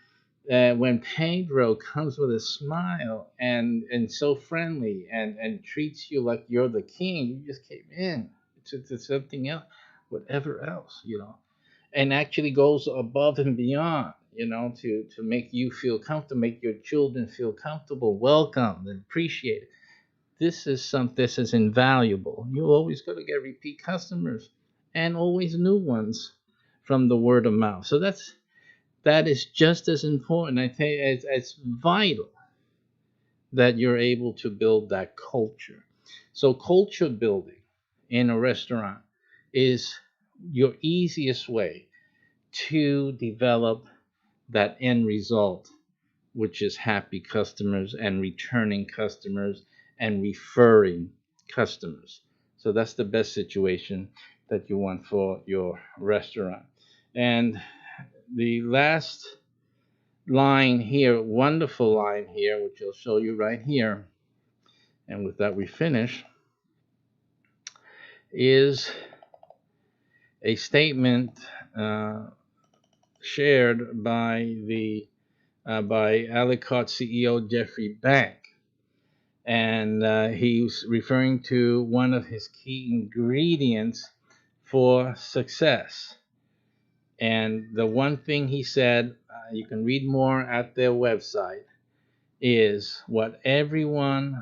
Pedro comes with a smile and so friendly and treats you like you're the king. You just came in to something else, whatever else, and actually goes above and beyond, to make you feel comfortable, make your children feel comfortable, welcome, and appreciated. This is invaluable. You always got to get repeat customers and always new ones from the word of mouth. So that is just as important. I think it's vital that you're able to build that culture. So culture building in a restaurant is your easiest way to develop that end result, which is happy customers and returning customers and referring customers. So that's the best situation that you want for your restaurant. And the last line here, wonderful line here, which I'll show you right here, and with that we finish, is a statement shared by Alicot CEO Jeffrey Bank, and he's referring to one of his key ingredients for success. And the one thing he said, you can read more at their website, is we want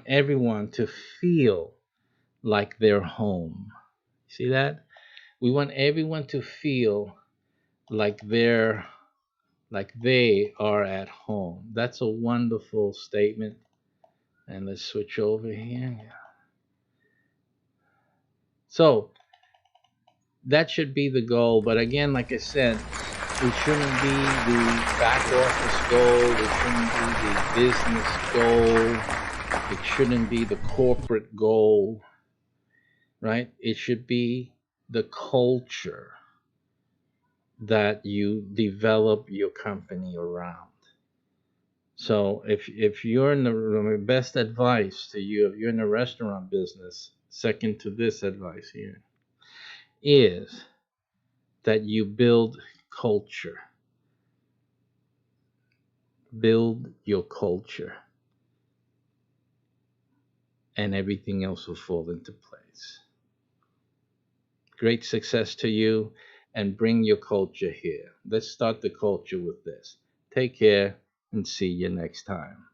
everyone to feel like they're home. See that? We want everyone to feel like they are at home. That's a wonderful statement. And let's switch over here. So that should be the goal. But again, like I said, it shouldn't be the back office goal. It shouldn't be the business goal. It shouldn't be the corporate goal, right? It should be the culture that you develop your company around. So if you're in the best advice to you, if you're in the restaurant business, second to this advice here, is that you build culture. Build your culture, and everything else will fall into place. Great success to you, and bring your culture here. Let's start the culture with this. Take care, and see you next time.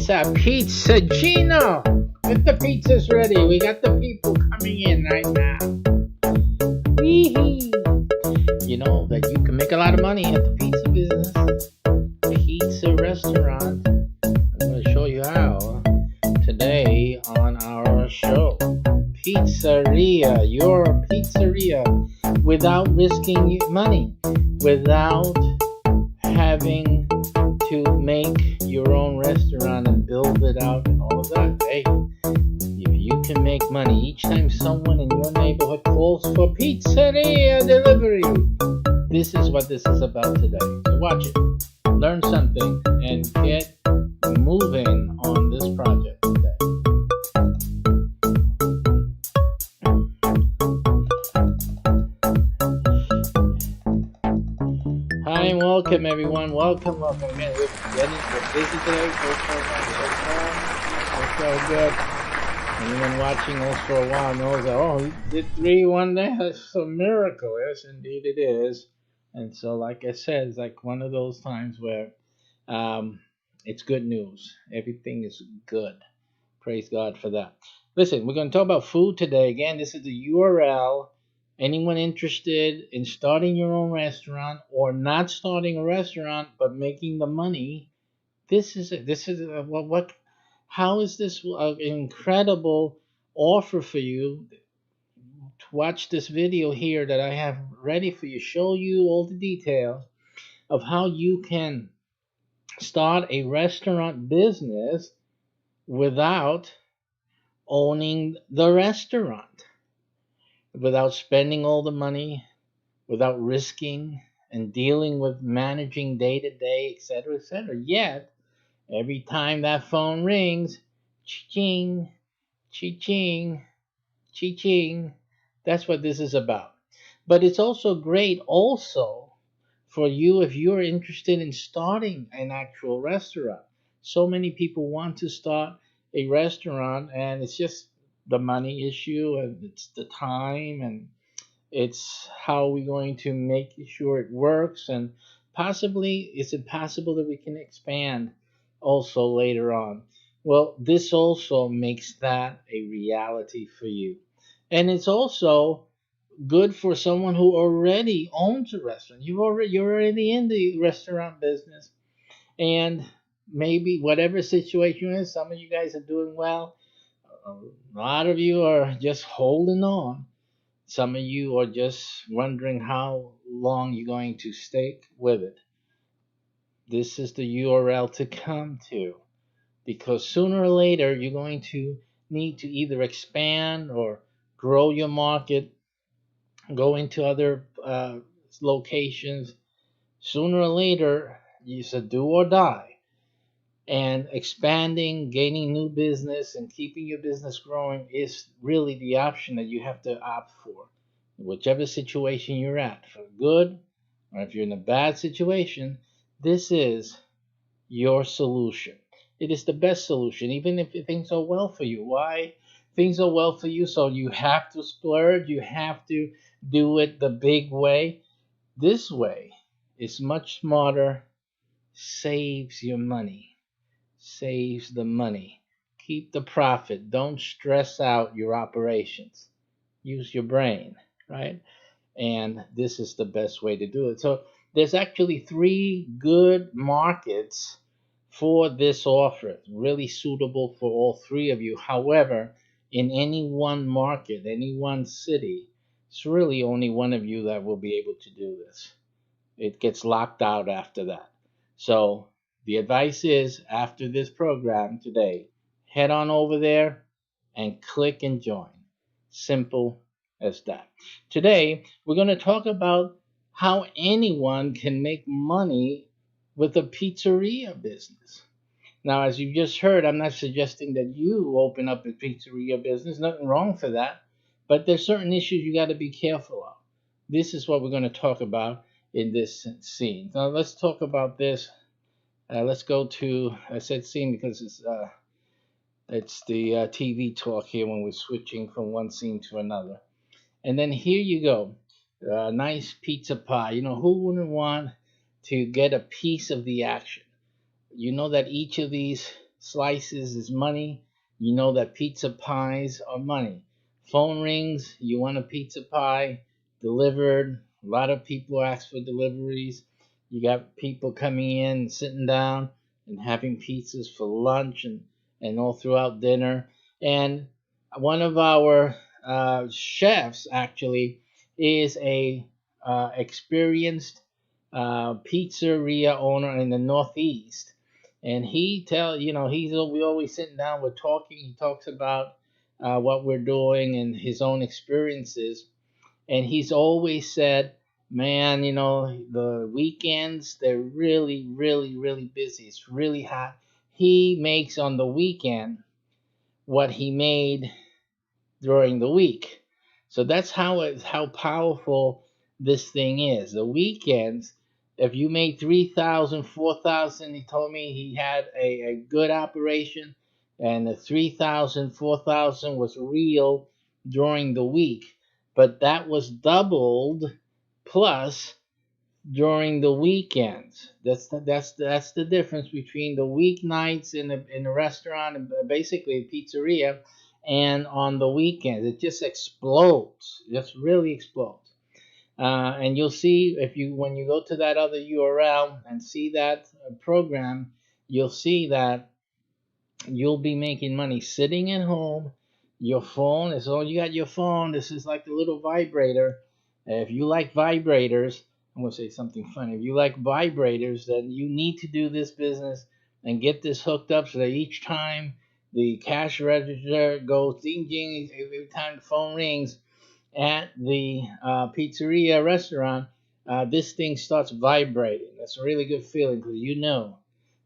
pizza, pizza Gino. Get the pizzas ready. We got the people coming in right now. Wee-hee. You know that you can make a lot of money at the pizza business. Pizza restaurant. I'm going to show you how today on our show. Pizzeria, your pizzeria, without risking money, without having to make your own restaurant and build it out and all of that. Hey, if you can make money each time someone in your neighborhood calls for pizzeria delivery, this is what this is about today. So watch it, learn something, and get moving on this project today. Hi and welcome everyone. Welcome. Again, we're busy today. So good. Anyone watching us for a while knows that, oh, he did 3 one day. That's a miracle. Yes, indeed it is. And so, like I said, it's like one of those times where it's good news. Everything is good. Praise God for that. Listen, we're going to talk about food today. Again, this is the URL. Anyone interested in starting your own restaurant or not starting a restaurant but making the money, how is this an incredible offer for you to watch this video here that I have ready for you, show you all the details of how you can start a restaurant business without owning the restaurant, without spending all the money, without risking and dealing with managing day to day, etc., etc. Yet, every time that phone rings, ching, ching, ching, that's what this is about. But it's also great also for you if you're interested in starting an actual restaurant. So many people want to start a restaurant and it's just the money issue and it's the time and it's how we're going to make sure it works, and possibly is it possible that we can expand also later on. Well, this also makes that a reality for you. And it's also good for someone who already owns a restaurant. You're already in the restaurant business, and maybe whatever situation is, some of you guys are doing well. A lot of you are just holding on. Some of you are just wondering how long you're going to stick with it. This is the URL to come to, because sooner or later you're going to need to either expand or grow your market, go into other locations. Sooner or later, it's a do or die. And expanding, gaining new business, and keeping your business growing is really the option that you have to opt for. Whichever situation you're at, for good or if you're in a bad situation, this is your solution. It is the best solution, even if things are well for you. Why? Things are well for you, so you have to splurge, you have to do it the big way. This way is much smarter, saves your money. Saves the money. Keep the profit. Don't stress out your operations. Use your brain, right? And this is the best way to do it. So there's actually 3 good markets for this offer, really suitable for all 3 of you. However, in any one market, any one city, it's really only one of you that will be able to do this. It gets locked out after that. So the advice is, after this program today, head on over there and click and join. Simple as that. Today, we're going to talk about how anyone can make money with a pizzeria business. Now, as you just heard, I'm not suggesting that you open up a pizzeria business. Nothing wrong for that. But there's certain issues you got to be careful of. This is what we're going to talk about in this scene. Now, let's talk about this. Let's go to, I said scene because it's the TV talk here when we're switching from one scene to another. And then here you go. Nice pizza pie. You know, who wouldn't want to get a piece of the action? You know that each of these slices is money. You know that pizza pies are money. Phone rings, you want a pizza pie delivered. A lot of people ask for deliveries. You got people coming in, sitting down, and having pizzas for lunch and all throughout dinner. And one of our chefs actually is a experienced pizzeria owner in the Northeast, and we always sitting down, we're talking. He talks about what we're doing and his own experiences, and he's always said, man, the weekends they're really, really, really busy. It's really hot. He makes on the weekend what he made during the week. So that's how powerful this thing is. The weekends, if you made 3,000, 4,000, he told me he had a good operation, and the 3,000, 4,000 was real during the week. But that was doubled plus during the weekends. That's the difference between the weeknights in a restaurant and basically a pizzeria, and on the weekends it just explodes. It just really explodes. And you'll see if you when you go to that other URL and see that program, you'll see that you'll be making money sitting at home. Your phone is all you got. Your phone. This is like the little vibrator. If you like vibrators, I'm gonna say something funny. If you like vibrators, then you need to do this business and get this hooked up so that each time the cash register goes ding ding, every time the phone rings at the pizzeria restaurant, this thing starts vibrating. That's a really good feeling because you know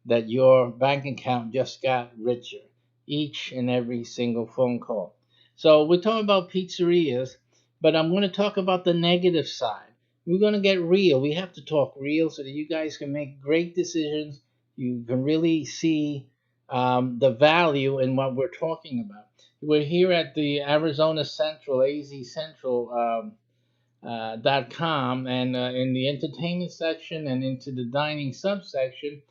that your bank account just got richer each and every single phone call. So we're talking about pizzerias, but I'm going to talk about the negative side. We're going to get real. We have to talk real so that you guys can make great decisions. You can really see the value in what we're talking about. We're here at the Arizona Central, AZ Central. .com, and in the entertainment section and into the dining subsection,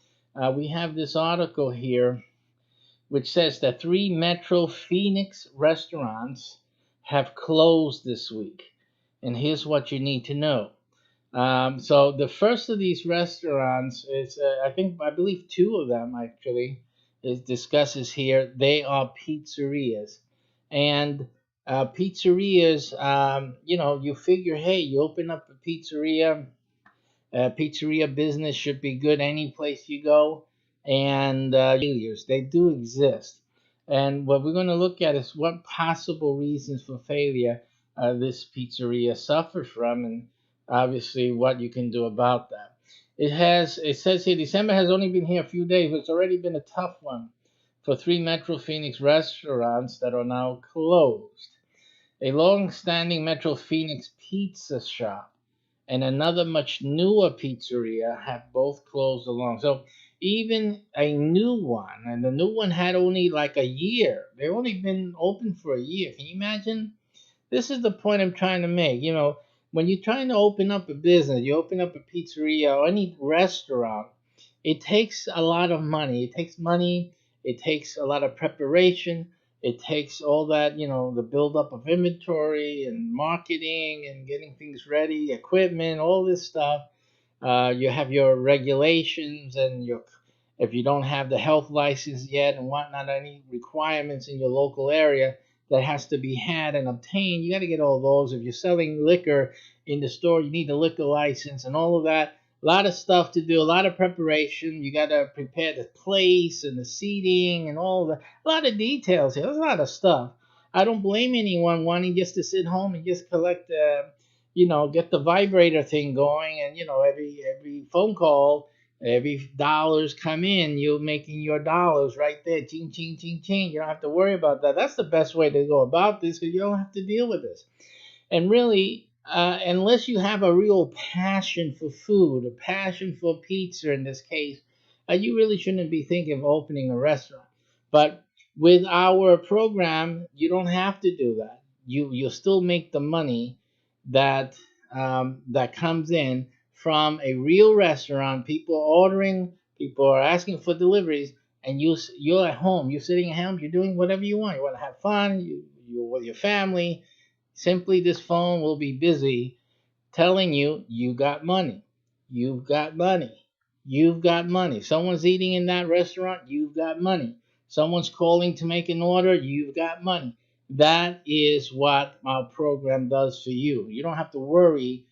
we have this article here which says that 3 Metro Phoenix restaurants have closed this week. And here's what you need to know. So the first of these restaurants is, I believe 2 of them actually, is discusses here. They are pizzerias, and pizzerias. You figure, hey, you open up a pizzeria. Pizzeria business should be good any place you go, and failures they do exist. And what we're going to look at is what possible reasons for failure this pizzeria suffered from, and obviously what you can do about that. It says here December has only been here a few days, but it's already been a tough one for 3 Metro Phoenix restaurants that are now closed. A long-standing Metro Phoenix pizza shop and another much newer pizzeria have both closed along. So even a new one, and the new one had only like a year. They've only been open for a year. Can you imagine? This is the point I'm trying to make. When you're trying to open up a business, you open up a pizzeria or any restaurant, it takes a lot of money. It takes money. It takes a lot of preparation. It takes all that, the buildup of inventory and marketing and getting things ready, equipment, all this stuff. You have your regulations and if you don't have the health license yet and whatnot, any requirements in your local area that has to be had and obtained, you got to get all those. If you're selling liquor in the store, you need the liquor license and all of that. A lot of stuff to do, a lot of preparation. You got to prepare the place and the seating and all that. A lot of details here. There's a lot of stuff. I don't blame anyone wanting just to sit home and just collect get the vibrator thing going, and every phone call, every dollars come in, you're making your dollars right there, ching ching ching ching. You don't have to worry about that. That's the best way to go about this because you don't have to deal with this. And really, unless you have a real passion for food, a passion for pizza in this case, you really shouldn't be thinking of opening a restaurant. But with our program, you don't have to do that. You'll still make the money that that comes in from a real restaurant. People are ordering, people are asking for deliveries, and you're at home, you're sitting at home, you're doing whatever you want. You want to have fun, you're with your family. Simply, this phone will be busy telling you you got money, you've got money, you've got money. Someone's eating in that restaurant, you've got money. Someone's calling to make an order, you've got money. That is what our program does for you. You don't have to worry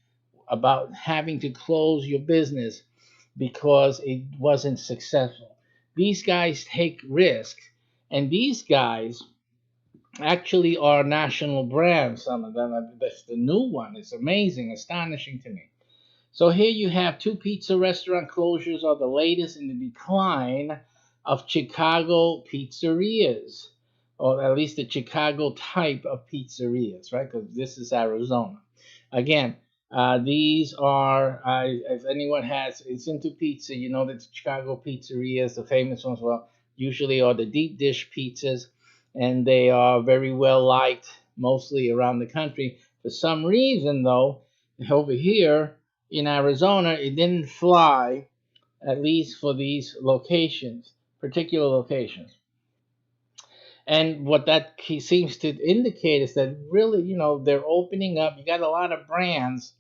about having to close your business because it wasn't successful. These guys take risk, and these guys actually are national brands. Some of them, that's the new one. It's amazing, astonishing to me. So here you have two pizza restaurant closures are the latest in the decline of Chicago pizzerias, or at least the Chicago type of pizzerias, right? Because this is Arizona. Again, these are, if anyone is into pizza, you know that the Chicago pizzerias, the famous ones, well, usually are the deep dish pizzas, and they are very well liked mostly around the country. For some reason, though, over here, in Arizona, it didn't fly, at least for these locations, particular locations. And what that seems to indicate is that really, they're opening up. You got a lot of brands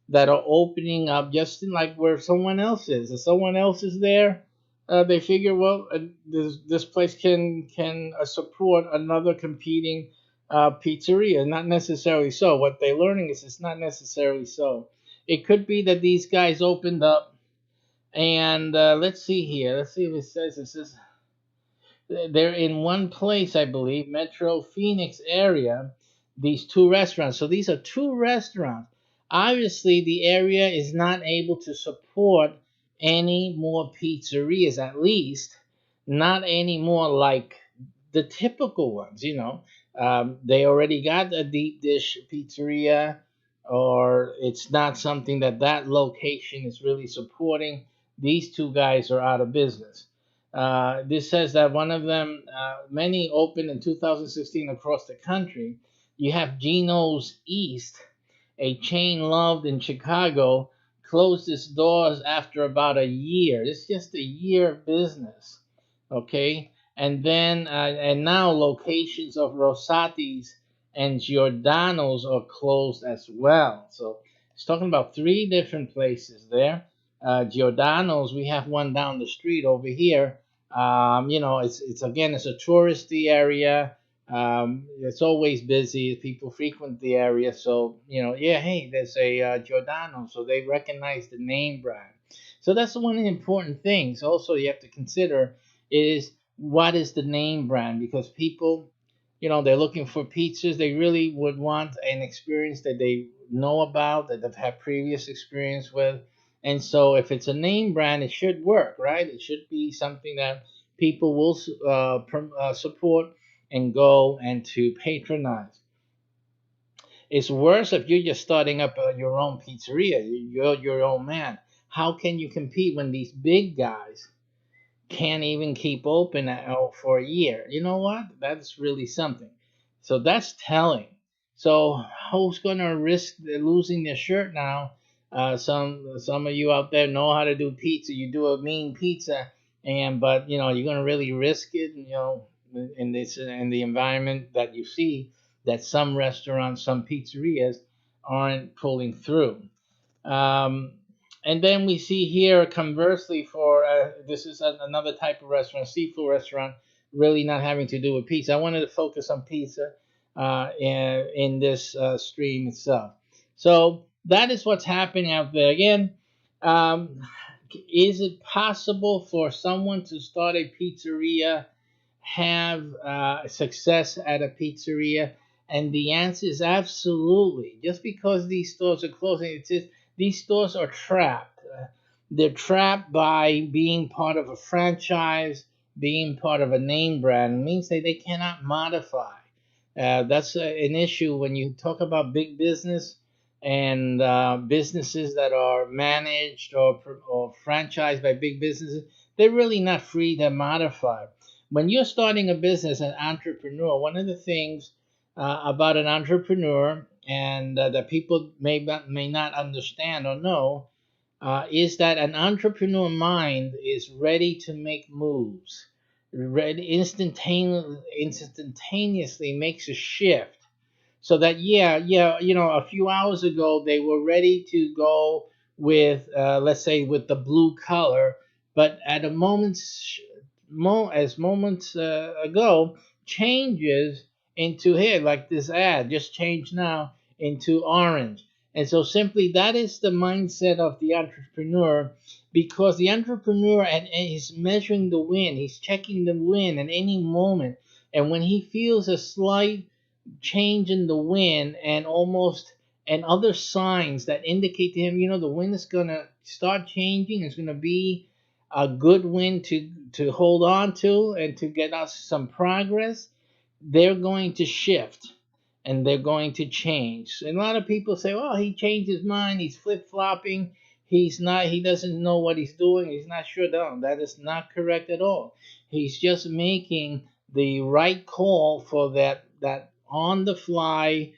that are opening up just in like where someone else is. If someone else is there, they figure, well, this place can support another competing pizzeria. Not necessarily so. What they're learning is it's not necessarily so. It could be that these guys opened up, and let's see here. Let's see if it says this is. They're in one place, I believe, Metro Phoenix area, these two restaurants. So these are two restaurants. Obviously, the area is not able to support any more pizzerias, at least not any more like the typical ones. They already got a deep dish pizzeria, or it's not something that location is really supporting. These two guys are out of business. This says that one of them, many opened in 2016 across the country. You have Geno's East, a chain loved in Chicago, closed its doors after about a year. It's just a year of business, okay? And now locations of Rosati's and Giordano's are closed as well. So it's talking about three different places there. Giordano's, we have one down the street over here. It's a touristy area. It's always busy. People frequent the area, so yeah. Hey, there's a Giordano, so they recognize the name brand. So that's one of the important things. Also, you have to consider is what is the name brand, because people, they're looking for pizzas. They really would want an experience that they know about, that they've had previous experience with. And so if it's a name brand, it should work, right? It should be something that people will support and go and to patronize. It's worse if you're just starting up your own pizzeria. You're your own man. How can you compete when these big guys can't even keep open for a year? You know what? That's really something. So that's telling. So who's going to risk losing their shirt now? Some of you out there know how to do pizza. You do a mean pizza, but you're going to really risk it. In the environment that you see, that some restaurants, some pizzerias aren't pulling through. Um, and then we see here, conversely, for this is another type of restaurant, seafood restaurant, really not having to do with pizza. I wanted to focus on pizza in this stream itself. So that is what's happening out there. Again, um, is it possible for someone to start a pizzeria, have success at a pizzeria? And the answer is absolutely. Just because these stores are closing, it's just these stores are trapped. They're trapped by being part of a franchise, being part of a name brand. It means that they cannot modify. That's an issue when you talk about big business and businesses that are managed or franchised by big businesses. They're really not free to modify. When you're starting a business, an entrepreneur, one of the things about an entrepreneur, and that people may not understand or know, is that an entrepreneur mind is ready to make moves. instantaneously makes a shift, so that yeah, a few hours ago they were ready to go with, let's say, with the blue color, but at a moments ago, changes into here, like this ad just changed now into orange. And so simply that is the mindset of the entrepreneur, because the entrepreneur and he's measuring the wind, he's checking the wind at any moment. And when he feels a slight change in the wind and other signs that indicate to him, the wind is going to start changing, it's going to be a good wind to hold on to and to get us some progress, they're going to shift and they're going to change. And a lot of people say, "Oh, he changed his mind. He's flip flopping. He's not. He doesn't know what he's doing. He's not sure." No, that is not correct at all. He's just making the right call for that on the fly,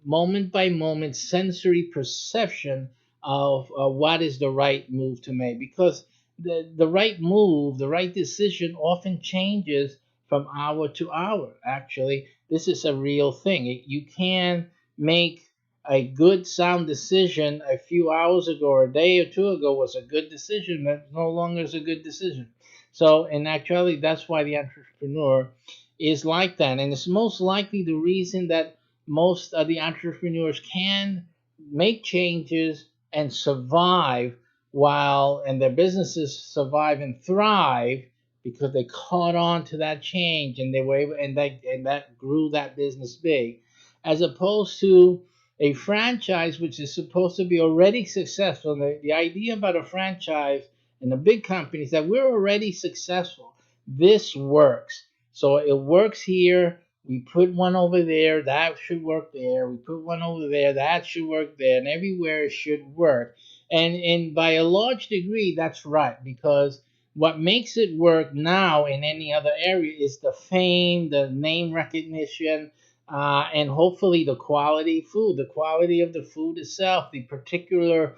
moment by moment sensory perception of what is the right move to make, because the right move, the right decision often changes from hour to hour. Actually, this is a real thing. You can make a good sound decision a few hours ago or a day or two ago was a good decision, that no longer is a good decision. So in actuality, that's why the entrepreneur is like that. And it's most likely the reason that most of the entrepreneurs can make changes and survive, and their businesses survive and thrive, because they caught on to that change and they were able, and that grew that business big, as opposed to a franchise which is supposed to be already successful. The idea about a franchise and the big companies that we're already successful. This works. So it works here. We put one over there, that should work there. We put one over there, that should work there, and everywhere it should work. And by a large degree, that's right, because what makes it work now in any other area is the fame, the name recognition, and hopefully the quality of the food itself, the particular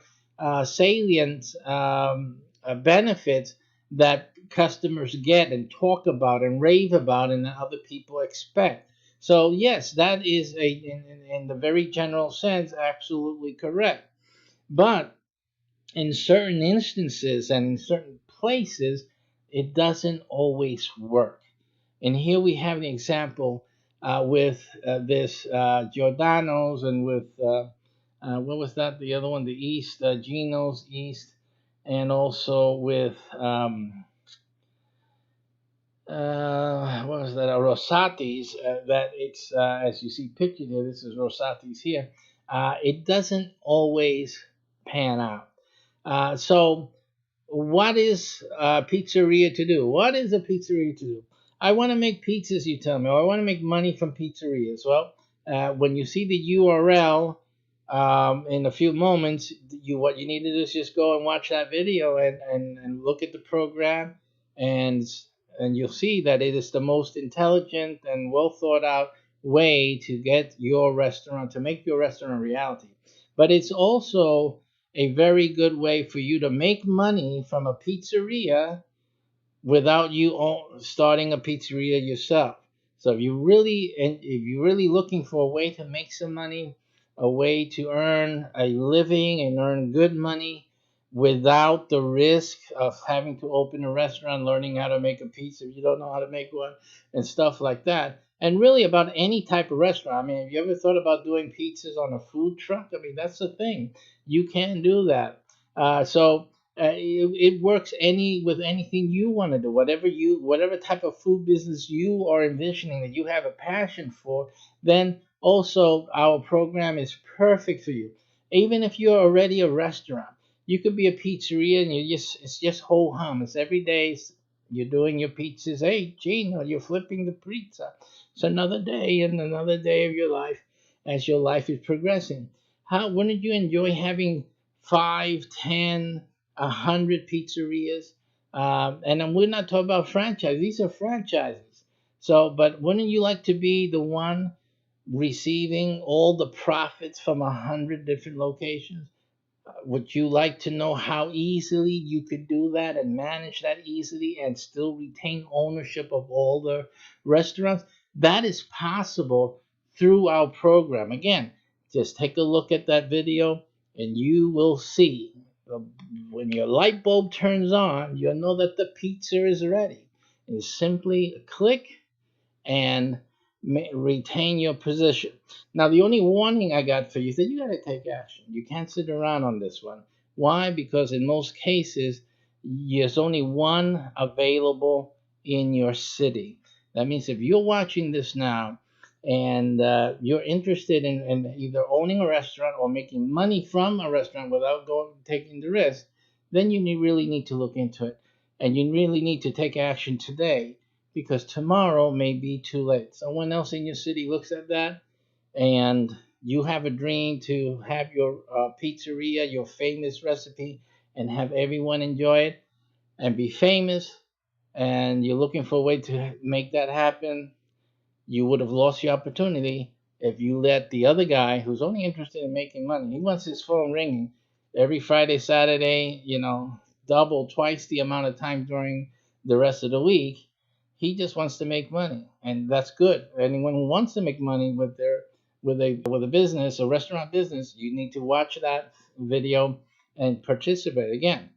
salient benefits that customers get and talk about and rave about and that other people expect. So yes, that is in the very general sense, absolutely correct. But in certain instances and in certain places, it doesn't always work. And here we have the example with this Giordano's, and with what was that? The other one, the East, Gino's East, and also with what was that? Rosati's. That it's as you see pictured here. This is Rosati's here. It doesn't always pan out. So what is a pizzeria to do? What is a pizzeria to do? I want to make pizzas, you tell me, or I want to make money from pizzerias. Well, when you see the URL in a few moments, what you need to do is just go and watch that video and look at the program, and and you'll see that it is the most intelligent and well thought out way to get your restaurant, to make your restaurant a reality. But it's also a very good way for you to make money from a pizzeria without you starting a pizzeria yourself. So if you're really looking for a way to make some money, a way to earn a living and earn good money without the risk of having to open a restaurant, learning how to make a pizza if you don't know how to make one, and stuff like that. And really about any type of restaurant. I mean, have you ever thought about doing pizzas on a food truck? I mean, that's the thing. You can do that. It works with anything you want to do, whatever type of food business you are envisioning that you have a passion for. Then also our program is perfect for you. Even if you're already a restaurant, you could be a pizzeria and it's just whole hum. It's every day. You're doing your pizzas. Hey, Gino, you're flipping the pizza. It's another day and another day of your life as your life is progressing. How wouldn't you enjoy having 5, 10, 100 pizzerias? And we're not talking about franchise. These are franchises. So, but wouldn't you like to be the one receiving all the profits from 100 different locations? Would you like to know how easily you could do that and manage that easily and still retain ownership of all the restaurants? That is possible through our program. Again, just take a look at that video and you will see, when your light bulb turns on, you'll know that the pizza is ready. It's simply a click and retain your position. Now, the only warning I got for you is that you got to take action. You can't sit around on this one. Why? Because in most cases, there's only one available in your city. That means if you're watching this now and you're interested in either owning a restaurant or making money from a restaurant without taking the risk, then you really need to look into it. And you really need to take action today, because tomorrow may be too late. Someone else in your city looks at that, and you have a dream to have your pizzeria, your famous recipe, and have everyone enjoy it and be famous, and you're looking for a way to make that happen. You would have lost your opportunity if you let the other guy, who's only interested in making money, he wants his phone ringing every Friday, Saturday, double, twice the amount of time during the rest of the week. He just wants to make money, and that's good. Anyone who wants to make money with a business, a restaurant business, you need to watch that video and participate. Again,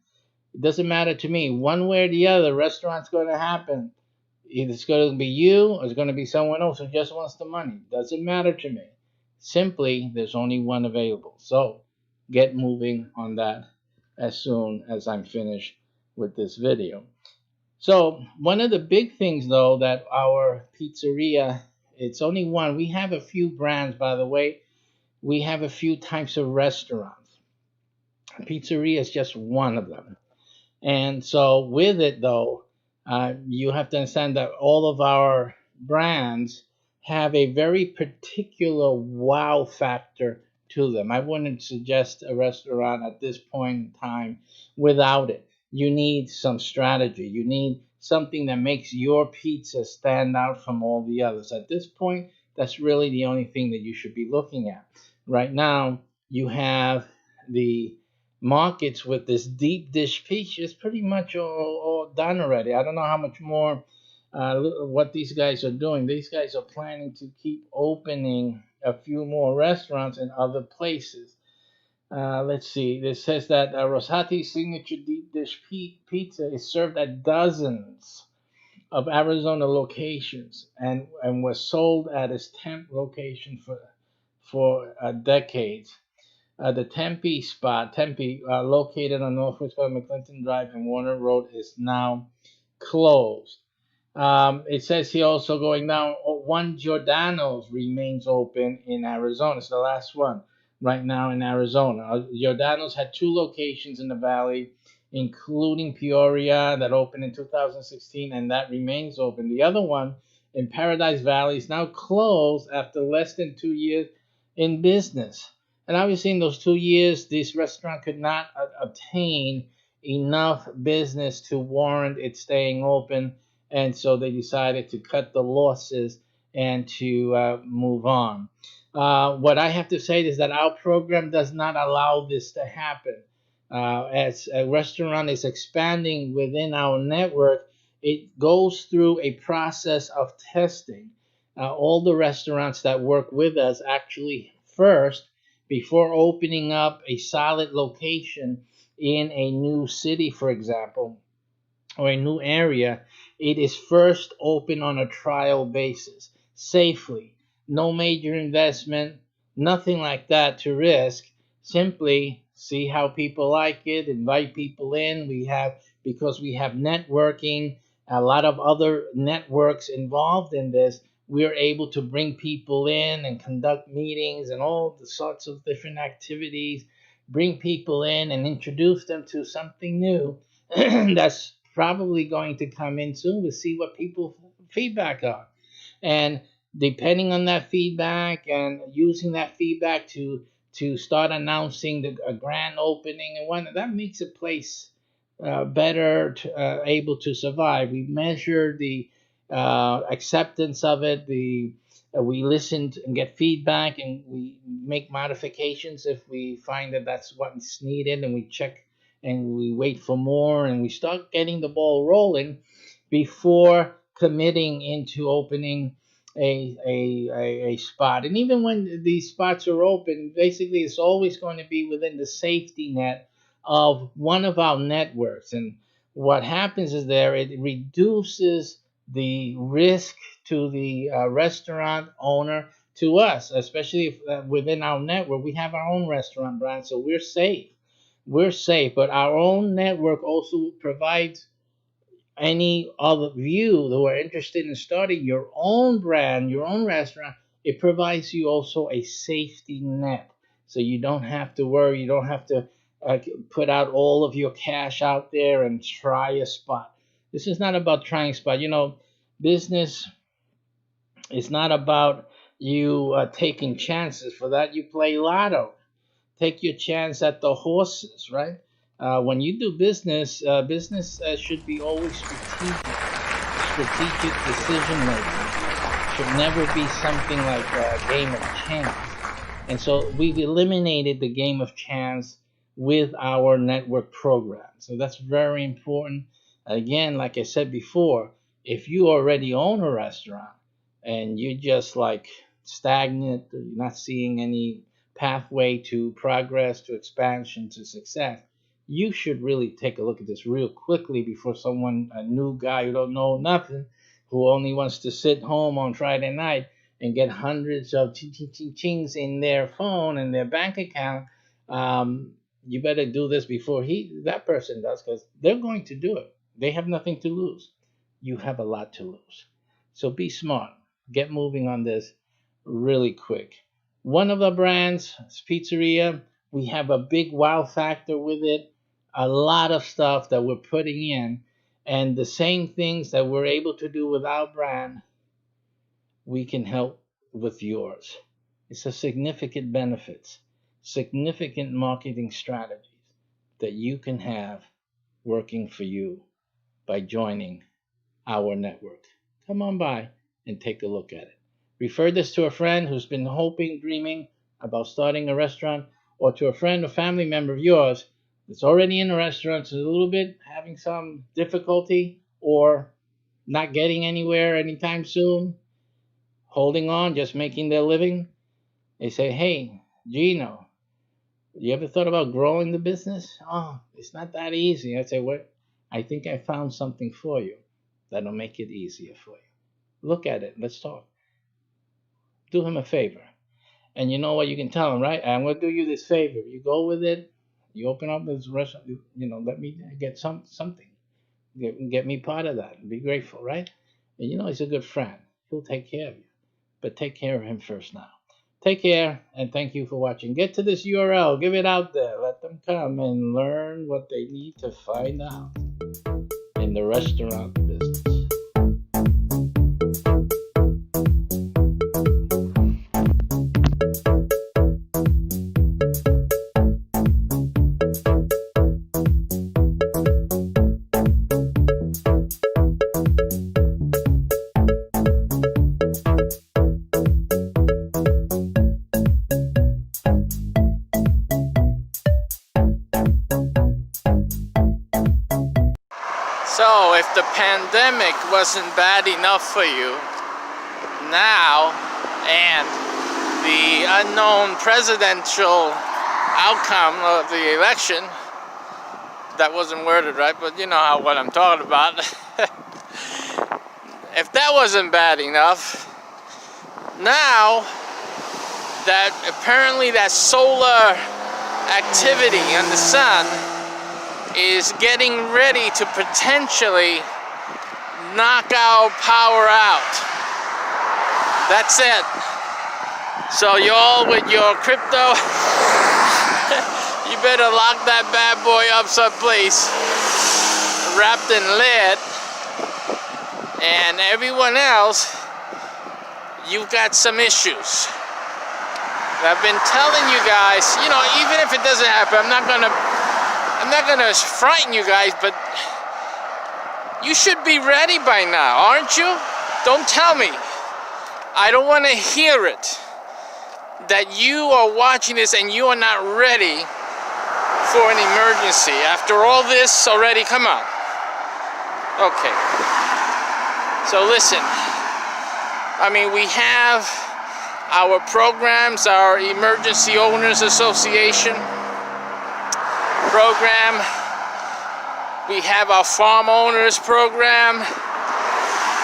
it doesn't matter to me. One way or the other, restaurant's going to happen. Either it's going to be you or it's going to be someone else who just wants the money. Doesn't matter to me. Simply, there's only one available. So get moving on that as soon as I'm finished with this video. So one of the big things, though, that our pizzeria, it's only one. We have a few brands, by the way. We have a few types of restaurants. Pizzeria is just one of them. And so with it, though, you have to understand that all of our brands have a very particular wow factor to them. I wouldn't suggest a restaurant at this point in time without it. You need some strategy. You need something that makes your pizza stand out from all the others. At this point, that's really the only thing that you should be looking at. Right now, you have the markets with this deep dish peach is pretty much all done already. I don't know how much more what these guys are doing. These guys are planning to keep opening a few more restaurants in other places. Let's see. This says that Rosati's signature deep dish pizza is served at dozens of Arizona locations and was sold at its 10th location for decades. The Tempe spot, located on Northwest McClinton Drive and Warner Road, is now closed. It says here also going down, one Giordano's remains open in Arizona. It's the last one right now in Arizona. Giordano's had two locations in the valley, including Peoria, that opened in 2016, and that remains open. The other one in Paradise Valley is now closed after less than 2 years in business. And obviously, in those 2 years, this restaurant could not obtain enough business to warrant it staying open. And so they decided to cut the losses and to move on. What I have to say is that our program does not allow this to happen. As a restaurant is expanding within our network, it goes through a process of testing. All the restaurants that work with us actually first, before opening up a solid location in a new city, for example, or a new area, it is first open on a trial basis, safely. No major investment, nothing like that to risk. Simply see how people like it, invite people in. Because we have networking, a lot of other networks involved in this, we're able to bring people in and conduct meetings and all the sorts of different activities, bring people in and introduce them to something new that's probably going to come in soon. We'll see what people feedback are. And depending on that feedback and using that feedback to start announcing a grand opening and one that makes a place better able to survive. We measure the acceptance of it, the We listen and get feedback, and we make modifications if we find that that's what's needed, and we check and we wait for more, and we start getting the ball rolling before committing into opening a spot. And even when these spots are open, basically it's always going to be within the safety net of one of our networks. And what happens is there, it reduces the risk to the restaurant owner, to us, especially if within our network we have our own restaurant brand, so we're safe. We're safe, but our own network also provides any other you who are interested in starting your own brand, your own restaurant. It provides you also a safety net, so you don't have to worry. You don't have to uh, put out all of your cash out there and try a spot. This is not about trying a spot. Business is not about you taking chances. For that, you play lotto. Take your chance at the horses, right? When you do business, business should be always strategic. Strategic decision making should never be something like a game of chance. And so we've eliminated the game of chance with our network program. So that's very important. Again, like I said before, if you already own a restaurant and you're just like stagnant, you're not seeing any pathway to progress, to expansion, to success, you should really take a look at this real quickly before someone, a new guy who don't know nothing, who only wants to sit home on Friday night and get hundreds of chings in their phone and their bank account. You better do this before that person does, because they're going to do it. They have nothing to lose. You have a lot to lose. So be smart. Get moving on this really quick. One of the brands, Pizzeria, we have a big wow factor with it. A lot of stuff that we're putting in, and the same things that we're able to do with our brand, we can help with yours. It's a significant benefits, significant marketing strategies that you can have working for you by joining our network. Come on by and take a look at it. Refer this to a friend who's been hoping, dreaming about starting a restaurant, or to a friend or family member of yours that's already in a restaurant, is a little bit having some difficulty or not getting anywhere anytime soon, holding on, just making their living. They say, hey, Gino, you ever thought about growing the business? Oh, it's not that easy. I say, what? I think I found something for you that'll make it easier for you. Look at it. Let's talk. Do him a favor. And you know what? You can tell him, right? I'm going to do you this favor. You go with it. You open up this restaurant. Let me get something. Get me part of that. Be grateful, right? And he's a good friend. He'll take care of you. But take care of him first now. Take care, and thank you for watching. Get to this URL. Give it out there. Let them come and learn what they need to find out in the restaurant business. So, if the pandemic wasn't bad enough for you, now, and the unknown presidential outcome of the election, that wasn't worded right, but you know what I'm talking about. If that wasn't bad enough, now that apparently that solar activity on the sun is getting ready to potentially knock our power out. That's it. So y'all with your crypto, you better lock that bad boy up someplace, wrapped in lead. And everyone else, you've got some issues. I've been telling you guys, even if it doesn't happen, I'm not gonna frighten you guys, but you should be ready by now, aren't you? Don't tell me. I don't want to hear it that you are watching this and you are not ready for an emergency. After all this already, come on. Okay. So listen, I mean, we have our programs, our Emergency Owners Association program. We have our farm owners program.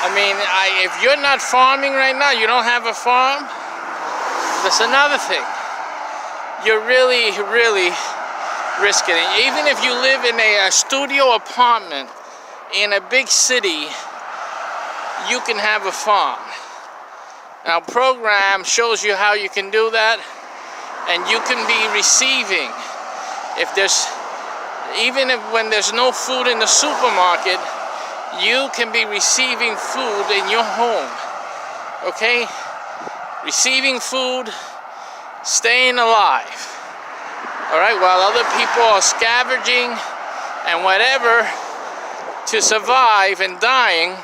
I mean, if you're not farming right now, you don't have a farm, that's another thing. You're really, really risking it. Even if you live in a studio apartment in a big city, you can have a farm. Our program shows you how you can do that, and you can be receiving, when there's no food in the supermarket, you can be receiving food in your home, okay? Receiving food, staying alive, all right? While other people are scavenging and whatever to survive and dying,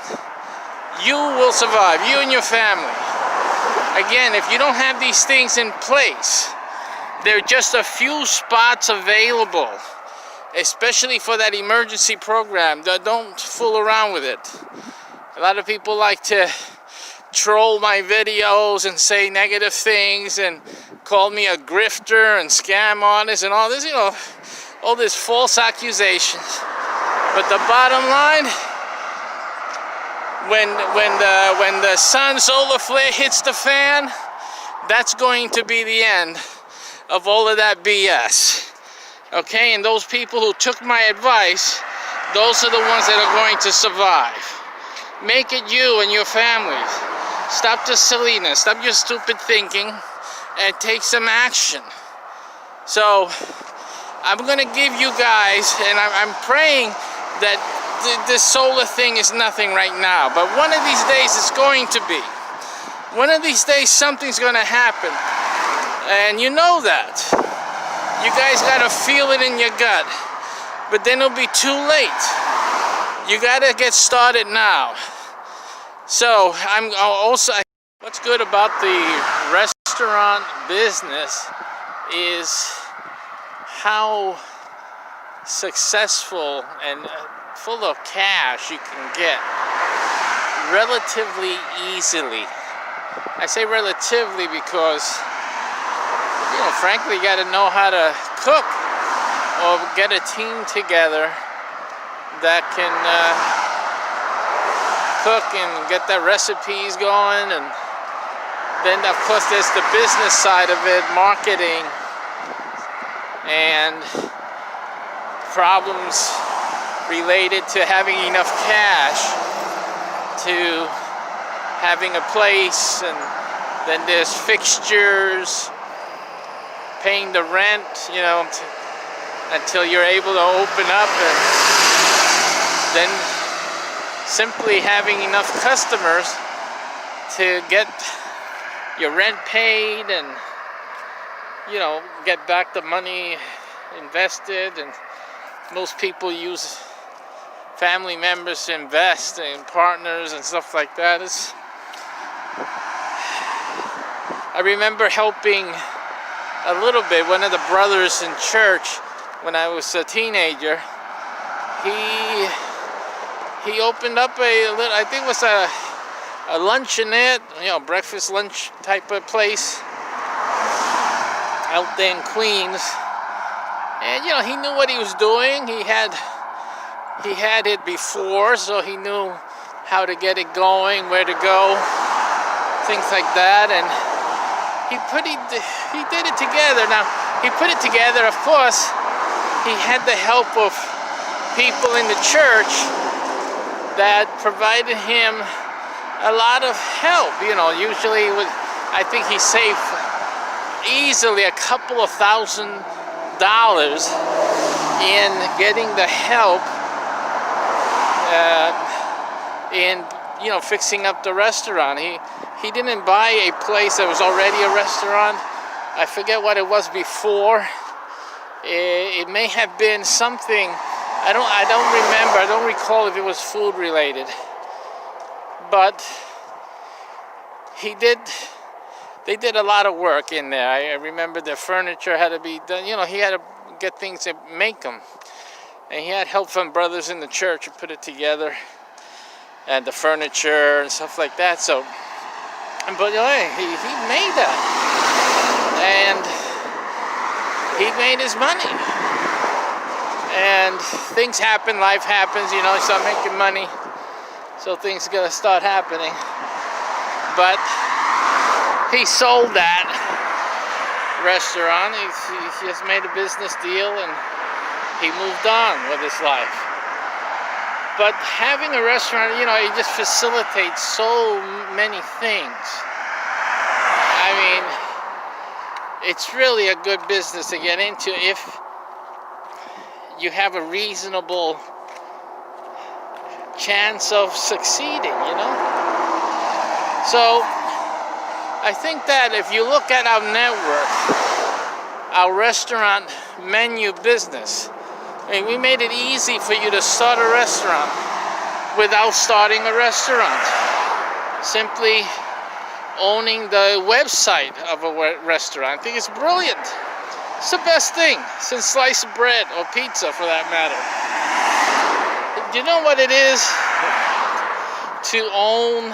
you will survive, you and your family. Again, if you don't have these things in place, there are just a few spots available, especially for that emergency program. Don't fool around with it. A lot of people like to troll my videos and say negative things and call me a grifter and scam artist and all this, all these false accusations. But the bottom line, when the sun solar flare hits the fan, that's going to be the end of all of that BS. Okay, and those people who took my advice, those are the ones that are going to survive. Make it you and your families. Stop the silliness, stop your stupid thinking, and take some action. So, I'm going to give you guys, and I'm praying that this solar thing is nothing right now, but one of these days it's going to be. One of these days something's going to happen, and you know that. You guys got to feel it in your gut, but then it'll be too late. You got to get started now. So what's good about the restaurant business is how successful and full of cash you can get relatively easily. I say relatively because, frankly, you got to know how to cook or get a team together that can cook and get the recipes going. And then, of course, there's the business side of it, marketing and problems related to having enough cash to having a place, and then there's fixtures, paying the rent, until you're able to open up, and then simply having enough customers to get your rent paid and, get back the money invested. And most people use family members to invest, and partners and stuff like that. I remember helping a little bit one of the brothers in church when I was a teenager. He opened up I think it was a luncheonette, breakfast lunch type of place out there in Queens. And he knew what he was doing. He had it before, so he knew how to get it going, where to go, things like that. And he did it together. Now, he put it together, of course, he had the help of people in the church that provided him a lot of help. Usually I think he saved easily a couple of $1,000 in getting the help in fixing up the restaurant. He didn't buy a place that was already a restaurant. I forget what it was before. It may have been something, I don't remember. I don't recall if it was food related. But he did. They did a lot of work in there. I remember the furniture had to be done. You know, he had to get things and make them. And he had help from brothers in the church to put it together. And the furniture and stuff like that. So, but he made that. And he made his money. And things happen, life happens, you know, start making money. So things gotta start happening. But he sold that restaurant. He just made a business deal and he moved on with his life. But having a restaurant, you know, it just facilitates so many things. I mean, it's really a good business to get into if you have a reasonable chance of succeeding, you know? So, I think that if you look at our network, our restaurant menu business, I mean, we made it easy for you to start a restaurant without starting a restaurant. Simply owning the website of a restaurant. I think it's brilliant. It's the best thing since sliced bread or pizza for that matter. Do you know what it is to own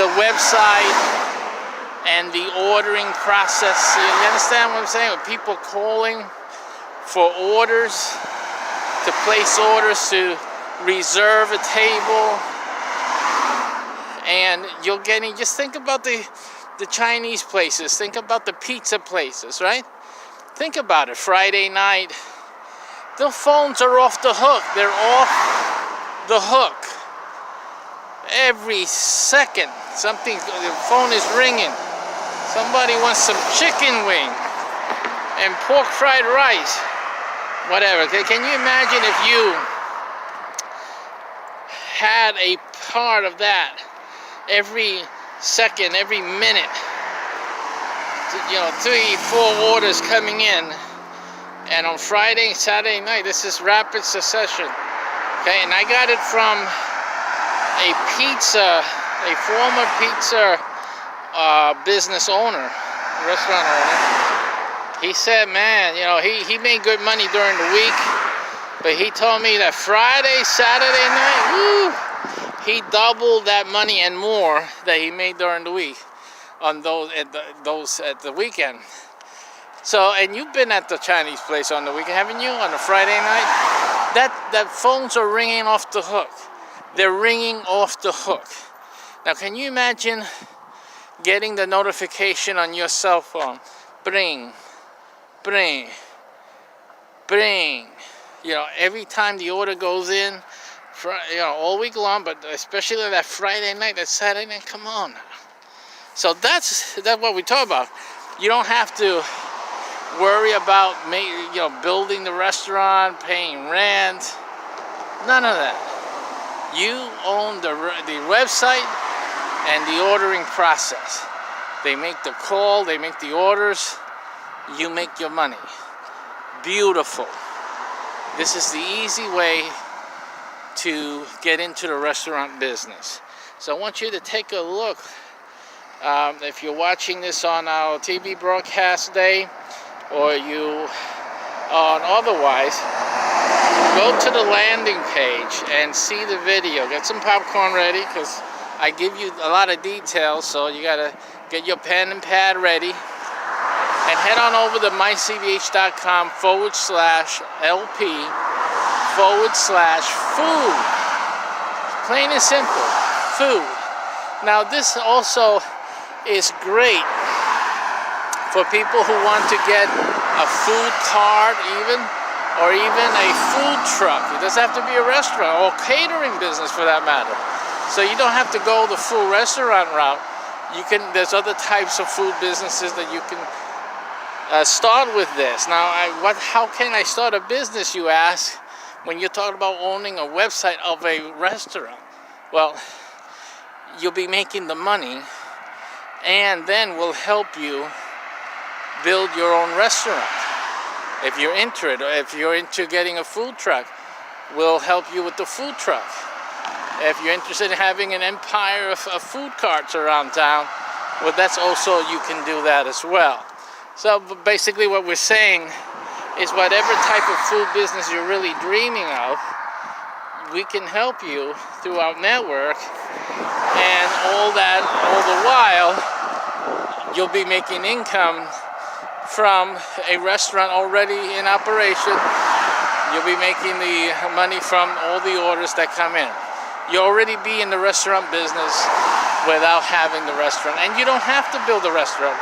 the website and the ordering process? You understand what I'm saying? With people calling for orders, to place orders, to reserve a table, and you're getting, just think about the Chinese places, think about the pizza places, right? Think about it, Friday night, the phones are off the hook, they're off the hook. Every second, the phone is ringing. Somebody wants some chicken wing and pork fried rice, whatever. Can you imagine if you had a part of that every second, every minute? You know, 3-4 orders coming in, and on Friday, Saturday night, this is rapid succession. Okay, and I got it from a former pizza business owner, restaurant owner. He said, man, you know, he made good money during the week, but he told me that Friday, Saturday night, he doubled that money and more that he made during the week on those at the weekend. So, and you've been at the Chinese place on the weekend, haven't you? On a Friday night, that phones are ringing off the hook. They're ringing off the hook. Now, can you imagine getting the notification on your cell phone? Bring. You know, every time the order goes in, you know, all week long, but especially that Friday night, that Saturday night, come on. So that's what we talk about. You don't have to worry about building the restaurant, paying rent, none of that. You own the website and the ordering process. They make the call, they make the orders, you make your money. Beautiful. This is the easy way to get into the restaurant business. So I want you to take a look. If you're watching this on our TV broadcast day, or you on otherwise, go to the landing page and see the video. Get some popcorn ready, because I give you a lot of details, so you gotta get your pen and pad ready. And head on over to mycbh.com/LP/food. Plain and simple, food. Now this also is great for people who want to get a food cart or even a food truck. It doesn't have to be a restaurant or catering business for that matter. So you don't have to go the full restaurant route. There's other types of food businesses that you can start with this. Now, how can I start a business, you ask, when you're talking about owning a website of a restaurant? Well, you'll be making the money, and then we'll help you build your own restaurant. If you're into it, or if you're into getting a food truck, we'll help you with the food truck. If you're interested in having an empire of food carts around town, well, that's also, you can do that as well. So basically what we're saying is whatever type of food business you're really dreaming of, we can help you through our network, and all the while, you'll be making income from a restaurant already in operation. You'll be making the money from all the orders that come in. You'll already be in the restaurant business without having the restaurant, and you don't have to build a restaurant.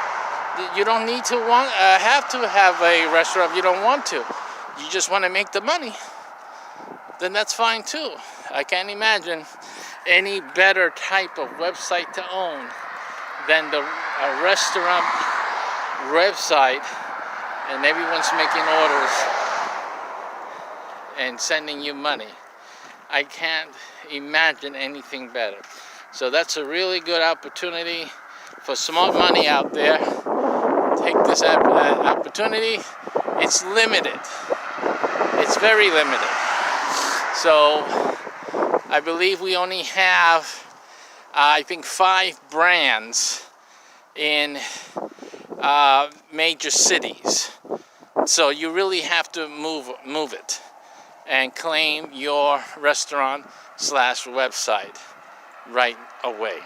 You don't need to have a restaurant if you don't want to. You just want to make the money. Then that's fine too. I can't imagine any better type of website to own than a restaurant website, and everyone's making orders and sending you money. I can't imagine anything better. So that's a really good opportunity for smart money out there. Take this opportunity. It's limited. It's very limited. So I believe we only have, I think, 5 brands in major cities. So you really have to move it and claim your restaurant/website right away.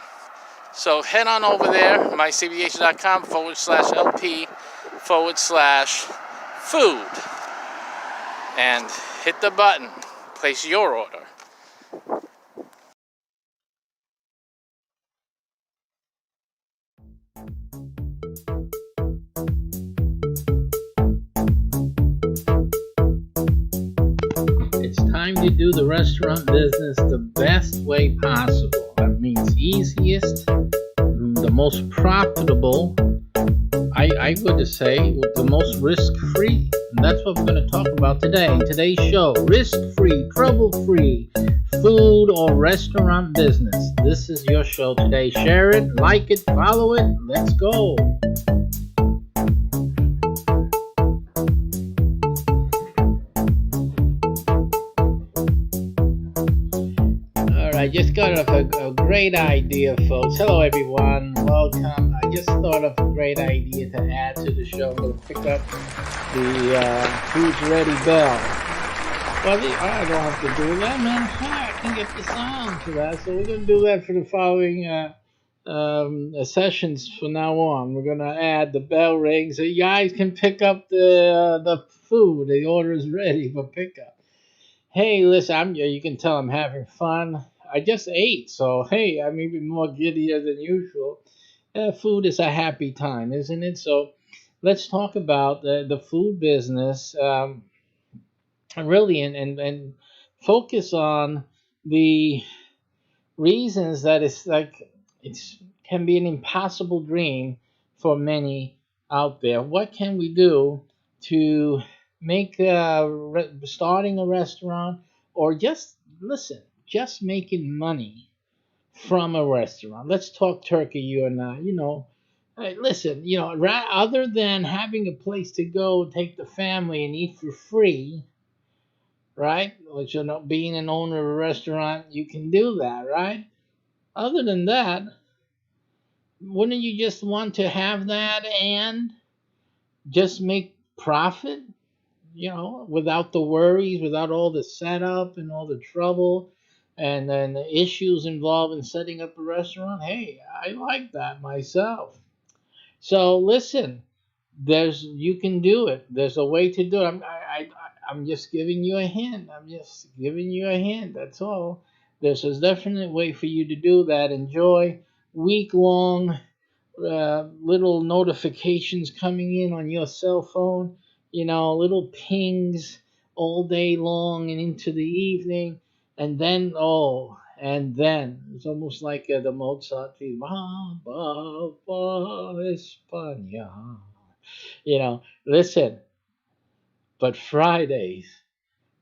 So head on over there, mycbh.com/LP/food, and hit the button. Place your order. It's time to do the restaurant business the best way possible. That means easiest, the most profitable, I would say the most risk-free. And that's what we're going to talk about today in today's show. Risk-free, trouble-free food or restaurant business. This is your show today. Share it, like it, follow it. Let's go. I just got a great idea, folks. Hello, everyone. Welcome. I just thought of a great idea to add to the show. I'm going to pick up the Who's Ready bell. Well, I don't have to do that, man. I can get the sound for that. So we're going to do that for the following sessions from now on. We're going to add the bell ring so you guys can pick up the food. The order is ready for pickup. Hey, listen, you can tell I'm having fun. I just ate, so hey, I'm even more giddier than usual. Food is a happy time, isn't it? So let's talk about the food business, really, and focus on the reasons that it can be an impossible dream for many out there. What can we do to make starting a restaurant, or just making money from a restaurant? Let's talk turkey, you and I. Hey, listen, other than having a place to go, take the family and eat for free, right? Which, being an owner of a restaurant, you can do that, right? Other than that, wouldn't you just want to have that and just make profit? Without the worries, without all the setup and all the trouble and then the issues involved in setting up a restaurant. Hey, I like that myself. So listen, you can do it. There's a way to do it. I'm just giving you a hint. That's all. There's a definite way for you to do that. Enjoy week-long little notifications coming in on your cell phone, little pings all day long and into the evening, and then it's almost like the Mozart theme, España. Listen, but Fridays,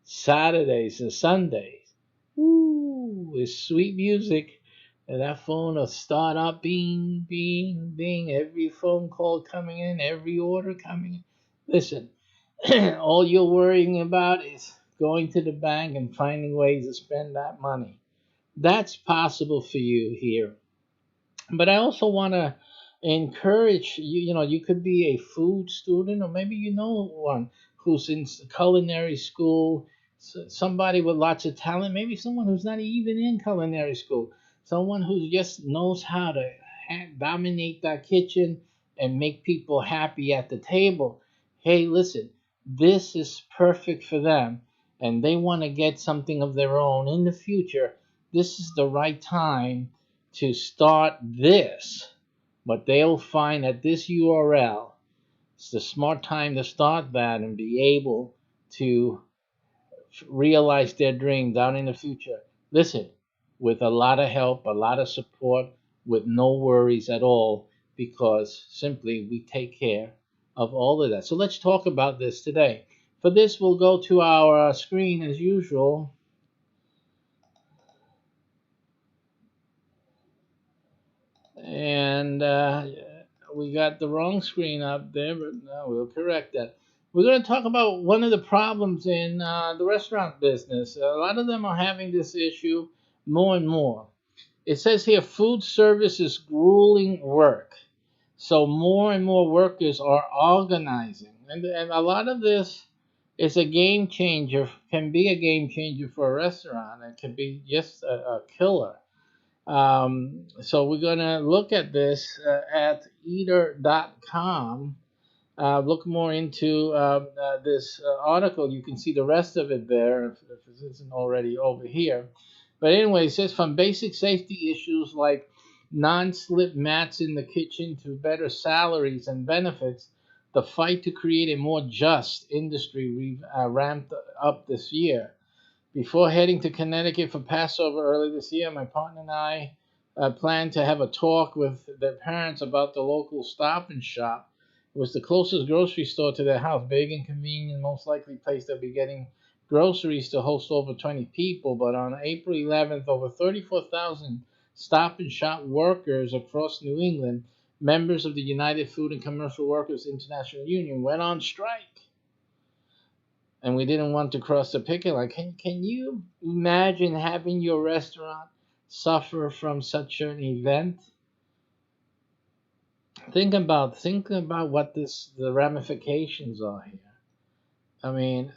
Saturdays, and Sundays, ooh, it's sweet music. And that phone will start up, bing, bing, bing, every phone call coming in, every order coming in. Listen, all you're worrying about is going to the bank and finding ways to spend that money. That's possible for you here. But I also want to encourage you. You know, you could be a food student, or maybe you know one who's in culinary school, somebody with lots of talent, maybe someone who's not even in culinary school, someone who just knows how to dominate that kitchen and make people happy at the table. Hey, listen, this is perfect for them, and they want to get something of their own in the future. This is the right time to start this, but they'll find at this URL, it's the smart time to start that and be able to realize their dream down in the future. Listen, with a lot of help, a lot of support, with no worries at all, because simply we take care of all of that. So let's talk about this today. For this, we'll go to our screen as usual. And we got the wrong screen up there, but no, we'll correct that. We're going to talk about one of the problems in the restaurant business. A lot of them are having this issue more and more. It says here food service is grueling work. So more and more workers are organizing. And a lot of this is a game changer, can be a game changer for a restaurant. It can be just a killer. So we're going to look at this at eater.com. Look more into this article. You can see the rest of it there if it isn't already over here. But anyway, it says from basic safety issues like non-slip mats in the kitchen to better salaries and benefits, the fight to create a more just industry we've ramped up this year. Before heading to Connecticut for Passover early this year, my partner and I planned to have a talk with their parents about the local Stop and Shop. It was the closest grocery store to their house, big and convenient, most likely place they'll be getting groceries to host over 20 people. But on April 11th, over 34,000 Stop and Shop workers across New England, members of the United Food and Commercial Workers International Union, went on strike. And we didn't want to cross the picket line. Can you imagine having your restaurant suffer from such an event? Think about what the ramifications are here. I mean,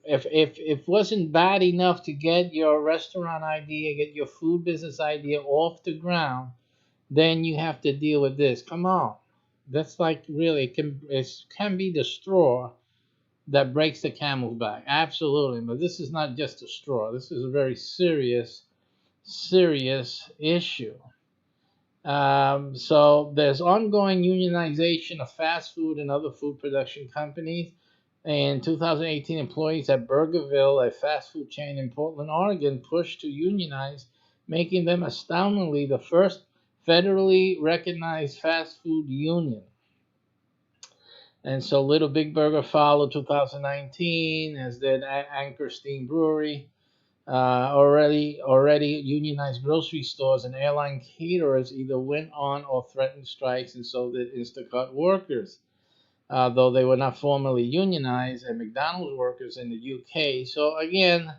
if wasn't bad enough to get your restaurant idea, get your food business idea off the ground, then you have to deal with this. Come on, that's like really it can be the straw that breaks the camel's back. Absolutely. But this is not just a straw. This is a very serious issue. So there's ongoing unionization of fast food and other food production companies. In 2018, employees at Burgerville, a fast food chain in Portland, Oregon, pushed to unionize, making them astoundingly the first federally recognized fast food union. And so Little Big Burger followed 2019, as did Anchor Steam Brewery. Already unionized grocery stores and airline caterers either went on or threatened strikes, and so did Instacart workers, though they were not formally unionized, and McDonald's workers in the UK. So again,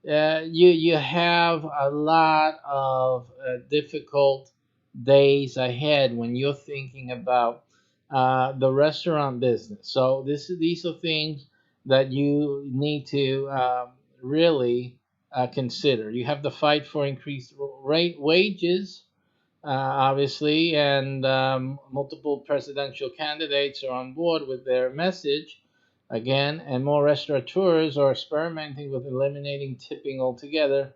you have a lot of difficult days ahead when you're thinking about the restaurant business. So these are things that you need to really consider. You have the fight for increased wages, obviously, and multiple presidential candidates are on board with their message. Again, and more restaurateurs are experimenting with eliminating tipping altogether,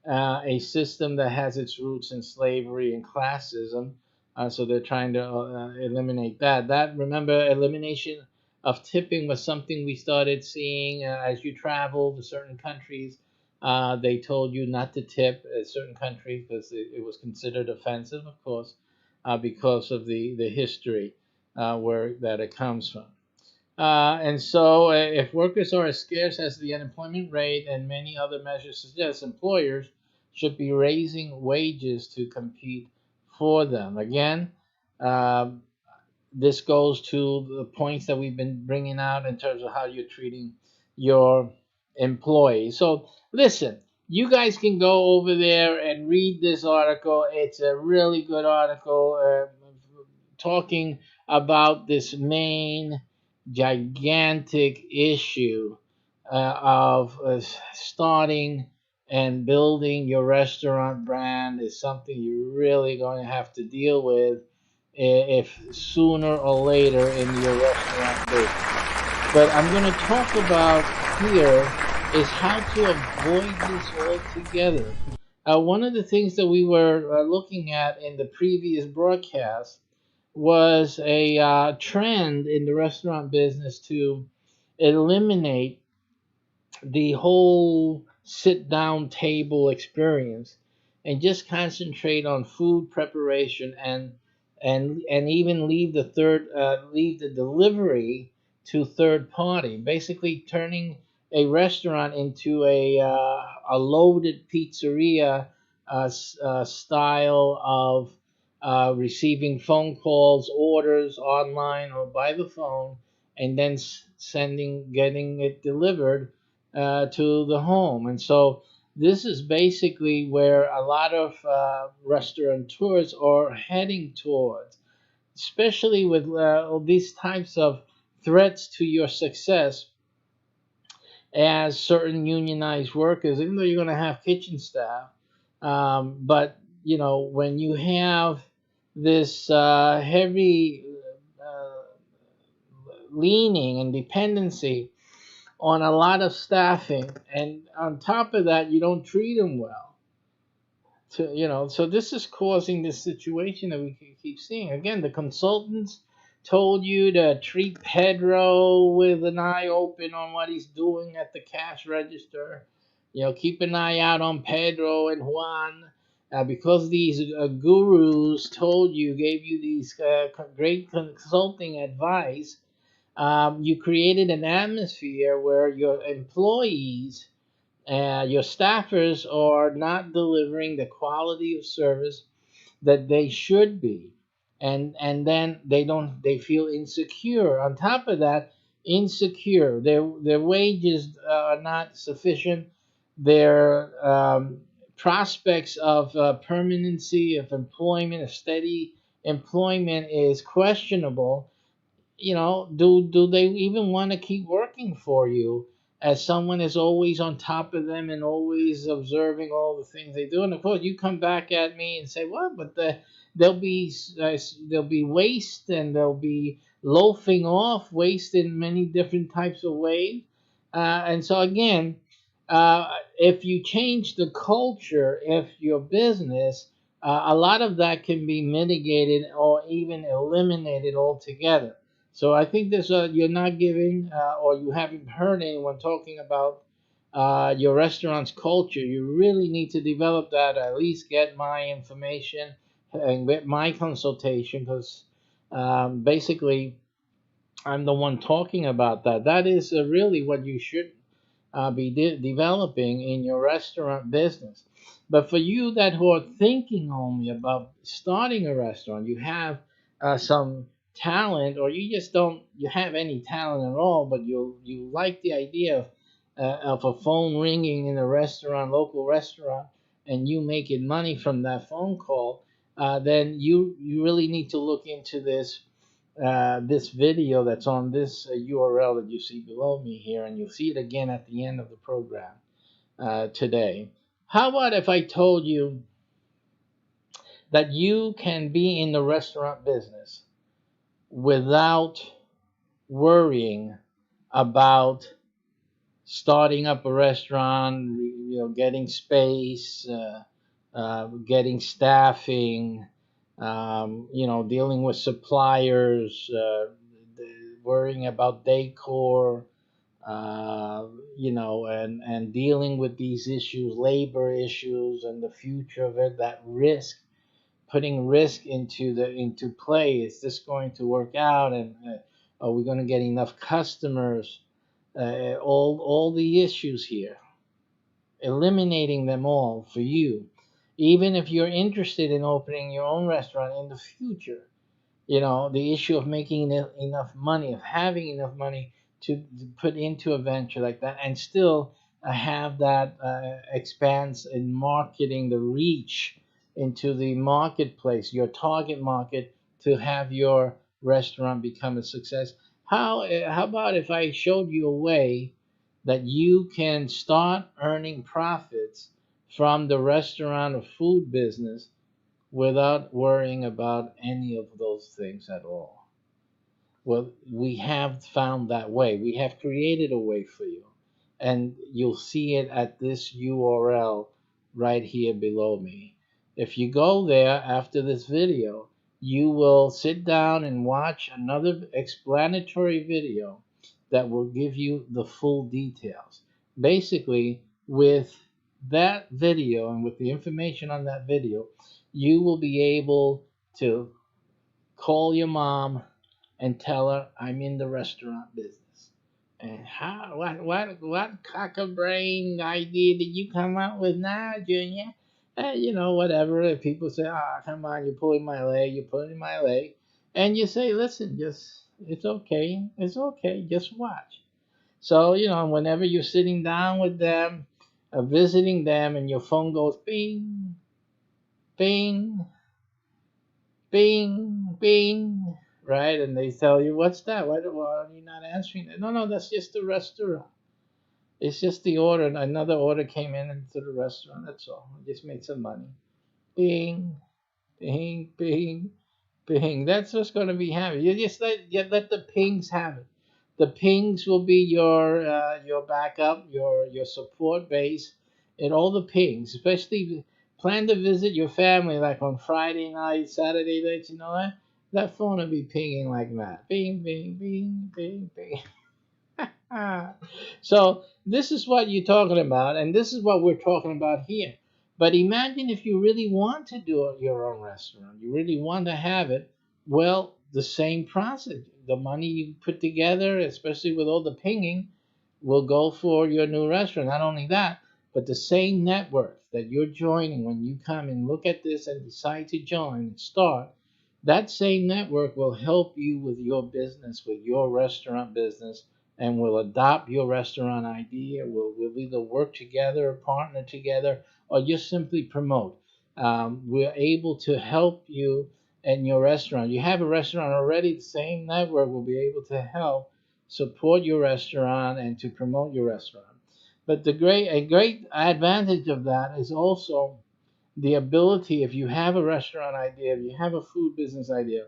a system that has its roots in slavery and classism. So they're trying to eliminate that. Remember, elimination of tipping was something we started seeing as you travel to certain countries. They told you not to tip at certain countries because it was considered offensive, of course, because of the history where that it comes from. And so, if workers are as scarce as the unemployment rate and many other measures suggest, employers should be raising wages to compete for them. Again, uh, this goes to the points that we've been bringing out in terms of how you're treating your employees. So, listen, You guys can go over there and read this article. It's a really good article talking about this main gigantic issue of starting and building your restaurant brand is something you're really going to have to deal with if sooner or later in your restaurant business. But I'm going to talk about here is how to avoid this altogether. One of the things that we were looking at in the previous broadcast was a trend in the restaurant business to eliminate the whole sit down table experience and just concentrate on food preparation and even leave the delivery to third party, basically turning a restaurant into a loaded pizzeria style of receiving phone calls, orders online or by the phone, and then getting it delivered to the home. And so this is basically where a lot of restaurateurs are heading towards, especially with these types of threats to your success as certain unionized workers, even though you're going to have kitchen staff. But, you know, when you have this heavy leaning and dependency on a lot of staffing, and on top of that, you don't treat them well. So this is causing this situation that we keep seeing. Again, the consultants told you to treat Pedro with an eye open on what he's doing at the cash register. Keep an eye out on Pedro and Juan. Because these gurus gave you these great consulting advice, you created an atmosphere where your employees, your staffers are not delivering the quality of service that they should be, and then they feel insecure. On top of that, insecure. Their wages are not sufficient. Their prospects of permanency of employment, of steady employment, is questionable. Do they even want to keep working for you as someone is always on top of them and always observing all the things they do? And of course, you come back at me and say, "What?" But there'll be waste, and there'll be loafing off, waste in many different types of ways. And so again, if you change the culture, if your business, a lot of that can be mitigated or even eliminated altogether. So I think you're not giving, or you haven't heard anyone talking about your restaurant's culture. You really need to develop that. At least get my information and get my consultation, because basically I'm the one talking about that. That is really what you should be developing in your restaurant business. But for you that who are thinking only about starting a restaurant, you have some talent, or you just don't you have any talent at all, but you like the idea of a phone ringing in a restaurant, local restaurant, and you making money from that phone call, then you really need to look into this video that's on this URL that you see below me here, and you'll see it again at the end of the program today. How about if I told you that you can be in the restaurant business without worrying about starting up a restaurant, getting space, getting staffing, dealing with suppliers, worrying about decor, and dealing with these issues, labor issues, and the future of it, that risk, putting risk into play. Is this going to work out? And are we going to get enough customers? All the issues here, eliminating them all for you. Even if you're interested in opening your own restaurant in the future, the issue of making enough money, of having enough money to put into a venture like that, and still have that expanse in marketing, the reach into the marketplace, your target market, to have your restaurant become a success. How about if I showed you a way that you can start earning profits from the restaurant or food business without worrying about any of those things at all? Well, we have found that way. We have created a way for you. And you'll see it at this URL right here below me. If you go there after this video, you will sit down and watch another explanatory video that will give you the full details. Basically, with that video and with the information on that video, you will be able to call your mom and tell her I'm in the restaurant business. And how what cockabrain idea did you come up with now, Junior? Whatever. If people say, "Ah, come on, you're pulling my leg, you're pulling my leg," and you say, "Listen, just it's okay, just watch." So whenever you're sitting down with them, visiting them, and your phone goes bing, bing, bing, bing, right? And they tell you, what's that? Why are you not answering that? No, no, that's just the restaurant. It's just the order. Another order came in into the restaurant. That's all. I just made some money. Bing, bing, bing, ping. That's what's going to be happening. You let the pings have it. The pings will be your backup, your support base, and all the pings. Especially plan to visit your family like on Friday night, Saturday night. You know that phone will be pinging like that. Bing, bing, bing, bing, bing. So this is what you're talking about, and this is what we're talking about here. But imagine if you really want to do your own restaurant, you really want to have it. Well, the same process. The money you put together, especially with all the pinging, will go for your new restaurant. Not only that, but the same network that you're joining when you come and look at this and decide to join and start, that same network will help you with your business, with your restaurant business, and will adopt your restaurant idea. We'll either work together, partner together, or just simply promote. We're able to help you in your restaurant. You have a restaurant already, the same network will be able to help support your restaurant and to promote your restaurant. But a great advantage of that is also the ability, if you have a restaurant idea, if you have a food business idea,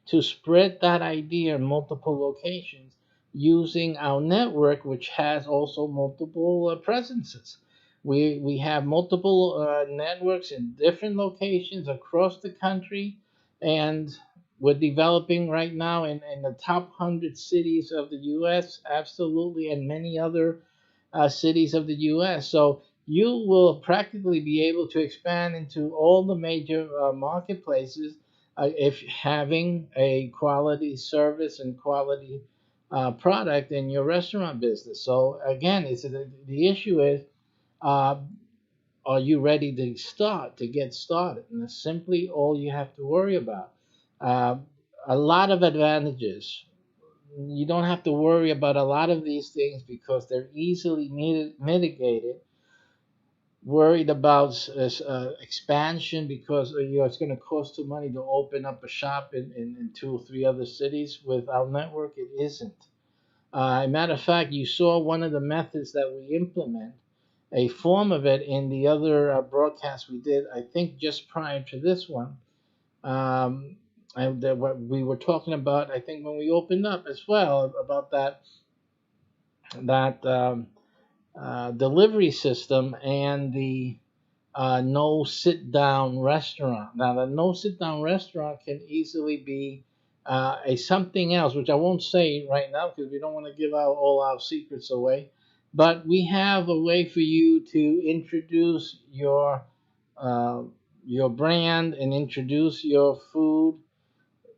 to spread that idea in multiple locations using our network, which has also multiple presences. We have multiple networks in different locations across the country, and we're developing right now in the top 100 cities of the U.S., absolutely, and many other cities of the U.S. So you will practically be able to expand into all the major marketplaces if having a quality service and quality product in your restaurant business. So again, the issue is, uh, are you ready to get started? And that's simply all you have to worry about. Uh, a lot of advantages. You don't have to worry about a lot of these things because they're easily mitigated. Worried about expansion because it's going to cost too money to open up a shop in two or three other cities. With our network, it isn't. As a matter of fact, you saw one of the methods that we implement, a form of it in the other broadcast we did, I think just prior to this one. And what we were talking about, I think when we opened up as well, about that delivery system and the no sit down restaurant. Now, the no sit down restaurant can easily be a something else, which I won't say right now because we don't want to give out all our secrets away. But we have a way for you to introduce uh, your brand and introduce your food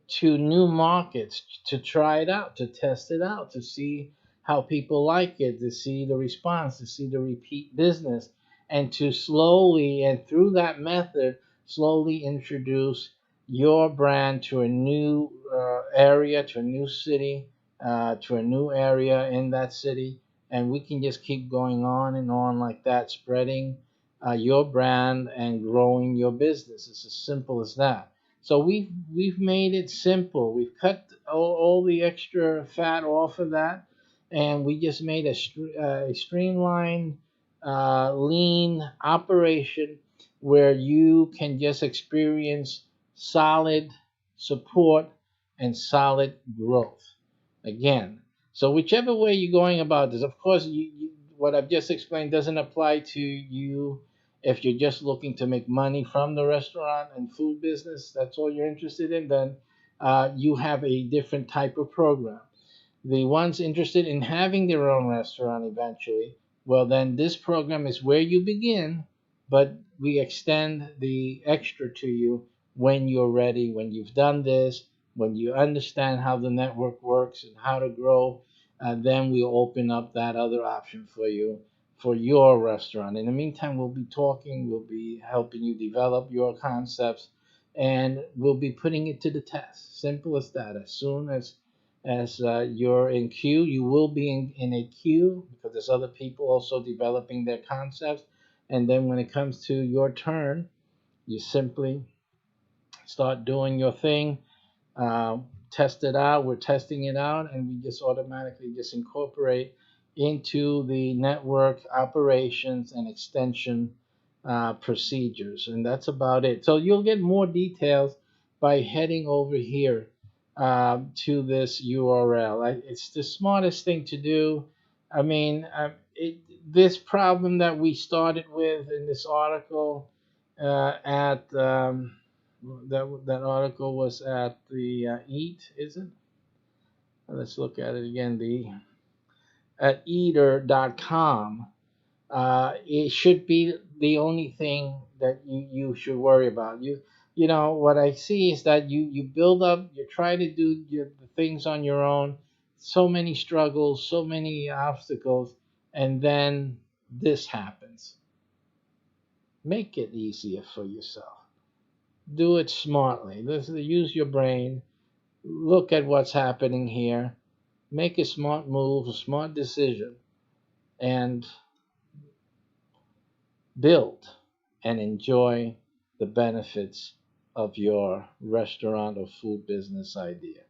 to new markets, to try it out, to test it out, to see how people like it, to see the response, to see the repeat business, and to slowly, and through that method, slowly introduce your brand to a new area, to a new city, to a new area in that city, and we can just keep going on and on like that, spreading your brand and growing your business. It's as simple as that. So we've made it simple. We've cut all the extra fat off of that, and we just made a streamlined, lean operation where you can just experience solid support and solid growth. Again, so whichever way you're going about this, of course, what I've just explained doesn't apply to you if you're just looking to make money from the restaurant and food business. That's all you're interested in. Then you have a different type of program. The ones interested in having their own restaurant eventually, well, then this program is where you begin, but we extend the extra to you when you're ready, when you've done this, when you understand how the network works and how to grow. Then we'll open up that other option for you for your restaurant. In the meantime, we'll be talking, we'll be helping you develop your concepts, and we'll be putting it to the test. Simple as that. As soon as you're in queue, you will be in a queue because there's other people also developing their concepts. And then when it comes to your turn, you simply start doing your thing, test it out. We're testing it out, and we just automatically just incorporate into the network operations and extension procedures. And that's about it. So you'll get more details by heading over here to this URL. It's the smartest thing to do. I mean, this problem that we started with in this article at that article was at the Eat, is it? Let's look at it again. The at eater.com. It should be the only thing that you should worry about. You know what I see is that you build up, you try to do the things on your own, so many struggles, so many obstacles, and then this happens. Make it easier for yourself. Do it smartly. Use your brain. Look at what's happening here. Make a smart move, a smart decision, and build and enjoy the benefits of your restaurant or food business idea.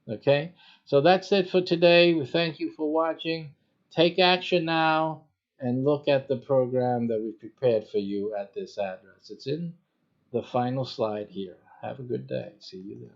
Okay? So that's it for today. We thank you for watching. Take action now and look at the program that we prepared for you at this address. It's in the final slide here. Have a good day. See you then.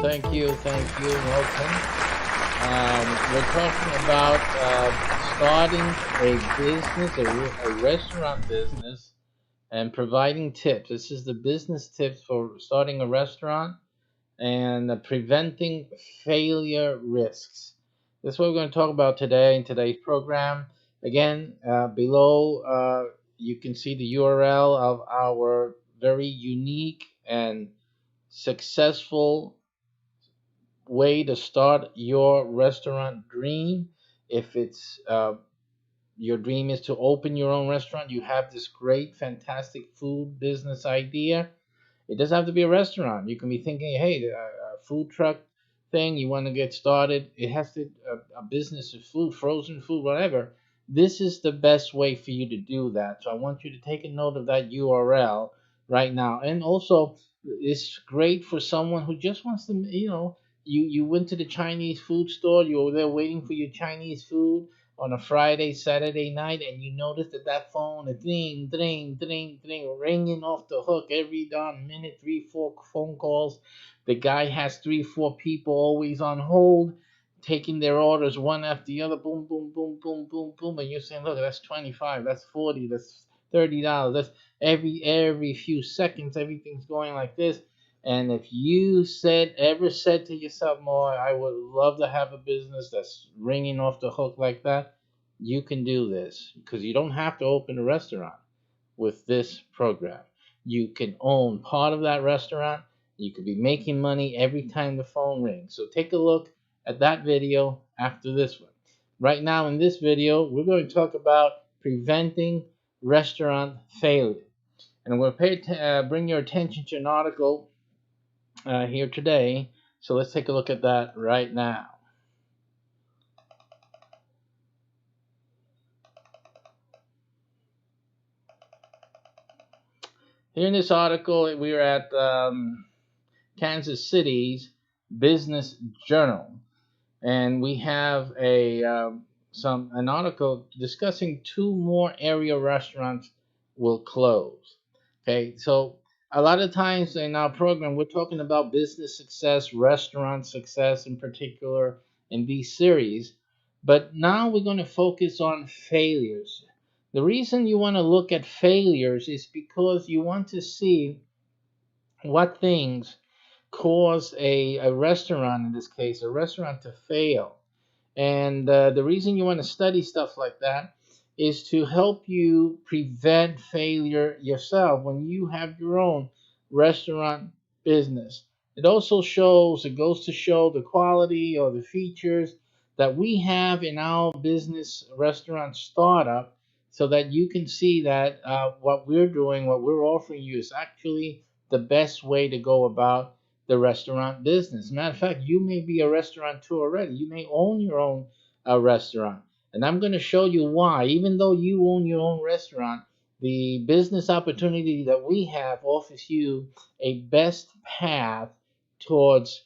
Thank you. Welcome. We're talking about starting a business, a restaurant business, and providing tips. This is the business tips for starting a restaurant and preventing failure risks. This is what we're going to talk about today in today's program. Again, below you can see the URL of our very unique and successful way to start your restaurant dream. If it's your dream is to open your own restaurant, you have this great, fantastic food business idea. It doesn't have to be a restaurant. You can be thinking, hey, a food truck thing, you want to get started. It has to a business of food, frozen food, whatever. This is the best way for you to do that. So I want you to take a note of that URL right now. And also It's great for someone who just wants to, you went to the Chinese food store, you were there waiting for your Chinese food on a Friday, Saturday night, and you noticed that phone is ding, ding, ding, ding, ringing off the hook every darn minute, 3, 4 phone calls. The guy has 3, 4 people always on hold, taking their orders one after the other, boom, boom, boom, boom, boom, boom, and you're saying, look, that's 25, that's 40, that's $30. That's every few seconds, everything's going like this. And if you ever said to yourself, "More, I would love to have a business that's ringing off the hook like that," you can do this because you don't have to open a restaurant with this program. You can own part of that restaurant. You could be making money every time the phone rings. So take a look at that video after this one. Right now in this video, we're going to talk about preventing restaurant failure. And I'm going to bring your attention to an article here today. So let's take a look at that right now. Here in this article, we're at Kansas City's Business Journal, and we have an article discussing 2 more area restaurants will close. Okay, so a lot of times in our program, we're talking about business success, restaurant success in particular in these series, but now we're going to focus on failures. The reason you want to look at failures is because you want to see what things cause a restaurant, in this case, a restaurant to fail. And the reason you want to study stuff like that is to help you prevent failure yourself when you have your own restaurant business. It goes to show the quality or the features that we have in our business restaurant startup so that you can see that what we're doing, what we're offering you is actually the best way to go about the restaurant business. Matter of fact, you may be a restaurateur already. You may own your own restaurant. And I'm going to show you why, even though you own your own restaurant, the business opportunity that we have offers you a best path towards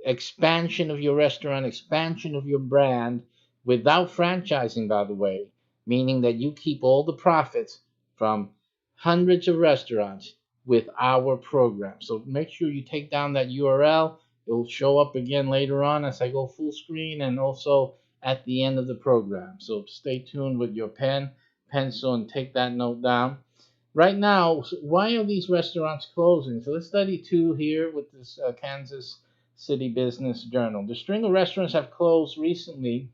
expansion of your restaurant, expansion of your brand without franchising, by the way, meaning that you keep all the profits from hundreds of restaurants with our program. So make sure you take down that URL. It will show up again later on as I go full screen and also at the end of the program. So stay tuned with your pen, pencil, and take that note down. Right now, why are these restaurants closing? So let's study 2 here with this Kansas City Business Journal. The string of restaurants have closed recently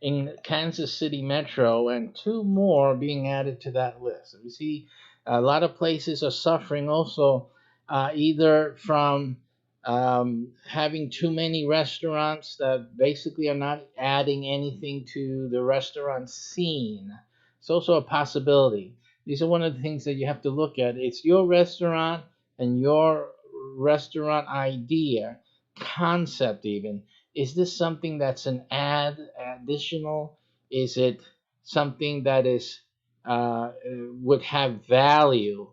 in Kansas City Metro, and 2 more being added to that list. So we see a lot of places are suffering also either from having too many restaurants that basically are not adding anything to the restaurant scene. It's also a possibility. These are one of the things that you have to look at. It's your restaurant and your restaurant idea, concept even. Is this something that's an additional? Is it something that is would have value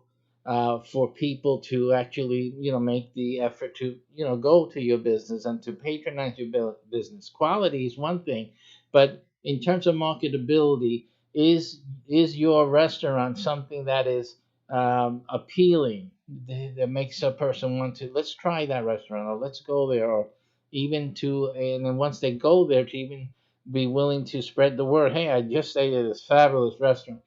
for people to actually, make the effort to, go to your business and to patronize your business? Quality is one thing, but in terms of marketability, is your restaurant something that is appealing, that makes a person want to, let's try that restaurant, or let's go there, or even to, and then once they go there, to even be willing to spread the word. Hey, I just stayed at this fabulous restaurant.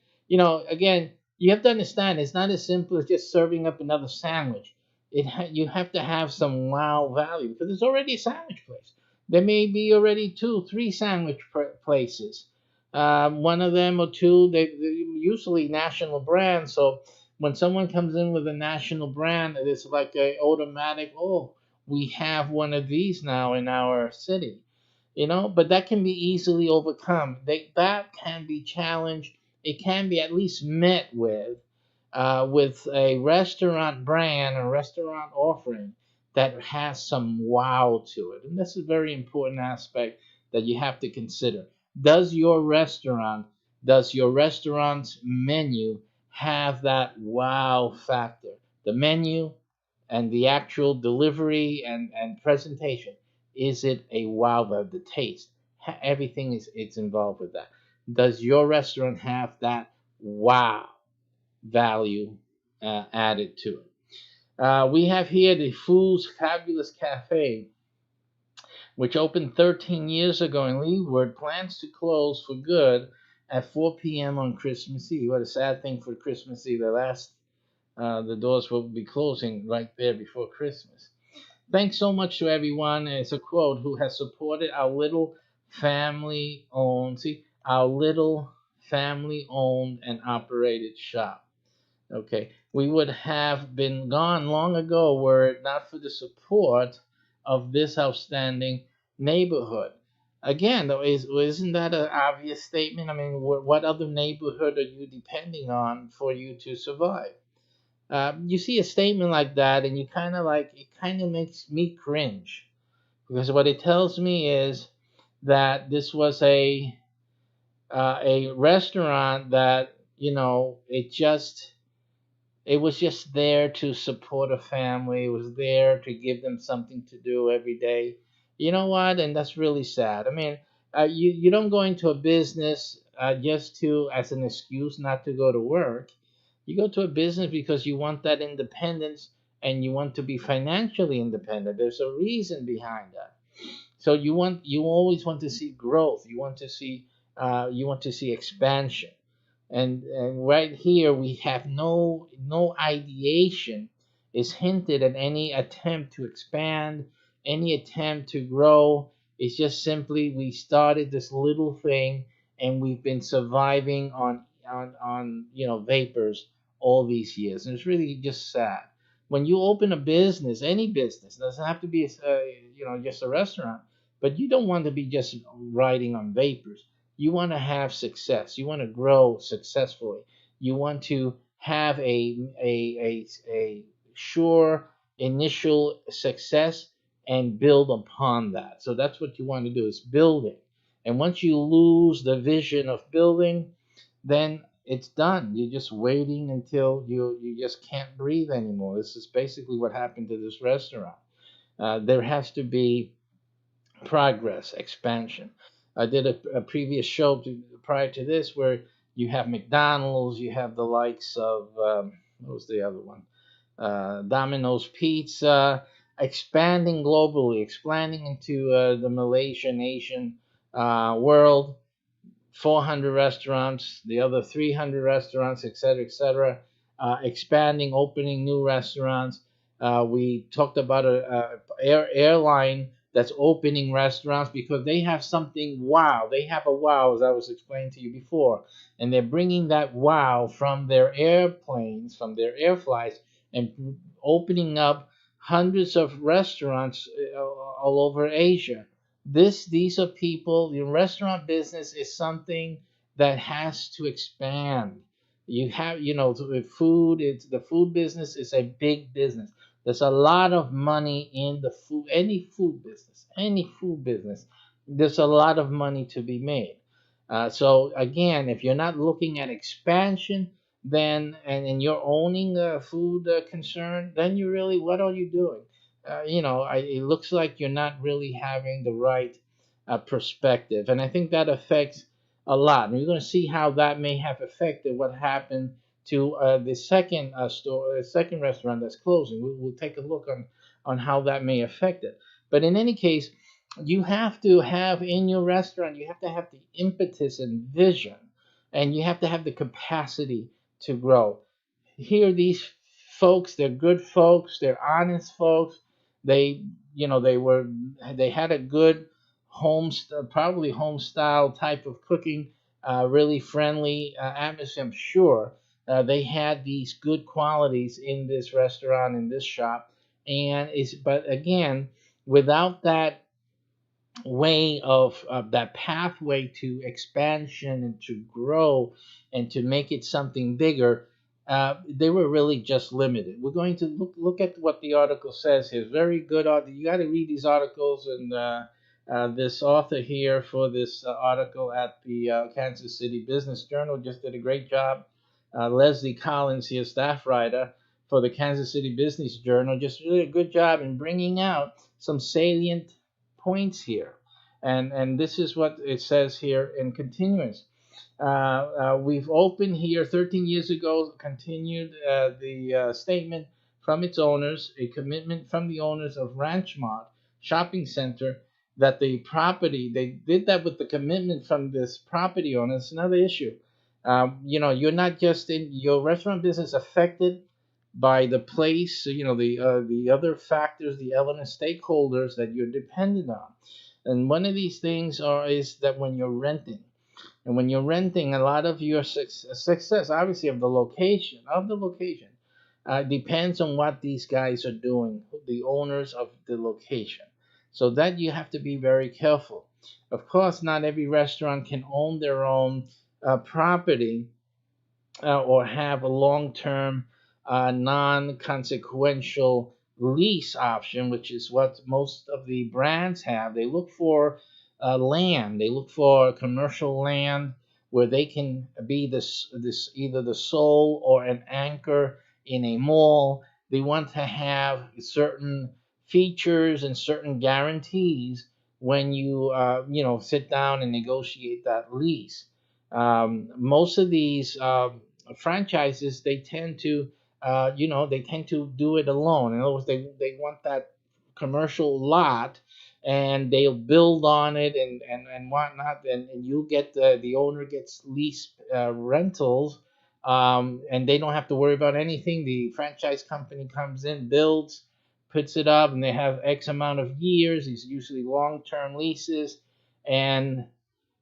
Again, you have to understand it's not as simple as just serving up another sandwich. You have to have some wow value because there's already a sandwich place. There may be already 2, 3 sandwich places. One of them or 2, they're usually national brands. So when someone comes in with a national brand, it's like a automatic, oh, we have one of these now in our city, but that can be easily overcome. That can be challenged. It can be at least met with a restaurant brand, a restaurant offering that has some wow to it. And this is a very important aspect that you have to consider. Does your restaurant's menu have that wow factor? The menu and the actual delivery and presentation. Is it a wow of the taste? Everything is it's involved with that. Does your restaurant have that wow value added to it? We have here the Food's Fabulous Cafe, which opened 13 years ago in Leeward, plans to close for good at 4 p.m. on Christmas Eve. What a sad thing for Christmas Eve. The doors will be closing right there before Christmas. Thanks so much to everyone. It's a quote who has supported our little our little family owned and operated shop. Okay, we would have been gone long ago were it not for the support of this outstanding neighborhood. Again, though, isn't that an obvious statement? I mean, what other neighborhood are you depending on for you to survive? You see a statement like that, and it kind of makes me cringe because what it tells me is that this was a restaurant that it was just there to support a family. It was there to give them something to do every day. You know what? And that's really sad. I mean, you don't go into a business just to as an excuse not to go to work. You go to a business because you want that independence and you want to be financially independent. There's a reason behind that. So you always want to see growth. You want to see expansion. And right here we have no ideation is hinted at any attempt to expand, any attempt to grow. It's just simply we started this little thing and we've been surviving on vapors all these years, and it's really just sad. When you open a business, any business, doesn't have to be just a restaurant, but you don't want to be just riding on vapors. You want to have success. You want to grow successfully. You want to have a sure initial success and build upon that. So that's what you want to do is building. And once you lose the vision of building, then it's done. You're just waiting until you just can't breathe anymore. This is basically what happened to this restaurant. There has to be progress, expansion. I did a previous show prior to this where you have McDonald's, you have the likes of what was the other one? Domino's Pizza, expanding globally, expanding into the Malaysian, Asian world. 400 restaurants, the other 300 restaurants, etc., etc. Expanding, opening new restaurants. We talked about a airline that's opening restaurants because they have something wow. They have a wow, as I was explaining to you before, and they're bringing that wow from their airplanes, from their air flights, and opening up hundreds of restaurants all over Asia. These are people. The restaurant business is something that has to expand. You have, food. It's the food business is a big business. There's a lot of money in the food, any food business. There's a lot of money to be made. So again, if you're not looking at expansion, then and you're owning a food concern, then you really, what are you doing? It looks like you're not really having the right perspective, and I think that affects a lot. And we're going to see how that may have affected what happened to the second second restaurant that's closing. We'll take a look on how that may affect it. But in any case, you have to have in your restaurant, you have to have the impetus and vision, and you have to have the capacity to grow. Here, these folks, they're good folks, they're honest folks. They, they had a good probably home style type of cooking, really friendly atmosphere. I'm sure they had these good qualities in this restaurant, in this shop, but again, without that way of that pathway to expansion and to grow and to make it something bigger, they were really just limited. We're going to look at what the article says here. Very good. You got to read these articles, and this author here for this article at the Kansas City Business Journal just did a great job. Leslie Collins here, staff writer for the Kansas City Business Journal. Just really a good job in bringing out some salient points here. And this is what it says here in continuance. We've opened here 13 years ago, continued the statement from its owners, a commitment from the owners of Ranchmont Shopping Center that the property, they did that with the commitment from this property owner. It's another issue. You're not just in your restaurant business affected by the place, the other factors, the element stakeholders that you're dependent on. And one of these things is that when you're renting, and when you're renting, a lot of your success, obviously, of the location, depends on what these guys are doing, the owners of the location. So that you have to be very careful. Of course, not every restaurant can own their own property or have a long-term non-consequential lease option, which is what most of the brands have. They look for land. They look for commercial land where they can be this either the sole or an anchor in a mall. They want to have certain features and certain guarantees when you sit down and negotiate that lease. Most of these franchises, they tend to do it alone. In other words, they want that commercial lot, and they'll build on it and whatnot, and you get the owner gets lease rentals, and they don't have to worry about anything. The franchise company comes in, builds, puts it up, and they have X amount of years. These are usually long-term leases, and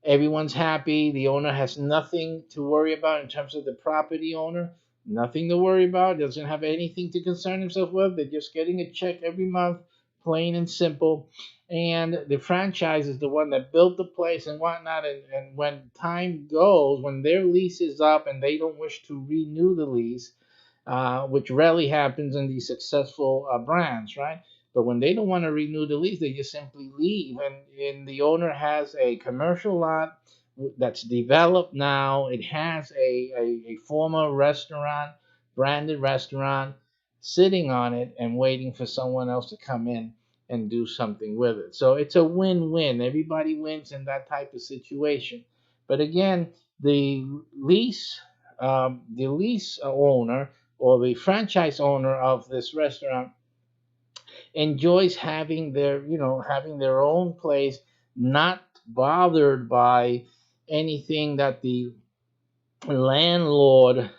everyone's happy. The owner has nothing to worry about in terms of the property owner. Nothing to worry about. Doesn't have anything to concern himself with. They're just getting a check every month, plain and simple. And the franchise is the one that built the place and whatnot. And when time goes, when their lease is up and they don't wish to renew the lease, which rarely happens in these successful brands, right? But when they don't want to renew the lease, they just simply leave. And the owner has a commercial lot that's developed now. It has a former restaurant, branded restaurant, sitting on it and waiting for someone else to come in and do something with it. So it's a win-win. Everybody wins in that type of situation. But again, the lease owner or the franchise owner of this restaurant enjoys having their own place, not bothered by anything that the landlord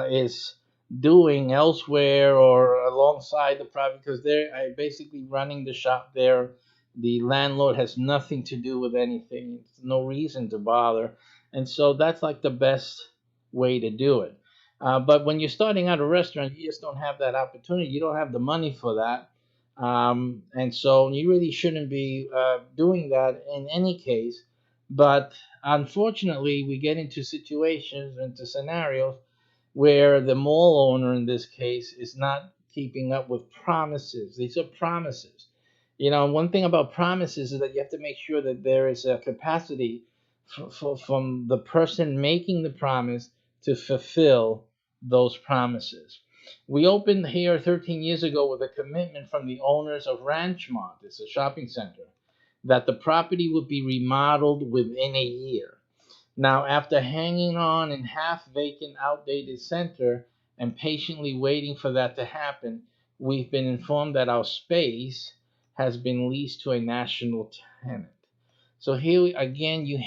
is doing elsewhere or alongside the property, because they're basically running the shop there. The landlord has nothing to do with anything. There's no reason to bother. And so that's like the best way to do it. But when you're starting out a restaurant, you just don't have that opportunity. You don't have the money for that. And so you really shouldn't be doing that in any case. But unfortunately, we get into situations, into scenarios where the mall owner in this case is not keeping up with promises. These are promises. One thing about promises is that you have to make sure that there is a capacity from the person making the promise to fulfill those promises. We opened here 13 years ago with a commitment from the owners of Ranchmont, it's a shopping center, that the property would be remodeled within a year. Now, after hanging on in half-vacant, outdated center and patiently waiting for that to happen, we've been informed that our space has been leased to a national tenant. So here again, you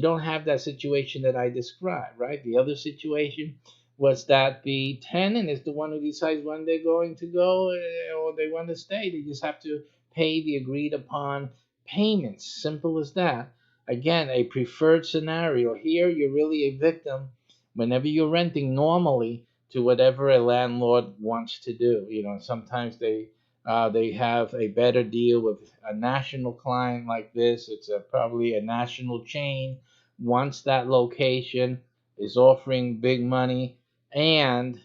don't have that situation that I described, right? The other situation was that the tenant is the one who decides when they're going to go or they want to stay. They just have to pay the agreed upon payments. Simple as that. Again, a preferred scenario. Here, you're really a victim whenever you're renting normally to whatever a landlord wants to do. Sometimes they have a better deal with a national client like this. It's probably a national chain. Wants that location, is offering big money. And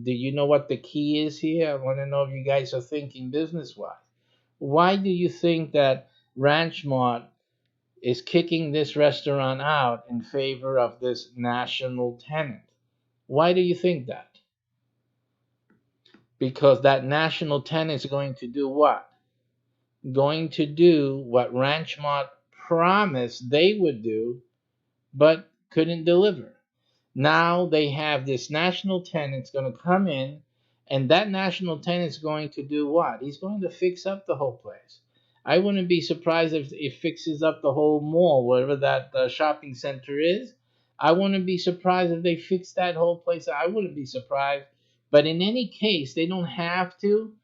do you know what the key is here? I want to know if you guys are thinking business wise. Why do you think that Ranchmont is kicking this restaurant out in favor of this national tenant? Why do you think that? because that national tenant is going to do what? Going to do what Ranchmont promised they would do, but couldn't deliver. Now they have this national tenant's going to come in, and that national tenant's going to do what? He's going to fix up the whole place. I wouldn't be surprised if it fixes up the whole mall, wherever that shopping center is. I wouldn't be surprised if they fix that whole place. I wouldn't be surprised. But in any case, they don't have to,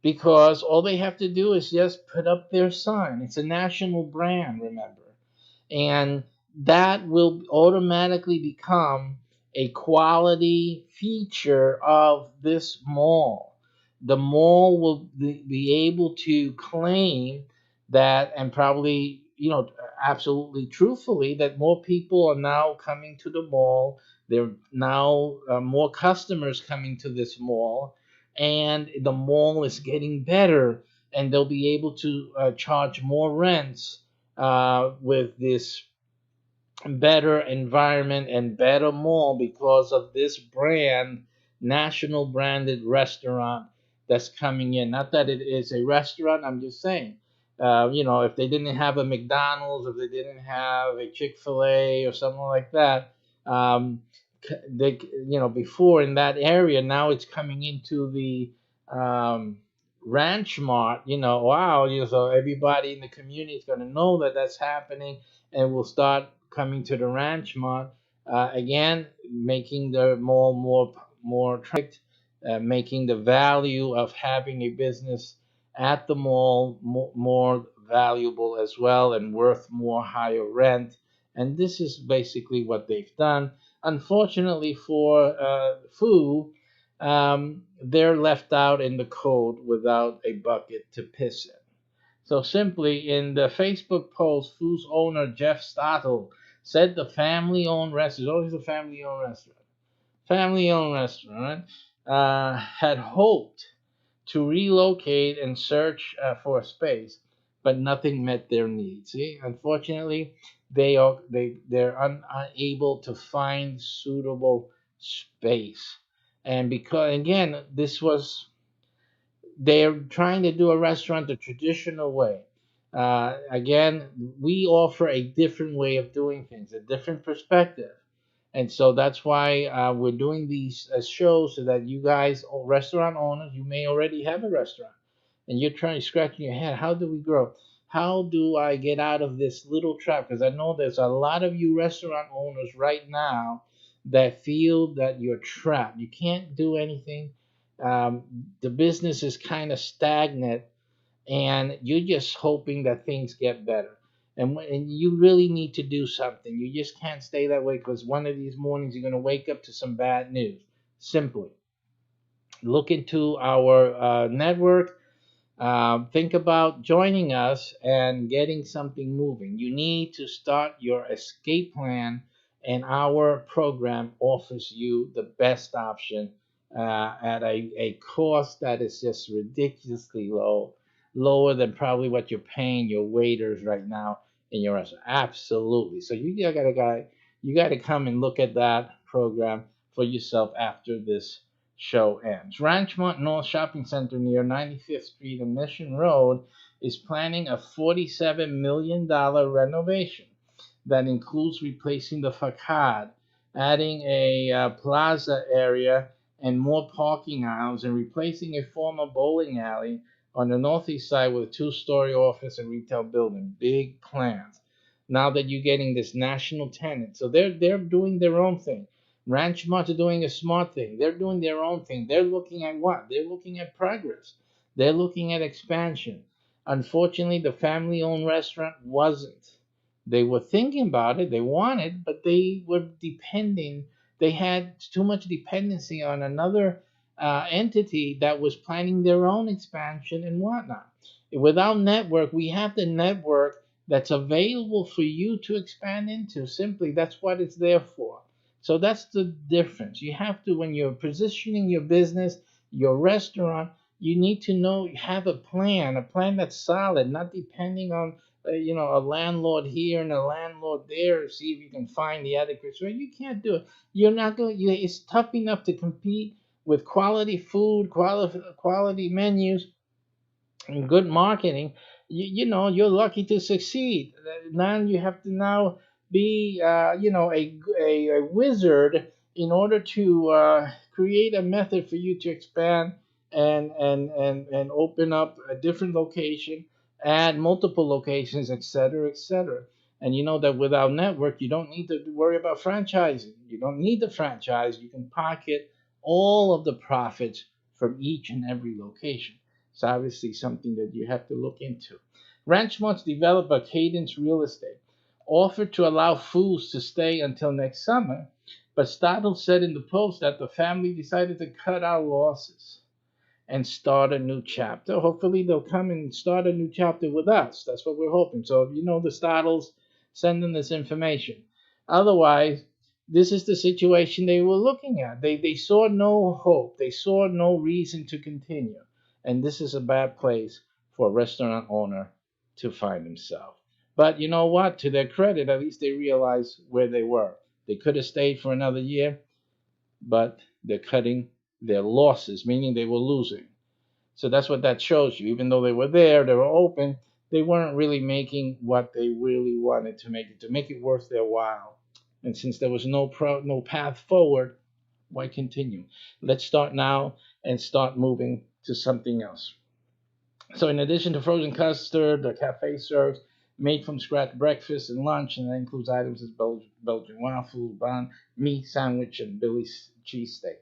because all they have to do is just put up their sign. It's a national brand, remember. And that will automatically become a quality feature of this mall. The mall will be able to claim that, and probably, absolutely truthfully, that more people are now coming to the mall. There are now more customers coming to this mall, and the mall is getting better, and they'll be able to charge more rents with this better environment and better mall because of this brand, national branded restaurant that's coming in. Not that it is a restaurant, I'm just saying. If they didn't have a McDonald's, if they didn't have a Chick-fil-A or something like that, um, before in that area, now it's coming into the Ranch Mart. Wow, so everybody in the community is going to know that that's happening, and will start coming to the Ranch Mart again, making the mall more attractive, making the value of having a business at the mall more valuable as well, and worth more higher rent. And this is basically what they've done. Unfortunately for Fu, they're left out in the cold without a bucket to piss in. So simply, in the Facebook post, Fu's owner Jeff Stottle said the family-owned restaurant, always a family-owned restaurant, had hoped to relocate and search for a space, but nothing met their needs. See, unfortunately, they're unable to find suitable space, and because again, they're trying to do a restaurant the traditional way. Again, we offer a different way of doing things, a different perspective. And so that's why we're doing these shows, so that you guys, restaurant owners, you may already have a restaurant, and you're trying scratching your head. How do we grow? How do I get out of this little trap? Because I know there's a lot of you restaurant owners right now that feel that you're trapped. You can't do anything. The business is kind of stagnant, and you're just hoping that things get better. And you really need to do something. You just can't stay that way, because one of these mornings you're going to wake up to some bad news. Simply look into our network. Think about joining us and getting something moving. You need to start your escape plan, and our program offers you the best option at a cost that is just ridiculously low, lower than probably what you're paying your waiters right now in your restaurant. Absolutely. So you got to come and look at that program for yourself after this show ends. Ranchmont North Shopping Center near 95th Street and Mission Road is planning a $47 million renovation that includes replacing the facade, adding a plaza area and more parking aisles, and replacing a former bowling alley on the northeast side with a two-story office and retail building. Big plans. Now that you're getting this national tenant, so they're doing their own thing. Ranchmont are doing a smart thing. They're doing their own thing. They're looking at what? They're looking at progress. They're looking at expansion. Unfortunately, the family-owned restaurant wasn't. They were thinking about it. They wanted, but they were depending. They had too much dependency on another entity that was planning their own expansion and whatnot. Without network, we have the network that's available for you to expand into. Simply, that's what it's there for. So that's the difference. You have to, when you're positioning your business, your restaurant, you need to know, have a plan that's solid, not depending on a landlord here and a landlord there, see if you can find the adequate rate. You can't do it. You're not going. It's tough enough to compete with quality food, quality menus, and good marketing, you're lucky to succeed. Now you have to now be a wizard in order to create a method for you to expand and open up a different location, add multiple locations, etc., etc. And you know that without network, you don't need to worry about franchising. You don't need the franchise. You can pocket all of the profits from each and every location. It's obviously something that you have to look into. Ranch wants to develop a cadence real estate, offered to allow fools to stay until next summer, but Stottle said in the post that the family decided to cut out losses and start a new chapter. Hopefully, they'll come and start a new chapter with us. That's what we're hoping. So, if you know the Stottles, send them this information. Otherwise, this is the situation they were looking at. They saw no hope, they saw no reason to continue. And this is a bad place for a restaurant owner to find himself. But you know what? To their credit, at least they realized where they were. They could have stayed for another year, but they're cutting their losses, meaning they were losing. So that's what that shows you. Even though they were there, they were open, they weren't really making what they really wanted to make it worth their while. And since there was no path forward, why continue? Let's start now and start moving to something else. So in addition to frozen custard, the cafe serves made from scratch breakfast and lunch, and that includes items as Belgian waffle, bun, meat sandwich, and Billy's cheesesteak.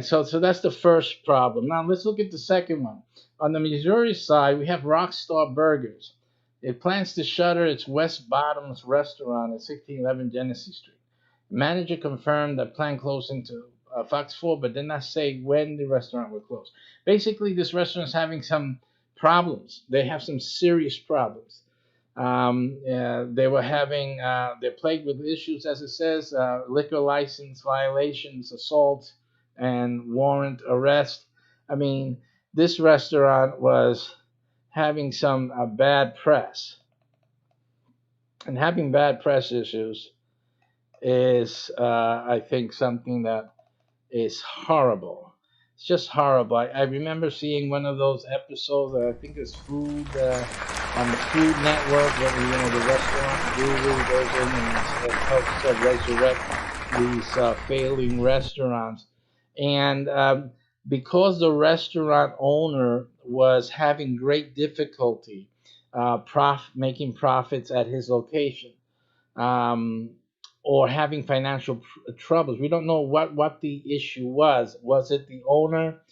So that's the first problem. Now let's look at the second one. On the Missouri side, we have Rockstar Burgers. It plans to shutter its West Bottoms restaurant at 1611 Genesee Street. Manager confirmed that planned closing to Fox 4, but did not say when the restaurant will close. Basically, this restaurant is having some problems. They have some serious problems. They're plagued with issues, as it says, liquor license violations, assault, and warrant arrest. I mean, this restaurant was having some bad press. And having bad press issues is, I think, something that is horrible. It's just horrible. I remember seeing one of those episodes. I think it's Food on the Food Network, where the restaurant guru goes in and helps to resurrect these failing restaurants. And because the restaurant owner was having great difficulty making profits at his location, um, or having financial troubles. We don't know what the issue was. Was it the owner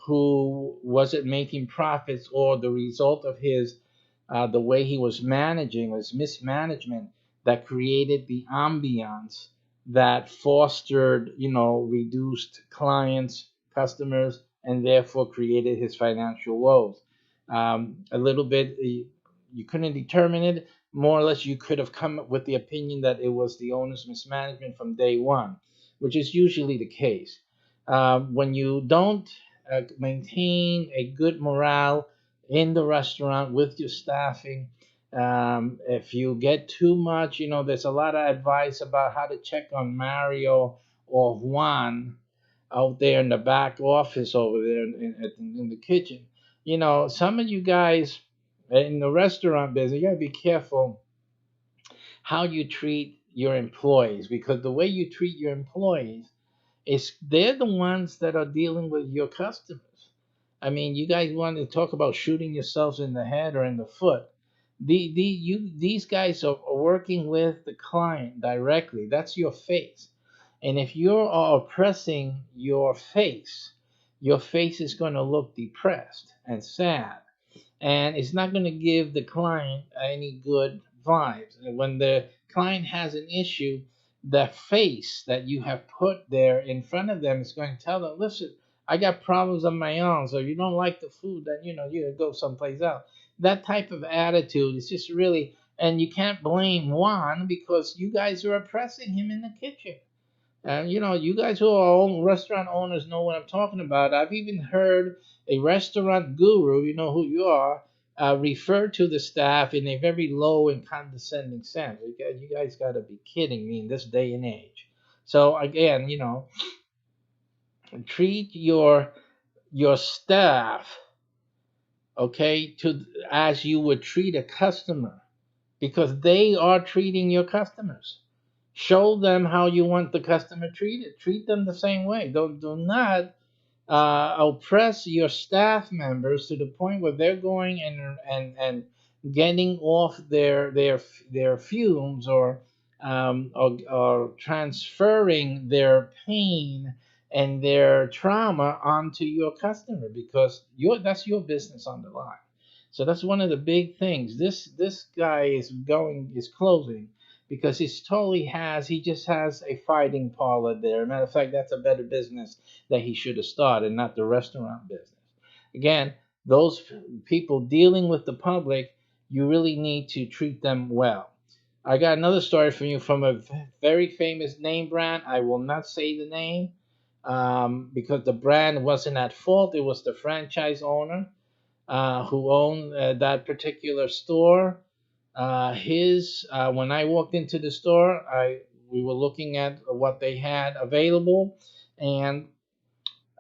who wasn't making profits, or the result of his the way he was managing, was mismanagement that created the ambiance that fostered, reduced clients, customers, and therefore created his financial woes. A little bit, you couldn't determine it. More or less, you could have come up with the opinion that it was the owner's mismanagement from day one, which is usually the case. When you don't maintain a good morale in the restaurant with your staffing, if you get too much, there's a lot of advice about how to check on Mario or Juan out there in the back office over there in the kitchen. Some of you guys in the restaurant business, you gotta be careful how you treat your employees, because the way you treat your employees is they're the ones that are dealing with your customers. I mean, you guys want to talk about shooting yourselves in the head or in the foot. These guys are working with the client directly. That's your face. And if you are oppressing your face is going to look depressed and sad, and it's not going to give the client any good vibes. And when the client has an issue, the face that you have put there in front of them is going to tell them, listen, I got problems of my own, so if you don't like the food, then you go someplace else. That type of attitude is just really, and you can't blame Juan because you guys are oppressing him in the kitchen. And you guys who are restaurant owners know what I'm talking about. I've even heard a restaurant guru, you know who you are, refer to the staff in a very low and condescending sense. You guys got to be kidding me in this day and age. So again, Treat your staff, okay, to as you would treat a customer, because they are treating your customers. Show them how you want the customer treated. Treat them the same way. Don't do not oppress your staff members to the point where they're going and getting off their fumes, or transferring their pain and their trauma onto your customer, because that's your business on the line. So that's one of the big things. This guy is closing because he just has a fighting parlor there. Matter of fact, that's a better business that he should have started, not the restaurant business. Again, those people dealing with the public, you really need to treat them well. I got another story for you from a very famous name brand. I will not say the name, because the brand wasn't at fault. It was the franchise owner who owned that particular store. His When I walked into the store, I we were looking at what they had available, and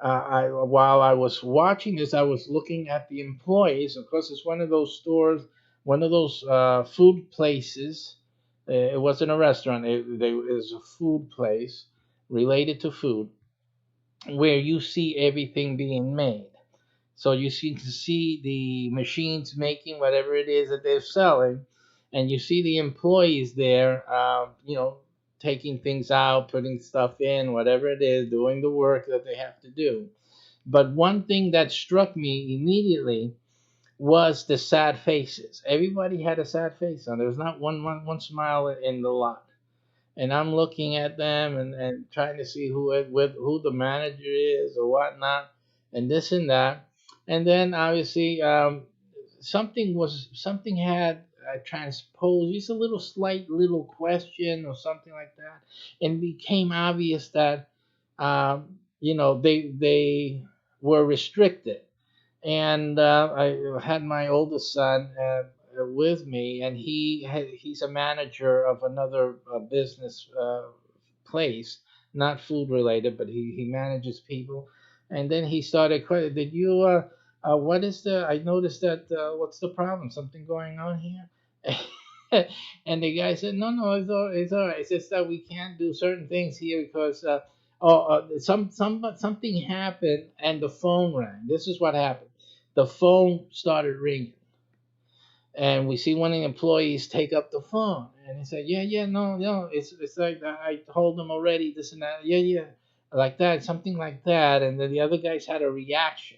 while I was watching this, I was looking at the employees. Of course, it's one of those stores, one of those food places. It wasn't a restaurant. It was a food place related to food, where you see everything being made. So you seem to see the machines making whatever it is that they're selling, and you see the employees there, taking things out, putting stuff in, whatever it is, doing the work that they have to do. But one thing that struck me immediately was the sad faces. Everybody had a sad face on. There was not one smile in the lot. And I'm looking at them and trying to see who the manager is or whatnot, and this and that. And then obviously, something had transposed, just a little slight little question or something like that, and it became obvious that they were restricted. And I had my oldest son with me, and he's a manager of another business place, not food related, but he manages people. And then he started questioning, did you what is the I noticed that what's the problem? Something going on here? And the guy said, no, it's all right. It's just that we can't do certain things here because something happened and the phone rang. This is what happened. The phone started ringing, and we see one of the employees take up the phone, and he said, yeah, no, it's like I told them already, this and that, yeah, like that, something like that. And then the other guys had a reaction.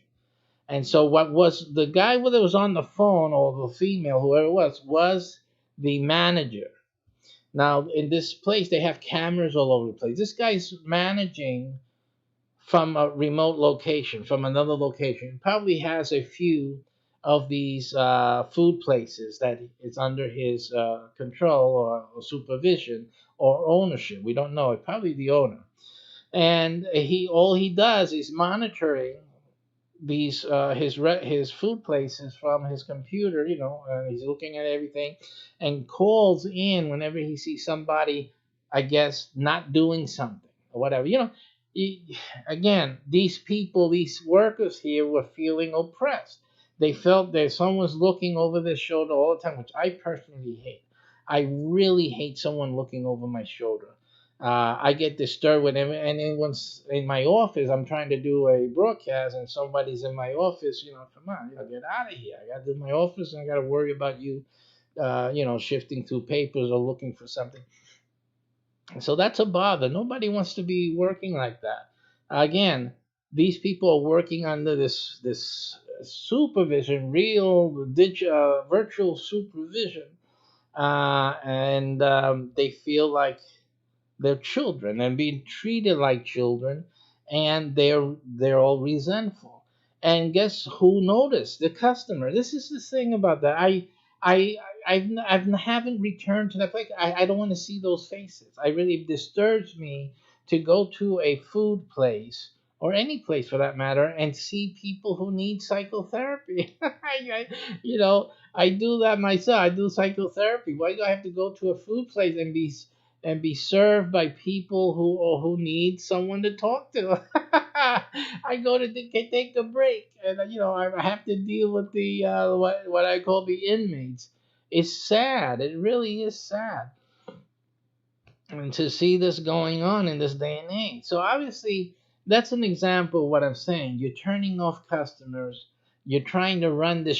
And so what was the guy that was on the phone, or the female, whoever it was the manager. Now in this place they have cameras all over the place. This guy's managing from a remote location, from another location. Probably has a few of these food places that is under his control, or supervision, or ownership. We don't know. It's probably the owner. And all he does is monitoring these his food places from his computer. He's looking at everything, and calls in whenever he sees somebody, I guess, not doing something or whatever. Again, these people, these workers here, were feeling oppressed. They felt that someone's looking over their shoulder all the time, which I personally hate. I really hate someone looking over my shoulder. I get disturbed whenever anyone's in my office. I'm trying to do a broadcast and somebody's in my office. Come on, get out of here. I got to do my office, and I got to worry about you, shifting through papers or looking for something. So that's a bother. Nobody wants to be working like that. Again, these people are working under this supervision, real virtual supervision, and they feel like they're children and being treated like children, and they're all resentful. And guess who noticed? The customer. This is the thing about that. I I haven't returned to that place. I don't want to see those faces. I really, it disturbs me to go to a food place, or any place for that matter, and see people who need psychotherapy. I do that myself. I do psychotherapy. Why do I have to go to a food place and be served by people who need someone to talk to? I go to take a break, and I have to deal with the what I call the inmates. It's sad. It really is sad, and to see this going on in this day and age. So obviously, that's an example of what I'm saying. You're turning off customers. You're trying to run this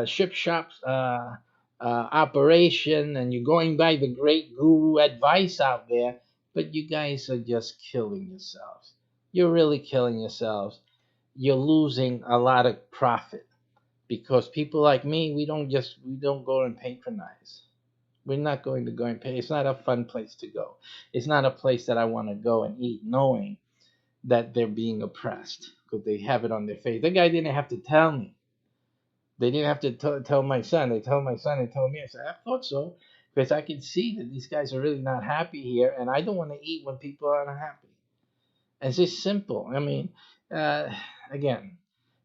ship shop operation, and you're going by the great guru advice out there, but you guys are just killing yourselves. You're really killing yourselves. You're losing a lot of profit because people like me, we don't go and patronize. We're not going to go and pay. It's not a fun place to go. It's not a place that I want to go and eat, knowing that they're being oppressed because they have it on their face. The guy didn't have to tell me. They didn't have to tell my son. They told my son. They told me. I said, I thought so because I can see that these guys are really not happy here, and I don't want to eat when people are unhappy. It's just simple. I mean, uh, again,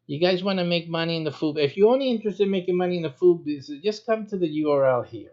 you guys want to make money in the food. If you're only interested in making money in the food business, just come to the URL here.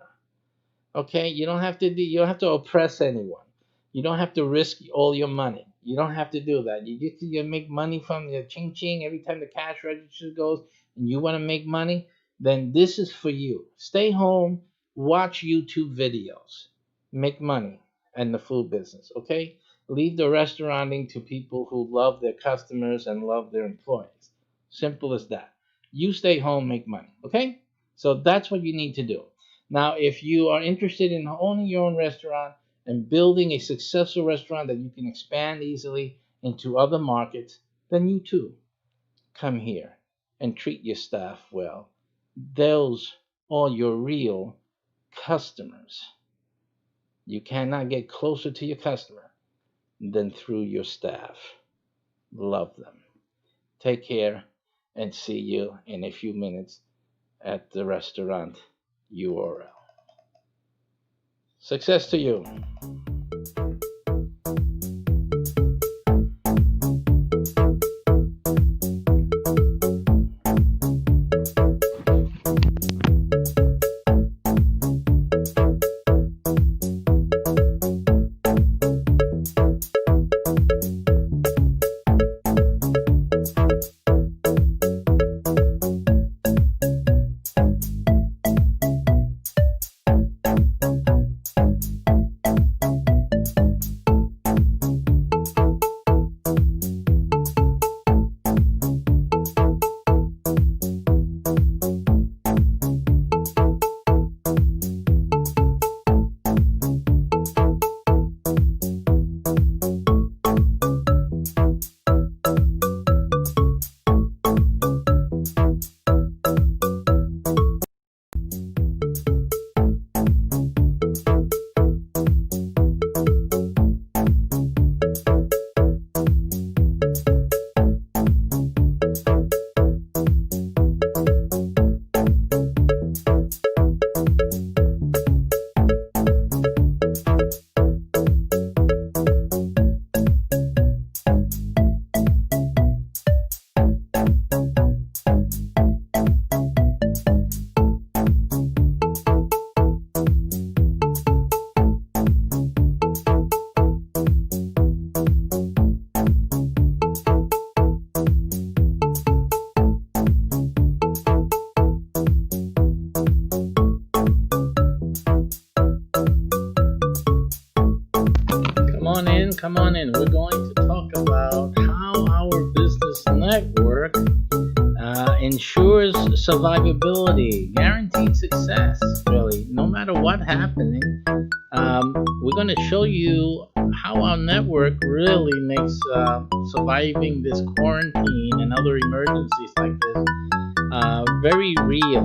Okay, you don't have to oppress anyone. You don't have to risk all your money. You don't have to do that. You make money from your ching ching every time the cash register goes, and you want to make money, then this is for you. Stay home, watch YouTube videos, make money in the food business. Okay, leave the restauranting to people who love their customers and love their employees. Simple as that. You stay home, make money. Okay, so that's what you need to do. Now, if you are interested in owning your own restaurant and building a successful restaurant that you can expand easily into other markets, then you too come here and treat your staff well. Those are your real customers. You cannot get closer to your customer than through your staff. Love them. Take care and see you in a few minutes at the restaurant URL. Success to you. Come on in. We're going to talk about how our business network ensures survivability, guaranteed success, really, no matter what happening. We're going to show you how our network really makes surviving this quarantine and other emergencies like this very real.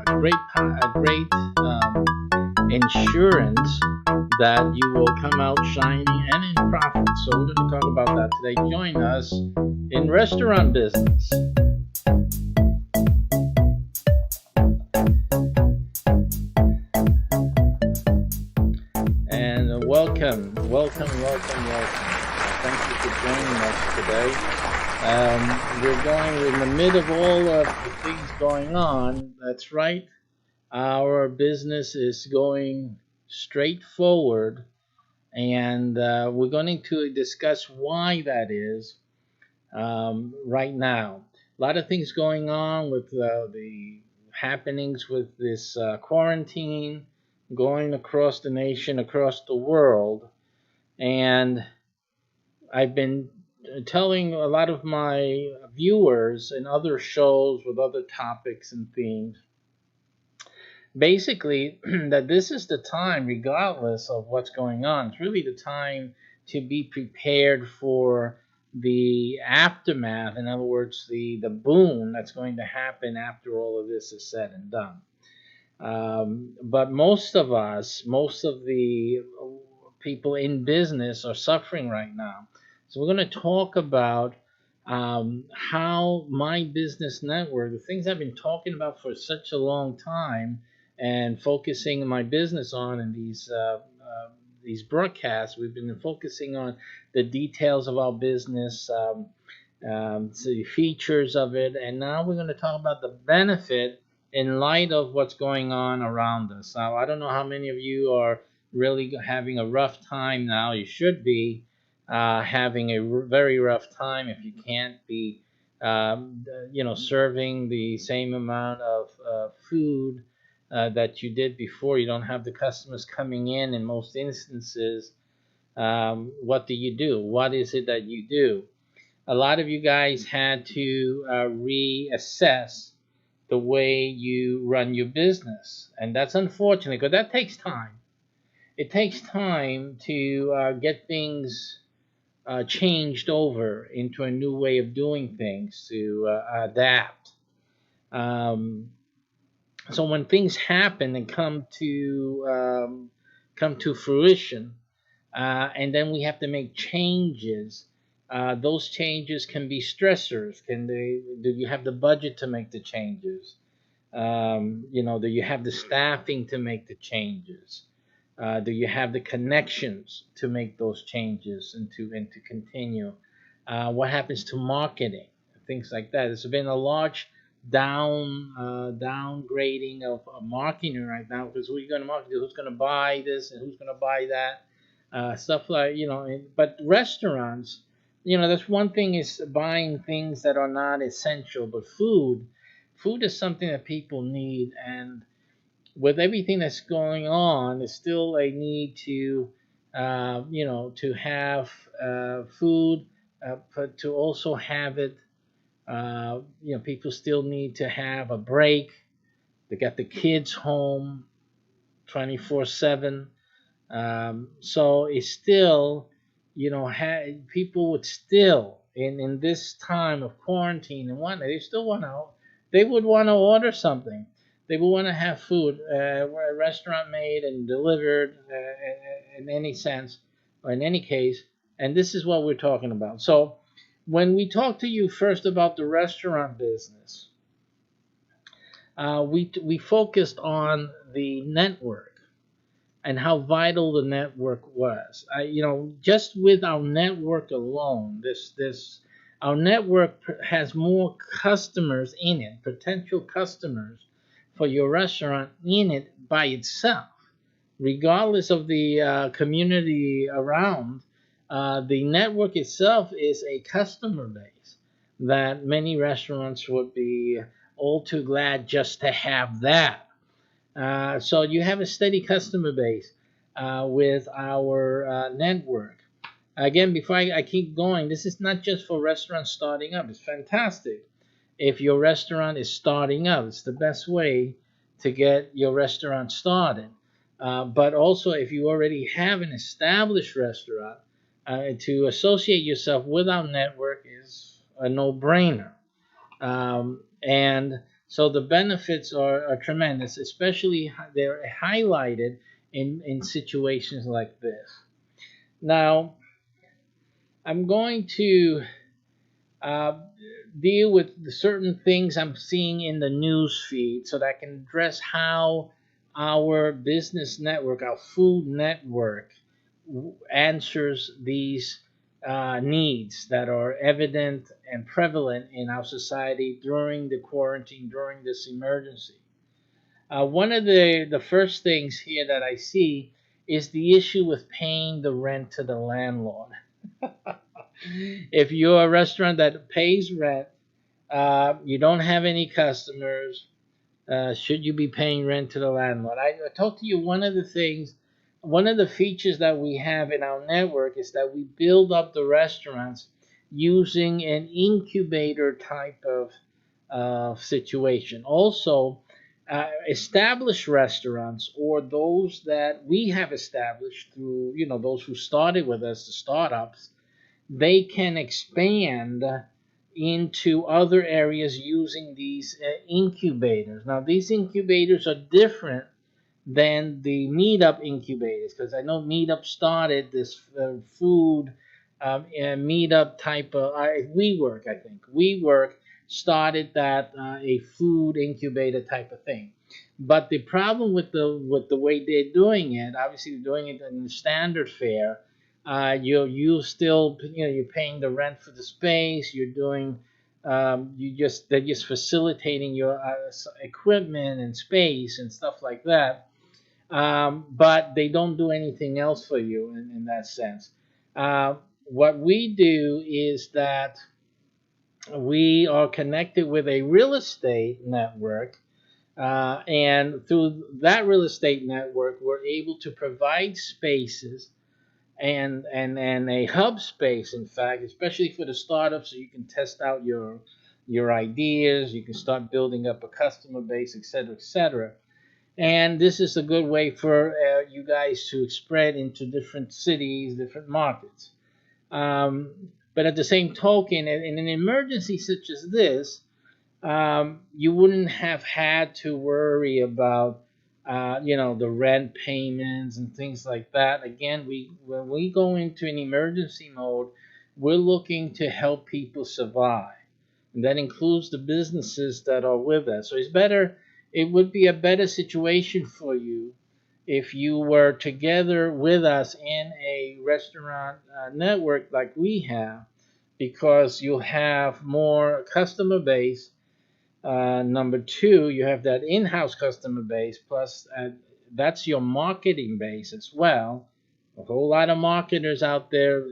Great insurance that you will come out shining and in profit. So we're going to talk about that today. Join us in restaurant business. And welcome. Thank you for joining us today. We're in the middle of all of the things going on. That's right. Our business is going straight forward, And we're going to discuss why that is right now. A lot of things going on with the happenings with this quarantine going across the nation, across the world. And I've been telling a lot of my viewers in other shows with other topics and themes, basically, that this is the time, regardless of what's going on, it's really the time to be prepared for the aftermath. In other words, the boom that's going to happen after all of this is said and done. But most of us, most of the people in business are suffering right now. So we're going to talk about how my business network, the things I've been talking about for such a long time, and focusing my business on in these broadcasts, we've been focusing on the details of our business, the features of it, and now we're going to talk about the benefit in light of what's going on around us. Now, I don't know how many of you are really having a rough time now. You should be having a very rough time if you can't be, serving the same amount of food that you did before. You don't have the customers coming in most instances. What do you do? What is it that you do? A lot of you guys had to reassess the way you run your business. And that's unfortunate because that takes time. It takes time to get things changed over into a new way of doing things, to adapt. So when things happen and come to fruition, and then we have to make changes. Those changes can be stressors. Do you have the budget to make the changes? Do you have the staffing to make the changes? Do you have the connections to make those changes and to continue? What happens to marketing? Things like that. There's been a large downgrading of marketing right now because who's going to market? Who's going to buy this and who's going to buy that? Stuff like but restaurants, that's one thing is buying things that are not essential, but food is something that people need, and with everything that's going on, there's still a need to have food, but to also have it. People still need to have a break. They got the kids home 24/7. So it's still, people would still, in this time of quarantine and whatnot, they would want to order something. They would want to have food, restaurant made and delivered in any sense, or in any case. And this is what we're talking about. So when we talk to you first about the restaurant business, we focused on the network and how vital the network was. Just with our network alone, our network has more customers in it, potential customers for your restaurant in it by itself, regardless of the community around. The network itself is a customer base that many restaurants would be all too glad just to have that. So you have a steady customer base with our network. Again, before I keep going, this is not just for restaurants starting up. It's fantastic. If your restaurant is starting up, it's the best way to get your restaurant started. But also, if you already have an established restaurant, to associate yourself with our network is a no-brainer. And so the benefits are tremendous, especially they're highlighted in situations like this. Now, I'm going to deal with certain things I'm seeing in the news feed so that I can address how our business network, our food network, answers these needs that are evident and prevalent in our society during the quarantine, during this emergency. One of the first things here that I see is the issue with paying the rent to the landlord. If you're a restaurant that pays rent, you don't have any customers, should you be paying rent to the landlord? I talked to you, one of the features that we have in our network is that we build up the restaurants using an incubator type of situation. Also, established restaurants, or those that we have established through, those who started with us, the startups, they can expand into other areas using these incubators. Now, these incubators are different than the meetup incubators, because I know meetup started this food meetup type of WeWork. I think WeWork started that a food incubator type of thing. But the problem with the way they're doing it, obviously they're doing it in the standard fare. You still, you're paying the rent for the space. You're doing they're just facilitating your equipment and space and stuff like that. But they don't do anything else for you in that sense. What we do is that we are connected with a real estate network, and through that real estate network, we're able to provide spaces and a hub space, in fact, especially for the startups, so you can test out your ideas, you can start building up a customer base, etc., etc. And this is a good way for you guys to spread into different cities, different markets. But at the same token, in an emergency such as this, you wouldn't have had to worry about, the rent payments and things like that. Again, when we go into an emergency mode, we're looking to help people survive. And that includes the businesses that are with us. So it would be a better situation for you if you were together with us in a restaurant network like we have, because you'll have more customer base. Number two, you have that in-house customer base, plus that's your marketing base as well. A whole lot of marketers out there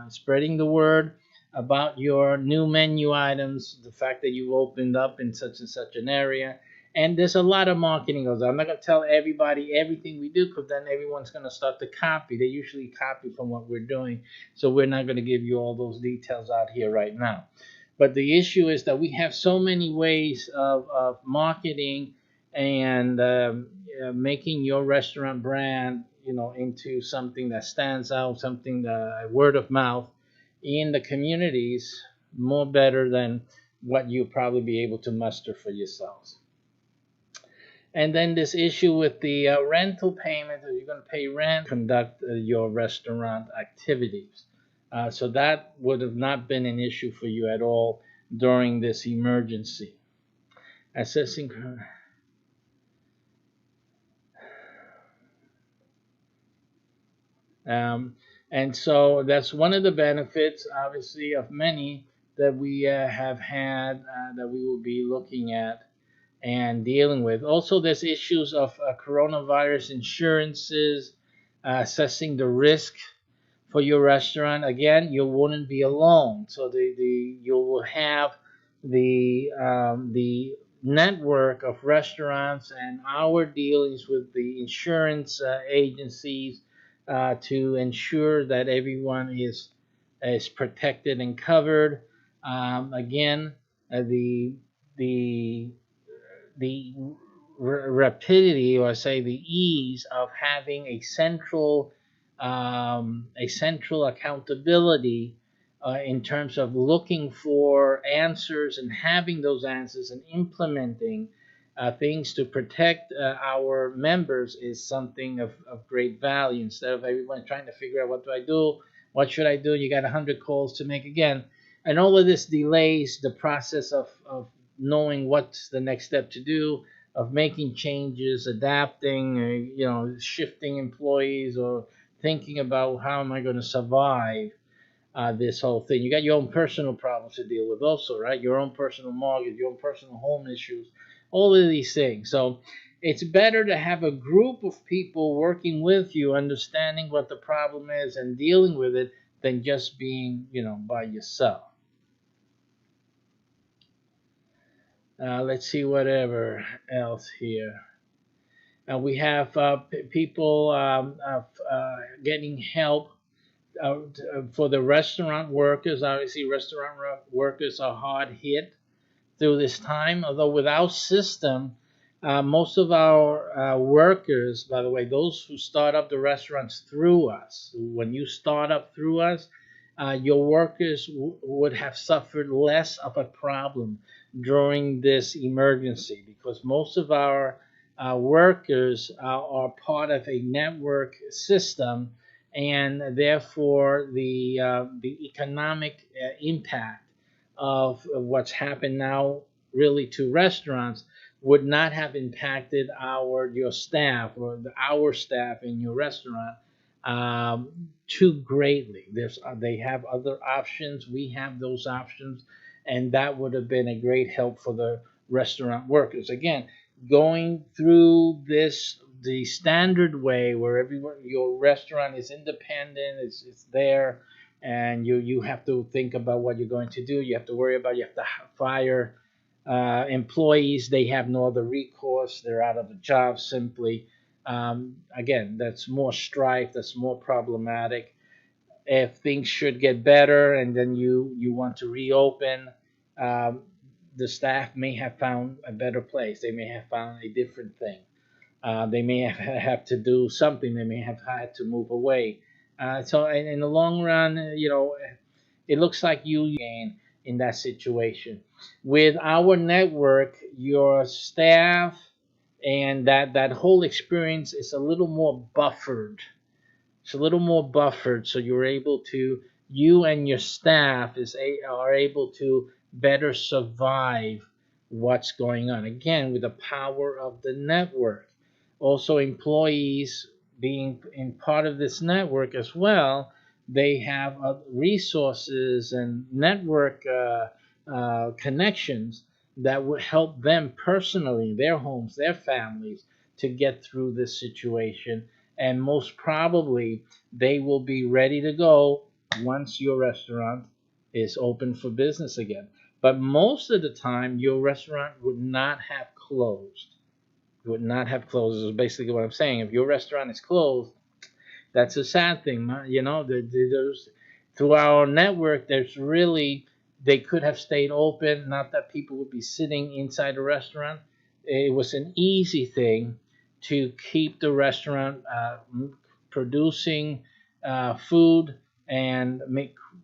spreading the word about your new menu items, the fact that you opened up in such and such an area. And there's a lot of marketing goes on. I'm not going to tell everybody everything we do, because then everyone's going to start to copy. They usually copy from what we're doing. So we're not going to give you all those details out here right now. But the issue is that we have so many ways of marketing and making your restaurant brand, into something that stands out, something that word of mouth in the communities more better than what you'll probably be able to muster for yourselves. And then this issue with the rental payment, if you're going to pay rent, conduct your restaurant activities. So that would have not been an issue for you at all during this emergency. Assessing. And so that's one of the benefits, obviously, of many that we have had, that we will be looking at and dealing with. Also, there's issues of coronavirus insurances, assessing the risk for your restaurant. Again, you wouldn't be alone, so you will have the network of restaurants and our dealings with the insurance agencies to ensure that everyone is protected and covered. Again, the the rapidity, or say the ease of having a central accountability in terms of looking for answers and having those answers and implementing things to protect our members is something of great value. Instead of everyone trying to figure out, what do I do? What should I do? You got 100 calls to make again. And all of this delays the process of knowing what's the next step to do, of making changes, adapting, shifting employees, or thinking about how am I going to survive this whole thing. You got your own personal problems to deal with also, right? Your own personal mortgage, your own personal home issues, all of these things. So It's better to have a group of people working with you, understanding what the problem is and dealing with it, than just being, by yourself. Let's see whatever else here. We have people getting help for the restaurant workers. Obviously, restaurant workers are hard hit through this time. Although with our system, most of our workers, by the way, those who start up the restaurants through us, when you start up through us, your workers would have suffered less of a problem during this emergency, because most of our workers are part of a network system, and therefore the economic impact of what's happened now really to restaurants would not have impacted your staff or our staff in your restaurant too greatly. They have other options. We have those options, and that would have been a great help for the restaurant workers. Again, going through this the standard way, where everyone your restaurant is independent, it's there, and you have to think about what you're going to do. You have to worry about, you have to fire employees. They have no other recourse. They're out of a job simply. Again, that's more strife. That's more problematic. If things should get better and then you want to reopen, um, the staff may have found a better place. They may have found a different thing. They may have to do something. They may have had to move away. So in the long run, it looks like you gain in that situation. With our network, your staff and that whole experience is a little more buffered. It's a little more buffered, so you and your staff are able to better survive what's going on. Again, with the power of the network. Also, employees being in part of this network as well, they have resources and network connections that would help them personally, their homes, their families, to get through this situation. And most probably, they will be ready to go once your restaurant is open for business again. But most of the time, your restaurant would not have closed. It would not have closed, is basically what I'm saying. If your restaurant is closed, that's a sad thing. Through our network, they could have stayed open, not that people would be sitting inside the restaurant. It was an easy thing to keep the restaurant producing food and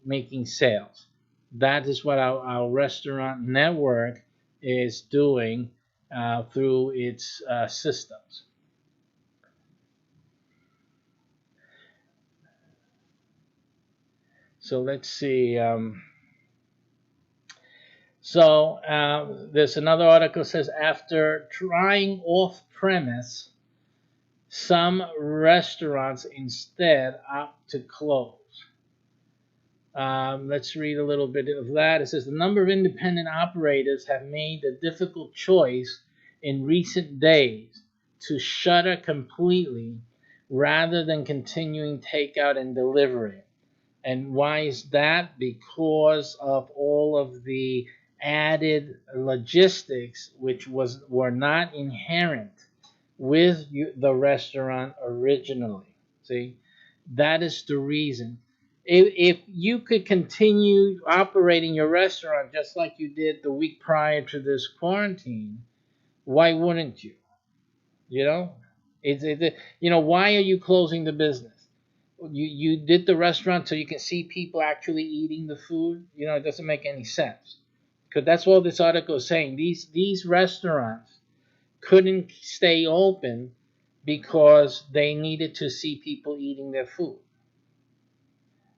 making sales. That is what our restaurant network is doing through its systems. So let's see. There's another article that says, after trying off-premise, some restaurants instead opt to close. Let's read a little bit of that. It says, the number of independent operators have made a difficult choice in recent days to shutter completely rather than continuing takeout and delivery. And why is that? Because of all of the added logistics which were not inherent with the restaurant originally. See, that is the reason. If you could continue operating your restaurant just like you did the week prior to this quarantine, why wouldn't you? You know, why are you closing the business? You did the restaurant so you can see people actually eating the food. It doesn't make any sense, because that's what this article is saying. These restaurants couldn't stay open because they needed to see people eating their food.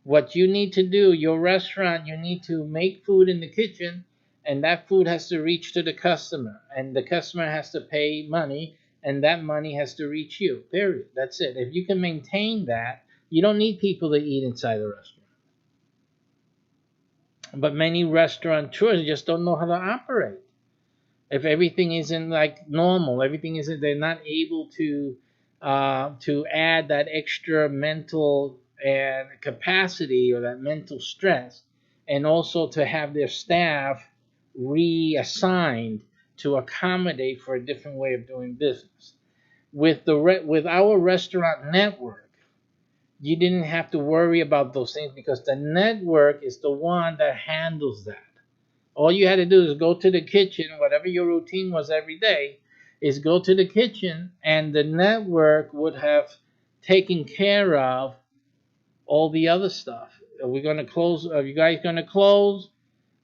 What you need to do, your restaurant, you need to make food in the kitchen, and that food has to reach to the customer, and the customer has to pay money, and that money has to reach you. Period. That's it. If you can maintain that, you don't need people to eat inside the restaurant. But many restaurateurs just don't know how to operate. if everything isn't like normal, everything isn't, they're not able to add that extra mental and capacity or that mental stress, and also to have their staff reassigned to accommodate for a different way of doing business. With our restaurant network, you didn't have to worry about those things because the network is the one that handles that. All you had to do is go to the kitchen, whatever your routine was every day, is go to the kitchen, and the network would have taken care of all the other stuff. Are we going to close? Are you guys going to close?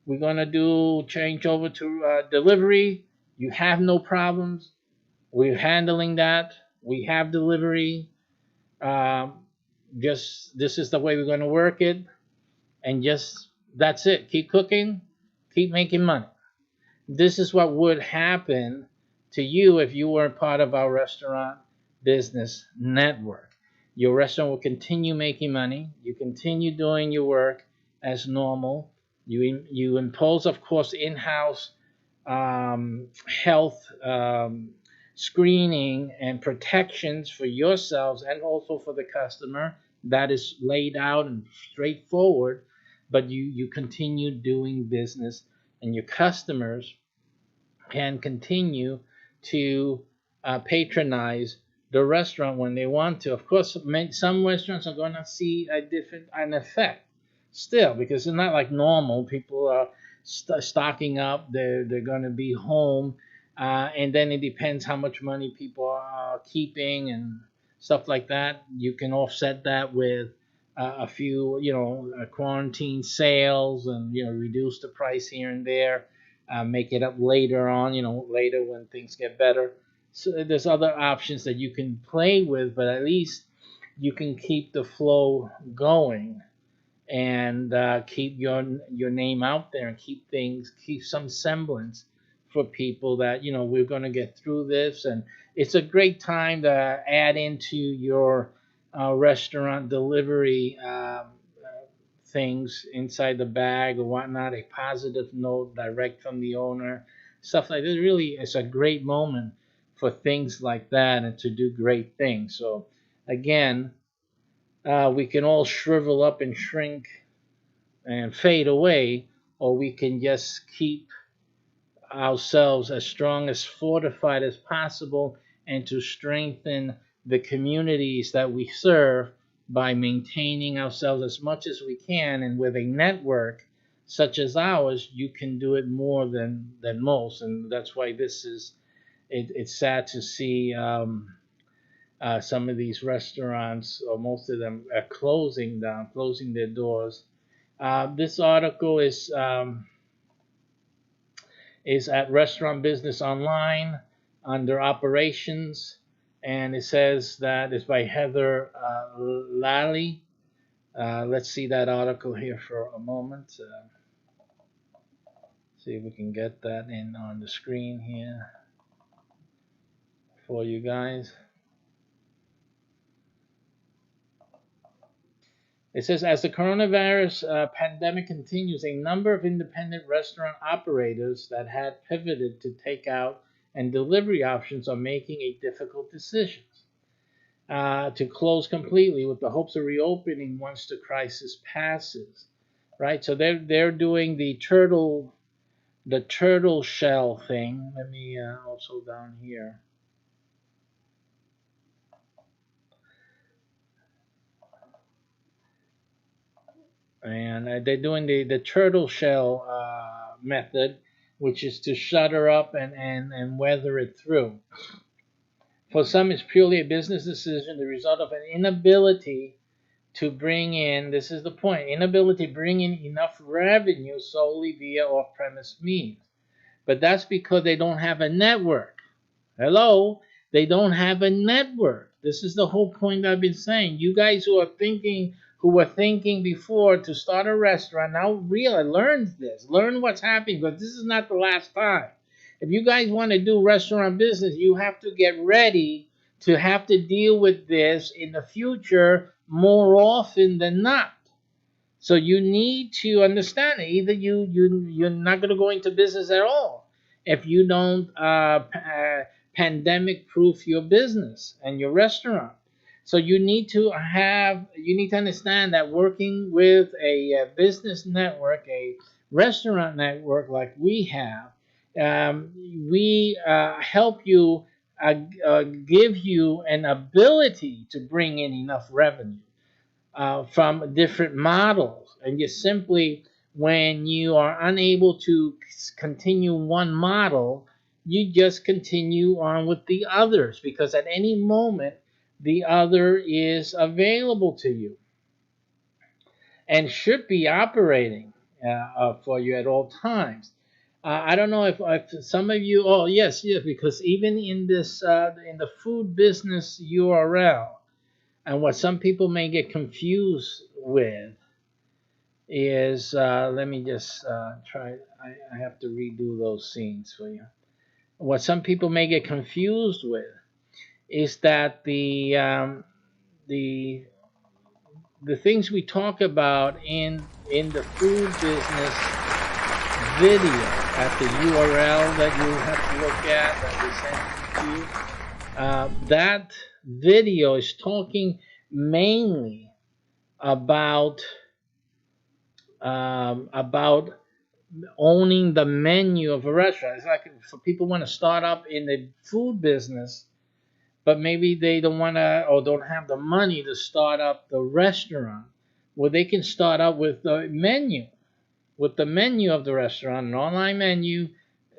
We're going to do change over to delivery. You have no problems. We're handling that. We have delivery. Um, just this is the way we're going to work it, and just that's it. Keep cooking, keep making money. This is what would happen to you if you were part of our restaurant business network. Your restaurant will continue making money. You continue doing your work as normal. You impose, of course, in-house health screening and protections for yourselves and also for the customer. That is laid out and straightforward, but you continue doing business, and your customers can continue to patronize the restaurant when they want to. Of course, some restaurants are going to see an effect still, because it's not like normal. People are stocking up. They're going to be home, and then it depends how much money people are keeping and stuff like that. You can offset that with a few, quarantine sales, and reduce the price here and there, make it up later on, later when things get better. So there's other options that you can play with, but at least you can keep the flow going, and keep your name out there, and keep some semblance for people that we're going to get through this. And it's a great time to add into your restaurant delivery things inside the bag or whatnot, a positive note direct from the owner, stuff like this. Really, it's a great moment for things like that and to do great things. So again, we can all shrivel up and shrink and fade away, or we can just keep ourselves as strong, as fortified as possible, and to strengthen the communities that we serve by maintaining ourselves as much as we can. And with a network such as ours, you can do it more than most. And that's why it's sad to see some of these restaurants, or most of them, are closing their doors. This article is at Restaurant Business Online under Operations, and it says that it's by Heather Lally. Let's see that article here for a moment. See if we can get that in on the screen here for you guys. It says, as the coronavirus pandemic continues, a number of independent restaurant operators that had pivoted to takeout and delivery options are making a difficult decision to close completely with the hopes of reopening once the crisis passes. Right? So they're doing the turtle shell thing. Let me also down here. And they're doing the turtle shell method, which is to shutter up and weather it through. For some, it's purely a business decision, the result of an inability to bring in, this is the point, inability to bring in enough revenue solely via off-premise means. But that's because they don't have a network. Hello? They don't have a network. This is the whole point I've been saying. You guys who were thinking before to start a restaurant, now learn this. Learn what's happening, because this is not the last time. If you guys want to do restaurant business, you have to get ready to have to deal with this in the future more often than not. So you need to understand it. Either you're not going to go into business at all. if you don't pandemic proof your business and your restaurant. So you need to understand that working with a business network, a restaurant network like we have, we help you, give you an ability to bring in enough revenue from different models. And just simply, when you are unable to continue one model, you just continue on with the others, because at any moment the other is available to you and should be operating for you at all times. I don't know if some of you, oh yes, yes, because even in this in the food business URL, and what some people may get confused with is, let me just try. I have to redo those scenes for you. What some people may get confused with is that the the things we talk about in the food business video at the URL that you have to look at that we sent to you, that video is talking mainly about about owning the menu of a restaurant. It's like for people who want to start up in the food business, but maybe they don't want to or don't have the money to start up the restaurant. Well, they can start up with the menu, of the restaurant, an online menu.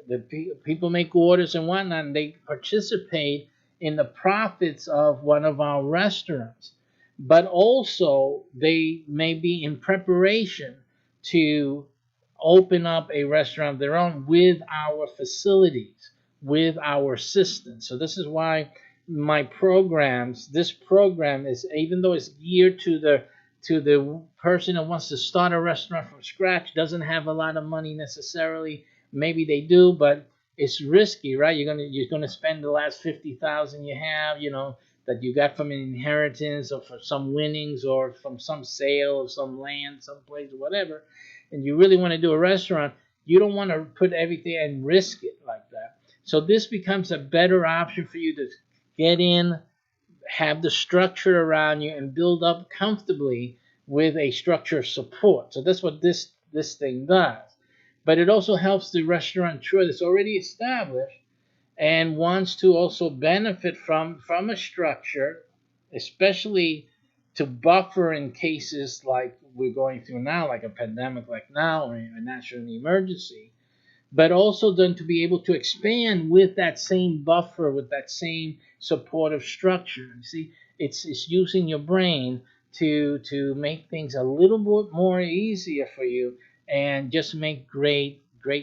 The people make orders and whatnot, and they participate in the profits of one of our restaurants. But also, they may be in preparation to open up a restaurant of their own with our facilities, with our assistance. So this is why this program is, even though it's geared to the person that wants to start a restaurant from scratch, doesn't have a lot of money necessarily. Maybe they do, but it's risky, right? You're gonna spend the last 50,000 you have, that you got from an inheritance or from some winnings or from some sale of some land, someplace or whatever, and you really want to do a restaurant. You don't want to put everything and risk it like that. So this becomes a better option for you to get in, have the structure around you, and build up comfortably with a structure of support. So that's what this thing does. But it also helps the restaurateur that's already established and wants to also benefit from a structure, especially to buffer in cases like we're going through now, like a pandemic like now, or a national emergency, but also then to be able to expand with that same buffer, with that same supportive structure. You see, it's using your brain to make things a little bit more easier for you, and just make great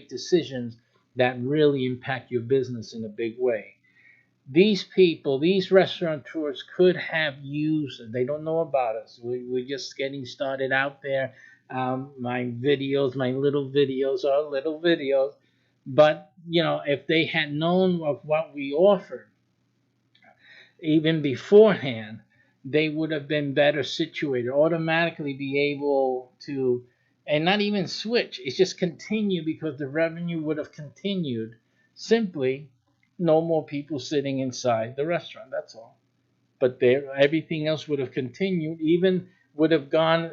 decisions that really impact your business in a big way. These people, these restaurateurs could have used it. They don't know about us. We're just getting started out there. My videos, my little videos are little videos. But, if they had known of what we offered, even beforehand, they would have been better situated, automatically be able to, and not even switch. It's just continue, because the revenue would have continued. Simply, no more people sitting inside the restaurant. That's all. But everything else would have continued, even would have gone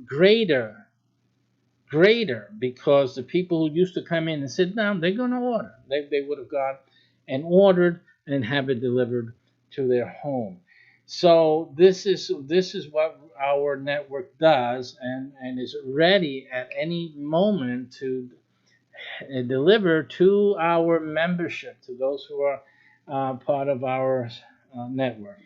greater, because the people who used to come in and sit down, they're going to order. They would have gone and ordered and have it delivered to their home. So this is what our network does, and is ready at any moment to deliver to our membership, to those who are part of our network.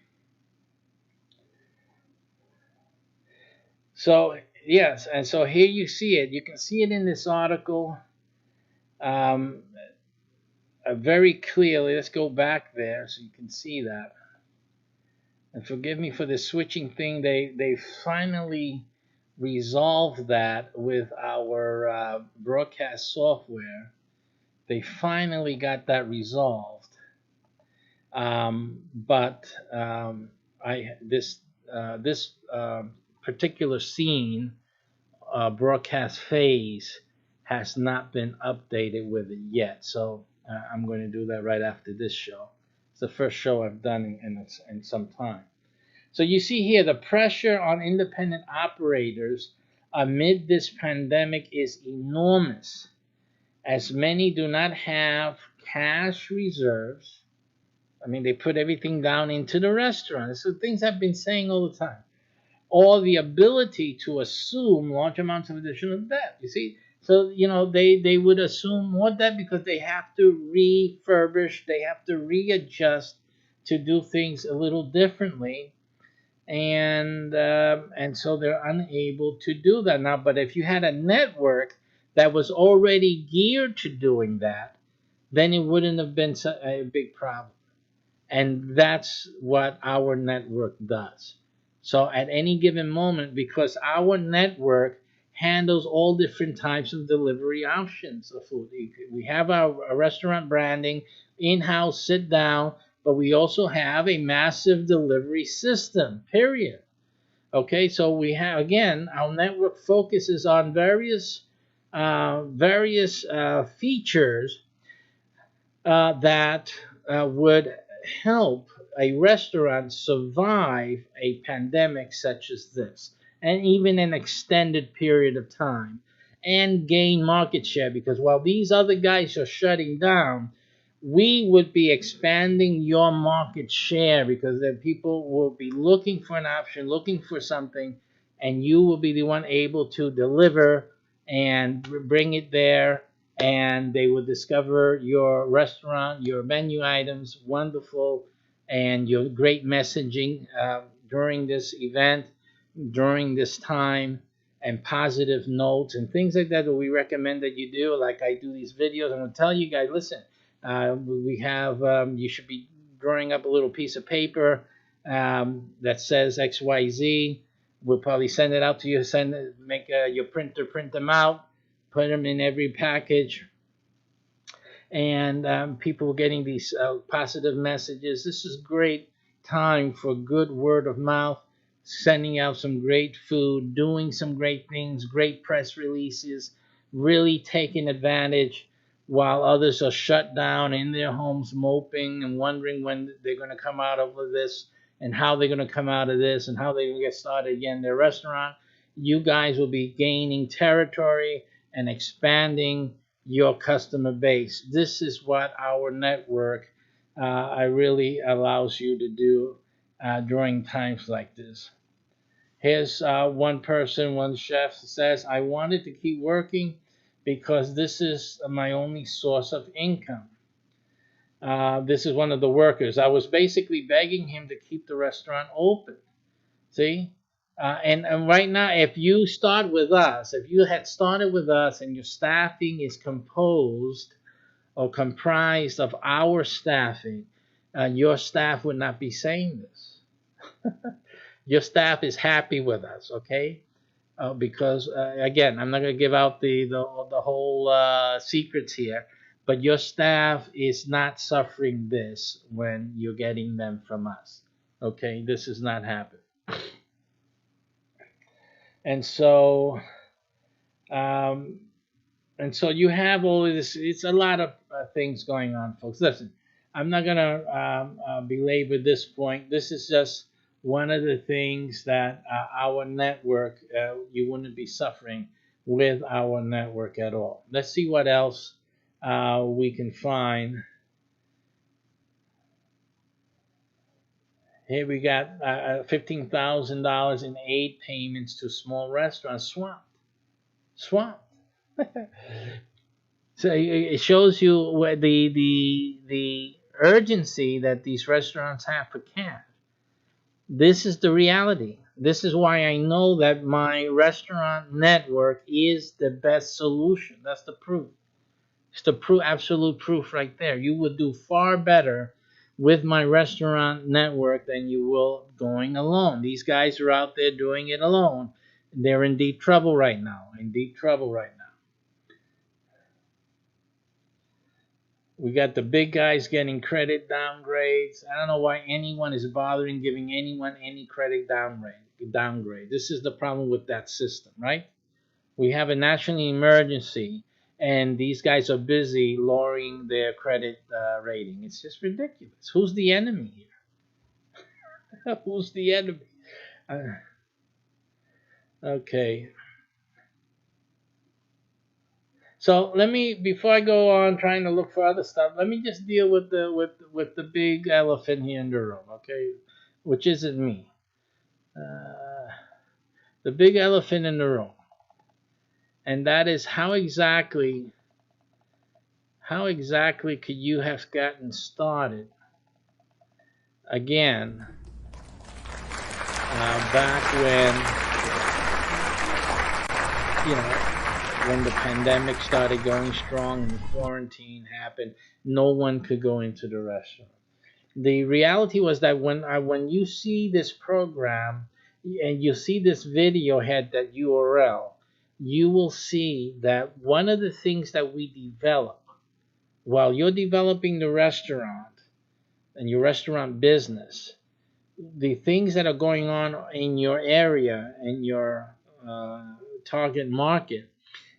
So yes, and so here you see it. You can see it in this article um, very clearly. Let's go back there so you can see that. And forgive me for the switching thing. They finally resolved that with our broadcast software. They finally got that resolved. But this particular scene, broadcast phase, has not been updated with it yet. So I'm going to do that right after this show. It's the first show I've done in some time. So you see here the pressure on independent operators amid this pandemic is enormous, as many do not have cash reserves. I mean, they put everything down into the restaurant. So things I've been saying all the time. Or the ability to assume large amounts of additional debt. You see, so they would assume more debt because they have to refurbish, they have to readjust to do things a little differently, and so they're unable to do that now. But if you had a network that was already geared to doing that, then it wouldn't have been a big problem. And that's what our network does. So at any given moment, because our network handles all different types of delivery options of food. We have our restaurant branding, in-house sit down, but we also have a massive delivery system, period. Okay, so we have, again, our network focuses on various features that would help a restaurant survive a pandemic such as this, and even an extended period of time, and gain market share. Because while these other guys are shutting down, we would be expanding your market share, because then people will be looking for an option, looking for something, and you will be the one able to deliver and bring it there, and they will discover your restaurant, your menu items, wonderful, and your great messaging during this event, during this time, and positive notes and things like that we recommend that you do. Like I do these videos, I'm going to tell you guys, listen, we have, you should be drawing up a little piece of paper that says XYZ. We'll probably send it out to you, make your printer print them out, put them in every package, and people getting these positive messages. This is great time for good word of mouth, sending out some great food, doing some great things, great press releases, really taking advantage while others are shut down in their homes, moping and wondering when they're going to come out of this, and how they're going to come out of this, and how they're going to get started again in their restaurant. You guys will be gaining territory and expanding your customer base. This is what our network really allows you to do during times like this. Here's one person, one chef says, I wanted to keep working because this is my only source of income. This is one of the workers. I was basically begging him to keep the restaurant open. See? And right now, if you start with us, if you had started with us and your staffing is composed or comprised of our staffing, your staff would not be saying this. Your staff is happy with us, okay? Because again, I'm not going to give out the whole secrets here, but your staff is not suffering this when you're getting them from us. Okay, this is not happening. And so you have all of this. It's a lot of things going on, folks. Listen, I'm not gonna belabor this point. This is just one of the things that our network, you wouldn't be suffering with our network at all. Let's see what else we can find. Here we got $15,000 in aid payments to small restaurants. Swamped. So it shows you where the urgency that these restaurants have for cash. This is the reality. This is why I know that my restaurant network is the best solution. That's the proof. It's the absolute proof right there. You would do far better with my restaurant network than you will going alone. These guys are out there doing it alone. They're in deep trouble right now. We got the big guys getting credit downgrades. I don't know why anyone is bothering giving anyone any credit downgrade. This is the problem with that system, right? We have a national emergency, and these guys are busy lowering their credit rating. It's just ridiculous. Who's the enemy here? Who's the enemy? Uh, okay. So let me, before I go on trying to look for other stuff, let me just deal with the big elephant here in the room, okay? Which isn't me. Uh, the big elephant in the room, and that is how exactly could you have gotten started again back when the pandemic started going strong and the quarantine happened, no one could go into the restaurant. The reality was that when you see this program and you see this video had that URL, you will see that one of the things that we develop while you're developing the restaurant and your restaurant business, the things that are going on in your area and your target market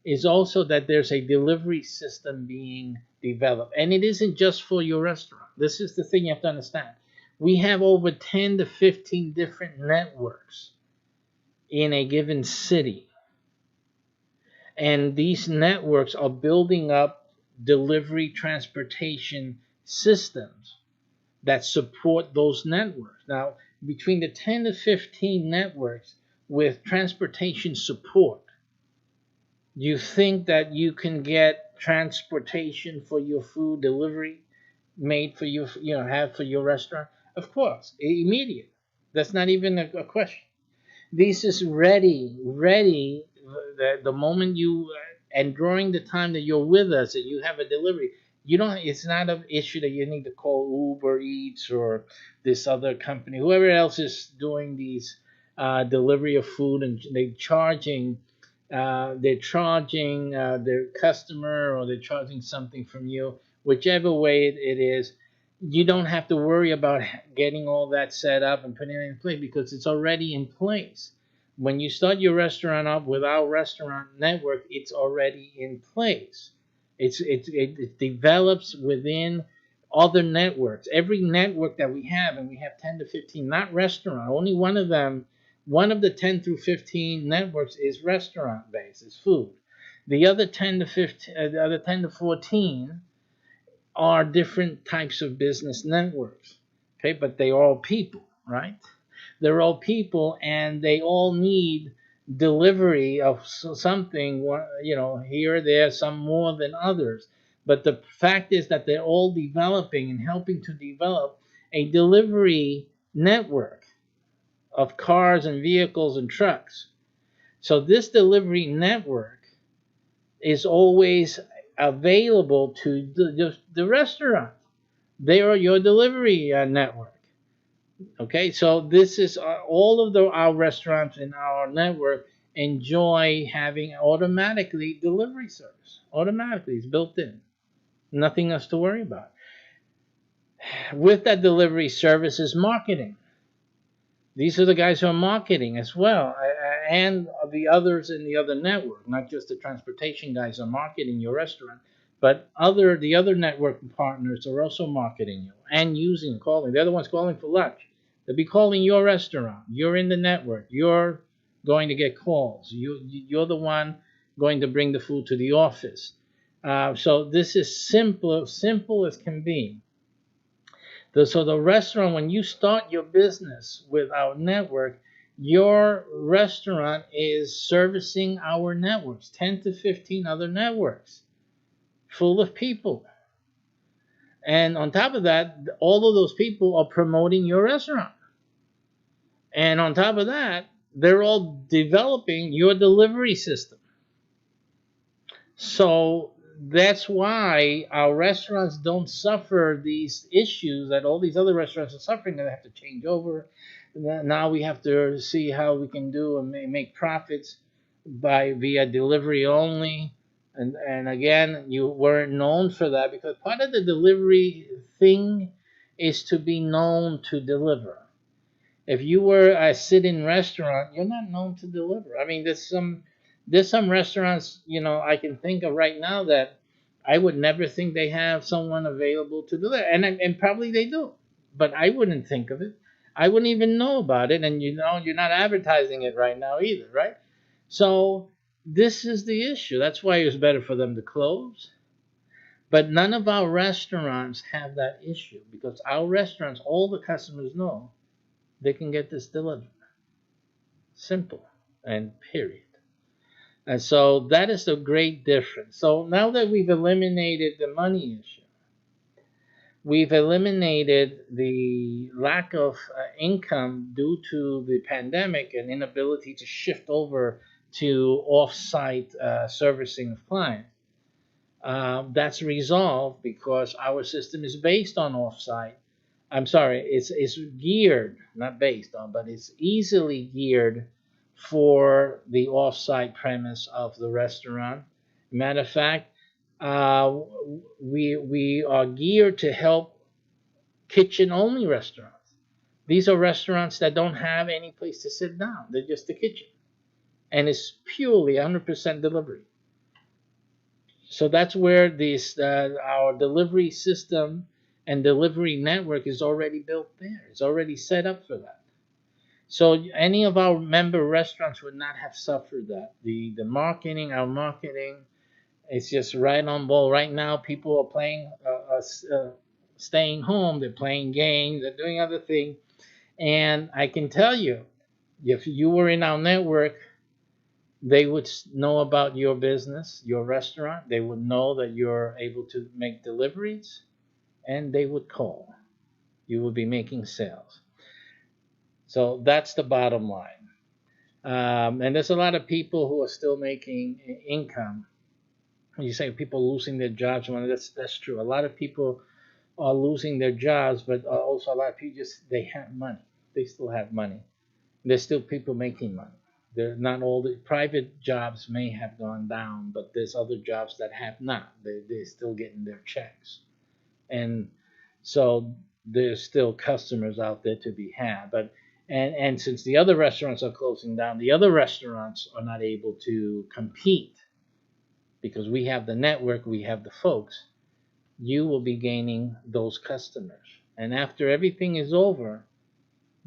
is also that there's a delivery system being developed. And it isn't just for your restaurant. This is the thing you have to understand. We have over 10 to 15 different networks in a given city. And these networks are building up delivery transportation systems that support those networks. Now, between the 10 to 15 networks with transportation support, you think that you can get transportation for your food delivery made for you, have for your restaurant? Of course, immediate. That's not even a question. This is ready. The moment you and during the time that you're with us and you have a delivery, you don't. It's not an issue that you need to call Uber Eats or this other company, whoever else is doing these delivery of food, and they're charging their customer, or they're charging something from you, whichever way it is. You don't have to worry about getting all that set up and putting it in place because it's already in place. When you start your restaurant up with our restaurant network, it's already in place. It develops within other networks. Every network that we have, and we have 10 to 15, not restaurant, only one of them, one of the 10 through 15 networks is restaurant based, is food. The other 10 to 15, the other 10 to 14 are different types of business networks. Okay, but they are all people, right? They're all people, and they all need delivery of something, here or there, some more than others. But the fact is that they're all developing and helping to develop a delivery network of cars and vehicles and trucks. So this delivery network is always available to the restaurant. They are your delivery network. Okay, so this is all of our restaurants in our network enjoy having automatically delivery service. Automatically, it's built in. Nothing else to worry about. With that delivery service is marketing. These are the guys who are marketing as well, and the others in the other network. Not just the transportation guys are marketing your restaurant, but the other network partners are also marketing you and calling. The other one's calling for lunch. They'll be calling your restaurant. You're in the network. You're going to get calls. You're the one going to bring the food to the office. So this is simple as can be. So the restaurant, when you start your business with our network, your restaurant is servicing our networks, 10 to 15 other networks full of people. And on top of that, all of those people are promoting your restaurant. And on top of that, they're all developing your delivery system. So that's why our restaurants don't suffer these issues that all these other restaurants are suffering. They have to change over. Now we have to see how we can do and make profits via delivery only. And again, you weren't known for that because part of the delivery thing is to be known to deliver. If you were a sit-in restaurant, you're not known to deliver. I mean, There's some restaurants, I can think of right now that I would never think they have someone available to do that, and probably they do, but I wouldn't think of it. I wouldn't even know about it, and you're not advertising it right now either, right? So this is the issue. That's why it's better for them to close. But none of our restaurants have that issue because our restaurants, all the customers know they can get this delivered. Simple and period. And so that is the great difference. So now that we've eliminated the money issue, we've eliminated the lack of income due to the pandemic and inability to shift over to off-site servicing of clients. That's resolved because our system is based on off-site. I'm sorry, it's geared, not based on, but it's easily geared for the off-site premise of the restaurant. Matter of fact, we are geared to help kitchen-only restaurants. These are restaurants that don't have any place to sit down. They're just a kitchen, and it's purely 100% delivery. So that's where our delivery system and delivery network is already built there. It's already set up for that. So any of our member restaurants would not have suffered that. Our marketing is just right on ball. Right now, people are playing, staying home. They're playing games. They're doing other things. And I can tell you, if you were in our network, they would know about your business, your restaurant. They would know that you're able to make deliveries, and they would call. You would be making sales. So that's the bottom line. And there's a lot of people who are still making income. When you say people losing their jobs, well, that's true. A lot of people are losing their jobs, but also a lot of people they have money. They still have money. There's still people making money. They're not all the private jobs may have gone down, but there's other jobs that have not. They're still getting their checks. And so there's still customers out there to be had. But and since the other restaurants are closing down, the other restaurants are not able to compete because we have the network, we have the folks. You will be gaining those customers. And after everything is over,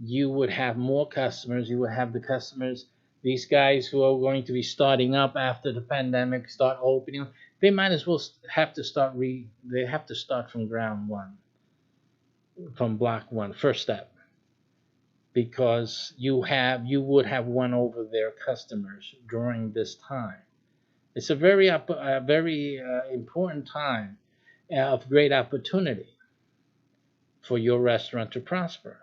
you would have more customers. You would have the customers, these guys who are going to be starting up after the pandemic, start opening. They might as well have to start they have to start from ground one, from block one, first step, because you would have won over their customers during this time. It's a very important time of great opportunity for your restaurant to prosper.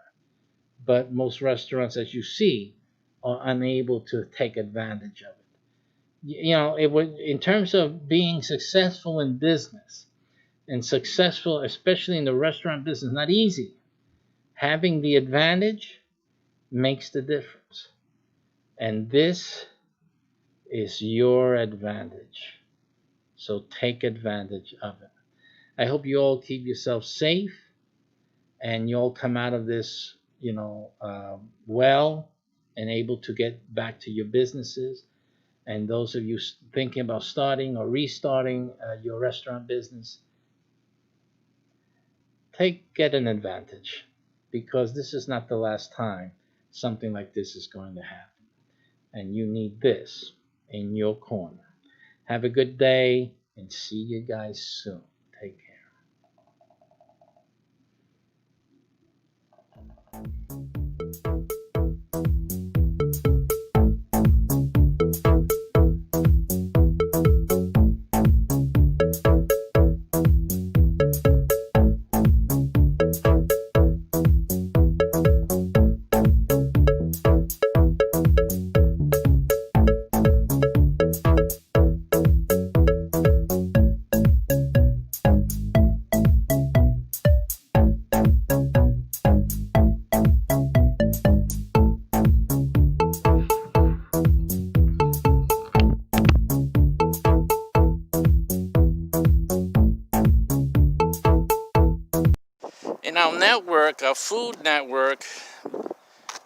But most restaurants, as you see, are unable to take advantage of it. In terms of being successful in business and successful, especially in the restaurant business, not easy. Having the advantage makes the difference. And this is your advantage. So take advantage of it. I hope you all keep yourself safe and you all come out of this, well and able to get back to your businesses. And those of you thinking about starting or restarting your restaurant business, get an advantage, because this is not the last time something like this is going to happen. And you need this in your corner. Have a good day and see you guys soon. Take care. In our network, our food network,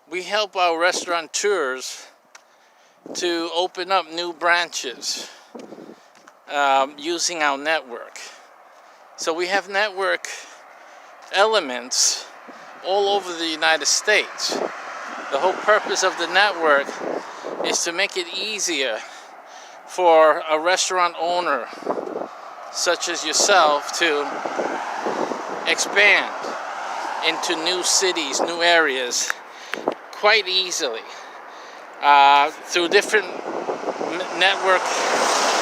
we help our restaurateurs to open up new branches using our network. So we have network elements all over the United States. The whole purpose of the network is to make it easier for a restaurant owner such as yourself to expand into new cities, new areas quite easily through different network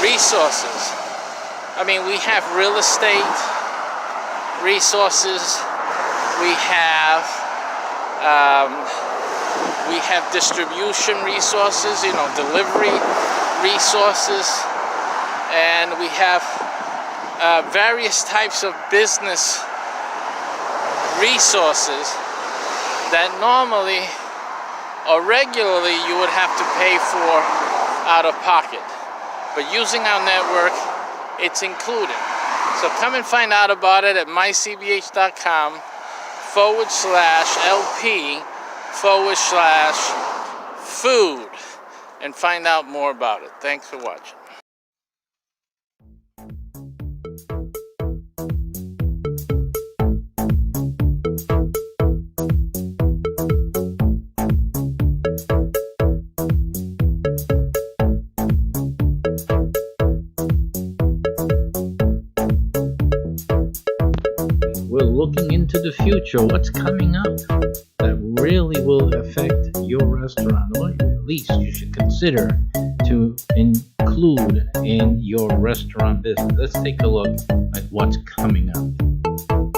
resources. I mean, we have real estate resources, we have distribution resources, delivery resources, and we have various types of business resources that normally or regularly you would have to pay for out of pocket. But using our network, it's included. So come and find out about it at mycbh.com/LP/food and find out more about it. Thanks for watching. We're looking into the future. What's coming up that really will affect your restaurant, or at least you should consider to include in your restaurant business. Let's take a look at what's coming up.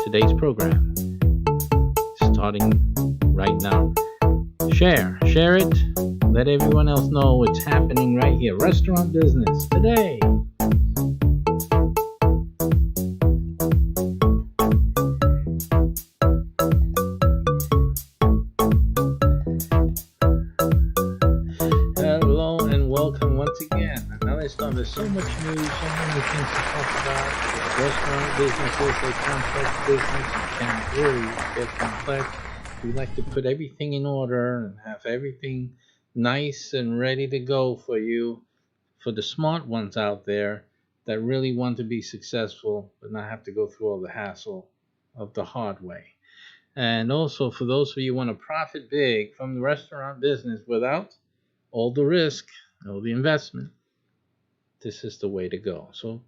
Today's program, starting right now. Share it. Let everyone else know what's happening right here. Restaurant business today. There's so much news, so many things to talk about. Restaurant businesses, they complex business. You can't really get complex. We like to put everything in order and have everything nice and ready to go for you, for the smart ones out there that really want to be successful but not have to go through all the hassle of the hard way. And also for those of you who want to profit big from the restaurant business without all the risk, all the investment, this is the way to go. So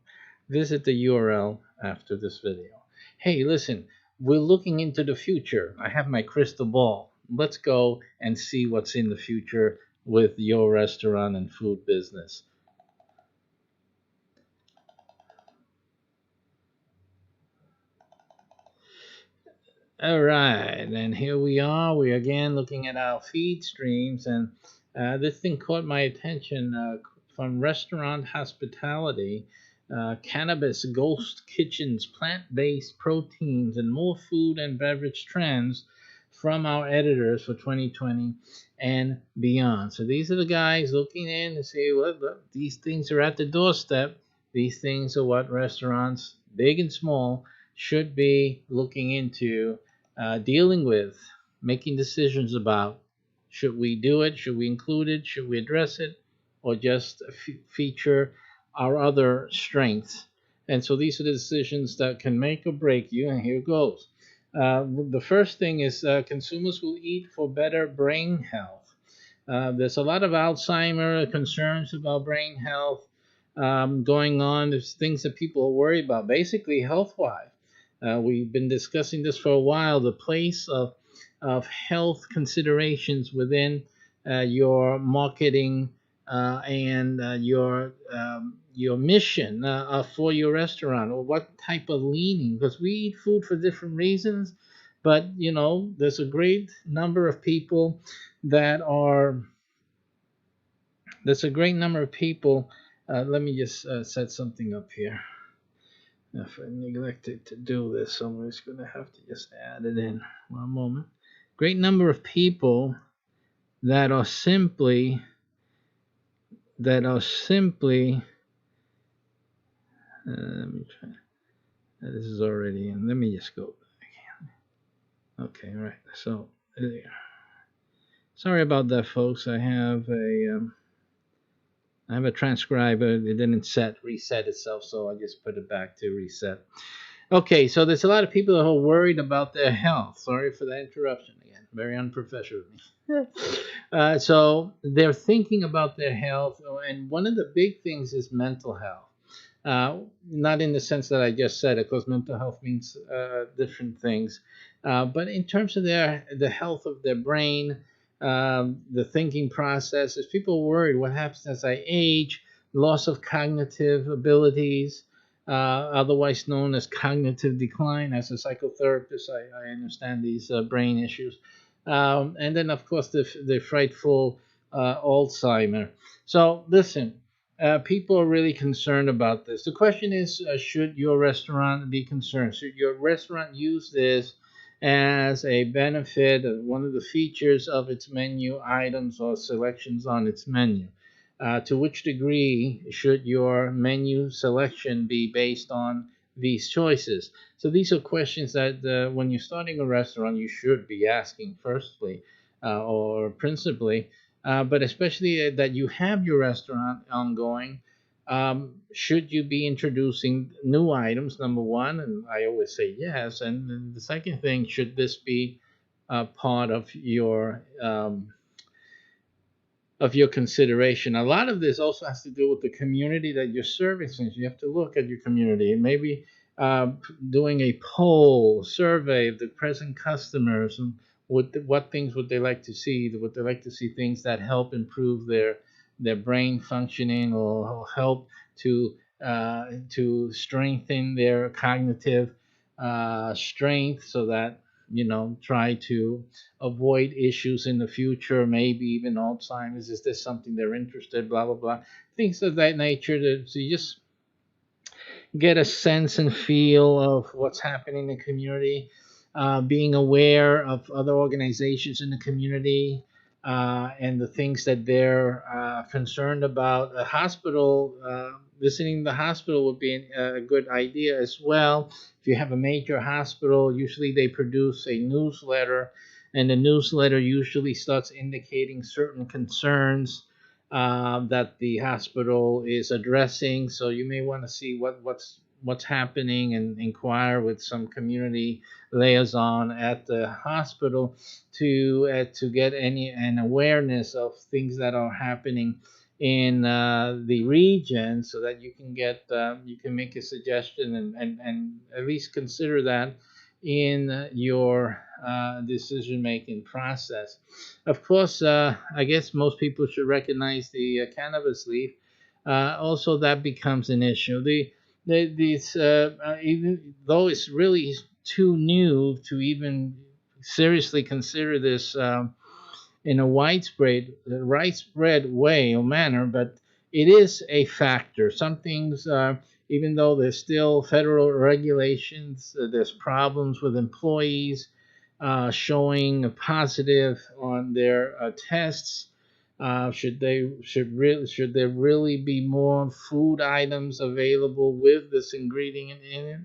visit the URL after this video. Hey, listen, we're looking into the future. I have my crystal ball. Let's go and see what's in the future with your restaurant and food business. All right, and here we are. We're again looking at our feed streams, and this thing caught my attention. From restaurant hospitality, cannabis, ghost kitchens, plant-based proteins, and more food and beverage trends from our editors for 2020 and beyond. So these are the guys looking in to say, well, look, these things are at the doorstep. These things are what restaurants, big and small, should be looking into, dealing with, making decisions about. Should we do it? Should we include it? Should we address it? Or just feature our other strengths? And so these are the decisions that can make or break you, and here goes. The first thing is consumers will eat for better brain health. There's a lot of Alzheimer concerns about brain health going on. There's things that people are worried about, basically health-wise. We've been discussing this for a while, the place of health considerations within your marketing and your mission for your restaurant, or what type of leaning, because we eat food for different reasons, but there's a great number of people that are let me just set something up here. If I neglected to do this, so I'm just going to have to just add it in. One moment. Great number of people that are simply let me try. This is already in. Let me just go back. Okay, right. So sorry about that, folks. I have I have a transcriber. It didn't reset itself, so I just put it back to reset. Okay, so there's a lot of people who are worried about their health. Sorry for the interruption again. Very unprofessional of me. So they're thinking about their health, and one of the big things is mental health. Not in the sense that I just said, of course, mental health means different things, but in terms of the health of their brain, the thinking process. Is people worried what happens as I age, loss of cognitive abilities, otherwise known as cognitive decline. As a psychotherapist, I understand these brain issues, and then of course the frightful Alzheimer. So listen, people are really concerned about this. The question is, should your restaurant be concerned? Should your restaurant use this as a benefit, one of the features of its menu items or selections on its menu? To which degree should your menu selection be based on these choices? So these are questions that when you're starting a restaurant, you should be asking firstly or principally, but especially that you have your restaurant ongoing. Should you be introducing new items? Number one, and I always say yes. And then the second thing, should this be part of your consideration? A lot of this also has to do with the community that you're servicing. So you have to look at your community and maybe uh, doing a poll survey of the present customers and what things would they like to see? Would they like to see things that help improve their brain functioning or help to strengthen their cognitive strength so that try to avoid issues in the future, maybe even Alzheimer's. Is this something they're interested? Blah blah blah, things of that nature. So you just get a sense and feel of what's happening in the community, being aware of other organizations in the community, and the things that they're concerned about. A hospital, visiting the hospital would be a good idea as well. If you have a major hospital, usually they produce a newsletter, and the newsletter usually starts indicating certain concerns that the hospital is addressing. So you may want to see what's happening and inquire with some community liaison at the hospital to get an awareness of things that are happening in the region, so that you can make a suggestion and at least consider that in your decision making process. Of course, I guess most people should recognize the cannabis leaf. Also, that becomes an issue. These even though it's really too new to even seriously consider this in a widespread way or manner, but it is a factor. Some things, even though there's still federal regulations, there's problems with employees showing a positive on their tests. Should there really be more food items available with this ingredient in it?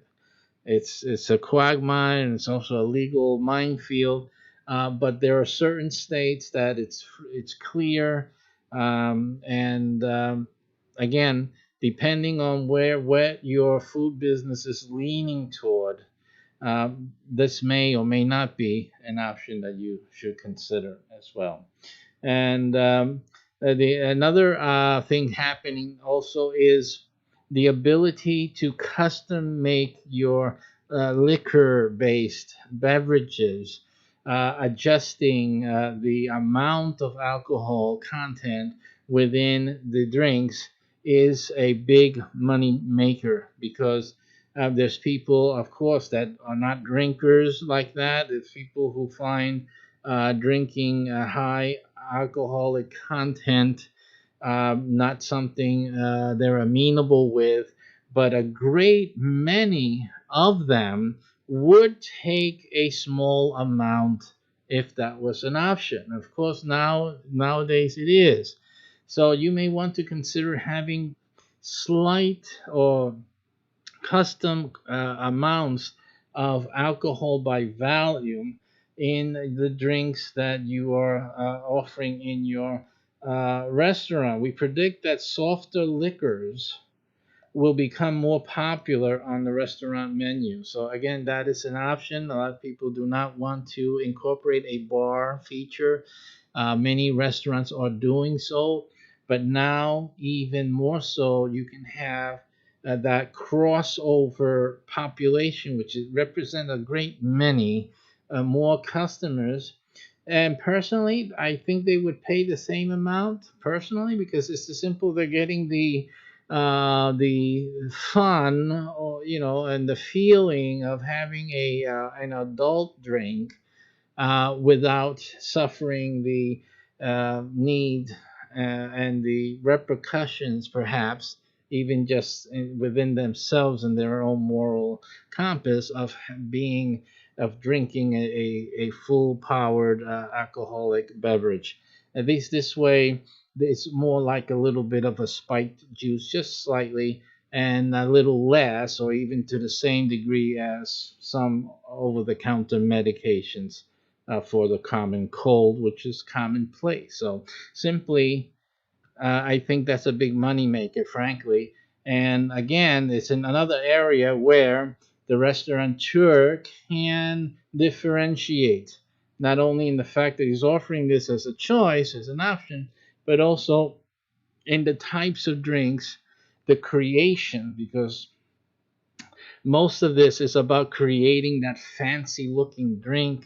It's a quagmire, and it's also a legal minefield. But there are certain states that it's clear, and again, depending on where your food business is leaning toward, this may or may not be an option that you should consider as well. And the another thing happening also is the ability to custom make your liquor based beverages, adjusting the amount of alcohol content within the drinks is a big money maker, because there's people, of course, that are not drinkers like that. There's people who find drinking high alcoholic content not something they're amenable with, but a great many of them would take a small amount if that was an option. Of course, nowadays it is. So you may want to consider having slight or custom amounts of alcohol by volume in the drinks that you are offering in your restaurant, we predict that softer liquors will become more popular on the restaurant menu. So again, that is an option. A lot of people do not want to incorporate a bar feature. Many restaurants are doing so, but now even more so, you can have that crossover population, which represent a great many more customers. And personally, I think they would pay the same amount personally because it's as simple. They're getting the fun, or and the feeling of having a an adult drink without suffering the need and the repercussions, perhaps even just within themselves and their own moral compass of being of drinking a full powered alcoholic beverage. At least this way, it's more like a little bit of a spiked juice, just slightly, and a little less, or even to the same degree as some over the counter medications for the common cold, which is commonplace. So simply, I think that's a big money maker, frankly. And again, it's in another area where the restaurateur can differentiate, not only in the fact that he's offering this as a choice, as an option, but also in the types of drinks, the creation, because most of this is about creating that fancy looking drink,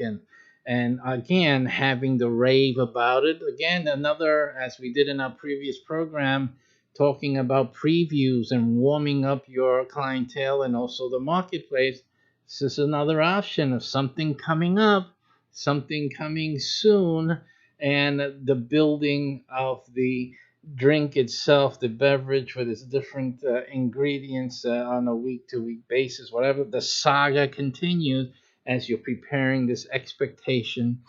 and again having the rave about it. Again, another, as we did in our previous program, talking about previews and warming up your clientele and also the marketplace. This is another option of something coming up, something coming soon, and the building of the drink itself, the beverage with its different ingredients on a week to week basis, whatever. The saga continues as you're preparing this expectation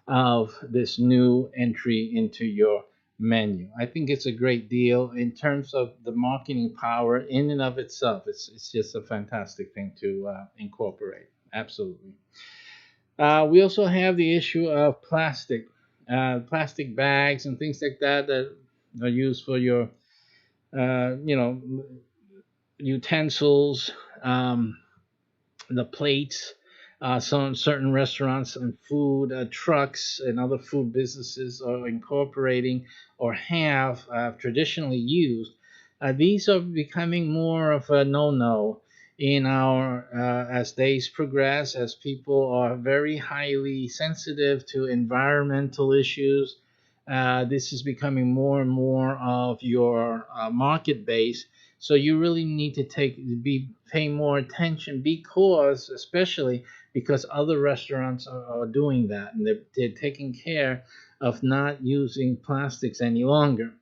of this new entry into your menu. I think it's a great deal in terms of the marketing power in and of itself. It's just a fantastic thing to incorporate. Absolutely. We also have the issue of plastic bags and things like that that are used for your, uh, you know, utensils, the plates. Some certain restaurants and food trucks and other food businesses are incorporating or have traditionally used. These are becoming more of a no-no in our as days progress, as people are very highly sensitive to environmental issues. This is becoming more and more of your market base, so you really need to pay more attention, because especially because other restaurants are doing that, and they're taking care of not using plastics any longer.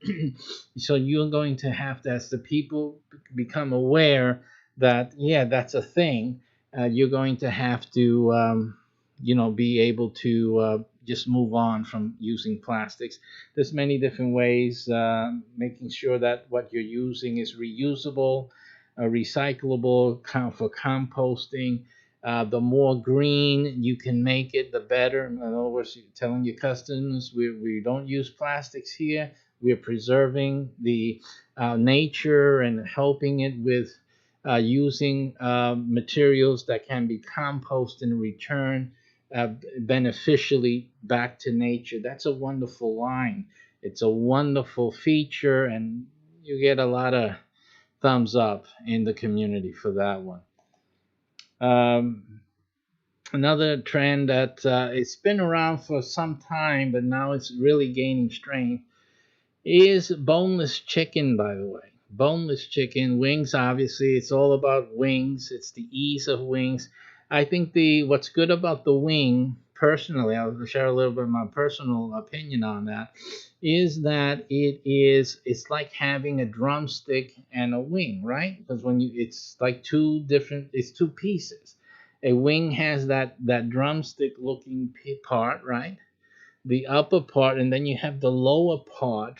So you're going to have to, as the people become aware that yeah, that's a thing, you're going to have to be able to just move on from using plastics. There's many different ways, making sure that what you're using is reusable, recyclable, for composting. The more green you can make it, the better. In other words, you're telling your customers, we don't use plastics here. We're preserving the nature and helping it with using materials that can be composted and returned beneficially back to nature. That's a wonderful line. It's a wonderful feature, and you get a lot of thumbs up in the community for that one. Another trend that it's been around for some time, but now it's really gaining strength, is boneless chicken, by the way. Boneless chicken, wings, obviously, it's all about wings. It's the ease of wings. I think the what's good about the wing, personally, I'll share a little bit of my personal opinion on that, is that it's like having a drumstick and a wing, right? Because it's like it's two pieces. A wing has that drumstick looking part, right? The upper part, and then you have the lower part,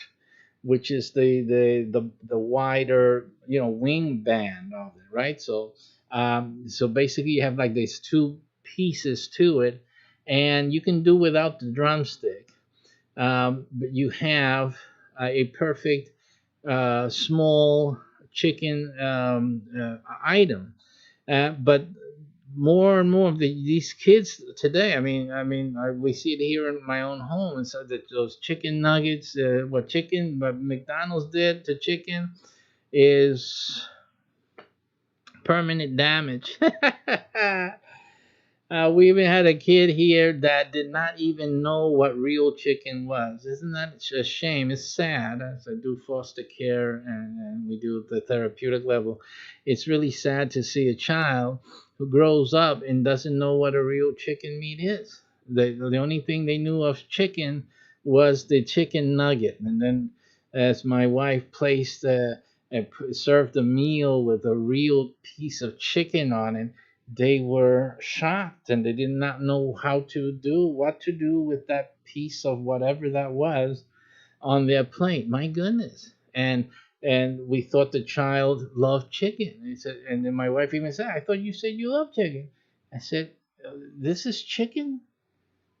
which is the wider wing band of it, right? So basically you have like these two pieces to it, and you can do without the drumstick. but you have a perfect small chicken item. But more and more of these kids today, we see it here in my own home, and so that those chicken nuggets, what McDonald's did to chicken is permanent damage. We even had a kid here that did not even know what real chicken was. Isn't that a shame? It's sad. As I do foster care and we do the therapeutic level, it's really sad to see a child who grows up and doesn't know what a real chicken meat is. The only thing they knew of chicken was the chicken nugget. And then as my wife placed and served a meal with a real piece of chicken on it, they were shocked and they did not know what to do with that piece of whatever that was on their plate. My goodness. And we thought the child loved chicken. He said, and then my wife even said, I thought you said you love chicken. I said, this is chicken?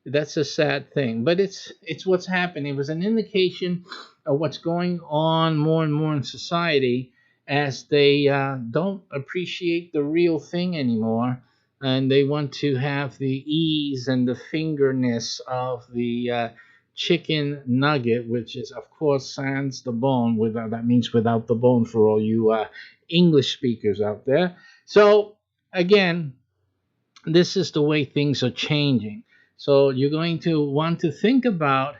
That's a sad thing, but it's what's happening. It was an indication of what's going on more and more in society as they don't appreciate the real thing anymore, and they want to have the ease and the fingerness of the chicken nugget, which is of course sans the bone. Without that means without the bone for all you English speakers out there. So again, this is the way things are changing. So you're going to want to think about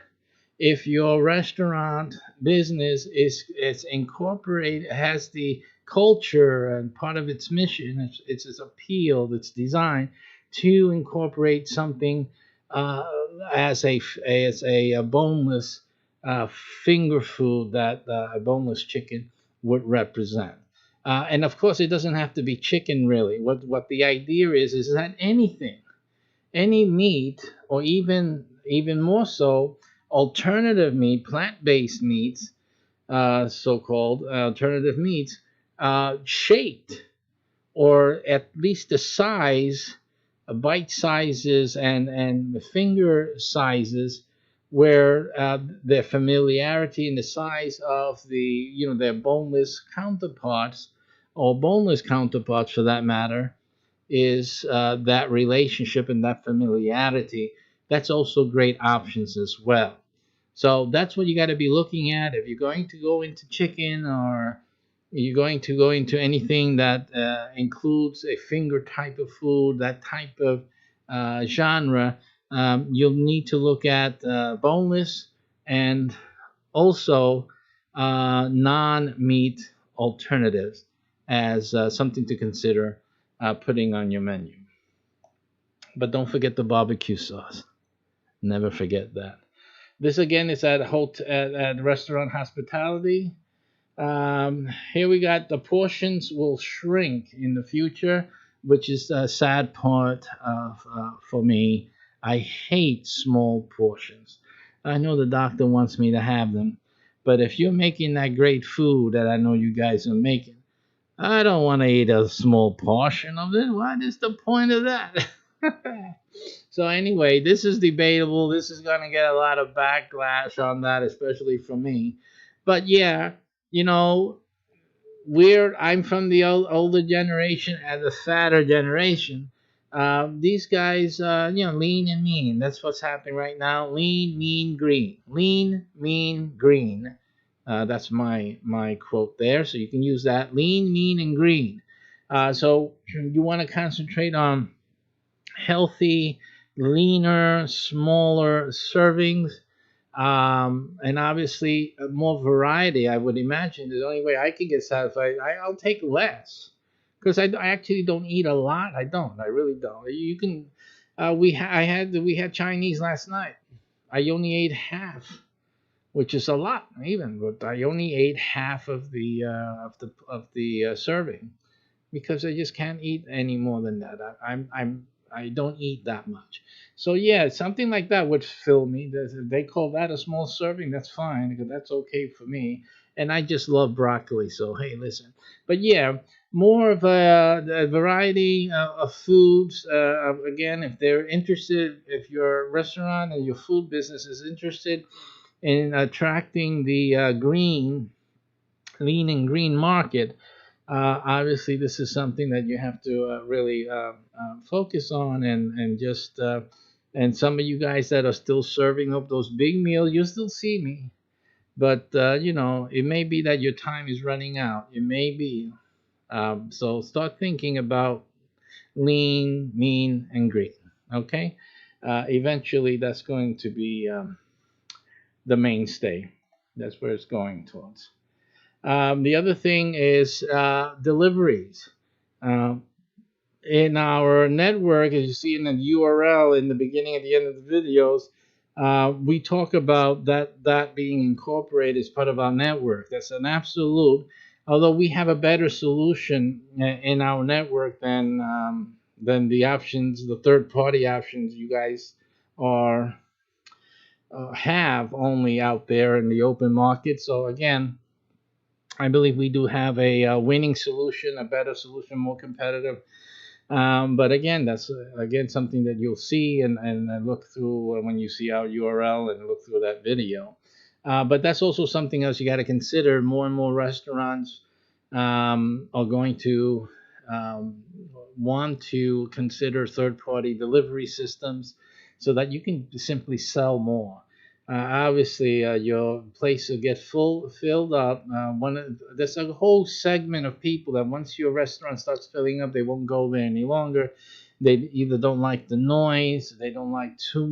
if your restaurant business is incorporated, has the culture and part of its mission, its appeal, its design to incorporate something uh, as a boneless uh, finger food that a boneless chicken would represent. And of course, it doesn't have to be chicken really. What the idea is that anything, any meat, or even more so, alternative meat, plant-based meats, so-called alternative meats, shaped or at least the size, bite sizes and finger sizes, where their familiarity and the size of their boneless counterparts, or boneless counterparts for that matter, is that relationship and that familiarity. That's also great options as well. So that's what you got to be looking at if you're going to go into chicken, or you're going to go into anything that includes a finger type of food, that type of genre. You'll need to look at boneless and also non-meat alternatives as something to consider putting on your menu. But don't forget the barbecue sauce. Never forget that. This again is at Restaurant Hospitality. Here we got the portions will shrink in the future, which is a sad part of, for me. I hate small portions. I know the doctor wants me to have them, but if you're making that great food that I know you guys are making, I don't want to eat a small portion of it. What is the point of that? So anyway, this is debatable. This is going to get a lot of backlash on that, especially from me. But yeah, you know, I'm from the older generation and the fatter generation. These guys, lean and mean. That's what's happening right now. Lean, mean, green. Lean, mean, green. That's my quote there. So you can use that. Lean, mean, and green. So you want to concentrate on healthy, leaner, smaller servings, and obviously more variety. I would imagine the only way I can get satisfied, I'll take less because I actually don't eat a lot. I don't. I really don't. You can. We had Chinese last night. I only ate half, which is a lot even, but I only ate half of the serving because I just can't eat any more than that. I don't eat that much. So yeah, something like that would fill me. If they call that a small serving, that's fine because that's okay for me. And I just love broccoli. So hey, listen. But yeah, more of a variety of foods. Again, if they're interested, if your restaurant and your food business is interested in attracting the lean and green market, obviously this is something that you have to really focus on, and just and some of you guys that are still serving up those big meals, you still see me, but it may be that your time is running out. It may be. So start thinking about lean, mean, and green. Okay. Eventually, that's going to be the mainstay. That's where it's going towards. The other thing is deliveries. Um, in our network, as you see in the URL in the beginning and the end of the videos, we talk about that being incorporated as part of our network. That's an absolute. Although we have a better solution in our network than the options, the third party options you guys are have only out there in the open market. So again, I believe we do have a winning solution, a better solution, more competitive. But again, that's again something that you'll see and look through when you see our URL and look through that video. But that's also something else you got to consider. More and more restaurants are going to um, want to consider third-party delivery systems so that you can simply sell more. Obviously, your place will get filled up. There's a whole segment of people that once your restaurant starts filling up, they won't go there any longer. They either don't like the noise, they don't like too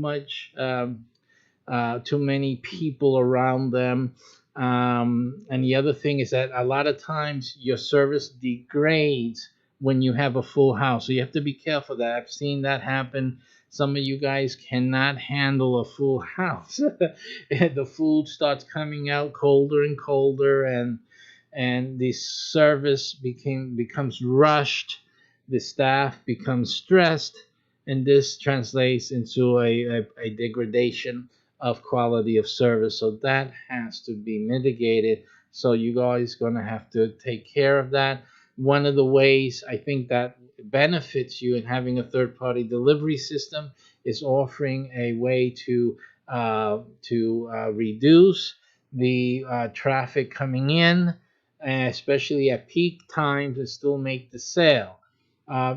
many people around them. And the other thing is that a lot of times your service degrades when you have a full house. So you have to be careful of that. I've seen that happen. Some of you guys cannot handle a full house. The food starts coming out colder and colder, and the service becomes rushed. The staff becomes stressed, and this translates into a degradation of quality of service. So that has to be mitigated. So you guys gonna have to take care of that. One of the ways I think that benefits you in having a third party delivery system is offering a way to reduce the traffic coming in, especially at peak times, and still make the sale.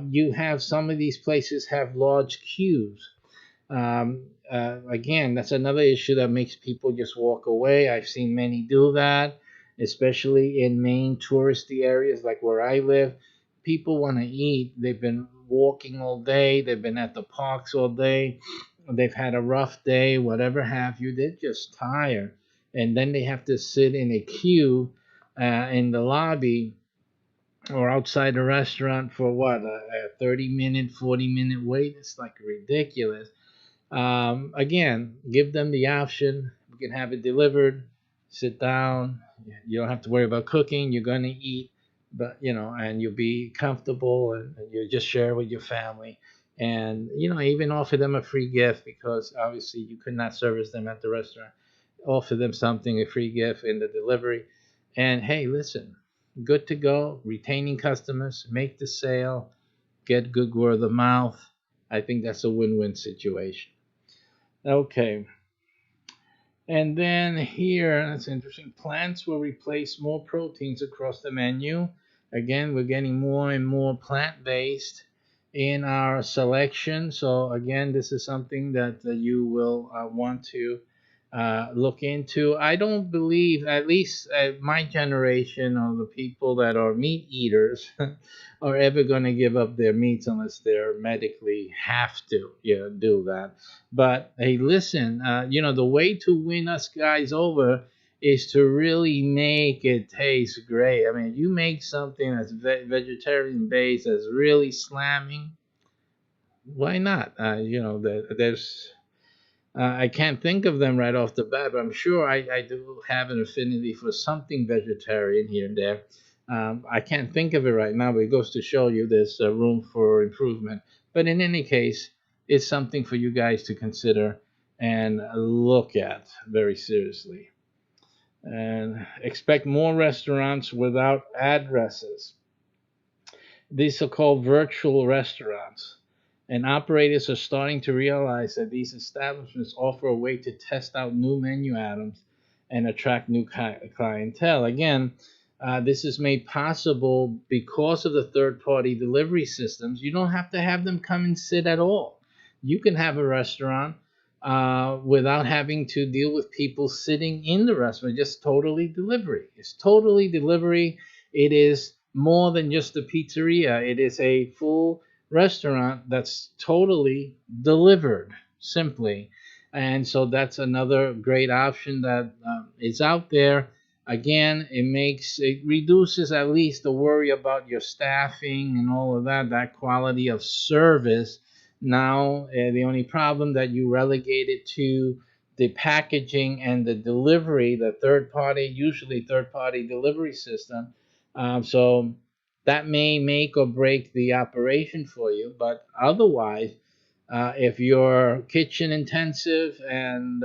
You have some of these places have large queues. Again, that's another issue that makes people just walk away. I've seen many do that, especially in main touristy areas like where I live. People want to eat. They've been walking all day, they've been at the parks all day, they've had a rough day, whatever have you. They're just tired. And then they have to sit in a queue in the lobby or outside the restaurant for what, a 30-minute, 40-minute wait. It's like ridiculous. Again, give them the option. You can have it delivered. Sit down. You don't have to worry about cooking. You're gonna eat, but and you'll be comfortable, and you just share with your family. And even offer them a free gift, because obviously you could not service them at the restaurant. Offer them something, a free gift in the delivery. And hey, listen, good to go. Retaining customers, make the sale, get good word of mouth. I think that's a win-win situation. Okay. And then here, that's interesting. Plants will replace more proteins across the menu. Again, we're getting more and more plant-based in our selection. So again, this is something that you will want to look into. I don't believe, at least my generation or the people that are meat eaters, are ever going to give up their meats unless they're medically have to do that. But hey, listen, the way to win us guys over is to really make it taste great. I mean, you make something that's vegetarian based, that's really slamming. Why not? There's I can't think of them right off the bat, but I'm sure I do have an affinity for something vegetarian here and there. I can't think of it right now, but it goes to show you there's room for improvement. But in any case, it's something for you guys to consider and look at very seriously. And expect more restaurants without addresses. these so-called virtual restaurants. And operators are starting to realize that these establishments offer a way to test out new menu items and attract new clientele. Again, this is made possible because of the third-party delivery systems. You don't have to have them come and sit at all. You can have a restaurant without having to deal with people sitting in the restaurant. Just totally delivery. It's totally delivery. It is more than just a pizzeria. It is a full restaurant that's totally delivered simply. And so that's another great option that is out there. Again, it reduces at least the worry about your staffing and all of that quality of service. Now, the only problem that you relegate it to the packaging and the delivery, the third party, usually third party delivery system. So that may make or break the operation for you, but otherwise, if you're kitchen intensive and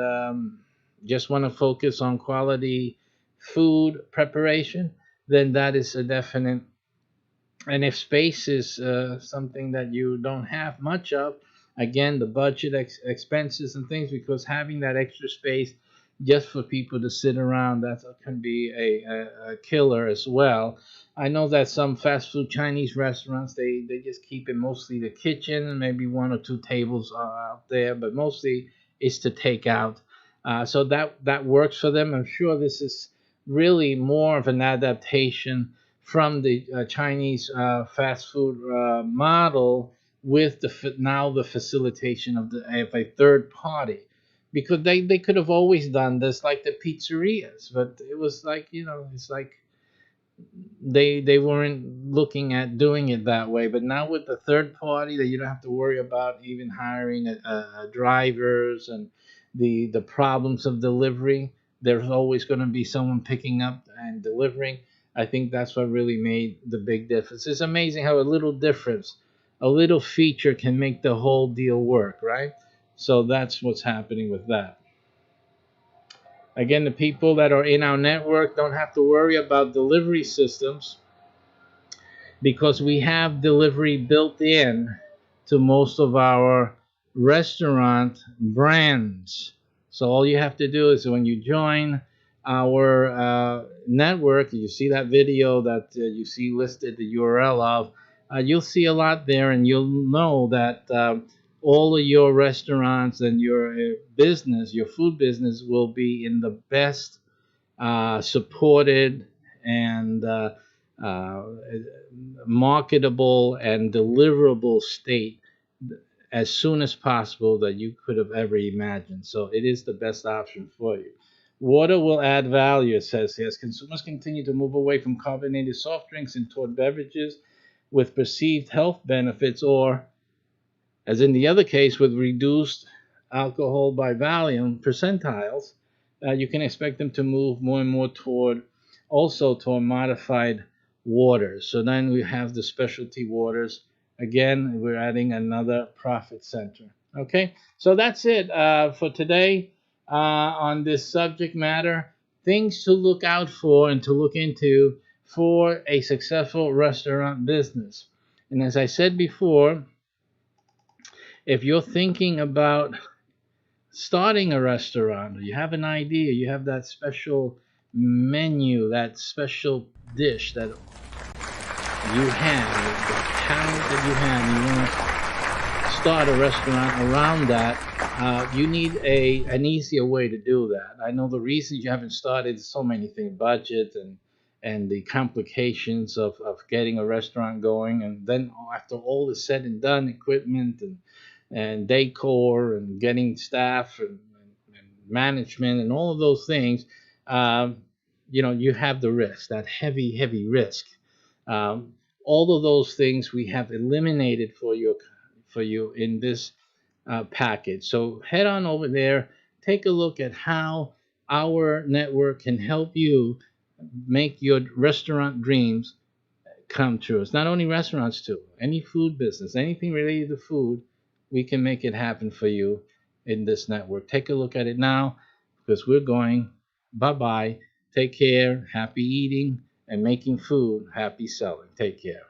just want to focus on quality food preparation, then that is a definite. And if space is something that you don't have much of, again, the budget expenses and things, because having that extra space just for people to sit around, that can be a killer as well. I know that some fast food Chinese restaurants, they just keep it mostly the kitchen and maybe one or two tables are out there, but mostly it's to take out. So that works for them. I'm sure this is really more of an adaptation from the Chinese fast food model with now the facilitation of a third party, because they could have always done this like the pizzerias, but it was like, it's like they weren't looking at doing it that way. But now with the third party, that you don't have to worry about even hiring drivers and the problems of delivery. There's always going to be someone picking up and delivering. I think that's what really made the big difference. It's amazing how a little difference, a little feature can make the whole deal work, right? So that's what's happening with that. Again, the people that are in our network don't have to worry about delivery systems because we have delivery built in to most of our restaurant brands. So all you have to do is when you join our network, you see that video that you see listed the URL of, you'll see a lot there, and you'll know that all of your restaurants and your business, your food business, will be in the best supported and uh, marketable and deliverable state as soon as possible that you could have ever imagined. So it is the best option for you. Water will add value, it says here, as consumers continue to move away from carbonated soft drinks and toward beverages with perceived health benefits, or, as in the other case, with reduced alcohol by volume percentiles. You can expect them to move more and more toward modified waters. So then we have the specialty waters. Again, we're adding another profit center. Okay, so that's it for today on this subject matter. Things to look out for and to look into for a successful restaurant business. And as I said before, if you're thinking about starting a restaurant, or you have an idea, you have that special menu, that special dish that you have, the talent that you have, and you want to start a restaurant around that, you need an easier way to do that. I know the reasons you haven't started is so many things, budget and the complications of getting a restaurant going, and then after all is said and done, equipment and decor and getting staff and management and all of those things, you have the risk, that heavy risk. All of those things we have eliminated for you in this package. So head on over there, take a look at how our network can help you make your restaurant dreams come true. It's not only restaurants too. Any food business, anything related to food, we can make it happen for you in this network. Take a look at it now because we're going. Bye bye. Take care. Happy eating and making food. Happy selling. Take care.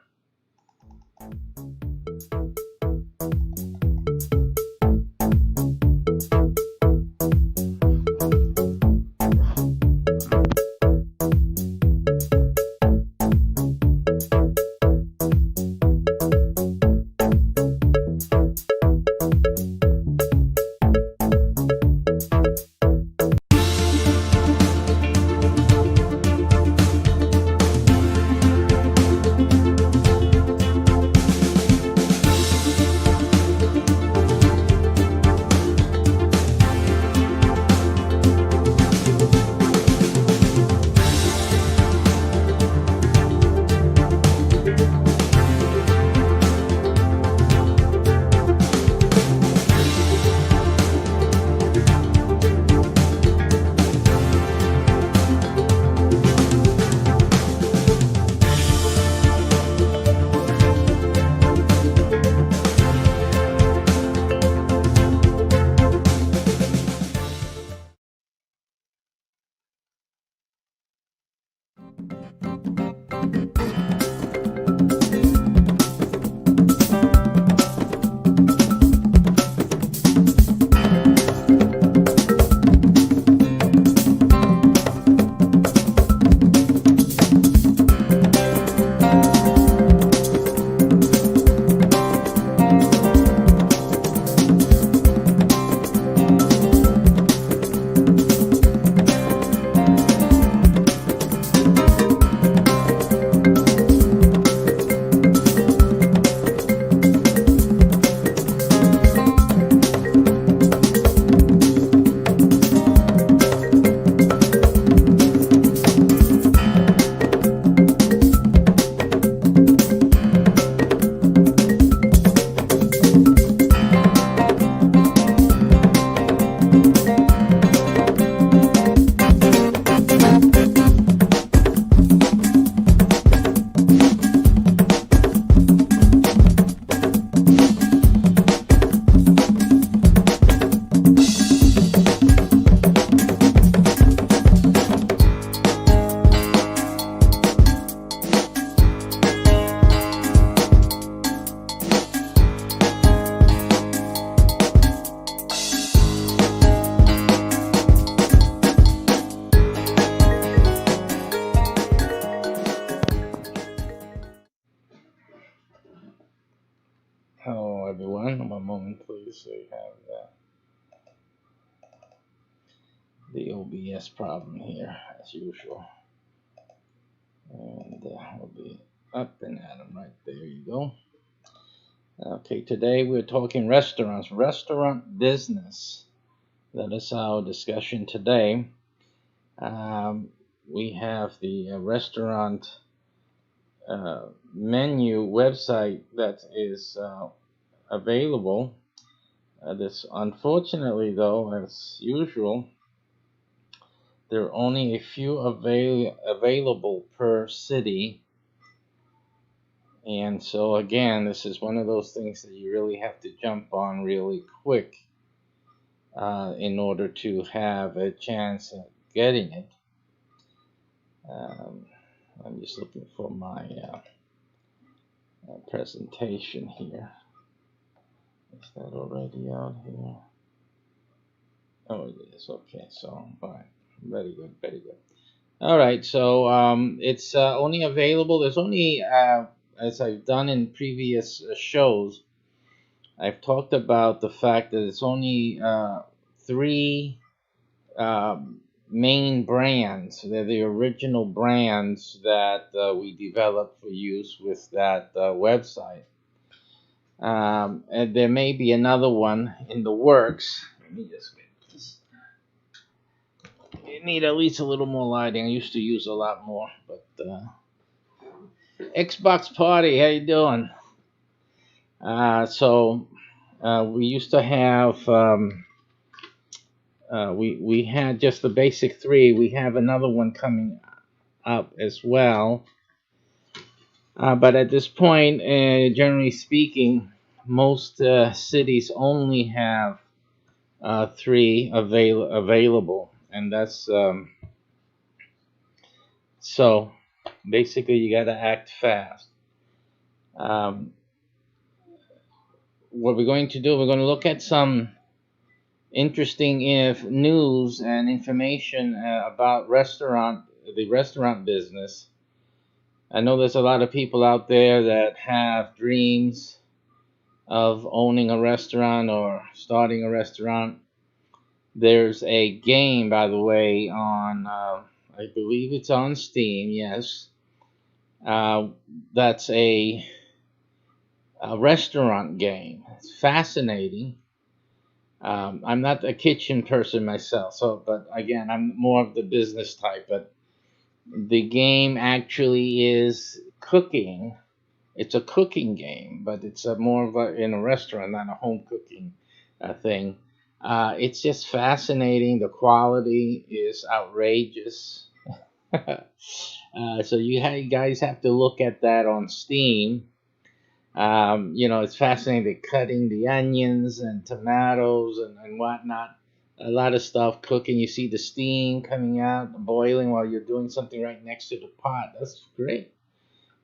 Hello, everyone. One moment, please. So you have the OBS problem here, as usual. And we'll be up and at 'em right there. You go. Okay, today we're talking restaurants, restaurant business. That is our discussion today. We have the restaurant menu website that is available. This, unfortunately, though, as usual, there are only a few available per city. And so, again, this is one of those things that you really have to jump on really quick in order to have a chance at getting it. I'm just looking for my presentation here. Is that already out here? Oh, it is. Okay, so, all right. Very good, very good. All right, so it's only available. There's only, as I've done in previous shows, I've talked about the fact that it's only three main brands. They're the original brands that we developed for use with that website. And there may be another one in the works. Let me just get this. You need at least a little more lighting. I used to use a lot more, but Xbox Party, how you doing? So we used to have we had just the basic three. We have another one coming up as well. But at this point, generally speaking, most cities only have three available, and that's so basically you got to act fast. what we're going to do, we're going to look at some interesting if news and information about the restaurant business. I know there's a lot of people out there that have dreams of owning a restaurant or starting a restaurant. There's a game, by the way, on I believe it's on Steam. Yes, uh, that's a restaurant game. It's fascinating. I'm not a kitchen person myself, so but again, I'm more of the business type. But the game actually is cooking. It's a cooking game, but it's more of a in a restaurant, not a home cooking thing. It's just fascinating. The quality is outrageous. So you guys have to look at that on Steam. It's fascinating cutting the onions and tomatoes and whatnot. A lot of stuff cooking. You see the steam coming out, boiling while you're doing something right next to the pot. That's great.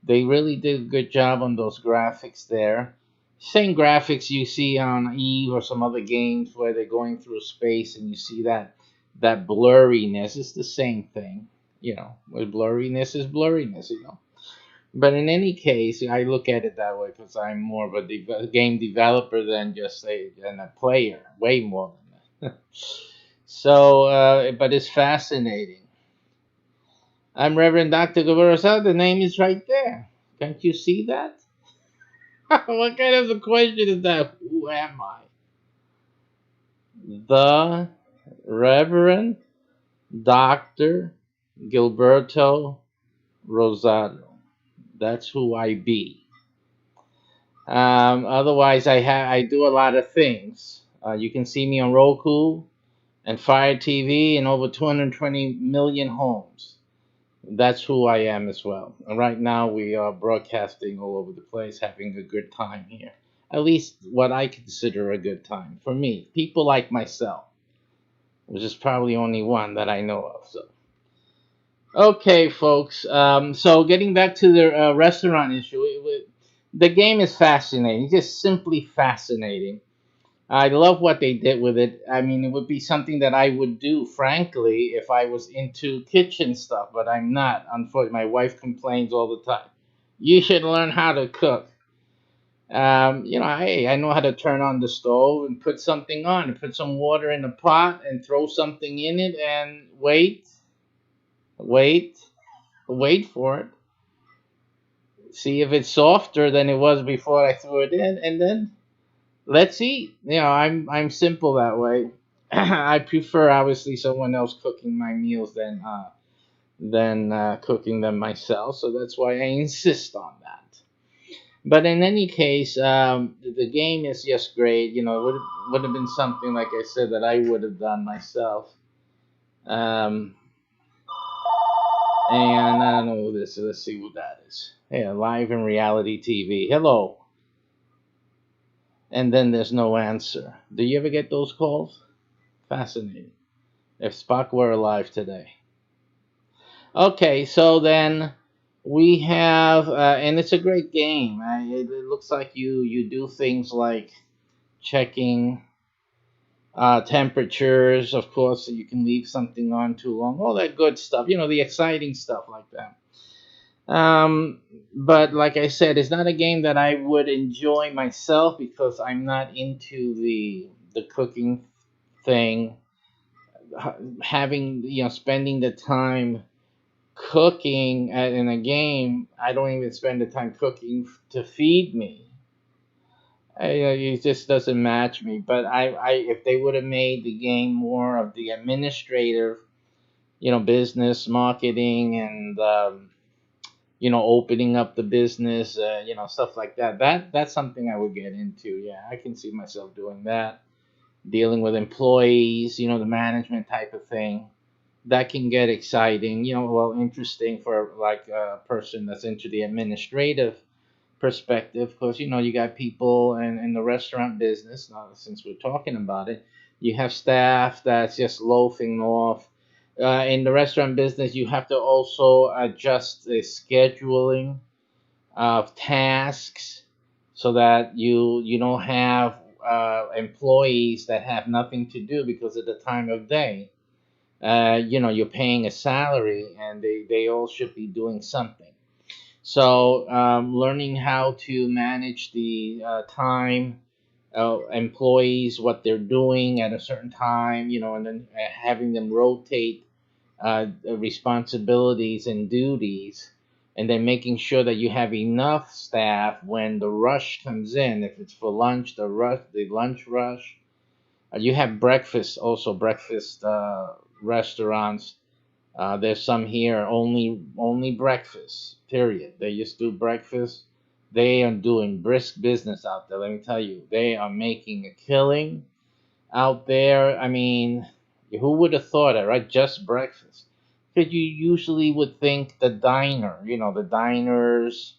They really did a good job on those graphics there. Same graphics you see on Eve or some other games where they're going through space and you see that blurriness. It's the same thing, Where blurriness is blurriness. But in any case, I look at it that way because I'm more of a game developer than just a player, way more than that. So, but it's fascinating. I'm Reverend Dr. Gilberto Rosado. The name is right there. Can't you see that? What kind of a question is that? Who am I? The Reverend Dr. Gilberto Rosado. That's who I be. Otherwise, I do a lot of things. You can see me on Roku and Fire TV in over 220 million homes. That's who I am as well. And right now, we are broadcasting all over the place, having a good time here. At least what I consider a good time for me. People like myself, which is probably only one that I know of. So, okay, folks. So getting back to the restaurant issue, the game is fascinating. Just simply fascinating. I love what they did with it. I mean, it would be something that I would do, frankly, if I was into kitchen stuff, but I'm not. Unfortunately, my wife complains all the time. You should learn how to cook. Hey, I know how to turn on the stove and put something on, and put some water in a pot and throw something in it and wait, wait for it. See if it's softer than it was before I threw it in, and then let's eat. I'm simple that way. I prefer obviously someone else cooking my meals than cooking them myself. So that's why I insist on that. But in any case, the game is just great. It would have been something like I said that I would have done myself. Um, and I don't know who this is. Let's see who that is. Yeah, live in reality TV. Hello. And then there's no answer. Do you ever get those calls? Fascinating. If Spock were alive today. Okay, so then we have, and it's a great game. It looks like you do things like checking temperatures. Of course, you can leave something on too long. All that good stuff. The exciting stuff like that. But like I said, it's not a game that I would enjoy myself because I'm not into the cooking thing. Having spending the time cooking in a game, I don't even spend the time cooking to feed me. It just doesn't match me. But if they would have made the game more of the administrative, business, marketing, and opening up the business, stuff like that. That's something I would get into. Yeah, I can see myself doing that. Dealing with employees, the management type of thing. That can get exciting, interesting for like a person that's into the administrative perspective. Because you got people in the restaurant business. Now, since we're talking about it, you have staff that's just loafing off. In the restaurant business, you have to also adjust the scheduling of tasks. so that you don't have employees that have nothing to do because of the time of day. You're paying a salary, and they all should be doing something. So learning how to manage the time, employees, what they're doing at a certain time, and then having them rotate responsibilities and duties, and then making sure that you have enough staff when the rush comes in. If it's for lunch, the lunch rush. You have breakfast also, breakfast restaurants. There's some here only breakfast. Period. They just do breakfast. They are doing brisk business out there. Let me tell you, they are making a killing out there. I mean, who would have thought it, right? Just breakfast. Because you usually would think the diner, the diners,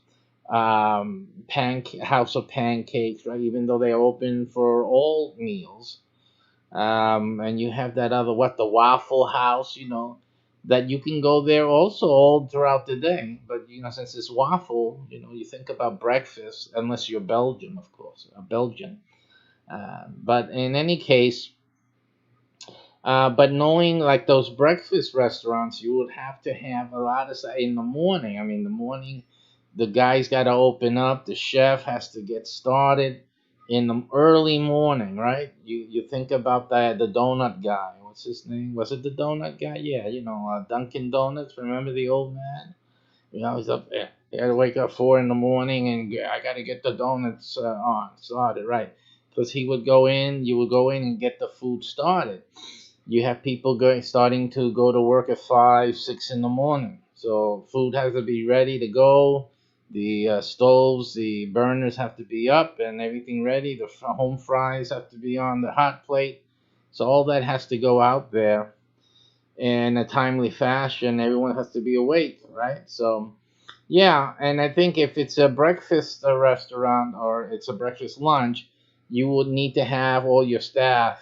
house of pancakes, right? Even though they're open for all meals, and you have that other the Waffle House, that you can go there also all throughout the day. But since it's waffle, you think about breakfast, unless you're Belgian, of course, a Belgian. But in any case, but knowing like those breakfast restaurants, you would have to have a lot of in the morning. I mean, the morning, the guy's got to open up. The chef has to get started in the early morning, right? You think about the donut guy. What's his name? Was it the donut guy? Yeah, Dunkin' Donuts. Remember the old man? He's up there. He had to wake up 4 in the morning, and I got to get the donuts on started, right? Because you would go in and get the food started. You have people starting to go to work at 5, 6 in the morning. So food has to be ready to go. The stoves, the burners have to be up and everything ready. The home fries have to be on the hot plate. So all that has to go out there in a timely fashion. Everyone has to be awake, right? So yeah, and I think if it's a breakfast restaurant or it's a breakfast lunch, you would need to have all your staff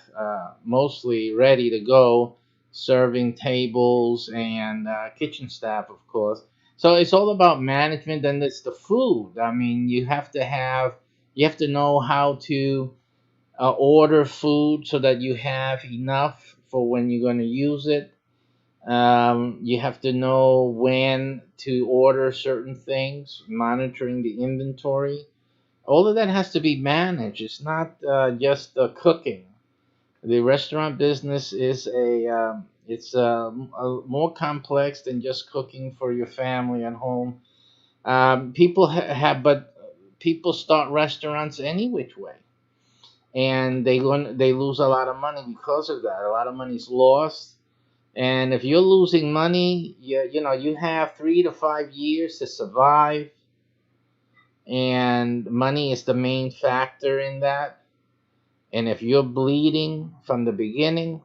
mostly ready to go, serving tables and kitchen staff, of course. So it's all about management, and it's the food. I mean, you have to know how to order food so that you have enough for when you're going to use it. You have to know when to order certain things, monitoring the inventory. All of that has to be managed. It's not just cooking. The restaurant business is a more complex than just cooking for your family at home. But people start restaurants any which way, and they lose a lot of money because of that. A lot of money's lost, and if you're losing money, you have 3 to 5 years to survive, and money is the main factor in that. And if you're bleeding from the beginning,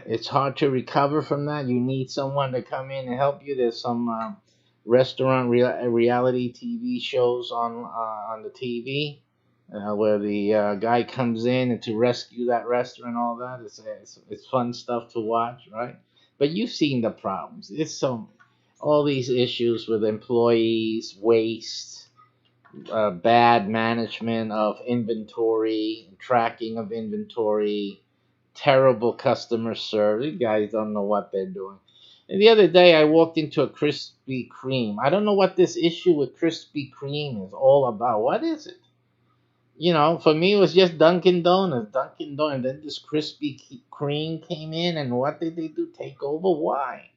it's hard to recover from that. You need someone to come in and help you. There's some restaurant reality TV shows on the TV where the guy comes in and to rescue that restaurant and all that. It's fun stuff to watch, right? But you've seen the problems. All these issues with employees, waste, bad management of inventory, tracking of inventory, terrible customer service. You guys don't know what they're doing. And the other day, I walked into a Krispy Kreme. I don't know what this issue with Krispy Kreme is all about. What is it? For me, it was just Dunkin' Donuts. Dunkin' Donuts. Then this Krispy Kreme came in, and what did they do? Take over? Why?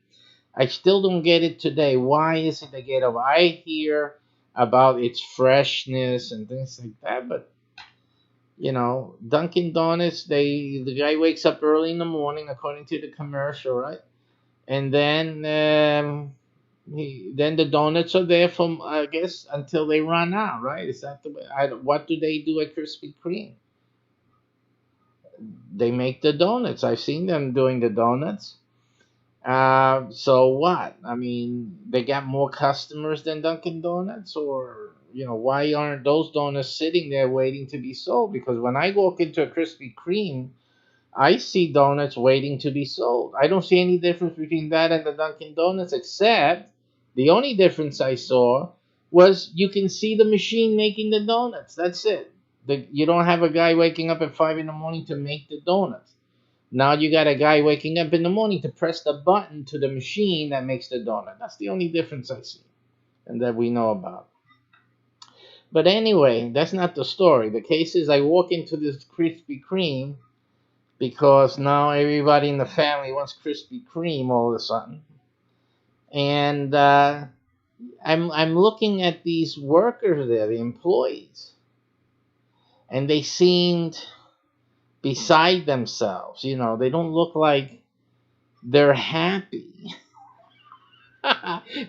I still don't get it today. Why is it they get over? I hear about its freshness and things like that, but Dunkin' Donuts, the guy wakes up early in the morning, according to the commercial, right? And then the donuts are there from, I guess, until they run out, right? Is that the way? What do they do at Krispy Kreme? They make the donuts. I've seen them doing the donuts. So what? I mean, they got more customers than Dunkin' Donuts, or why aren't those donuts sitting there waiting to be sold? Because when I walk into a Krispy Kreme, I see donuts waiting to be sold. I don't see any difference between that and the Dunkin' Donuts, except the only difference I saw was you can see the machine making the donuts. That's it. You don't have a guy waking up at 5 in the morning to make the donuts. Now you got a guy waking up in the morning to press the button to the machine that makes the donut. That's the only difference I see and that we know about. But anyway, that's not the story. The case is I walk into this Krispy Kreme because now everybody in the family wants Krispy Kreme all of a sudden. And I'm looking at these workers there, the employees, and they seemed beside themselves. You know, they don't look like they're happy.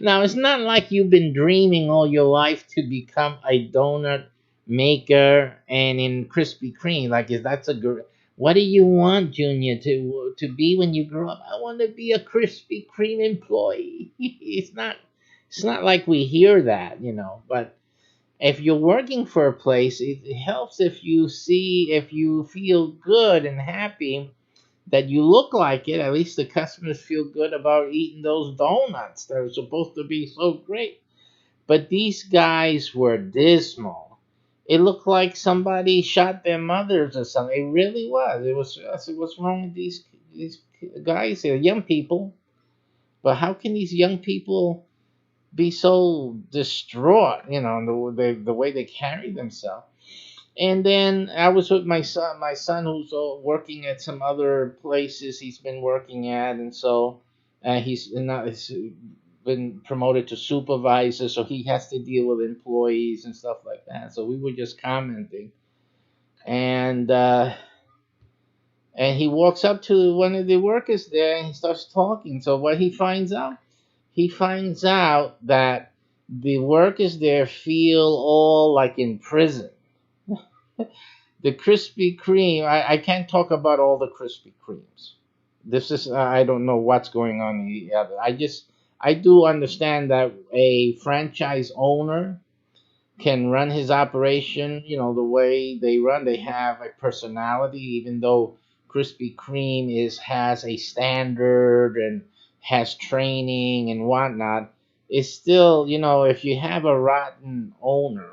Now, it's not like you've been dreaming all your life to become a donut maker and in Krispy Kreme. Like, is that's a good? What do you want, Junior, to be when you grow up? I want to be a Krispy Kreme employee. It's not like we hear that, you know. But if you're working for a place, it helps if you feel good and happy that you look like it. At least the customers feel good about eating those donuts. They're supposed to be so great. But these guys were dismal. It looked like somebody shot their mothers or something. It really was. I said, what's wrong with these guys? They're young people. But how can these young people be so distraught, you know, the way they carry themselves? And then I was with my son who's working at some other places he's been working at, and so he's been promoted to supervisor, so he has to deal with employees and stuff like that. So we were just commenting, and and he walks up to one of the workers there and he starts talking. So what he finds out? He finds out that the workers there feel all like in prison. The Krispy Kreme, I can't talk about all the Krispy Kremes. This is, I don't know what's going on in the other. I do understand that a franchise owner can run his operation, you know, the way they run. They have a personality, even though Krispy Kreme has a standard and has training and whatnot. It's still, you know, if you have a rotten owner,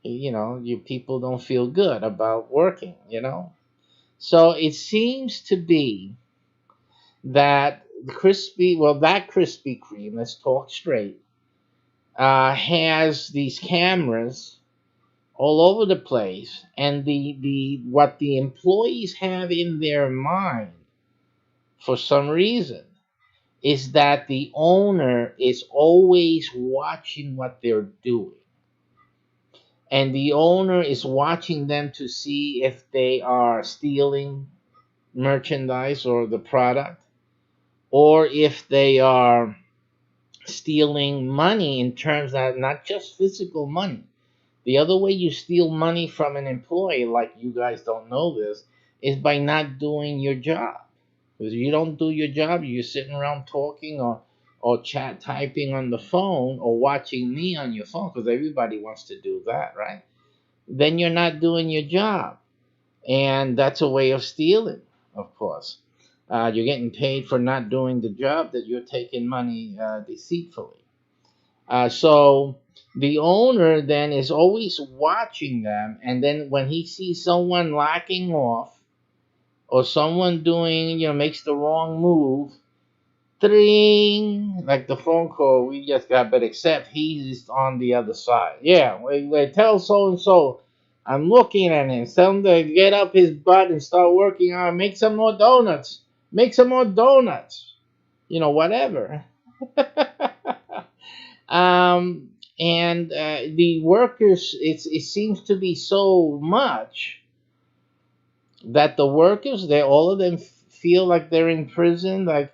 you know, you people don't feel good about working, you know. So it seems to be that that Krispy Kreme, let's talk straight, has these cameras all over the place, and the what the employees have in their mind for some reason is that the owner is always watching what they're doing. And the owner is watching them to see if they are stealing merchandise or the product, or if they are stealing money in terms of not just physical money. The other way you steal money from an employee, like you guys don't know this, is by not doing your job. Because if you don't do your job, you're sitting around talking or chat typing on the phone or watching me on your phone, because everybody wants to do that, right? Then you're not doing your job. And that's a way of stealing, of course. You're getting paid for not doing the job that you're taking money deceitfully. So the owner then is always watching them. And then when he sees someone lacking off or someone doing, you know, makes the wrong move, tring, like the phone call we just got, but except he's on the other side. Yeah, we tell so and so I'm looking at him. Tell him to get up his butt and start working on. Make some more donuts. Make some more donuts. You know, whatever. And the workers, it seems to be so much that the workers, all of them feel like they're in prison, like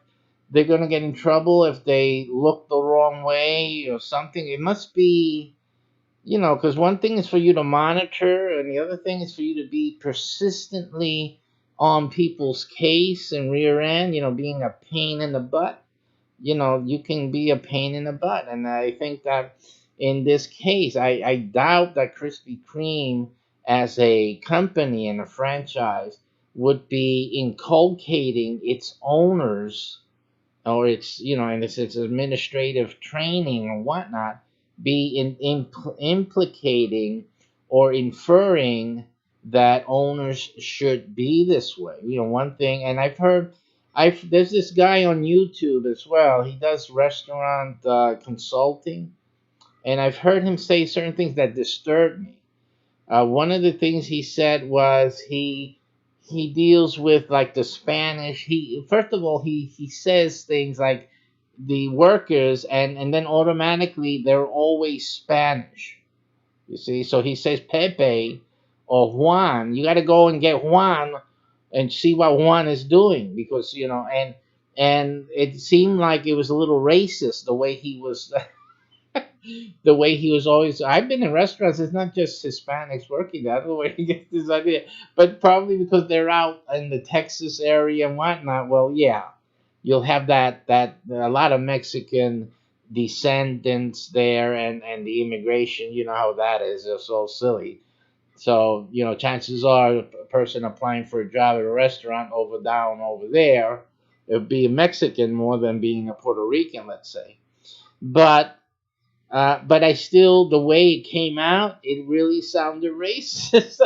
they're going to get in trouble if they look the wrong way or something. It must be, you know, because one thing is for you to monitor, and the other thing is for you to be persistently on people's case and rear end, you know, being a pain in the butt. You know, you can be a pain in the butt. And I think that in this case, I doubt that Krispy Kreme as a company and a franchise would be inculcating its owners or its, you know, and its administrative training or whatnot be implicating or inferring that owners should be this way. You know, one thing, and I've heard, there's this guy on YouTube as well. He does restaurant consulting, and I've heard him say certain things that disturb me. One of the things he said was he deals with like the Spanish. He first of all he says things like the workers, and then automatically they're always Spanish. You see, so he says Pepe or Juan. You got to go and get Juan and see what Juan is doing, because you know, and it seemed like it was a little racist the way he was the way he was always. I've been in restaurants. It's not just Hispanics working. That's the way he gets this idea. But probably because they're out in the Texas area and whatnot. Well, yeah, you'll have that a lot of Mexican descendants there, and the immigration. You know how that is. They're so silly. So you know, chances are a person applying for a job at a restaurant down over there, it would be a Mexican more than being a Puerto Rican, let's say. But I still, the way it came out, it really sounded racist.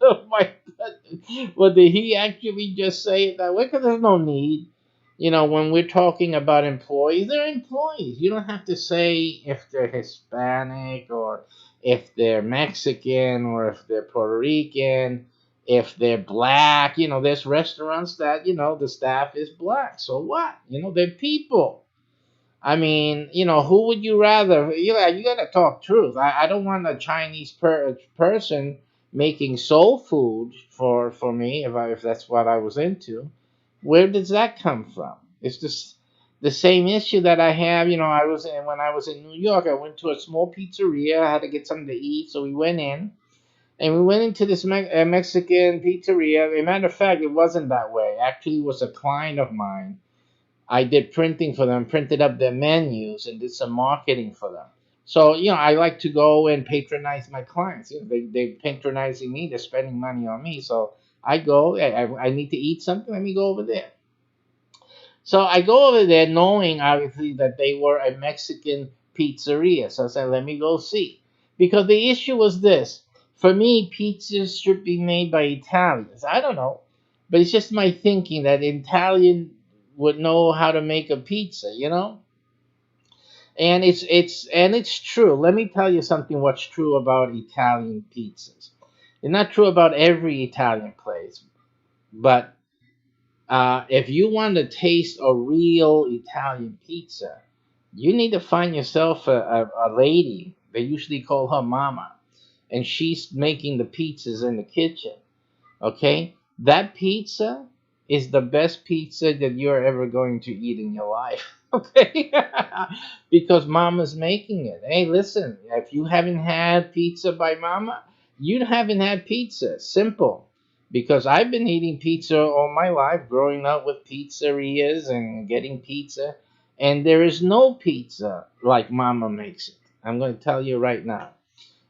Oh my God. Well, did he actually just say it that way? Because there's no need. You know, when we're talking about employees, they're employees. You don't have to say if they're Hispanic or if they're Mexican or if they're Puerto Rican, if they're black. You know, there's restaurants that, you know, the staff is black. So what? You know, they're people. I mean, you know, who would you rather? You gotta talk truth. I don't want a Chinese person making soul food for me if that's what I was into. Where does that come from? It's just the same issue that I have. You know, when I was in New York. I went to a small pizzeria. I had to get something to eat, so we went in. And we went into this Mexican pizzeria. As a matter of fact, it wasn't that way. Actually, it was a client of mine. I did printing for them, printed up their menus, and did some marketing for them. So, you know, I like to go and patronize my clients. You know, they're patronizing me. They're spending money on me. So I go, I need to eat something. Let me go over there. So I go over there knowing, obviously, that they were a Mexican pizzeria. So I said, let me go see. Because the issue was this. For me, pizzas should be made by Italians. I don't know. But it's just my thinking that Italian would know how to make a pizza, you know? And it's true. Let me tell you something what's true about Italian pizzas. It's not true about every Italian place, but if you want to taste a real Italian pizza, you need to find yourself a lady. They usually call her mama, and she's making the pizzas in the kitchen. Okay? That pizza is the best pizza that you're ever going to eat in your life. Okay? Because mama's making it. Hey, listen, if you haven't had pizza by mama, you haven't had pizza. Simple. Because I've been eating pizza all my life, growing up with pizzerias and getting pizza, and there is no pizza like mama makes it. I'm going to tell you right now.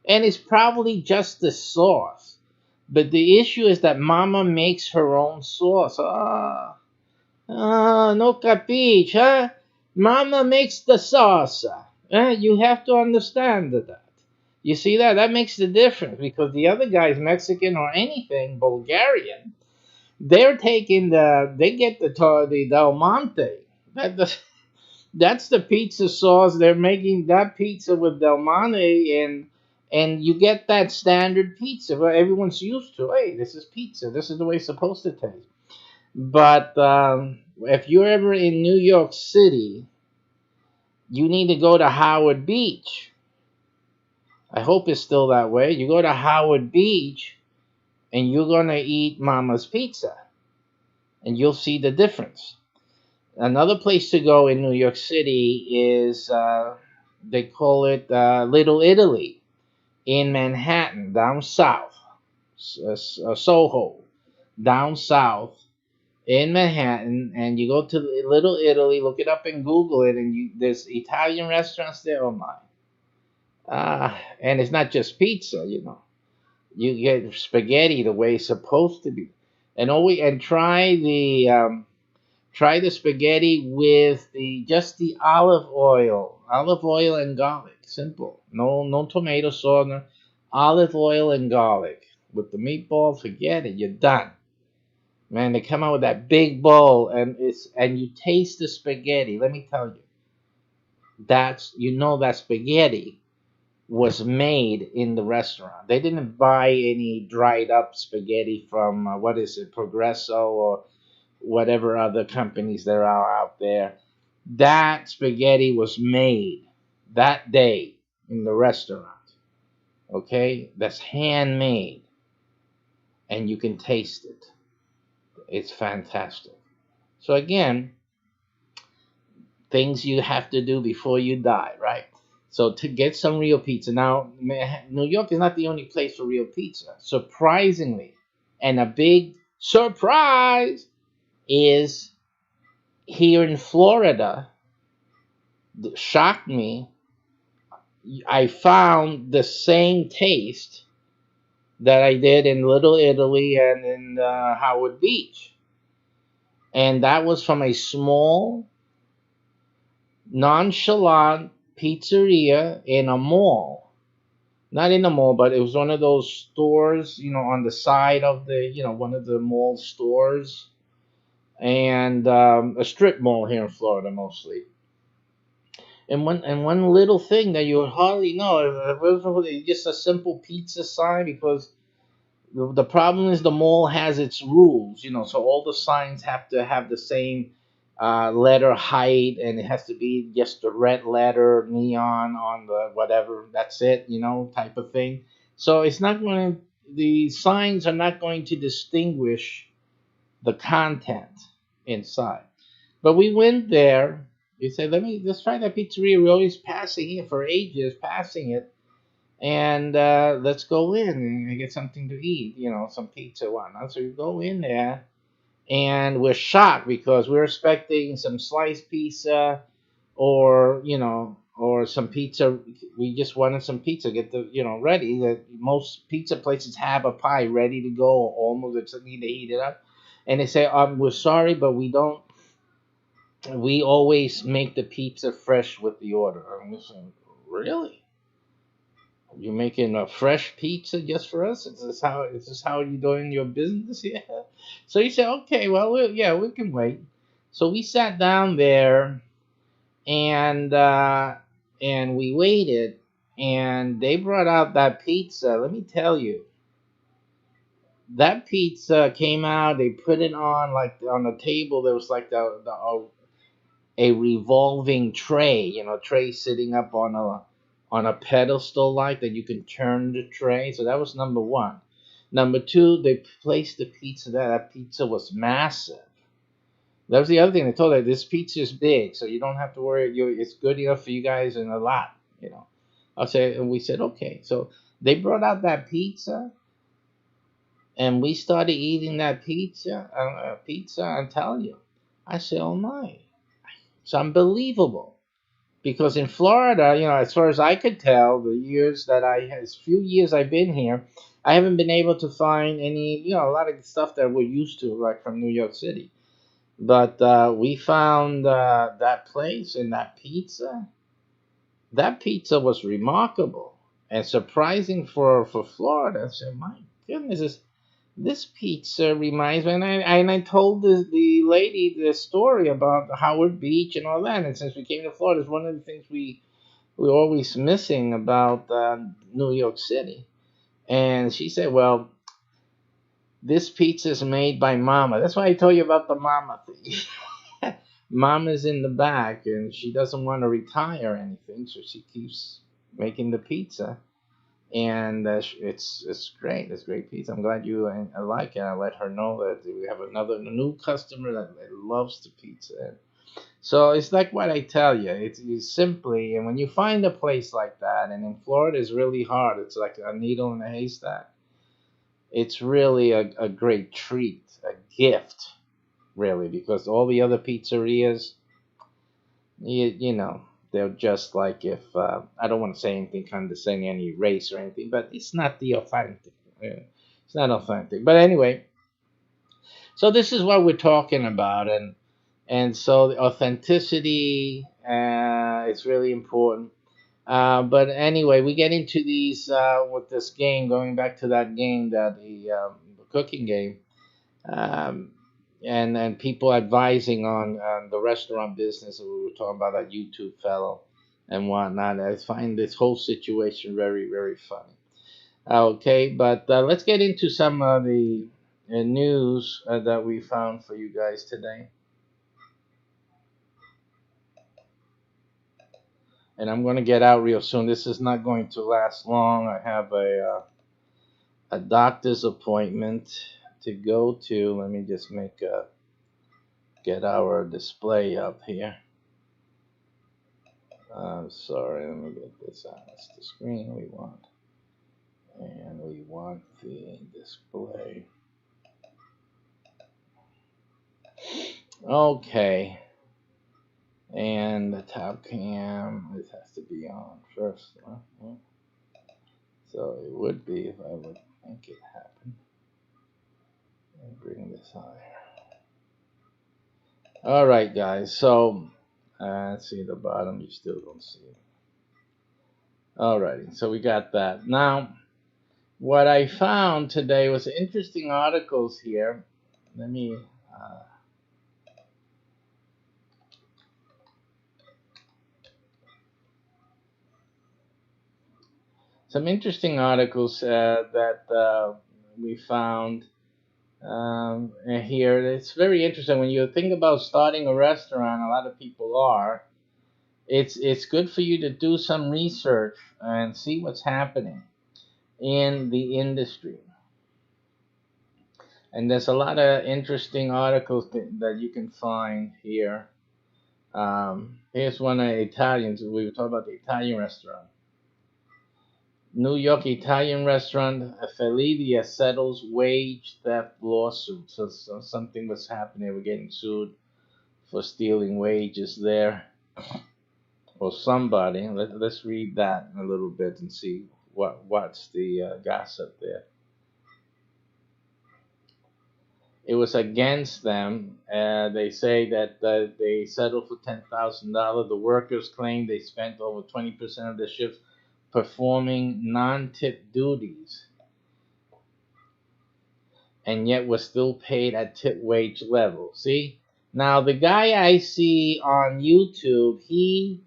And it's probably just the sauce. But the issue is that mama makes her own sauce. No capiche, huh? Mama makes the sauce. You have to understand that. You see that? That makes the difference, because the other guy's Mexican or anything, Bulgarian. They get the Del Monte. That's the pizza sauce. They're making that pizza with Del Monte, and you get that standard pizza where everyone's used to. Hey, this is pizza. This is the way it's supposed to taste. But if you're ever in New York City, you need to go to Howard Beach. I hope it's still that way. You go to Howard Beach, and you're going to eat Mama's Pizza, and you'll see the difference. Another place to go in New York City is, they call it Little Italy in Manhattan, down south, Soho, down south in Manhattan, and you go to Little Italy, look it up and Google it, and there's Italian restaurants there. Oh my! And it's not just pizza, you know. You get spaghetti the way it's supposed to be, and try Try the spaghetti with the olive oil and garlic. Simple. No tomato sauce. No, olive oil and garlic with the meatball. Forget it. You're done. Man, they come out with that big bowl, and you taste the spaghetti. Let me tell you, that spaghetti was made in the restaurant. They didn't buy any dried up spaghetti from what is it, Progresso or whatever other companies there are out there. That spaghetti was made that day in the restaurant. Okay, that's handmade, and you can taste it. It's fantastic. So again, things you have to do before you die, right? So to get some real pizza. Now, New York is not the only place for real pizza. Surprisingly, and a big surprise is here in Florida. Shocked me. I found the same taste that I did in Little Italy and in Howard Beach, and that was from a small, nonchalant pizzeria in a mall. Not in a mall, but it was one of those stores, on the side of one of the mall stores, and a strip mall here in Florida mostly. And one little thing that you would hardly know, it was just a simple pizza sign, because the problem is the mall has its rules, so all the signs have to have the same letter height, and it has to be just the red letter neon on the whatever. That's it, type of thing. So the signs are not going to distinguish the content inside. But we went there. We said, let's try that pizzeria. We're always passing it for ages, passing it, and let's go in and get something to eat, some pizza, whatnot. So we go in there, and we're shocked because we're expecting some sliced pizza, or some pizza. We just wanted some pizza, get the ready. That most pizza places have a pie ready to go, almost. It's need to heat it up, and they say, we're sorry, but we don't. We always make the pizza fresh with the order. And we say, really? You're making a fresh pizza just for us? Is this how you're doing your business? Yeah. So he said, okay, well, yeah, we can wait. So we sat down there, and we waited, and they brought out that pizza. Let me tell you, that pizza came out. They put it on, like, on the table. There was like a revolving tray, tray sitting up on a pedestal, like that, you can turn the tray. So that was number one. Number two, they placed the pizza there. That pizza was massive. That was the other thing. They told her, this pizza is big, so you don't have to worry. It's good enough for you guys and a lot. And we said, okay. So they brought out that pizza, and we started eating that pizza. I'm telling you, I said, oh my, it's unbelievable. Because in Florida, as far as I could tell, as few years I've been here, I haven't been able to find any, a lot of the stuff that we're used to, like from New York City. But we found that place and that pizza. That pizza was remarkable and surprising for Florida. I said, my goodness, this pizza reminds me. And I told the lady the story about Howard Beach and all that. And since we came to Florida, it's one of the things we're always missing about New York City. And she said, well, this pizza is made by Mama. That's why I told you about the Mama thing. Mama's in the back, and she doesn't want to retire or anything, so she keeps making the pizza. And it's great. It's great pizza. I'm glad you like it. I let her know that we have another new customer that loves the pizza. So it's like what I tell you. It's simply, and when you find a place like that, and in Florida it's really hard. It's like a needle in a haystack. It's really a great treat, a gift, really, because all the other pizzerias, they're just like, if I don't want to say anything condescending, any race or anything, but it's not the authentic. It's not authentic. But anyway, so this is what we're talking about, And so the authenticity is really important. But anyway, we get into these with this game. Going back to that game, that the cooking game, um, and people advising on the restaurant business. We were talking about that YouTube fellow and whatnot. I find this whole situation very, very funny. Okay, but let's get into some of the news that we found for you guys today. And I'm going to get out real soon. This is not going to last long. I have a doctor's appointment to go to. Let me just get our display up here. Sorry, let me get this on. That's the screen we want. And we want the display. Okay. And the top cam, this has to be on first. Huh? So it would be if I would make it happen. And bring this higher. All right, guys. So let's see the bottom. You still don't see it. All righty. So we got that. Now, what I found today was interesting articles here. Let me. Some interesting articles that we found here. It's very interesting when you think about starting a restaurant. A lot of people are. It's good for you to do some research and see what's happening in the industry. And there's a lot of interesting articles that you can find here. Here's one of the Italians. We were talking about the Italian restaurant. New York Italian restaurant Felidia settles wage theft lawsuit. So something was happening. They were getting sued for stealing wages there. Or somebody. Let's read that a little bit and see what's the gossip there. It was against them. They say that they settled for $10,000. The workers claim they spent over 20% of their shifts performing non-tip duties, and yet was still paid at tip wage level. See? Now, the guy I see on YouTube, he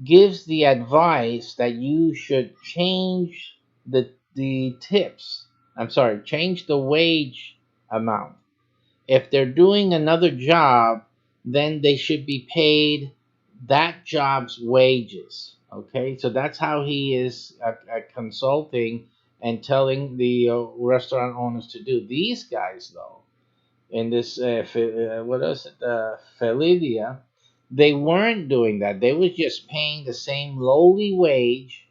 gives the advice that you should change the tips. I'm sorry, change the wage amount. If they're doing another job, then they should be paid that job's wages. Okay, so that's how he is consulting and telling the restaurant owners to do. These guys, though, in this what is it, Felidia, they weren't doing that. They was just paying the same lowly wage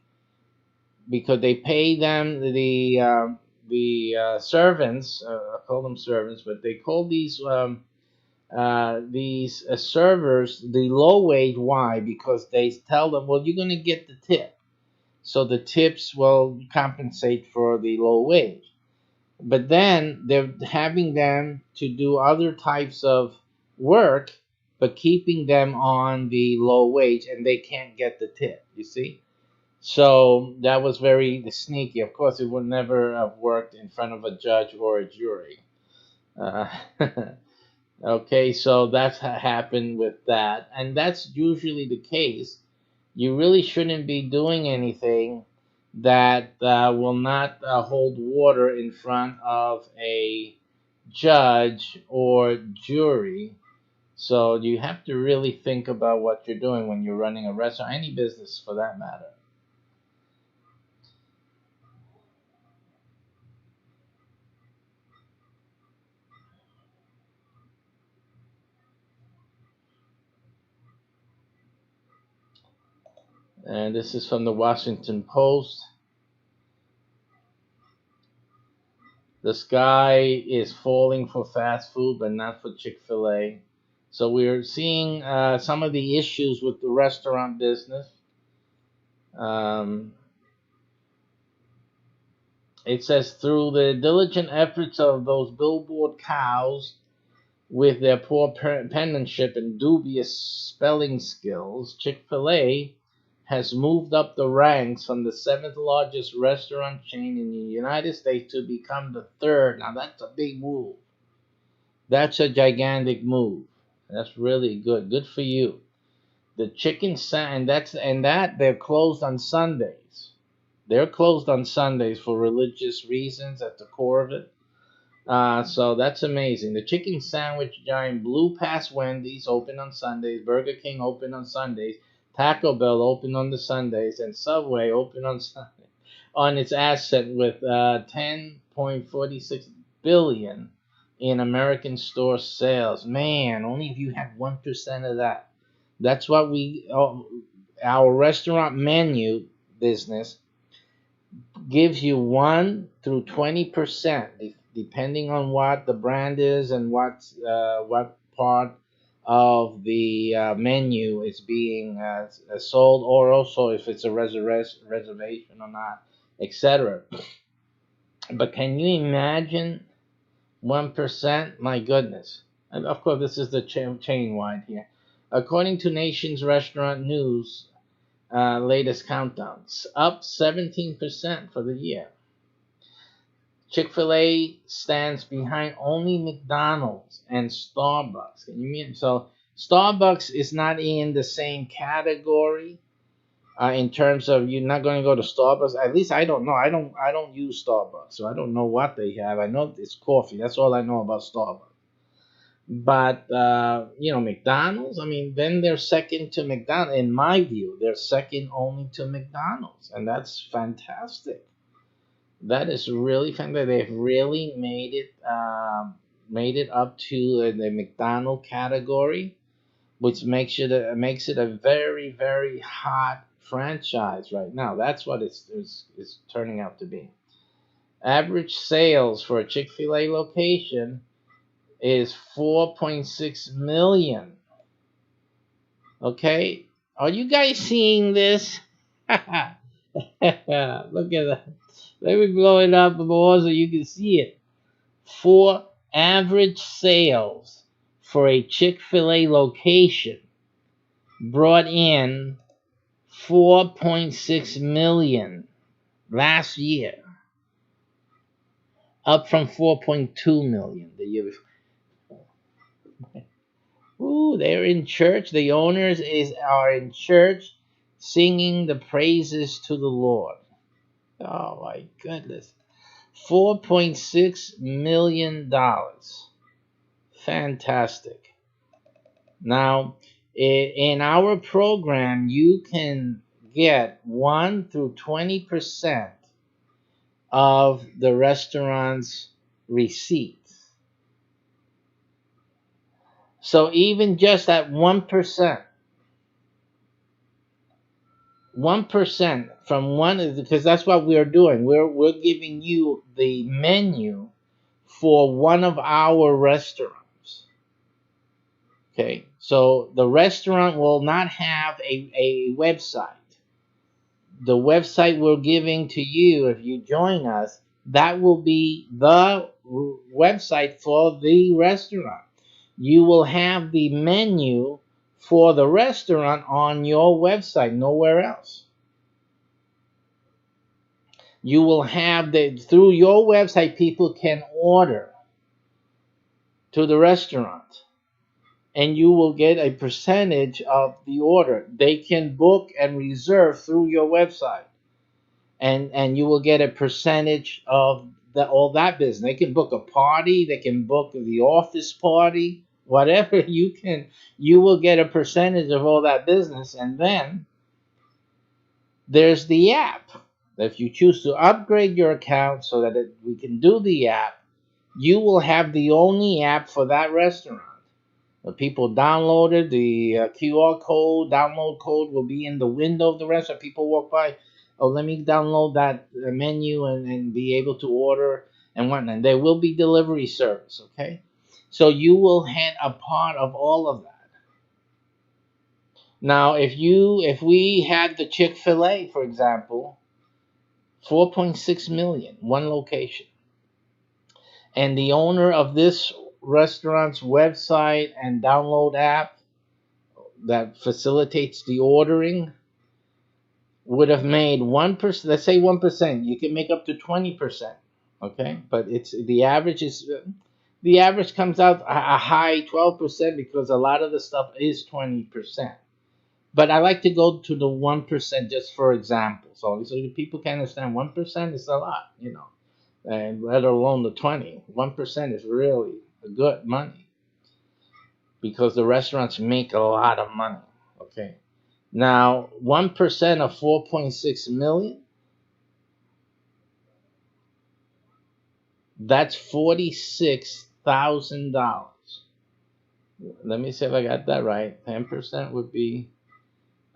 because they pay them the servants. I call them servants, but they call these servers the low wage. Why? Because they tell them, well, you're going to get the tip, so the tips will compensate for the low wage. But then they're having them to do other types of work, but keeping them on the low wage, and they can't get the tip. You see. So that was very sneaky. Of course, it would never have worked in front of a judge or a jury. Uh, okay, so that's happened with that. And that's usually the case. You really shouldn't be doing anything that will not hold water in front of a judge or jury. So you have to really think about what you're doing when you're running a restaurant, any business for that matter. And this is from the Washington Post. The sky is falling for fast food, but not for Chick-fil-A. So we're seeing some of the issues with the restaurant business. Um, it says through the diligent efforts of those billboard cows, With their poor penmanship and dubious spelling skills, Chick-fil-A has moved up the ranks from the seventh largest restaurant chain in the United States to become the third. Now that's a big move. That's a gigantic move. That's really good. Good for you. The and that they're closed on Sundays. They're closed on Sundays for religious reasons at the core of it. So that's amazing. The chicken sandwich giant blew past Wendy's, open on Sundays, Burger King open on Sundays, Taco Bell open on the Sundays, and Subway open on Sunday on its asset with 10.46 billion in American store sales. Man, only if you had 1% of that. That's what our restaurant menu business gives you 1 through 20%, depending on what the brand is and what part of the menu is being sold, or also if it's a reservation or not, etc. But can you imagine 1%? My goodness. And of course, this is the chain wide here. According to Nation's Restaurant News, latest countdowns, up 17% for the year. Chick-fil-A stands behind only McDonald's and Starbucks. Can you mean so? Starbucks is not in the same category in terms of you're not going to go to Starbucks. At least I don't know. I don't use Starbucks, so I don't know what they have. I know it's coffee. That's all I know about Starbucks. But McDonald's. I mean, then they're second to McDonald's. In my view, they're second only to McDonald's, and that's fantastic. That is really fantastic. They've really made it up to the McDonald category, which makes it a very very hot franchise right now. That's what it's turning out to be. Average sales for a Chick-fil-A location is 4.6 million. Okay, are you guys seeing this? Look at that. Let me blow it up more so you can see it. For average sales for a Chick-fil-A location brought in 4.6 million last year, up from 4.2 million the year before. Ooh, they're in church. The owners are in church singing the praises to the Lord. Oh my goodness. $4.6 million. Fantastic. Now, in our program, you can get 1 through 20% of the restaurant's receipts. So even just at 1%, 1% from one, because that's what we're doing. We're giving you the menu for one of our restaurants. Okay, so the restaurant will not have a website. The website we're giving to you, if you join us, that will be the website for the restaurant. You will have the menu for the restaurant on your website, nowhere else. You will have through your website, people can order to the restaurant, and you will get a percentage of the order. They can book and reserve through your website, and you will get a percentage of all that business. They can book a party, they can book the office party, whatever you will get a percentage of all that business. And then there's the app. If you choose to upgrade your account so that we can do the app, you will have the only app for that restaurant. The people downloaded the QR code, download code will be in the window of the restaurant. People walk by, oh, let me download that menu and be able to order and whatnot. There will be delivery service, okay? So you will have a part of all of that. Now, if we had the Chick-fil-A, for example, 4.6 million, one location, and the owner of this restaurant's website and download app that facilitates the ordering would have made 1%. Let's say 1%. You can make up to 20%. Okay, but it's the average comes out a high 12% because a lot of the stuff is 20%. But I like to go to the 1% just for example, so people can understand 1% is a lot, and let alone the 20. 1% is really good money because the restaurants make a lot of money. Okay, now 1% of 4.6 million. That's $46,000. Let me see if I got that right. 10% would be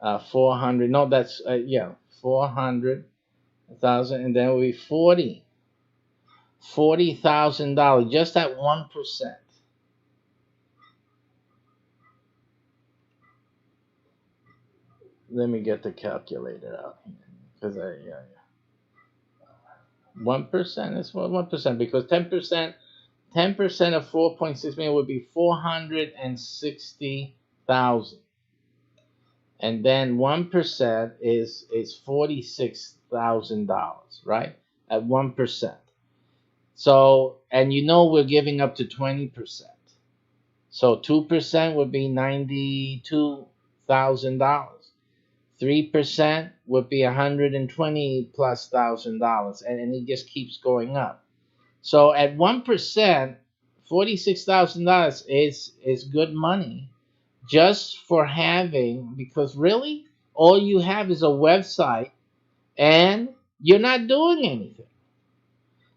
400. No, that's 400,000, and then it would be $40,000 just at 1%. Let me get the calculator out here because 1% is 1% because 10% of 4.6 million would be 460,000. And then 1% is $46,000, right? At 1%. So, and we're giving up to 20%. So 2% would be $92,000. 3% would be $120,000+, and it just keeps going up. So at 1%, $46,000 is good money just for having, because really all you have is a website and you're not doing anything.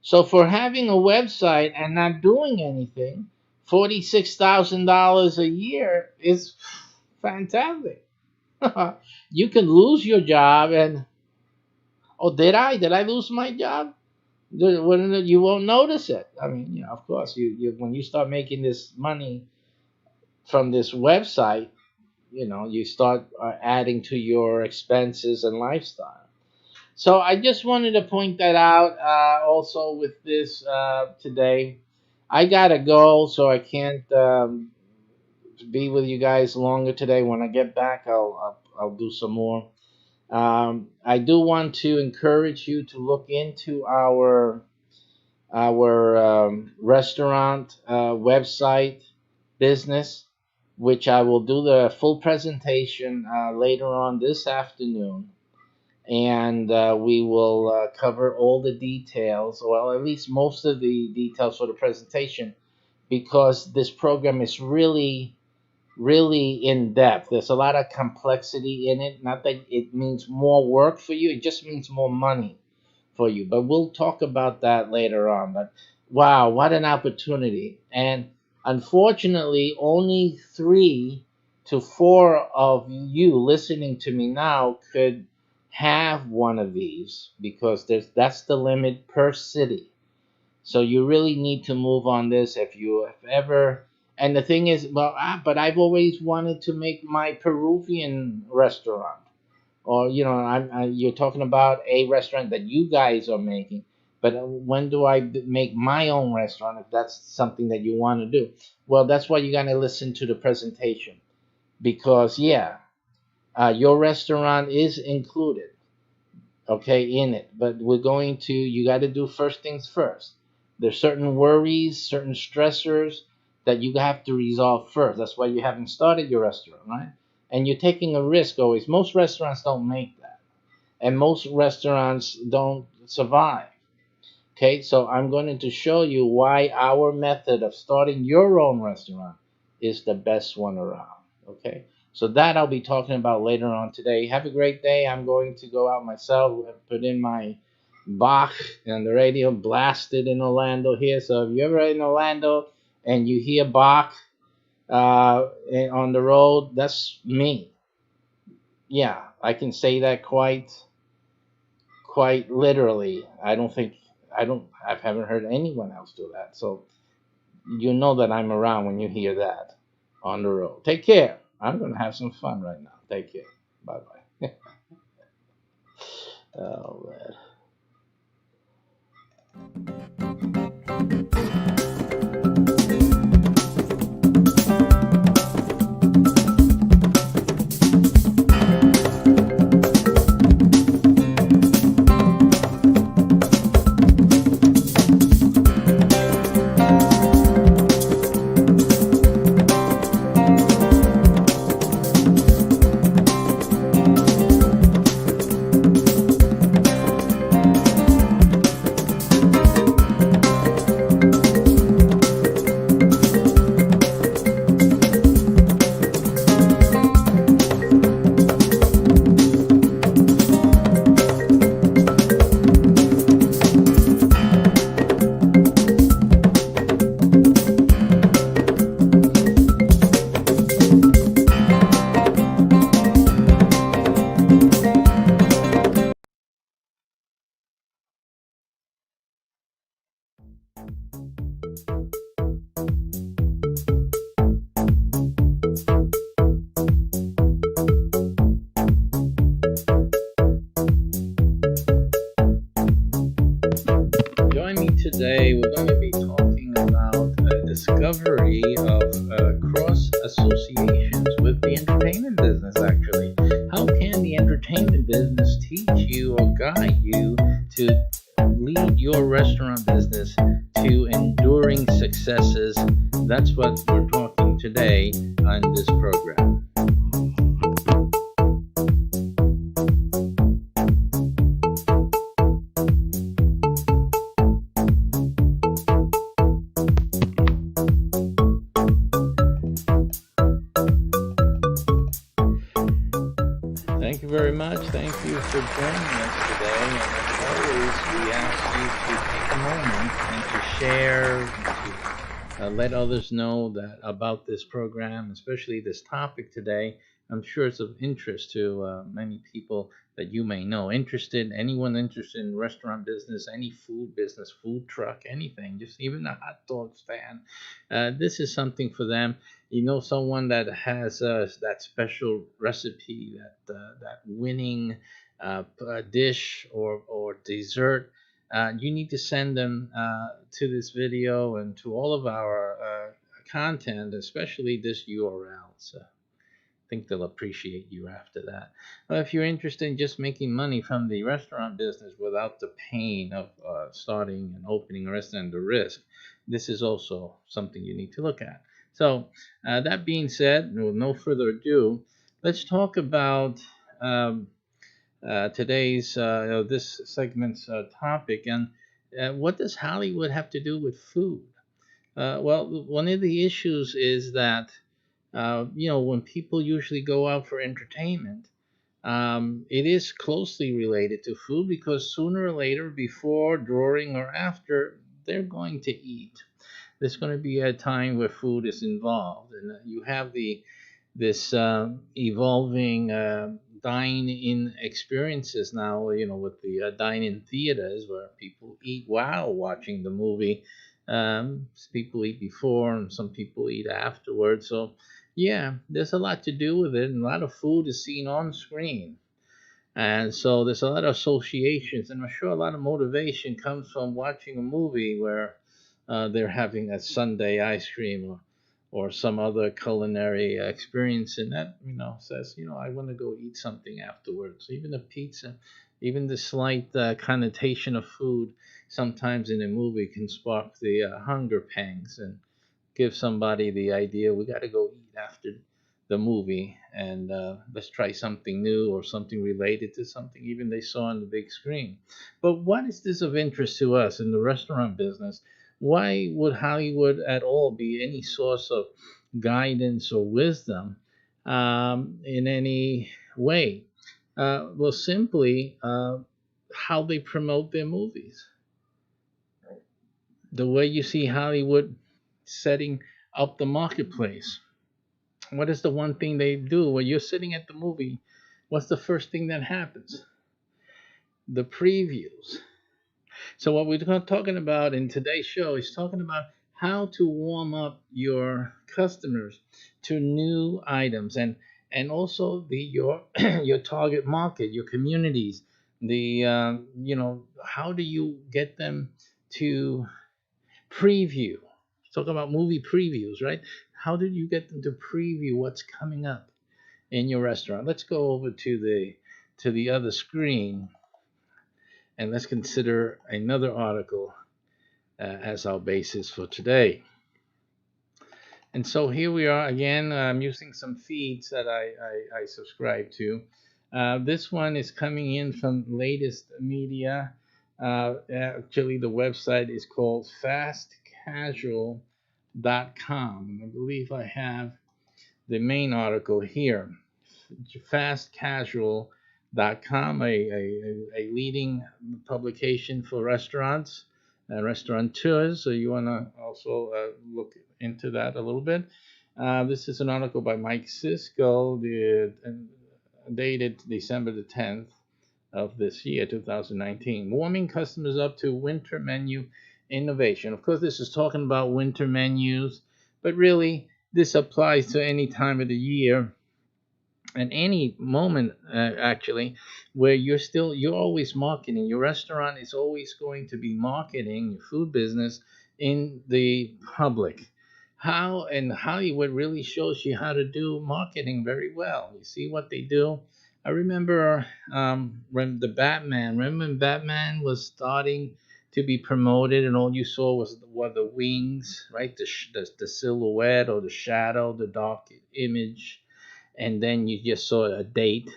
So for having a website and not doing anything, $46,000 a year is fantastic. You can lose your job and did I lose my job? You won't notice it. I mean, of course, you when you start making this money from this website, you start adding to your expenses and lifestyle. So I just wanted to point that out. Also with this today, I gotta go, so I can't be with you guys longer today. When I get back, I'll do some more. I do want to encourage you to look into our restaurant website business, which I will do the full presentation later on this afternoon, and we will cover all the details, well, at least most of the details for the presentation, because this program is really in depth. There's a lot of complexity in it. Not that it means more work for you, it just means more money for you. But we'll talk about that later on. But wow, what an opportunity. And unfortunately, only 3 to 4 of you listening to me now could have one of these, because that's the limit per city. So you really need to move on this if you have ever. And the thing is, but I've always wanted to make my Peruvian restaurant, or you're talking about a restaurant that you guys are making. But when do I make my own restaurant? If that's something that you want to do, well, that's why you gotta listen to the presentation, because your restaurant is included, okay, in it. But you got to do first things first. There's certain worries, certain stressors that you have to resolve first. That's why you haven't started your restaurant, right? And you're taking a risk always. Most restaurants don't make that, and most restaurants don't survive. Okay, so I'm going to show you why our method of starting your own restaurant is the best one around. Okay, so that I'll be talking about later on today. Have a great day. I'm going to go out myself, put in my Bach on the radio, blasted in Orlando here. So if you're ever in Orlando and you hear Bach on the road, that's me. Yeah, I can say that quite literally. I haven't heard anyone else do that. So you know that I'm around when you hear that on the road. Take care. I'm going to have some fun right now. Take care. Bye-bye. Oh, man. guide you to lead your restaurant business to enduring successes. That's what we're talking today on this program. Thank you very much. Thank you for joining us today. And as always, we ask you to take a moment and to share, to let others know that about this program, especially this topic today. I'm sure it's of interest to many people that you may know. Anyone interested in restaurant business, any food business, food truck, anything, just even a hot dog stand. This is something for them. You know, someone that has that special recipe, that winning dish or dessert. You need to send them to this video and to all of our content, especially this URL. So I think they'll appreciate you after that. If you're interested in just making money from the restaurant business without the pain of starting and opening a restaurant, the risk, this is also something you need to look at. So that being said, with no further ado, let's talk about today's this segment's topic. And what does Hollywood have to do with food? Well, one of the issues is that when people usually go out for entertainment, it is closely related to food because sooner or later, before, during, or after, they're going to eat. There's going to be a time where food is involved, and you have this evolving dine-in experiences now. With the dine-in theaters where people eat while watching the movie. People eat before, and some people eat afterwards. So, yeah, there's a lot to do with it, and a lot of food is seen on screen. And so there's a lot of associations, and I'm sure a lot of motivation comes from watching a movie where they're having a sundae ice cream or some other culinary experience, and that says I want to go eat something afterwards. Even a pizza, even the slight connotation of food sometimes in a movie can spark the hunger pangs and give somebody the idea we got to go eat after the movie, and let's try something new or something related to something even they saw on the big screen. But what is this of interest to us in the restaurant business? Why would Hollywood at all be any source of guidance or wisdom in any way? Well, simply how they promote their movies. The way you see Hollywood setting up the marketplace. What is the one thing they do when you're sitting at the movie? What's the first thing that happens? The previews. So what we're talking about in today's show is talking about how to warm up your customers to new items and also your your target market, your communities. How do you get them to preview? Talk about movie previews, right? How did you get them to preview what's coming up in your restaurant? Let's go over to the other screen and let's consider another article as our basis for today. And so here we are again. I'm using some feeds that I subscribe to. This one is coming in from Latest Media. Actually, the website is called fastcasual.com. I believe I have the main article here. Fastcasual.com, a leading publication for restaurants and restaurateurs. So you want to also look into that a little bit. This is an article by Mike Cisco, dated December the 10th of this year, 2019. Warming customers up to winter menu innovation. Of course, this is talking about winter menus, but really this applies to any time of the year and any moment actually where you're always marketing. Your restaurant is always going to be marketing your food business in the public. And Hollywood really shows you how to do marketing very well. You see what they do. I remember when the Batman. Remember when Batman was starting to be promoted, and all you saw was the wings, right? The silhouette or the shadow, the dark image, and then you just saw a date.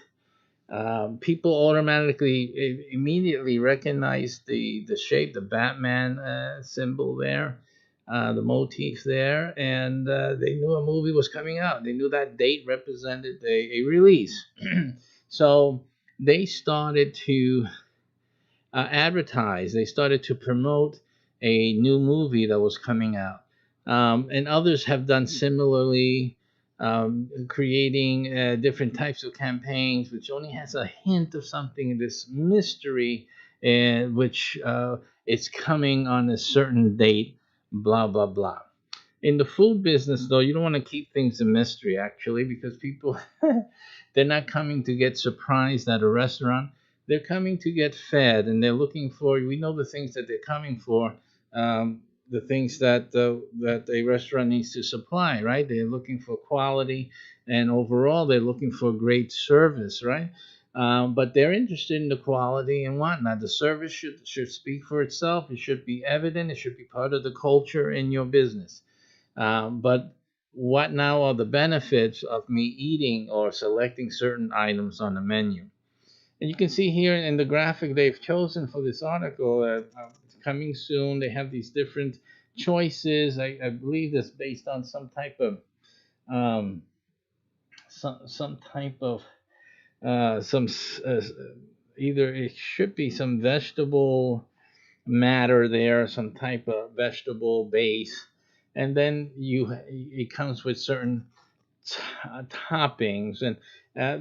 People automatically immediately recognized the shape, the Batman symbol there, the motif there, and they knew a movie was coming out. They knew that date represented a release. So they started to advertise. They started to promote a new movie that was coming out, and others have done similarly, creating different types of campaigns, which only has a hint of something, this mystery, which it's coming on a certain date, blah blah blah. In the food business, though, you don't want to keep things a mystery, actually, because people they're not coming to get surprised at a restaurant. They're coming to get fed, and they're looking for. We know the things that they're coming for, the things that a restaurant needs to supply, right? They're looking for quality, and overall, they're looking for great service, right? But they're interested in the quality and whatnot. The service should speak for itself. It should be evident. It should be part of the culture in your business. But what now are the benefits of me eating or selecting certain items on the menu? And you can see here in the graphic they've chosen for this article, coming soon. They have these different choices. I believe that's based on some type of um, some type of some either it should be some vegetable matter there, some type of vegetable base, and then it comes with certain toppings, and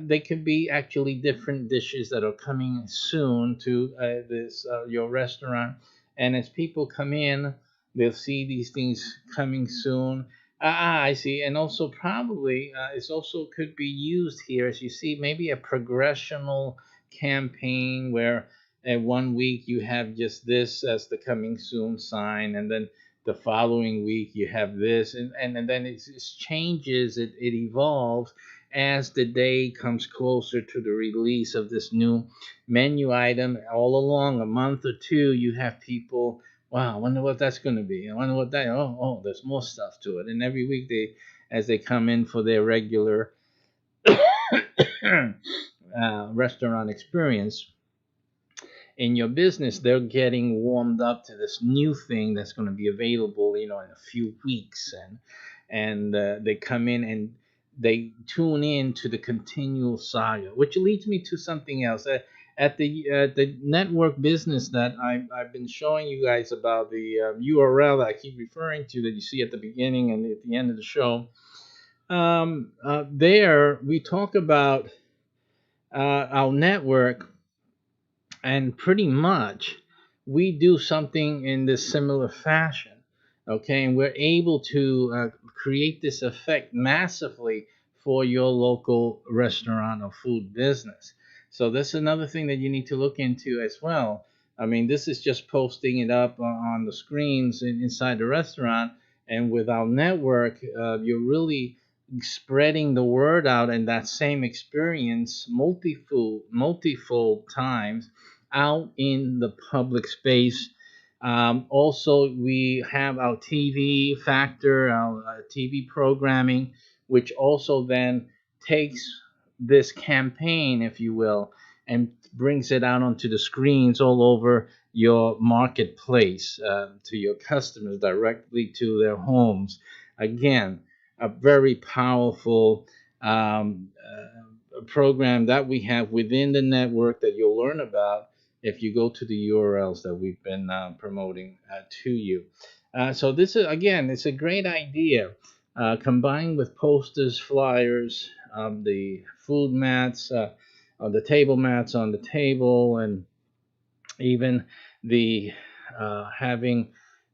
they could be actually different dishes that are coming soon to this your restaurant. And as people come in, they'll see these things coming soon. I see, and also probably it's also could be used here, as you see, maybe a progressional campaign where one week you have just this as the coming soon sign, and then the following week you have this, and then it just changes, it evolves as the day comes closer to the release of this new menu item. All along a month or two, you have people, wow, I wonder what that's going to be. I wonder what that, oh, there's more stuff to it. And every week they, as they come in for their regular restaurant experience, in your business, they're getting warmed up to this new thing that's going to be available, in a few weeks, and they come in and they tune in to the continual saga, which leads me to something else. At the network business that I've been showing you guys about, the URL that I keep referring to, that you see at the beginning and at the end of the show. There we talk about our network, and pretty much we do something in this similar fashion, okay, and we're able to create this effect massively for your local restaurant or food business. So that's another thing that you need to look into as well. I mean, this is just posting it up on the screens inside the restaurant, and with our network, you're really spreading the word out, and that same experience multifold times out in the public space. Also, we have our TV factor, our TV programming, which also then takes this campaign, if you will, and brings it out onto the screens all over your marketplace, to your customers, directly to their homes. Again, a very powerful program that we have within the network that you'll learn about if you go to the URLs that we've been promoting to you. So this is, again, it's a great idea, combined with posters, flyers, the food mats, the table mats on the table, and even the having,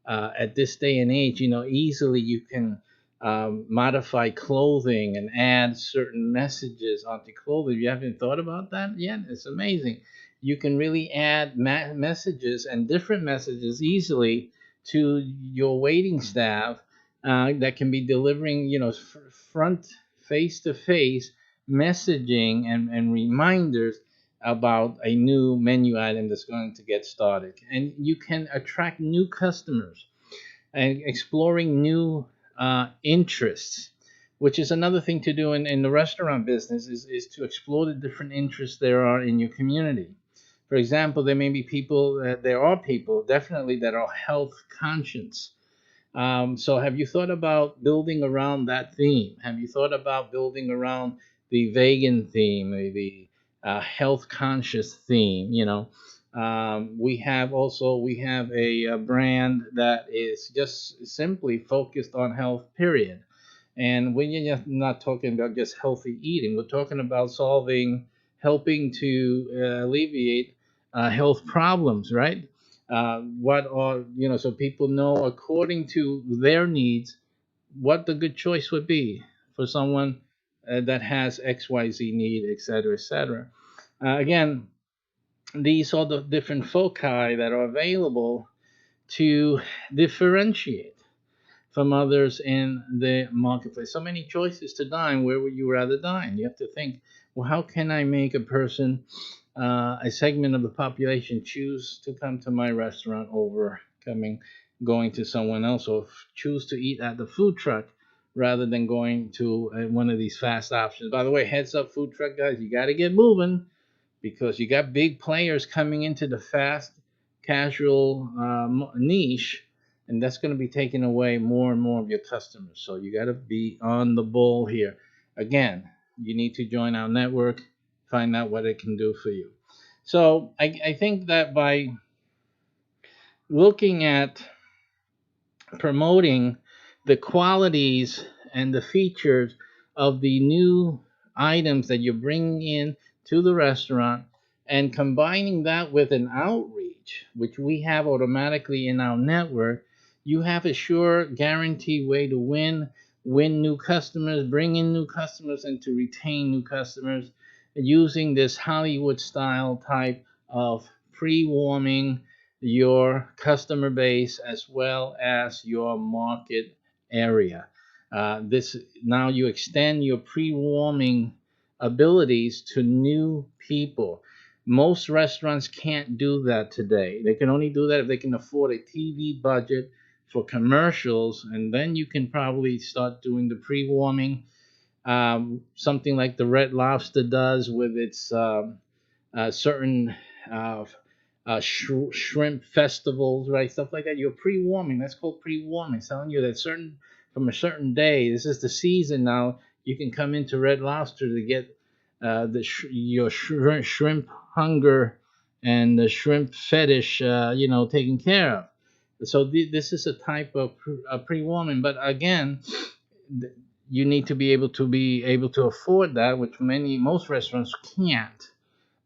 at this day and age, easily you can modify clothing and add certain messages onto clothing. You haven't thought about that yet? It's amazing. You can really add messages and different messages easily to your waiting staff, that can be delivering, front face to face messaging and reminders about a new menu item that's going to get started. And you can attract new customers and exploring new interests, which is another thing to do in the restaurant business, is to explore the different interests there are in your community. For example, there are people definitely that are health conscious. So have you thought about building around that theme? Have you thought about building around the vegan theme, the health conscious theme? We have a brand that is just simply focused on health. Period. And when you're not talking about just healthy eating, we're talking about helping to alleviate health problems, right? What are, so people know according to their needs what the good choice would be for someone that has XYZ need, et cetera, et cetera. Again, these are the different foci that are available to differentiate from others in the marketplace. So many choices to dine. Where would you rather dine? You have to think, well, how can I make a person, a segment of the population, choose to come to my restaurant over going to someone else, or choose to eat at the food truck rather than going to one of these fast options. By the way, heads up, food truck guys, you got to get moving because you got big players coming into the fast casual niche, and that's going to be taking away more and more of your customers. So you got to be on the ball here. Again, you need to join our network, find out what it can do for you. So I think that by looking at promoting the qualities and the features of the new items that you're bringing in to the restaurant and combining that with an outreach, which we have automatically in our network, you have a sure guaranteed way to win new customers, bring in new customers, and to retain new customers using this Hollywood style type of pre-warming your customer base as well as your market area. This Now you extend your pre-warming abilities to new people. Most restaurants can't do that today. They can only do that if they can afford a TV budget for commercials, and then you can probably start doing the pre-warming, something like the Red Lobster does with its certain uh, shrimp festivals, right? Stuff like that. You're pre-warming. That's called pre-warming. It's telling you that from a certain day, this is the season now. You can come into Red Lobster to get your shrimp hunger and the shrimp fetish, taken care of. So this is a type of pre-warming. But again, you need to be able to afford that, which most restaurants can't.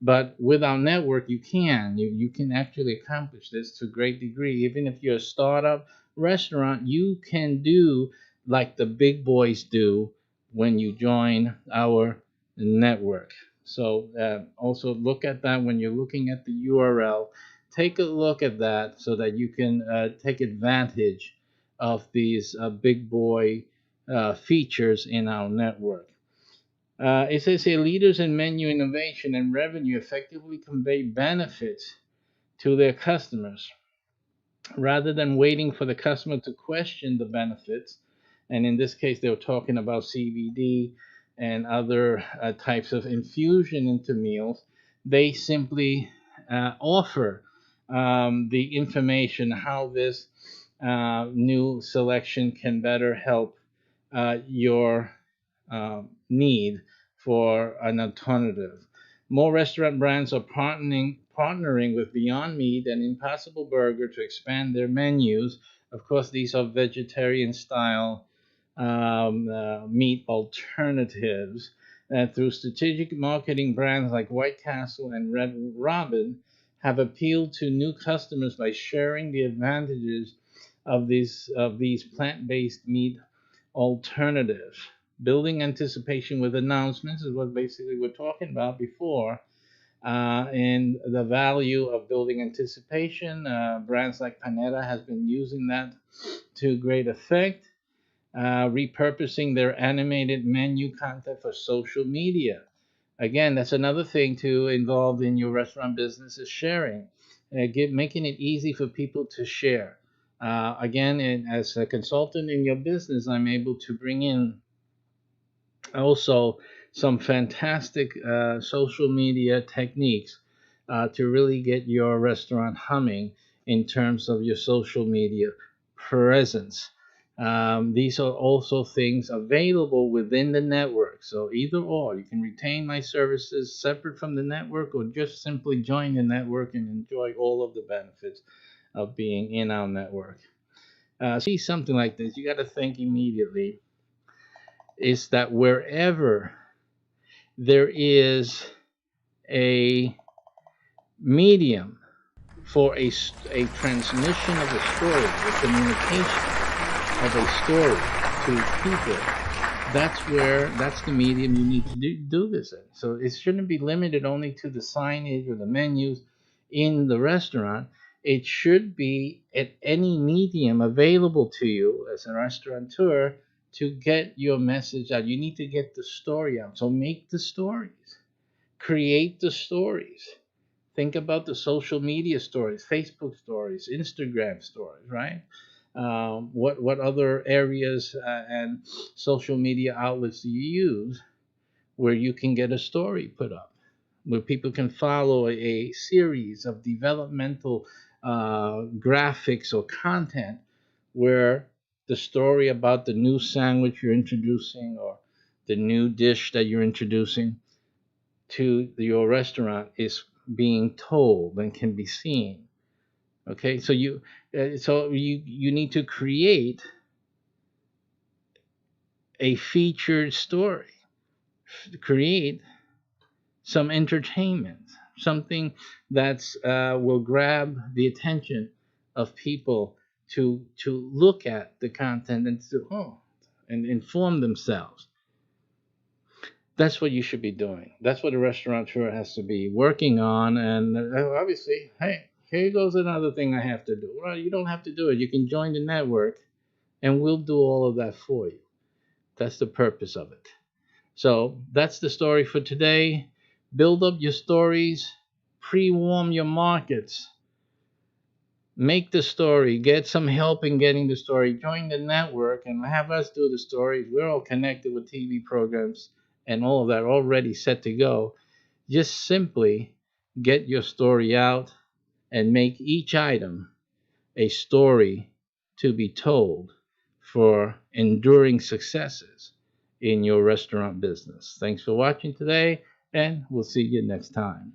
But with our network, you can actually accomplish this to a great degree. Even if you're a startup restaurant, you can do like the big boys do when you join our network. So also look at that when you're looking at the URL. Take a look at that so that you can take advantage of these big boy features in our network. It says here leaders in menu innovation and revenue effectively convey benefits to their customers rather than waiting for the customer to question the benefits. And in this case, they were talking about CBD and other types of infusion into meals. They simply offer the information how this new selection can better help your need for an alternative. More restaurant brands are partnering with Beyond Meat and Impossible Burger to expand their menus. Of course, these are vegetarian style meat alternatives. Through strategic marketing, brands like White Castle and Red Robin have appealed to new customers by sharing the advantages of these plant-based meat alternatives. Building anticipation with announcements is what basically we're talking about before. And the value of building anticipation, brands like Panetta has been using that to great effect. repurposing their animated menu content for social media. Again, that's another thing to involve in your restaurant business is sharing, making it easy for people to share. Again, as a consultant in your business, I'm able to bring in also some fantastic social media techniques to really get your restaurant humming in terms of your social media presence. These are also things available within the network. So either or, you can retain my services separate from the network or just simply join the network and enjoy all of the benefits of being in our network. See something like this, you got to think immediately is that wherever there is a medium for a transmission of a story, a communication of a story to people, that's the medium you need to do this in. So it shouldn't be limited only to the signage or the menus in the restaurant. It should be at any medium available to you as a restaurateur to get your message out. You need to get the story out. So make the stories, create the stories. Think about the social media stories, Facebook stories, Instagram stories, right? What other areas and social media outlets do you use where you can get a story put up, where people can follow a series of developmental graphics or content where the story about the new sandwich you're introducing or the new dish that you're introducing to your restaurant is being told and can be seen. Okay, so you need to create a featured story, create some entertainment, something that's will grab the attention of people to look at the content and and inform themselves. That's what you should be doing. That's what a restaurateur has to be working on. And obviously, hey, here goes another thing I have to do. Well, you don't have to do it. You can join the network and we'll do all of that for you. That's the purpose of it. So that's the story for today. Build up your stories, pre-warm your markets, make the story, get some help in getting the story, join the network, and have us do the stories. We're all connected with TV programs and all of that already set to go. Just simply get your story out and make each item a story to be told for enduring successes in your restaurant business. Thanks for watching today, and we'll see you next time.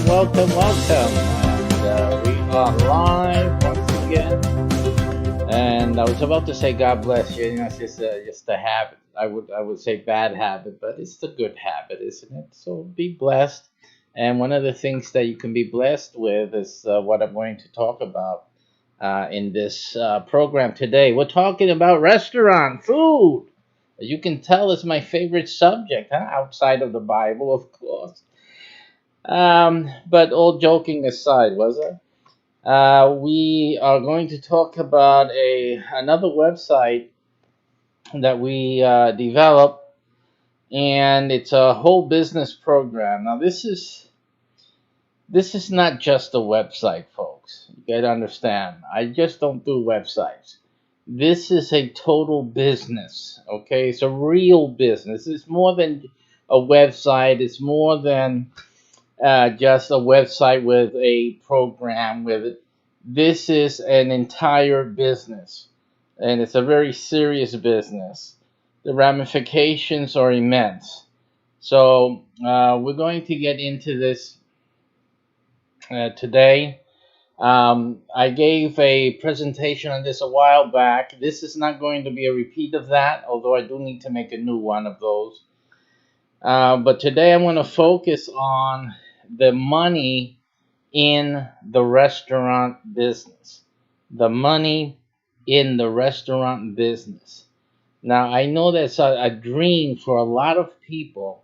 Welcome. And we are live once again. And I was about to say God bless you. You know, it's just a habit. I would say bad habit, but it's a good habit, isn't it? So be blessed. And one of the things that you can be blessed with is what I'm going to talk about in this program today. We're talking about restaurant food. As you can tell, it's my favorite subject, huh? Outside of the Bible, of course. But all joking aside, was it? We are going to talk about another website that we developed, and it's a whole business program. Now, this is not just a website, folks. You gotta understand. I just don't do websites. This is a total business. Okay, it's a real business. It's more than a website. It's more than just a website with a program with it. This is an entire business, and it's a very serious business. The ramifications are immense. So we're going to get into this today. I gave a presentation on this a while back. This is not going to be a repeat of that, although I do need to make a new one of those. But today I'm going to focus on the money in the restaurant business. The money in the restaurant business. Now, I know that's a dream for a lot of people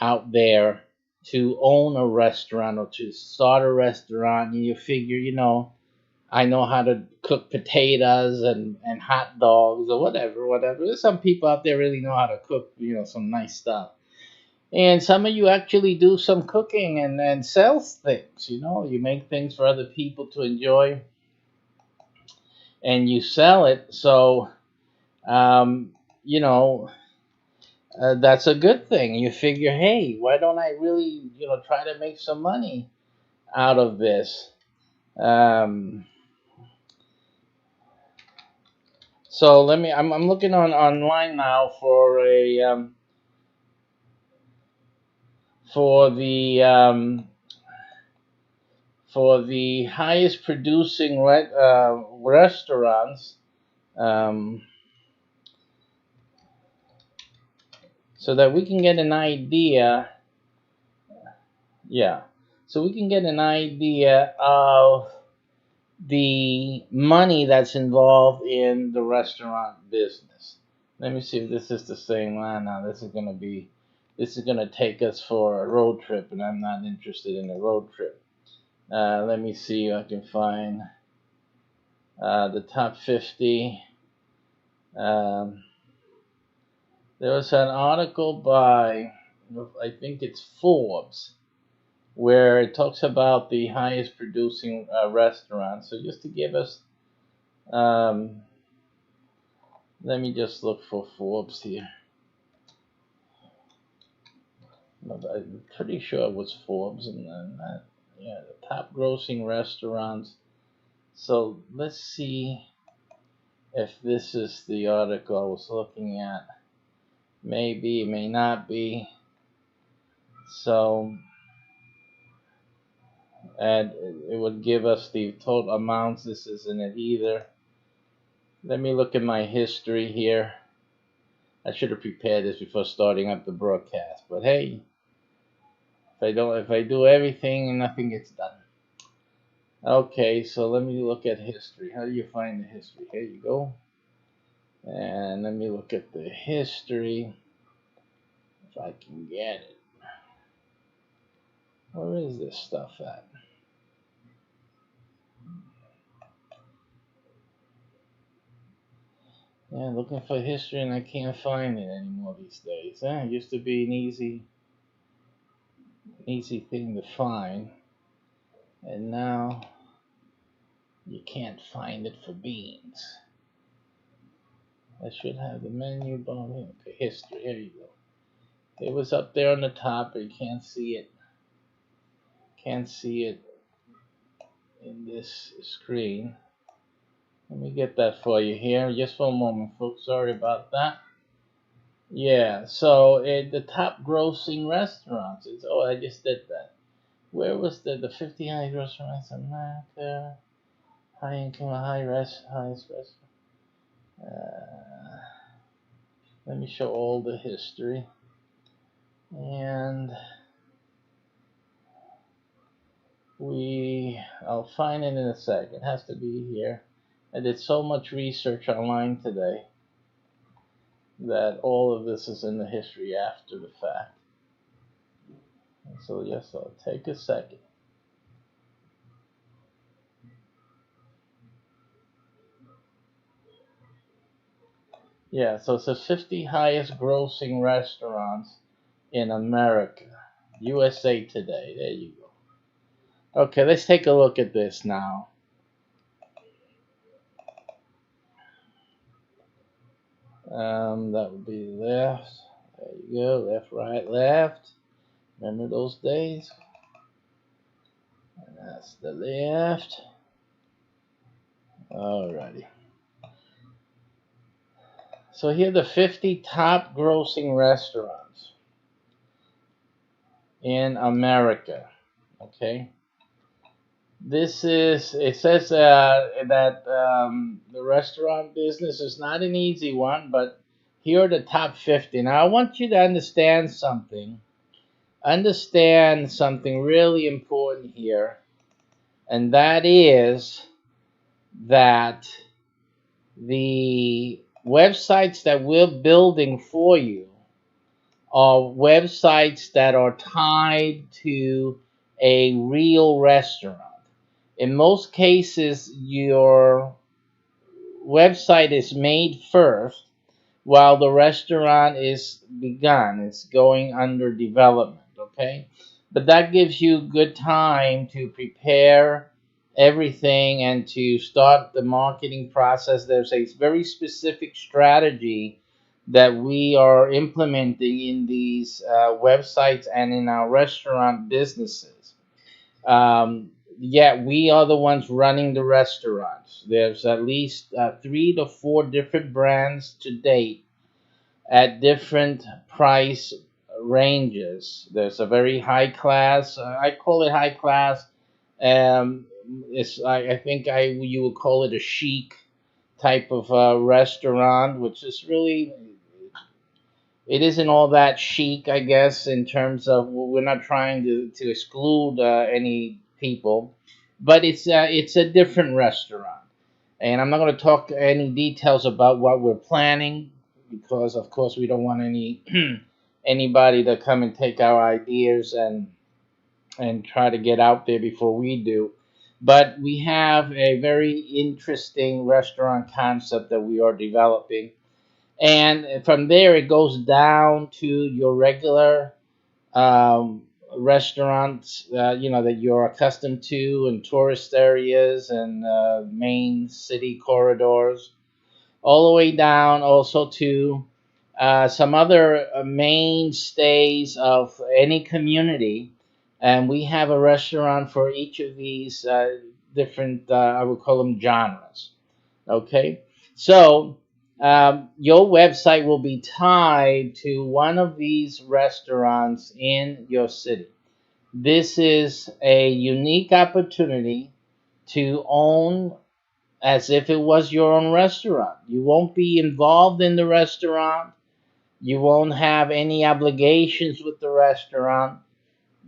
out there to own a restaurant or to start a restaurant. And you figure, I know how to cook potatoes and hot dogs or whatever. There's some people out there really know how to cook, some nice stuff. And some of you actually do some cooking and sell things, you make things for other people to enjoy and you sell it. So, um, you know, that's a good thing. You figure, hey, why don't I really, try to make some money out of this? Um, so I'm looking online now for for the for the highest producing restaurants, um, so that we can get an idea. Yeah, so we can get an idea of the money that's involved in the restaurant business. Let me see if this is the same line. Now this is gonna take us for a road trip, and I'm not interested in a road trip. Let me see if I can find the top 50. Um, there was an article by, I think it's Forbes, where it talks about the highest producing restaurants. So just to give us, um, let me just look for Forbes here. I'm pretty sure it was Forbes, and yeah, the top grossing restaurants. So let's see if this is the article I was looking at. Maybe, it may not be. So, and it would give us the total amounts. This isn't it either. Let me look at my history here. I should have prepared this before starting up the broadcast. But hey, if I do everything, nothing gets done. Okay, so let me look at history. How do you find the history? Here you go. And let me look at the history. If I can get it. Where is this stuff at? Yeah, looking for history and I can't find it anymore these days. It used to be an easy thing to find, and now you can't find it for beans. I should have the menu bar here. Okay, history. Here you go. It was up there on the top, but you can't see it. Can't see it in this screen. Let me get that for you here, just for a moment, folks. Sorry about that. Yeah, so the top grossing restaurants. I just did that. Where was the 50 highest restaurants in America? High income, highest restaurant. Uh, Let me show all the history. And I'll find it in a sec. It has to be here. I did so much research online today that all of this is in the history after the fact. So yes, I'll take a second. Yeah, so it's the 50 highest grossing restaurants in America. USA Today. There you go. Okay, let's take a look at this now. That would be left. There you go. Left, right, left. Remember those days? And that's the left. Alrighty. So here are the 50 top grossing restaurants in America. Okay. This is, it says that the restaurant business is not an easy one, but here are the top 50. Now, I want you to understand something. Understand something really important here, and that is that the websites that we're building for you are websites that are tied to a real restaurant. In most cases, your website is made first while the restaurant is begun. It's going under development, okay? But that gives you good time to prepare everything and to start the marketing process. There's a very specific strategy that we are implementing in these websites and in our restaurant businesses. Yeah, we are the ones running the restaurants. There's at least 3 to 4 different brands to date at different price ranges. There's a very high class. I call it high class. Um, I think you would call it a chic type of restaurant, which is really, it isn't all that chic, I guess, in terms of, we're not trying to exclude any people, but it's a different restaurant. And I'm not going to talk any details about what we're planning because, of course, we don't want anybody to come and take our ideas and try to get out there before we do. But we have a very interesting restaurant concept that we are developing, and from there it goes down to your regular um, restaurants, that you're accustomed to in tourist areas and main city corridors, all the way down also to some other mainstays of any community. And we have a restaurant for each of these different, I would call them genres. Okay, so your website will be tied to one of these restaurants in your city. This is a unique opportunity to own as if it was your own restaurant. You won't be involved in the restaurant. You won't have any obligations with the restaurant,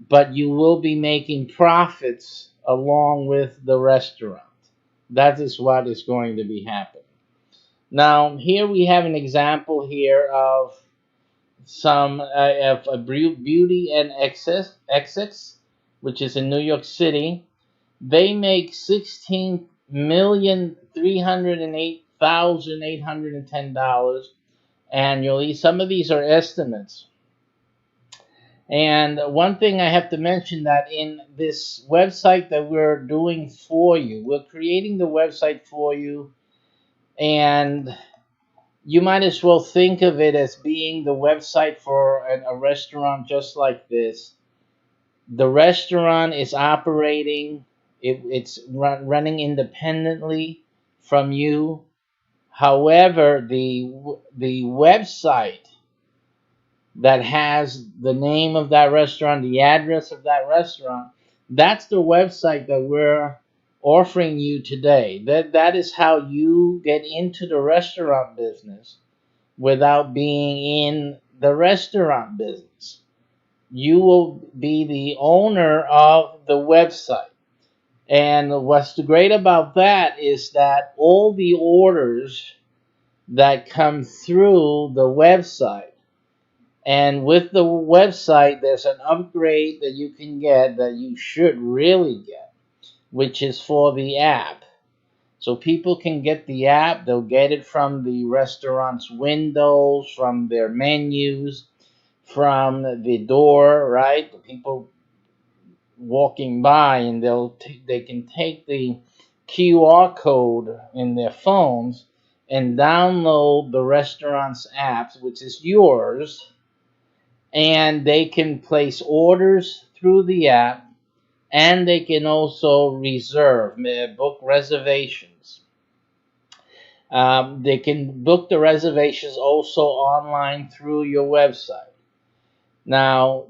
but you will be making profits along with the restaurant. That is what is going to be happening. Now, here we have an example here of some of a beauty and excess, which is in New York City. They make 16,308,810 annually. Some of these are estimates. And one thing I have to mention, that in this website that we're doing for you, we're creating the website for you, and you might as well think of it as being the website for a restaurant just like this. The restaurant is operating, it's running independently from you. However, the website that has the name of that restaurant, the address of that restaurant, that's the website that we're offering you today. That is how you get into the restaurant business without being in the restaurant business. You will be the owner of the website. And what's great about that is that all the orders that come through the website, and with the website, there's an upgrade that you can get that you should really get, which is for the app. So people can get the app, they'll get it from the restaurant's windows, from their menus, from the door, right? The people walking by, and they can take the QR code in their phones and download the restaurant's apps, which is yours, and they can place orders through the app, and they can also reserve, book reservations. They can book the reservations also online through your website. Now,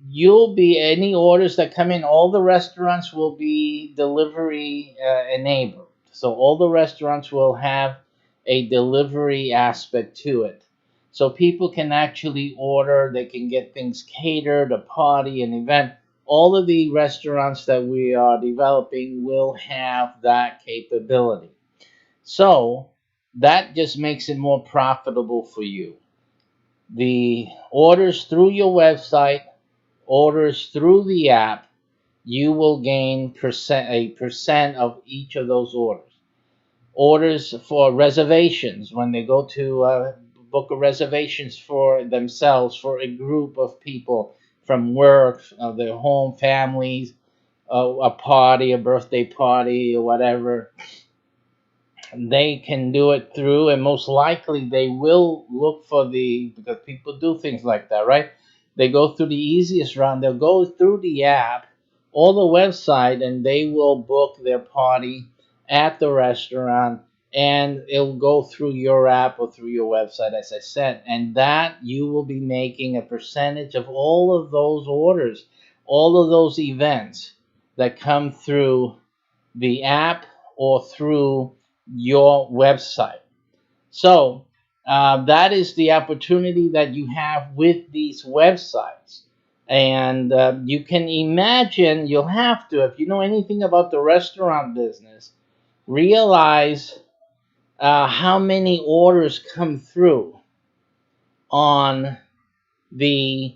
you'll be any orders that come in, all the restaurants will be delivery enabled. So all the restaurants will have a delivery aspect to it. So people can actually order, they can get things catered, a party, an event. All of the restaurants that we are developing will have that capability. So that just makes it more profitable for you. The orders through your website, orders through the app, you will gain a percent of each of those orders. Orders for reservations, when they go to book a reservations for themselves, for a group of people from work, their home, families, a party, a birthday party, or whatever, they can do it through, and most likely they will look for because people do things like that, right? They go through the easiest route. They'll go through the app or the website, and they will book their party at the restaurant, and it'll go through your app or through your website, as I said, and that you will be making a percentage of all of those orders, all of those events that come through the app or through your website. So that is the opportunity that you have with these websites. And you can imagine, you'll have to, if you know anything about the restaurant business, realize how many orders come through on the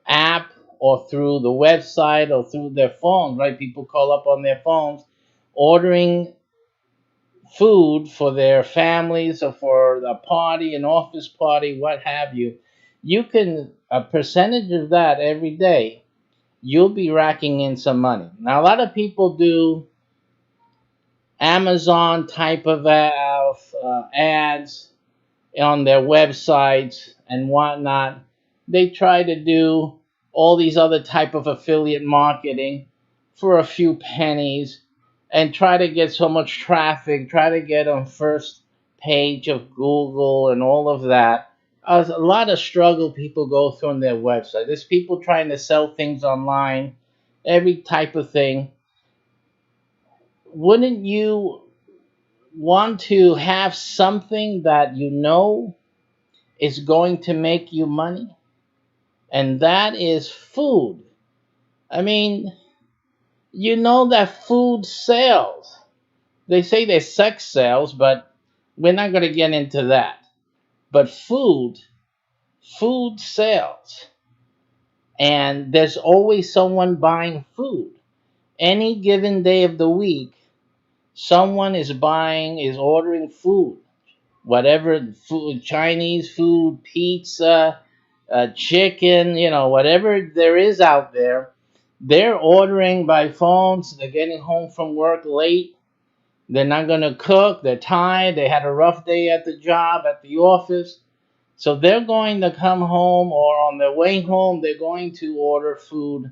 app or through the website or through their phone, right? People call up on their phones ordering food for their families or for a party, an office party, what have you. You can, a percentage of that every day, you'll be racking in some money. Now, a lot of people do Amazon type of ads on their websites and whatnot. They try to do all these other type of affiliate marketing for a few pennies and try to get so much traffic, try to get on first page of Google and all of that. A lot of struggle people go through on their website. There's people trying to sell things online, every type of thing. Wouldn't you want to have something that you know is going to make you money? And that is food. I mean, you know that food sells. They say there's sex sells, but we're not going to get into that. But food sells. And there's always someone buying food. Any given day of the week, someone is ordering food. Whatever food, Chinese food, pizza, chicken, whatever there is out there, they're ordering by phones. They're getting home from work late. They're not going to cook. They're tired. They had a rough day at the job, at the office. So they're going to come home, or on their way home, they're going to order food,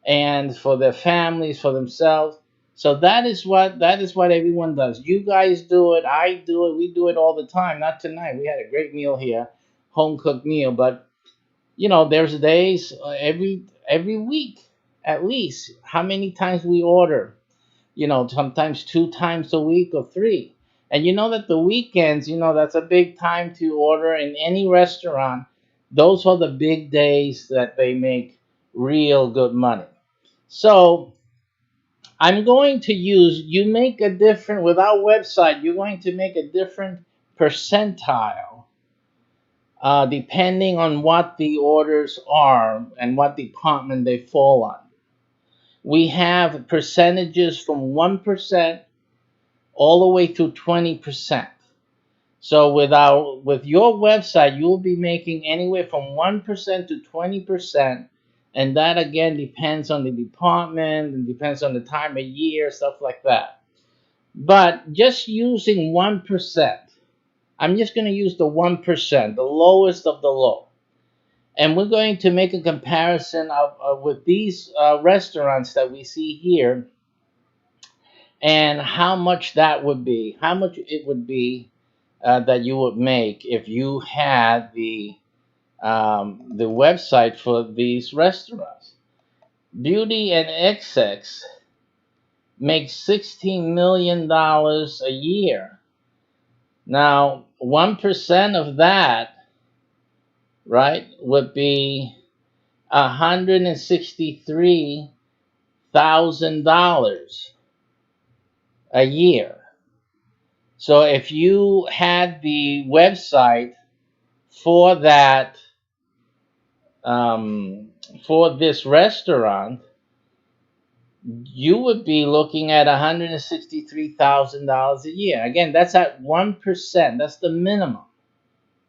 and for their families, for themselves. So that is what everyone does. You guys do it. I do it. We do it all the time. Not tonight. We had a great meal here, home cooked meal. But there's days every week at least. How many times we order? Sometimes 2 times a week or 3. And you know that the weekends, that's a big time to order in any restaurant. Those are the big days that they make real good money. So I'm going to use, you make a different, with our website, you're going to make a different percentile depending on what the orders are and what department they fall on. We have percentages from 1% all the way to 20%. So with your website, you'll be making anywhere from 1% to 20%. And that again depends on the department and depends on the time of year, stuff like that. But just using 1%, I'm just going to use the 1%, the lowest of the low. And we're going to make a comparison with these restaurants that we see here and how much that would be, how much it would be that you would make if you had the website for these restaurants. Beauty and XX makes $16 million a year. Now, 1% of that, right, would be $163,000 a year. So if you had the website for that, for this restaurant, you would be looking at $163,000 a year. Again, that's at 1%. That's the minimum.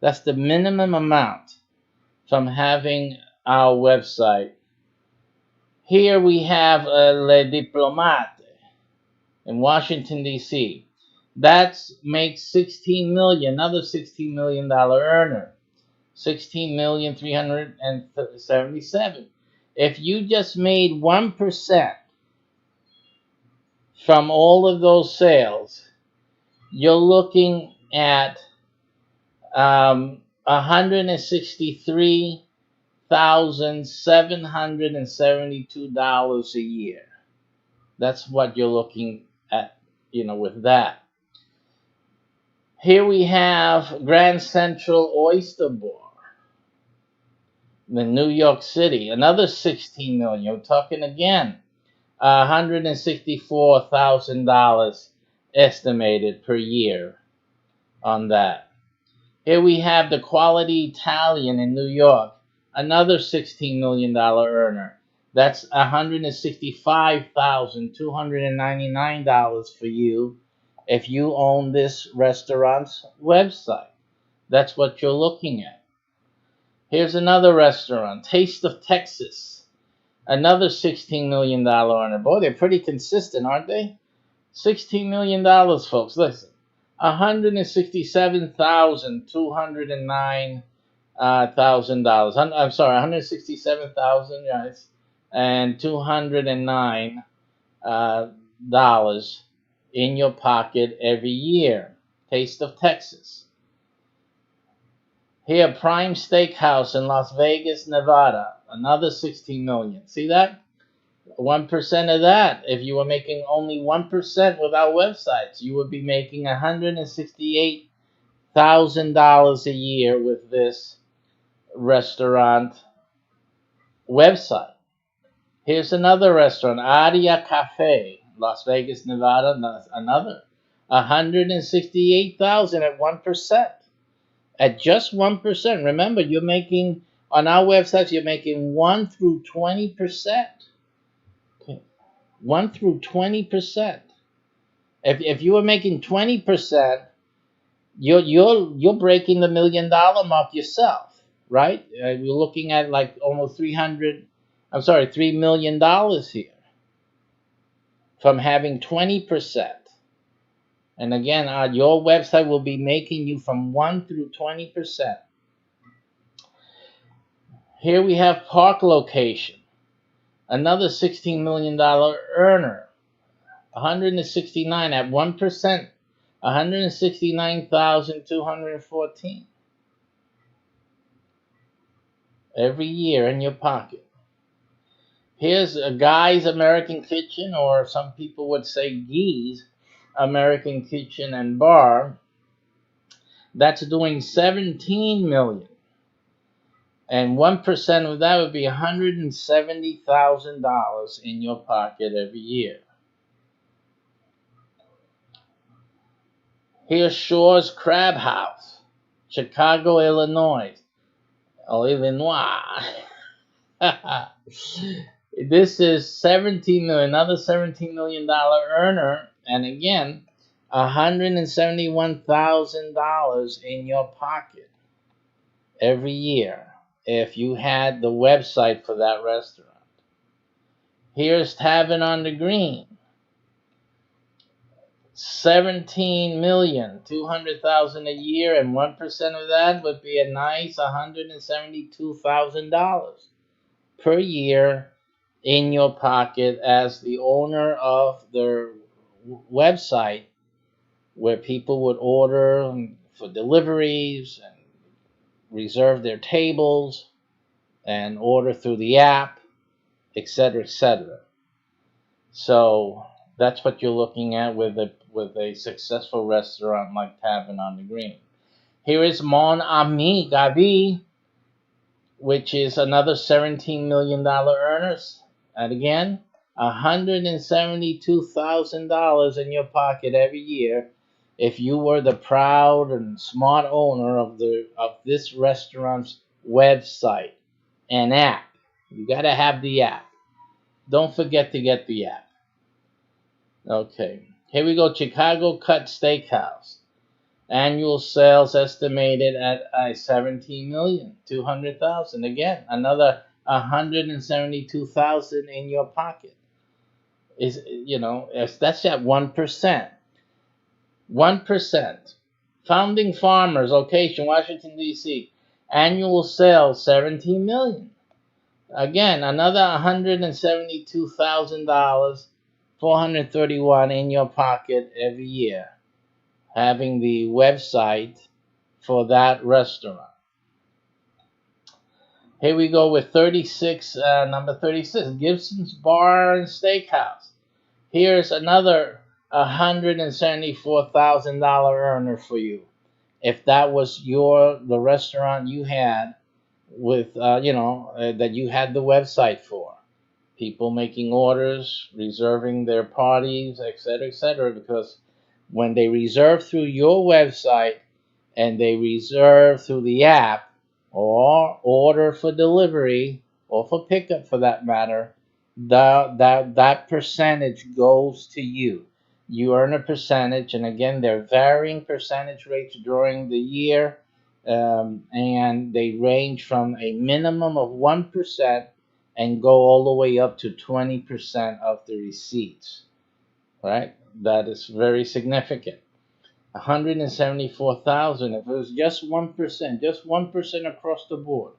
That's the minimum amount from having our website. Here we have Le Diplomate in Washington, D.C. That makes $16 million, another $16 million earner. $16,377,000. If you just made 1% from all of those sales, you're looking at $163,772 a year. That's what you're looking at, with that. Here we have Grand Central Oyster Bar in New York City, another $16 million. We're talking again, $164,000 estimated per year on that. Here we have the Quality Italian in New York, another $16 million earner. That's $165,299 for you if you own this restaurant's website. That's what you're looking at. Here's another restaurant, Taste of Texas, another $16 million earner. Boy, they're pretty consistent, aren't they? $16 million, folks. Listen, $167,209 $1,000. I'm sorry, 167,000 guys, and $209 dollars in your pocket every year. Taste of Texas. Here, Prime Steakhouse in Las Vegas, Nevada, another $16 million. See that? 1% of that. If you were making only 1% with our websites, you would be making $168,000 a year with this restaurant website. Here's another restaurant, Aria Cafe, Las Vegas, Nevada, another $168,000 at 1%. At just 1%. Remember, you're making, on our websites, you're making 1 through 20%. Okay. 1 through 20%. If you were making 20%, you're breaking the $1 million mark yourself, right? You're looking at like almost $3 million here from having 20%. And again, your website will be making you from 1 through 20%. Here we have Park Location, another $16 million earner, 169 at 1%, 169,214 every year in your pocket. Here's a Guy's American Kitchen, or some people would say Gee's American Kitchen and Bar. That's doing $17 million. And 1% of that would be $170,000 in your pocket every year. Here's Shore's Crab House, Chicago, Illinois. Oh, Illinois. This is 17 million, another $17 million earner, and again, $171,000 in your pocket every year if you had the website for that restaurant. Here's Tavern on the Green, 17,200,000 a year, and 1% of that would be a nice $172,000 per year in your pocket as the owner of their website, where people would order for deliveries and reserve their tables and order through the app, etc., etc. So that's what you're looking at with a successful restaurant like Tavern on the Green. Here is Mon Ami Gavi, which is another $17 million earners. And again, $172,000 in your pocket every year if you were the proud and smart owner of this restaurant's website and app. You got to have the app. Don't forget to get the app. Okay, here we go. Chicago Cut Steakhouse. Annual sales estimated at $17,200,000. Again, another $172,000 in your pocket. That's at 1%. 1%. Founding Farmers, location Washington D.C. Annual sales $17 million. Again, another $172,000, $431 in your pocket every year, having the website for that restaurant. Here we go with number 36, Gibson's Bar and Steakhouse. Here's another $174,000 earner for you. If that was the restaurant you had with, that you had the website for. People making orders, reserving their parties, etc., because when they reserve through your website and they reserve through the app or order for delivery or for pickup for that matter, that percentage goes to you. You earn a percentage, and again, there are varying percentage rates during the year, and they range from a minimum of 1% and go all the way up to 20% of the receipts. Right? That is very significant. 174,000. If it was just 1%, just 1% across the board,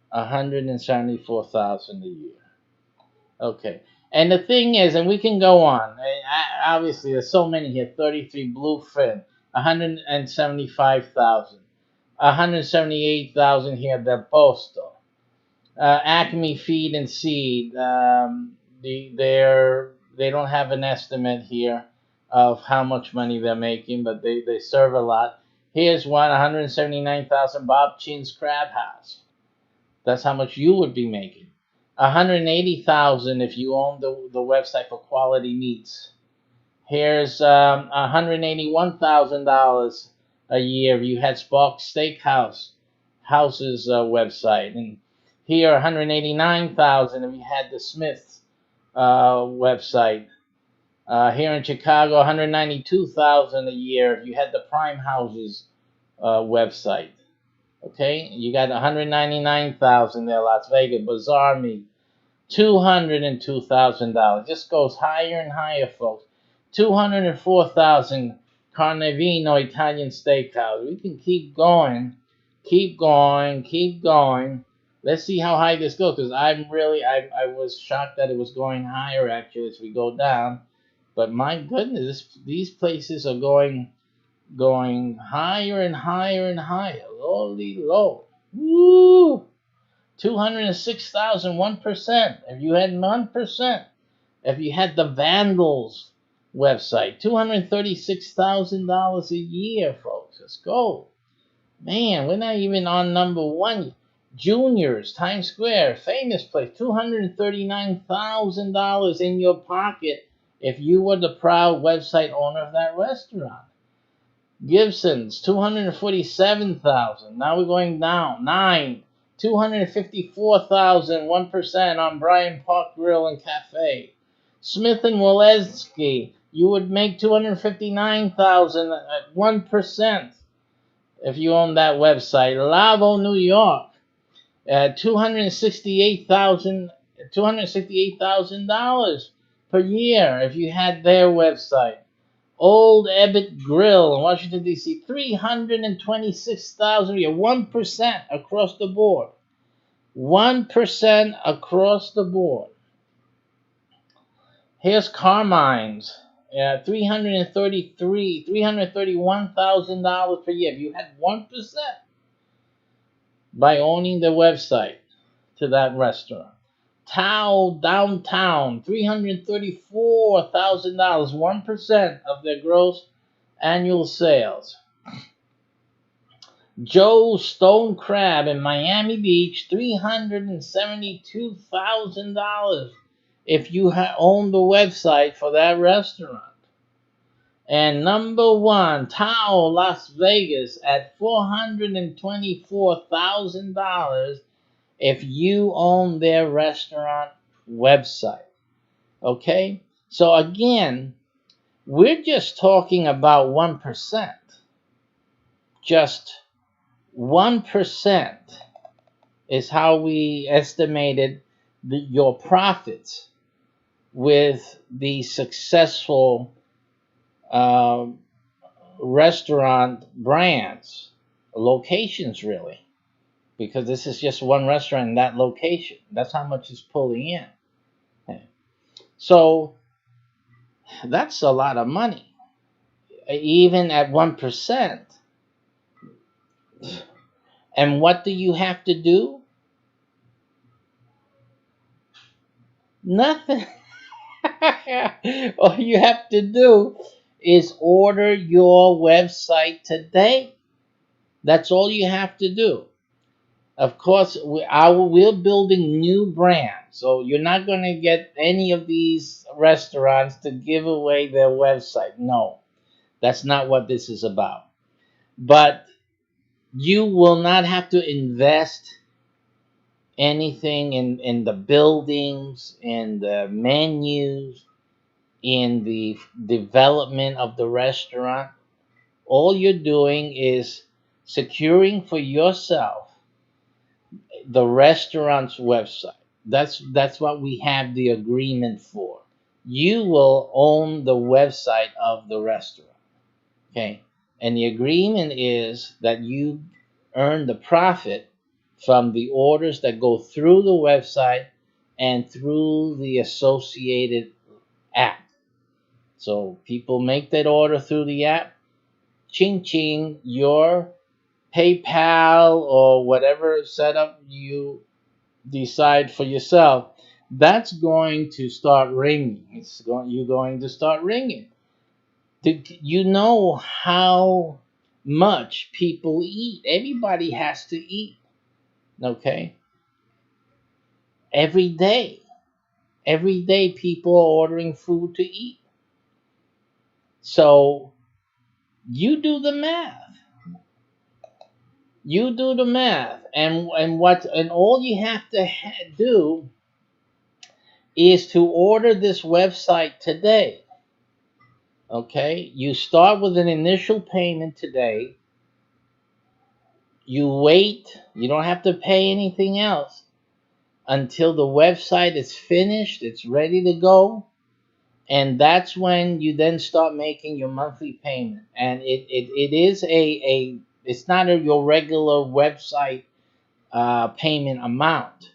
174,000 a year. Okay. And the thing is, and we can go on. Obviously, there's so many here. 33 Bluefin, 175,000. 178,000 here. Del Posto. Acme Feed and Seed. They don't have an estimate here of how much money they're making, but they serve a lot. Here's one, 179,000, Bob Chin's Crab House. That's how much you would be making. 180,000 if you own the website for Quality Meats. Here's $181,000 a year if you had Spark Steakhouse House's website, and here 189,000 if you had the Smith website. Here in Chicago, 192,000 a year if you had the Prime Houses website. Okay, you got 199,000 there. Las Vegas Bazaar Meat, $202,000. Just goes higher and higher, folks. 204,000 Carnevino Italian Steakhouse. We can keep going, keep going, keep going. Let's see how high this goes, because I was shocked that it was going higher actually as we go down. But my goodness, these places are going higher and higher and higher. Lowly low. Woo! 206,000, 1%. If you had 1%, if you had the Vandals website, $236,000 a year, folks. Let's go. Man, we're not even on number one. Juniors, Times Square, famous place, $239,000 in your pocket if you were the proud website owner of that restaurant. Gibson's 247,000. Now we're going down. 9, 254,000, 1% on Bryant Park Grill and Cafe. Smith and Wolesky, you would make 259,000 at 1% if you own that website. Lavo, New York, at $268,000 per year if you had their website. Old Ebbitt Grill in Washington, D.C., 326,000 a year, 1% across the board. 1% across the board. Here's Carmine's, $331,000 per year. If you had 1% by owning the website to that restaurant. Tao Downtown, $334,000, 1% of their gross annual sales. Joe Stone Crab in Miami Beach, $372,000 if you own the website for that restaurant. And number one, Tao Las Vegas at $424,000 if you own their restaurant website. Okay? So again, we're just talking about 1%. Just 1% is how we estimated your profits with the successful restaurant brands, locations really, because this is just one restaurant in that location. That's how much it's pulling in. So that's a lot of money, even at 1%. And what do you have to do? Nothing. All you have to do is order your website today. That's all you have to do. Of course, we're building new brands, so you're not going to get any of these restaurants to give away their website. No, that's not what this is about. But you will not have to invest anything in the buildings, in the menus, in the development of the restaurant. All you're doing is securing for yourself the restaurant's website. That's what we have the agreement for. You will own the website of the restaurant. Okay? And the agreement is that you earn the profit from the orders that go through the website and through the associated app. So people make that order through the app. Ching ching, your PayPal or whatever setup you decide for yourself, that's going to start ringing. You're going to start ringing. You know how much people eat. Everybody has to eat. Okay? Every day. Every day people are ordering food to eat. So you do the math. You do the math, and all you have to do is to order this website today. Okay, you start with an initial payment today. You wait. You don't have to pay anything else until the website is finished. It's ready to go, and that's when you then start making your monthly payment. And it is it's not your regular website payment amount,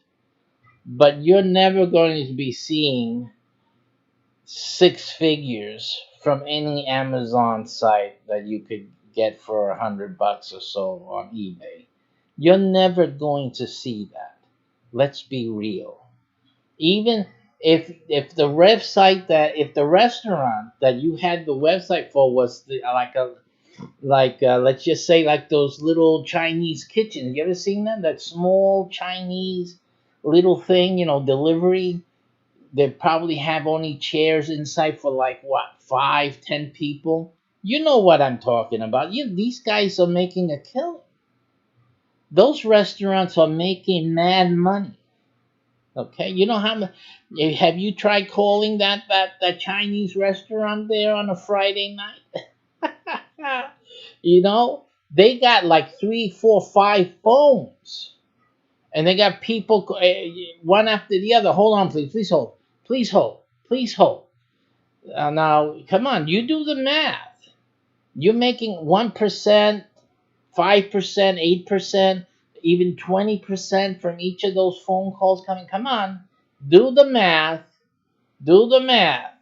but you're never going to be seeing 6 figures from any Amazon site that you could get for $100 or so on eBay. You're never going to see that. Let's be real. Even if the restaurant that you had the website for was let's just say like those little Chinese kitchens. You ever seen them? That small Chinese little thing, delivery. They probably have only chairs inside for like what, 5, 10 people. You know what I'm talking about. These guys are making a killing. Those restaurants are making mad money. Okay, you know how much? Have you tried calling that Chinese restaurant there on a Friday night? You know, they got like three, four, five phones, and they got people one after the other. Hold on, please, please hold, please hold, please hold. Now, come on, you do the math. You're making 1%, 5%, 8%, even 20% from each of those phone calls coming. Come on, do the math. Do the math.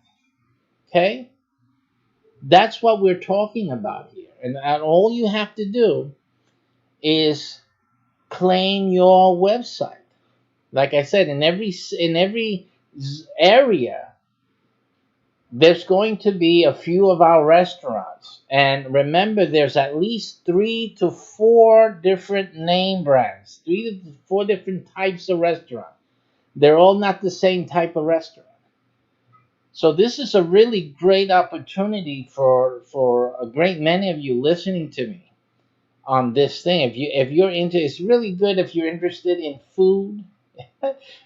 Okay? That's what we're talking about here. And all you have to do is claim your website. Like I said, in every area, there's going to be a few of our restaurants. And remember, there's at least 3 to 4 different name brands, 3 to 4 different types of restaurant. They're all not the same type of restaurant. So this is a really great opportunity for a great many of you listening to me on this thing. If you're into, it's really good if you're interested in food.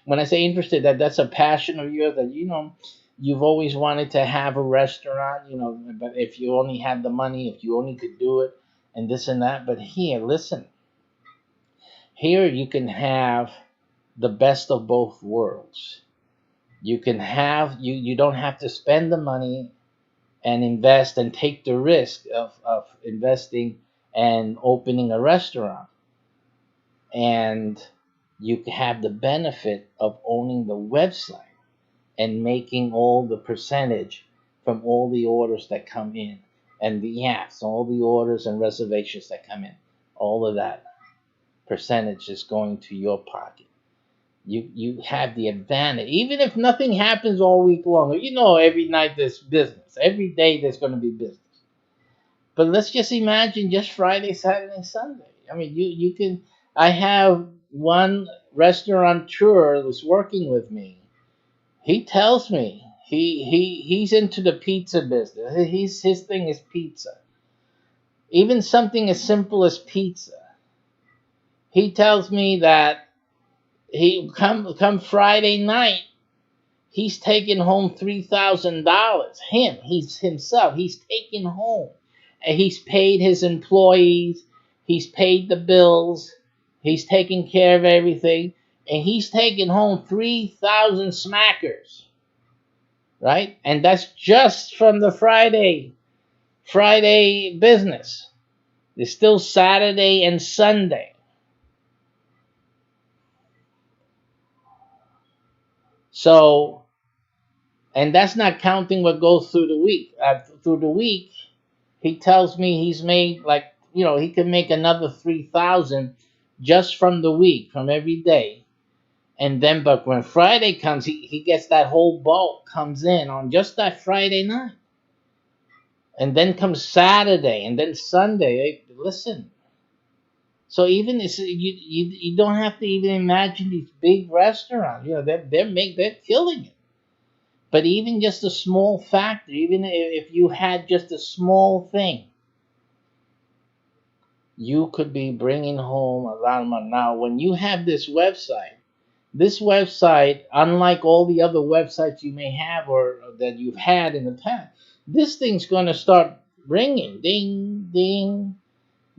When I say interested, that's a passion of yours, that you've always wanted to have a restaurant, but if you only had the money, if you only could do it, and this and that. But here, listen, here you can have the best of both worlds. You can have you don't have to spend the money and invest and take the risk of investing and opening a restaurant, and you have the benefit of owning the website and making all the percentage from all the orders that come in, and the apps, all the orders and reservations that come in. All of that percentage is going to your pocket. You have the advantage, even if nothing happens all week long. Every night there's business, every day there's going to be business. But let's just imagine just Friday, Saturday, Sunday. I mean, you can. I have one restaurateur who's working with me. He tells me he's into the pizza business. His thing is pizza. Even something as simple as pizza. He tells me that he come Friday night, he's taking home $3,000. He's himself. He's taking home, and he's paid his employees. He's paid the bills. He's taking care of everything, and he's taking home 3,000 smackers. Right, and that's just from the Friday business. There's still Saturday and Sunday. So, and that's not counting what goes through the week. Through the week, he tells me he's made he can make another 3,000 just from the week, from every day. And then, but when Friday comes, he gets that whole bulk comes in on just that Friday night. And then comes Saturday, and then Sunday. Hey, listen. So even you don't have to even imagine these big restaurants. They're killing it. But even just a small factor, even if you had just a small thing, you could be bringing home a lot of money. Now, when you have this website, unlike all the other websites you may have or that you've had in the past, this thing's going to start ringing, ding, ding,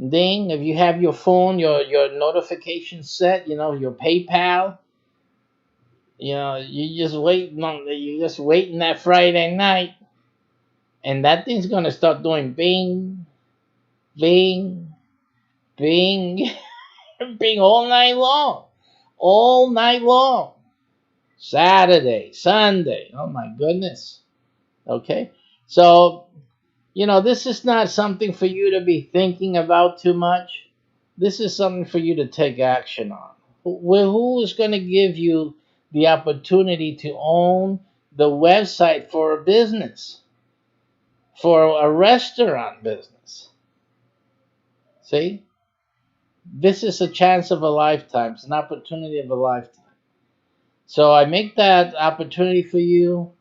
ding. If you have your phone, your notification set, your PayPal, you're just waiting that Friday night, and that thing's going to start doing bing, bing, bing, bing all night long. All night long. Saturday, Sunday. Oh my goodness. Okay. So, this is not something for you to be thinking about too much. This is something for you to take action on. Who is going to give you the opportunity to own the website for a business, for a restaurant business? See? This is a chance of a lifetime. It's an opportunity of a lifetime. So I make that opportunity for you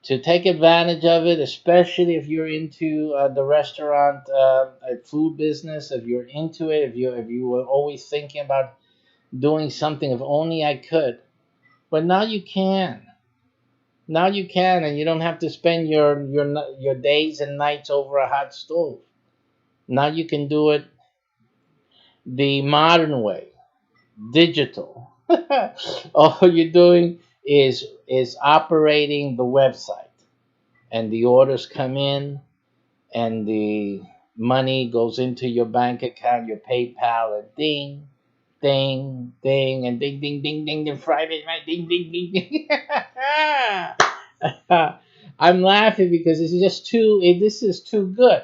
to take advantage of it, especially if you're into the restaurant food business. If you're into it, if you were always thinking about doing something, if only I could. But now you can. Now you can, and you don't have to spend your days and nights over a hot stove. Now you can do it the modern way, digital. All you're doing is operating the website, and the orders come in, and the money goes into your bank account, your PayPal, and ding, ding, ding, and ding, ding, ding, ding, and Friday night, ding, ding, ding, ding. I'm laughing because it's just too. This is too good.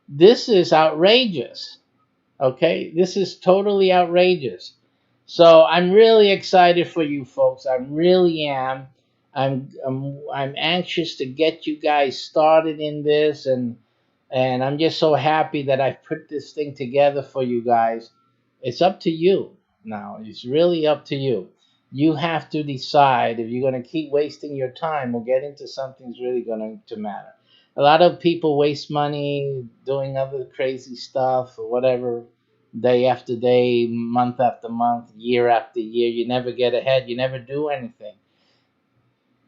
This is outrageous. Okay, this is totally outrageous. So I'm really excited for you folks. I really am. I'm anxious to get you guys started in this, and I'm just so happy that I've put this thing together for you guys. It's up to you now. It's really up to you. You have to decide if you're going to keep wasting your time or get into something that's really going to matter. A lot of people waste money doing other crazy stuff or whatever, day after day, month after month, year after year. You never get ahead. You never do anything.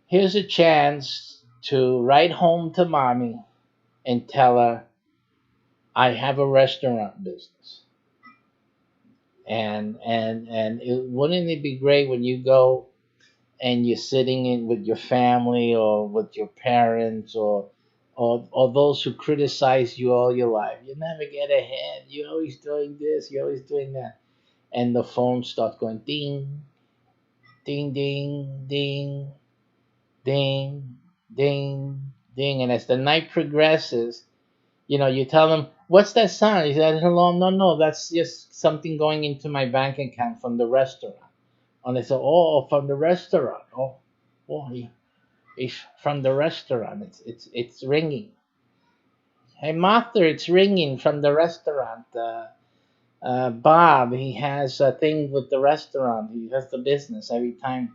Here's a chance to write home to mommy and tell her, I have a restaurant business. Wouldn't it be great when you go and you're sitting in with your family or with your parents or those who criticize you all your life. You never get ahead. You're always doing this, you're always doing that. And the phone starts going ding, ding, ding, ding, ding, ding, ding. And as the night progresses, you tell them, what's that sound? He said, hello, no, that's just something going into my bank account from the restaurant. And they said, oh, from the restaurant. It's from the restaurant. It's ringing. Hey, Martha, it's ringing from the restaurant. Bob, he has a thing with the restaurant. He has the business. Every time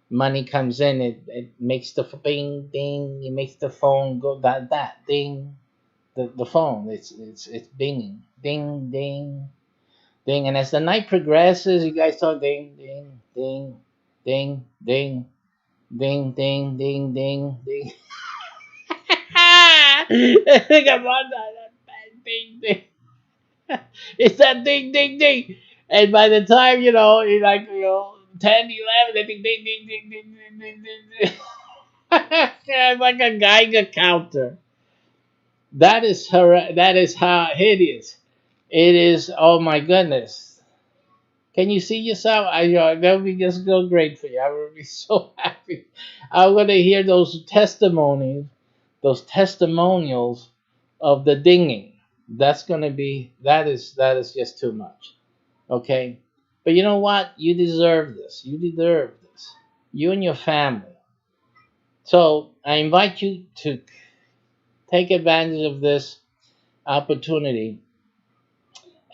money comes in, it makes the bing, ding. It makes the phone go that ding. The phone, it's binging, ding, ding, ding. And as the night progresses, you guys talk ding, ding, ding, ding, ding, ding, ding, ding, ding, ding. Think about that ding, ding. It's that ding, ding, ding. And by the time, it's like, 10, 11, they think ding, ding, ding, ding, ding, ding, ding, ding. It's like a Geiger counter. That is how hideous. It is. Oh my goodness. Can you see yourself? That would be just go great for you. I would be so happy. I'm gonna hear those testimonies, those testimonials of the dinging. That is just too much. Okay, but you know what? You deserve this. You deserve this. You and your family. So I invite you to take advantage of this opportunity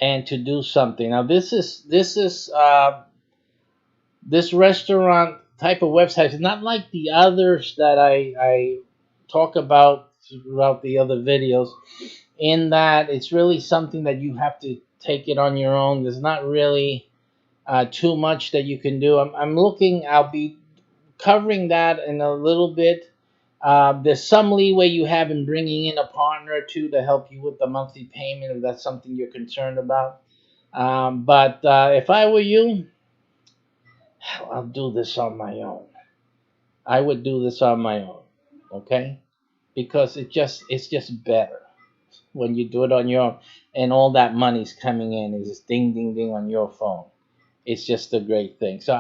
and to do something. Now this restaurant type of website is not like the others that I talk about throughout the other videos, in that it's really something that you have to take it on your own. There's not really too much that you can do. I'll be covering that in a little bit. There's some leeway you have in bringing in a partner or two to help you with the monthly payment if that's something you're concerned about. But if I were you, I'll do this on my own. I would do this on my own, okay? Because it's just better when you do it on your own, and all that money's coming in is just ding ding ding on your phone. It's just a great thing. So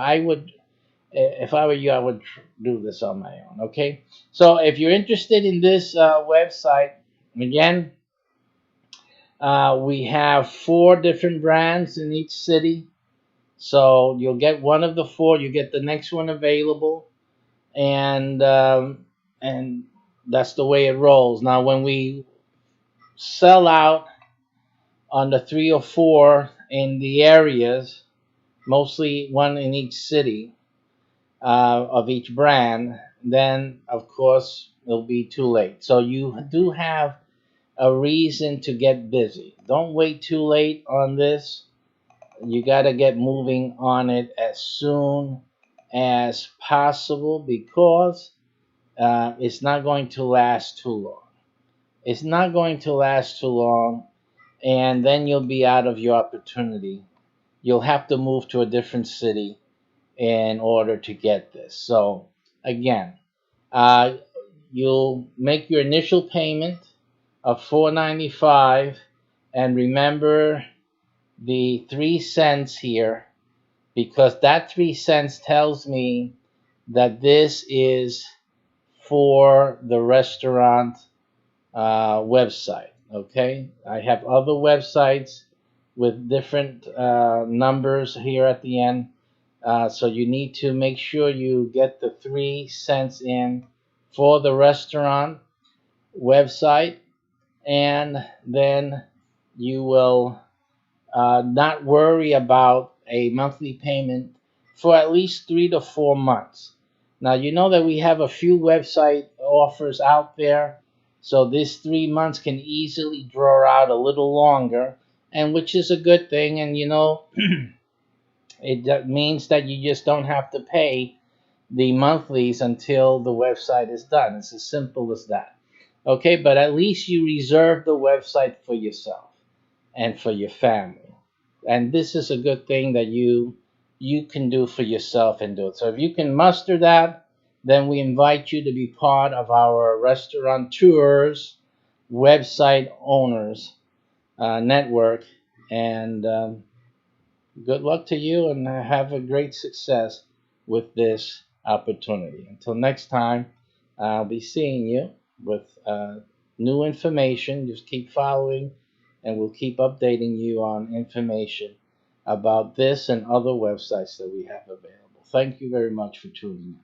if I were you, I would do this on my own. Okay. So if you're interested in this website, again, we have 4 different brands in each city. So you'll get one of the 4. You get the next one available, and that's the way it rolls. Now, when we sell out on the 3 or 4 in the areas, mostly one in each city, of each brand, then of course it'll be too late. So you do have a reason to get busy. Don't wait too late on this. You got to get moving on it as soon as possible because it's not going to last too long. It's not going to last too long, and then you'll be out of your opportunity. You'll have to move to a different city in order to get this. So, again, uh, you'll make your initial payment of $4.95, and remember the 3 cents here because that 3 cents tells me that this is for the restaurant website. Okay, I have other websites with different numbers here at the end, so you need to make sure you get the 3 cents in for the restaurant website, and then you will not worry about a monthly payment for at least 3 to 4 months. Now, you know that we have a few website offers out there, so this 3 months can easily draw out a little longer, and which is a good thing. And it means that you just don't have to pay the monthlies until the website is done. It's as simple as that. Okay, but at least you reserve the website for yourself and for your family. And this is a good thing that you can do for yourself and do it. So if you can muster that, then we invite you to be part of our restaurateurs website owners network. And good luck to you, and have a great success with this opportunity. Until next time, I'll be seeing you with new information. Just keep following, and we'll keep updating you on information about this and other websites that we have available. Thank you very much for tuning in.